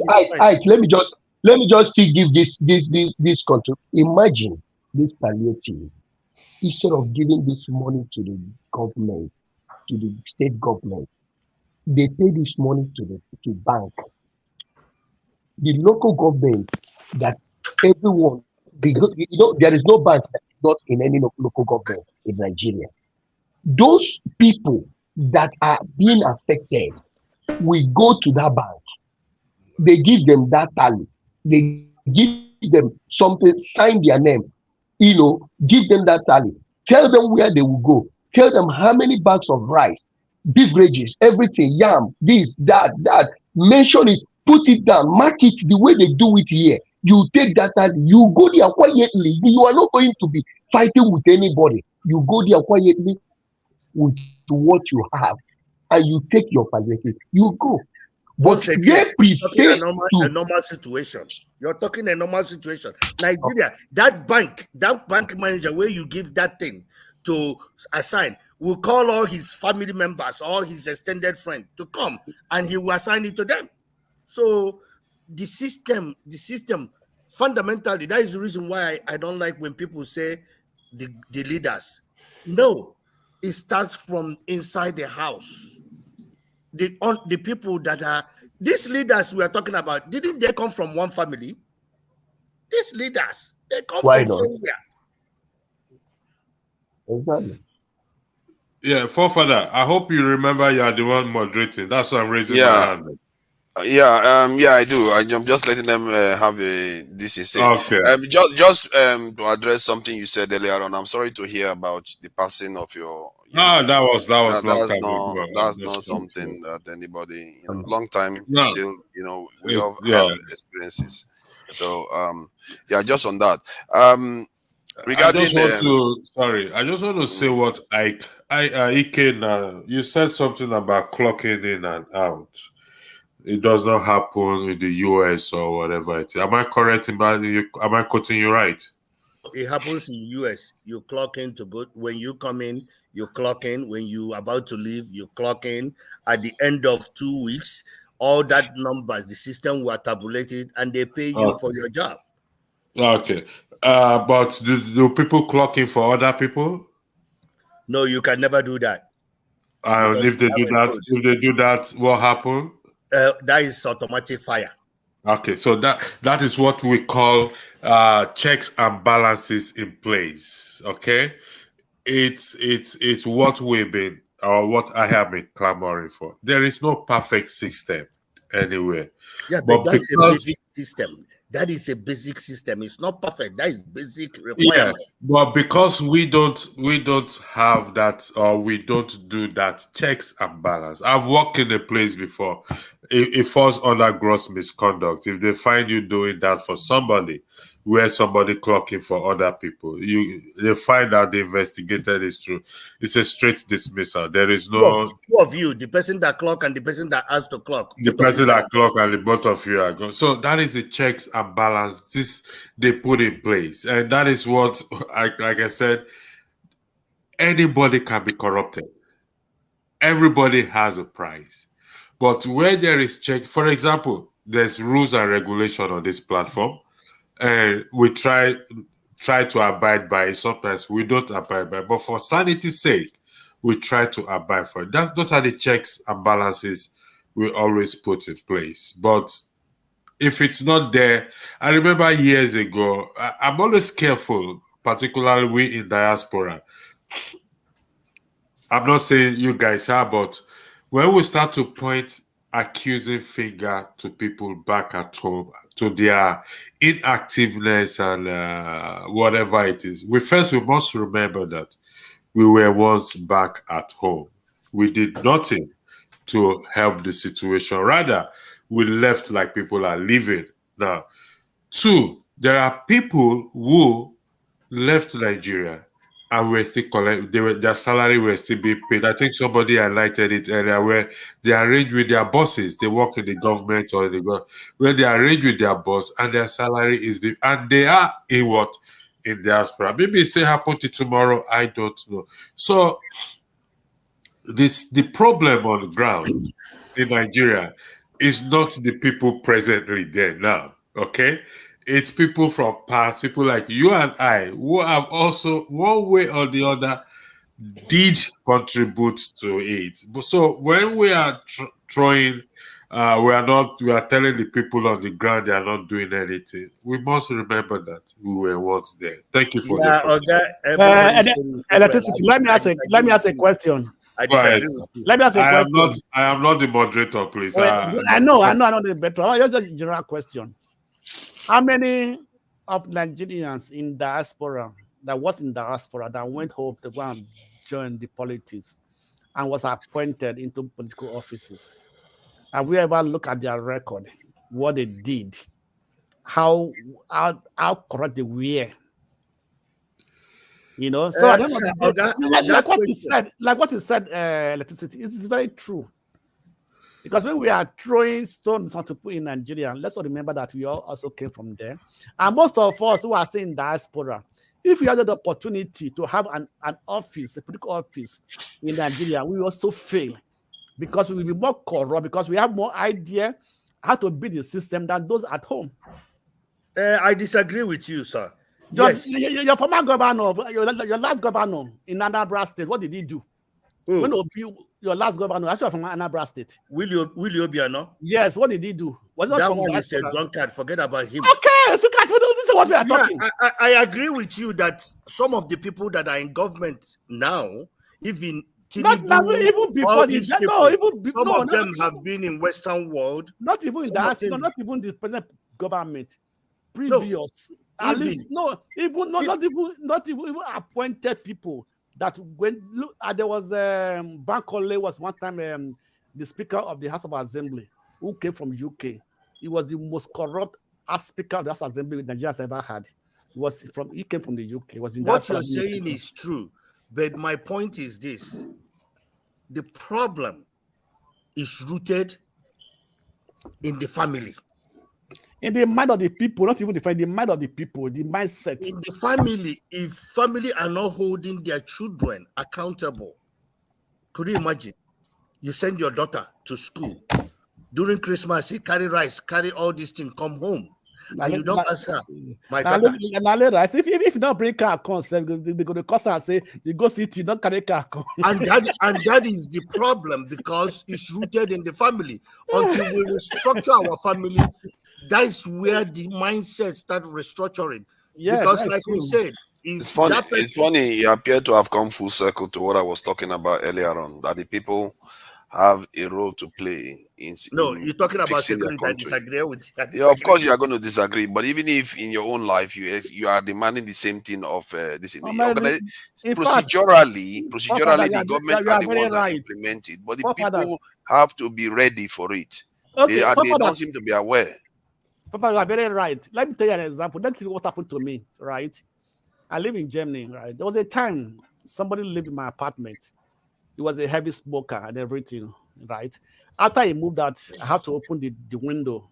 just still give this control. Imagine this palliative, instead of giving this money to the government, to the state government, they pay this money to bank. The local government that everyone, because there is no bank that is not in any local government in Nigeria. Those people that are being affected will go to that bank. They give them that tally. They give them something, sign their name, give them that tally. Tell them where they will go. Tell them how many bags of rice, beverages, everything, yam, this, that. Mention it, put it down, mark it the way they do it here. You take that tally, you go there quietly. You are not going to be fighting with anybody. You go there quietly with what you have, and you take your palliative. You go. Once again, you're talking a normal situation. You're talking a normal situation. Nigeria, that bank manager where you give that thing to assign will call all his family members, all his extended friends to come, and he will assign it to them. So the system, fundamentally, that is the reason why I don't like when people say the leaders. No, it starts from inside the house. The people that are these leaders we are talking about, didn't they come from one family? These leaders, they come from somewhere. Exactly. Yeah, forefather, I hope you remember you are the one moderating. That's why I'm raising my hand. Yeah, I do. I'm just letting them have this is it. Okay. Just to address something you said earlier on. I'm sorry to hear about the passing of your. That was long time ago. ago. That's not something that anybody, long time still, we all have experiences. So just on that. Regarding I just want to say what Ike now. You said something about clocking in and out. It does not happen in the US or whatever it is. Am I correct about you? Am I quoting you right? It happens in US. You clock in to go when you come in, you clock in. When you about to leave, you clock in. At the end of 2 weeks, all that numbers, the system will tabulate it and they pay you for your job. Okay. But do people clock in for other people? No, you can never do that. And if they do that, what happens? That is automatic fire. Okay, so that is what we call checks and balances in place. Okay, it's what we've been or what I have been clamoring for. There is no perfect system anywhere. Yeah, but that's a basic system. That is a basic system. It's not perfect. That is basic requirement. Yeah, but because we don't have that, or we don't do that checks and balance. I've worked in a place before. It falls under gross misconduct. If they find you doing that for somebody, where somebody clocking for other people, they find out they investigated it through. It's a straight dismissal. There is no two of you, the person that clock and the person that has to clock. The person that clock and the both of you are gone. So that is the checks and balance they put in place, and that is what, like I said, anybody can be corrupted. Everybody has a price. But where there is check, for example, there's rules and regulation on this platform, and we try to abide by it. Sometimes we don't abide by it, but for sanity's sake, we try to abide for it. Those are the checks and balances we always put in place. But if it's not there, I remember years ago, I'm always careful, particularly we in diaspora. I'm not saying you guys are, but when we start to point accusing finger to people back at home, to their inactiveness and whatever it is, we must remember that we were once back at home. We did nothing to help the situation. Rather, we left like people are living now. Two, there are people who left Nigeria and were still their salary were still being paid. I think somebody highlighted it earlier, where they arrange with their bosses. They work in the government or where they arrange with their boss and their salary is being, and they are in diaspora. Maybe it still happen to tomorrow. I don't know. So the problem on the ground in Nigeria is not the people presently there now. Okay. It's people from past, people like you and I, who have also, one way or the other, did contribute to it. So when we are throwing, we are telling the people on the ground they are not doing anything. We must remember that we were once there. Thank you for the electricity. Let me ask a question. I disagree with you. Let me ask a question. I am not the moderator, please. Well, I know the better. Just a general question. How many of Nigerians in diaspora that went home to go and join the politics and was appointed into political offices? Have we ever looked at their record, what they did, how corrupt they were? You know, so I don't know. Like what you said, electricity, it is very true. Because when we are throwing stones onto people in Nigeria, let's all remember that we all also came from there. And most of us who are staying in diaspora, if we had the opportunity to have an office, a political office in Nigeria, we also fail because we will be more corrupt, because we have more idea how to build the system than those at home. I disagree with you, sir. Yes. Your former governor, your last governor in Anambra State, what did he do? When your last governor, actually from Anambra State, Willie Obiano. Yes, what did he do? Was that one is a drunkard? Forget about him. Okay, so this is what we are talking. I agree with you that some of the people that are in government now, even even before some of them have been in Western world. Not even in that, not even the present government. Previous, at least not even appointed people. That when there was Bankole was one time the Speaker of the House of Assembly who came from UK. He was the most corrupt Speaker of the House of Assembly Nigeria has ever had. He came from the UK. What you're saying is true, but my point is this: the problem is rooted in the family. In the mind of the people, not even the mind of the people, the mindset. In the family, if family are not holding their children accountable, could you imagine? You send your daughter to school during Christmas, you carry rice, carry all these things, come home, and you don't ask her, my daughter. If you don't bring car account, they're going to cost her and say, you go city, don't carry car account. And that is the problem, because it's rooted in the family. Until we restructure our family, that's where the mindset start restructuring. Yeah, because like we said, it's funny. You appear to have come full circle to what I was talking about earlier on, that the people have a role to play in. You're talking about security. I disagree with you. Yeah, of course you are going to disagree. But even if in your own life you are demanding the same thing of this, procedurally, the government are the ones that implement it, but the people have to be ready for it. Okay, they don't seem to be aware. Papa, you are very right. Let me tell you an example. Let's see what happened to me, right? I live in Germany, right? There was a time somebody lived in my apartment. He was a heavy smoker and everything, right? After he moved out, I have to open the window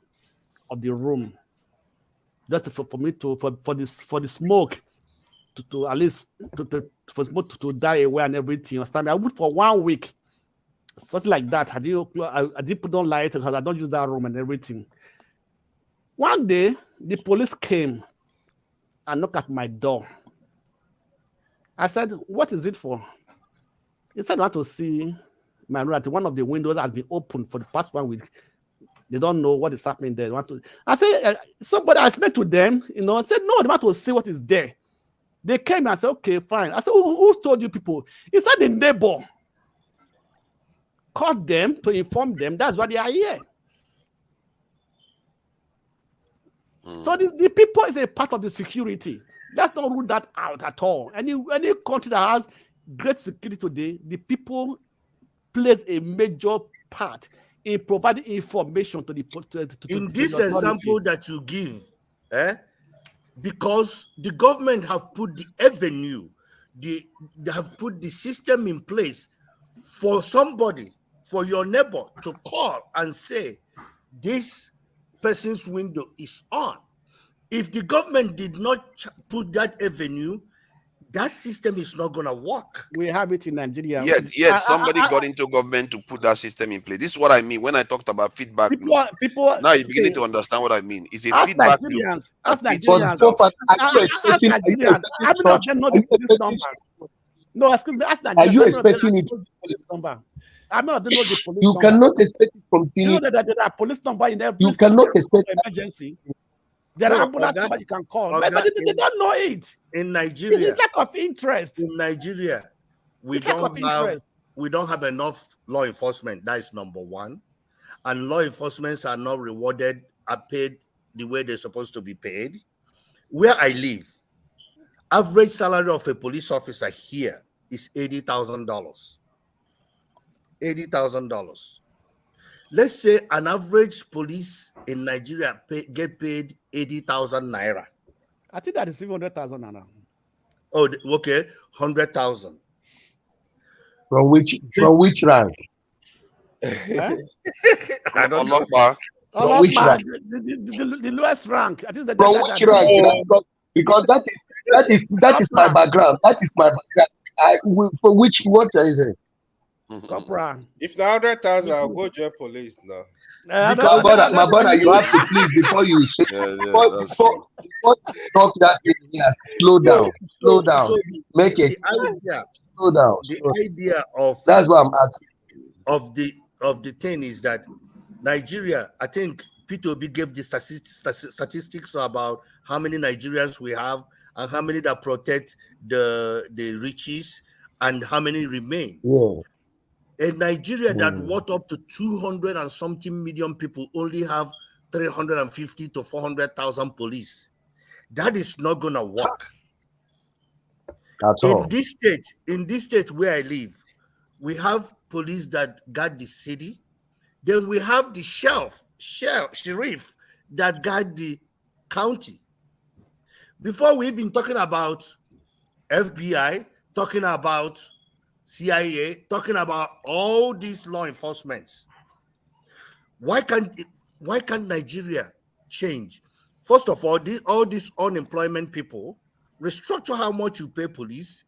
of the room just for me to for the smoke to at least for smoke to die away and everything. I moved for 1 week. something like that. I did put on light because I don't use that room and everything. One day, the police came and knocked at my door. I said, "What is it for?" He said, "I want to see my room. One of the windows has been opened for the past 1 week. They don't know what is happening there. They want to." I said, "Somebody," I spoke to them, I said, "No, they want to see what is there." They came and I said, "Okay, fine." I said, who told you people?" He said, "The neighbor called them to inform them. That's why they are here." So the people is a part of the security. Let's not rule that out at all. Any country that has great security today, the people plays a major part in providing information to the in this example that you give, because the government have put the avenue, they have put the system in place for somebody, for your neighbor to call and say, this person's window is on. If the government did not put that avenue, that system is not going to work. We have it in Nigeria. Yet somebody got into government to put that system in place. This is what I mean when I talked about feedback. People now you're beginning to understand what I mean. It's a as feedback Nigerians, loop. as Nigerians, how many of them know the police number? No, excuse me. As Nigerians, are you expecting it? Police number. How many of them know the police You number? cannot expect it from You know that there are police number in every You cannot expect emergency. There are ambulance number you can call, but they don't know it. In Nigeria, it's lack of interest. In Nigeria, we don't have enough law enforcement. That is number one, and law enforcement are not rewarded, are paid the way they're supposed to be paid. Where I live, average salary of a police officer here is $80,000. $80,000. Let's say an average police in Nigeria get paid 80,000 naira. I think that is 100,000 naira. Oh, okay, 100,000. From which rank? I don't know. From which rank? The lowest rank. I think From which rank? Because that is my background. That is my background. For which, what is it? If now 100,000, I'll go join police now. Because my brother, you have to please before you say before you talk that thing here. Slow down. Make it. Slow down. The idea of that's what I'm asking. Of the thing is that Nigeria, I think P2B gave the statistics about how many Nigerians we have and how many that protect the riches and how many remain. Yeah. In Nigeria that worth up to 200 and something million people only have 350 to 400,000 police. That is not gonna work. That's all. In this state where I live, we have police that guard the city. Then we have the sheriff that guard the county. Before we even talking about FBI, talking about CIA, talking about all these law enforcements. Why can't Nigeria change? First of all, all these unemployment people, restructure how much you pay police,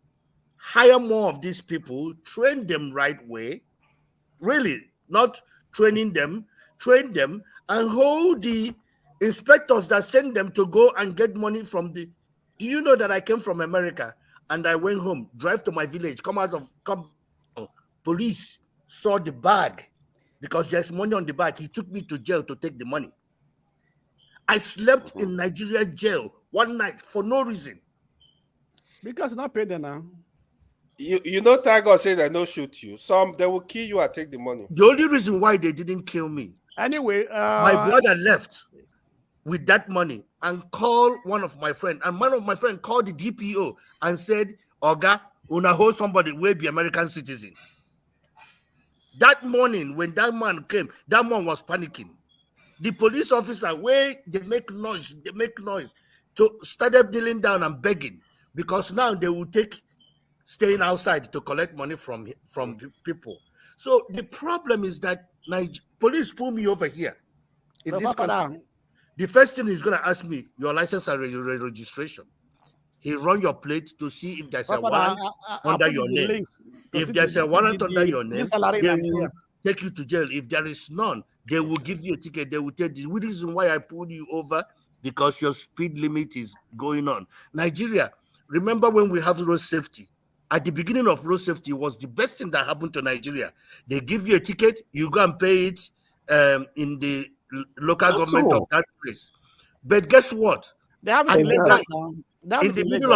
hire more of these people, train them right way, really, not training them, train them, and hold the inspectors that send them to go and get money from the. Do you know that I came from America? And I went home, drive to my village, police saw the bag because there's money on the bag. He took me to jail to take the money. I slept in Nigeria jail one night for no reason. Because you're not paid there now. You know, Tiger say they no shoot you. Some they will kill you and take the money. The only reason why they didn't kill me. Anyway, my brother left with that money and called one of my friends. And one of my friends called the DPO and said, Oga, una hold somebody will be American citizen. That morning, when that man came, that man was panicking. The police officer, where they make noise, to started kneeling down and begging because now they will take staying outside to collect money from people. So the problem is that police pull me over here. In this country, the first thing is going to ask me your license and your registration. he run your plate to see if there's a Papa, warrant under put your the name. link to If see there's a warrant under your the name, salary in they Nigeria. will take you to jail. If there is none, they will give you a ticket. They will tell you the reason why I pulled you over because your speed limit is going on. Nigeria, remember when we have road safety? At the beginning of road safety was the best thing that happened to Nigeria. They give you a ticket, you go and pay it in the local government of that place. But guess what? They have At it in the Lagos time, now. in the middle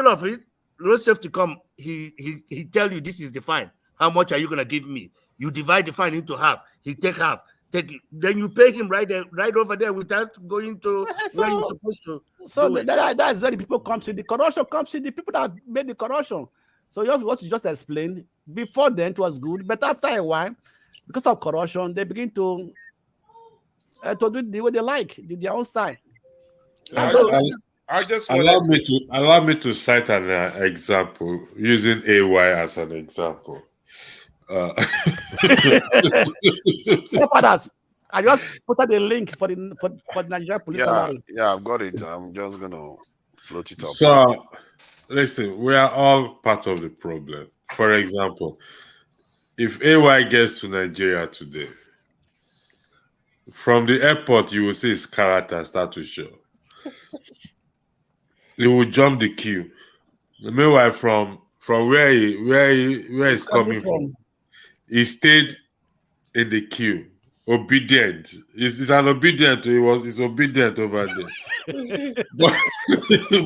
of it, road safety come, he tell you this is the fine. How much are you gonna give me? You divide the fine into half. He take half. Then you pay him right over there without going to where you're supposed to. So that's where the people comes in. The corruption comes in. The people that made the corruption. So you have what you just explained. Before then, it was good, but after a while, because of corruption, they begin to do the way they like, their own style. I just allow me to cite an example using AY as an example. Fathers, I just put out the link for the Nigerian police. Yeah, I've got it. I'm just gonna float it up. So, listen, we are all part of the problem. For example, if AY gets to Nigeria today, from the airport, you will see his character start to show. He will jump the queue. Meanwhile, from where he's coming from, he stayed in the queue, obedient. He's an obedient. He's obedient over there.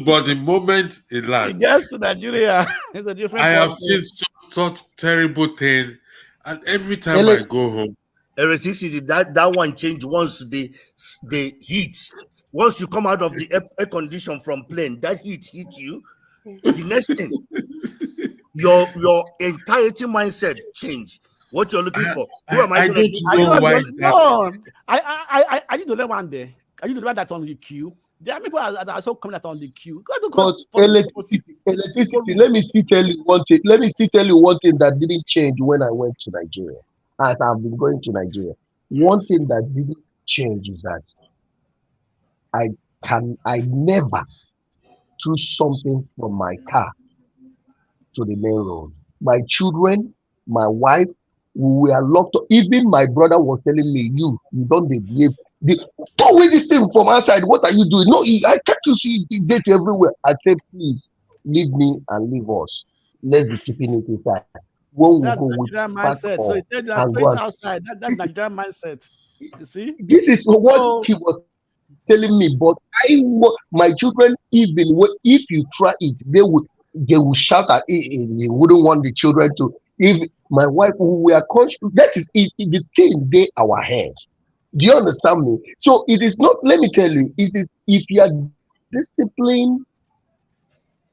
but the moment he lands, he gets to Nigeria, it's a different. I have seen such terrible thing, and every time I go home, that one changed once the heat. Once you come out of the air condition from plane, that heat hit you. The next thing, your entirety mindset change. What you're looking for? Who am I going to do? No, I need to learn one day. I need to learn that's on the queue. There are people that are so coming that's on the queue. But electricity, let me still tell you one thing. Let me still tell you one thing that didn't change when I went to Nigeria. As I've been going to Nigeria, one thing that didn't change is that I never threw something from my car to the main road. My children, my wife, we were locked up. Even my brother was telling me, you don't behave. Throw away this thing from outside. What are you doing? No, I can't you see it everywhere. I said, please leave me and leave us. Let's be keeping it inside. When that's we go Nigerian mindset. So it said that going outside. That's Nigerian mindset. You see? This is what he was telling me. But my children, even if you try it, they will shout at it. They wouldn't want the children to. If my wife, who we are conscious, that is it. The thing they our hands. Do you understand me? So it is not. Let me tell you, it is if you are disciplined,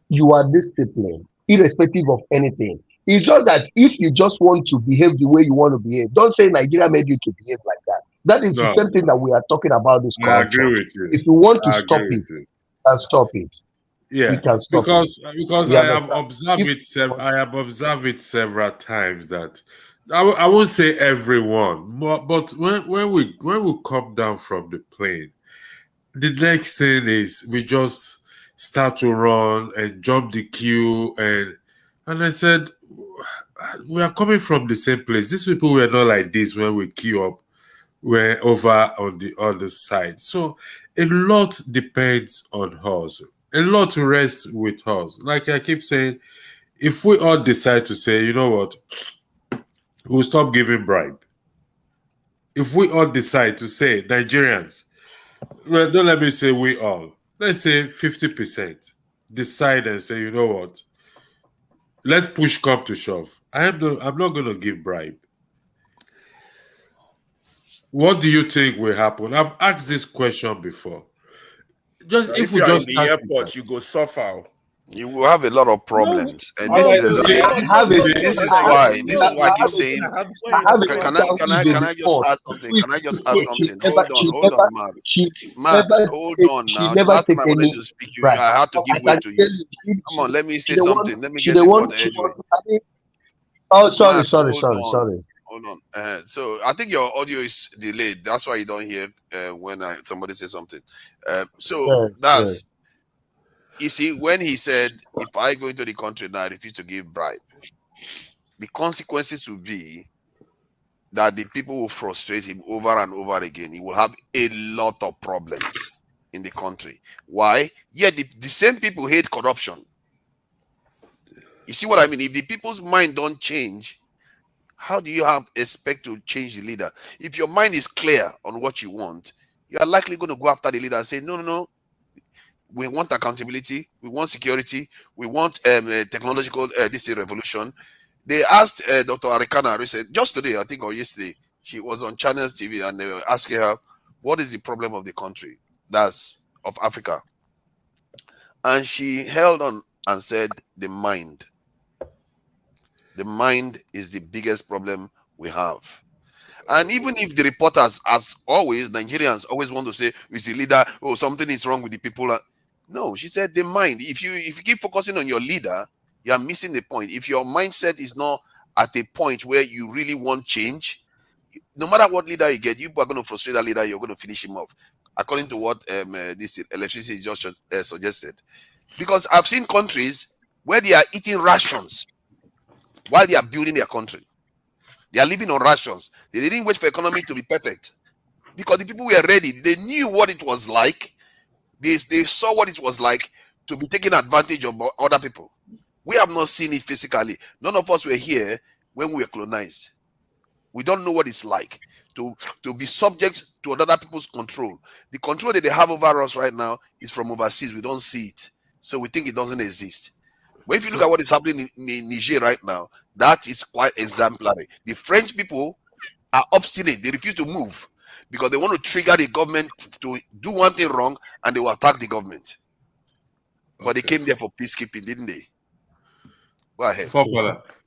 you are disciplined, irrespective of anything. It's just that if you just want to behave the way you want to behave, don't say Nigeria made you to behave like that. That is the same thing that we are talking about this culture. I agree with you. If you want to stop it, you can stop it. Yeah, we can stop because I have observed it several times that I won't say everyone, but when we come down from the plane, the next thing is we just start to run and jump the queue and I said, we are coming from the same place. These people were not like this when we queue up. We're over on the other side. So a lot depends on us. A lot rests with us. Like I keep saying, if we all decide to say, you know what, we'll stop giving bribe. If we all decide to say, Nigerians, well, don't let me say we all, let's say 50% decide and say, you know what, let's push come to shove. I'm not going to give bribe. What do you think will happen? I've asked this question before. Just if we just in the airport, you go suffer. You will have a lot of problems, and this is why I keep saying. Can I just ask something? Can I just ask something? Hold on, Matt. Hold on now. Last time I wanted to speak, I had to give way to you. Come on, let me say something. Let me get the word anyway. Oh, sorry. Hold on. So I think your audio is delayed. That's why you don't hear when somebody says something. You see, when he said, if I go into the country and I refuse to give bribe, the consequences will be that the people will frustrate him over and over again. He will have a lot of problems in the country. Why? Yeah, the same people hate corruption. You see what I mean? If the people's mind don't change, how do you expect to change the leader? If your mind is clear on what you want, you are likely going to go after the leader and say, no, no, no. We want accountability. We want security. We want technological this revolution. They asked Dr. Arikana recently, just today, I think, or yesterday, she was on Channels TV and they were asking her, what is the problem of the country? That's of Africa. And she held on and said, the mind. The mind is the biggest problem we have. And even if the reporters, as always, Nigerians always want to say, is the leader, oh, something is wrong with the people. No, she said the mind. If you keep focusing on your leader, you are missing the point. If your mindset is not at a point where you really want change, no matter what leader you get, you are going to frustrate that leader, you're going to finish him off. According to what this electricity just suggested. Because I've seen countries where they are eating rations while they are building their country. They are living on rations. They didn't wait for economy to be perfect. Because the people were ready. They knew what it was like. They saw what it was like to be taking advantage of other people. We have not seen it physically. None of us were here when we were colonized. We don't know what it's like to be subject to other people's control. The control that they have over us right now is from overseas. We don't see it. So we think it doesn't exist. But if you look at what is happening in Niger right now, that is quite exemplary. The French people are obstinate. They refuse to move because they want to trigger the government to do one thing wrong and they will attack the government. But they came there for peacekeeping, didn't they? Go ahead.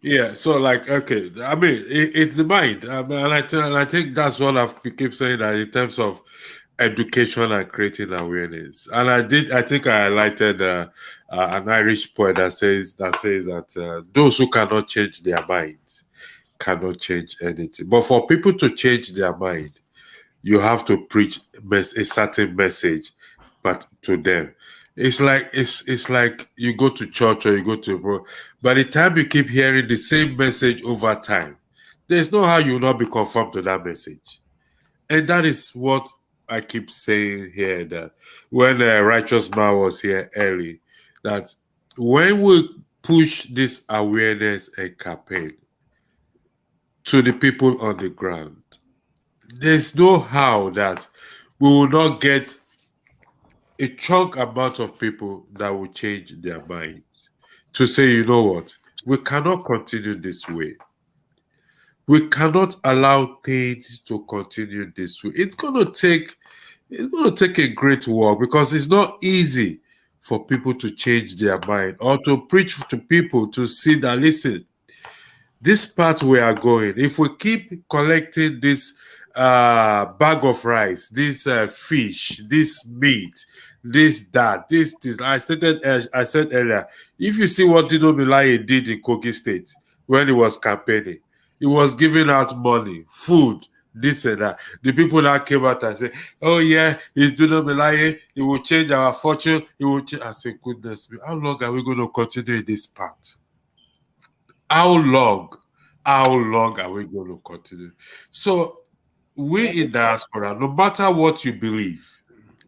Yeah, so like, okay, I mean, it's the mind. And I think that's what I keep saying, that in terms of education and creating awareness. And I think I highlighted an Irish poet that says that those who cannot change their minds cannot change anything. But for people to change their mind, you have to preach a certain message, but to them. It's like you go to church or you go to by the time you keep hearing the same message over time, there's no how you will not be conformed to that message. And that is what I keep saying here, that when Righteous Man was here early, that when we push this awareness and campaign to the people on the ground, there's no how that we will not get a chunk amount of people that will change their minds to say, you know what, we cannot continue this way. We cannot allow things to continue this way. It's going to take a great work, because it's not easy for people to change their mind or to preach to people to see that, listen, this path we are going, if we keep collecting this bag of rice, this fish, this meat, this. I said earlier, if you see what Dino did in Kogi State when he was campaigning, he was giving out money, food, this and that. The people that came out and said, oh yeah, he's Dino Melaye, he will change our fortune, he will change. I said, goodness me, how long are we going to continue in this path? How long are we going to continue? So we in diaspora, no matter what you believe,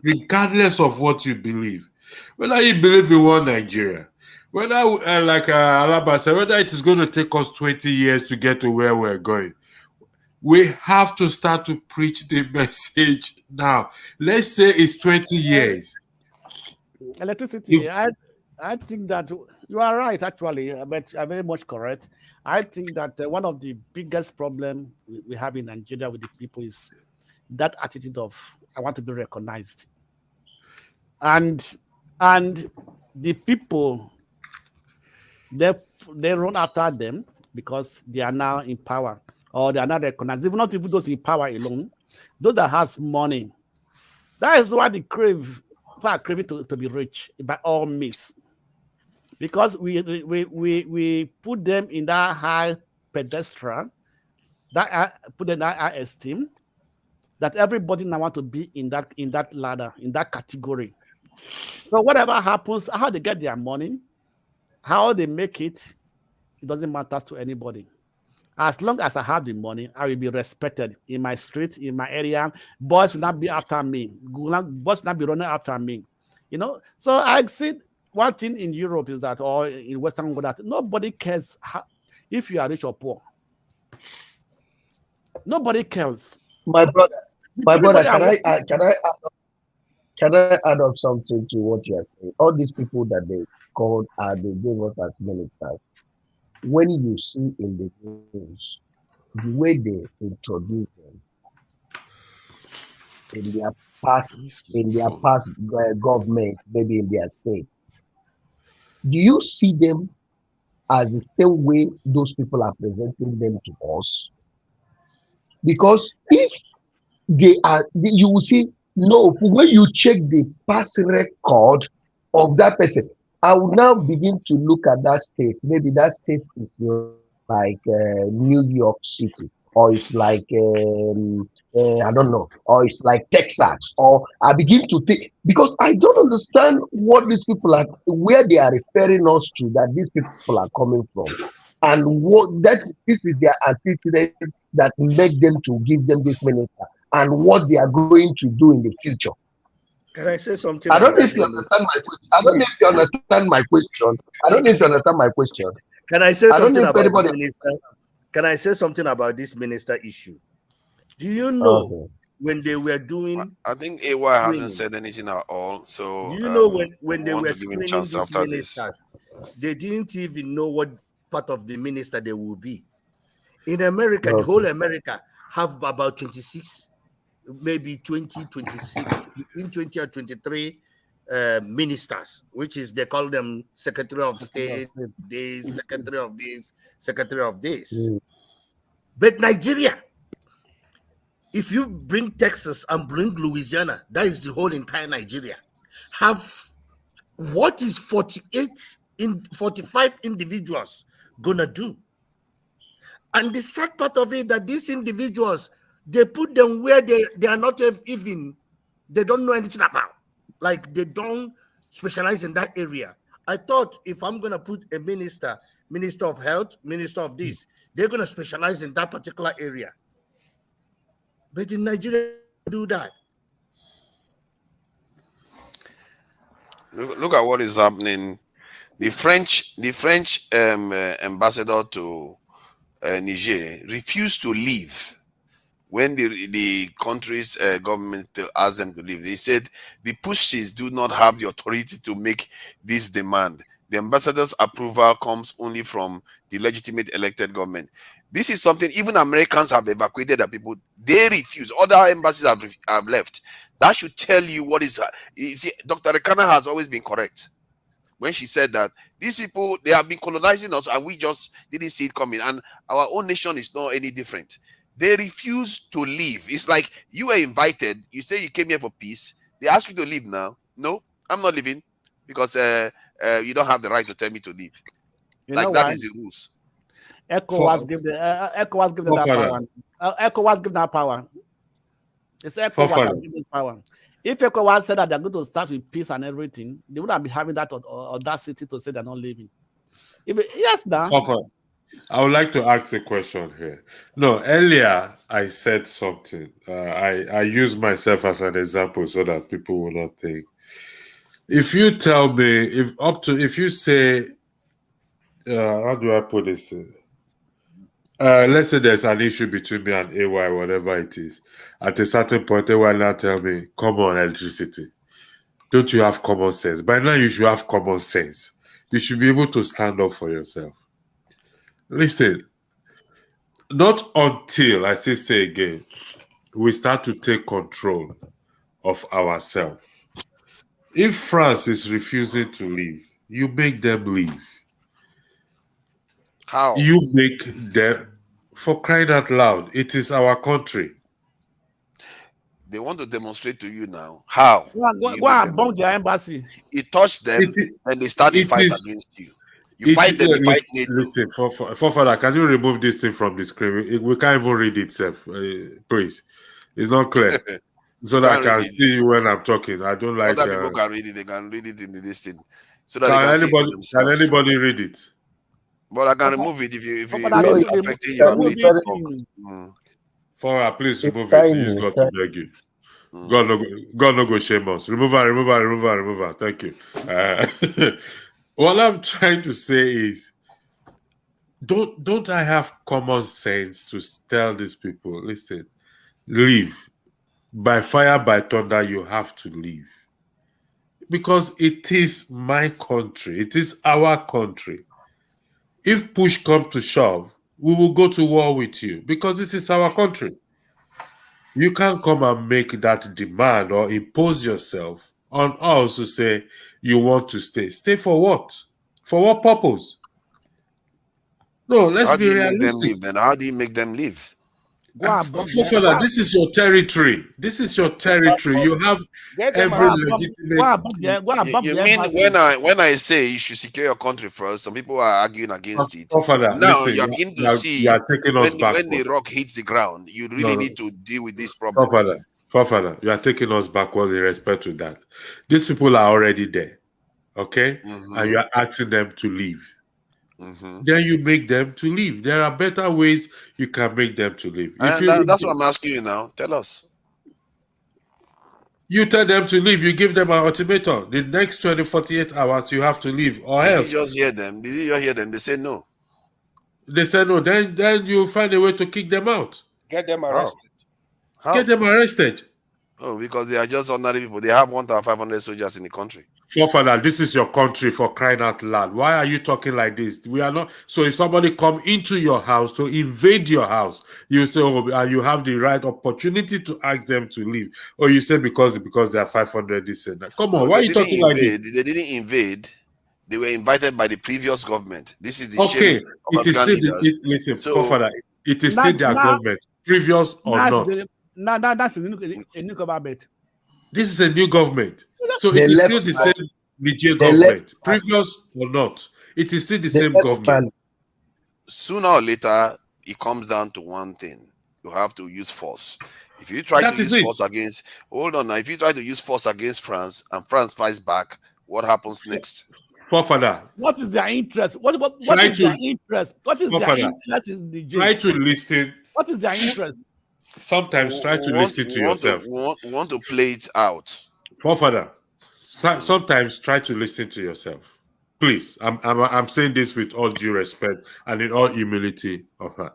regardless of what you believe, whether you believe in one Nigeria, whether like Alaba said, whether it is going to take us 20 years to get to where we're going, we have to start to preach the message now. Let's say it's 20 years. Electricity, I think that you are right, actually, but you are very much correct. I think that one of the biggest problems we have in Nigeria with the people is that attitude of, I want to be recognized. And the people, they run after them because they are now in power, or they are not recognized. Even not even those in power alone, those that has money. That is why they crave, people are craving to be rich by all means. Because we put them in that high pedestal, that put them in that high esteem, that everybody now want to be in that ladder, in that category. So whatever happens, how they get their money, how they make it, it doesn't matter to anybody. As long as I have the money, I will be respected in my street, in my area. Boys will not be after me. Boys will not be running after me. You know, so I see one thing in Europe is that, or in Western world, that nobody cares if you are rich or poor. Nobody cares. My brother, Everybody can I add up something to what you are saying? All these people that they called they gave us as ministers. When you see in the news the way they introduce them in their past government, maybe in their state, do you see them as the same way those people are presenting them to us? Because if you will see, no, when you check the past record of that person, I will now begin to look at that state. Maybe that state is like New York City, or it's like I don't know, or it's like Texas, or I begin to think, because I don't understand what these people are, where they are referring us to, that these people are coming from, and what that this is their antecedent that make them to give them this minister, and what they are going to do in the future. Can I say something? I don't know if you understand my question. I don't know if you understand my question. I don't know if you understand my question. Can I say something about anybody... the minister? Can I say something about this minister issue? Do you know when they were doing? I think AY hasn't said anything at all. So do you know when they were screening these ministers, they didn't even know what part of the minister they will be. In America, the whole America have about 26, maybe 20, 26, between 20 and 23 ministers, which is, they call them Secretary of State, this, Secretary of this, Secretary of this. But Nigeria, if you bring Texas and bring Louisiana, that is the whole entire Nigeria, have what is 45 individuals gonna do? And the sad part of it, that these individuals, they put them where they are not even, they don't know anything about. Like, they don't specialize in that area. I thought if I'm going to put a minister of health, minister of this, they're going to specialize in that particular area. But in Nigeria, they do that. Look at what is happening. The French ambassador to Niger refused to leave when the country's government asked them to leave. They said the Pushis do not have the authority to make this demand. The ambassador's approval comes only from the legitimate elected government. This is something even Americans have evacuated their people. They refuse. Other embassies have left. That should tell you what is. You see, Dr. Rekana has always been correct when she said that these people, they have been colonizing us and we just didn't see it coming. And our own nation is not any different. They refuse to leave. It's like you were invited. You say you came here for peace. They ask you to leave now. No, I'm not leaving because you don't have the right to tell me to leave. Like that is the rules. ECOWAS give them that power. ECOWAS give that power. It's ECOWAS that give them power. If ECOWAS said that they're going to start with peace and everything, they wouldn't be having that audacity to say they're not leaving. Yes, I would like to ask a question here. No, earlier I said something. I use myself as an example so that people will not think. If you tell me, if you say, how do I put this? Let's say there's an issue between me and AY, whatever it is. At a certain point, AY now tell me, come on, electricity. Don't you have common sense? By now, you should have common sense. You should be able to stand up for yourself. Listen, not until, I say again, we start to take control of ourselves. If France is refusing to leave, you make them leave. How? You make them, for crying out loud, it is our country. They want to demonstrate to you now. How? Go and bomb their embassy. It touched them and they start to fight against you. You fight them, you fight NATO. Listen, Father, can you remove this thing from the screen? We can't even read it, please. It's not clear. So that I can see you when I'm talking. I don't like. Other people can read it. They can read it in the listing, so that Can they can see it for anybody? Can themselves. anybody read it? But I can remove it if it's affecting No, your ability to talk. For please It's remove it. tiny, Use God it's to tiny. beg you. God no go shame us. Remove her. Thank you. What I'm trying to say is, don't I have common sense to tell these people, listen, leave. By fire, by thunder, you have to leave. Because it is my country. It is our country. If push comes to shove, we will go to war with you because this is our country. You can't come and make that demand or impose yourself on us to say you want to stay. Stay for what? For what purpose? No, let's How be do you make them realistic. leave then? How do you make them leave? This is your territory. This is your territory. You have every legitimate. You mean when I say you should secure your country first, some people are arguing against it. Father, Now listen, you're beginning to see you are taking us when backward. the rock hits the ground, you really need to deal with this problem. Father, you are taking us backward in respect to that. These people are already there, okay? And you are asking them to leave. Then you make them to leave. There are better ways you can make them to leave. That's what I'm asking you now. Tell us. You tell them to leave. You give them an ultimatum. The next 48 hours, you have to leave, or else. Did you just hear them? Did you just hear them? They say no. They say no. Then you find a way to kick them out. Get them arrested. How? Get them arrested. Oh, because they are just ordinary people. They have 1,500 soldiers in the country. Father, this is your country, for crying out loud. Why are you talking like this? We are not. So if somebody come into your house to invade your house, you say, oh, and you have the right opportunity to ask them to leave. Or you say because they are 500 this and that. Come on, why are you talking like this? They didn't invade. They were invited by the previous government. This is the okay. shame It of is African still leaders. listen, Father, it is still their government, previous or not. That's a new government. This is a new government. So it is still the same Niger government, previous or not. It is still the same government. Sooner or later, it comes down to one thing. You have to use force. If you try to use force against, hold on now, if you try to use force against France and France fights back, what happens next? Father, what is their interest? What is their interest? What is their interest in the Try to listen. What is their interest? Sometimes try to listen to yourself. We want to play it out. Father, sometimes try to listen to yourself. Please, I'm saying this with all due respect and in all humility of her.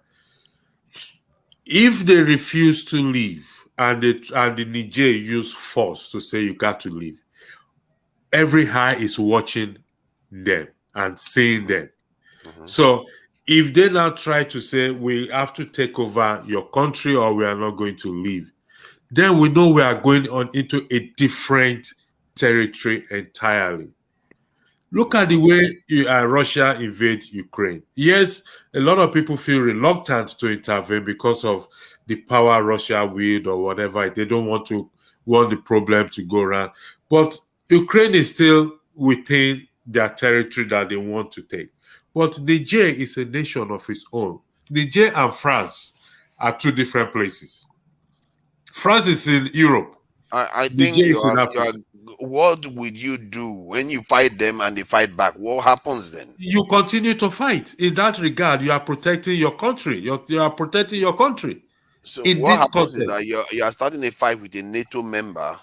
If they refuse to leave and the Niger use force to say you got to leave, every eye is watching them and seeing them. So if they now try to say we have to take over your country or we are not going to leave, then we know we are going on into a different territory entirely. Look at the way Russia invade Ukraine. Yes, a lot of people feel reluctant to intervene because of the power Russia wield or whatever. They don't want the problem to go around. But Ukraine is still within their territory that they want to take. But Niger is a nation of its own. Niger and France are two different places. France is in Europe. I think what would you do when you fight them and they fight back? What happens then? You continue to fight. In that regard, you are protecting your country. You are protecting your country. So in what this happens context, is that you are starting a fight with a NATO member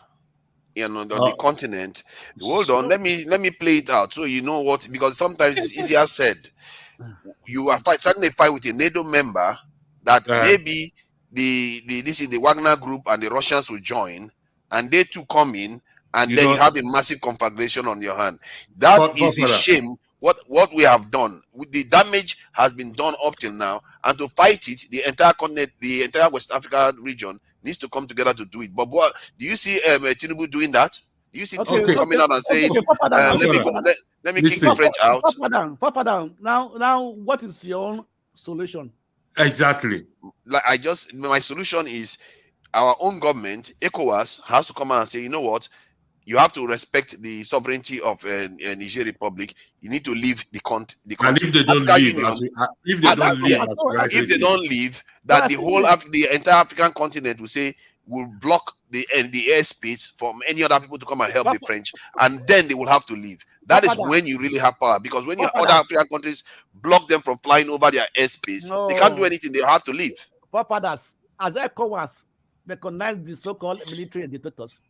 on the continent. Hold on, let me play it out so you know what, because sometimes it's easier said. You are starting a fight with a NATO member that maybe this is the Wagner group and the Russians will join, and they too come in, and you have a massive conflagration on your hand. That is a shame. What we have done, the damage has been done up till now, and to fight it, the entire continent, the entire West Africa region needs to come together to do it. But what do you see Tinubu doing that? Do you see Tinubu coming out and saying, let me kick the French out? Papa down. Now, what is your own solution? Exactly. Like my solution is our own government, ECOWAS, has to come out and say, you know what? You have to respect the sovereignty of Niger Republic. You need to leave the country. And if they don't leave, if they don't leave, that the entire African continent will say will block the airspace from any other people to come and help the French, and then they will have to leave. That is when you really have power, because when other African countries block them from flying over their airspace, they can't do anything. They have to leave. Forefathers, as ECOWAS recognize the so-called military dictators.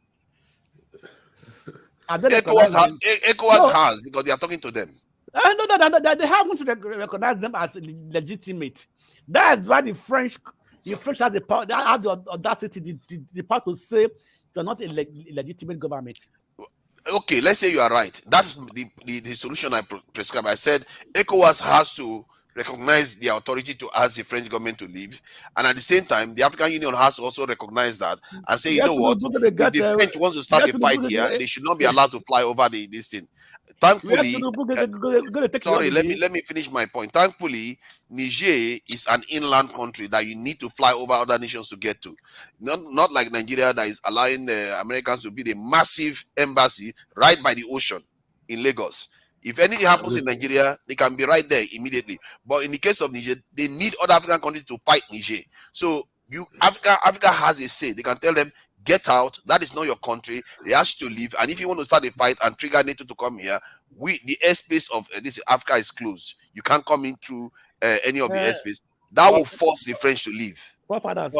ECOWAS has, because they are talking to them. No, they haven't recognized them as legitimate. That's why the French has the power. They have the audacity, the power to say they're not a legitimate government. Okay, let's say you are right. That's the solution I prescribed. I said ECOWAS has to recognize the authority to ask the French government to leave, and at the same time, the African Union has to also recognize that and say, you know what, if the French wants to start a fight here, they should not be allowed to fly over this thing. Thankfully, sorry, let me finish my point. Thankfully, Niger is an inland country that you need to fly over other nations to get to. Not like Nigeria, that is allowing the Americans to build a massive embassy right by the ocean in Lagos. If anything happens in Nigeria, they can be right there immediately. But in the case of Niger, they need other African countries to fight Niger. So Africa has a say. They can tell them, get out. That is not your country. They ask you to leave. And if you want to start a fight and trigger NATO to come here, the airspace of this Africa is closed. You can't come in through any of the airspace. That will force the French to leave. Forefathers,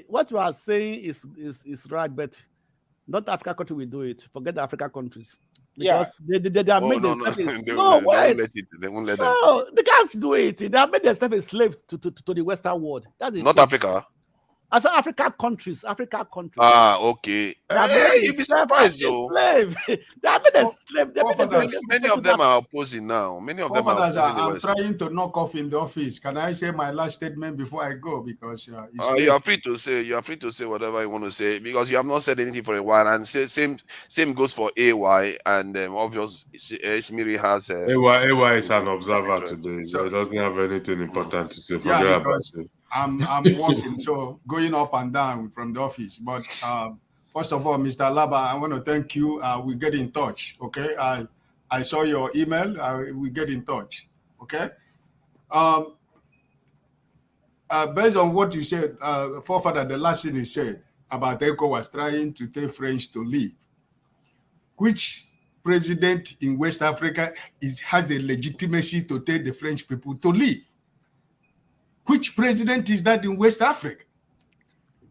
what you are saying is right, but not African country will do it. Forget the African countries. Because they have made themselves they won't let them. No, they can't do it. They have made themselves a slave to the Western world. That's it. Not Africa. As African countries. Ah, okay. You'd be surprised, though. They have made a slave. Many of them are opposing now. Many of them are opposing the I'm West. trying to knock off in the office. Can I say my last statement before I go? Because you are free to say whatever you want to say, because you have not said anything for a while, and same goes for AY, and obviously Ismiri has AY is an observer today, so he doesn't have anything important to say. Forget about it. I'm working, so going up and down from the office. But first of all, Mr. Laba, I want to thank you. We get in touch, okay? I saw your email. We get in touch, okay? Based on what you said, forefather, the last thing you said about ECOWAS trying to tell French to leave, which president in West Africa has a legitimacy to tell the French people to leave? Which president is that in West Africa?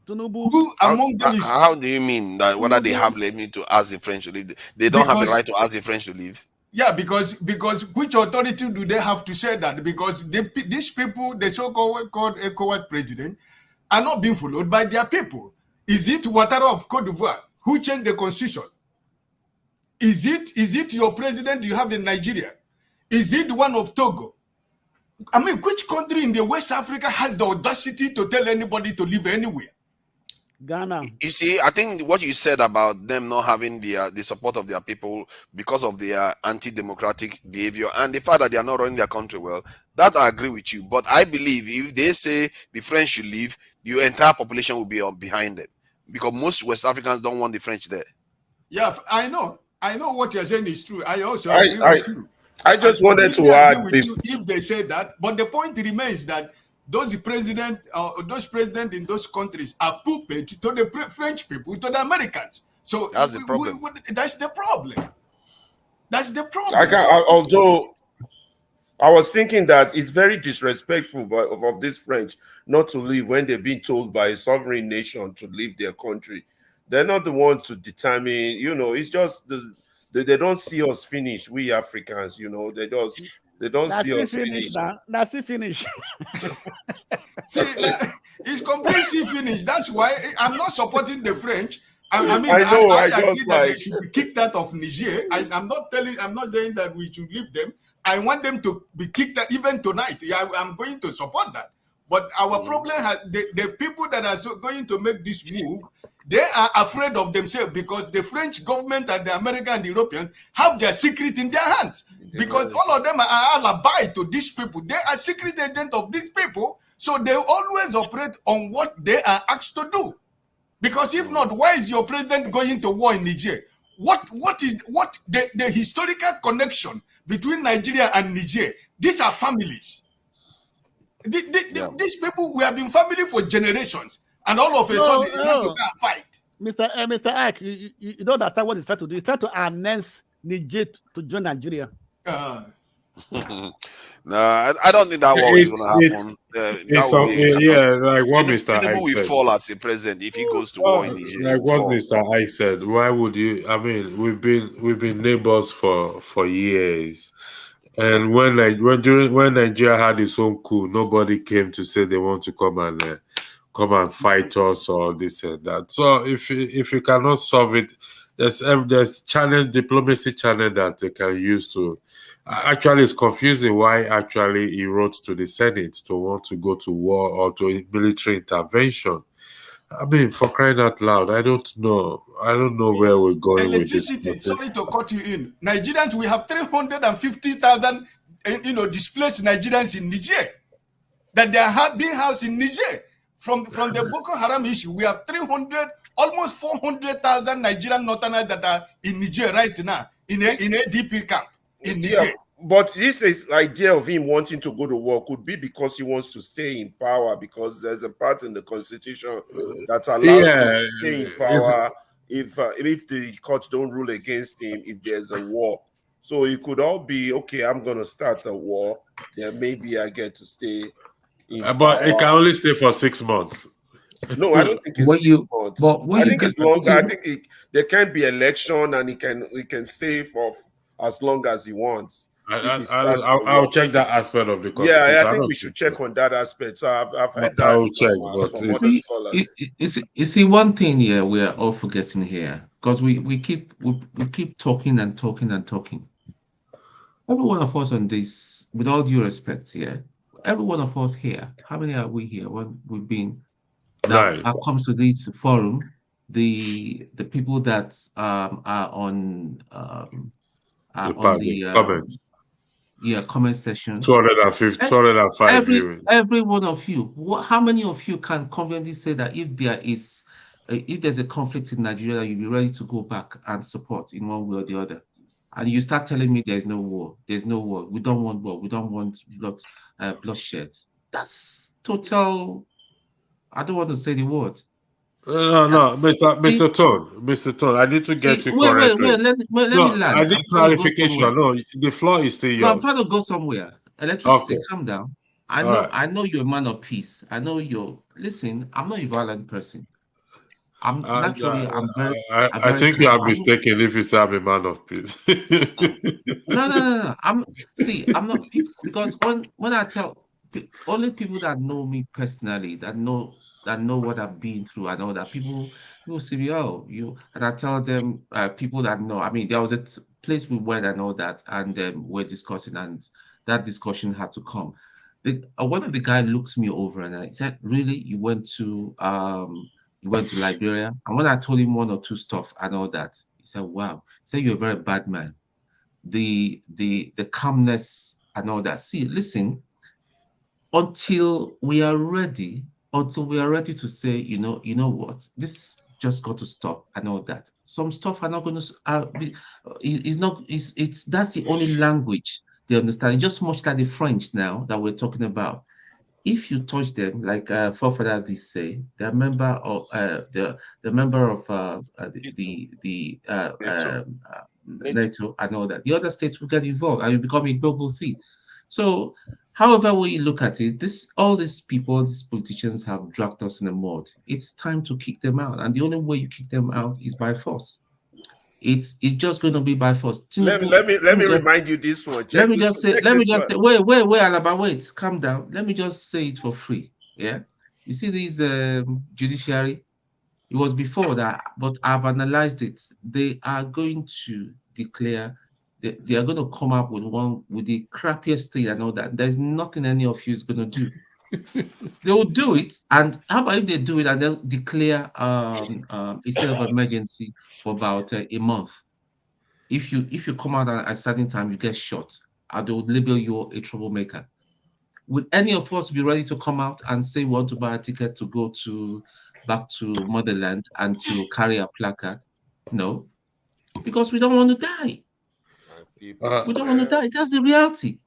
Tinubu. Who among them is? How do you mean that whether they have limit to ask the French to leave? They don't have the right to ask the French to leave. Yeah, because which authority do they have to say that? Because these people, the so-called ECOWAS president, are not being followed by their people. Is it Ouattara of Cote d'Ivoire who changed the constitution? Is it your president you have in Nigeria? Is it the one of Togo? I mean, which country in the West Africa has the audacity to tell anybody to live anywhere? Ghana. You see, I think what you said about them not having the support of their people because of their anti-democratic behavior and the fact that they are not running their country well, that I agree with you. But I believe if they say the French should leave, the entire population will be behind them, because most West Africans don't want the French there. Yeah, I know what you're saying is true. I also agree with you. I just wanted to add this. If they say that, but the point remains that those presidents in those countries are puppet to the French people, to the Americans. So that's the problem. That's the problem. That's the problem. Although I was thinking that it's very disrespectful of this French not to leave when they've been told by a sovereign nation to leave their country. They're not the one to determine. It's just they don't see us finish. We Africans, they don't see us finish. That's it finish. See, it's completely finished. That's why I'm not supporting the French. I agree that they should be kicked out of Niger. I'm not saying that we should leave them. I want them to be kicked out even tonight. Yeah, I'm going to support that. But our problem has the people that are going to make this move. They are afraid of themselves because the French government and the American and the Europeans have their secret in their hands. Because all of them are alibi to these people. They are secret agents of these people. So they always operate on what they are asked to do. Because if not, why is your president going to war in Niger? What the historical connection between Nigeria and Niger? These are families. These people, we have been family for generations. and all of a sudden he went to go and fight. Mr. Ike, you don't understand what he's trying to do. He's trying to announce Niger to join Nigeria. No, I don't think that war is going to happen. Like what Mr. Tinubu Ike will said. fall as a president if he goes to war in Niger. Like what Mr. Ike said. Why would you? I mean, we've been neighbors for years, and when Nigeria had its own coup, nobody came to say they want to come and fight us or this and that. So if you cannot solve it, there's diplomacy channel that they can use to. Actually, it's confusing why actually he wrote to the Senate to want to go to war or to military intervention. I mean, for crying out loud, I don't know where we're going with this. Sorry to cut you in. Nigerians, we have 350,000, displaced Nigerians in Niger. That they are being housed in Niger. From the Boko Haram issue, we have almost 400,000 Nigerian northerners that are in Niger right now, in a DP camp in Niger. Yeah, but this idea of him wanting to go to war could be because he wants to stay in power, because there's a part in the constitution that allows him to stay in power if the courts don't rule against him if there's a war. So it could all be, okay, I'm going to start a war, then maybe I get to stay in but power. it can only stay for 6 months. No, I don't think it's 6 months. I think it's longer. I think there can be election and he can stay for as long as he wants. I'll check that aspect of the constitution. Yeah, I think we should check on that aspect. So I've heard that. I'll check, from other scholars. You see, one thing here we are all forgetting here, because we keep talking and talking and talking. Every one of us on this, with all due respect, here, every one of us here, how many are we here? When we've been that comes to this forum, the people that are on the comments. Comment section. 205 viewers. Every one of you. How many of you can confidently say that if there's a conflict in Nigeria, you'll be ready to go back and support in one way or the other? And you start telling me there's no war. There's no war. We don't want war. We don't want bloodshed. That's total. I don't want to say the word. No, Mr. Tone, I need to get you correctly. Wait, let me land. I need clarification. No, the floor is still yours. No, I'm trying to go somewhere. Electricity, calm down. I know you're a man of peace. I know listen, I'm not a violent person. I'm very. I think you are mistaken if you say I'm a man of peace. No. I'm not, because when I tell only people that know me personally, that know what I've been through, and all that, people say, and I tell them, people that know. I mean, there was a place we went and all that, and we're discussing, and that discussion had to come. One of the guys looks me over and I said, "Really, you went to Liberia?" And when I told him one or two stuff and all that, he said, "Wow." He said, "You're a very bad man." The calmness and all that. See, listen, until we are ready to say, you know what, this just got to stop and all that. Some stuff are not going to that's the only language they understand. It's just much like the French now that we're talking about. If you touch them, like forefathers did say, they're member of NATO and all that. The other states will get involved and will become a global thing. So, however we look at it, all these people, these politicians have dragged us in the mud. It's time to kick them out, and the only way you kick them out is by force. It's just going to be by force. Let me remind you this one. Let me just say, wait, Alaba, wait, calm down. Let me just say it for free. Yeah, you see these judiciary. It was before that, but I've analyzed it. They are going to declare. They are going to come up with the crappiest thing and all that. There's nothing any of you is going to do. They will do it, and how about if they do it and they'll declare a state of emergency for about a month? If you come out at a certain time, you get shot, and they will label you a troublemaker. Would any of us be ready to come out and say we want to buy a ticket to go back to motherland and to carry a placard? No, because we don't want to die. We don't want to die. That's the reality.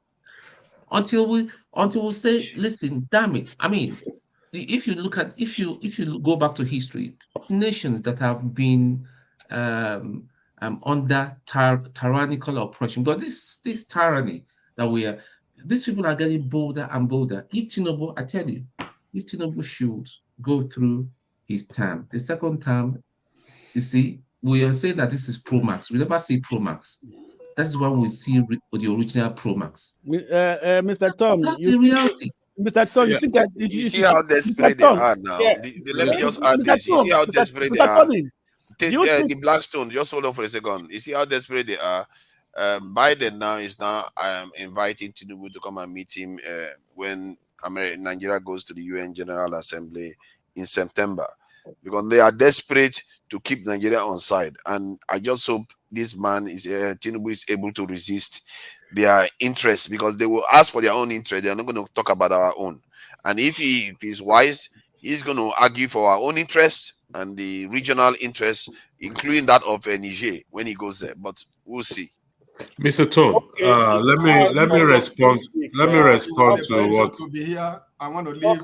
Until we say, listen, damn it. I mean, if you look at if you go back to history, nations that have been under tyrannical oppression, because this tyranny that these people are getting bolder and bolder. If Tinubu, I tell you, if Tinubu should go through his term, the second term, you see, we are saying that this is Pro Max. We never see Pro Max. That's when we see the original Pro Max. Mr. Tom, That's the reality. Mr. Tom, you think that you see how desperate they are now? Yeah. Let me just add Mr. this. You see how Tom, desperate they Mr. are? Tony, Take the Blackstone. Just hold on for a second. You see how desperate they are? Biden now is inviting Tinubu to come and meet him when Nigeria goes to the UN General Assembly in September, because they are desperate to keep Nigeria on side. And I just hope this man Tinubu is able to resist their interest, because they will ask for their own interest. They are not going to talk about our own. And if he's wise, he's going to argue for our own interest and the regional interests, including that of Niger when he goes there. But we'll see. Mr. Tone, let me respond. Let me respond to what. To be here, I want to leave.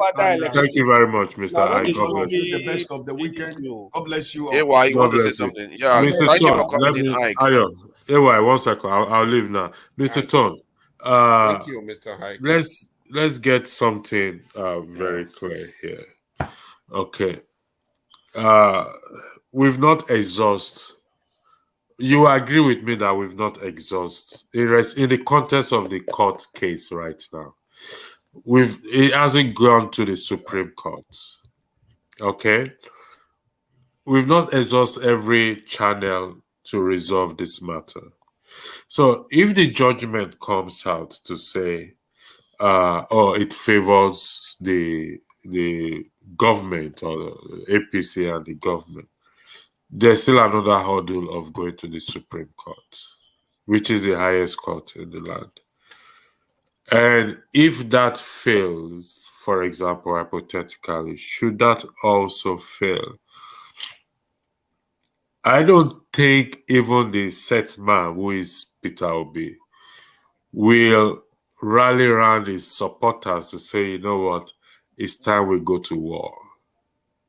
Thank you very much, Mr. I. God bless you. The best of the weekend. God bless you all. Hey, why you God want to say bless you. something? Yeah, Mr. thank you Tone, for coming in, Ike. Ayo, AY, 1 second. I'll leave now. Mr. Tone, Thank you, Mr. Hike. let's get something very clear here. Okay. We've not exhausted. You agree with me that we've not exhausted in the context of the court case right now. It hasn't gone to the Supreme Court. Okay, we've not exhausted every channel to resolve this matter. So if the judgment comes out to say, it favors the government or APC and the government, there's still another hurdle of going to the Supreme Court, which is the highest court in the land. And if that fails, for example, hypothetically, should that also fail, I don't think even the set man, who is Peter Obi, will rally around his supporters to say, you know what, it's time we go to war.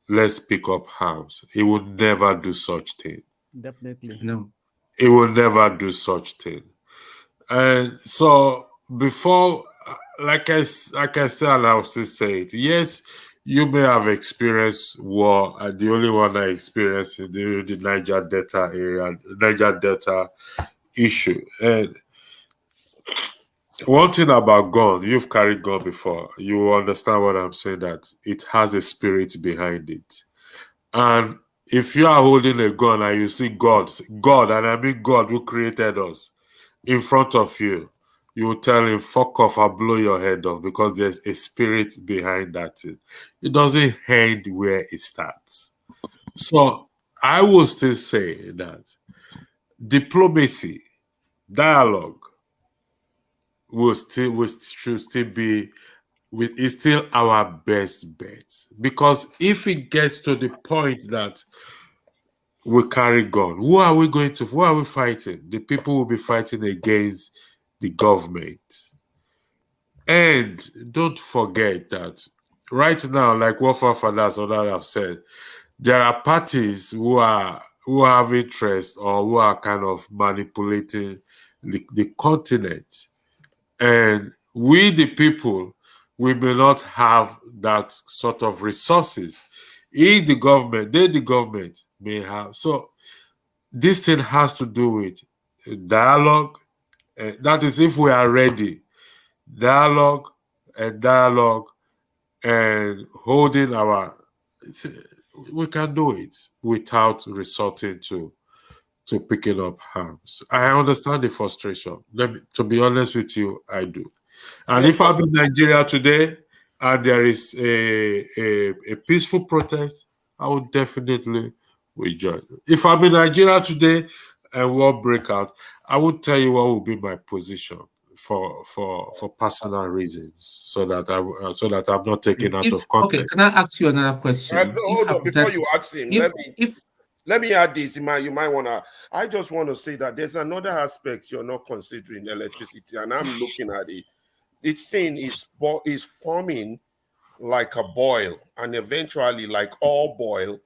Let's pick up arms. He would never do such thing. Definitely. No. He will never do such thing. And so before, like I said, and I'll still say it, yes, you may have experienced war, and the only one I experienced in the Niger Delta area, Niger Delta issue. And one thing about gun, you've carried gun before, you will understand what I'm saying, that it has a spirit behind it. And if you are holding a gun and you see God, and I mean God who created us, in front of you, you will tell him, fuck off, I'll blow your head off, because there's a spirit behind that thing. It doesn't end where it starts. So I will still say that diplomacy, dialogue, should still be, is still our best bet. Because if it gets to the point that we carry gun, who are we fighting? The people will be fighting against the government. And don't forget that right now, like what fathers and others have said, there are parties who have interest or who are kind of manipulating the continent. And we, the people, we may not have that sort of resources. The government may have. So this thing has to do with dialogue. That is, if we are ready, dialogue and holding our. We can do it without resorting to picking up arms. I understand the frustration. To be honest with you, I do. And if I'm in Nigeria today and there is a peaceful protest, I would definitely join. If I'm in Nigeria today and war break out, I would tell you what will be my position for personal reasons, so that I'm not taken out of context. Okay, can I ask you another question? Hold on, before you ask him, let me add this. You might want to. I just want to say that there's another aspect you're not considering, electricity, and I'm looking at it. This thing is forming like a boil, and eventually, like all boil,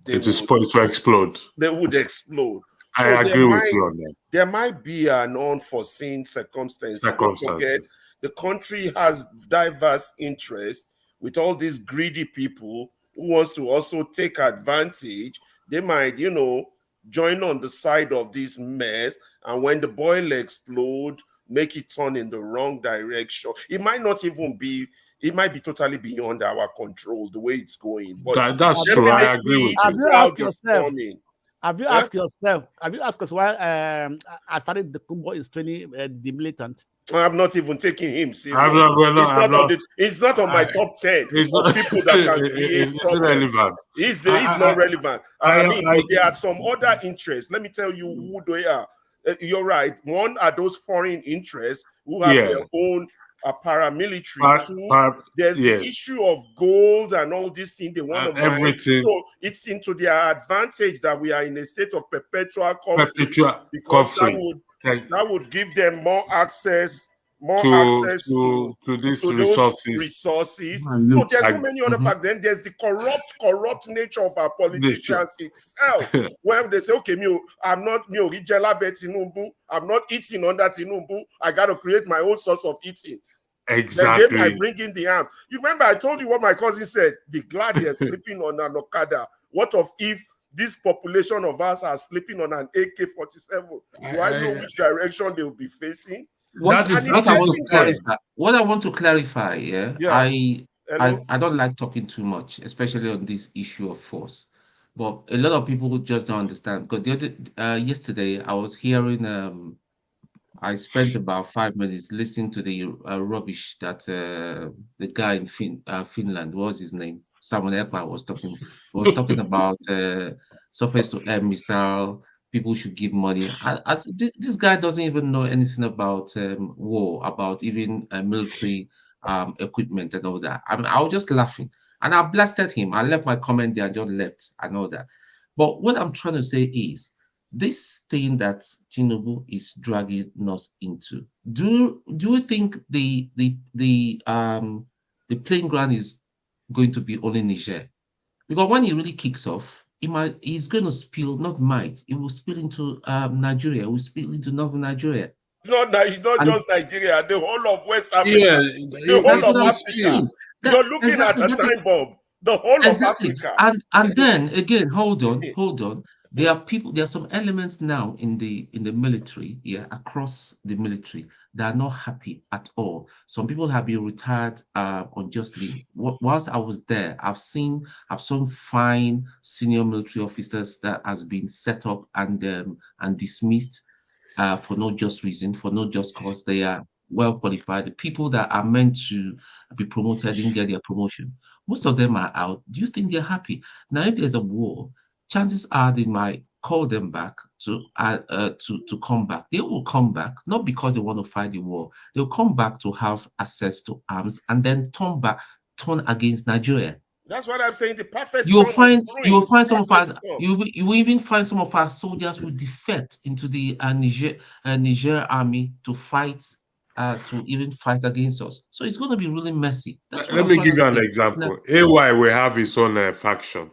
it is going to explode. They would explode. I agree with you on that. There might be an unforeseen circumstance. Don't forget, the country has diverse interests with all these greedy people who wants to also take advantage. They might, you know, join on the side of this mess, and when the boil explode, make it turn in the wrong direction. It might not even be, it might be totally beyond our control the way it's going. But that's true. I agree with you. Have you asked yourself? Have you asked yourself? Have you asked us why I started the Kumbo is training the militant? I'm not even taking him serious. It's not on my top 10 of people that can create it's irrelevant. It's not relevant. I mean, but there are some other interests. Let me tell you who they are. You're right. One are those foreign interests who have their own paramilitary. Two, there's the issue of gold and all these things they want to mine. Everything. So it's into their advantage that we are in a state of perpetual conflict. Because that would give them more access to these resources. So there's so many other factors. Then there's the corrupt nature of our politicians itself. When they say, okay, I'm not Tinubu, I'm not eating under Tinubu, I got to create my own source of eating. Exactly. Then I bring in the arm. You remember I told you what my cousin said? Be glad they're sleeping on an Okada. What of if this population of us are sleeping on an AK-47? Do I know which direction they will be facing? What I want to clarify, I don't like talking too much, especially on this issue of force. But a lot of people just don't understand. Because yesterday I was hearing, I spent about 5 minutes listening to the rubbish that the guy in Finland, what was his name? Someone Ekpa was talking about surface to air missile. People should give money. This guy doesn't even know anything about war, about even military equipment and all that. I was just laughing, and I blasted him. I left my comment there and just left and all that. But what I'm trying to say is this thing that Tinubu is dragging us into. Do you think the playing ground is going to be only Niger? Because when he really kicks off, he's going to spill, it will spill into Nigeria, it will spill into northern Nigeria. Not just Nigeria, the whole of West Africa, the whole of Africa. You're looking at a time bomb, the whole of Africa. And then again, hold on. There are some elements now in the military, across the military, that are not happy at all. Some people have been retired unjustly. Whilst I was there, I've seen some fine senior military officers that has been set up and dismissed for no just reason, for no just cause. They are well qualified. The people that are meant to be promoted didn't get their promotion. Most of them are out. Do you think they're happy? Now, if there's a war, chances are they might call them back to come back. They will come back, not because they want to fight the war. They'll come back to have access to arms and then turn against Nigeria. That's what I'm saying. The perfect. You will find some of us. You will even find some of our soldiers who defect into the Niger army to fight. To even fight against us. So it's going to be really messy. Let me give you an example. AY will have his own faction.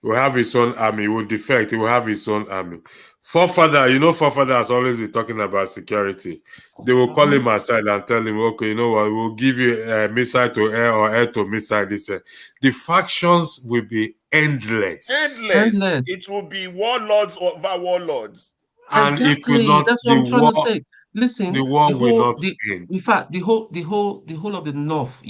He will have his own army. He will defect. He will have his own army. Forefather has always been talking about security. They will call him aside and tell him, okay, you know what, we'll give you a missile to air or air to missile. The factions will be endless. It will be warlords over warlords. And exactly. It will not, that's what I'm trying to say. Listen, the war will not end. In fact, the whole of the north,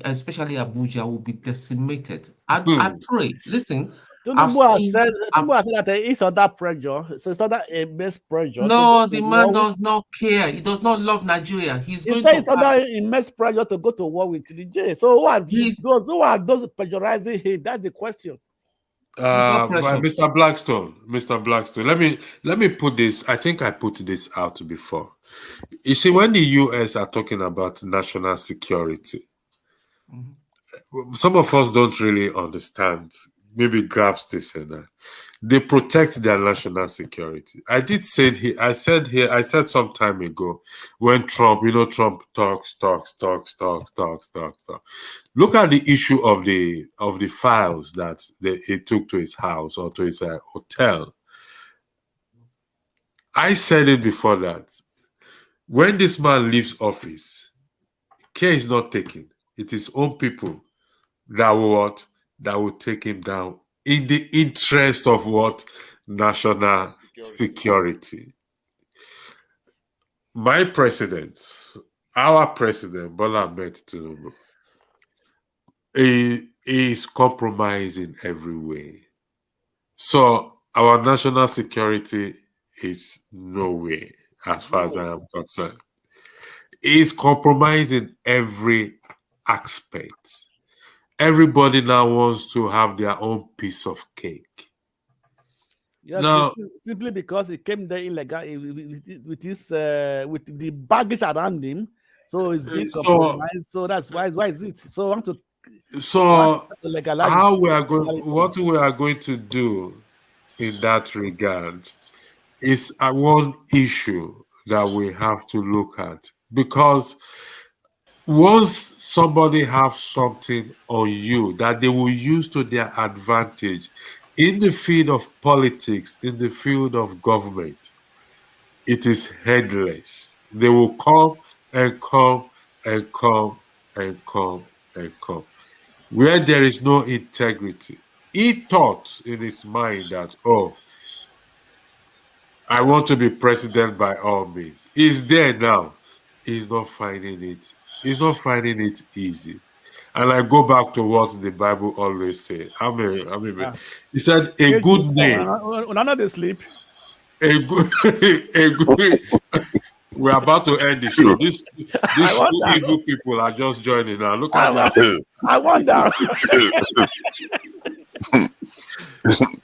especially Abuja, will be decimated. I pray. Listen, Tinubu has said that it's under pressure. So it's under immense pressure. No, the man does not care. He does not love Nigeria. He's under immense pressure to go to war with Nigeria. So who are those pressurizing him? That's the question. Mr. Blackstone, let me put this. I think I put this out before. You see, when the US are talking about national security, some of us don't really understand maybe grasp this and that. They protect their national security. I did say it here. I said some time ago when Trump talks. Look at the issue of the files that he took to his house or to his hotel. I said it before that when this man leaves office, care is not taken. It is own people that will take him down in the interest of what? National security. My president, our president, Bola Tinubu, is compromising every way. So our national security is no way, as far as I am concerned. Is compromising every aspect. Everybody now wants to have their own piece of cake. Yeah, now, simply because he came there illegal with the baggage around him, so it's being compromised. So that's why is it? So I want to. So legalize how we are going, what we are going to do in that regard is one issue that we have to look at, because once somebody have something on you that they will use to their advantage in the field of politics, in the field of government, it is headless. They will come and come and come and come and come. Where there is no integrity. He thought in his mind that, oh, I want to be president by all means. He's there now. He's not finding it. He's not finding it easy. And I go back to what the Bible always says. He said, a good name. When another sleep. A good. We're about to end the show. These two evil people are just joining now. Look at that. I wonder.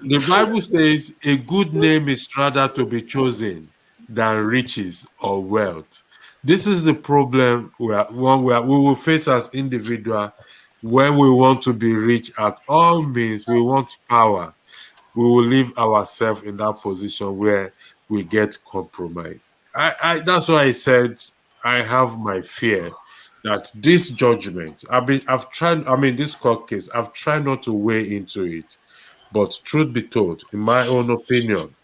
The Bible says a good name is rather to be chosen than riches or wealth. This is the problem we will face as individuals when we want to be rich at all means. We want power. We will leave ourselves in that position where we get compromised. That's why I said I have my fear that this judgment, this court case, I've tried not to weigh into it. But truth be told, in my own opinion,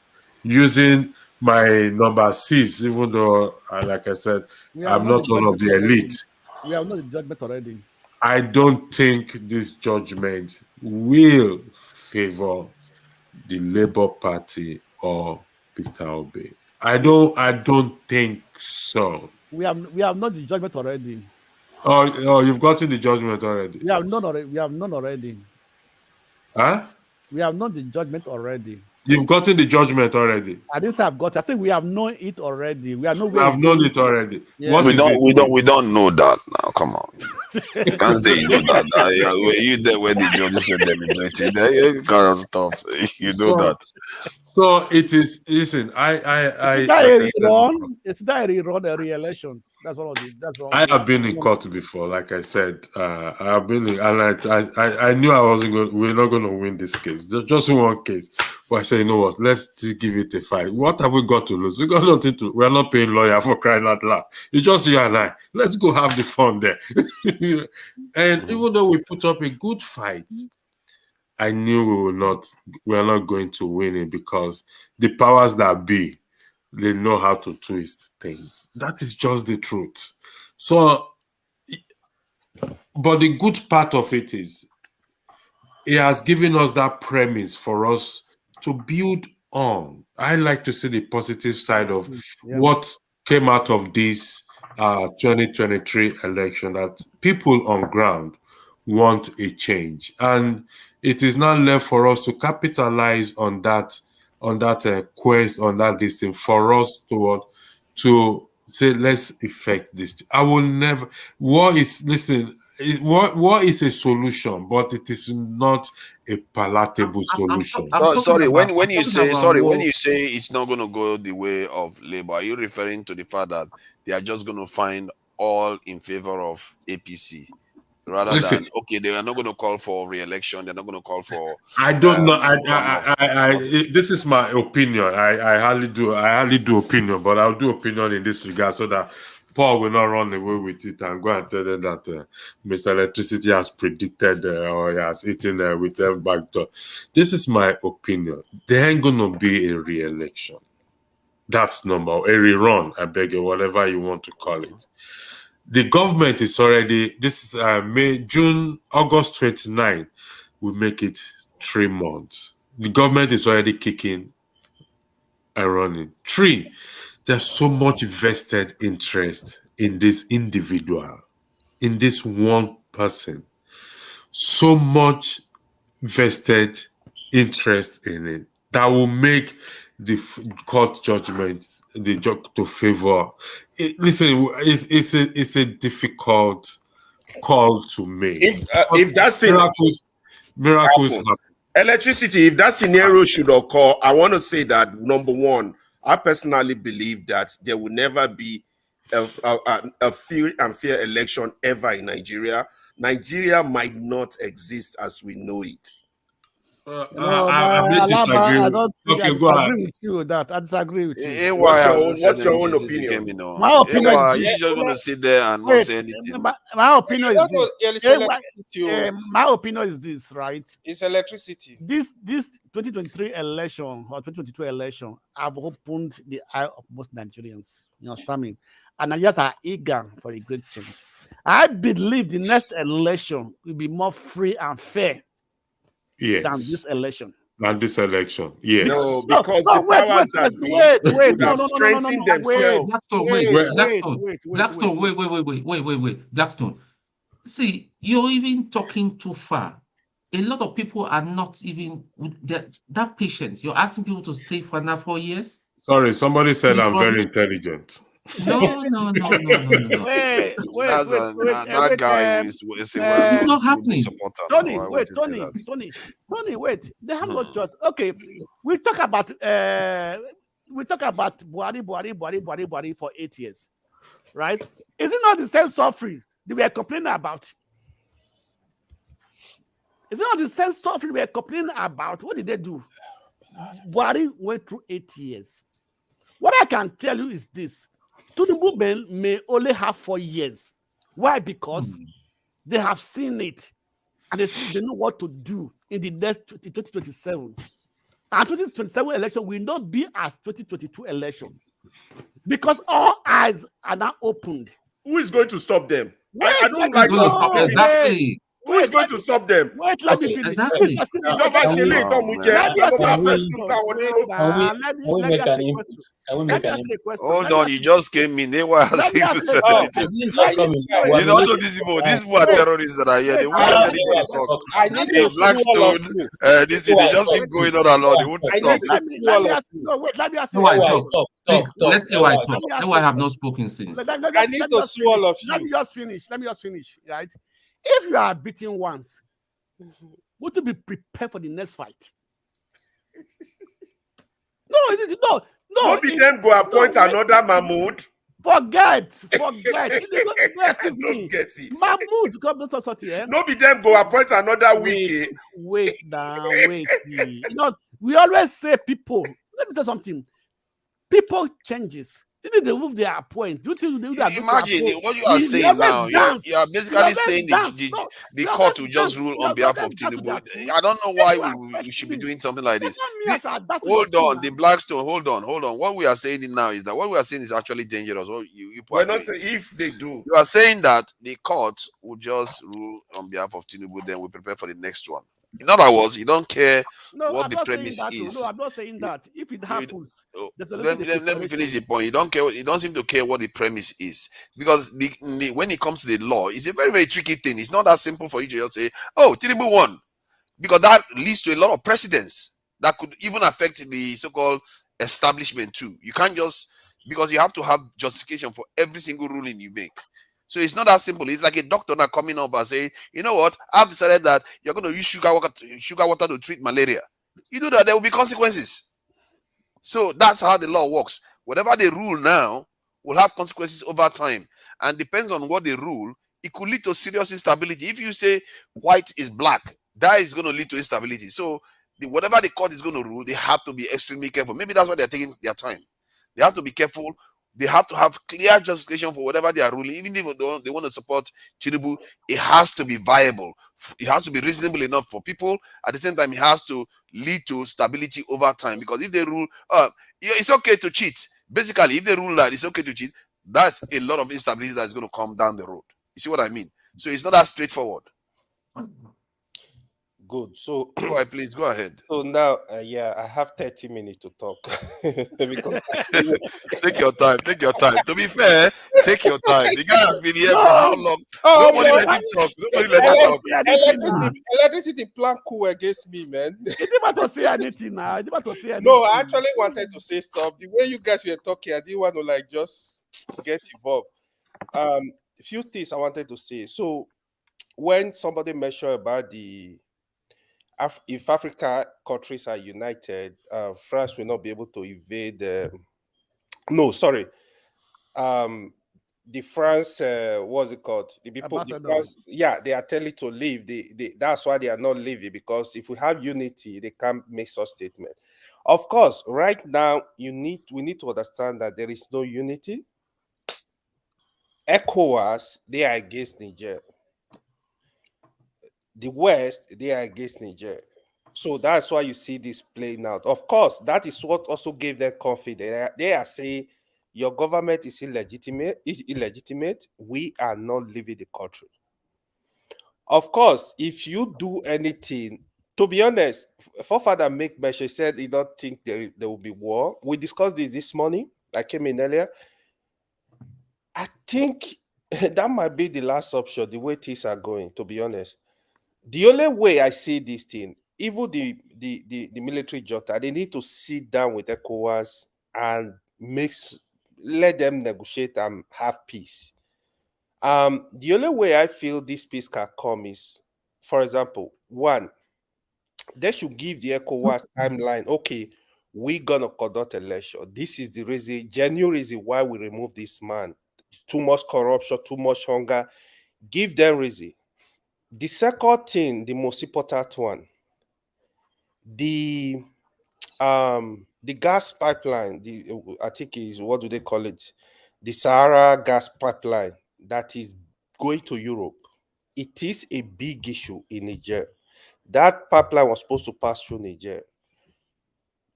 using my number 6, even though, like I said, I'm not one of the elite. We have not the judgment already. I don't think this judgment will favor the Labour Party or Peter Obi. I don't think so. We have not the judgment already. Oh, you've gotten the judgment already. We have none already. Huh? We have known the judgment already. You've gotten the judgment already. I didn't say I've got. I think we have known it already. We have known it already. Yeah. We don't know that now. Come on. You can't say you know that. Were you there when the judges were deliberating? That kind of stuff. You know that. So it is. Listen, It's that a re-election. That's all. I have been in court before. Like I said, I have been in, and I knew we're not going to win this case. Just one case. But I say, you know what? Let's give it a fight. What have we got to lose? We got nothing to. We're not paying lawyer for crying out loud. It's just you and I. Let's go have the fun there. And even though we put up a good fight, I knew we're not going to win it, because the powers that be, they know how to twist things. That is just the truth. So, but the good part of it is, it has given us that premise for us to build on. I like to see the positive side of what came out of this 2023 election, that people on ground want a change. And it is now left for us to capitalize on that quest, on that distance, for us to say, let's effect this. I will never. War is a solution, but it is not a palatable solution. Sorry, when you say it's not going to go the way of Labour, are you referring to the fact that they are just going to find all in favor of APC? rather than okay, they are not going to call for re-election. They're not going to call for. I don't know. This is my opinion. I hardly do opinion, but I'll do opinion in this regard so that Paul will not run away with it and go and tell them that Mr. Electricity has predicted or he has eaten with them back door. This is my opinion. There ain't going to be a re-election. That's number a rerun, I beg you, whatever you want to call it. The government is already, this is August 29, we make it 3 months. The government is already kicking and running. 3, there's so much vested interest in this individual, in this one person. So much vested interest in it that will make the court judgment the judge to favor. Listen, it's a difficult call to make. If that's miracles happen. Electricity, if that scenario should occur, I want to say that number one, I personally believe that there will never be a free and fair election ever in Nigeria. Nigeria might not exist as we know it. I disagree. I don't think Okay, I go ahead. disagree with you with that. I disagree with you. What's your own opinion? My opinion is you're just going to sit there and not say anything. My opinion is this. My opinion is this, right? It's electricity. This 2023 election or 2022 election have opened the eye of most Nigerians. You understand me? And Nigerians are eager for a great change. I believe the next election will be more free and fair than this election. Yes. No, because the powers that be have strengthened themselves. Blackstone, wait. Blackstone. See, you're even talking too far. A lot of people are not even with that patience. You're asking people to stay for now 4 years. Sorry, somebody said I'm very intelligent. No. Wait. That guy is it's not happening. Tony, wait. They have no choice. Okay, we talk about Buhari for 8 years, right? Is it not the same suffering that we are complaining about? Is it not the same suffering we are complaining about? What did they do? Buhari went through 8 years. What I can tell you is this. Tinubu may only have 4 years. Why? Because they have seen it and they know what to do in the next 2027. And 2027 election will not be as 2022 election because all eyes are now opened. Who is going to stop them? I don't like those exactly. Who is going to stop them? Wait, let me finish. Exactly. Let me ask you a question. Hold on, you just came in. They were asking you said anything. You don't know these people. These people are terrorists that are here. They won't let anybody talk. Blackstone, they just keep going on and on. They won't stop. Let me ask you. Let's say why talk. I have not spoken since. I need to sue all of you. Let me just finish. Right? If you are beaten once, would you be prepared for the next fight? No. Maybe them go appoint another Mahmoud. Forget. Don't get it. Mahmoud, come to sort here. No, be them go appoint another Wike. Wait. We always say people. Let me tell you something. People changes. They move their point. Imagine what you are saying now. You are basically saying the court will just rule on behalf of Tinubu. I don't know why we should be doing something like this. Hold on, the Blackstone. Hold on. What we are saying now is that what we are saying is actually dangerous. We're not saying if they do. You are saying that the court will just rule on behalf of Tinubu. Then we prepare for the next one. In other words, you don't care what the premise is. No, I'm not saying that. If it happens, let me finish the point. You don't care. You don't seem to care what the premise is, because when it comes to the law, it's a very, very tricky thing. It's not that simple for you to just say, "Oh, Tinubu won," because that leads to a lot of precedents that could even affect the so-called establishment too. You can't just, because you have to have justification for every single ruling you make. So it's not that simple. It's like a doctor now coming up and saying, you know what, I've decided that you're going to use sugar water to treat malaria. You do that, there will be consequences. So that's how the law works. Whatever they rule now will have consequences over time. And depends on what they rule, it could lead to serious instability. If you say white is black, that is going to lead to instability. So whatever the court is going to rule, they have to be extremely careful. Maybe that's why they're taking their time. They have to be careful. They have to have clear justification for whatever they are ruling. Even if they want to support Tinubu, it has to be viable. It has to be reasonable enough for people. At the same time, it has to lead to stability over time. Because if they rule, it's okay to cheat. Basically, if they rule that it's okay to cheat, that's a lot of instability that's going to come down the road. You see what I mean? So it's not that straightforward. Good. So go ahead, please go ahead. So now, yeah, I have 30 minutes to talk. Because take your time. Take your time. To be fair, take your time. The guy has been here for how long? Nobody let him talk. Nobody let him talk. Electricity plan cool against me, man. It's about to say anything now. It's about to say anything. No, I actually wanted to say stuff. The way you guys were talking, I didn't want to like just get involved. A few things I wanted to say. So when somebody mentioned about if Africa countries are united, France will not be able to invade. No, sorry. The France, what's it called? The people, the France, yeah, they are telling to leave. That's why they are not leaving, because if we have unity, they can't make such statement. Of course, right now we need to understand that there is no unity. ECOWAS, they are against Niger. The West, they are against Niger. So that's why you see this playing out. Of course, that is what also gave them confidence. They are saying your government is illegitimate. We are not leaving the country. Of course, if you do anything, to be honest, Forefather make mention, said he don't think there will be war. We discussed this morning. I came in earlier. I think that might be the last option, the way things are going, to be honest. The only way I see this thing, even the military junta, they need to sit down with ECOWAS and let them negotiate and have peace. The only way I feel this peace can come is, for example, one, they should give the ECOWAS timeline. Okay, we're gonna conduct election. This is the reason, genuine reason why we remove this man. Too much corruption, too much hunger. Give them reason. The second thing, the most important one, the gas pipeline, I think is, what do they call it? The Sahara gas pipeline that is going to Europe. It is a big issue in Niger. That pipeline was supposed to pass through Niger.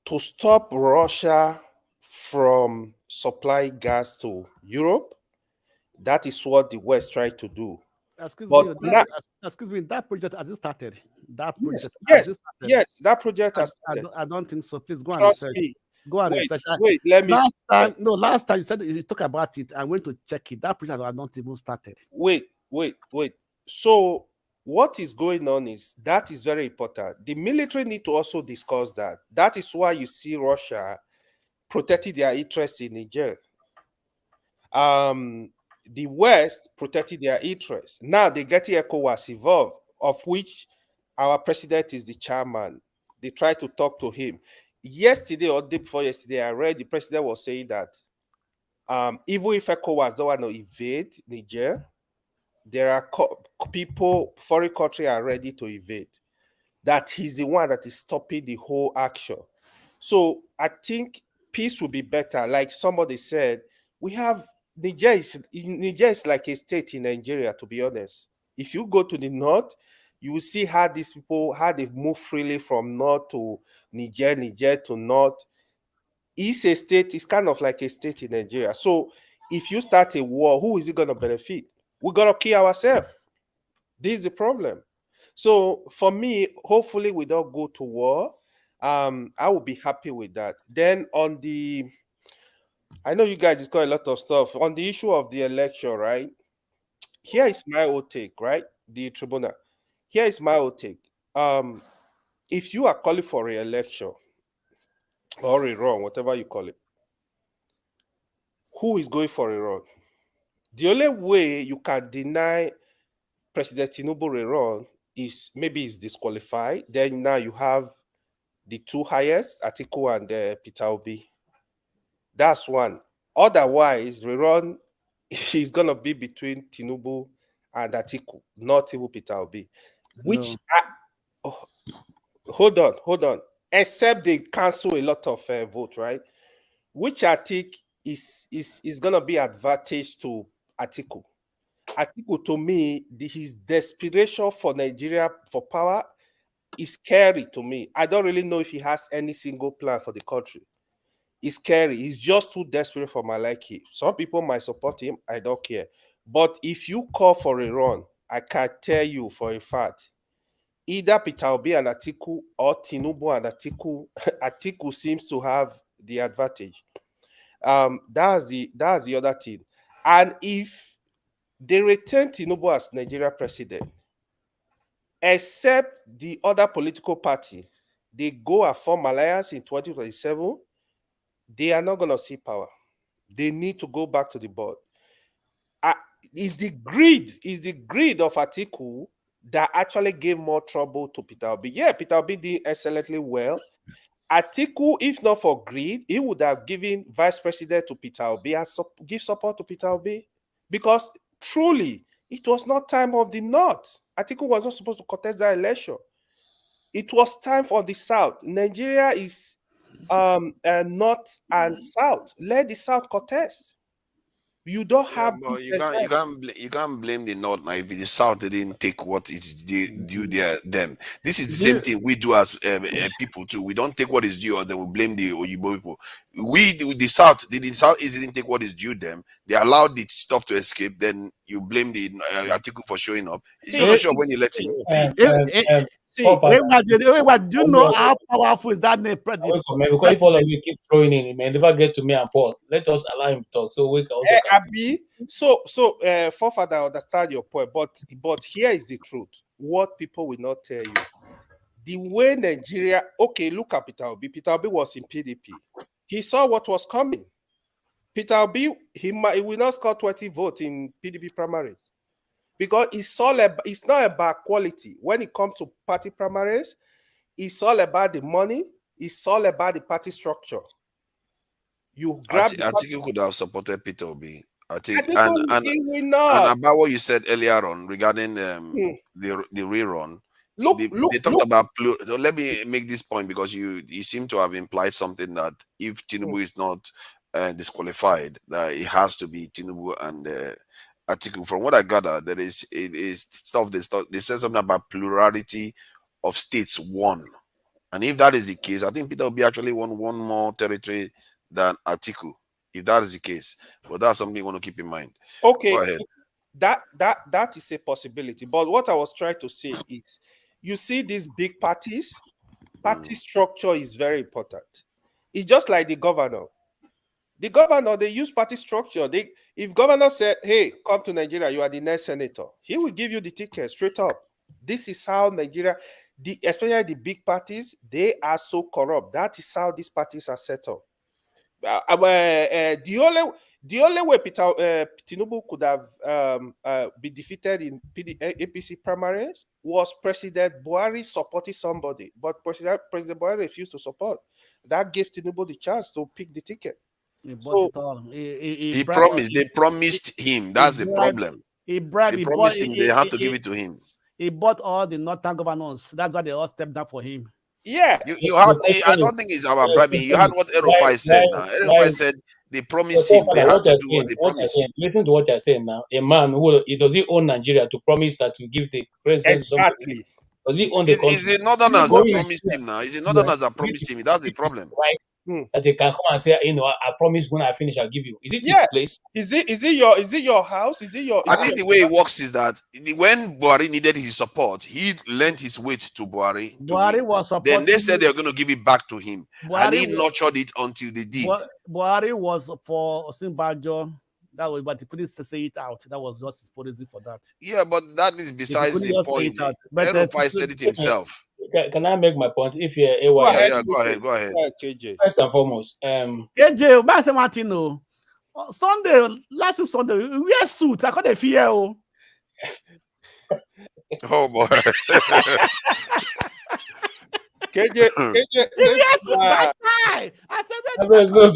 To stop Russia from supplying gas to Europe, that is what the West tried to do. Excuse me, that project hasn't started. That project yes, that project has started. I don't think so. Please go and Trust research. me. Go and research. Wait, let me. Last time you said you talk about it. I went to check it. That project has not even started. Wait. So what is going on is, that is very important. The military need to also discuss that. That is why you see Russia protecting their interests in Niger. The West protected their interests. Now they get ECOWAS involved, of which our president is the chairman. They try to talk to him. Yesterday or day before yesterday, I read the president was saying that even if ECOWAS don't want to invade Niger, there are people, foreign countries are ready to invade. That he's the one that is stopping the whole action. So I think peace will be better. Like somebody said, we have Niger is like a state in Nigeria, to be honest. If you go to the north, you will see how these people, how they move freely from north to Niger to north. It's a state, it's kind of like a state in Nigeria. So if you start a war, who is it going to benefit? We're going to kill ourselves. This is the problem. So for me, hopefully we don't go to war. I will be happy with that. Then on I know you guys discuss a lot of stuff on the issue of the election, right? Here is my old take, right? The tribunal. Here is my old take. If you are calling for re-election or a run, whatever you call it, who is going for a run? The only way you can deny President Tinubu a run is maybe he's disqualified. Then now you have the two highest, Atiku and Peter Obi. That's one. Otherwise, the run is going to be between Tinubu and Atiku, not even Peter Obi. Which hold on. Except they cancel a lot of votes, right? Which I think is gonna be advantage to Atiku. Atiku, to me, his desperation for Nigeria for power is scary to me. I don't really know if he has any single plan for the country. It's scary. He's just too desperate for my liking. Some people might support him. I don't care. But if you call for a run, I can tell you for a fact, either Peter Obi and Atiku or Tinubu and Atiku, Atiku seems to have the advantage. That's the other thing. And if they return Tinubu as Nigeria president, except the other political party, they go and form alliance in 2027, they are not going to see power. They need to go back to the board. Is the greed of Atiku that actually gave more trouble to Peter Obi. Yeah, Peter Obi did excellently well. Atiku, if not for greed, he would have given vice president to Peter Obi and give support to Peter Obi, because truly it was not time of the North. Atiku was not supposed to contest that election. It was time for the South. Nigeria is North and South. Let the South contest. You don't have. But you can't blame the North now if the South didn't take what is due them. This is the same thing we do as people too. We don't take what is due, or then we blame the Oyibo people. The South didn't take what is due them. They allowed the stuff to escape. Then you blame the Atiku for showing up. He's gonna show up when you let him. Do you know how powerful is that name, President? Because if all of you keep throwing in, it may never get to me and Paul. Let us allow him to talk. So we can also. Abi, forefather, I understand your point, but here is the truth. What people will not tell you: the way Nigeria. Okay, look at Peter Obi. Peter Obi was in PDP. He saw what was coming. Peter Obi, he will not score 20 votes in PDP primary. Because it's not about quality. When it comes to party primaries, it's all about the money. It's all about the party structure. You grab. I think you could have supported Peter Obi. And about what you said earlier on regarding the rerun. They talked about. Let me make this point, because you seem to have implied something that if Tinubu is not disqualified, that it has to be Tinubu and Atiku. From what I gather, there is stuff they said something about plurality of states won, and if that is the case, I think Peter Obi actually won one more territory than Atiku. If that is the case, but that's something you want to keep in mind. Okay, go ahead. That is a possibility. But what I was trying to say is, you see these big parties, party structure is very important. It's just like the governor. The governor, they use party structure. If governor said, hey, come to Nigeria, you are the next senator, he will give you the ticket straight up. This is how Nigeria, especially the big parties, they are so corrupt. That is how these parties are set up. The only way Tinubu could have been defeated in APC primaries was President Buhari supporting somebody, but President Buhari refused to support. That gave Tinubu the chance to pick the ticket. He promised. They promised him. That's the problem. He bribed. They promised him. They had to give it to him. He bought all the northern governors. That's why they all stepped down for him. Yeah, I don't think it's about bribing. You had what Erufai said. Erufai said they promised him. They had to do what they promised. Listen to what you're saying now. A man who does he own Nigeria to promise that to give the president exactly. Does he own the country? Is it Northerners that promised him now? Is it Northerners that promised him? That's the problem. That they can come and say, I promise when I finish, I'll give you. Is it his place? Is it your house? I think the way it works is that when Buhari needed his support, he lent his weight to Buhari. Buhari was supporting. Then they said they were going to give it back to him, and he nurtured it until they did. Buhari was for Osinbajo. That was, but he couldn't say it out. That was just his policy for that. Yeah, but that is besides the point. Erufai said it himself. Can I make my point? If you're AY, go ahead. KJ. First and foremost, KJ, Master Martino. Last week Sunday, we wear suits. I got a fear. Oh boy. KJ, yes, I said, I got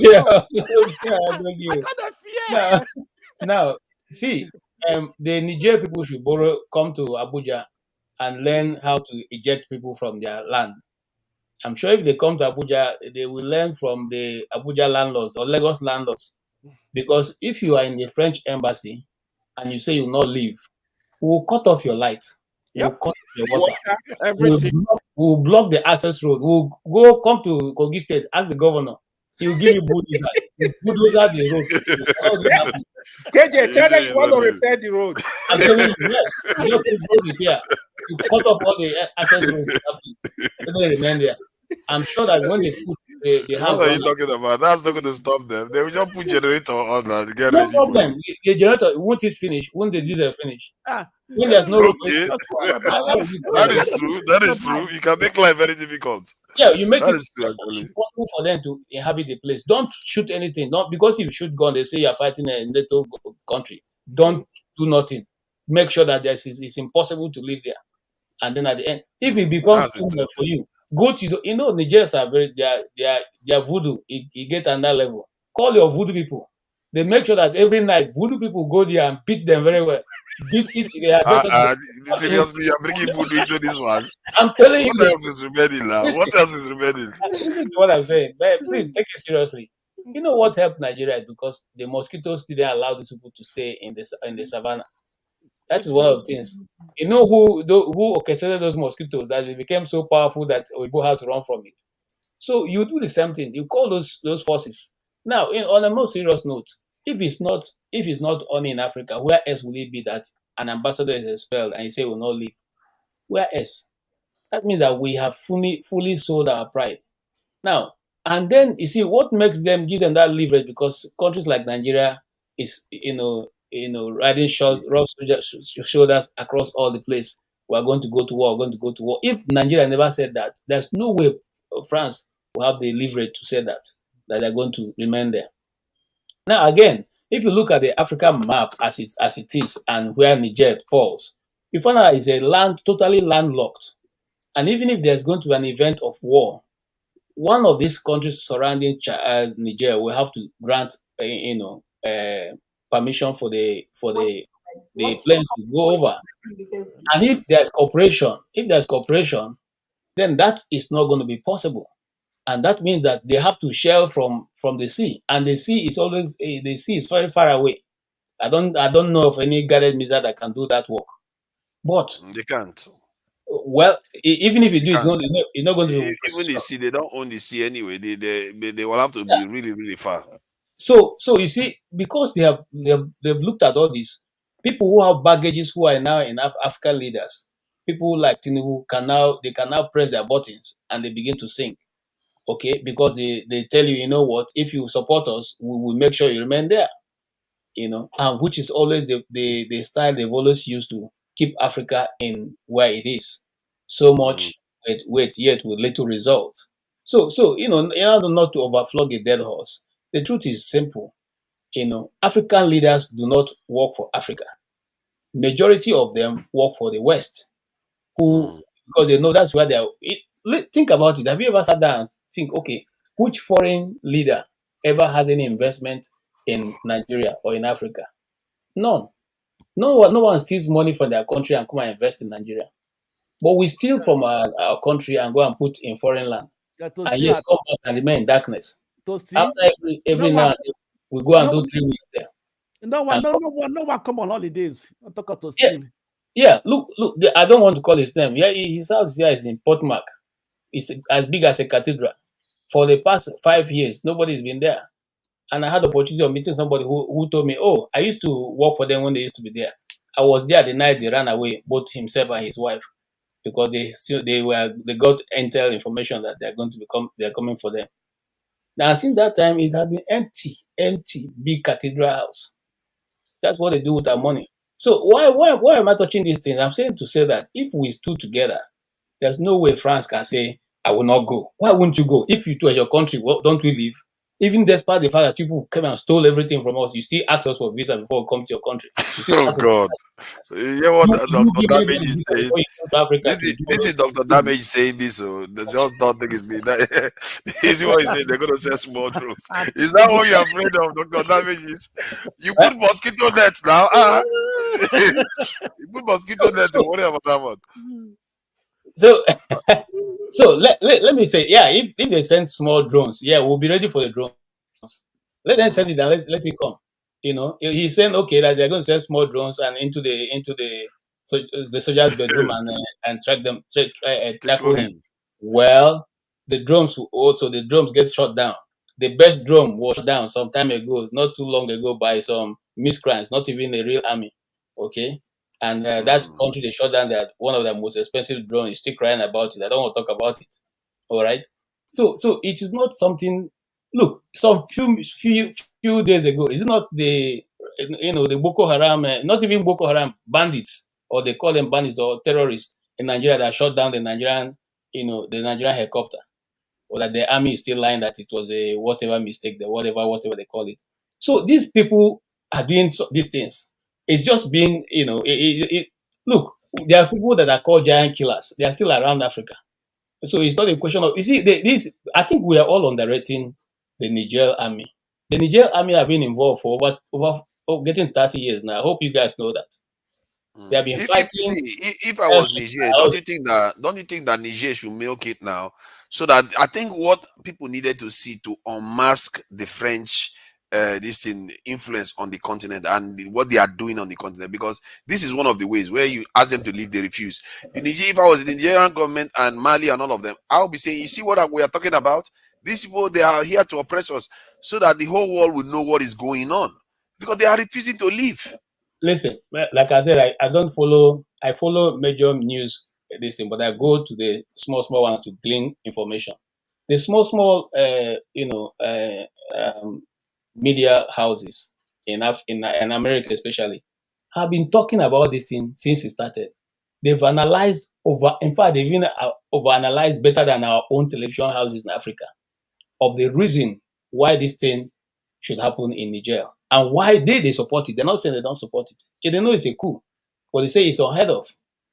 a fear. Now, see, the Nigerian people should come to Abuja and learn how to eject people from their land. I'm sure if they come to Abuja, they will learn from the Abuja landlords or Lagos landlords. Because if you are in the French embassy and you say you will not leave, we will cut off your light. We'll cut off your water. Everything. We'll block the access road. We'll go come to Kogi State, ask the governor. He will give you bulldozer. You bulldozer the road. How will it happen? KJ, tell them you want to repair the road. I'm telling you, yes. You don't put road repair. You cut off all the access roads. They remain there. I'm sure that when they put the house. What are you talking about? That's not going to stop them. They will just put generator on and get No ready. problem. The generator, won't it finish? Won't the diesel finish? When there's no road for it, That is true. That is true. You can make life very difficult. Yeah, you make that it is true, actually. impossible for them to inhabit the place. Don't shoot anything. Not because if you shoot gun, they say you're fighting a NATO country. Don't do nothing. Make sure that it's impossible to live there. And then at the end, if it becomes too much for you, go to Nigerians are very their voodoo. It get on that level. Call your voodoo people. They make sure that every night voodoo people go there and beat them very well. Beat it. Seriously, you're bringing voodoo into this one. I'm telling you. What else is remaining now? What else is remaining? Listen to what I'm saying. But please take it seriously. You know what helped Nigeria is because the mosquitoes didn't allow these people to stay in the savannah. That's one of the things. You know who orchestrated those mosquitoes that they became so powerful that we both had to run from it. So you do the same thing. You call those forces. Now, on a more serious note, if it's not only in Africa, where else will it be that an ambassador is expelled and you say will not leave? Where else? That means that we have fully sold our pride. Now, and then you see what makes them give them that leverage because countries like Nigeria is riding rough shoulders across all the place. We are going to go to war. We're going to go to war. If Nigeria never said that, there's no way France will have the leverage to say that they're going to remain there. Now, again, if you look at the African map as it is and where Niger falls, you find out it's a land totally landlocked. And even if there's going to be an event of war, one of these countries surrounding Niger will have to grant, permission for the planes to go over. And if there's cooperation, then that is not going to be possible. And that means that they have to shell from the sea, and the sea is very far away. I don't know of any guided missile that can do that work. But they can't. Well, even if you do, it's not going to be. Even the sea, they don't own the sea anyway. They will have to be really, really far. So you see, because they've looked at all this, people who have baggages who are now in African leaders, people like Tinubu can now press their buttons and they begin to sing. Okay, because they tell you, you know what, if you support us, we will make sure you remain there. And which is always the style they've always used to keep Africa in where it is. So much wait yet with little result. So not to overflog a dead horse. The truth is simple. African leaders do not work for Africa. Majority of them work for the West, because they know that's where they are. Think about it. Have you ever sat down and think, okay, which foreign leader ever had any investment in Nigeria or in Africa? None. No one steals money from their country and come and invest in Nigeria. But we steal from our country and go and put in foreign land. And yet come back and remain in darkness. After every now and then, we go and do 3 weeks there. No one come on holidays. Talk to steal. Yeah, look, I don't want to call his name. Yeah, his house here is in Portmark. It's as big as a cathedral. For the past 5 years, nobody's been there. And I had the opportunity of meeting somebody who told me, oh, I used to work for them when they used to be there. I was there the night they ran away, both himself and his wife, because they got intel information that they're coming for them. Now, since that time, it has been empty, big cathedral house. That's what they do with our money. So why am I touching these things? I'm saying to say that if we stood together, there's no way France can say, I will not go. Why wouldn't you go? If you two as your country, don't we leave? Even despite the fact that people came and stole everything from us, you still ask us for visa before we come to your country. Oh God! So you hear what Dr. Damage is saying? This is Dr. Damage saying this. So they just don't think it's me. This is what he said. They're going to sell small drugs. Is that what you're afraid of, Dr. Damage? You put mosquito nets now. Put mosquito net to worry about that one. So, so let me say, yeah, if they send small drones, yeah, we'll be ready for the drones. Let them send it and let it come. You know, he's saying okay that they're going to send small drones and into the soldier's bedroom and track them, tackle him. Well, the drones get shot down. The best drone was shot down some time ago, not too long ago, by some miscreants, not even a real army. Okay, and that country they shot down that one of the most expensive drones is still crying about it. I don't want to talk about it. All right. So it is not something. Look, some few days ago, is it not the the Boko Haram, not even Boko Haram bandits, or they call them bandits or terrorists in Nigeria that shot down the Nigerian helicopter, or that the army is still lying that it was a whatever mistake, whatever they call it. So these people are doing these things. It's just being, look, there are people that are called giant killers. They are still around Africa. So it's not a question of, you see, I think we are all underrating the Niger army. The Niger army have been involved for over getting 30 years now. I hope you guys know that. They have been fighting. If I was Niger, don't you think that Niger should milk it now? So that I think what people needed to see to unmask the French influence on the continent and what they are doing on the continent, because this is one of the ways where you ask them to leave, they refuse. If I was the Nigerian government and Mali and all of them, I would be saying, you see what we are talking about? These people, they are here to oppress us, so that the whole world will know what is going on, because they are refusing to leave. Listen, like I said, I follow major news but I go to the small ones to glean information. The small media houses in America especially have been talking about this thing since it started. They've analyzed they've even overanalyzed better than our own television houses in Africa of the reason why this thing should happen in Niger and why they support it. They're not saying they don't support it. They know it's a coup, but they say it's unheard of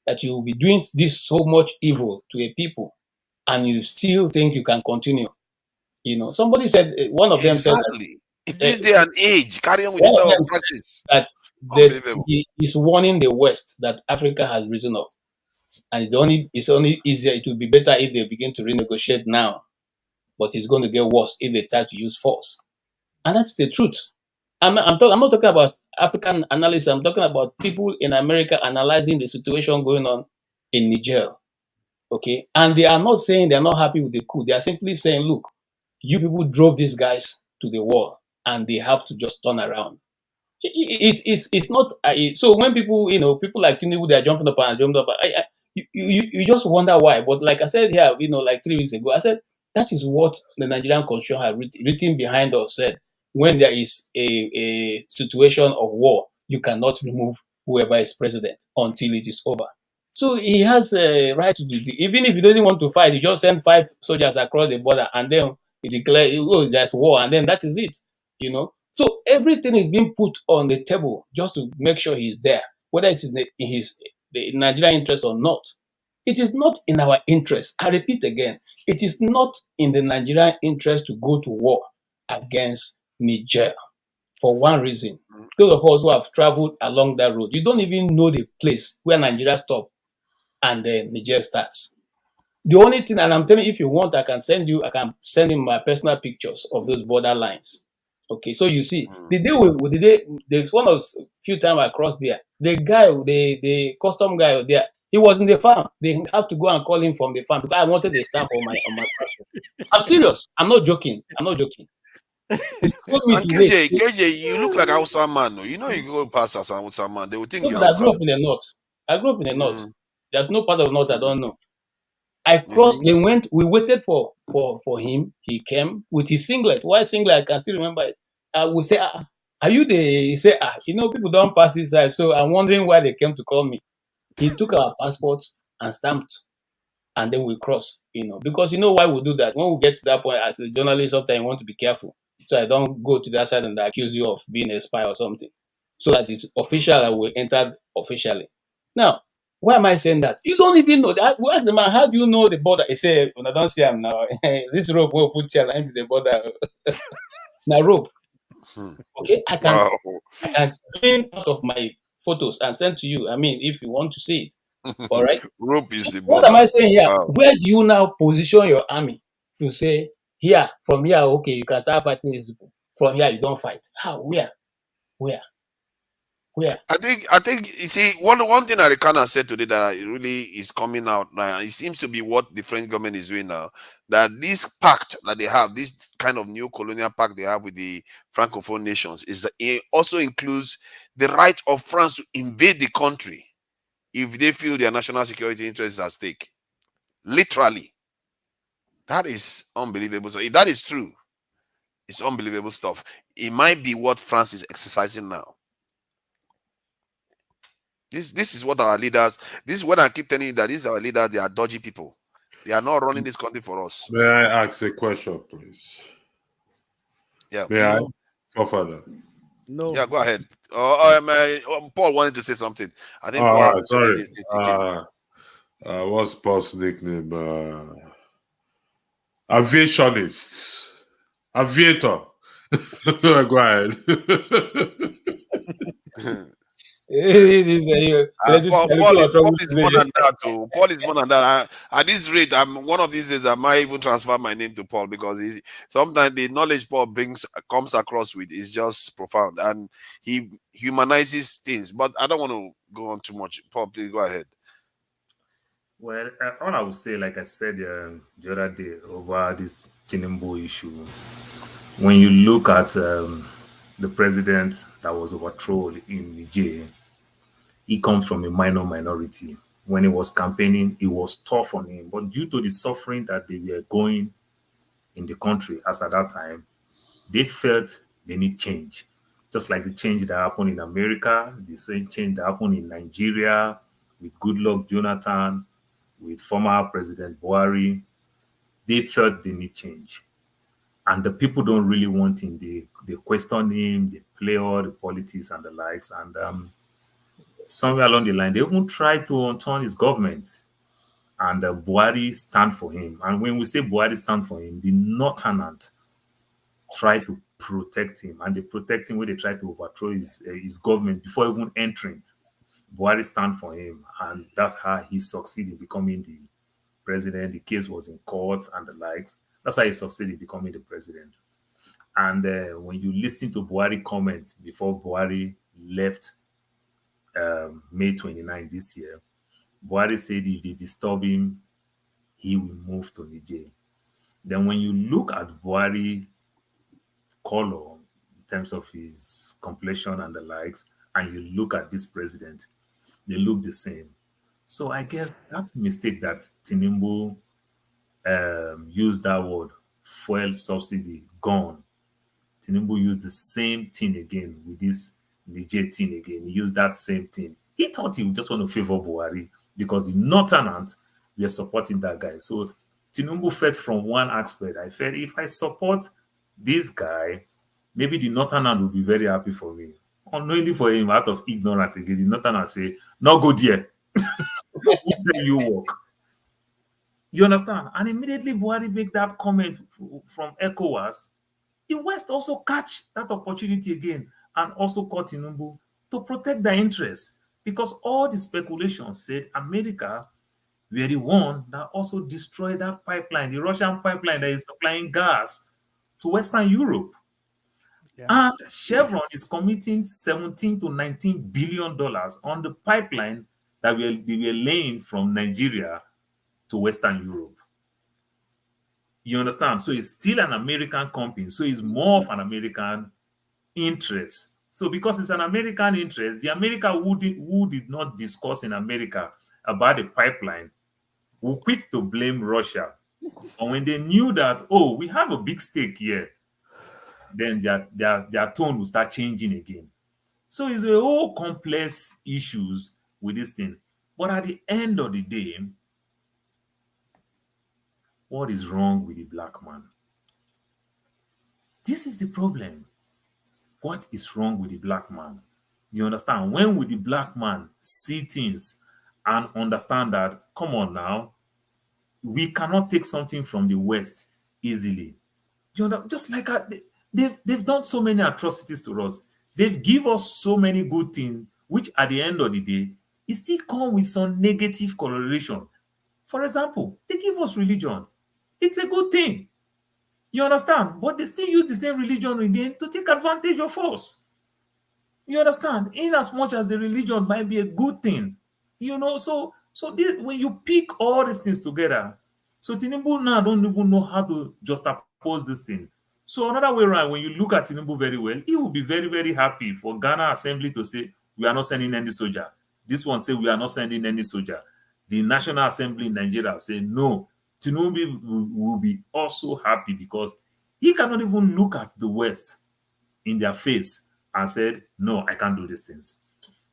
that you will be doing this so much evil to a people and you still think you can continue. Somebody said, one of them said that, in this day and age, carrying with this type of practice, that he is warning the West that Africa has risen up, and it's only easier. It would be better if they begin to renegotiate now, but it's going to get worse if they try to use force, and that's the truth. I'm not talking about African analysis. I'm talking about people in America analyzing the situation going on in Niger. Okay, and they are not saying they are not happy with the coup. They are simply saying, look, you people drove these guys to the wall, and they have to just turn around. It's not so when people people like Tinubu, they are jumping up and jumping up. You just wonder why. But like I said here, like 3 weeks ago, I said that is what the Nigerian constitution had written behind us, said when there is a situation of war, you cannot remove whoever is president until it is over. So he has a right to do it. Even if he doesn't want to fight, he just send 5 soldiers across the border and then he declare, oh, there's war, and then that is it. So everything is being put on the table just to make sure he's there, whether it's in the Nigerian interest or not. It is not in our interest. I repeat again, it is not in the Nigerian interest to go to war against Niger for one reason. Those of us who have traveled along that road, you don't even know the place where Nigeria stops and then Niger starts. The only thing, and I'm telling you, if you want, I can send him my personal pictures of those border lines. Okay, so you see, there's one of few times I crossed there. The guy, the custom guy there, he was in the farm. They have to go and call him from the farm because I wanted a stamp on my passport. I'm serious. I'm not joking. He told me and to wait. KJ, you look like Hausa man. You go past as an Hausa man, they will think you're I grew up in the north. There's no part of the north I don't know. I crossed, we waited for him. He came with his singlet. Why singlet? I can still remember it. I would say, are you he said, people don't pass this side. So I'm wondering why they came to call me. He took our passports and stamped, and then we crossed, because why we do that? When we get to that point, as a journalist, sometimes you want to be careful. So I don't go to that side and accuse you of being a spy or something. So that it's official and we entered officially. Now, why am I saying that? You don't even know that. We ask the man, how do you know the border? He said, I don't see him now. This rope will put you into the border. Now rope. Okay, I can clean out of my photos and send to you. I mean, if you want to see it. All right. Rope is the What am I saying here? Wow. Where do you now position your army to say, here, from here, okay, you can start fighting these people. From here, you don't fight. How? Where? I think you see one thing that Arikana said today that really is coming out now. It seems to be what the French government is doing now. That this pact that they have, this kind of new colonial pact they have with the Francophone nations, is that it also includes the right of France to invade the country if they feel their national security interests are at stake. Literally, that is unbelievable. So if that is true, it's unbelievable stuff. It might be what France is exercising now. This is what our leaders. This is what I keep telling you, that these are our leaders. They are dodgy people. They are not running this country for us. May I ask a question, please? Yeah. May I? For further. No. Yeah, go ahead. Paul wanted to say something. I think Paul. Sorry. What's Paul's nickname? Aviationist. Aviator. Go ahead. Paul is more than that too. Paul is more than that. At this rate, one of these days I might even transfer my name to Paul, because sometimes the knowledge Paul comes across with is just profound, and he humanizes things. But I don't want to go on too much. Paul, please go ahead. Well, all I would say, like I said the other day over this Tinubu issue, when you look at the president that was overthrown in Niger, he comes from a minor minority. When he was campaigning, it was tough on him. But due to the suffering that they were going in the country as at that time, they felt they need change. Just like the change that happened in America, the same change that happened in Nigeria with Goodluck Jonathan, with former President Buhari, they felt they need change. And the people don't really want him. They question him, they play all the politics and the likes. And somewhere along the line, they even try to turn his government. And Buhari stand for him. And when we say Buhari stand for him, the Northerners try to protect him. And they protect him when they try to overthrow his government before even entering. Buhari stand for him. And that's how he succeeded in becoming the president. The case was in court and the likes. That's how he succeeded in becoming the president. And when you listen to Buhari comments before Buhari left May 29 this year, Buhari said if they disturb him, he will move to Niger. Then when you look at Buhari color in terms of his complexion and the likes, and you look at this president, they look the same. So I guess that mistake that Tinubu used that word, fuel subsidy, gone. Tinubu used the same thing again with this Niger thing again. He used that same thing. He thought he would just want to favor Buhari because the Northerners were supporting that guy. So Tinubu felt from one aspect, I felt if I support this guy, maybe the Northerners will be very happy for me. Unknowingly for him, out of ignorance again, the Northerners say, no go there. Who say you walk? You understand? And immediately Buhari make that comment from ECOWAS. The West also catch that opportunity again and also call Tinubu to protect their interests, because all the speculations said America were the one that also destroyed that pipeline, the Russian pipeline that is supplying gas to Western Europe. Yeah. And Chevron is committing 17 to 19 billion dollars on the pipeline that they were laying from Nigeria to Western Europe. You understand? So it's still an American company. So it's more of an American interest. So because it's an American interest, the America who did not discuss in America about the pipeline were quick to blame Russia. And when they knew that, oh, we have a big stake here, then their tone will start changing again. So it's a whole complex issues with this thing. But at the end of the day, what is wrong with the black man? This is the problem. What is wrong with the black man? You understand? When will the black man see things and understand that, come on now, we cannot take something from the West easily. You know, just like they've done so many atrocities to us. They've given us so many good things. which at the end of the day, it still comes with some negative correlation. For example, they give us religion. It's a good thing. You understand? But they still use the same religion again to take advantage of us. You understand? In as much as the religion might be a good thing, so this, when you pick all these things together, so Tinubu now don't even know how to juxtapose this thing. So another way around, when you look at Tinubu very well, he will be very, very happy for Ghana Assembly to say, we are not sending any soldier. This one say, we are not sending any soldier. The National Assembly in Nigeria say, no. Tinubu will be also happy because he cannot even look at the West in their face and said, no, I can't do these things.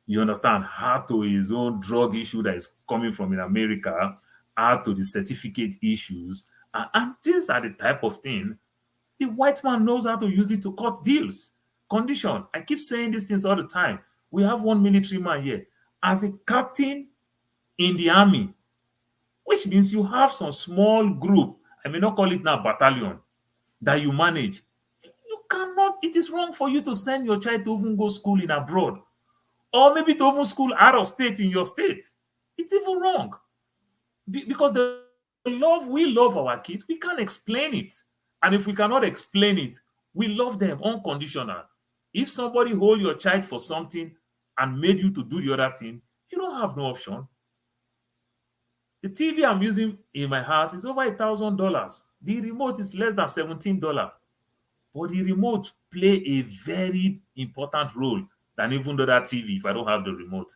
You understand? How to his own drug issue that is coming from in America, how to the certificate issues. And these are the type of thing the white man knows how to use it to cut deals. Condition. I keep saying these things all the time. We have one military man here as a captain in the army, which means you have some small group, I may not call it now battalion, that you manage. You cannot, it is wrong for you to send your child to even go school in abroad, or maybe to even school out of state in your state. It's even wrong. Because the love, we love our kids, we can't explain it. And if we cannot explain it, we love them unconditional. If somebody hold your child for something and made you to do the other thing, you don't have no option. The TV I'm using in my house is over $1,000. The remote is less than $17. But the remote play a very important role than even the other TV if I don't have the remote.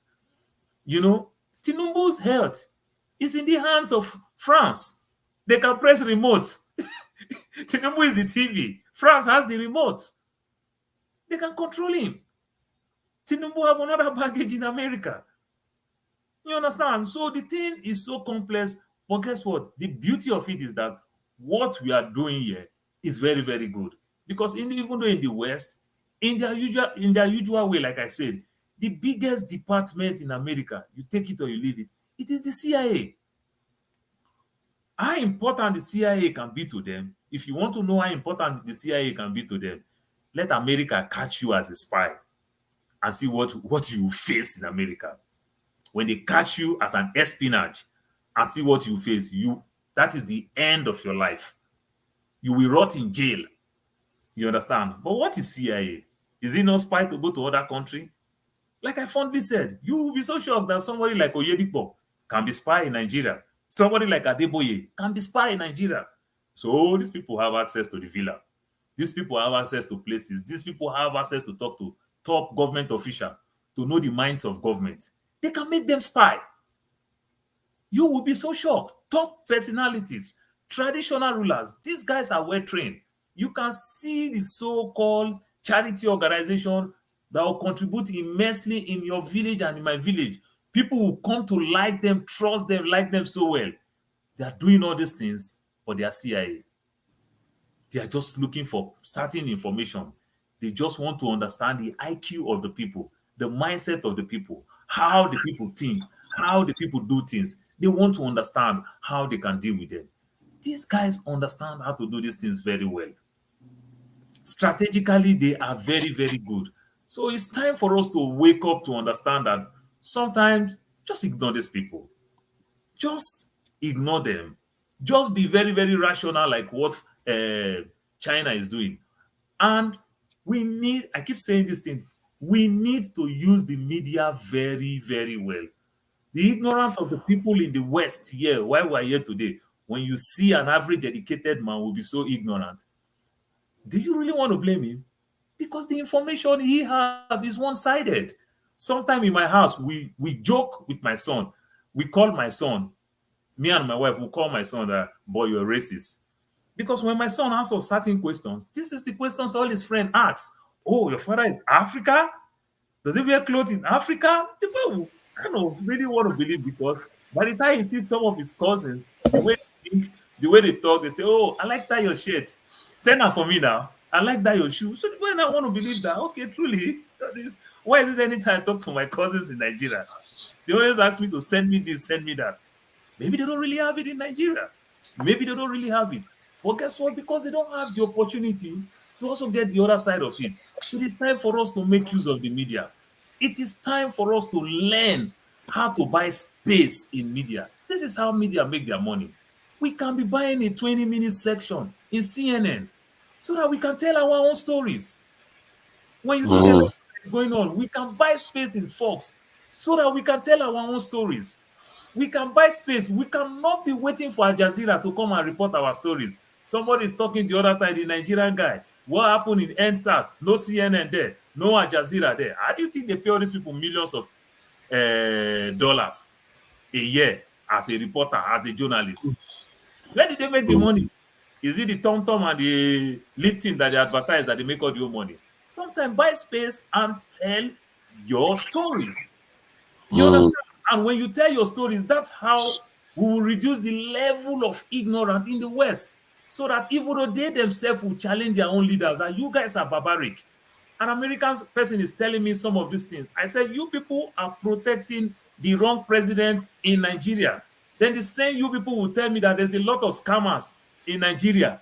Tinubu's health is in the hands of France. They can press remote. Tinubu is the TV. France has the remote. They can control him. Tinubu have another baggage in America. You understand? So the thing is so complex. But guess what? The beauty of it is that what we are doing here is very, very good. Because even though in the West, in their usual way, like I said, the biggest department in America, you take it or you leave it, it is the CIA. How important the CIA can be to them, if you want to know how important the CIA can be to them, let America catch you as a spy and see what you face in America. When they catch you as an espionage and see what you face, that is the end of your life. You will rot in jail. You understand? But what is CIA? Is it not spy to go to other country? Like I fondly said, you will be so shocked that somebody like Oyedipo can be spy in Nigeria. Somebody like Adeboye can be spy in Nigeria. So these people have access to the villa. These people have access to places. These people have access to talk to top government officials, to know the minds of government. They can make them spy. You will be so shocked. Top personalities, traditional rulers, these guys are well trained. You can see the so-called charity organization that will contribute immensely in your village and in my village. People will come to like them, trust them, like them so well. They are doing all these things for their CIA. They are just looking for certain information. They just want to understand the IQ of the people, the mindset of the people, how the people think, how the people do things. They want to understand how they can deal with them. These guys understand how to do these things very well. Strategically, they are very, very good. So it's time for us to wake up to understand that sometimes just ignore these people. Just ignore them. Just be very, very rational like what China is doing. And I keep saying this thing, we need to use the media very, very well. The ignorance of the people in the West here, why we're here today, when you see an average educated man will be so ignorant, do you really want to blame him? Because the information he has is one-sided. Sometime in my house, we joke with my son. We call my son, me and my wife will call my son that, boy, you're racist. Because when my son answers certain questions, this is the questions all his friends ask. Oh, your father is Africa? Does he wear clothes in Africa? People kind of really want to believe, because by the time you see some of his cousins, the way they think, the way they talk, they say, oh, I like that your shirt. Send that for me now. I like that your shoe. So the way I want to believe that, okay, truly, why is it anytime I talk to my cousins in Nigeria, they always ask me to send me this, send me that. Maybe they don't really have it in Nigeria. Maybe they don't really have it. But guess what? Because they don't have the opportunity to also get the other side of it. It is time for us to make use of the media. It is time for us to learn how to buy space in media. This is how media make their money. We can be buying a 20-minute section in CNN so that we can tell our own stories. When you see the election is going on, we can buy space in Fox so that we can tell our own stories. We can buy space. We cannot be waiting for Al Jazeera to come and report our stories. Somebody is talking the other time, the Nigerian guy. What happened in NSAS? No CNN there, no Al Jazeera there. How do you think they pay all these people millions of dollars a year as a reporter, as a journalist? Where did they make the money? Is it the Tom and the Lipton that they advertise that they make all the money? Sometimes buy space and tell your stories. You understand? And when you tell your stories, that's how we will reduce the level of ignorance in the West. So that even though they themselves will challenge their own leaders, and you guys are barbaric. An American person is telling me some of these things. I said, you people are protecting the wrong president in Nigeria. Then the same you people will tell me that there's a lot of scammers in Nigeria.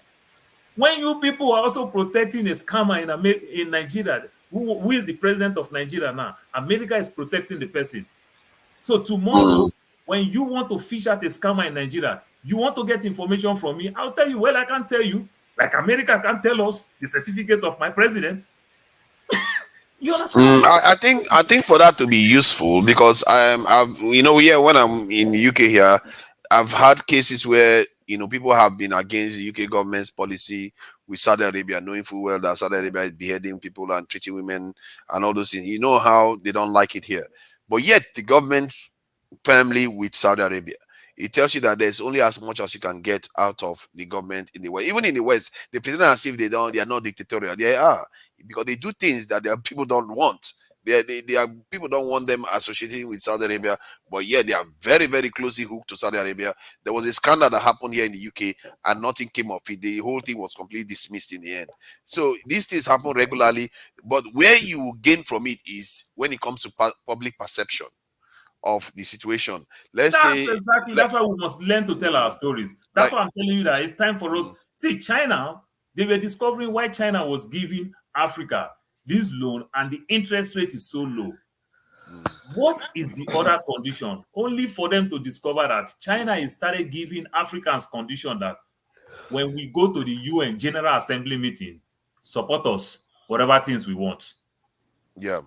When you people are also protecting a scammer in Nigeria, who is the president of Nigeria now? America is protecting the person. So tomorrow, when you want to fish out a scammer in Nigeria, you want to get information from me, I'll tell you, well, I can't tell you. Like America can't tell us the certificate of my president. You understand? I think for that to be useful, because when I'm in the UK here, I've had cases where people have been against the UK government's policy with Saudi Arabia, knowing full well that Saudi Arabia is beheading people and treating women and all those things. You know how they don't like it here, but yet the government firmly with Saudi Arabia. It tells you that there's only as much as you can get out of the government in the West. Even in the West, they pretend as if they are not dictatorial. They are, because they do things that their people don't want. People don't want them associating with Saudi Arabia, but yeah, they are very, very closely hooked to Saudi Arabia. There was a scandal that happened here in the UK, and nothing came of it. The whole thing was completely dismissed in the end. So these things happen regularly, but where you gain from it is when it comes to public perception of the situation. That's why we must learn to tell our stories. That's why I'm telling you that it's time for us. See, China, they were discovering why China was giving Africa this loan and the interest rate is so low. What is the other condition? Only for them to discover that China is started giving Africans condition that when we go to the UN General Assembly meeting, support us, whatever things we want. Yeah.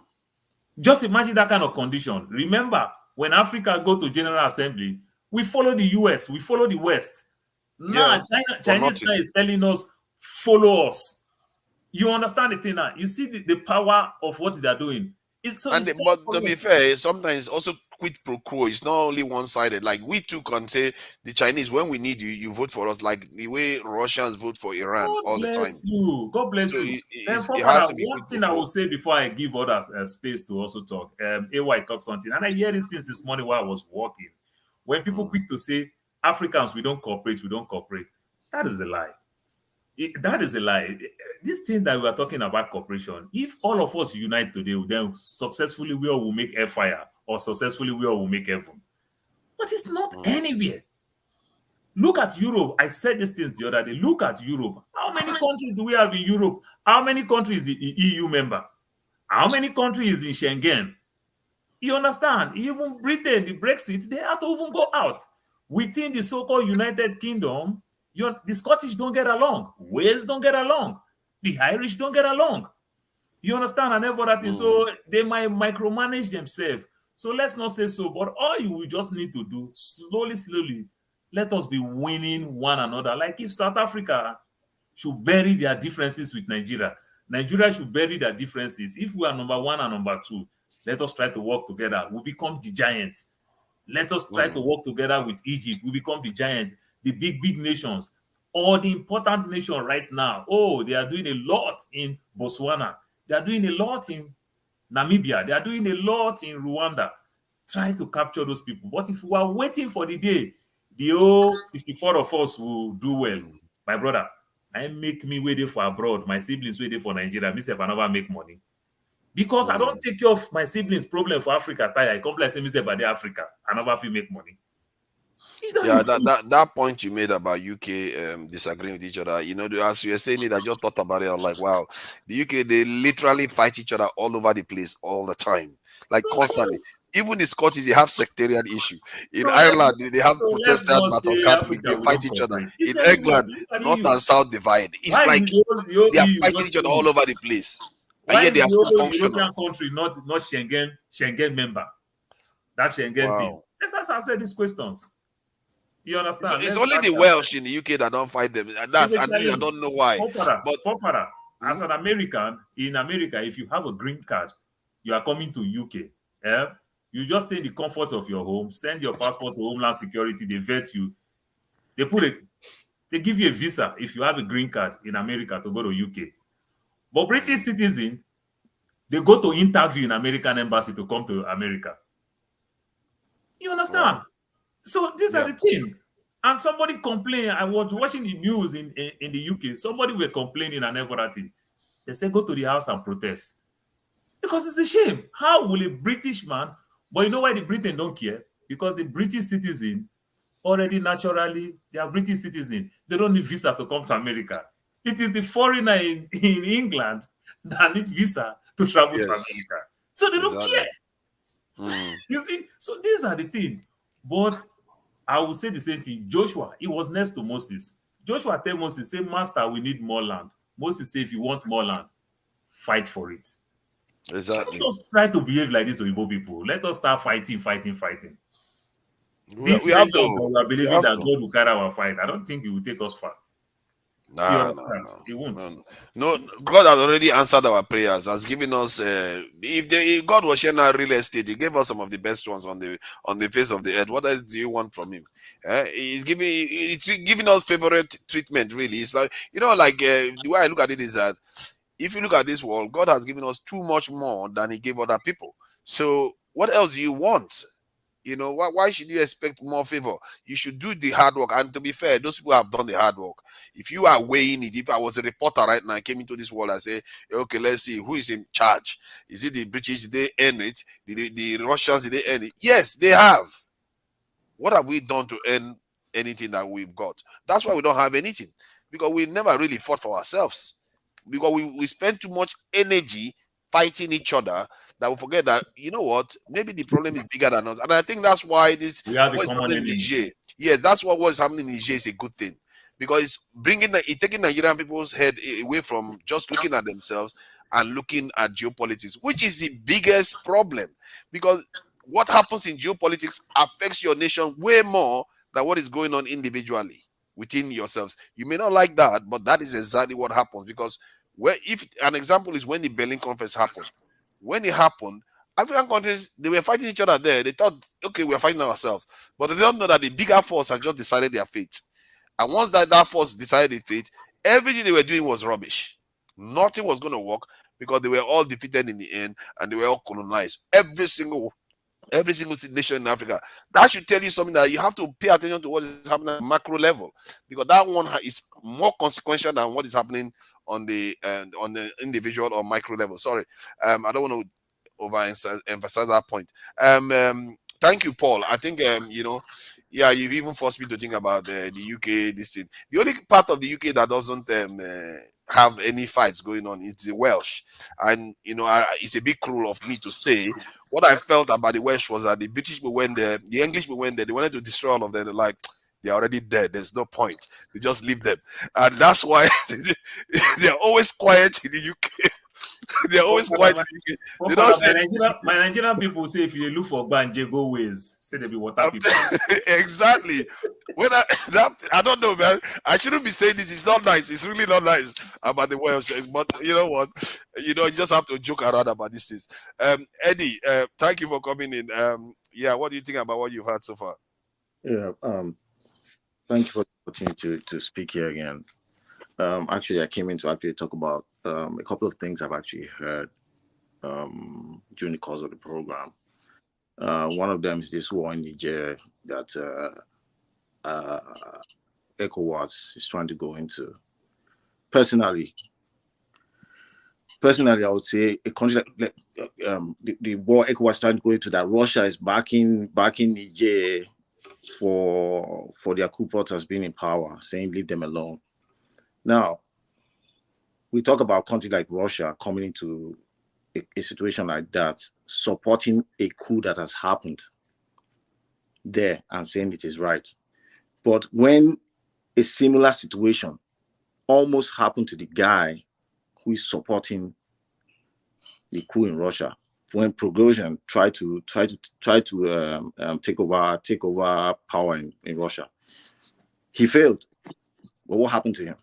Just imagine that kind of condition. Remember, when Africa go to General Assembly, we follow the US, we follow the West. Now, Chinese is telling us, follow us. You understand the thing now? You see the power of what they are doing. But to be fair, sometimes also quid pro quo. It's not only one-sided. Like we too can say the Chinese, when we need you, you vote for us. Like the way Russians vote for Iran all the time. God bless you. One thing I will say before I give others space to also talk. AY talk something, and I hear these things this morning while I was walking. When people quick to say Africans, we don't cooperate, that is a lie. That is a lie. This thing that we are talking about cooperation, if all of us unite today, then successfully we all will make air fire, or successfully we all will make heaven. But it's not anywhere. Look at Europe. I said these things the other day. Look at Europe. How many countries do we have in Europe? How many countries is the EU member? How many countries is in Schengen? You understand? Even Britain, the Brexit, they have to even go out. Within the so-called United Kingdom, the Scottish don't get along. Wales don't get along. The Irish don't get along. You understand? And every other thing. So they might micromanage themselves. So let's not say so. But all you will just need to do, slowly, let us be winning one another. Like if South Africa should bury their differences with Nigeria, Nigeria should bury their differences. If we are number one and number two, let us try to work together. We become the giants. Let us try to work together with Egypt. We become the giants. The big nations, or the important nation right now. Oh, they are doing a lot in Botswana. They are doing a lot in Namibia. They are doing a lot in Rwanda. Try to capture those people. But if we are waiting for the day, the whole 54 of us will do well. My brother, I make me wait for abroad. My siblings wait for Nigeria. Myself, I never make money. Because I don't take care of my siblings' problem for Africa. I come like say myself by the Africa. I never feel make money. Yeah, that point you made about UK disagreeing with each other, you know, as you were saying it, I just thought about it. I'm like, wow, the UK, they literally fight each other all over the place all the time, like constantly. Even the Scottish, they have sectarian issue. In Ireland, they have let's Protestant not but on say Catholic. Africa They will fight not each other. cooperate. It's In everywhere. England, Look at North EU. and South divide. It's Why like is the whole they are EU fighting not each other EU? all over the place, and Why yet is they are the still whole functional. European country not Schengen member? That Schengen thing. Wow. Let's answer these questions. You understand? It's Let's only ask the that. Welsh in the UK that don't fight them. And that's at least I don't know why. But as an American, in America, if you have a green card, you are coming to UK. Yeah? You just stay in the comfort of your home, send your passport to Homeland Security, they vet you. They give you a visa if you have a green card in America to go to UK. But British citizens, they go to interview in American embassy to come to America. You understand? Wow. So these are the things. And somebody complained. I was watching the news in the UK. Somebody were complaining and everything. They said, go to the house and protest. Because it's a shame. How will a British man, but you know why the Britain don't care? Because the British citizen already naturally, they are British citizen. They don't need visa to come to America. It is the foreigner in England that need visa to travel to America. So they don't care. You see? So these are the things. But I will say the same thing. Joshua, he was next to Moses. Joshua tell Moses, say, Master, we need more land. Moses says, if you want more land, fight for it. Exactly. Let us try to behave like this Oyibo people. Let us start fighting. We have to. We are believing that God will carry our fight. I don't think He will take us far. No. He won't. No, God has already answered our prayers. Has given us. If God was sharing our real estate, He gave us some of the best ones on the face of the earth. What else do you want from Him? He's giving us favorite treatment. Really, it's like, you know, like the way I look at it is that if you look at this world, God has given us too much more than He gave other people. So what else do you want? You know, why should you expect more favor? You should do the hard work. And to be fair, those people have done the hard work. If you are weighing it, if I was a reporter right now, I came into this world, I say, okay, let's see who is in charge. Is it the British? Did they earn it? Did the Russians, did they earn it? Yes, they have. What have we done to earn anything that we've got? That's why we don't have anything. Because we never really fought for ourselves. Because we spend too much energy fighting each other that we forget that, you know what, maybe the problem is bigger than us. And I think that's why what's happening in Niger. Yes, that's what's happening in Niger is a good thing. Because it's taking Nigerian people's head away from just looking at themselves and looking at geopolitics, which is the biggest problem. Because what happens in geopolitics affects your nation way more than what is going on individually within yourselves. You may not like that, but that is exactly what happens. Because if an example is when the Berlin Conference happened. When it happened, African countries, they were fighting each other there. They thought, okay, we're fighting ourselves. But they don't know that the bigger force had just decided their fate. And once that force decided their fate, everything they were doing was rubbish. Nothing was going to work because they were all defeated in the end and they were all colonized. Every single nation in Africa. That should tell you something, that you have to pay attention to what is happening at macro level, because that one is more consequential than what is happening on the individual or micro level. Sorry, I don't want to overemphasize that point. Thank you, Paul. I think you've even forced me to think about the UK. This thing. The only part of the UK that doesn't have any fights going on is the Welsh, and it's a bit cruel of me to say. What I felt about the Welsh was that the British people went there, the English people went there, they wanted to destroy all of them. They're like, they're already dead. There's no point. They just leave them. And that's why they're always quiet in the UK. They're always quiet in the UK. They don't say my Nigerian people say if you look for Banje, go ways. Say they be water people. Exactly. I don't know, man. I shouldn't be saying this. It's not nice. It's really not nice about the Welsh. But you know what? You just have to joke around about these things. Eddie, thank you for coming in. What do you think about what you've heard so far? Yeah. Thank you for the opportunity to speak here again. Actually, I came in to actually talk about a couple of things I've actually heard during the course of the program. One of them is this war in Niger that ECOWAS is trying to go into. Personally, I would say a country like the war ECOWAS is trying to go into, that Russia is backing Niger for their coup plotters being in power, saying leave them alone. Now, we talk about countries like Russia coming into a situation like that, supporting a coup that has happened there and saying it is right. But when a similar situation almost happened to the guy who is supporting the coup in Russia, when Prigozhin tried to take over power in Russia, he failed. But what happened to him?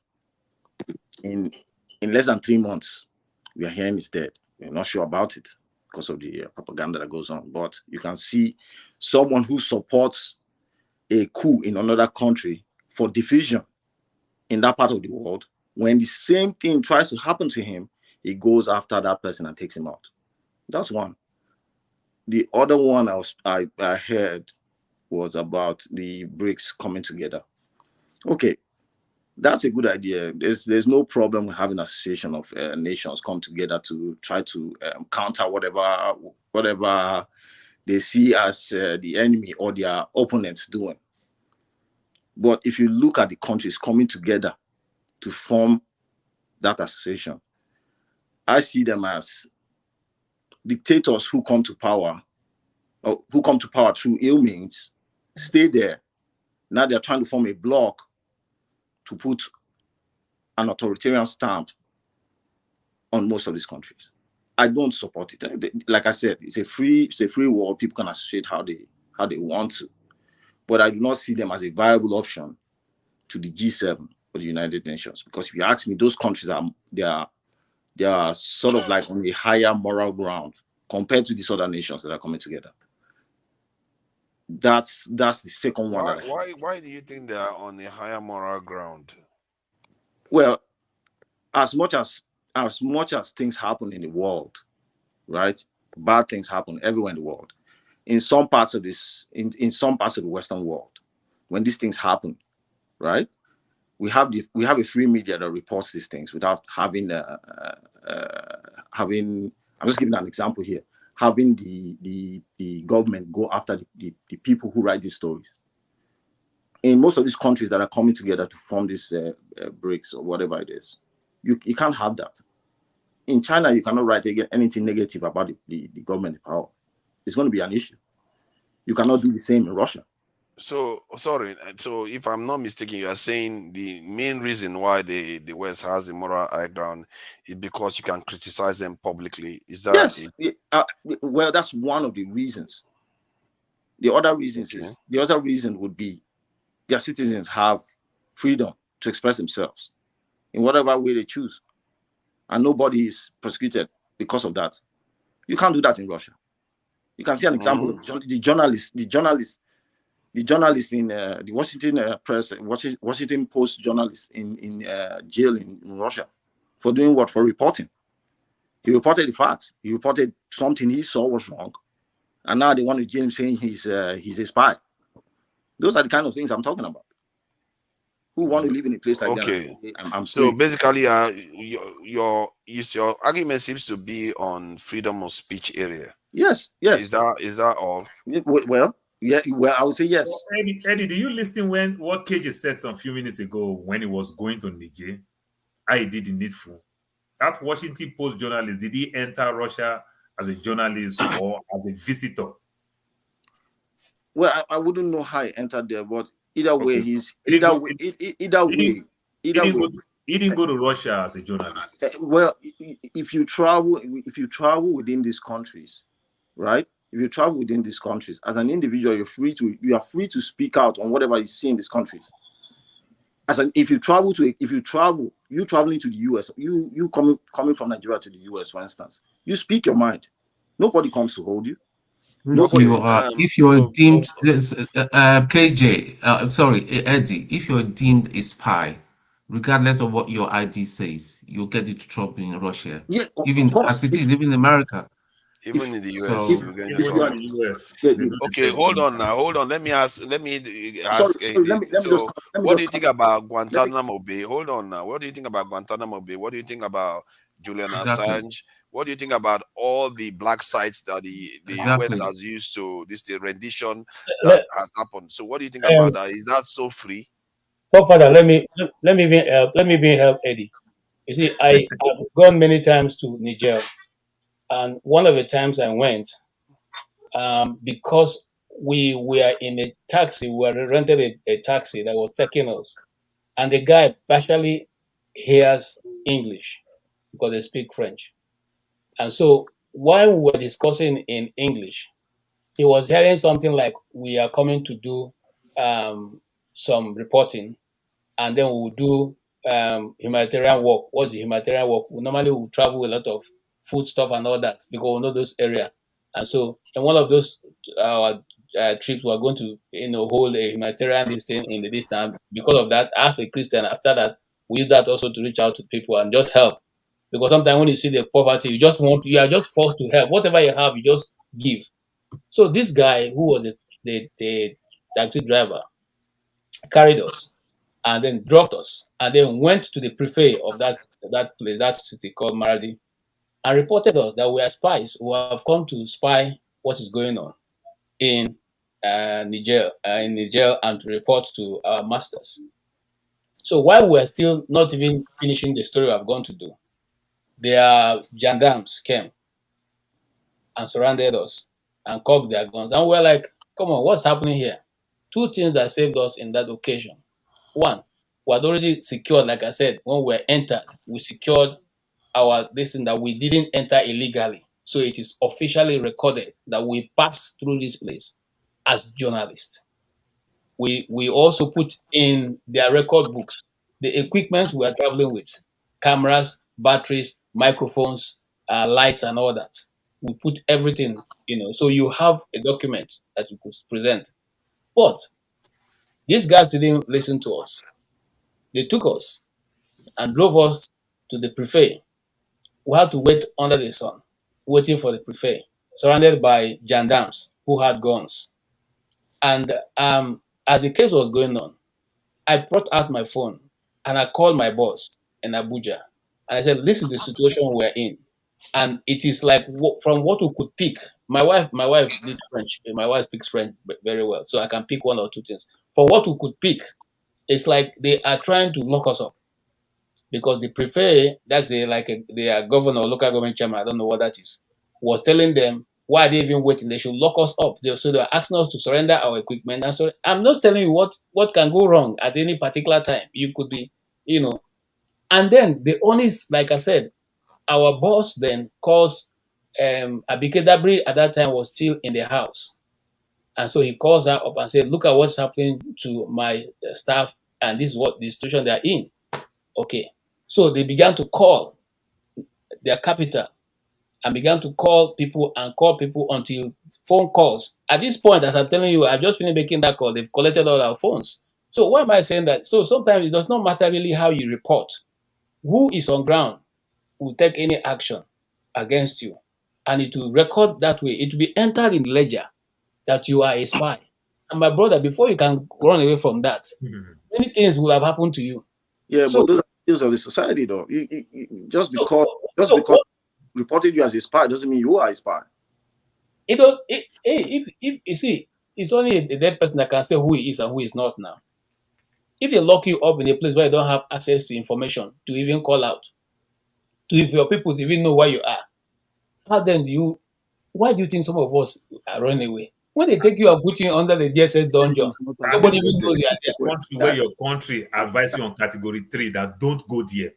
In less than 3 months, we are hearing he's dead. We're not sure about it because of the propaganda that goes on. But you can see someone who supports a coup in another country for division in that part of the world, when the same thing tries to happen to him, he goes after that person and takes him out. That's one. The other one I heard was about the BRICS coming together. Okay, that's a good idea. There's no problem with having an association of nations come together to try to counter whatever they see as the enemy or their opponents doing. But if you look at the countries coming together to form that association, I see them as dictators who come to power, or who come to power through ill means, stay there. Now they're trying to form a bloc to put an authoritarian stamp on most of these countries. I don't support it. Like I said, it's a free world. People can associate how they want to, but I do not see them as a viable option to the G7 or the United Nations. Because if you ask me, those countries they are sort of like on a higher moral ground compared to these other nations that are coming together. That's the second one. Why do you think they are on a higher moral ground? Well, as much as things happen in the world, right? Bad things happen everywhere in the world. In some parts of some parts of the Western world, when these things happen, right? We have a free media that reports these things without having I'm just giving an example here. Having the government go after the people who write these stories. In most of these countries that are coming together to form this BRICS or whatever it is, you can't have that. In China, you cannot write anything negative about the government in power. It's going to be an issue. You cannot do the same in Russia. So, sorry. So, if I'm not mistaken, you are saying the main reason why the West has a moral high ground is because you can criticize them publicly. Is that yes? it? Well, that's one of the reasons. The other reason would be their citizens have freedom to express themselves in whatever way they choose, and nobody is persecuted because of that. You can't do that in Russia. You can see an example of the journalists in the Washington press, Washington Post journalist in jail in Russia for doing what? For reporting. He reported the facts. He reported something he saw was wrong, and now they want to jail him saying he's a spy. Those are the kind of things I'm talking about. Who want to live in a place like that? I'm so basically, your argument seems to be on freedom of speech area. Yes. Is that all? Well, yeah. Well, I would say yes. Well, Eddie, do you listen when what KJ said some few minutes ago when he was going to Niger? I did the needful. That Washington Post journalist, did he enter Russia as a journalist or as a visitor? Well, I wouldn't know how he entered there, but either way, He didn't go to Russia as a journalist. Well, if you travel within these countries, right? If you travel within these countries as an individual, you are free to speak out on whatever you see in these countries. If you traveling to the US, you coming from Nigeria to the US, for instance, you speak your mind. Nobody comes to hold you. If you are deemed KJ, I'm sorry, Eddie, if you're deemed a spy, regardless of what your ID says, you'll get into trouble in Russia. Yeah, even as it is, even in America. Even in the US, okay, hold on. Let me ask. What do you think about Guantanamo Bay? Hold on now. What do you think about Guantanamo Bay? What do you think about Julian Assange? What do you think about all the black sites that the West has used to the rendition that has happened? So what do you think about that? Is that so free? Father, let me be help Eddie. You see, I have gone many times to Niger, and one of the times I went, because we were in a taxi, we rented a taxi that was taking us, and the guy partially hears English because they speak French. And so while we were discussing in English, he was hearing something like, we are coming to do some reporting, and then we'll do humanitarian work. What's the humanitarian work? We normally will travel a lot of food stuff and all that because we know those areas. And so in one of those trips, we're going to hold a humanitarian listing in the distance. Because of that, as a Christian, after that, we use that also to reach out to people and just help. Because sometimes when you see the poverty, you are just forced to help. Whatever you have, you just give. So this guy, who was the taxi driver, carried us and then dropped us and then went to the prefect of that place, that city called Maradi, and reported us that we are spies who have come to spy what is going on in Niger, and to report to our masters. So while we are still not even finishing the story we have gone to do, their gendarmes came and surrounded us and cocked their guns. And we're like, come on, what's happening here? Two things that saved us in that occasion. One, we had already secured, like I said, when we entered, we secured this thing that we didn't enter illegally. So it is officially recorded that we passed through this place as journalists. We also put in their record books the equipment we are traveling with, cameras, batteries, microphones, lights, and all that. We put everything, so you have a document that you could present. But these guys didn't listen to us. They took us and drove us to the prefect. We had to wait under the sun, waiting for the prefect, surrounded by gendarmes who had guns. And as the case was going on, I brought out my phone and I called my boss in Abuja. And I said, this is the situation we're in. And it is like from what we could pick. My wife did French. My wife speaks French very well, so I can pick one or two things. For what we could pick, it's like they are trying to lock us up. Because the prefect, that's the governor, local government chairman, I don't know what that is, was telling them why are they even waiting? They should lock us up. So they're asking us to surrender our equipment. And so I'm not telling you what can go wrong at any particular time. You could be, And then the honest, like I said, our boss then calls Abike Dabri at that time was still in the house. And so he calls her up and said, look at what's happening to my staff, and this is what the situation they're in. Okay. So they began to call their capital and began to call people until phone calls. At this point, as I'm telling you, I just finished making that call. They've collected all our phones. So why am I saying that? So sometimes it does not matter really how you report. Who is on ground will take any action against you. And it will record that way. It will be entered in ledger that you are a spy. And my brother, before you can run away from that, many things will have happened to you. Yeah, but those are things of the society, though. Just because reported you as a spy doesn't mean you are a spy. If you see, it's only a dead person that can say who he is and who is not now. If they lock you up in a place where you don't have access to information to even call out, to if your people to even know where you are, why do you think some of us are running away? When they take you and put you under the DSS dungeon, nobody even knows you are there. Country where your country advise you on category 3 that don't go there.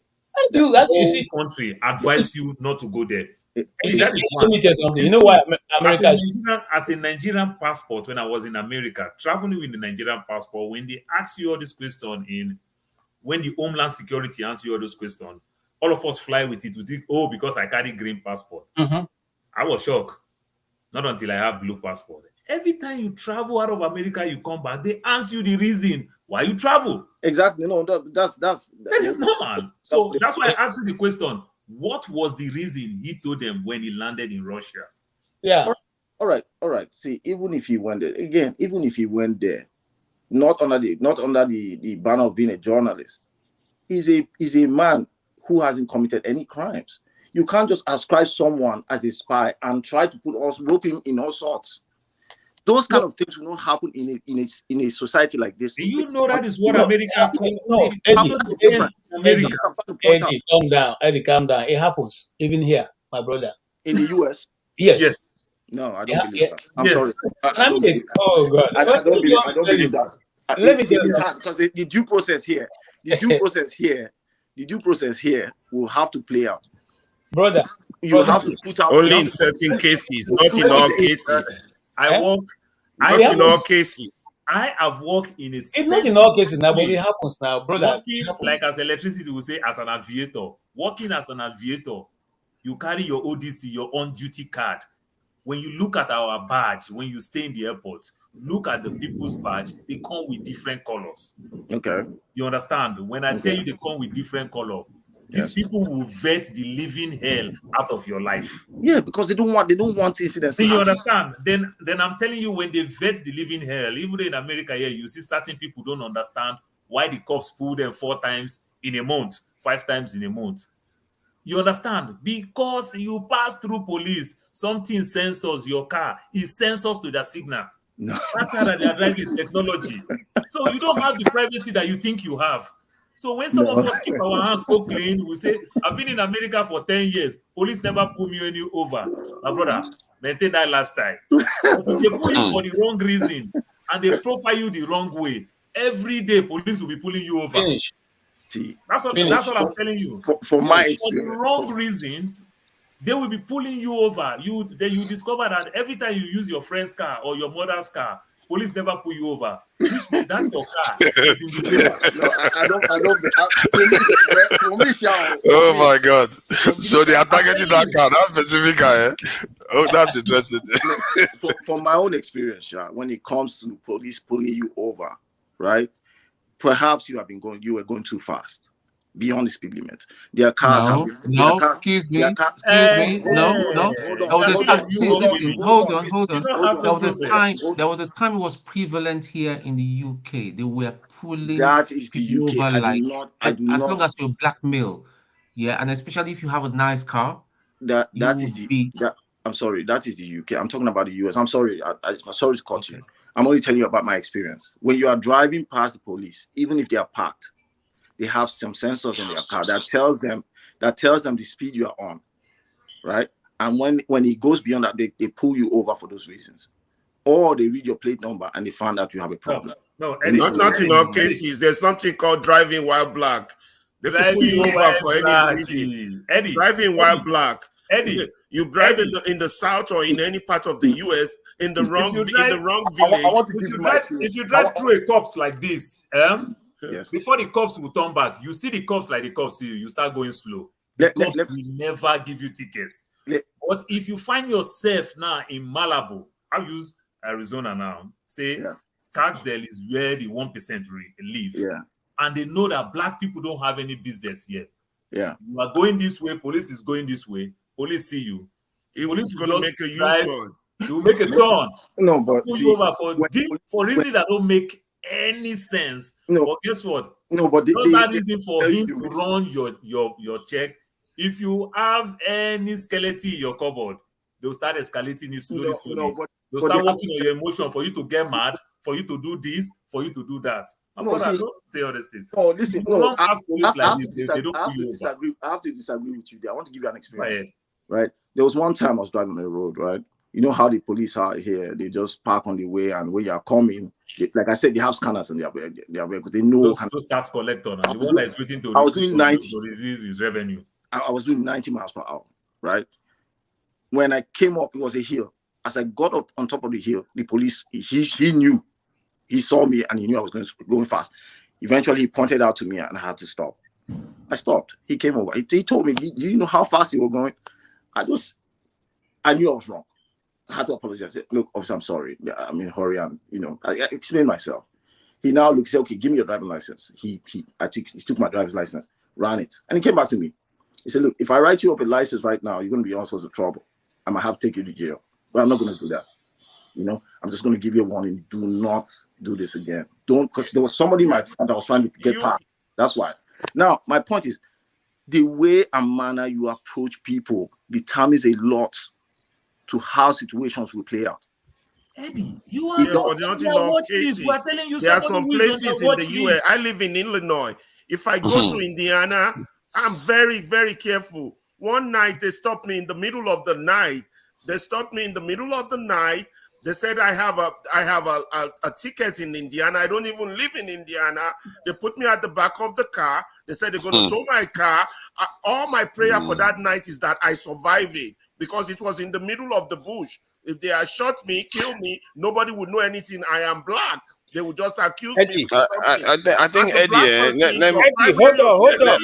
You see, country advise you not to go there. Let me tell you something. You know why America as a Nigerian passport, when I was in America, traveling with the Nigerian passport, when they ask you all these questions when the Homeland Security answer you all those questions, all of us fly with it. We think, because I carry green passport. I was shocked. Not until I have blue passport. Every time you travel out of America, you come back, they ask you the reason why you travel. Exactly. No, that is normal. So that's why I asked you the question. What was the reason he told them when he landed in Russia? Yeah. All right. See, even if he went there, not under the banner of being a journalist, he's a man who hasn't committed any crimes. You can't just ascribe someone as a spy and try to put us rope him in all sorts. Those kind of things will not happen in a society like this. Do you know that is what No, America no, Eddie, calm down. Eddie, calm down. It happens even here, my brother. In the US? Yes. No, I don't believe that. I'm sorry. I mean, oh God. I don't believe that. Let me tell you it's hard because the due process here, the due process here will have to play out. Brother, you have to put out only in certain cases, not in all cases. Not in all cases. I have worked in a It's not in all cases now, but it happens now, brother. Working like as electricity will say, as an aviator. Working as an aviator, you carry your ODC, your on-duty card. When you look at our badge, when you stay in the airport, look at the people's badge. They come with different colors. Okay. You understand? When I tell you they come with different color, these people will vet the living hell out of your life. Yeah, because they don't want incidents. Do you understand? Then I'm telling you, when they vet the living hell, even in America here, you see certain people don't understand why the cops pull them 4 times in a month, 5 times in a month. You understand? Because you pass through police, something sensors your car. It sensors to the signal. No. That car that they are driving is technology. So you don't have the privacy that you think you have. So when some of us keep our hands so clean, we say, I've been in America for 10 years. Police never pull me any over. My brother, maintain that lifestyle. But if they pull you for the wrong reason and they profile you the wrong way, every day police will be pulling you over. Finish. That's what I'm telling you. For my For experience. the wrong reasons, they will be pulling you over. Then you discover that every time you use your friend's car or your mother's car, police never pull you over. Which means that your car is in the paper. No, I don't. Oh my God! So they are targeting that car, that specific car. Eh? Oh, that's interesting. For my own experience, when it comes to police pulling you over, right? Perhaps you were going too fast, beyond the speed limit. Their cars excuse me. Hold on. There was a time it was prevalent here in the UK. They were pulling that is the UK. over I do not. As long as you're blackmail, yeah, and especially if you have a nice car. That is the UK. I'm talking about the US. I'm sorry. I'm sorry to cut you. I'm only telling you about my experience. When you are driving past the police, even if they are parked, they have some sensors in their car that tells them the speed you are on, right? And when it goes beyond that, they pull you over for those reasons, or they read your plate number and they find out you have a problem. No, not in all cases. There's something called driving while black. They could pull you over for any reason. Driving while black. Eddie, you drive in the south or in any part of the US in the wrong village. If you drive through a cops like this, yes. Before the cops will turn back, you see the cops like the cops see you, you start going slow. The cops will never give you tickets. But if you find yourself now in Malibu, I'll use Arizona now, say Scottsdale is where the 1% live. Yeah. And they know that black people don't have any business here. Yeah. You are going this way, police is going this way. Police see you. Police going to make a U-turn. You will make a turn. No, but pull you over for reasons that don't make any sense. No. But guess what? No, but that reason for him to run your check. If you have any skeleton in your cupboard, they'll start escalating it slowly. They'll start working on your emotion for you to get mad, for you to do this, for you to do that. Don't say all these things. No, listen. No, I have to disagree with you there. I want to give you an experience. Right? There was one time I was driving on the road, right? You know how the police are here. They just park on the way, and when you are coming, like I said, they have scanners on their vehicles. They know those tax collector. The one that is waiting to I was doing 90 to receive his revenue. I was doing 90 miles per hour, right? When I came up, it was a hill. As I got up on top of the hill, the police, he knew. He saw me and he knew I was going fast. Eventually, he pointed out to me and I had to stop. I stopped. He came over. He told me, do you know how fast you were going? I knew I was wrong. I had to apologize. I said, look, officer, I'm sorry. I'm in a hurry. And, I explained myself. He now looked, said, okay, give me your driving license. He took my driver's license, ran it. And he came back to me. He said, look, if I write you up a license right now, you're going to be in all sorts of trouble. I might have to take you to jail. But I'm not going to do that. I'm just going to give you a warning. Do not do this again. Don't, because there was somebody in my front that was trying to get past. That's why. Now, my point is, the way and manner you approach people determines a lot to how situations will play out. Eddie, you are It Yeah, does. but not on your enough watch list. We are cases. telling you There are somebody some who is on places your in watch the US. list. I live in Illinois. If I go to Indiana, I'm very, very careful. One night they stopped me in the middle of the night. They stopped me in the middle of the night. They said I have a ticket in Indiana. I don't even live in Indiana. They put me at the back of the car. They said they're going to tow my car. All my prayer for that night is that I survive it, because it was in the middle of the bush. If they had shot me, killed me, nobody would know anything. I am black. They would just accuse me for something. I think As a black Eddie, person, let your me primary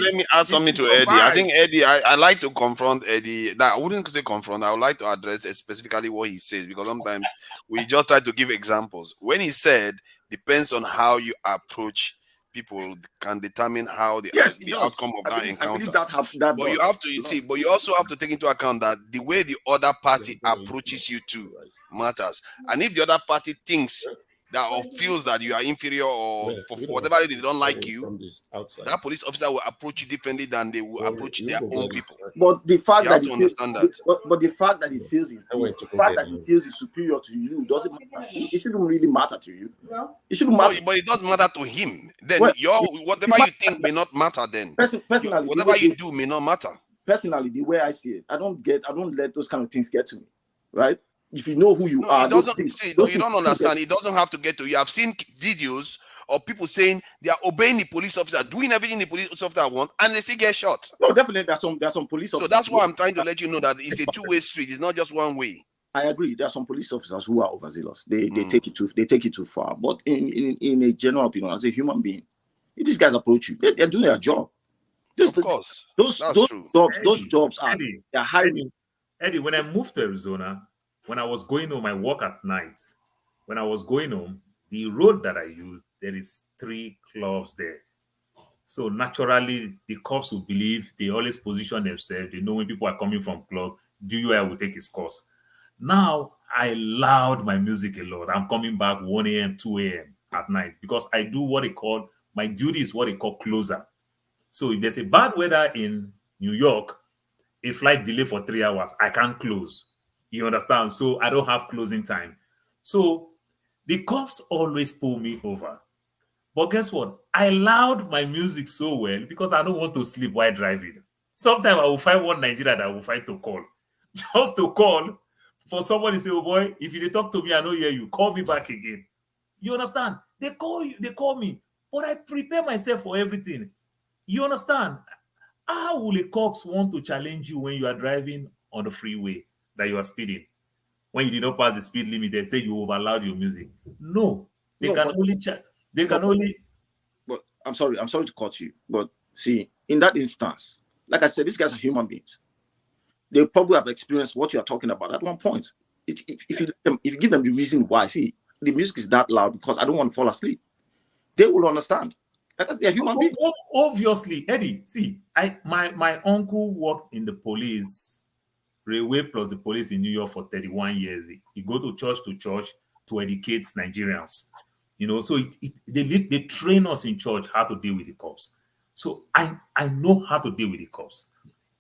let me add objective is something to to Eddie. I survive. think Eddie, I like to confront Eddie. That I wouldn't say confront. I would like to address specifically what he says, because sometimes we just try to give examples. When he said depends on how you approach people can determine how the outcome of that encounter. I believe that But you have to see, but you also have to take into account that the way the other party approaches you too matters. And if the other party thinks that or feels that you are inferior, or for whatever reason they don't like you, that police officer will approach you differently than they will approach their own people. But the fact You that have to understand that. but the fact that he feels it, the fact that he feels is superior to you doesn't matter. It shouldn't really matter to you. It shouldn't matter. But it doesn't matter to him. Then Well, whatever you think may not matter. Then personally, whatever you do may not matter. Personally, the way I see it, I don't let those kind of things get to me, right? If you know who you are, it doesn't. You don't understand. It doesn't have to get to you. I've seen videos of people saying they are obeying the police officer, doing everything the police officer wants, and they still get shot. No, definitely there's some police officers. So that's why I'm trying to let you know that it's a two-way street. It's not just one way. I agree. There are some police officers who are overzealous. They take it too far. But in a general opinion, as a human being, if these guys approach you, they're doing their job. Of course, those jobs are they're hiring. Eddie, when I moved to Arizona, when I was going home, I work at night. When I was going home, the road that I used, there is 3 clubs there. So naturally, the cops will believe, they always position themselves. They know when people are coming from club, DUI will take his course. Now, I loud my music a lot. I'm coming back 1 a.m., 2 a.m. at night, because I do what they call, my duty is what they call closer. So if there's a bad weather in New York, a flight delay for 3 hours, I can't close. You understand? So I don't have closing time. So the cops always pull me over. But guess what? I loud my music so well because I don't want to sleep while driving. Sometimes I will find one Nigerian that I will find to call. Just to call for somebody to say, oh boy, if you talk to me, I don't hear you. Call me back again. You understand? They call you, they call me. But I prepare myself for everything. You understand? How will the cops want to challenge you when you are driving on the freeway that you are speeding? When you did not pass the speed limit, they say you overloud your music. No, they can only. But I'm sorry to cut you. But see, in that instance, like I said, these guys are human beings. They probably have experienced what you are talking about at one point. If you give them the reason why, see, the music is that loud because I don't want to fall asleep, they will understand. Because they're human beings. Obviously, Eddie, see, my uncle worked in the police, railway plus the police in New York for 31 years. He go to church to educate Nigerians. You know, so they train us in church how to deal with the cops. So I know how to deal with the cops.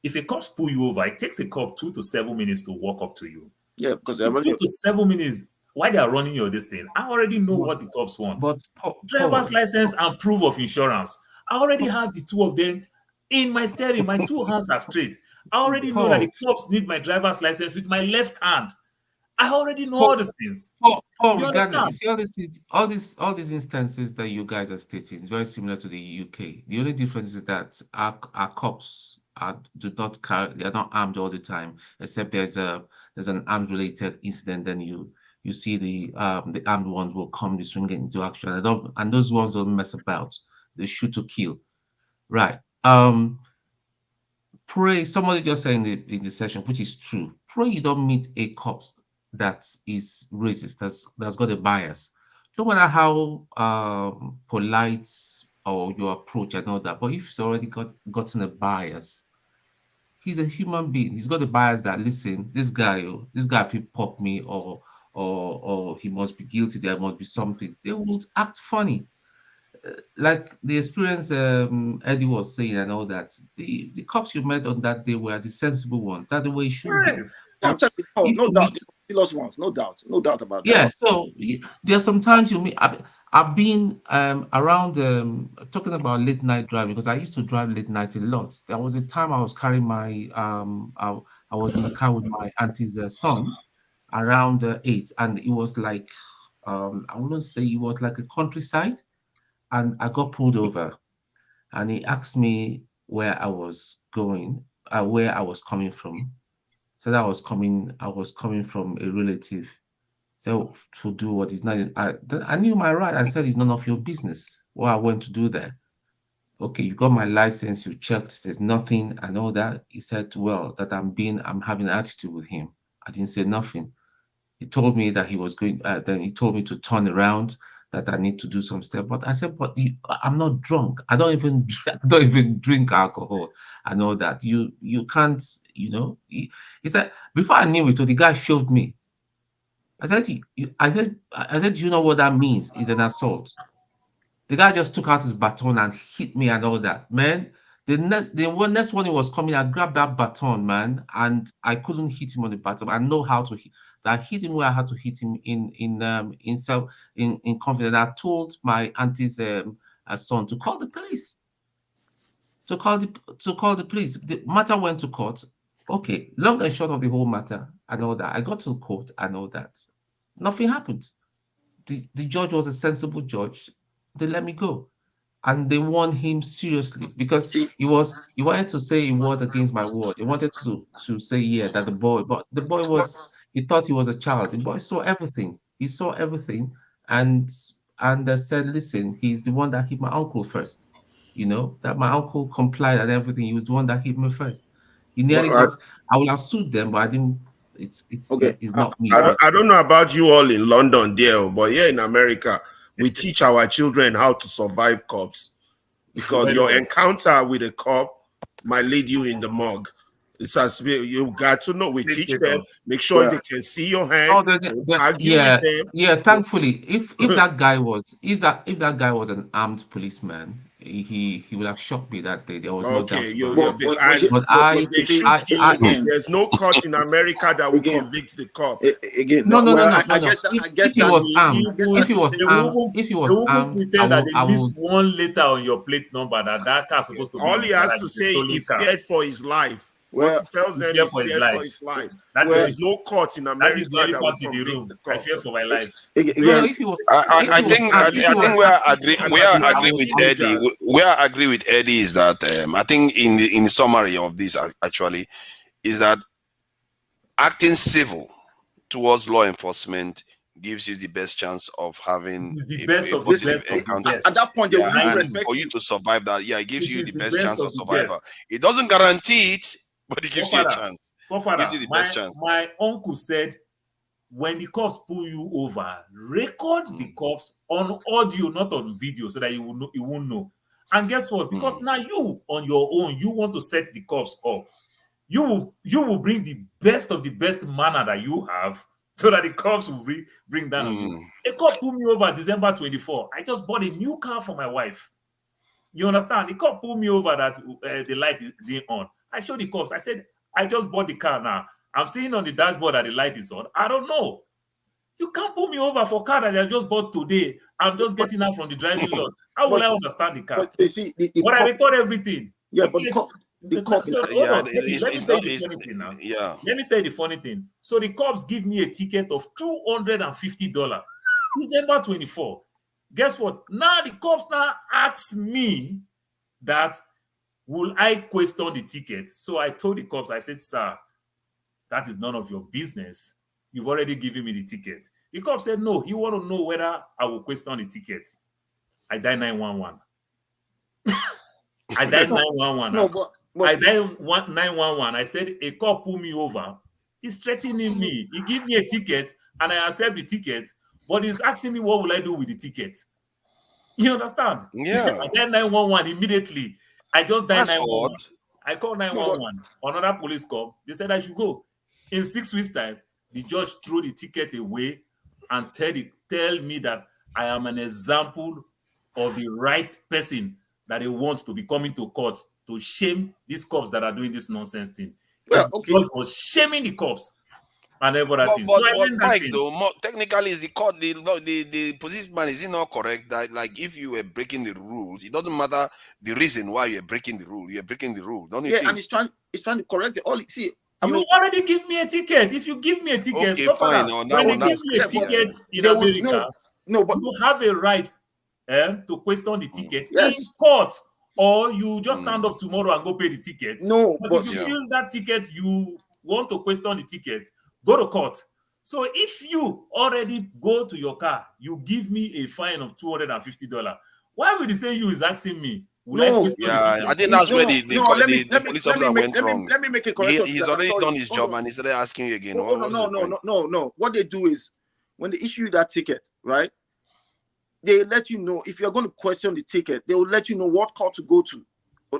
If a cops pull you over, it takes a cop 2 to 7 minutes to walk up to you. Yeah, because 2 to 7 minutes. While they are running your this thing, I already know what the cops want. But driver's license and proof of insurance. I already have the 2 of them in my steering. My 2 hands are straight. I already know that the cops need my driver's license with my left hand. I already know all these things. You Regardless, you see, all these instances that you guys are stating is very similar to the UK. The only difference is that our cops do not carry, they are not armed all the time, except there's an arms related incident, then you see the armed ones will come to swing into action, and those ones don't mess about. They shoot to kill, right? Pray. Somebody just said in the session, which is true. Pray you don't meet a cop that is racist, that's got a bias. No matter how polite or your approach and all that, but if he's already gotten a bias, he's a human being. He's got a bias that, listen, this guy if he pop me or he must be guilty, there must be something. They would act funny. like the experience Eddie was saying and all that, the cops you met on that day were the sensible ones. That's the way it should be. Yeah, I'm telling you, no, If no you doubt. meet, Serious ones, no doubt. No doubt about that. yeah, so there are sometimes you meet. I've been around talking about late night driving because I used to drive late night a lot. There was a time I was carrying my I was in the car with my auntie's son around 8, and it was like I wouldn't say it was like a countryside, and I got pulled over, and he asked me where I was going, where I was coming from. Said I was coming from a relative. So to do what is not, I knew my right. I said it's none of your business what I went to do there. Okay, you got my license, you checked, there's nothing and all that. He said, well, that I'm having an attitude with him. I didn't say nothing. He told me that he was going, then he told me to turn around, that I need to do some stuff. But I said, but I'm not drunk. I don't even drink alcohol and all that. You can't, He said, before I knew it, the guy shoved me. I said, you know what that means? It's an assault. The guy just took out his baton and hit me and all that. Man, the next one he was coming, I grabbed that baton, man, and I couldn't hit him on the baton. I know how to hit. I hit him where I had to hit him in confidence. I told my auntie's son to call the police. To call the police. The matter went to court. Okay, long and short of the whole matter and all that. I got to court and all that. Nothing happened. The judge was a sensible judge. They let me go. And they warned him seriously because he wanted to say a word against my word. He wanted to say, yeah, that but the boy he thought he was a child. The boy saw everything. He saw everything and said, listen, he's the one that hit my uncle first. That my uncle complied and everything. He was the one that hit me first. He nearly got, I would have sued them, but I didn't. It's not me. I don't know about you all in London, there, but here in America, we teach our children how to survive cops because your encounter with a cop might lead you in the mug. It's as you got to know. We teach them. Make sure they can see your hand. Argue with them. Yeah. Thankfully, if that guy was an armed policeman, he would have shot me that day. There was no doubt. There's no court in America that will convict the cop. No. If he was armed, pretend that they miss one letter on your plate number that car supposed to be. All he has to say, he feared for his life. Once he tells them he feared for his life, there is no court in America that will convict the cop. I fear for my life. I think we are agree with Eddie. We are agree with Eddie is that I think in the summary of this actually is that acting civil towards law enforcement gives you the best chance of having the best of the best encounter. At that point, they will and respect for you to survive that, it gives you the best chance of survival. It doesn't guarantee it, but it gives you a chance. Gives you the best chance. My uncle said, when the cops pull you over, record the cops on audio, not on video, so that you won't know. And guess what? Because now you on your own, you want to set the cops up. You will bring the best of the best manner that you have, so that the cops will bring down on you. A cop pulled me over December 24. I just bought a new car for my wife. You understand? The cop pulled me over that the light is on. I showed the cops. I said, I just bought the car now. I'm seeing on the dashboard that the light is on. I don't know. You can't pull me over for a car that I just bought today. I'm just getting out from the driving lot. How will I understand the car? But you see, but I record everything. Yeah, but the cop so let me tell you the funny thing now. Yeah. Let me tell you the funny thing. So the cops give me a ticket of $250. December 24. Guess what? Now the cops now ask me that will I question the ticket? So I told the cops, I said, sir, that is none of your business. You've already given me the ticket. The cop said, no, he want to know whether I will question the ticket. I died 911. I died 911. No, but I died 911. I said, a cop pulled me over. He's threatening me. He gave me a ticket and I accept the ticket, but he's asking me what will I do with the ticket. You understand? Yeah. I died 911 immediately. I just died 911. I called 911. Another police call. They said I should go. In 6 weeks' time, the judge threw the ticket away and tell me that I am an example of the right person that they want to be coming to court to shame these cops that are doing this nonsense thing. Well, okay. The judge was shaming the cops and everything. But So Mike, though, technically, is the court, the policeman, is it not correct that, like, if you were breaking the rules, it doesn't matter the reason why you're breaking the rule. You're breaking the rule, don't you think? And he's trying to correct it. All see, you already give me a ticket. If you give me a ticket, okay, fine. When they give me a ticket in America, but you have a right to question the ticket in court, or you just stand up tomorrow and go pay the ticket. But if you feel that ticket, you want to question the ticket, go to court. So if you already go to your car, you give me a fine of $250. Why would the same you is asking me? I think that's where the police officer went wrong. Let me make a correction. He's already done his job and he started asking you again. No. What they do is when they issue you that ticket, right? They let you know if you're going to question the ticket. They will let you know what court to go to.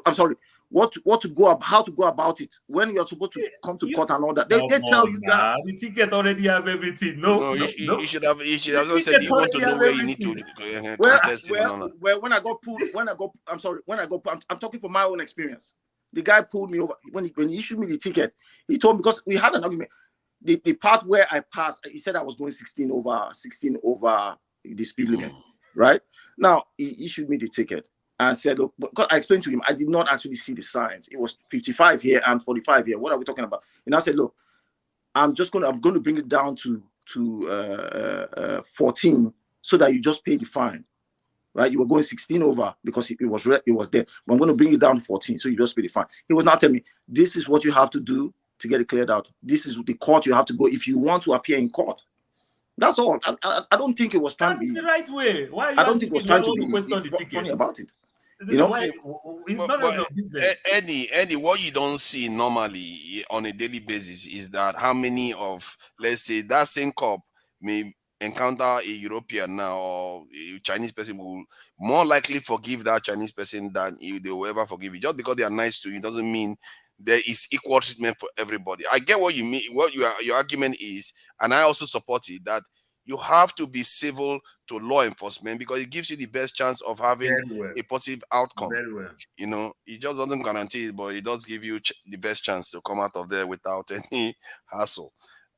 I'm sorry, what to go up, how to go about it when you're supposed to come to court and all that. They tell you that the ticket already have everything. You should have said you want to know where you need to contest it. Well, when I got pulled, I'm talking from my own experience. The guy pulled me over when he issued me the ticket. He told me, because we had an argument. The part where I passed, he said I was going 16 over the speed limit, right? Now he issued me the ticket. And said, look, because I explained to him, I did not actually see the signs. It was 55 here and 45 here. What are we talking about? And I said, look, I'm going to bring it down to 14 so that you just pay the fine, right? You were going 16 over because it was there. But I'm going to bring it down to 14 so you just pay the fine. He was now telling me, this is what you have to do to get it cleared out. This is the court you have to go if you want to appear in court. That's all. I don't think it was trying to be the right way. Why? I don't think it was trying to be funny about it. You know, it's none of your business. Eddie, what you don't see normally on a daily basis is that how many of, let's say, that same cop may encounter a European now or a Chinese person will more likely forgive that Chinese person than they will ever forgive you. Just because they are nice to you doesn't mean there is equal treatment for everybody. I get what you mean, what your argument is, and I also support it, that you have to be civil to law enforcement because it gives you the best chance of having a positive outcome. You know, it just doesn't guarantee it, but it does give you the best chance to come out of there without any hassle.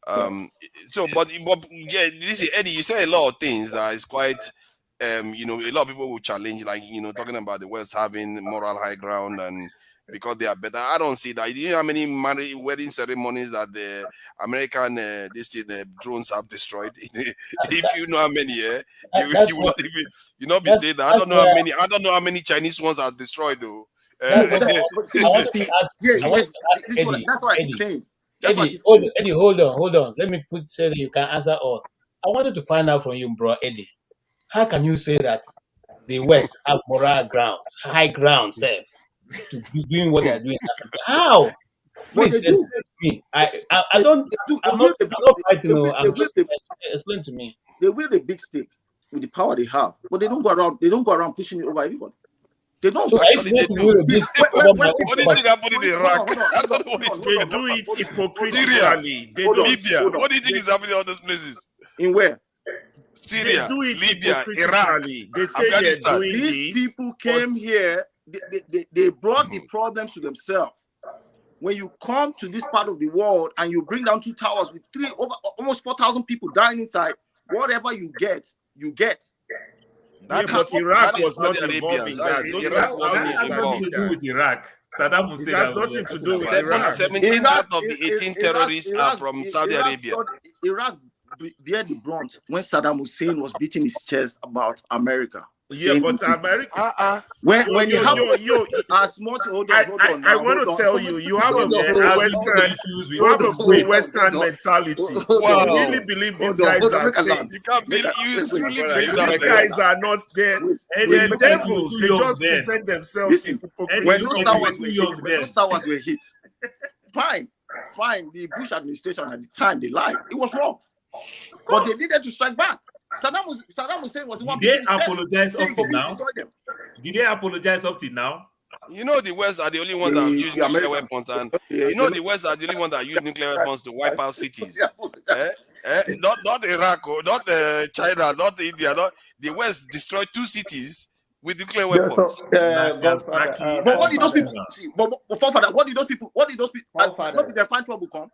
But yeah, this is Eddie. You say a lot of things that is quite, you know, a lot of people will challenge, like, you know, talking about the West having moral high ground and because they are better. I don't see that. You know how many wedding ceremonies that the American drones have destroyed? If you know how many, you will not be saying that. I don't know how many. I don't know how many Chinese ones are destroyed though. That's what I'm saying. Eddie, hold on. Let me say that you can answer all. I wanted to find out from you, bro, Eddie. How can you say that the West have moral ground, high ground, self, to be doing what they are doing in Africa? How? Please explain to me. I don't. I'm not fighting. I'm just explain to me. They wield a big stick with the power they have, but they don't go around. They don't go around pushing it over everybody. They don't. So What do you think happened in Iraq? They do it hypocritically. Libya. What do you think is happening in all those places? In where? Syria, they do it Libya, Iraq, they say Afghanistan. These people came here. They brought the problems to themselves. When you come to this part of the world and you bring down two towers with almost 4,000 people dying inside, whatever you get, you get. But Iraq was not involved in that. That has nothing to do with Iraq. Saddam Hussein has nothing to do with Iraq. 17 out of the 18 terrorists are from Saudi Arabia. Iraq bear the brunt when Saddam Hussein was beating his chest about America. Yeah, but America. When you have as much. I want to tell you, you have a pro-Western mentality. Wow. You really believe these guys are saints. You can't believe these guys are not there. They're devils. They just present themselves in hypocrisy. When those towers were hit, fine. The Bush administration at the time, they lied. It was wrong, but they needed to strike back. Saddam Hussein was the one. Did they apologize up to now? Did they apologize up to now? You know the West are the only ones that use nuclear weapons, and you know the West are the only ones that use nuclear weapons to wipe out cities. Not Iraq, not China, not India. Not the West destroyed 2 cities with nuclear weapons. Godfather, but what did those people see? But Father, what did those people? Not did they find trouble come?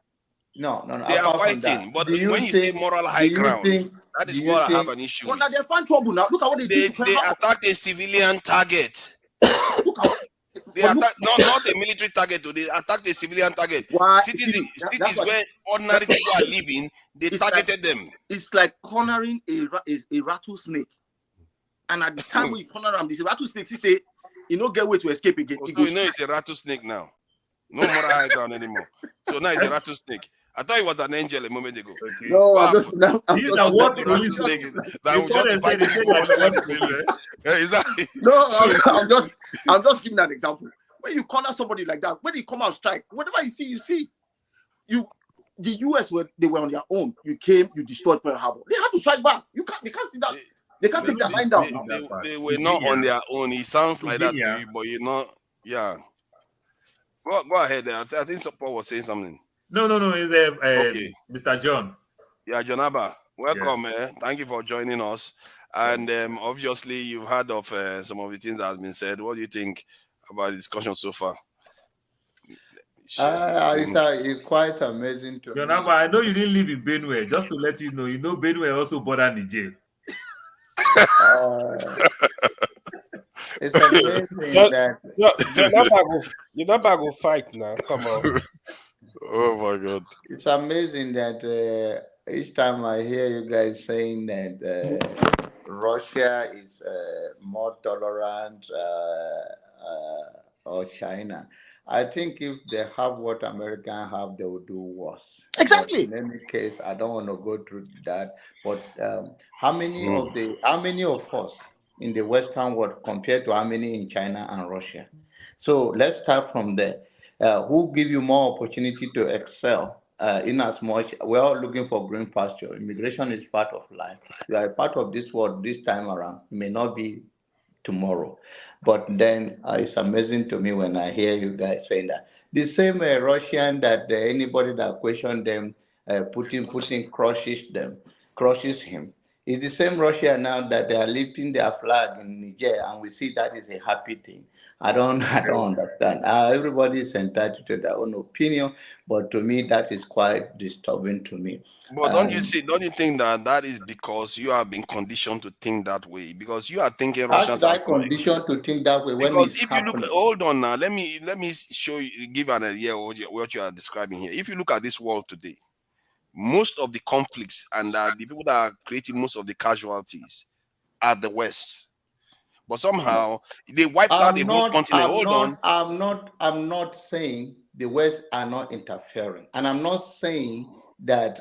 No. They are fighting, but when you say moral high ground, that is what I have an issue with. But now they find trouble now. Look at what they did. They attacked a civilian target. They attacked not a military target. They attacked a civilian target. Cities where ordinary people are living, they targeted them. It's like cornering a rattlesnake. And at the time when you corner them, this rattlesnake, he say, you don't get way to escape again. So you know it's a rattlesnake now. No more high ground anymore. So now it's a rattlesnake. I thought it was an angel a moment ago. Okay. No, I'm just I'm just giving an example. When you corner somebody like that, when you come out strike, whatever you see. The US they were on their own. You came, you destroyed Pearl Harbor. They had to strike back. They can't see that. They can't take their mind down. They were not on their own. It sounds like that to you, but you're not. Yeah. Go ahead. I think support was saying something. No. It's okay. Mr. John. Yeah, John Abba. Welcome. Thank you for joining us. And obviously, you've heard of some of the things that has been said. What do you think about the discussion so far? It's quite amazing to John Abba, I know you didn't live in Benue. Just to let you know, Benue also border Niger. It's amazing that you're not about to fight now. Come on. Oh my God! It's amazing that each time I hear you guys saying that Russia is more tolerant or China, I think if they have what Americans have, they will do worse. Exactly. But in any case, I don't want to go through that. But how many of us in the Western world compared to how many in China and Russia? So let's start from there. Who give you more opportunity to excel? In as much we're all looking for green pasture. Immigration is part of life. You are a part of this world this time around. It may not be tomorrow, but then it's amazing to me when I hear you guys saying that. The same Russian that anybody that questioned them, Putin crushes him. It's the same Russia now that they are lifting their flag in Niger, and we see that is a happy thing. I don't understand. Everybody is entitled to their own opinion, but to me, that is quite disturbing to me. But don't you think that is because you have been conditioned to think that way? Because you are thinking Russians are conditioned to think that way. Because if you look, hold on now, let me show you, give an idea of what you are describing here. If you look at this world today, most of the conflicts and the people that are creating most of the casualties are the West. But somehow they wiped out the whole continent. I'm not saying the West are not interfering, and I'm not saying that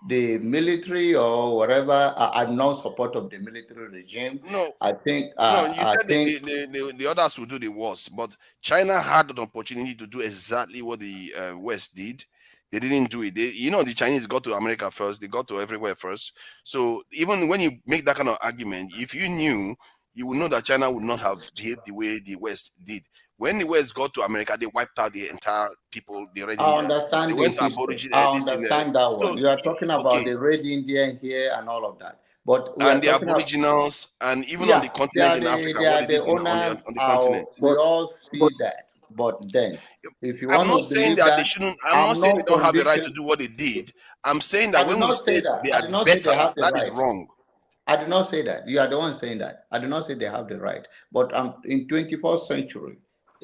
the military or whatever are not support of the military regime. No, I think. You said the others will do the worst, but China had an opportunity to do exactly what the West did. They didn't do it. The Chinese got to America first. They got to everywhere first. So even when you make that kind of argument, if you knew, you would know that China would not have behaved the way the West did. When the West got to America, they wiped out the entire people. I understand that one. So, you are talking about the Red Indian here and all of that. But the Aboriginals and even on the continent in Africa, what they did on the continent. We all see that. But then, if you want I'm not saying that they shouldn't. I'm not saying they don't have the right to do what they did. I'm saying that when we say they are better, that is wrong. I do not say that. You are the one saying that. I do not say they have the right. But in 21st century,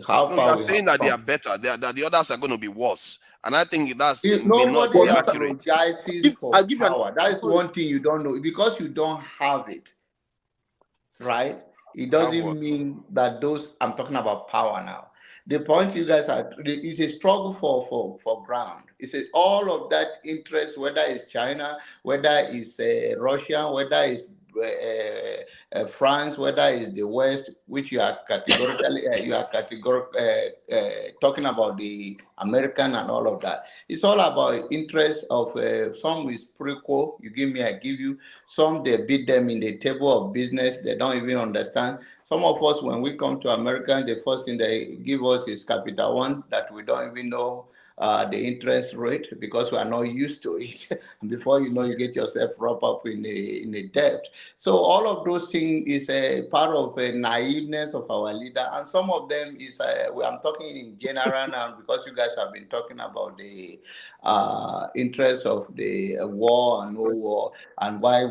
how far you are saying that they are better, that the others are going to be worse. And I think that's nobody apologizes for power. That is one thing you don't know. Because you don't have it, right? It doesn't mean that I'm talking about power now. The point you guys are, is a struggle for ground. It's all of that interest, whether it's China, whether it's Russia, whether it's France, whether it's the West, which you are categorically talking about the American and all of that. It's all about interest of some is prequel. You give me, I give you. Some they beat them in the table of business. They don't even understand. Some of us, when we come to America, the first thing they give us is Capital One that we don't even know the interest rate because we are not used to it. Before you know, you get yourself wrapped up in a debt. So all of those things is a part of a naiveness of our leader, and some of them is I'm talking in general now because you guys have been talking about the interest of the war and no war, and why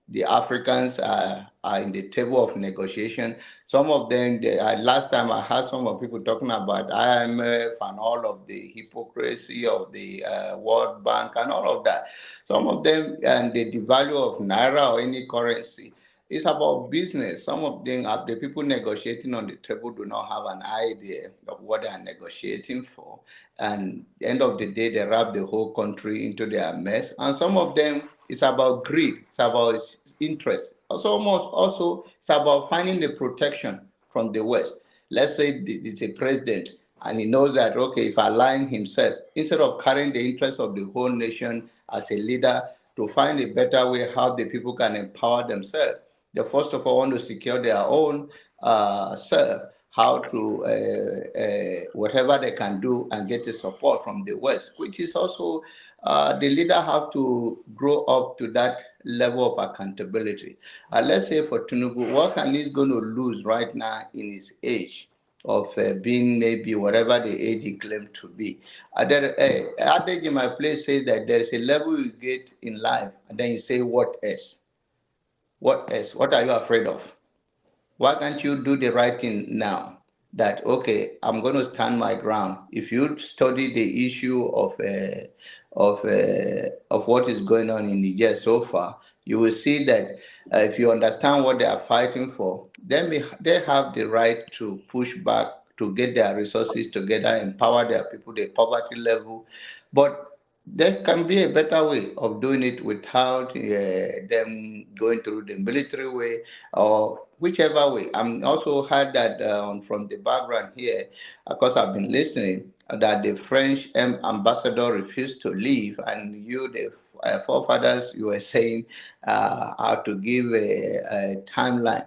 the Africans are in the table of negotiation. Some of them, last time I heard some of people talking about IMF and all of the hypocrisy of the World Bank and all of that. Some of them, and the value of Naira or any currency, it's about business. Some of them, the people negotiating on the table do not have an idea of what they are negotiating for. And at the end of the day, they wrap the whole country into their mess. And some of them, it's about greed. It's about interest. Also, it's about finding the protection from the West. Let's say it's a president, and he knows that, okay, if I align himself, instead of carrying the interest of the whole nation as a leader, to find a better way how the people can empower themselves. They first of all want to secure their own self, how to whatever they can do and get the support from the West, which is also the leader have to grow up to that level of accountability. Let's say for Tinubu, what can he's going to lose right now in his age of being maybe whatever the age he claimed to be? Adage in my place says that there is a level you get in life, and then you say, what else? What else? What are you afraid of? Why can't you do the right thing now? That, okay, I'm going to stand my ground. If you study the issue of what is going on in Niger so far, you will see that if you understand what they are fighting for, then they have the right to push back, to get their resources together, empower their people, the poverty level. But there can be a better way of doing it without them going through the military way or whichever way. I'm also heard that from the background here, because I've been listening, that the French ambassador refused to leave, and you, the forefathers, you were saying how to give a timeline.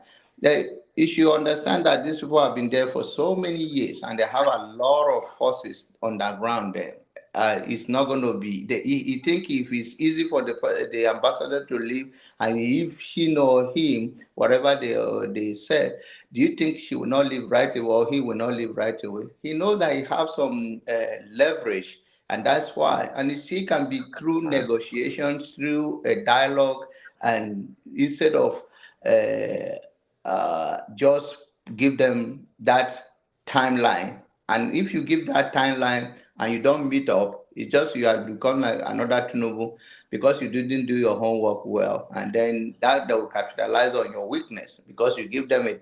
You should understand that these people have been there for so many years, and they have a lot of forces on the ground there. It's not going to be. You think if it's easy for the ambassador to leave, and if she know him, whatever they said, do you think she will not leave right away, or he will not leave right away? He knows that he have some leverage, and that's why. And she can be through negotiations, through a dialogue, and instead of just give them that timeline. And if you give that timeline and you don't meet up, it's just you have become like another Tinubu because you didn't do your homework well. And then that they will capitalize on your weakness because you give them a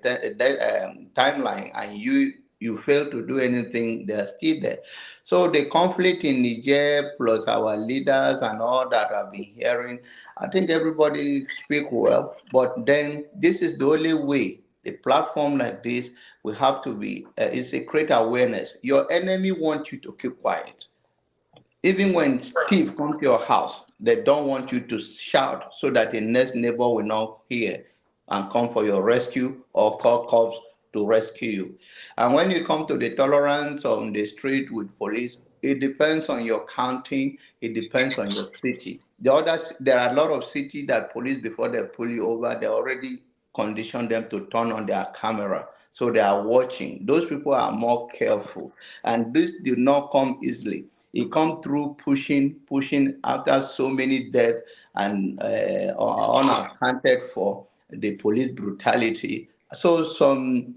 timeline and you fail to do anything, they're still there. So the conflict in Niger plus our leaders and all that I've been hearing, I think everybody speak well, but then this is the only way. A platform like this, we have to be, it's a great awareness. Your enemy wants you to keep quiet. Even when thieves come to your house, they don't want you to shout so that the next neighbor will not hear and come for your rescue or call cops to rescue you. And when you come to the tolerance on the street with police, it depends on your county, it depends on your city. There are a lot of cities that police, before they pull you over, they already condition them to turn on their camera. So they are watching. Those people are more careful. And this did not come easily. It come through pushing after so many deaths and unaccounted for the police brutality. So some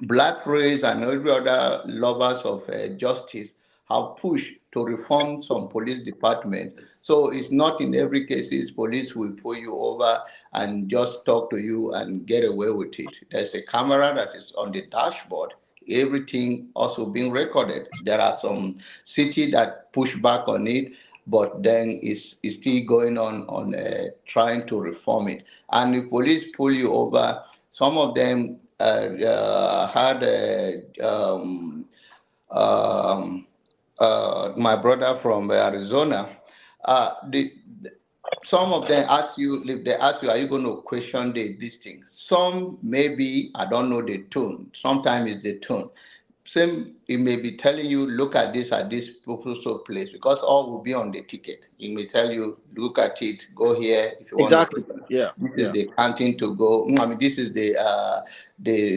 black race and every other lovers of justice have pushed to reform some police department. So it's not in every case police will pull you over and just talk to you and get away with it. There's a camera that is on the dashboard. Everything also being recorded. There are some cities that push back on it, but then it's still going on trying to reform it. And if police pull you over, some of them had my brother from Arizona. Some of them ask you, if they ask you, are you going to question this thing? Some maybe, I don't know the tone. Sometimes it's the tone. same, he may be telling you, look at this so place, because all will be on the ticket. He may tell you, look at it, go here if you Exactly. want to. Yeah. This is the canteen to go. I mean, this is the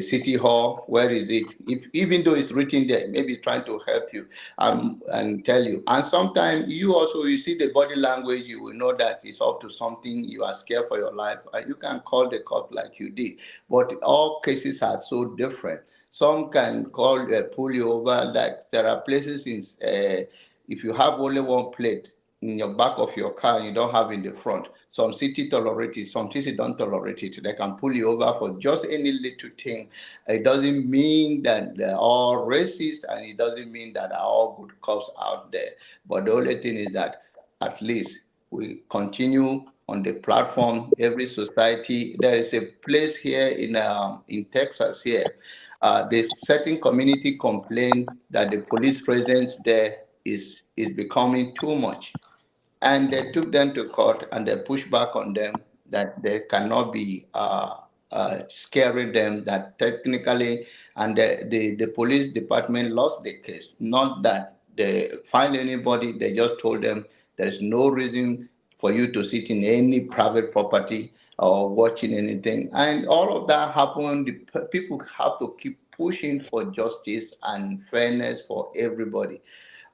city hall. Where is it? If even though it's written there, maybe trying to help you and tell you. And sometimes you see the body language, you will know that it's up to something. You are scared for your life, and you can call the cop like you did. But all cases are so different. Some can pull you over. Like there are places if you have only one plate in your back of your car and you don't have in the front, some cities tolerate it, some cities don't tolerate it. They can pull you over for just any little thing. It doesn't mean that they're all racist, and it doesn't mean that are all good cops out there. But the only thing is that at least we continue on the platform. Every society, there is a place here in Texas here. The certain community complained that the police presence there is becoming too much. And they took them to court and they pushed back on them that they cannot be scaring them, that technically, and the police department lost the case. Not that they find anybody, they just told them there's no reason for you to sit in any private property or watching anything. And all of that happened. The people have to keep pushing for justice and fairness for everybody.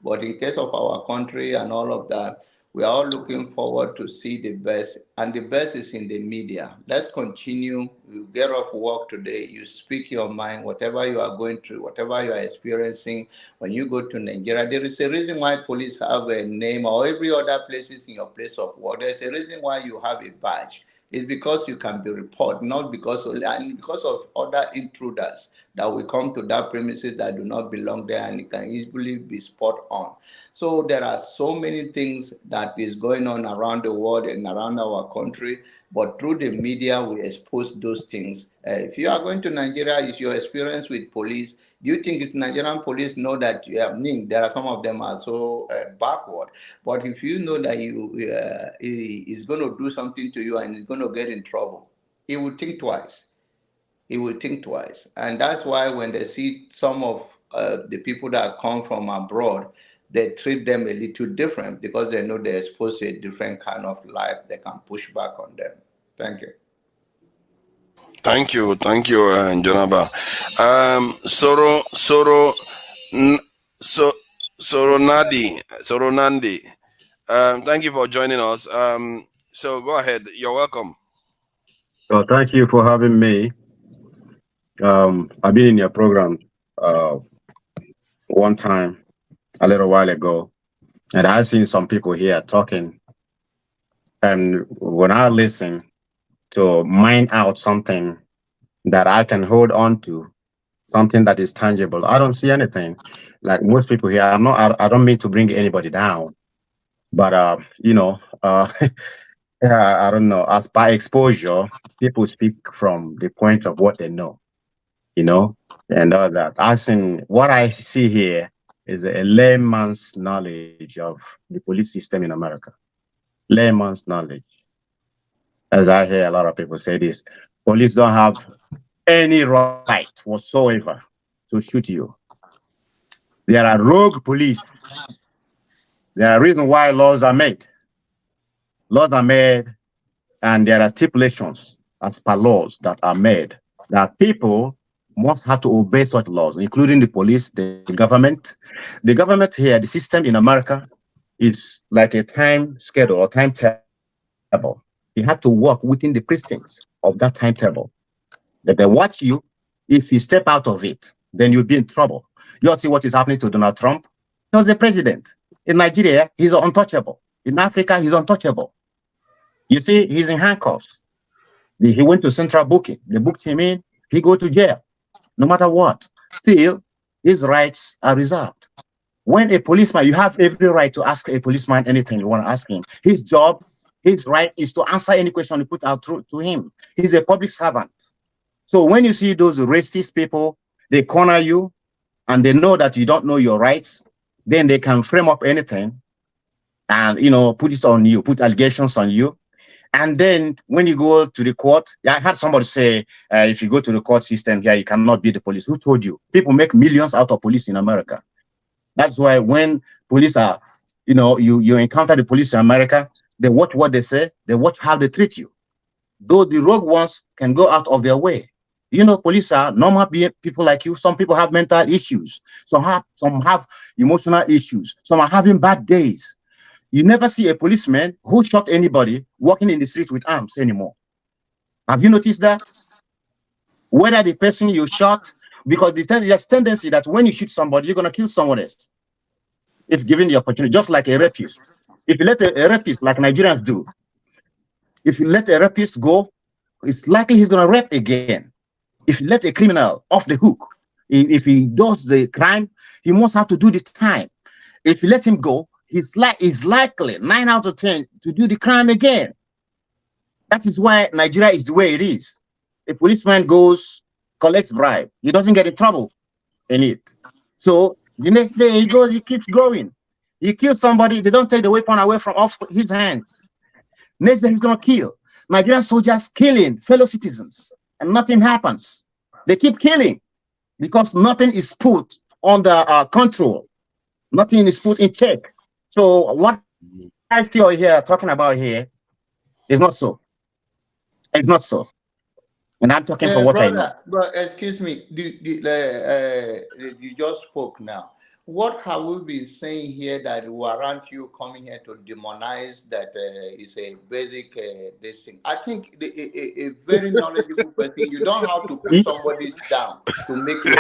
But in case of our country and all of that, we are all looking forward to see the best, and the best is in the media. Let's continue. You get off work today, you speak your mind, whatever you are going through, whatever you are experiencing. When you go to Nigeria, there is a reason why police have a name, or every other places in your place of work. There's a reason why you have a badge. It's because you can be reported, not because of other intruders that will come to that premises that do not belong there, and it can easily be spot on. So there are so many things that is going on around the world and around our country, but through the media, we expose those things. If you are going to Nigeria, is your experience with police, do you think if Nigerian police know that there are some of them are so backward? But if you know that he is going to do something to you and is going to get in trouble, he will think twice. He will think twice. And that's why when they see some of the people that come from abroad, they treat them a little different because they know they're exposed to a different kind of life. They can push back on them. Thank you. Thank you, Jonaba. Nandi. Thank you for joining us. So go ahead. You're welcome. Well, thank you for having me. I've been in your program one time a little while ago, and I've seen some people here talking. And when I listen to mine out something that I can hold on to, something that is tangible, I don't see anything. Like most people here, I don't mean to bring anybody down, but I don't know. As by exposure, people speak from the point of what they know, and all that. What I see here is a layman's knowledge of the police system in America. Layman's knowledge. As I hear a lot of people say this, police don't have any right whatsoever to shoot you. There are rogue police. There are reasons why laws are made. Laws are made, and there are stipulations as per laws that are made that people must have to obey such laws, including the police, the government. The government here, the system in America, is like a time schedule or timetable. You have to work within the precincts of that timetable. That they watch you. If you step out of it, then you'll be in trouble. You all see what is happening to Donald Trump. He was the president. In Nigeria, he's untouchable. In Africa, he's untouchable. You see, he's in handcuffs. He went to central booking. They booked him in. He go to jail, no matter what. Still, his rights are reserved. When a policeman, you have every right to ask a policeman anything you want to ask him. His job, his right is to answer any question you put out to him. He's a public servant. So when you see those racist people, they corner you and they know that you don't know your rights, then they can frame up anything and, put it on you, put allegations on you. And then when you go to the court, I had somebody say, if you go to the court system here, you cannot beat the police. Who told you? People make millions out of police in America. That's why when police are, you encounter the police in America, they watch what they say, they watch how they treat you. Though the rogue ones can go out of their way. Police are normal people like you. Some people have mental issues. Some have emotional issues. Some are having bad days. You never see a policeman who shot anybody walking in the street with arms anymore. Have you noticed that? Whether the person you shot, because there's tendency that when you shoot somebody, you're going to kill someone else. If given the opportunity, just like a rapist. If you let a rapist, like Nigerians do, if you let a rapist go, it's likely he's going to rape again. If you let a criminal off the hook, if he does the crime, he must have to do this time. If you let him go, he's likely 9 out of 10 to do the crime again. That is why Nigeria is the way it is. A policeman goes, collects bribe. He doesn't get in trouble in it. So the next day he goes, he keeps going. He kills somebody, they don't take the weapon away from off his hands. Next day he's going to kill. Nigerian soldiers killing fellow citizens and nothing happens. They keep killing because nothing is put under control. Nothing is put in check. So what I still here talking about here is not so. It's not so. And I'm talking for what I know. But excuse me, you just spoke now. What have we been saying here that warrant you coming here to demonize that is a basic this thing? I think a very knowledgeable person, you don't have to put somebody down to make it.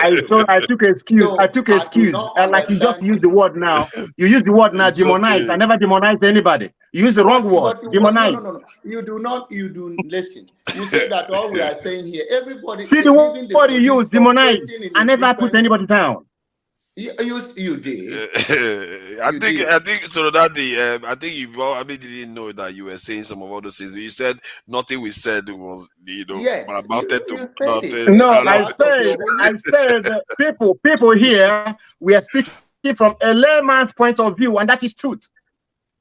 I took excuse. So I took excuse. Like you just used the word now. You use the word now, demonize. Okay. I never demonized anybody. You use the wrong word. Demonize. No. You do listen. You say that all we are saying here, everybody. See the word you use, demonize. I never put anybody down. You did. I think so that I think you probably didn't know that you were saying some of all those things. You said nothing we said was amounted to nothing. No, I said people here we are speaking from a layman's point of view, and that is truth.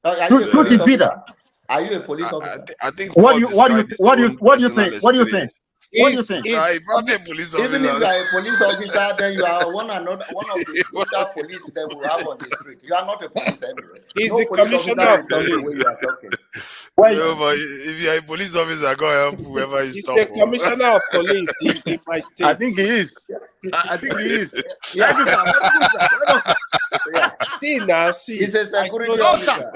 Truth is bitter. Are you a police officer? I think. What do you think? What do you think? What do you think? Probably a police officer. Even if you are a police officer, then you are one of the brutal police that we have on the street. You are not a police anyway. He's the commissioner of police. No, but if you are a police officer, go help whoever you stop. He's the commissioner of police in my state. I think he is. I think he is. Yeah. He's a security officer.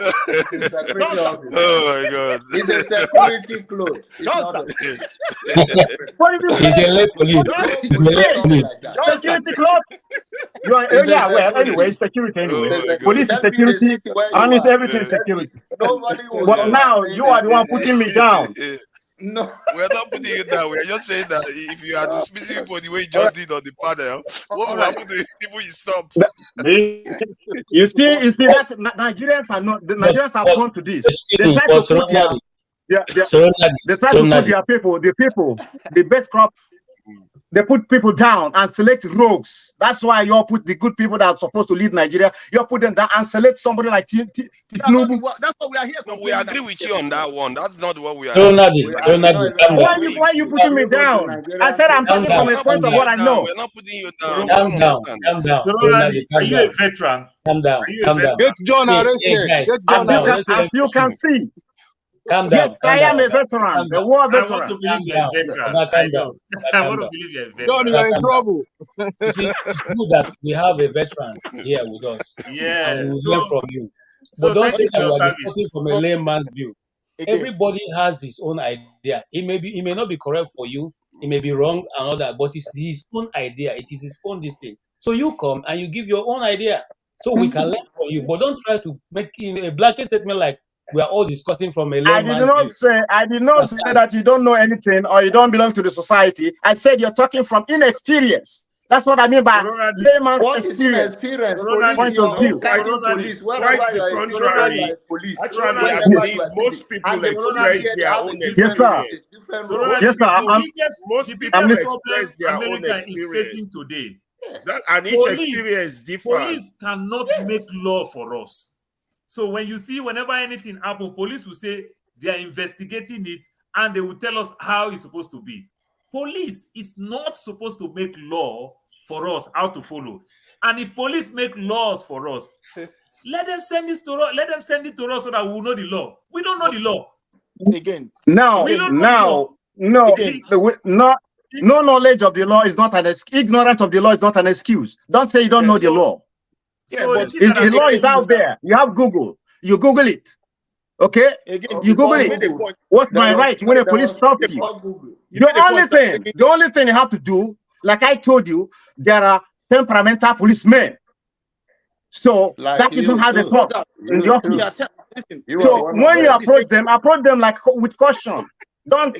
Oh my God. He's a security clothes. He's a late police. He's a late police. Security clothes. You are well. Anyway, security anyway. Police is security, and it's everything security. But now you are the one putting me down. No, we're not putting you down. We're just saying that if you are dismissing people the way you just did on the panel, what will happen to the people you stop? You see that Nigerians are not. The Nigerians have gone to this. They try to put their people, the best crop. They put people down and select rogues. That's why you all put the good people that are supposed to lead Nigeria. You put them down and select somebody like Tinubu. That's what we are here. No, we agree with you on that one. That's not what we are. Why are you putting me down? I said I'm talking from a point of what I know. We're not putting you down. Calm down. Are you a veteran? Calm down. Get John arrested. As you can see. Calm down. Yes, I am a veteran, a war veteran. I want to believe you're a veteran. I want to believe you're a veteran. John, you are in trouble. You see, it's good that we have a veteran here with us. Yeah. And we learn from you. But don't say that we are discussing from a layman's view. Everybody has his own idea. It may not be correct for you. It may be wrong and all that, but it's his own idea. It is his own this thing. So you come and you give your own idea, so we can learn from you. But don't try to make a blanket statement like we are all discussing from a layman's view. I did not say that you don't know anything or you don't belong to the society. I said you're talking from inexperience. That's what I mean by layman's experience. Point of view. Quite the contrary. Actually, I believe most people express their own experience. Yes, sir. Most people express their own experience today. And each experience differs. Police cannot make law for us. So when you see whenever anything happens, police will say, They are investigating it, and they will tell us how it's supposed to be. Police is not supposed to make law for us how to follow. And if police make laws for us, let them send this to us. Let them send it to us so that we will know the law. We don't know the law. Again, no, no, knowledge of the law is not an ignorance of the law is not an excuse. Don't say you don't know the law. So the law is out there. You have Google. You Google it. Okay? You Google it. What's my right when a police stops you? The only thing you have to do, like I told you, there are temperamental policemen. So that is not how they talk in the office. So when you approach them like with caution. Don't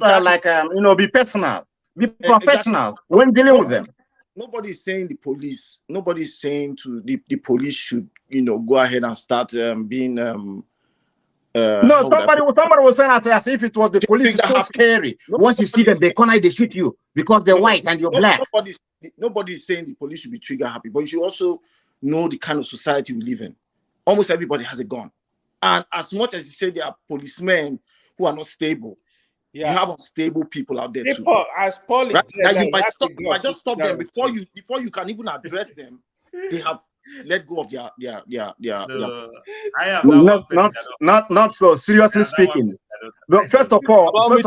be personal. Be professional when dealing with them. Nobody's saying the police. Nobody's saying to the police should go ahead and start being. No, somebody was saying as if it was the police is so scary. Once you see them, they corner, they shoot you because they're white and you're black. Nobody's saying the police should be trigger happy, but you should also know the kind of society we live in. Almost everybody has a gun, and as much as you say there are policemen who are not stable, you have unstable people out there too. As Paul is you might just stop them before you can even address them. They have let go of their not so seriously speaking. But first of all, there's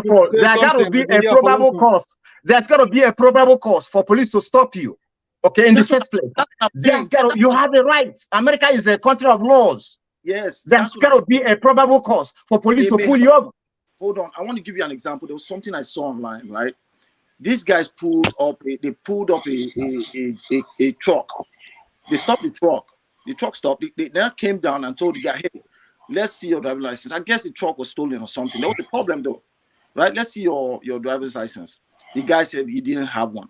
got to be a probable cause. There's got to be a probable cause for police to stop you. Okay, in the first place, you have a right. America is a country of laws. Yes, there's got to be a probable cause for police to pull you over. Hold on, I want to give you an example. There was something I saw online, right? These guys pulled up a truck. They stopped the truck. The truck stopped. They then came down and told the guy, "Hey, let's see your driver's license." I guess the truck was stolen or something. There was a problem though, right? Let's see your driver's license. The guy said he didn't have one.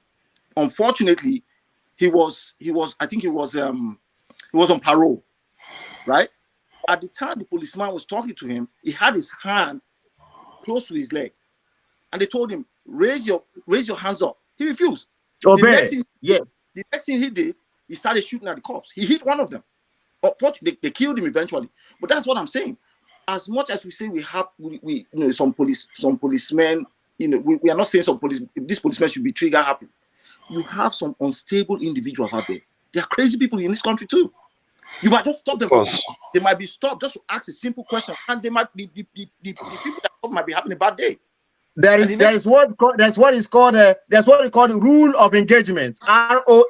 Unfortunately, he was on parole, right? At the time the policeman was talking to him, he had his hand close to his leg, and they told him, raise your hands up. He refused. The next thing he did, he started shooting at the cops. He hit one of them. Unfortunately, they killed him eventually. But that's what I'm saying. As much as we say we have some policemen, we are not saying these policemen should be trigger happy. You have some unstable individuals out there. There are crazy people in this country too. You might just stop them. They might be stopped just to ask a simple question, and they might be the people that might be having a bad day. There's what is called the rule of engagement, ROE,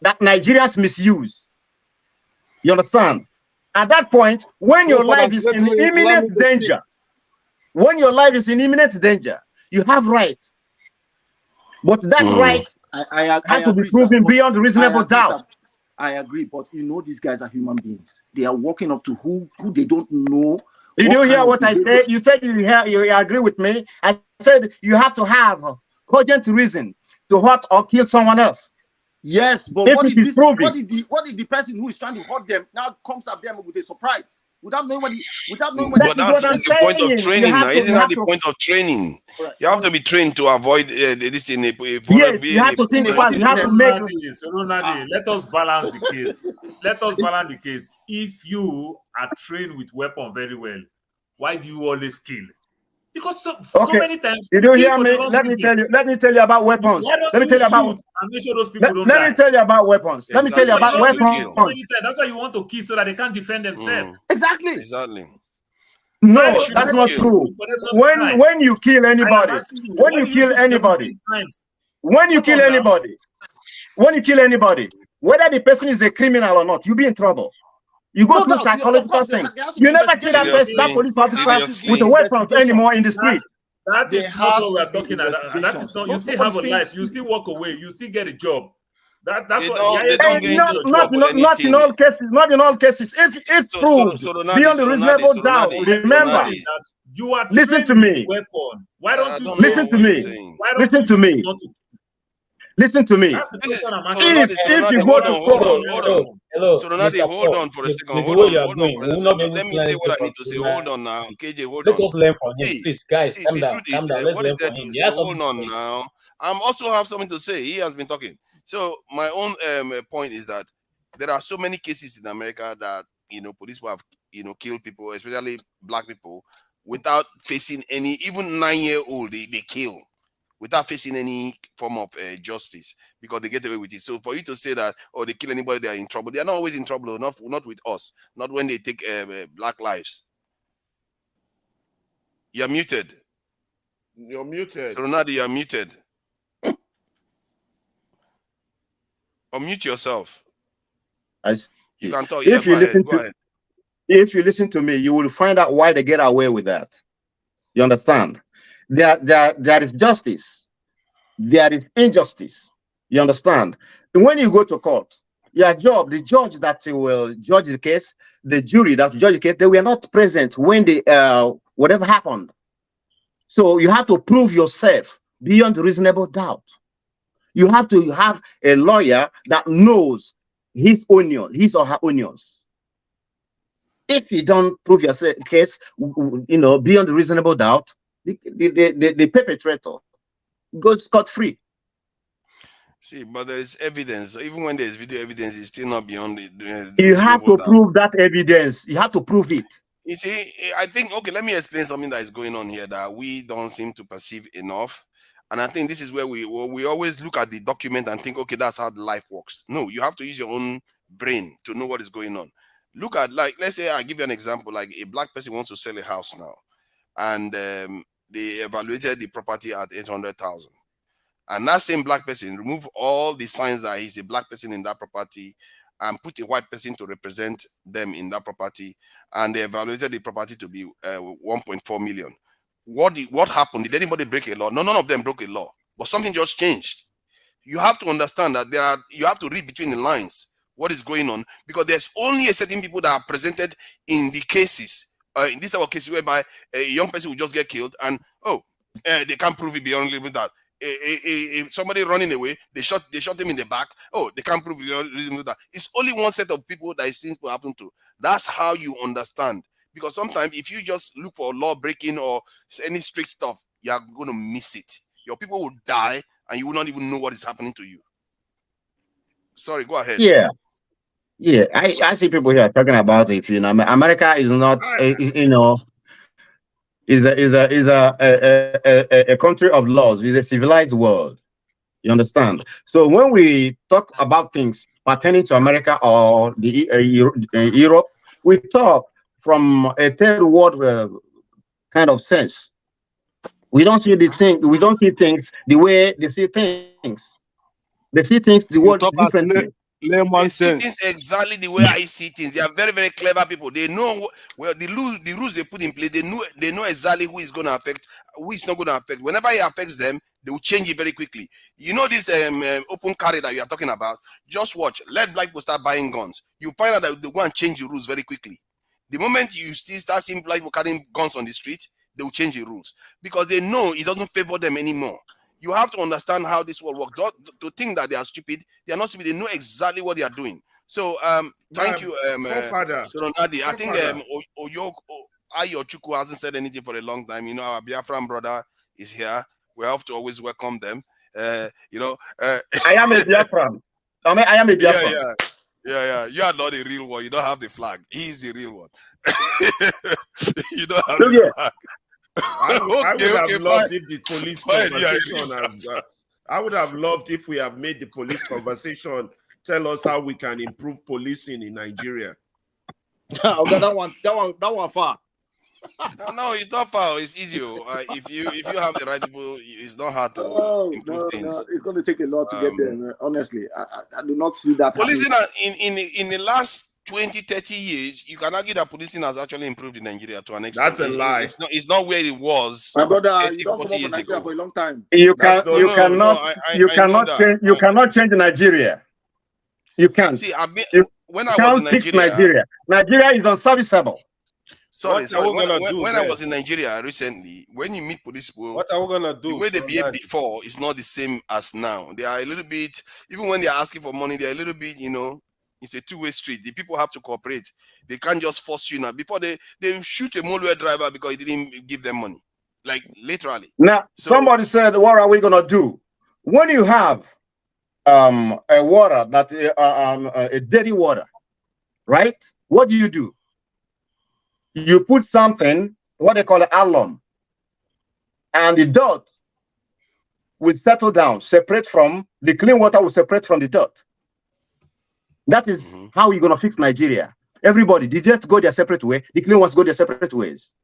that Nigerians misuse. You understand? At that point, when your life is in imminent danger, you have right. But that right has to be proven beyond reasonable doubt. I agree, but these guys are human beings. They are walking up to who they don't know. Did you hear what I said? You said you agree with me. I said you have to have cogent reason to hurt or kill someone else. Yes, but what if the person who is trying to hurt them now comes at them with a surprise? Without knowing but that's the point of training now. Isn't that the point of training? Right. You have to be trained to avoid this thing. Yes, you have to think fast. You have to make. Let us balance the case. Let us balance the case. If you are trained with weapon very well, why do you always kill? Because so many times. Did you hear me? Let me tell you about weapons. Let me tell you about. And make sure those people don't die. Let me tell you about weapons. Let me tell you about weapons. That's why you want to kill so that they can't defend themselves. Exactly. No, that's not true. When you kill anybody, whether the person is a criminal or not, you'll be in trouble. You go through psychological thing. You never see that police officer with the weapons anymore in the street. That is not what we're talking about. That is not. You still have a life. You still walk away. You still get a job. That's not in all cases. Not in all cases. If proved beyond a reasonable doubt, remember. You are listen to me. Weapon. Why don't you listen to me? Listen to me. Listen to me. If you go to court, hello. So Donati, hold on for a second. Hold on. Let me say what I need to say. Hold on now. KJ, hold on. Let us learn from him. Please, guys, calm down. Let's learn from him. Hold on now. I'm also have something to say. He has been talking. So my own point is that there are so many cases in America that police have killed people, especially black people, without facing any, even 9-year-old, they kill without facing any form of justice because they get away with it. So for you to say that, oh, they kill anybody, they are in trouble. They are not always in trouble, not with us, not when they take black lives. You're muted. You're muted. So Ronaldo, you're muted. Unmute yourself. You can talk. If you listen go ahead. If you listen to me, you will find out why they get away with that. You understand? There is justice. There is injustice. You understand? And when you go to court, your job, the judge that will judge the case, the jury that will judge the case, they were not present when the whatever happened. So you have to prove yourself beyond reasonable doubt. You have to have a lawyer that knows his or her onions. If you don't prove your case, beyond reasonable doubt, the perpetrator goes scot-free. See, but there is evidence. Even when there is video evidence, it's still not beyond the you have to prove that evidence. You have to prove it. You see, I think, okay, let me explain something that is going on here that we don't seem to perceive enough. And I think this is where we always look at the document and think, okay, that's how life works. No, you have to use your own brain to know what is going on. Look at, like, let's say I give you an example, like a black person wants to sell a house now, and they evaluated the property at 800,000. And that same black person remove all the signs that he's a black person in that property and put a white person to represent them in that property, and they evaluated the property to be 1.4 million. What happened? Did anybody break a law? No, none of them broke a law, but something just changed. You have to understand that you have to read between the lines what is going on, because there's only a certain people that are presented in the cases. In this our case whereby a young person will just get killed and they can't prove it beyond a little bit that. Somebody running away, they shot him in the back. Oh, they can't prove that. It's only one set of people that it seems to happen to. That's how you understand. Because sometimes if you just look for law breaking or any strict stuff, you are going to miss it. Your people will die and you will not even know what is happening to you. Sorry, go ahead. Yeah, I see people here talking about it. America is not, is a country of laws. It's a civilized world. You understand? So when we talk about things pertaining to America or the Europe, we talk from a third world kind of sense. We don't see these things. We don't see things the way they see things. They see things the world differently. They see things exactly the way I see things. They are very, very clever people. They know the rules they put in place. They know exactly who is going to affect, who is not going to affect. Whenever it affects them, they will change it very quickly. You know this open carry that you are talking about? Just watch. Let black people start buying guns. You find out that they go and change the rules very quickly. The moment you still start seeing black people carrying guns on the street, they will change the rules because they know it doesn't favor them anymore. You have to understand how this world works. To think that they are stupid, they are not stupid. They know exactly what they are doing. So, thank you, Ronaldo. I think Ayo Chukwu hasn't said anything for a long time. Our Biafran brother is here. We have to always welcome them. I am a Biafran. I am a Biafran. Yeah. You are not the real one. You don't have the flag. He's the real one. You don't have the flag. I would have loved if the police conversation I would have loved if we have made the police conversation tell us how we can improve policing in Nigeria. Okay, that one far. No, it's not far. It's easy. If you have the right people, it's not hard to improve things. No. It's going to take a lot to get there. Honestly, I do not see that. Policing in the last 20-30 years, you can argue that policing has actually improved in Nigeria to an extent. That's a lie. It's not where it was. My brother, you don't come up from Nigeria for a long time. You cannot change Nigeria. You can't. See, when I was in Nigeria, Nigeria is unserviceable. Sorry. When I was in Nigeria recently, when you meet police people, what are we gonna do? The way they behaved before is not the same as now. They are a little bit, even when they are asking for money, they are a little bit, it's a two-way street. The people have to cooperate. They can't just force you now. Before they shoot a motorway driver because he didn't give them money, like literally. Now, somebody said, "What are we gonna do when you have a water that a dirty water, right? What do? You put something what they call alum, and the dirt will settle down, separate from the clean water will separate from the dirt. That is how you're gonna fix Nigeria. Everybody, the dirt go their separate way, the clean ones go their separate ways.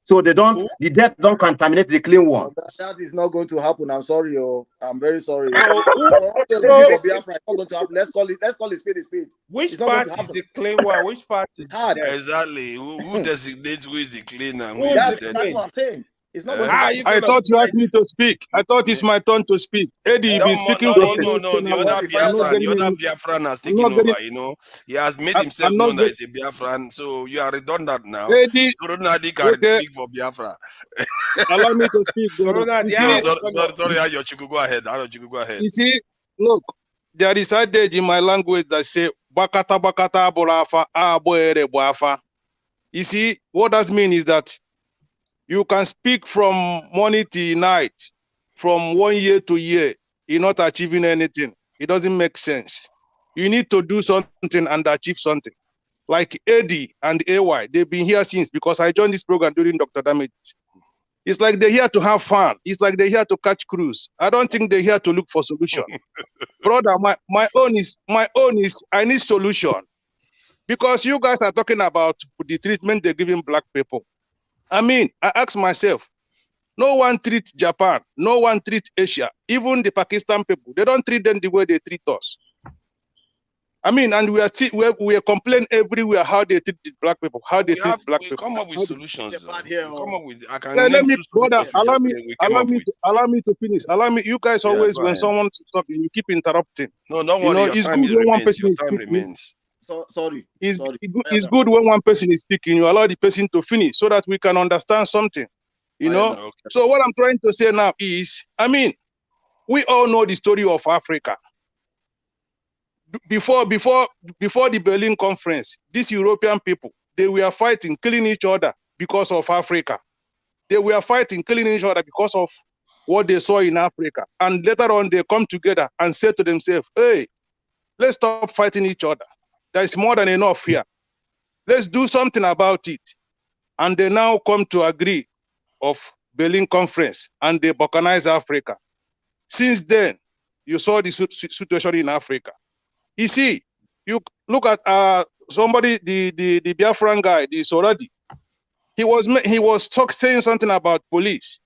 So they don't, the dirt don't contaminate the clean one. That is not going to happen. I'm sorry, I'm very sorry. So, It's not going to happen. Let's call it spade a spade. Which part is the clean one? Which part is hard? Exactly. Who designates who is the clean and who That's is the exactly what I'm saying. It's not going I thought you asked me to speak. I thought it's my turn to speak. Eddie, you've been speaking for no. The other Biafran has taken over, you know. He has made himself known that he's a Biafran, so you are redundant now. Eddie, Ronaldo can speak for Biafra. Allow me to speak. Sorry, go ahead. You see, look, there is a adage in my language that say, Bakata Bakata Bolafa, Aboere Boafa. You see, what that means is that you can speak from morning to night, from 1 year to year, you're not achieving anything. It doesn't make sense. You need to do something and achieve something. Like Eddie and AY, they've been here since, because I joined this program during Dr. Damage. It's like they're here to have fun. It's like they're here to catch cruise. I don't think they're here to look for solution. Brother, my own is I need solution. Because you guys are talking about the treatment they're giving black people. I mean, I ask myself, no one treats Japan, no one treats Asia, even the Pakistan people. They don't treat them the way they treat us. I mean, and we are complaining everywhere how they treat the black people, how they treat black people. Come up with solutions. Come up with. I can let me, brother, allow me to finish. Allow me. You guys always, when someone's talking, you keep interrupting. No, don't worry. It's good when one person is speaking. Sorry. It's good when one person is speaking. You allow the person to finish so that we can understand something. You know. Okay. So what I'm trying to say now is, I mean, we all know the story of Africa. Before the Berlin Conference, these European people, they were fighting, killing each other because of Africa. They were fighting, killing each other because of what they saw in Africa. And later on, they come together and say to themselves, hey, let's stop fighting each other. There is more than enough here. Let's do something about it. And they now come to agree of Berlin Conference, and they balkanize Africa. Since then, you saw the situation in Africa. You see, you look at somebody, the Biafran guy, the Soradi. He was saying something about police,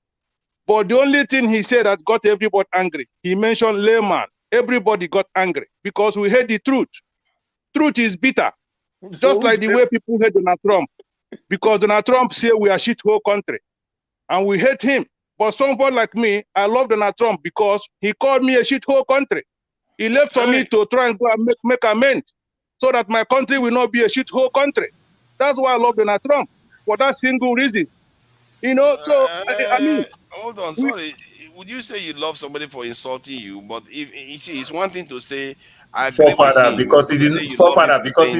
but the only thing he said that got everybody angry, he mentioned layman. Everybody got angry because we heard the truth. Truth is bitter, just like the way people hate Donald Trump, because Donald Trump said we are shithole country, and we hate him. But somebody like me, I love Donald Trump because he called me a shithole country. He left for me to try and go and make amends so that my country will not be a shithole country. That's why I love Donald Trump, for that single reason. You know, so, I mean... Hold on, sorry. Would you say you love somebody for insulting you? But if you see, it's one thing to say, I agree forefather, because he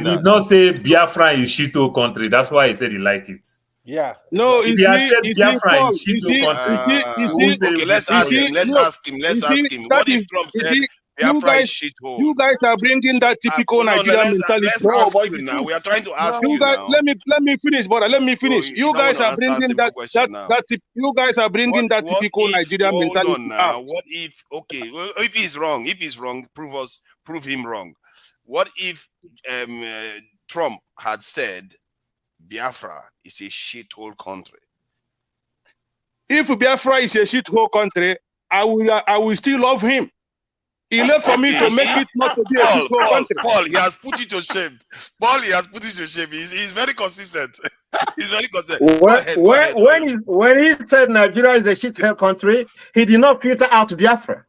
did not say Biafra is shithole country. That's why he said he liked it. Yeah. No, if he had said Biafra is shithole country, okay, let's ask him. What if Trump said Biafra is shithole? You guys are bringing that typical Nigerian mentality. Let's ask you now. We are trying to ask you now. Let me finish, brother. Let me finish. You guys are bringing that you guys are bringing that typical Nigerian mentality. Now, what if? Okay, well, if he's wrong, prove him wrong. What if Trump had said Biafra is a shithole country? If Biafra is a shithole country, I will still love him. He left for me to make it not to be a shithole country. Paul, he has put you to shame. He's very consistent. He's very consistent. When he said Nigeria is a shithole country, he did not filter out Biafra.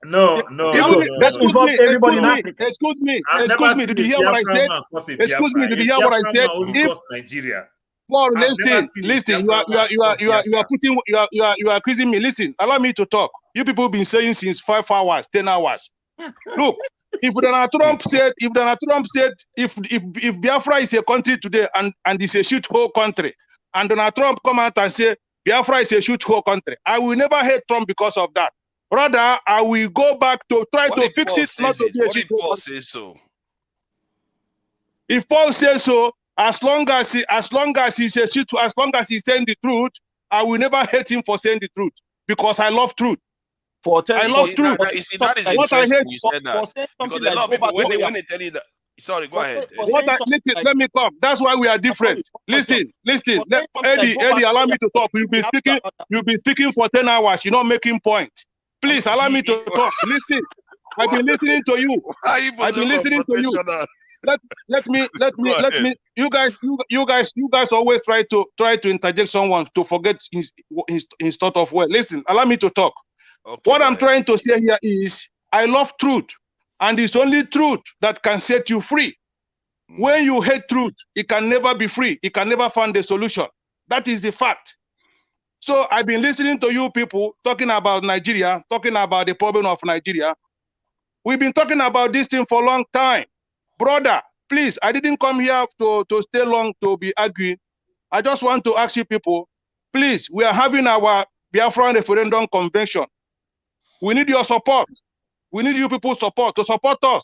No. That involved everybody in Africa. Excuse me. Did you hear what I said? Excuse me. Did you hear what I said? Nigeria. Paul, listen. You are accusing me. Listen, allow me to talk. You people have been saying since 5 hours, 10 hours. Look, if Donald Trump said if Biafra is a country today and it's a shithole country, and Donald Trump come out and say Biafra is a shithole country, I will never hate Trump because of that. Rather, I will go back to try to fix it, not to be a shithole country. If Paul says so? If Paul says so, As long as he's saying the truth, I will never hate him for saying the truth because I love truth. I love truth. That is interesting. You said that because a lot of people when they tell you that. Sorry, go ahead. Let me come. That's why we are different. Listen. Eddie, allow me to talk. You've been speaking for 10 hours. You're not making point. Please allow me to talk. Listen. I've been listening to you. I've been listening to you. Let me. You guys always try to interject someone to forget his thought of well. Listen, allow me to talk. Okay, what I'm trying to say here is I love truth, and it's only truth that can set you free. When you hate truth, it can never be free. It can never find a solution. That is the fact. So I've been listening to you people talking about Nigeria, talking about the problem of Nigeria. We've been talking about this thing for a long time. Brother, please, I didn't come here to stay long to be arguing. I just want to ask you people, please, we are having our Biafran referendum convention. We need your support. We need you people's support to support us.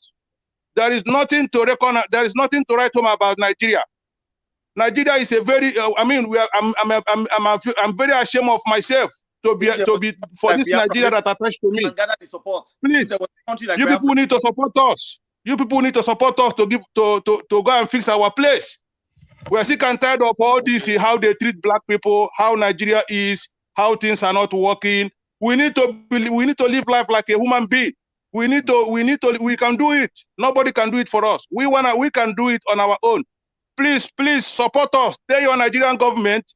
There is nothing to reckon. There is nothing to write home about Nigeria. Nigeria is a very. I'm very ashamed of myself to be for this Nigeria that attached to me. Please, you people need to support us. You people need to support us to go and fix our place. We are sick and tired of all this, how they treat black people, how Nigeria is, how things are not working. We need to live life like a human being. We can do it. Nobody can do it for us. We can do it on our own. Please support us. Tell your Nigerian government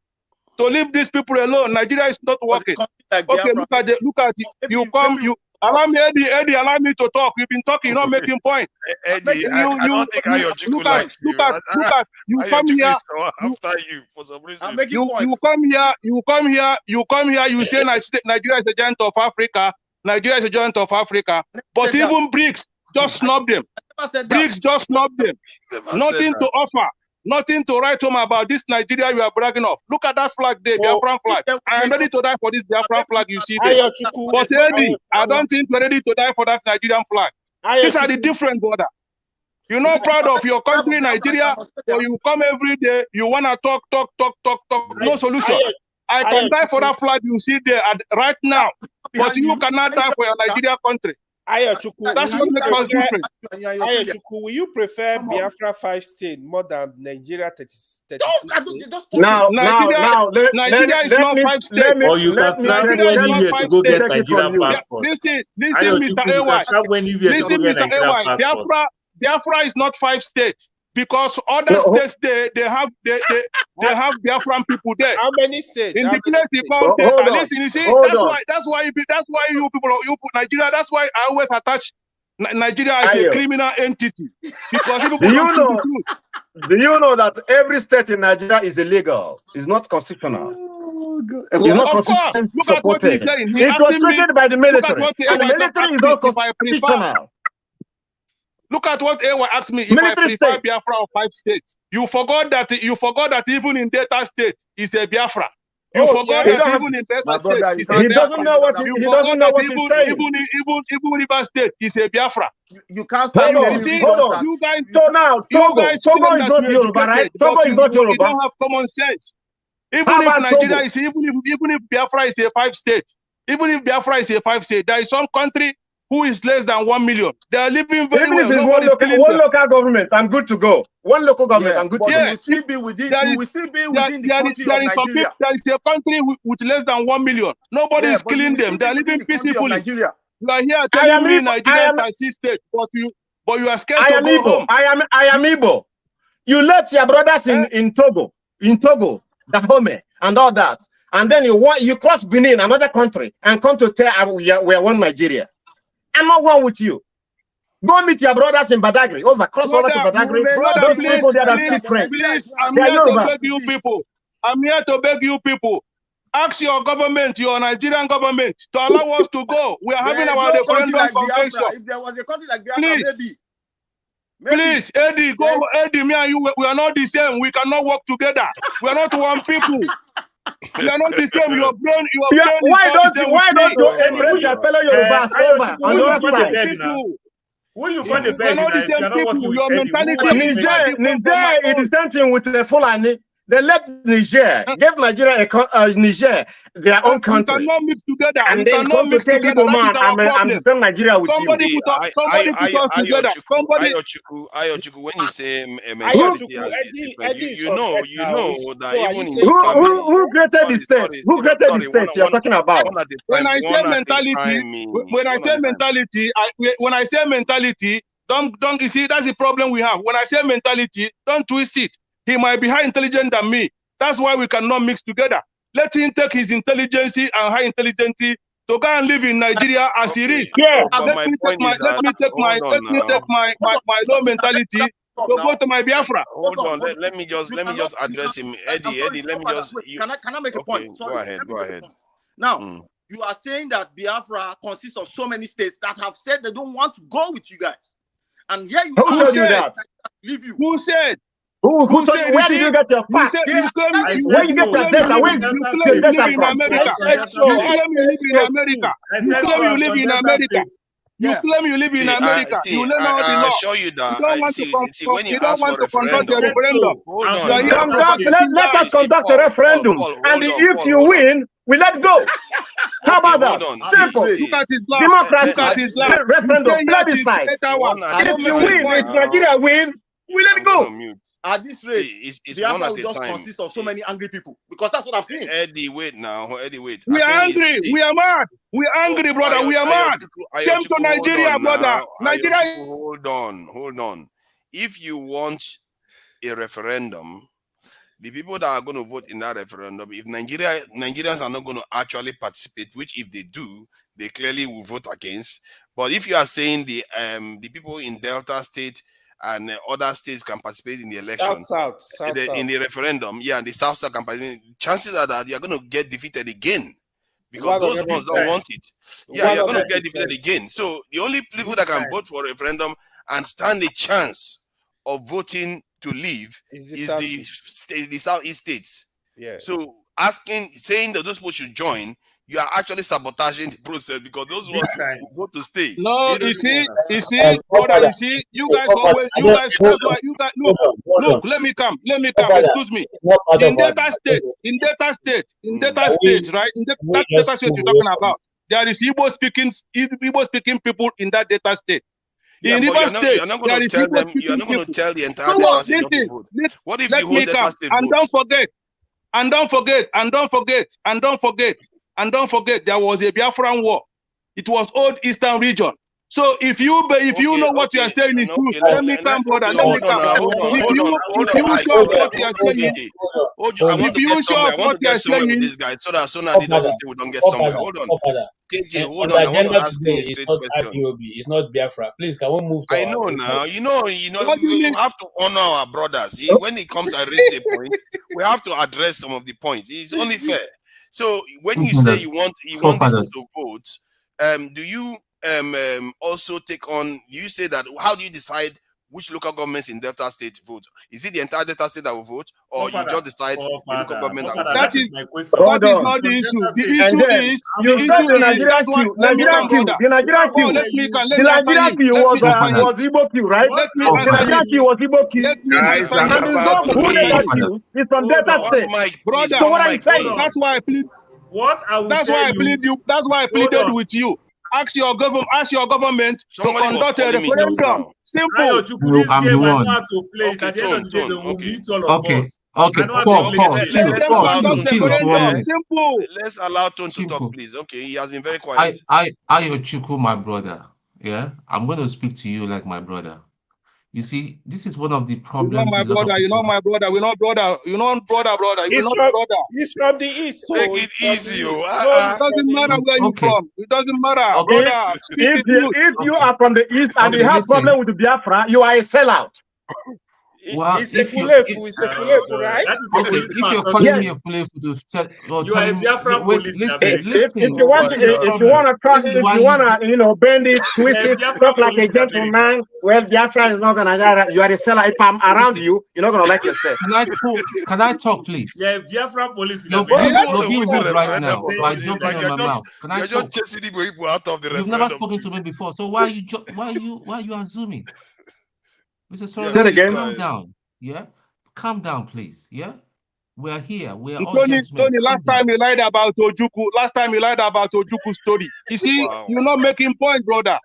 to leave these people alone. Nigeria is not working. Okay, look at it. Allow me, Eddie, allow me to talk. You've been talking, you're not making point. Eddie, I don't think Ayojuku likes you. Look at, you come here. After you, for some reason. You come here, you say Nigeria is a giant of Africa. Nigeria is a giant of Africa. But even BRICS just snub them. BRICS just snub them. Nothing to offer. Nothing to write home about this Nigeria you are bragging of. Look at that flag there, Biafran flag. I am ready to die for this Biafran flag you see there. But Eddie, I don't think we're ready to die for that Nigerian flag. These are the different border. You're not proud of your country, Nigeria, so you come every day, you want to talk. No solution. I can die for that flag you see there right now, but you cannot die for your Nigeria country. Ayojuku, that's what makes us different. Ayojuku, will you prefer Biafra 5 state more than Nigeria 36? Now, Nigeria is not 5 states. Or you can travel anywhere to go get Nigerian passport. Listen, Mr. AY. Biafra is not 5 states because other states they have Biafran people there. How many states? In the place you call Delta. Listen, you see, that's why you people put Nigeria. That's why I always attach Nigeria as a criminal entity because people do you know that every state in Nigeria is illegal? It's not constitutional. It's not constitutional. Look at what he's saying. It was created by the military. And the military is not constitutional. Look at what Ewa asked me if I prefer Biafra or 5 states. You forgot that even in Delta State is a Biafra. You forgot that even in Delta State is a Biafra. He doesn't know what he's saying. Even River State is a Biafra. You can't start hold on. You guys, so now Togo is not Yoruba, right? Togo is not Yoruba. You don't have common sense. Even if Nigeria is even if Biafra is a 5 state, even if Biafra is a 5 state, there is some country who is less than 1 million. They are living very well. One local government, I'm good to go. One local government, I'm good to go. You will still be within the country of Nigeria. There is a country with less than 1 million. Nobody is killing them. They are living peacefully. You are here telling me Nigeria is 6 states, but you are scared to go home. I am Igbo. You left your brothers in Togo, Dahomey, and all that, and then you cross Benin, another country, and come to tell we are one Nigeria. I'm not one with you. Go meet your brothers in Badagry. Cross over to Badagry. Please, I'm here to beg you people. I'm here to beg you people. Ask your government, your Nigerian government, to allow us to go. We are having our referendum convention. If there was a country like Biafra, maybe. Please, Eddie, Eddie, me and you, we are not the same. We cannot work together. We are not one people. We are not the same. Your brain why don't you embrace your fellow Yorubas over on your side? When you call the We're beg not now, the if you same are not people. working with Your Eddie, who mentality are you is very begging? different from my Niger own. is the same thing with the Fulani. They left Niger, gave Nigeria Niger their own We country, cannot mix together. and We then cannot come to mix tell together. Igbo That is man, our I'm the problem. same Nigeria with you. Somebody put us together. Somebody. Ayochuku, when you say mentality Ayochuku, is Eddie, different, Eddie is you know suspect now. that So are even you in saying the something? family, Who created the states? Who created the states you're talking about? one at a When time, I say one at a mentality, time, when I say mentality, when I say mentality, don't you see that's the problem we have. When I say mentality, don't twist it. He might be high intelligent than me. That's why we cannot mix together. Let him take his intelligence and high intelligence to go and live in Nigeria as he is. Yeah. But my point is that my low mentality to go to my Biafra. Hold on, let me just address him. Eddie, let me just Can I make a okay, point? Sorry, go ahead. Now, you are saying that Biafra consists of so many states that have said they don't want to go with you guys. And here you Who are. told you that? Leave you. Who said? Who told you? Where did you get your facts? You claim Where you get your data? Where you you claim get your you data live in from? America. You claim you live in America. You claim you live in America. You claim you live in America. You learn all the I law. assure you You that don't want to when you you don't ask for want to conduct a referendum, referendum. hold on, You are here Let us conduct a referendum, and if you win, we let go. How about that? Simple. Look at Islam. Democracy. Look at Islam. Referendum. You stay here Plebiscite. 8 hours. If you win, if Nigeria win, we let go. At this rate, it's Biafra one at will a just time. consist of so many angry people because that's what I've seen. Eddie, wait now. Eddie, wait. We are angry. We are mad. We are angry, brother. We are mad. Same to Nigeria, brother. Nigeria. Hold on. If you want a referendum, the people that are going to vote in that referendum, if Nigerians are not going to actually participate, which if they do, they clearly will vote against. But if you are saying the people in Delta State and other states can participate in the election, South. in the referendum, and the South can participate, chances are that you are going to get defeated again. Because those ones don't want it. Yeah, you're going to get defeated again. So the only people that can vote for a referendum and stand a chance of voting to leave is the Southeast states. Yeah. So saying that those people should join, you are actually sabotaging the process because those ones will go to stay. No, you see, brother, you see, you guys, that's why you guys, look, let me come, excuse me. In data state, right? In that data state you're talking about, there is Igbo speaking people in that data state. In River State, you're not going to tell the entire data state not to vote. What if the whole data state and don't forget, there was a Biafran war. It was old Eastern region. So if you know what you are saying is true, let me come, brother. Let me come. If you sure what you are saying, if you sure what you are saying, this guy, so that he doesn't say we don't get somewhere. Hold on. KJ, hold on. I want to ask you a straight question. It's not Biafra. Please, can we move to I know now. You know, you have to honor our brothers. When it comes to raise a point, we have to address some of the points. It's only fair. So when you say you want people to vote, do you also take on? You say that how do you decide which local governments in Delta State vote? Is it the entire Delta State that will vote, or you just decide the local government that will vote? That is not the issue. The issue is the Nigerian queue. The Nigerian queue was Igbo queue, right? The Nigerian queue was Igbo queue. And the zone who did that queue is from Delta State. Brother, so what are you saying? That's why I plead. That's why I pleaded with you. Ask your government to conduct a referendum. Simple. I'm the one. Simple. Let's allow Tone to talk, please. Okay, he has been very quiet. Ayochuku, my brother. Yeah, I'm going to speak to you like my brother. You see, this is one of the problems. You're not my brother. We're not brother. You're not brother. You're not brother. He's from the east. So take it easy. It doesn't matter where you're from. It doesn't matter, brother. If you are from the east and you have problem with the Biafra, you are a sellout. Well, It's a if you fulefu. It's a fulefu, right? That is a okay, police if man you're talking. calling me a fulefu or You are a telling me, Biafran wait, police. listen, If you want, this is the if you problem. want to talk, This is if why you want to, bend it, twist it, talk like a gentleman. Well, Biafra is not gonna. You are a seller. If I'm around you, you're not gonna like yourself. Can I talk, please? Yeah, Biafran police. You're being rude right now by jumping on my mouth. Can I You're talk? just chasing people out of the You've never referendum. spoken to me before, so why are you assuming? Mr. Say it Solomon, again. calm down. Yeah, calm down, please. Yeah, we are here. We are all Tony, gentlemen. Calm last time you lied about Ojuku story. You see, you're not making point, brother.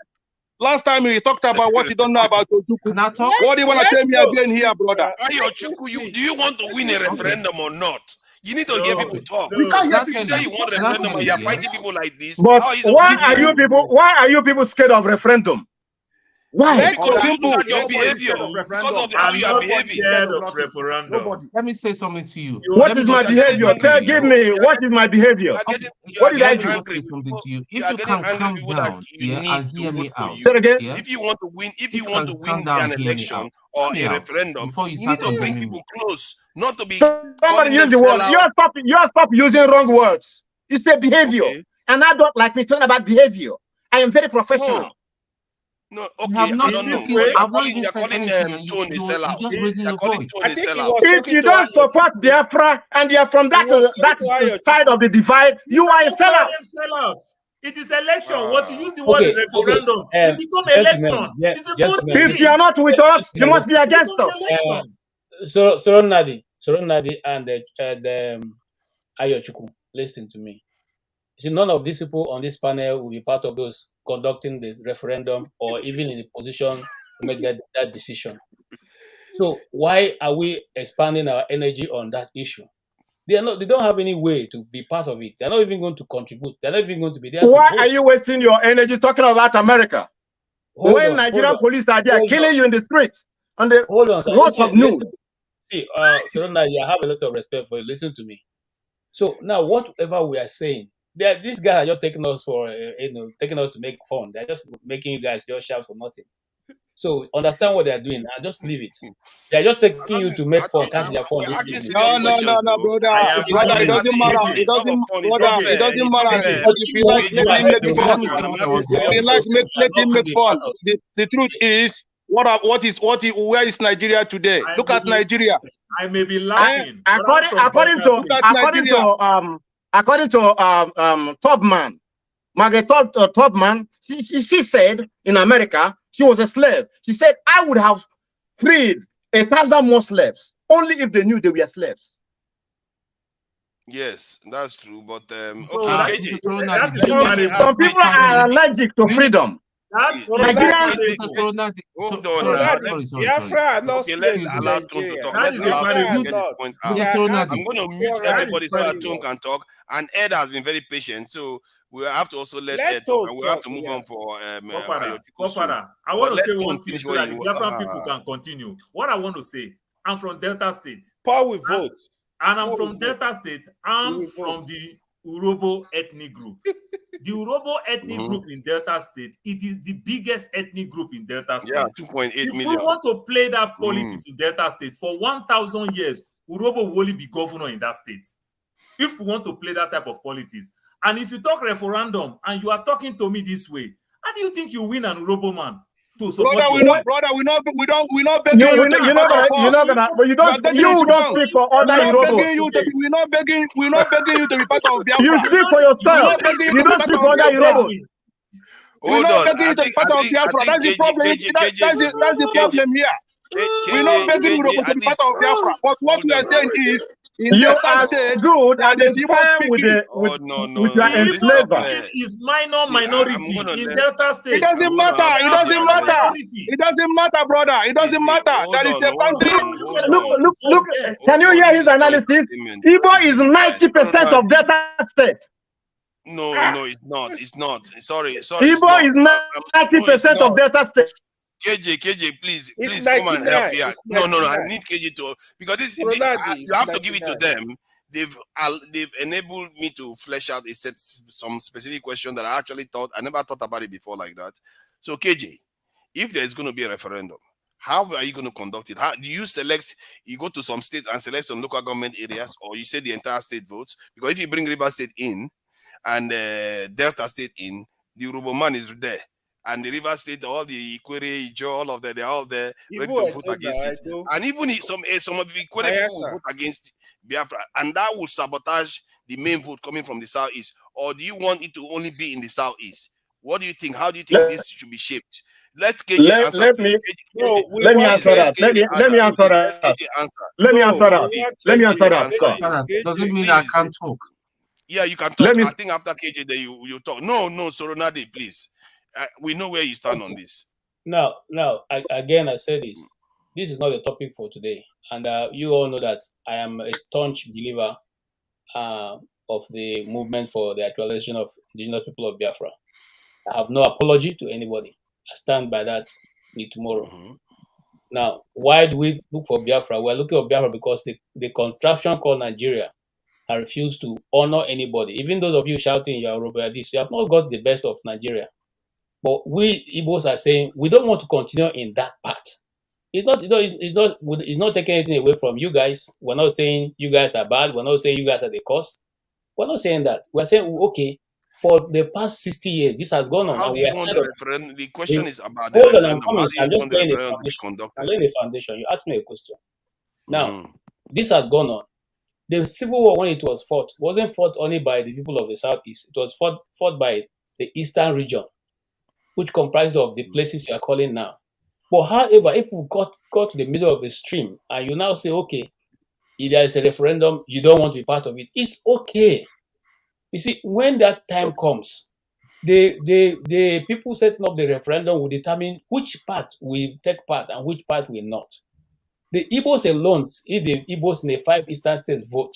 Last time you talked about what you don't know about Ojuku. Can I talk? What do you want to tell me again here, brother? Do you want to win a referendum or not? You need to hear people talk. We can't hear You people. say you want a referendum, but you're fighting people like this. But How is why are you people scared of referendum? Why? Because simple. Look at your behavior. Because of how you are behaving. Referendum. Let me say something to you. What is my behavior? Give me what is my behavior? What did I do? Let me say something to you. If you can calm down, yeah, and hear me out. Yeah? If you want to win, if you you want to can calm win down, an hear me election out. or Hear a me out referendum, before you you need start to bring condemning people close, not to be Somebody calling use them the word. sellout. You stop using wrong words. It's a behavior. And I don't like me talking about behavior. I am very professional. No, You okay, have not I don't know. spoken. But I've not even you're said calling anything, and Tony you sellout. just raising You're your calling voice. Tony sellout. If you don't support Biafra and you are from that side of the divide, you are a sellout. It is election. What you use the word Okay, referendum, okay. it become Gentlemen, election. It's a vote gentlemen, If you are not with us, you must be It against becomes us. election. Soron Nadi, and Ayochukwu, listen to me. See, none of these people on this panel will be part of those conducting the referendum or even in the position to make that decision. So why are we expanding our energy on that issue? They don't have any way to be part of it. They're not even going to contribute. They're not even going to be there to Why vote. are you wasting your energy talking about America? When Nigerian police are there killing you in the streets on the roads of noon? See, Soron Nadi, I have a lot of respect for you. Listen to me. So now, whatever we are saying, these guys are just taking us for, taking us to make fun. They're just making you guys just shout for nothing. So understand what they are doing and just leave it. They're just taking you to make fun, catch their fun. No, brother. Brother, it doesn't matter. It doesn't matter. If you like, let him make fun. If you like, let him make fun. The truth is, where is Nigeria today? Look at Nigeria. I may be laughing. According to Tubman, Margaret Tubman, she said in America she was a slave. She said, I would have freed 1,000 more slaves only if they knew they were slaves. Yes, that's true. But some people are allergic to freedom. Nigerians, Biafra not okay, let's allow Tone to talk. Let's allow Tone to get his point out. I'm going to mute everybody so that Tone can talk. And Ed has been very patient, so we have to also let Ed talk, and we have to move on for Kopara. I want to say one thing so that the Biafran people can continue. What I want to say, I'm from Delta State. Paul will vote. And I'm from Delta State. I'm from the Urobo ethnic group. The Urobo ethnic group in Delta State, it is the biggest ethnic group in Delta State. Yeah, 2.8 million. If we want to play that politics in Delta State, for 1,000 years, Urobo will only be governor in that state. If we want to play that type of politics. And if you talk referendum and you are talking to me this way, how do you think you win an Urobo man? Brother, we not begging you to be part of us. You don't speak for other Urobos. We're not begging you to be part of Biafra. You speak for yourself. You don't speak for other Urobos. We're not begging you to be part of Biafra. That's the problem. That's the problem here. We're not begging Urobos to be part of Biafra. But what we are saying is, you are good at the time with your enslaver. Is minority in Delta State. It doesn't matter. It doesn't matter, brother. It doesn't matter. That is the country. Look. Can you hear his analysis? Igbo is 90% of Delta State. No, it's not. Sorry. Igbo is 90% of Delta State. KJ, please come and help me out. No, I need KJ to, because you have to give it to them. They've enabled me to flesh out some specific question that I actually never thought about it before like that. So KJ, if there's going to be a referendum, How are you going to conduct it? How do you select? You go to some states and select some local government areas, or you say the entire state votes? Because if you bring River State in and Delta State in, the Urobo man is there, and the River State, all the Ikwere, Ijo, all of them, they're all there ready to vote against it. And even some of the Ikwere people will vote against Biafra, and that will sabotage the main vote coming from the southeast. Or do you want it to only be in the southeast? What do you think? How do you think this should be shaped? Let KJ answer. Let me answer that. Let me answer that. Let me answer that. Let me answer that. Doesn't mean I can't talk. Yeah, you can talk. I think after KJ, then you talk. No, Soronade, please. We know where you stand on this. Now, again, I said this. This is not the topic for today, and you all know that I am a staunch believer of the movement for the actualization of indigenous people of Biafra. I have no apology to anybody. I stand by that tomorrow. Now, why do we look for Biafra? We're looking for Biafra because the contraption called Nigeria has refused to honor anybody. Even those of you shouting, you have not got the best of Nigeria. But we Igbos are saying we don't want to continue in that path. It's not taking anything away from you guys. We're not saying you guys are bad. We're not saying you guys are the cause. We're not saying that. We're saying, okay, for the past 60 years, this has gone on. How do you want the referendum? The question is about the referendum. I'm just laying the foundation. I'm laying the foundation. You asked me a question. Now, this has gone on. The Civil War, when it was fought, wasn't fought only by the people of the Southeast. It was fought by the Eastern region, which comprised of the places you are calling now. But however, if we got to the middle of the stream and you now say, okay, if there is a referendum, you don't want to be part of it, it's okay. You see, when that time comes, the people setting up the referendum will determine which part will take part and which part will not. The Igbos alone, if the Igbos in the 5 eastern states vote,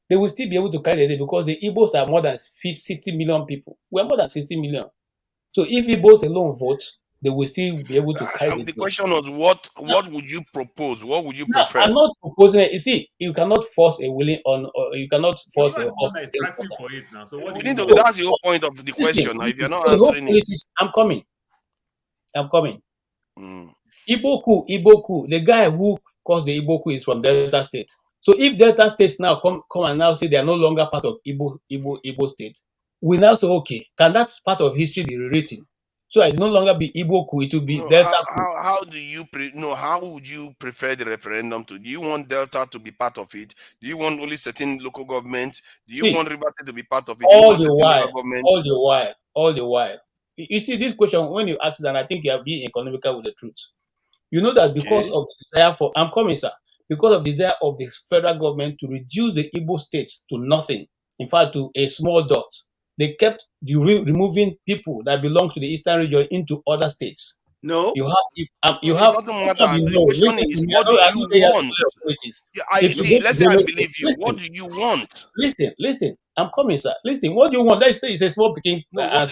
they will still be able to carry the day because the Igbos are more than 60 million people. We're more than 60 million. So if Igbos alone vote, they will still be able to carry the question was what would you propose? What would you prefer? I'm not proposing it. You see, you cannot force a willing on, or you cannot force a horse. Asking for it now. So what that's the whole point of the question. Now, if you're not answering it, I'm coming. Iboku, the guy who caused the Iboku is from Delta State. So if Delta States now come and now say they are no longer part of Igbo State, we now say, okay, can that part of history be rewritten? So it no longer be Iboku, it will be Delta. How do you how would you prefer the referendum to? Do you want Delta to be part of it? Do you want only certain local governments? Do you want River State to be part of it? All the while. You see, this question, when you ask it, and I think you are being economical with the truth. You know that because of the desire for, I'm coming, sir, because of the desire of the federal government to reduce the Igbo states to nothing, in fact, to a small dot, they kept removing people that belong to the eastern region into other states. No, you have. It doesn't matter. The question is, what do you want? Let's say I believe you. What do you want? Listen. I'm coming, sir. Listen, what do you want? Let's say it's a small picking. I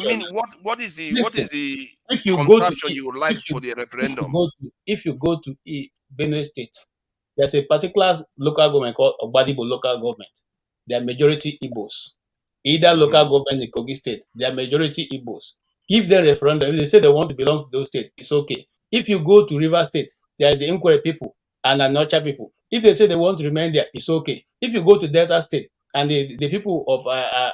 mean, what is the if you go to you would like for the referendum? If you go to Benue State, there's a particular local government called Ogbadibo local government. They are majority Igbos. Either local government in Kogi State, they are majority Igbos. Give them referendum. If they say they want to belong to those states, it's okay. If you go to River State, there are the Inkwere people and Anocha people. If they say they want to remain there, it's okay. If you go to Delta State and the people of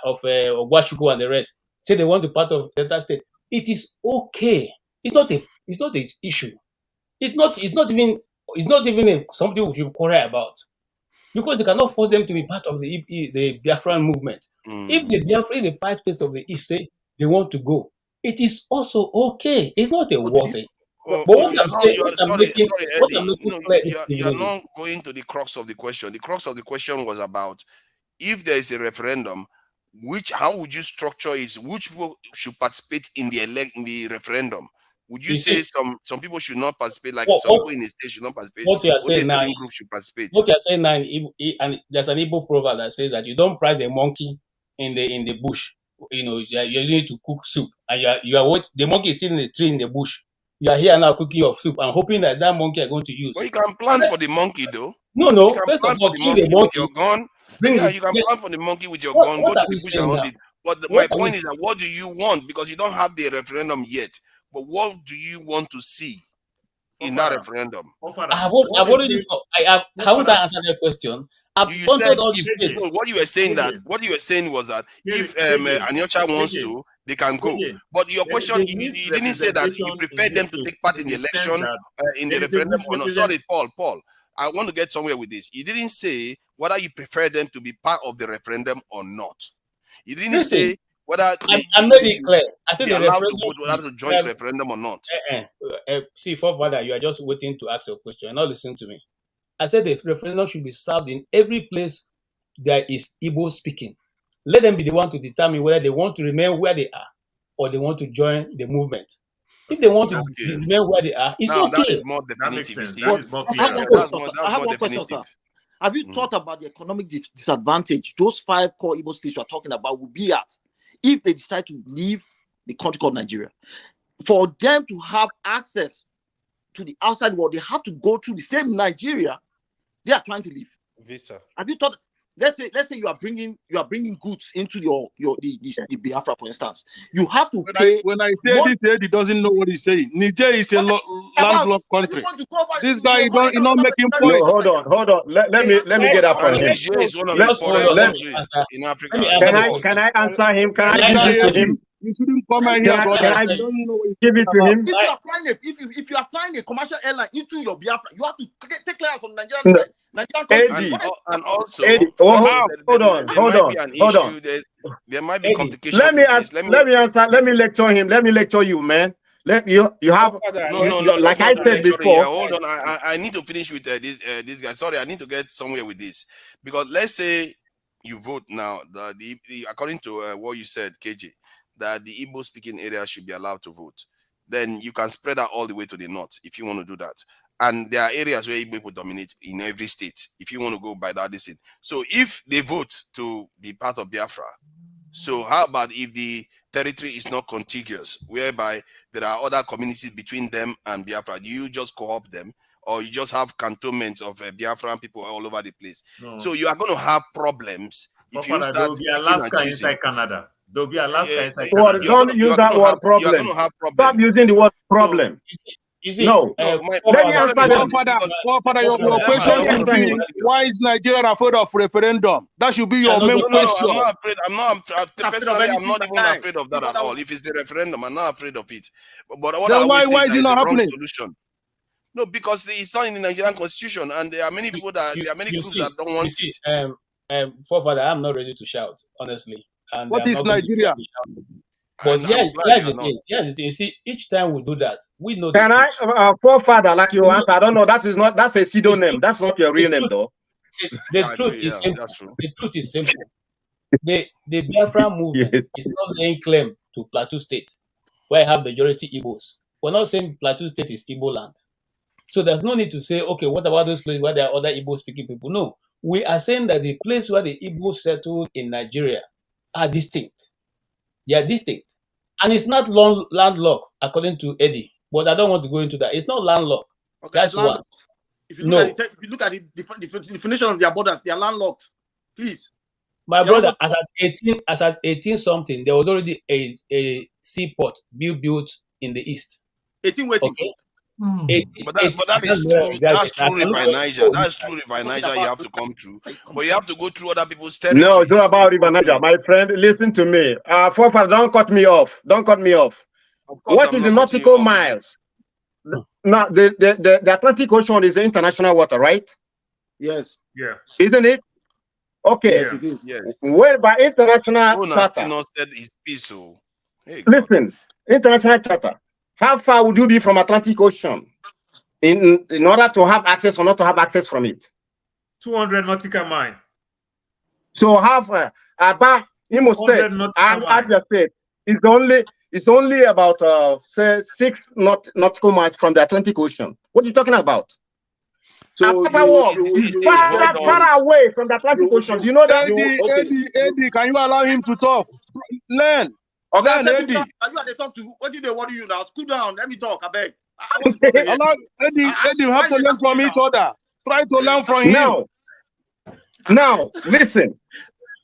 Ogwashuku and the rest say they want to be part of Delta State, it is okay. It's not an issue. It's not even something we should quarrel about. Because they cannot force them to be part of the Biafran movement. If the Biafra in the 5 states of the East say they want to go, it is also okay. It's not a war thing. But what I'm saying, you're not going to the crux of the question. The crux of the question was about if there is a referendum, how would you structure it? Which people should participate in the referendum? Would you say some people should not participate, like some people in the state should not participate? What you are saying now group should participate. What you are saying now, and there's an Igbo proverb that says that you don't prize a monkey in the bush. You know, you're using it to cook soup, and you are what the monkey is still in the tree in the bush. You are here now cooking your soup and hoping that monkey are going to use. Well, you can plan for the monkey though. No. First of all, kill the monkey with your gun. You can plan for the monkey with your gun. Go to the bush and hunt it. But my point is that what do you want? Because you don't have the referendum yet. But what do you want to see? in that referendum. I've already I haven't answered the question. I've You answered said all if, the space. no, what you were saying was that if Anyocha wants to, they can go. But your question, you didn't say that you prefer them to take part in the election, in the referendum or not. Sorry, Paul. I want to get somewhere with this. You didn't say whether you prefer them to be part of the referendum or not. You didn't say whether I'm making it clear. I said the allowed to referendum vote, whether to join the referendum or not. See, forefather, you are just waiting to ask your question. You're not listening to me. I said the referendum should be served in every place there is Igbo speaking. Let them be the one to determine whether they want to remain where they are or they want to join the movement. If they want to remain where they are, it's now, okay. that is more definitive. I have one question, sir. Have you thought about the economic disadvantage those 5 core Igbo states you are talking about will be at if they decide to leave the country called Nigeria? For them to have access to the outside world, they have to go through the same Nigeria they are trying to leave. Visa. Have you thought? Let's say you are bringing goods into the Biafra, for instance. You have to pay. When I say this, he doesn't know what he's saying. Niger is a landlocked country. This guy, he's not making point. No, hold on. Let me get that from him. Niger is one of the poorest countries in Africa. Can I answer him? Can I give it to him? You shouldn't come here, brother. Can I give it to him? If you are flying a commercial airline into your Biafra, you have to take clearance from Nigerian. And also, hold on. There might be complications. Let me answer. Let me lecture him. Let me lecture you, man. You have like I said before. Hold on. I need to finish with this guy. Sorry, I need to get somewhere with this because let's say you vote now. According to what you said, KJ, that the Igbo speaking area should be allowed to vote. Then you can spread out all the way to the north if you want to do that. And there are areas where Igbo people dominate in every state, if you want to go by that decision. So if they vote to be part of Biafra, so how about if the territory is not contiguous, whereby there are other communities between them and Biafra? Do you just co-op them? Or you just have cantonments of Biafran people all over the place? No. So you are going to have problems if you start. There will be Alaska inside Canada. There will be Alaska inside Canada. Don't use that word problem. You're going to have problems. Stop using the word problem. No, let me answer your question should be, why is Nigeria afraid of referendum? That should be your main question. I'm not even afraid of that at all. If it's the referendum, I'm not afraid of it. But then why is it not happening? Solution. No, because it's not in the Nigerian constitution, and there are many people that there are many groups that don't want it. Forefather, I'm not ready to shout, honestly. And what is Nigeria? But here's the thing. You see, each time we do that, we know. Can I, forefather, like you answer? I don't know. That's a pseudonym. That's not your real name, though. The truth is simple. The truth is simple. The Biafra movement is not laying claim to Plateau State, where I have majority Igbos. We're not saying Plateau State is Igbo land. So there's no need to say, okay, what about those places where there are other Igbo-speaking people? No. We are saying that the place where the Igbos settled in Nigeria are distinct. They are distinct. And it's not landlocked, according to Eddie. But I don't want to go into that. It's not landlocked. Okay, that's one. If you look at the definition of their borders, they are landlocked. Please. My brother, as at 18 something, there was already a seaport built in the east. 18 waiting. Okay. But that is true. That's true by Niger. That's true by Niger. You have to come through, but you have to go through other people's territory. No, it's not about River Niger, my friend. Listen to me. Forefather, don't cut me off. Don't cut me off. What is the nautical miles? Now, the Atlantic Ocean is international water, right? Yes. Yeah. Isn't it? Okay. Yes, it is. Yes. Well, by international charter. Said it's peaceful. Hey, listen, international charter. How far would you be from Atlantic Ocean in order to have access or not to have access from it? 200 nautical miles. So have Aba, Imo State, Abia State it's only about say 6 nautical miles from the Atlantic Ocean. What are you talking about? So far away from the Atlantic Ocean. Do you know that? Eddie, can you allow him to talk? Learn. Okay, Eddie. You are the talk to. What did they worry you now? Cool down. Let me talk. I beg. Eddie, you have to learn from each other. Try to learn from him. Now, listen.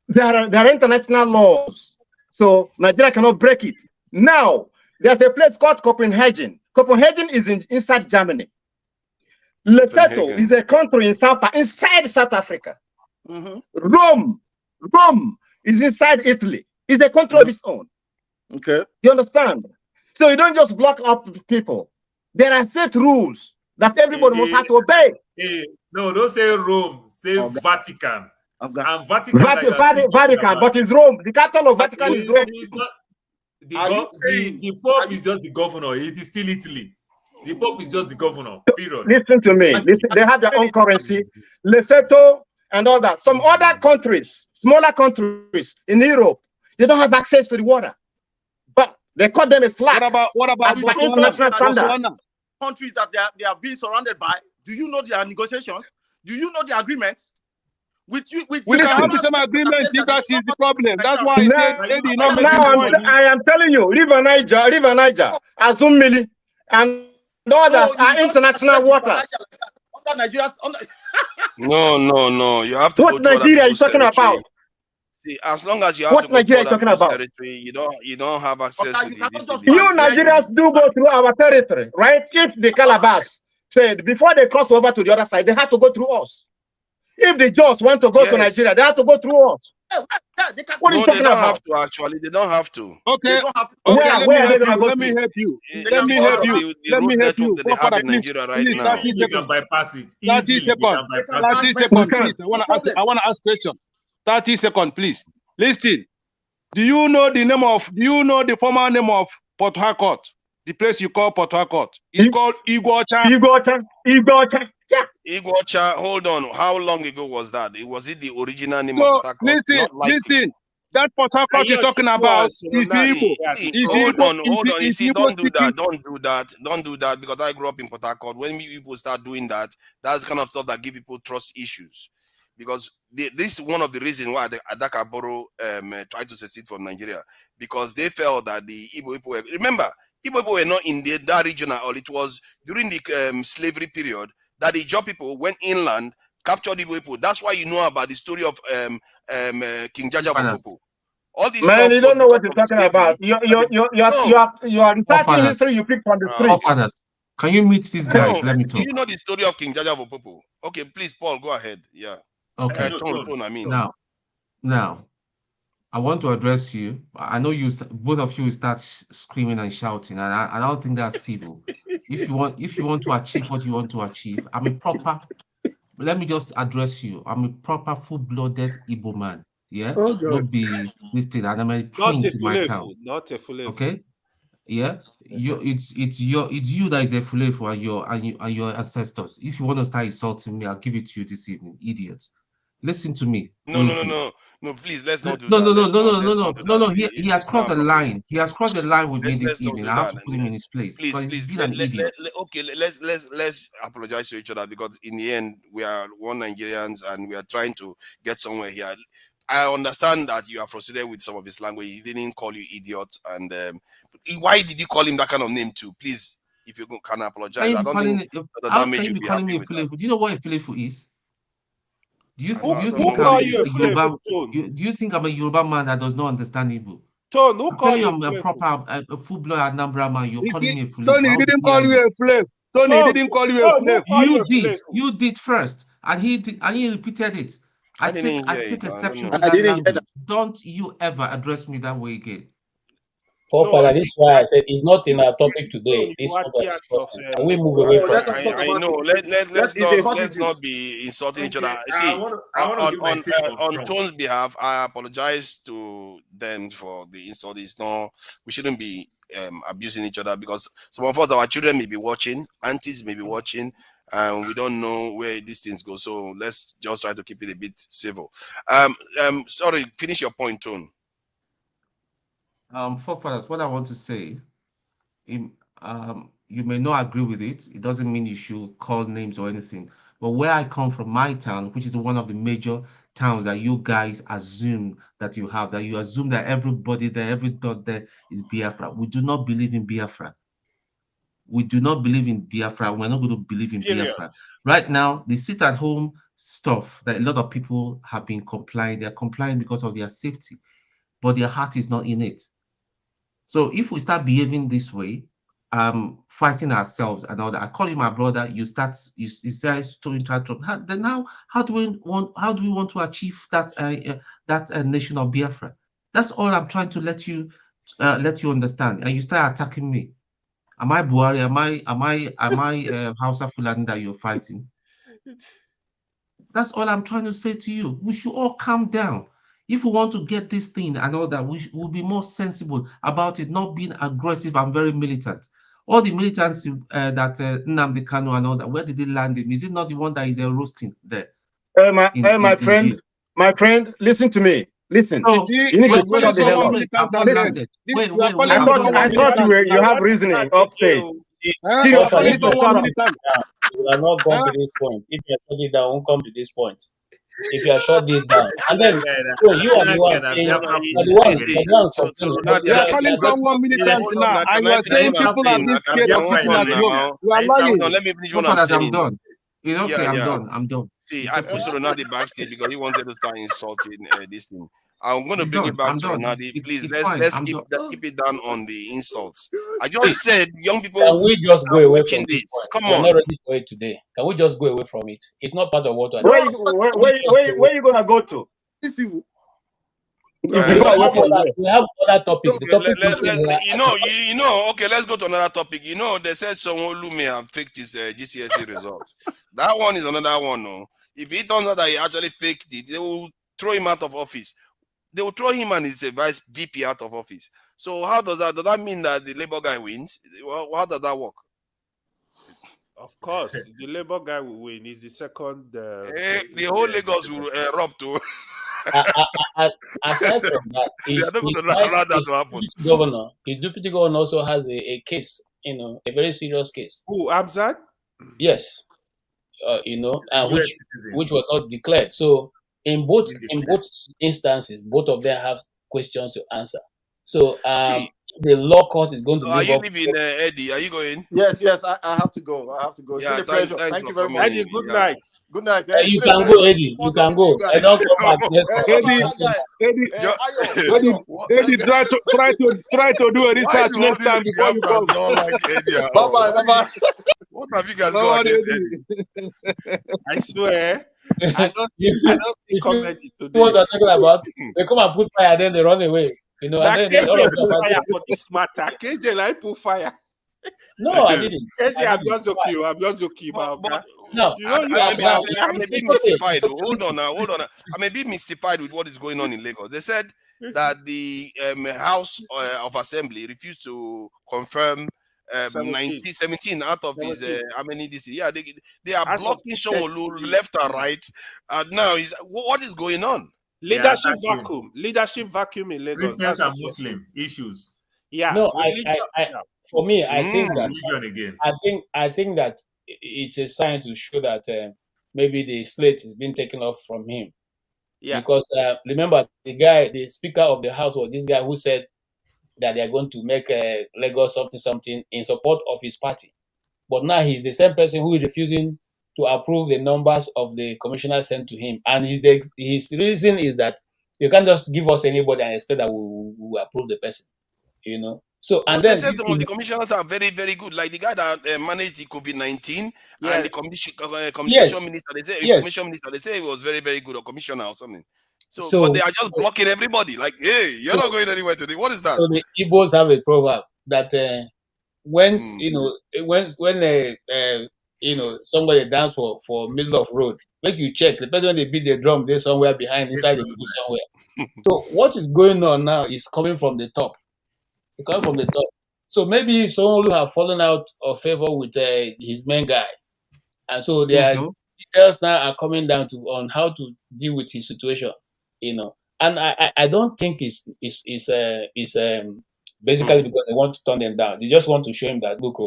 There are international laws, so Nigeria cannot break it. Now, there's a place called Copenhagen. Copenhagen is inside Germany. Lesotho is a country inside South Africa. Rome is inside Italy. It's a country of its own. Okay. You understand? So you don't just block up people. There are set rules that everybody must have to obey. No, don't say Rome. Say Vatican. And Vatican, Vatican, but it's Rome. The capital of Vatican is Rome. The Pope is just the governor. It is still Italy. The Pope is just the governor. Period. Listen to me. Listen, they have their own currency. Lesotho and all that. Some other countries, smaller countries in Europe, they don't have access to the water. But they cut them a slack. What about international standard? Countries that they are being surrounded by? Do you know their negotiations? Do you know the agreements? We can have the same agreement if that is the problem. That's why I said Eddie not making point. I am telling you, River Niger, Azumili, and others are international waters. Under Nigeria's No. You have to what go to Nigeria are you talking about? See, as long as you have to go to other people's territory, you don't have access to the You Nigerians do go through our territory, right? If the Calabas said before they cross over to the other side, they have to go through us. If the Jaws want to go to Nigeria, they have to go through us. What are you talking about? Have to, actually. They don't have to. Okay. Where let me help you. Let me help you. Let me help you. They have in Nigeria right now. You can bypass it. 30 seconds. 30 seconds, please. I want to ask question. 30 seconds, please. Listen. Do you know the former name of Port Harcourt? The place you call Port Harcourt. It's called Iguacha. Yeah. Iguacha, hold on. How long ago was that? Was it the original name so, of Port Harcourt? Listen. That Port Harcourt you're talking about is Igbo. Hold on. You see, don't do that because I grew up in Port Harcourt. When people start doing that, that's the kind of stuff that give people trust issues. Because this is one of the reasons why Adaka Boro tried to secede from Nigeria, because they felt that the Igbo people were, remember, Igbo people were not in that region at all. It was during the slavery period that the Jaw people went inland, captured Igbo people. That's why you know about the story of King Jaja Bopopo. All these man, you don't know what you're talking about. You are researching history. You pick from the street. Can you meet these guys? Let me talk. Do you know the story of King Jaja Bopopo? Okay, please, Paul, go ahead. Yeah. Okay. I mean. Now, I want to address you. I know both of you start screaming and shouting, and I don't think that's civil. If you want to achieve what you want to achieve, let me just address you. I'm a proper full-blooded Igbo man. Yeah, not be this thing. And I'm a prince in my town. Not a full. Okay. Yeah, it's you that is a fulefu and your ancestors. If you want to start insulting me, I'll give it to you this evening, idiots. Listen to me. No, please, let's not do that. No. He has crossed a line. He has crossed a line with me this evening. I have to put him in his place. Please, he's an idiot. Let's apologize to each other, because in the end we are one Nigerians and we are trying to get somewhere here. I understand that you are frustrated with some of his language. He didn't call you idiot, and why did you call him that kind of name too? Please, if you can apologize. How can you be calling me a fulefu? Do you know what a fulefu is? Do you think I'm a Yoruba man that does not understand Igbo? I'm a proper, a full-blood Anambra man. You're calling me a fulefu. Tony, he didn't call you a fulefu. Tony, he didn't call you a fulefu. You did first, and he repeated it. I take exception to that language. Don't you ever address me that way again. Father, this is why I said it's not in our topic today. This and we move away from it. I know. Let's not be insulting each other. See, on Tone's behalf, I apologize to them for the insult. We shouldn't be abusing each other, because some of us, our children may be watching, aunties may be watching, and we don't know where these things go. So let's just try to keep it a bit civil. Sorry, finish your point, Tone. Forefathers, what I want to say, you may not agree with it. It doesn't mean you should call names or anything. But where I come from, my town, which is one of the major towns that you guys assume that you have, that you assume that everybody there, every dot there is Biafra. We do not believe in Biafra. We do not believe in Biafra. We're not going to believe in Biafra. Right now, the sit-at-home stuff that a lot of people have been complying, they're complying because of their safety, but their heart is not in it. So if we start behaving this way, fighting ourselves and all that. I call you my brother. You start you say to interact. Then now, how do we want to achieve that nation of Biafra? That's all I'm trying to let you understand. And you start attacking me. Am I Buhari? Am I Hausa Fulani that you're fighting? That's all I'm trying to say to you. We should all calm down. If we want to get this thing and all that, we'll be more sensible about it, not being aggressive and very militant. All the militants that Nnamdi Kanu and all that, where did they land him? Is it not the one that is roasting there? My friend, listen to me. Listen. No, you need to shut the hell up. I thought you have reasoning upstate. You are not gone to this point. If you are shut it down, won't come to this point. If you are shut this down, and then you are the one saying, you are calling someone militant now, and you are saying people are being scared of people at home. You are lying. Let me finish what I'm saying. I'm done. It's okay, I'm done. See, I put Ronaldo backstage because he wanted to start insulting this thing. I'm going to bring it back to Ronaldo. Please, let's keep it down on the insults. I just said young people. Can we just go away from this? Come on. on. We're not ready for it today. Can we just go away from it? It's not part of what we're Where are you going to go to? We have other topics. The topic okay, let's go to another topic. They said Sanwo-Olu may have faked his GCSE results. That one is another one. No? If it turns out that he actually faked it, they will throw him out of office. They will throw him and his vice VP out of office. So how does that mean that the Labour guy wins? How does that work? Of course, the Labour guy will win. He's the second. The whole Lagos will erupt too. Aside from that, his deputy governor also has a case, a very serious case. Who, Abzad? Yes, which was not declared. So in both instances, both of them have questions to answer. So the law court is going to. Are you leaving, Eddie? Are you going? Yes, I have to go. It's been a pleasure. Thank you very much. Eddie, good night. Good night. You can go, Eddie. You can go. I don't come back. Eddie, try to do a research next time before you come. Bye. What have you guys got against Eddie? I swear. I don't see comedy today. What they're talking about? They come and put fire, then they run away. And then all of them fire for this matter. KJ, like put fire. No, I didn't. KJ, I'm just joking. I'm just joking about that. No, I may be mystified. Hold on. I may be mystified with what is going on in Lagos. They said that the House of Assembly refused to confirm 17 out of his how many this year. They are blocking Sanwo-Olu left and right. Now what is going on? Leadership vacuum in Lagos. Christians and Muslim issues. Yeah. No, for me, I think that again. I think that it's a sign to show that maybe the slate is being taken off from him. Yeah. Because remember, the Speaker of the House was this guy who said that they are going to make Lagos something in support of his party. But now he's the same person who is refusing to approve the numbers of the commissioners sent to him. And his reason is that you can't just give us anybody and expect that we will approve the person. So, and then some of the commissioners are very, very good. Like the guy that managed the COVID-19 and the commission minister, information minister, they say he was very, very good, or commissioner or something. So but they are just blocking everybody. Like, hey, you're not going anywhere today. What is that? So the Igbos have a proverb that when somebody dance for middle of road, make you check the person when they beat the drum, they're somewhere behind inside the bush somewhere. So what is going on now is coming from the top. It's coming from the top. So maybe someone will have fallen out of favor with his main guy, and so their details now are coming down on how to deal with his situation. And I don't think it's basically because they want to turn them down. They just want to show him that, look,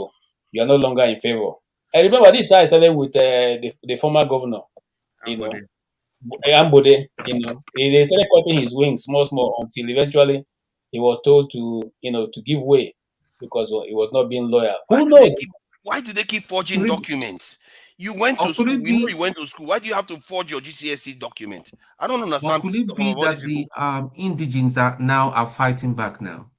you are no longer in favor. I remember this I started with the former governor, Ambode. They started cutting his wings small until eventually he was told to give way because he was not being loyal. Who knows? Why do they keep forging documents? You went to school. You went to school. Why do you have to forge your GCSE document? I don't understand. Could it be that the indigenes are fighting back now?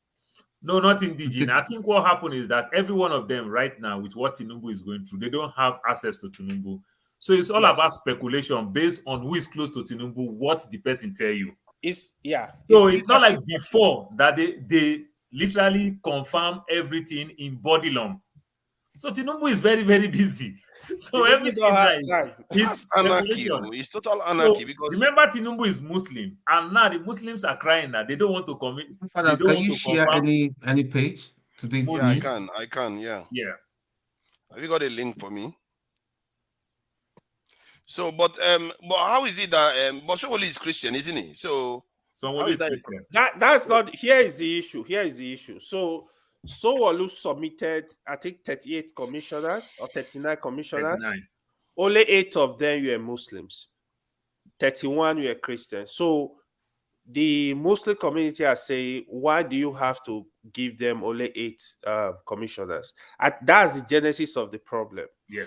No, not indigenous. I think what happened is that every one of them right now, with what Tinubu is going through, they don't have access to Tinubu. So it's all about speculation based on who is close to Tinubu, what the person tell you. So it's not like before that they literally confirm everything in body lump. So Tinubu is very, very busy. So Tinubu everything don't have now time. is Anarchy. speculation. It's total anarchy So because remember, Tinubu is Muslim, and now the Muslims are crying that they don't want to commit. They Fathers, don't can want you to share confirm. any page to this yeah, news? I can, yeah. Yeah. Have you got a link for me? So, but how is it that but Showoli is Christian, isn't he? So how is that? Christian. That's not. Here is the issue. So Sowolu submitted, I think, 38 commissioners or 39 commissioners. 39. Only 8 of them were Muslims. 31 were Christians. So the Muslim community are saying, why do you have to give them only 8 commissioners? And that's the genesis of the problem. Yeah.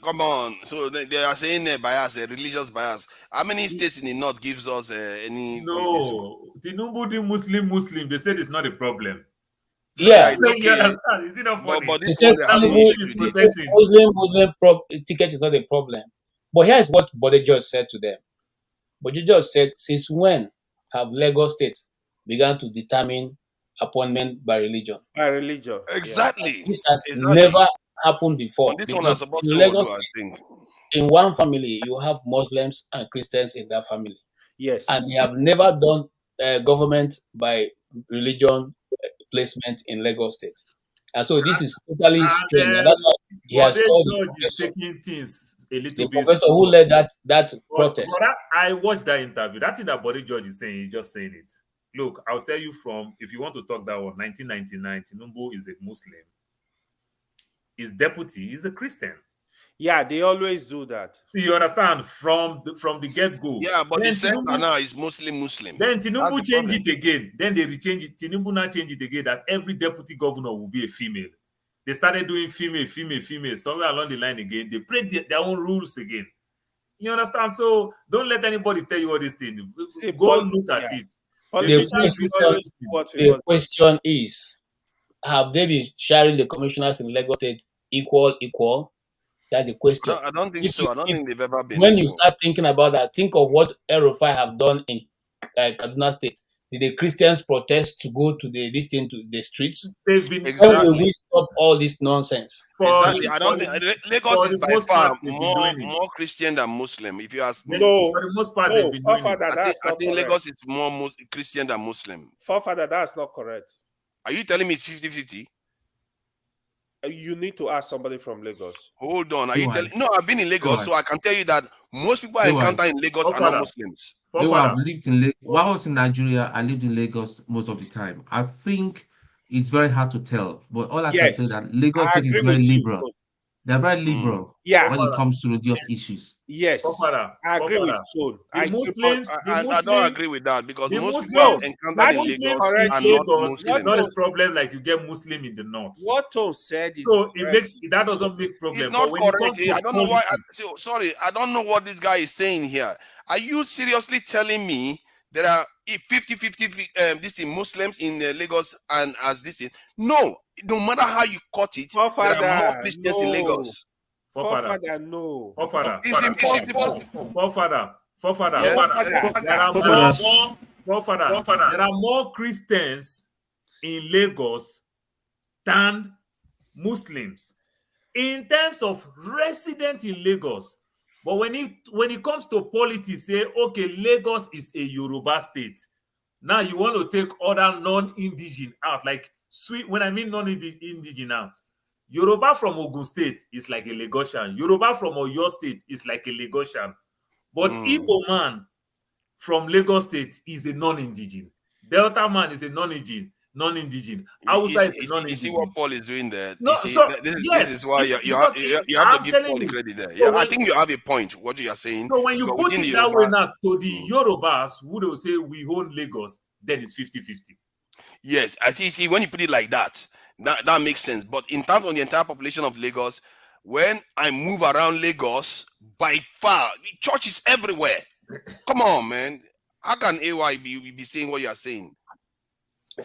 Come on. So they are saying a bias, a religious bias. How many states in the north gives us any? No, Tinubu the Muslim. They said it's not a problem. So Yeah, it's okay. You understand? Is it not funny? But They this said one they have an Tinubu issue with it. Muslim ticket is not a problem. But here's what Bola George said to them. Bola George said, since when have Lagos State begun to determine appointment by religion? By religion. Exactly. This has Exactly. never happened before. On this one, I'm Because supposed in to Lagos do, I State, think. in one family, you have Muslims and Christians in that family. Yes. And they have never done government by religion placement in Lagos State. And so this is totally strange. And that's why he has called the George is professor, taking things a little the bit professor who slow. led that protest. But I watched that interview. That thing that Bola George is saying, he's just saying it. Look, I'll tell you from, if you want to talk that one, 1999, Tinubu is a Muslim. His deputy is a Christian. Yeah, they always do that. You understand? From the get-go. Yeah, but Then the center Tinubu- now is Muslim. Then That's Tinubu the changed problem. it again. Then they rechange it. Tinubu now changed it again that every deputy governor will be a female. They started doing female. Somewhere along the line again, they break their own rules again. You understand? So don't let anybody tell you all these things. Go look at it. The question is, have they been sharing the commissioners in Lagos State equal? That's the question. I don't think so. I don't think they've ever been. When you start thinking about that, think of what El-Rufai have done in Kaduna State. Did the Christians protest to go to the streets? They've been When will we stop all this nonsense? Exactly. I don't think Lagos is by far more more Christian than Muslim. If you ask me, No, for the most part, no, they've been doing Forefather, it. that's I not think correct. Lagos is more Christian than Muslim. Forefather, that's not correct. Are you telling me it's 50-50? You need to ask somebody from Lagos. Hold on. Are Go you on. telling? No, I've been in Go Lagos, on. so I can tell you that most people I Go on. encounter in Lagos are not Muslims. I've lived in Lagos. While I was in Nigeria, I lived in Lagos most of the time. I think it's very hard to tell, but all I can say is that Lagos State is very liberal. They're very liberal when it comes to religious issues. Yes, I agree with Tone. I don't agree with that because most people I've encountered in Lagos are not Lagos is Muslims. not a problem like you get Muslim in the north. What Tone said is so that doesn't make problem. It's not but when correct. it comes to I don't know why. politics- Sorry, I don't know what this guy is saying here. Are you seriously telling me there are 50-50 this in Muslims in Lagos and as this in? No matter how you cut it, there are more Christians in Lagos. Forefather, no. Forefather. It's impossible. Forefather. Yes. There are more Christians in Lagos than Muslims in terms of residents in Lagos. But when it comes to politics, say, okay, Lagos is a Yoruba state. Now you want to take other non-indigenous out, like when I mean non-indigenous now, Yoruba from Ogun State is like a Lagosian. Yoruba from Oyo State is like a Lagosian. But Igbo man from Lagos State is a non-indigenous. Delta man is a non-indigenous. Hausa is a non-indigenous. You see what Paul is doing there? No, this is why you have to give Paul the credit there. So I think you have a point, what you are saying. So when you put it that way now to the Yorubas, who will say we own Lagos, then it's 50-50. Yes, I think, see, when you put it like that, that makes sense. But in terms of the entire population of Lagos, when I move around Lagos, by far, the church is everywhere. Come on, man. How can AY be saying what you are saying?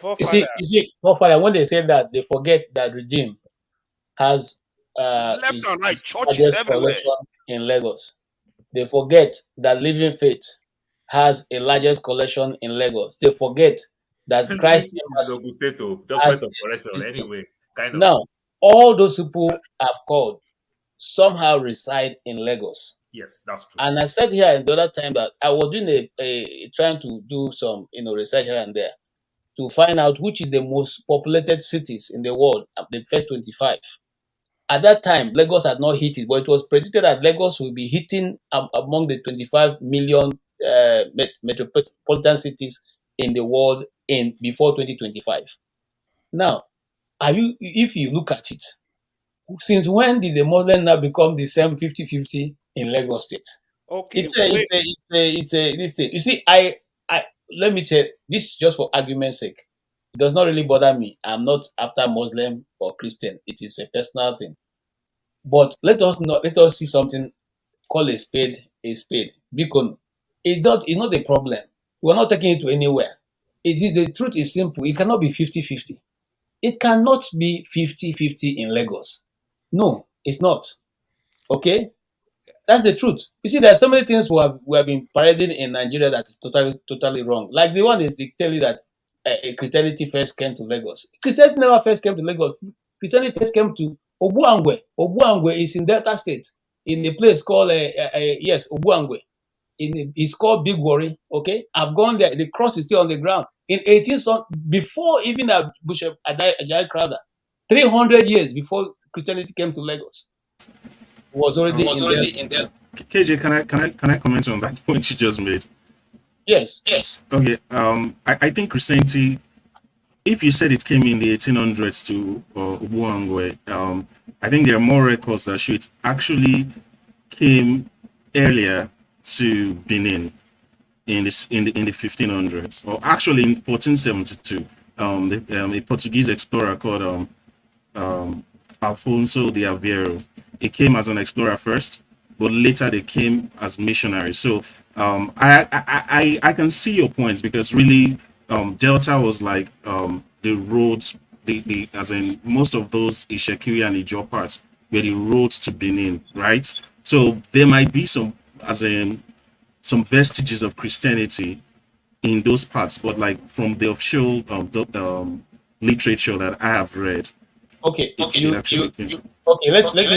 You see, forefather, when they say that, they forget that regime has Left its and right, churches largest everywhere. collection in Lagos. They forget that Living Faith has a largest collection in Lagos. They forget that Christ Embassy just has point of correction this thing. anyway, kind of. Now, all those people I've called somehow reside in Lagos. Yes, that's true. And I said here the other time that I was doing trying to do some research here and there to find out which is the most populated cities in the world, the first 25. At that time, Lagos had not hit it, but it was predicted that Lagos will be hitting among the 25 million metropolitan cities in the world before 2025. Now, if you look at it, since when did the Muslim now become the same 50-50 in Lagos State? Okay, It's a this thing. You see, I let me tell this just for argument's sake. It does not really bother me. I'm not after Muslim or Christian. It is a personal thing. But let us see something. Call a spade a spade. Because it's not a problem. We're not taking it to anywhere. The truth is simple. It cannot be 50-50. It cannot be 50-50 in Lagos. No, it's not. Okay? That's the truth. You see, there are so many things we have been parading in Nigeria that is totally wrong. Like the one is they tell you that Christianity first came to Lagos. Christianity never first came to Lagos. Christianity first came to Obuangwe. Obuangwe is in Delta State, in a place called Obuangwe. It's called Big Worry. Okay, I've gone there. The cross is still on the ground. In 18th, before even Bishop Ajayi Crowther, 300 years before Christianity came to Lagos, was already in there. KJ, can I comment on that point you just made? Yes. Okay. I think Christianity, if you said it came in the 1800s to Obuangwe, I think there are more records that show it actually came earlier to Benin in the 1500s, or actually in 1472. A Portuguese explorer called Alfonso de Aveiro. He came as an explorer first, but later they came as missionaries. So I can see your points, because really Delta was like the roads, the as in most of those Ishekiri and Ijo parts were the roads to Benin, right? So there might be some vestiges of Christianity in those parts, but like from the official literature that I have read. Okay, let me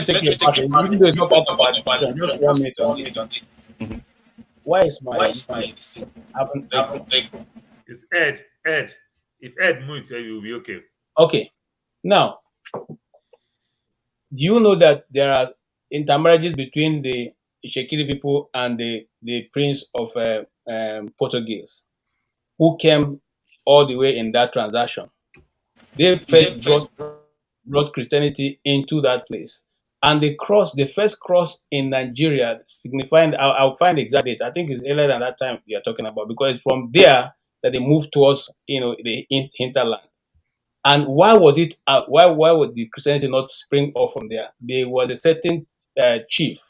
take you back. Even though it's not part of our discussion, just 1 minute on this. Why is my haven't It's Ed. If Ed moves, you will be okay. Okay. Now, do you know that there are intermarriages between the Ishekiri people and the Prince of Portuguese, who came all the way in that transaction? They first brought Christianity into that place. And the first cross in Nigeria, signifying, I'll find the exact date. I think it's earlier than that time you're talking about, because it's from there that they moved towards, the hinterland. And why was it? Why would the Christianity not spring off from there? There was a certain chief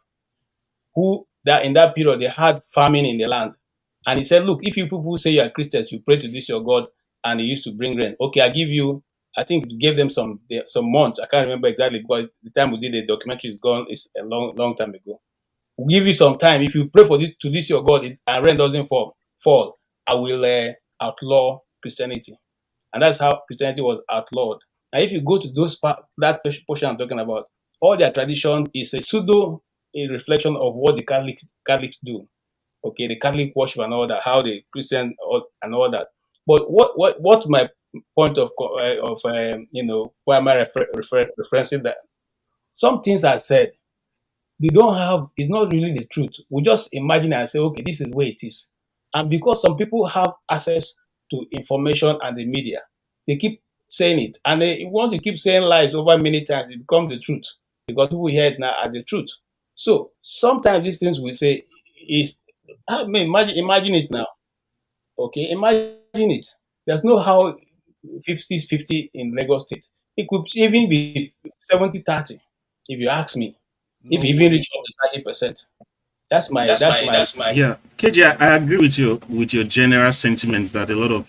who, that in that period, they had famine in the land, and he said, "Look, if you people say you are Christians, you pray to this your God, and he used to bring rain. Okay, I give you." I think gave them some months. I can't remember exactly, because the time we did the documentary is gone. It's a long time ago. We'll give you some time. If you pray to this your God and rain doesn't fall, I will outlaw Christianity. And that's how Christianity was outlawed. And if you go to that portion I'm talking about, all their tradition is a reflection of what the Catholics do. Okay, the Catholic worship and all that, how the Christian and all that. But what my point of why am I referencing that? Some things are said, they don't have, it's not really the truth. We just imagine and say, okay, this is the way it is. And because some people have access to information and the media, they keep saying it. And once you keep saying lies over many times, it becomes the truth, because people hear it now as the truth. So sometimes these things we say is, imagine it now. Okay, imagine it. There's no how 50-50 in Lagos State. It could even be 70-30, if you ask me. If you even reach up to 30%. That's my Yeah, KJ, I agree with your general sentiment that a lot of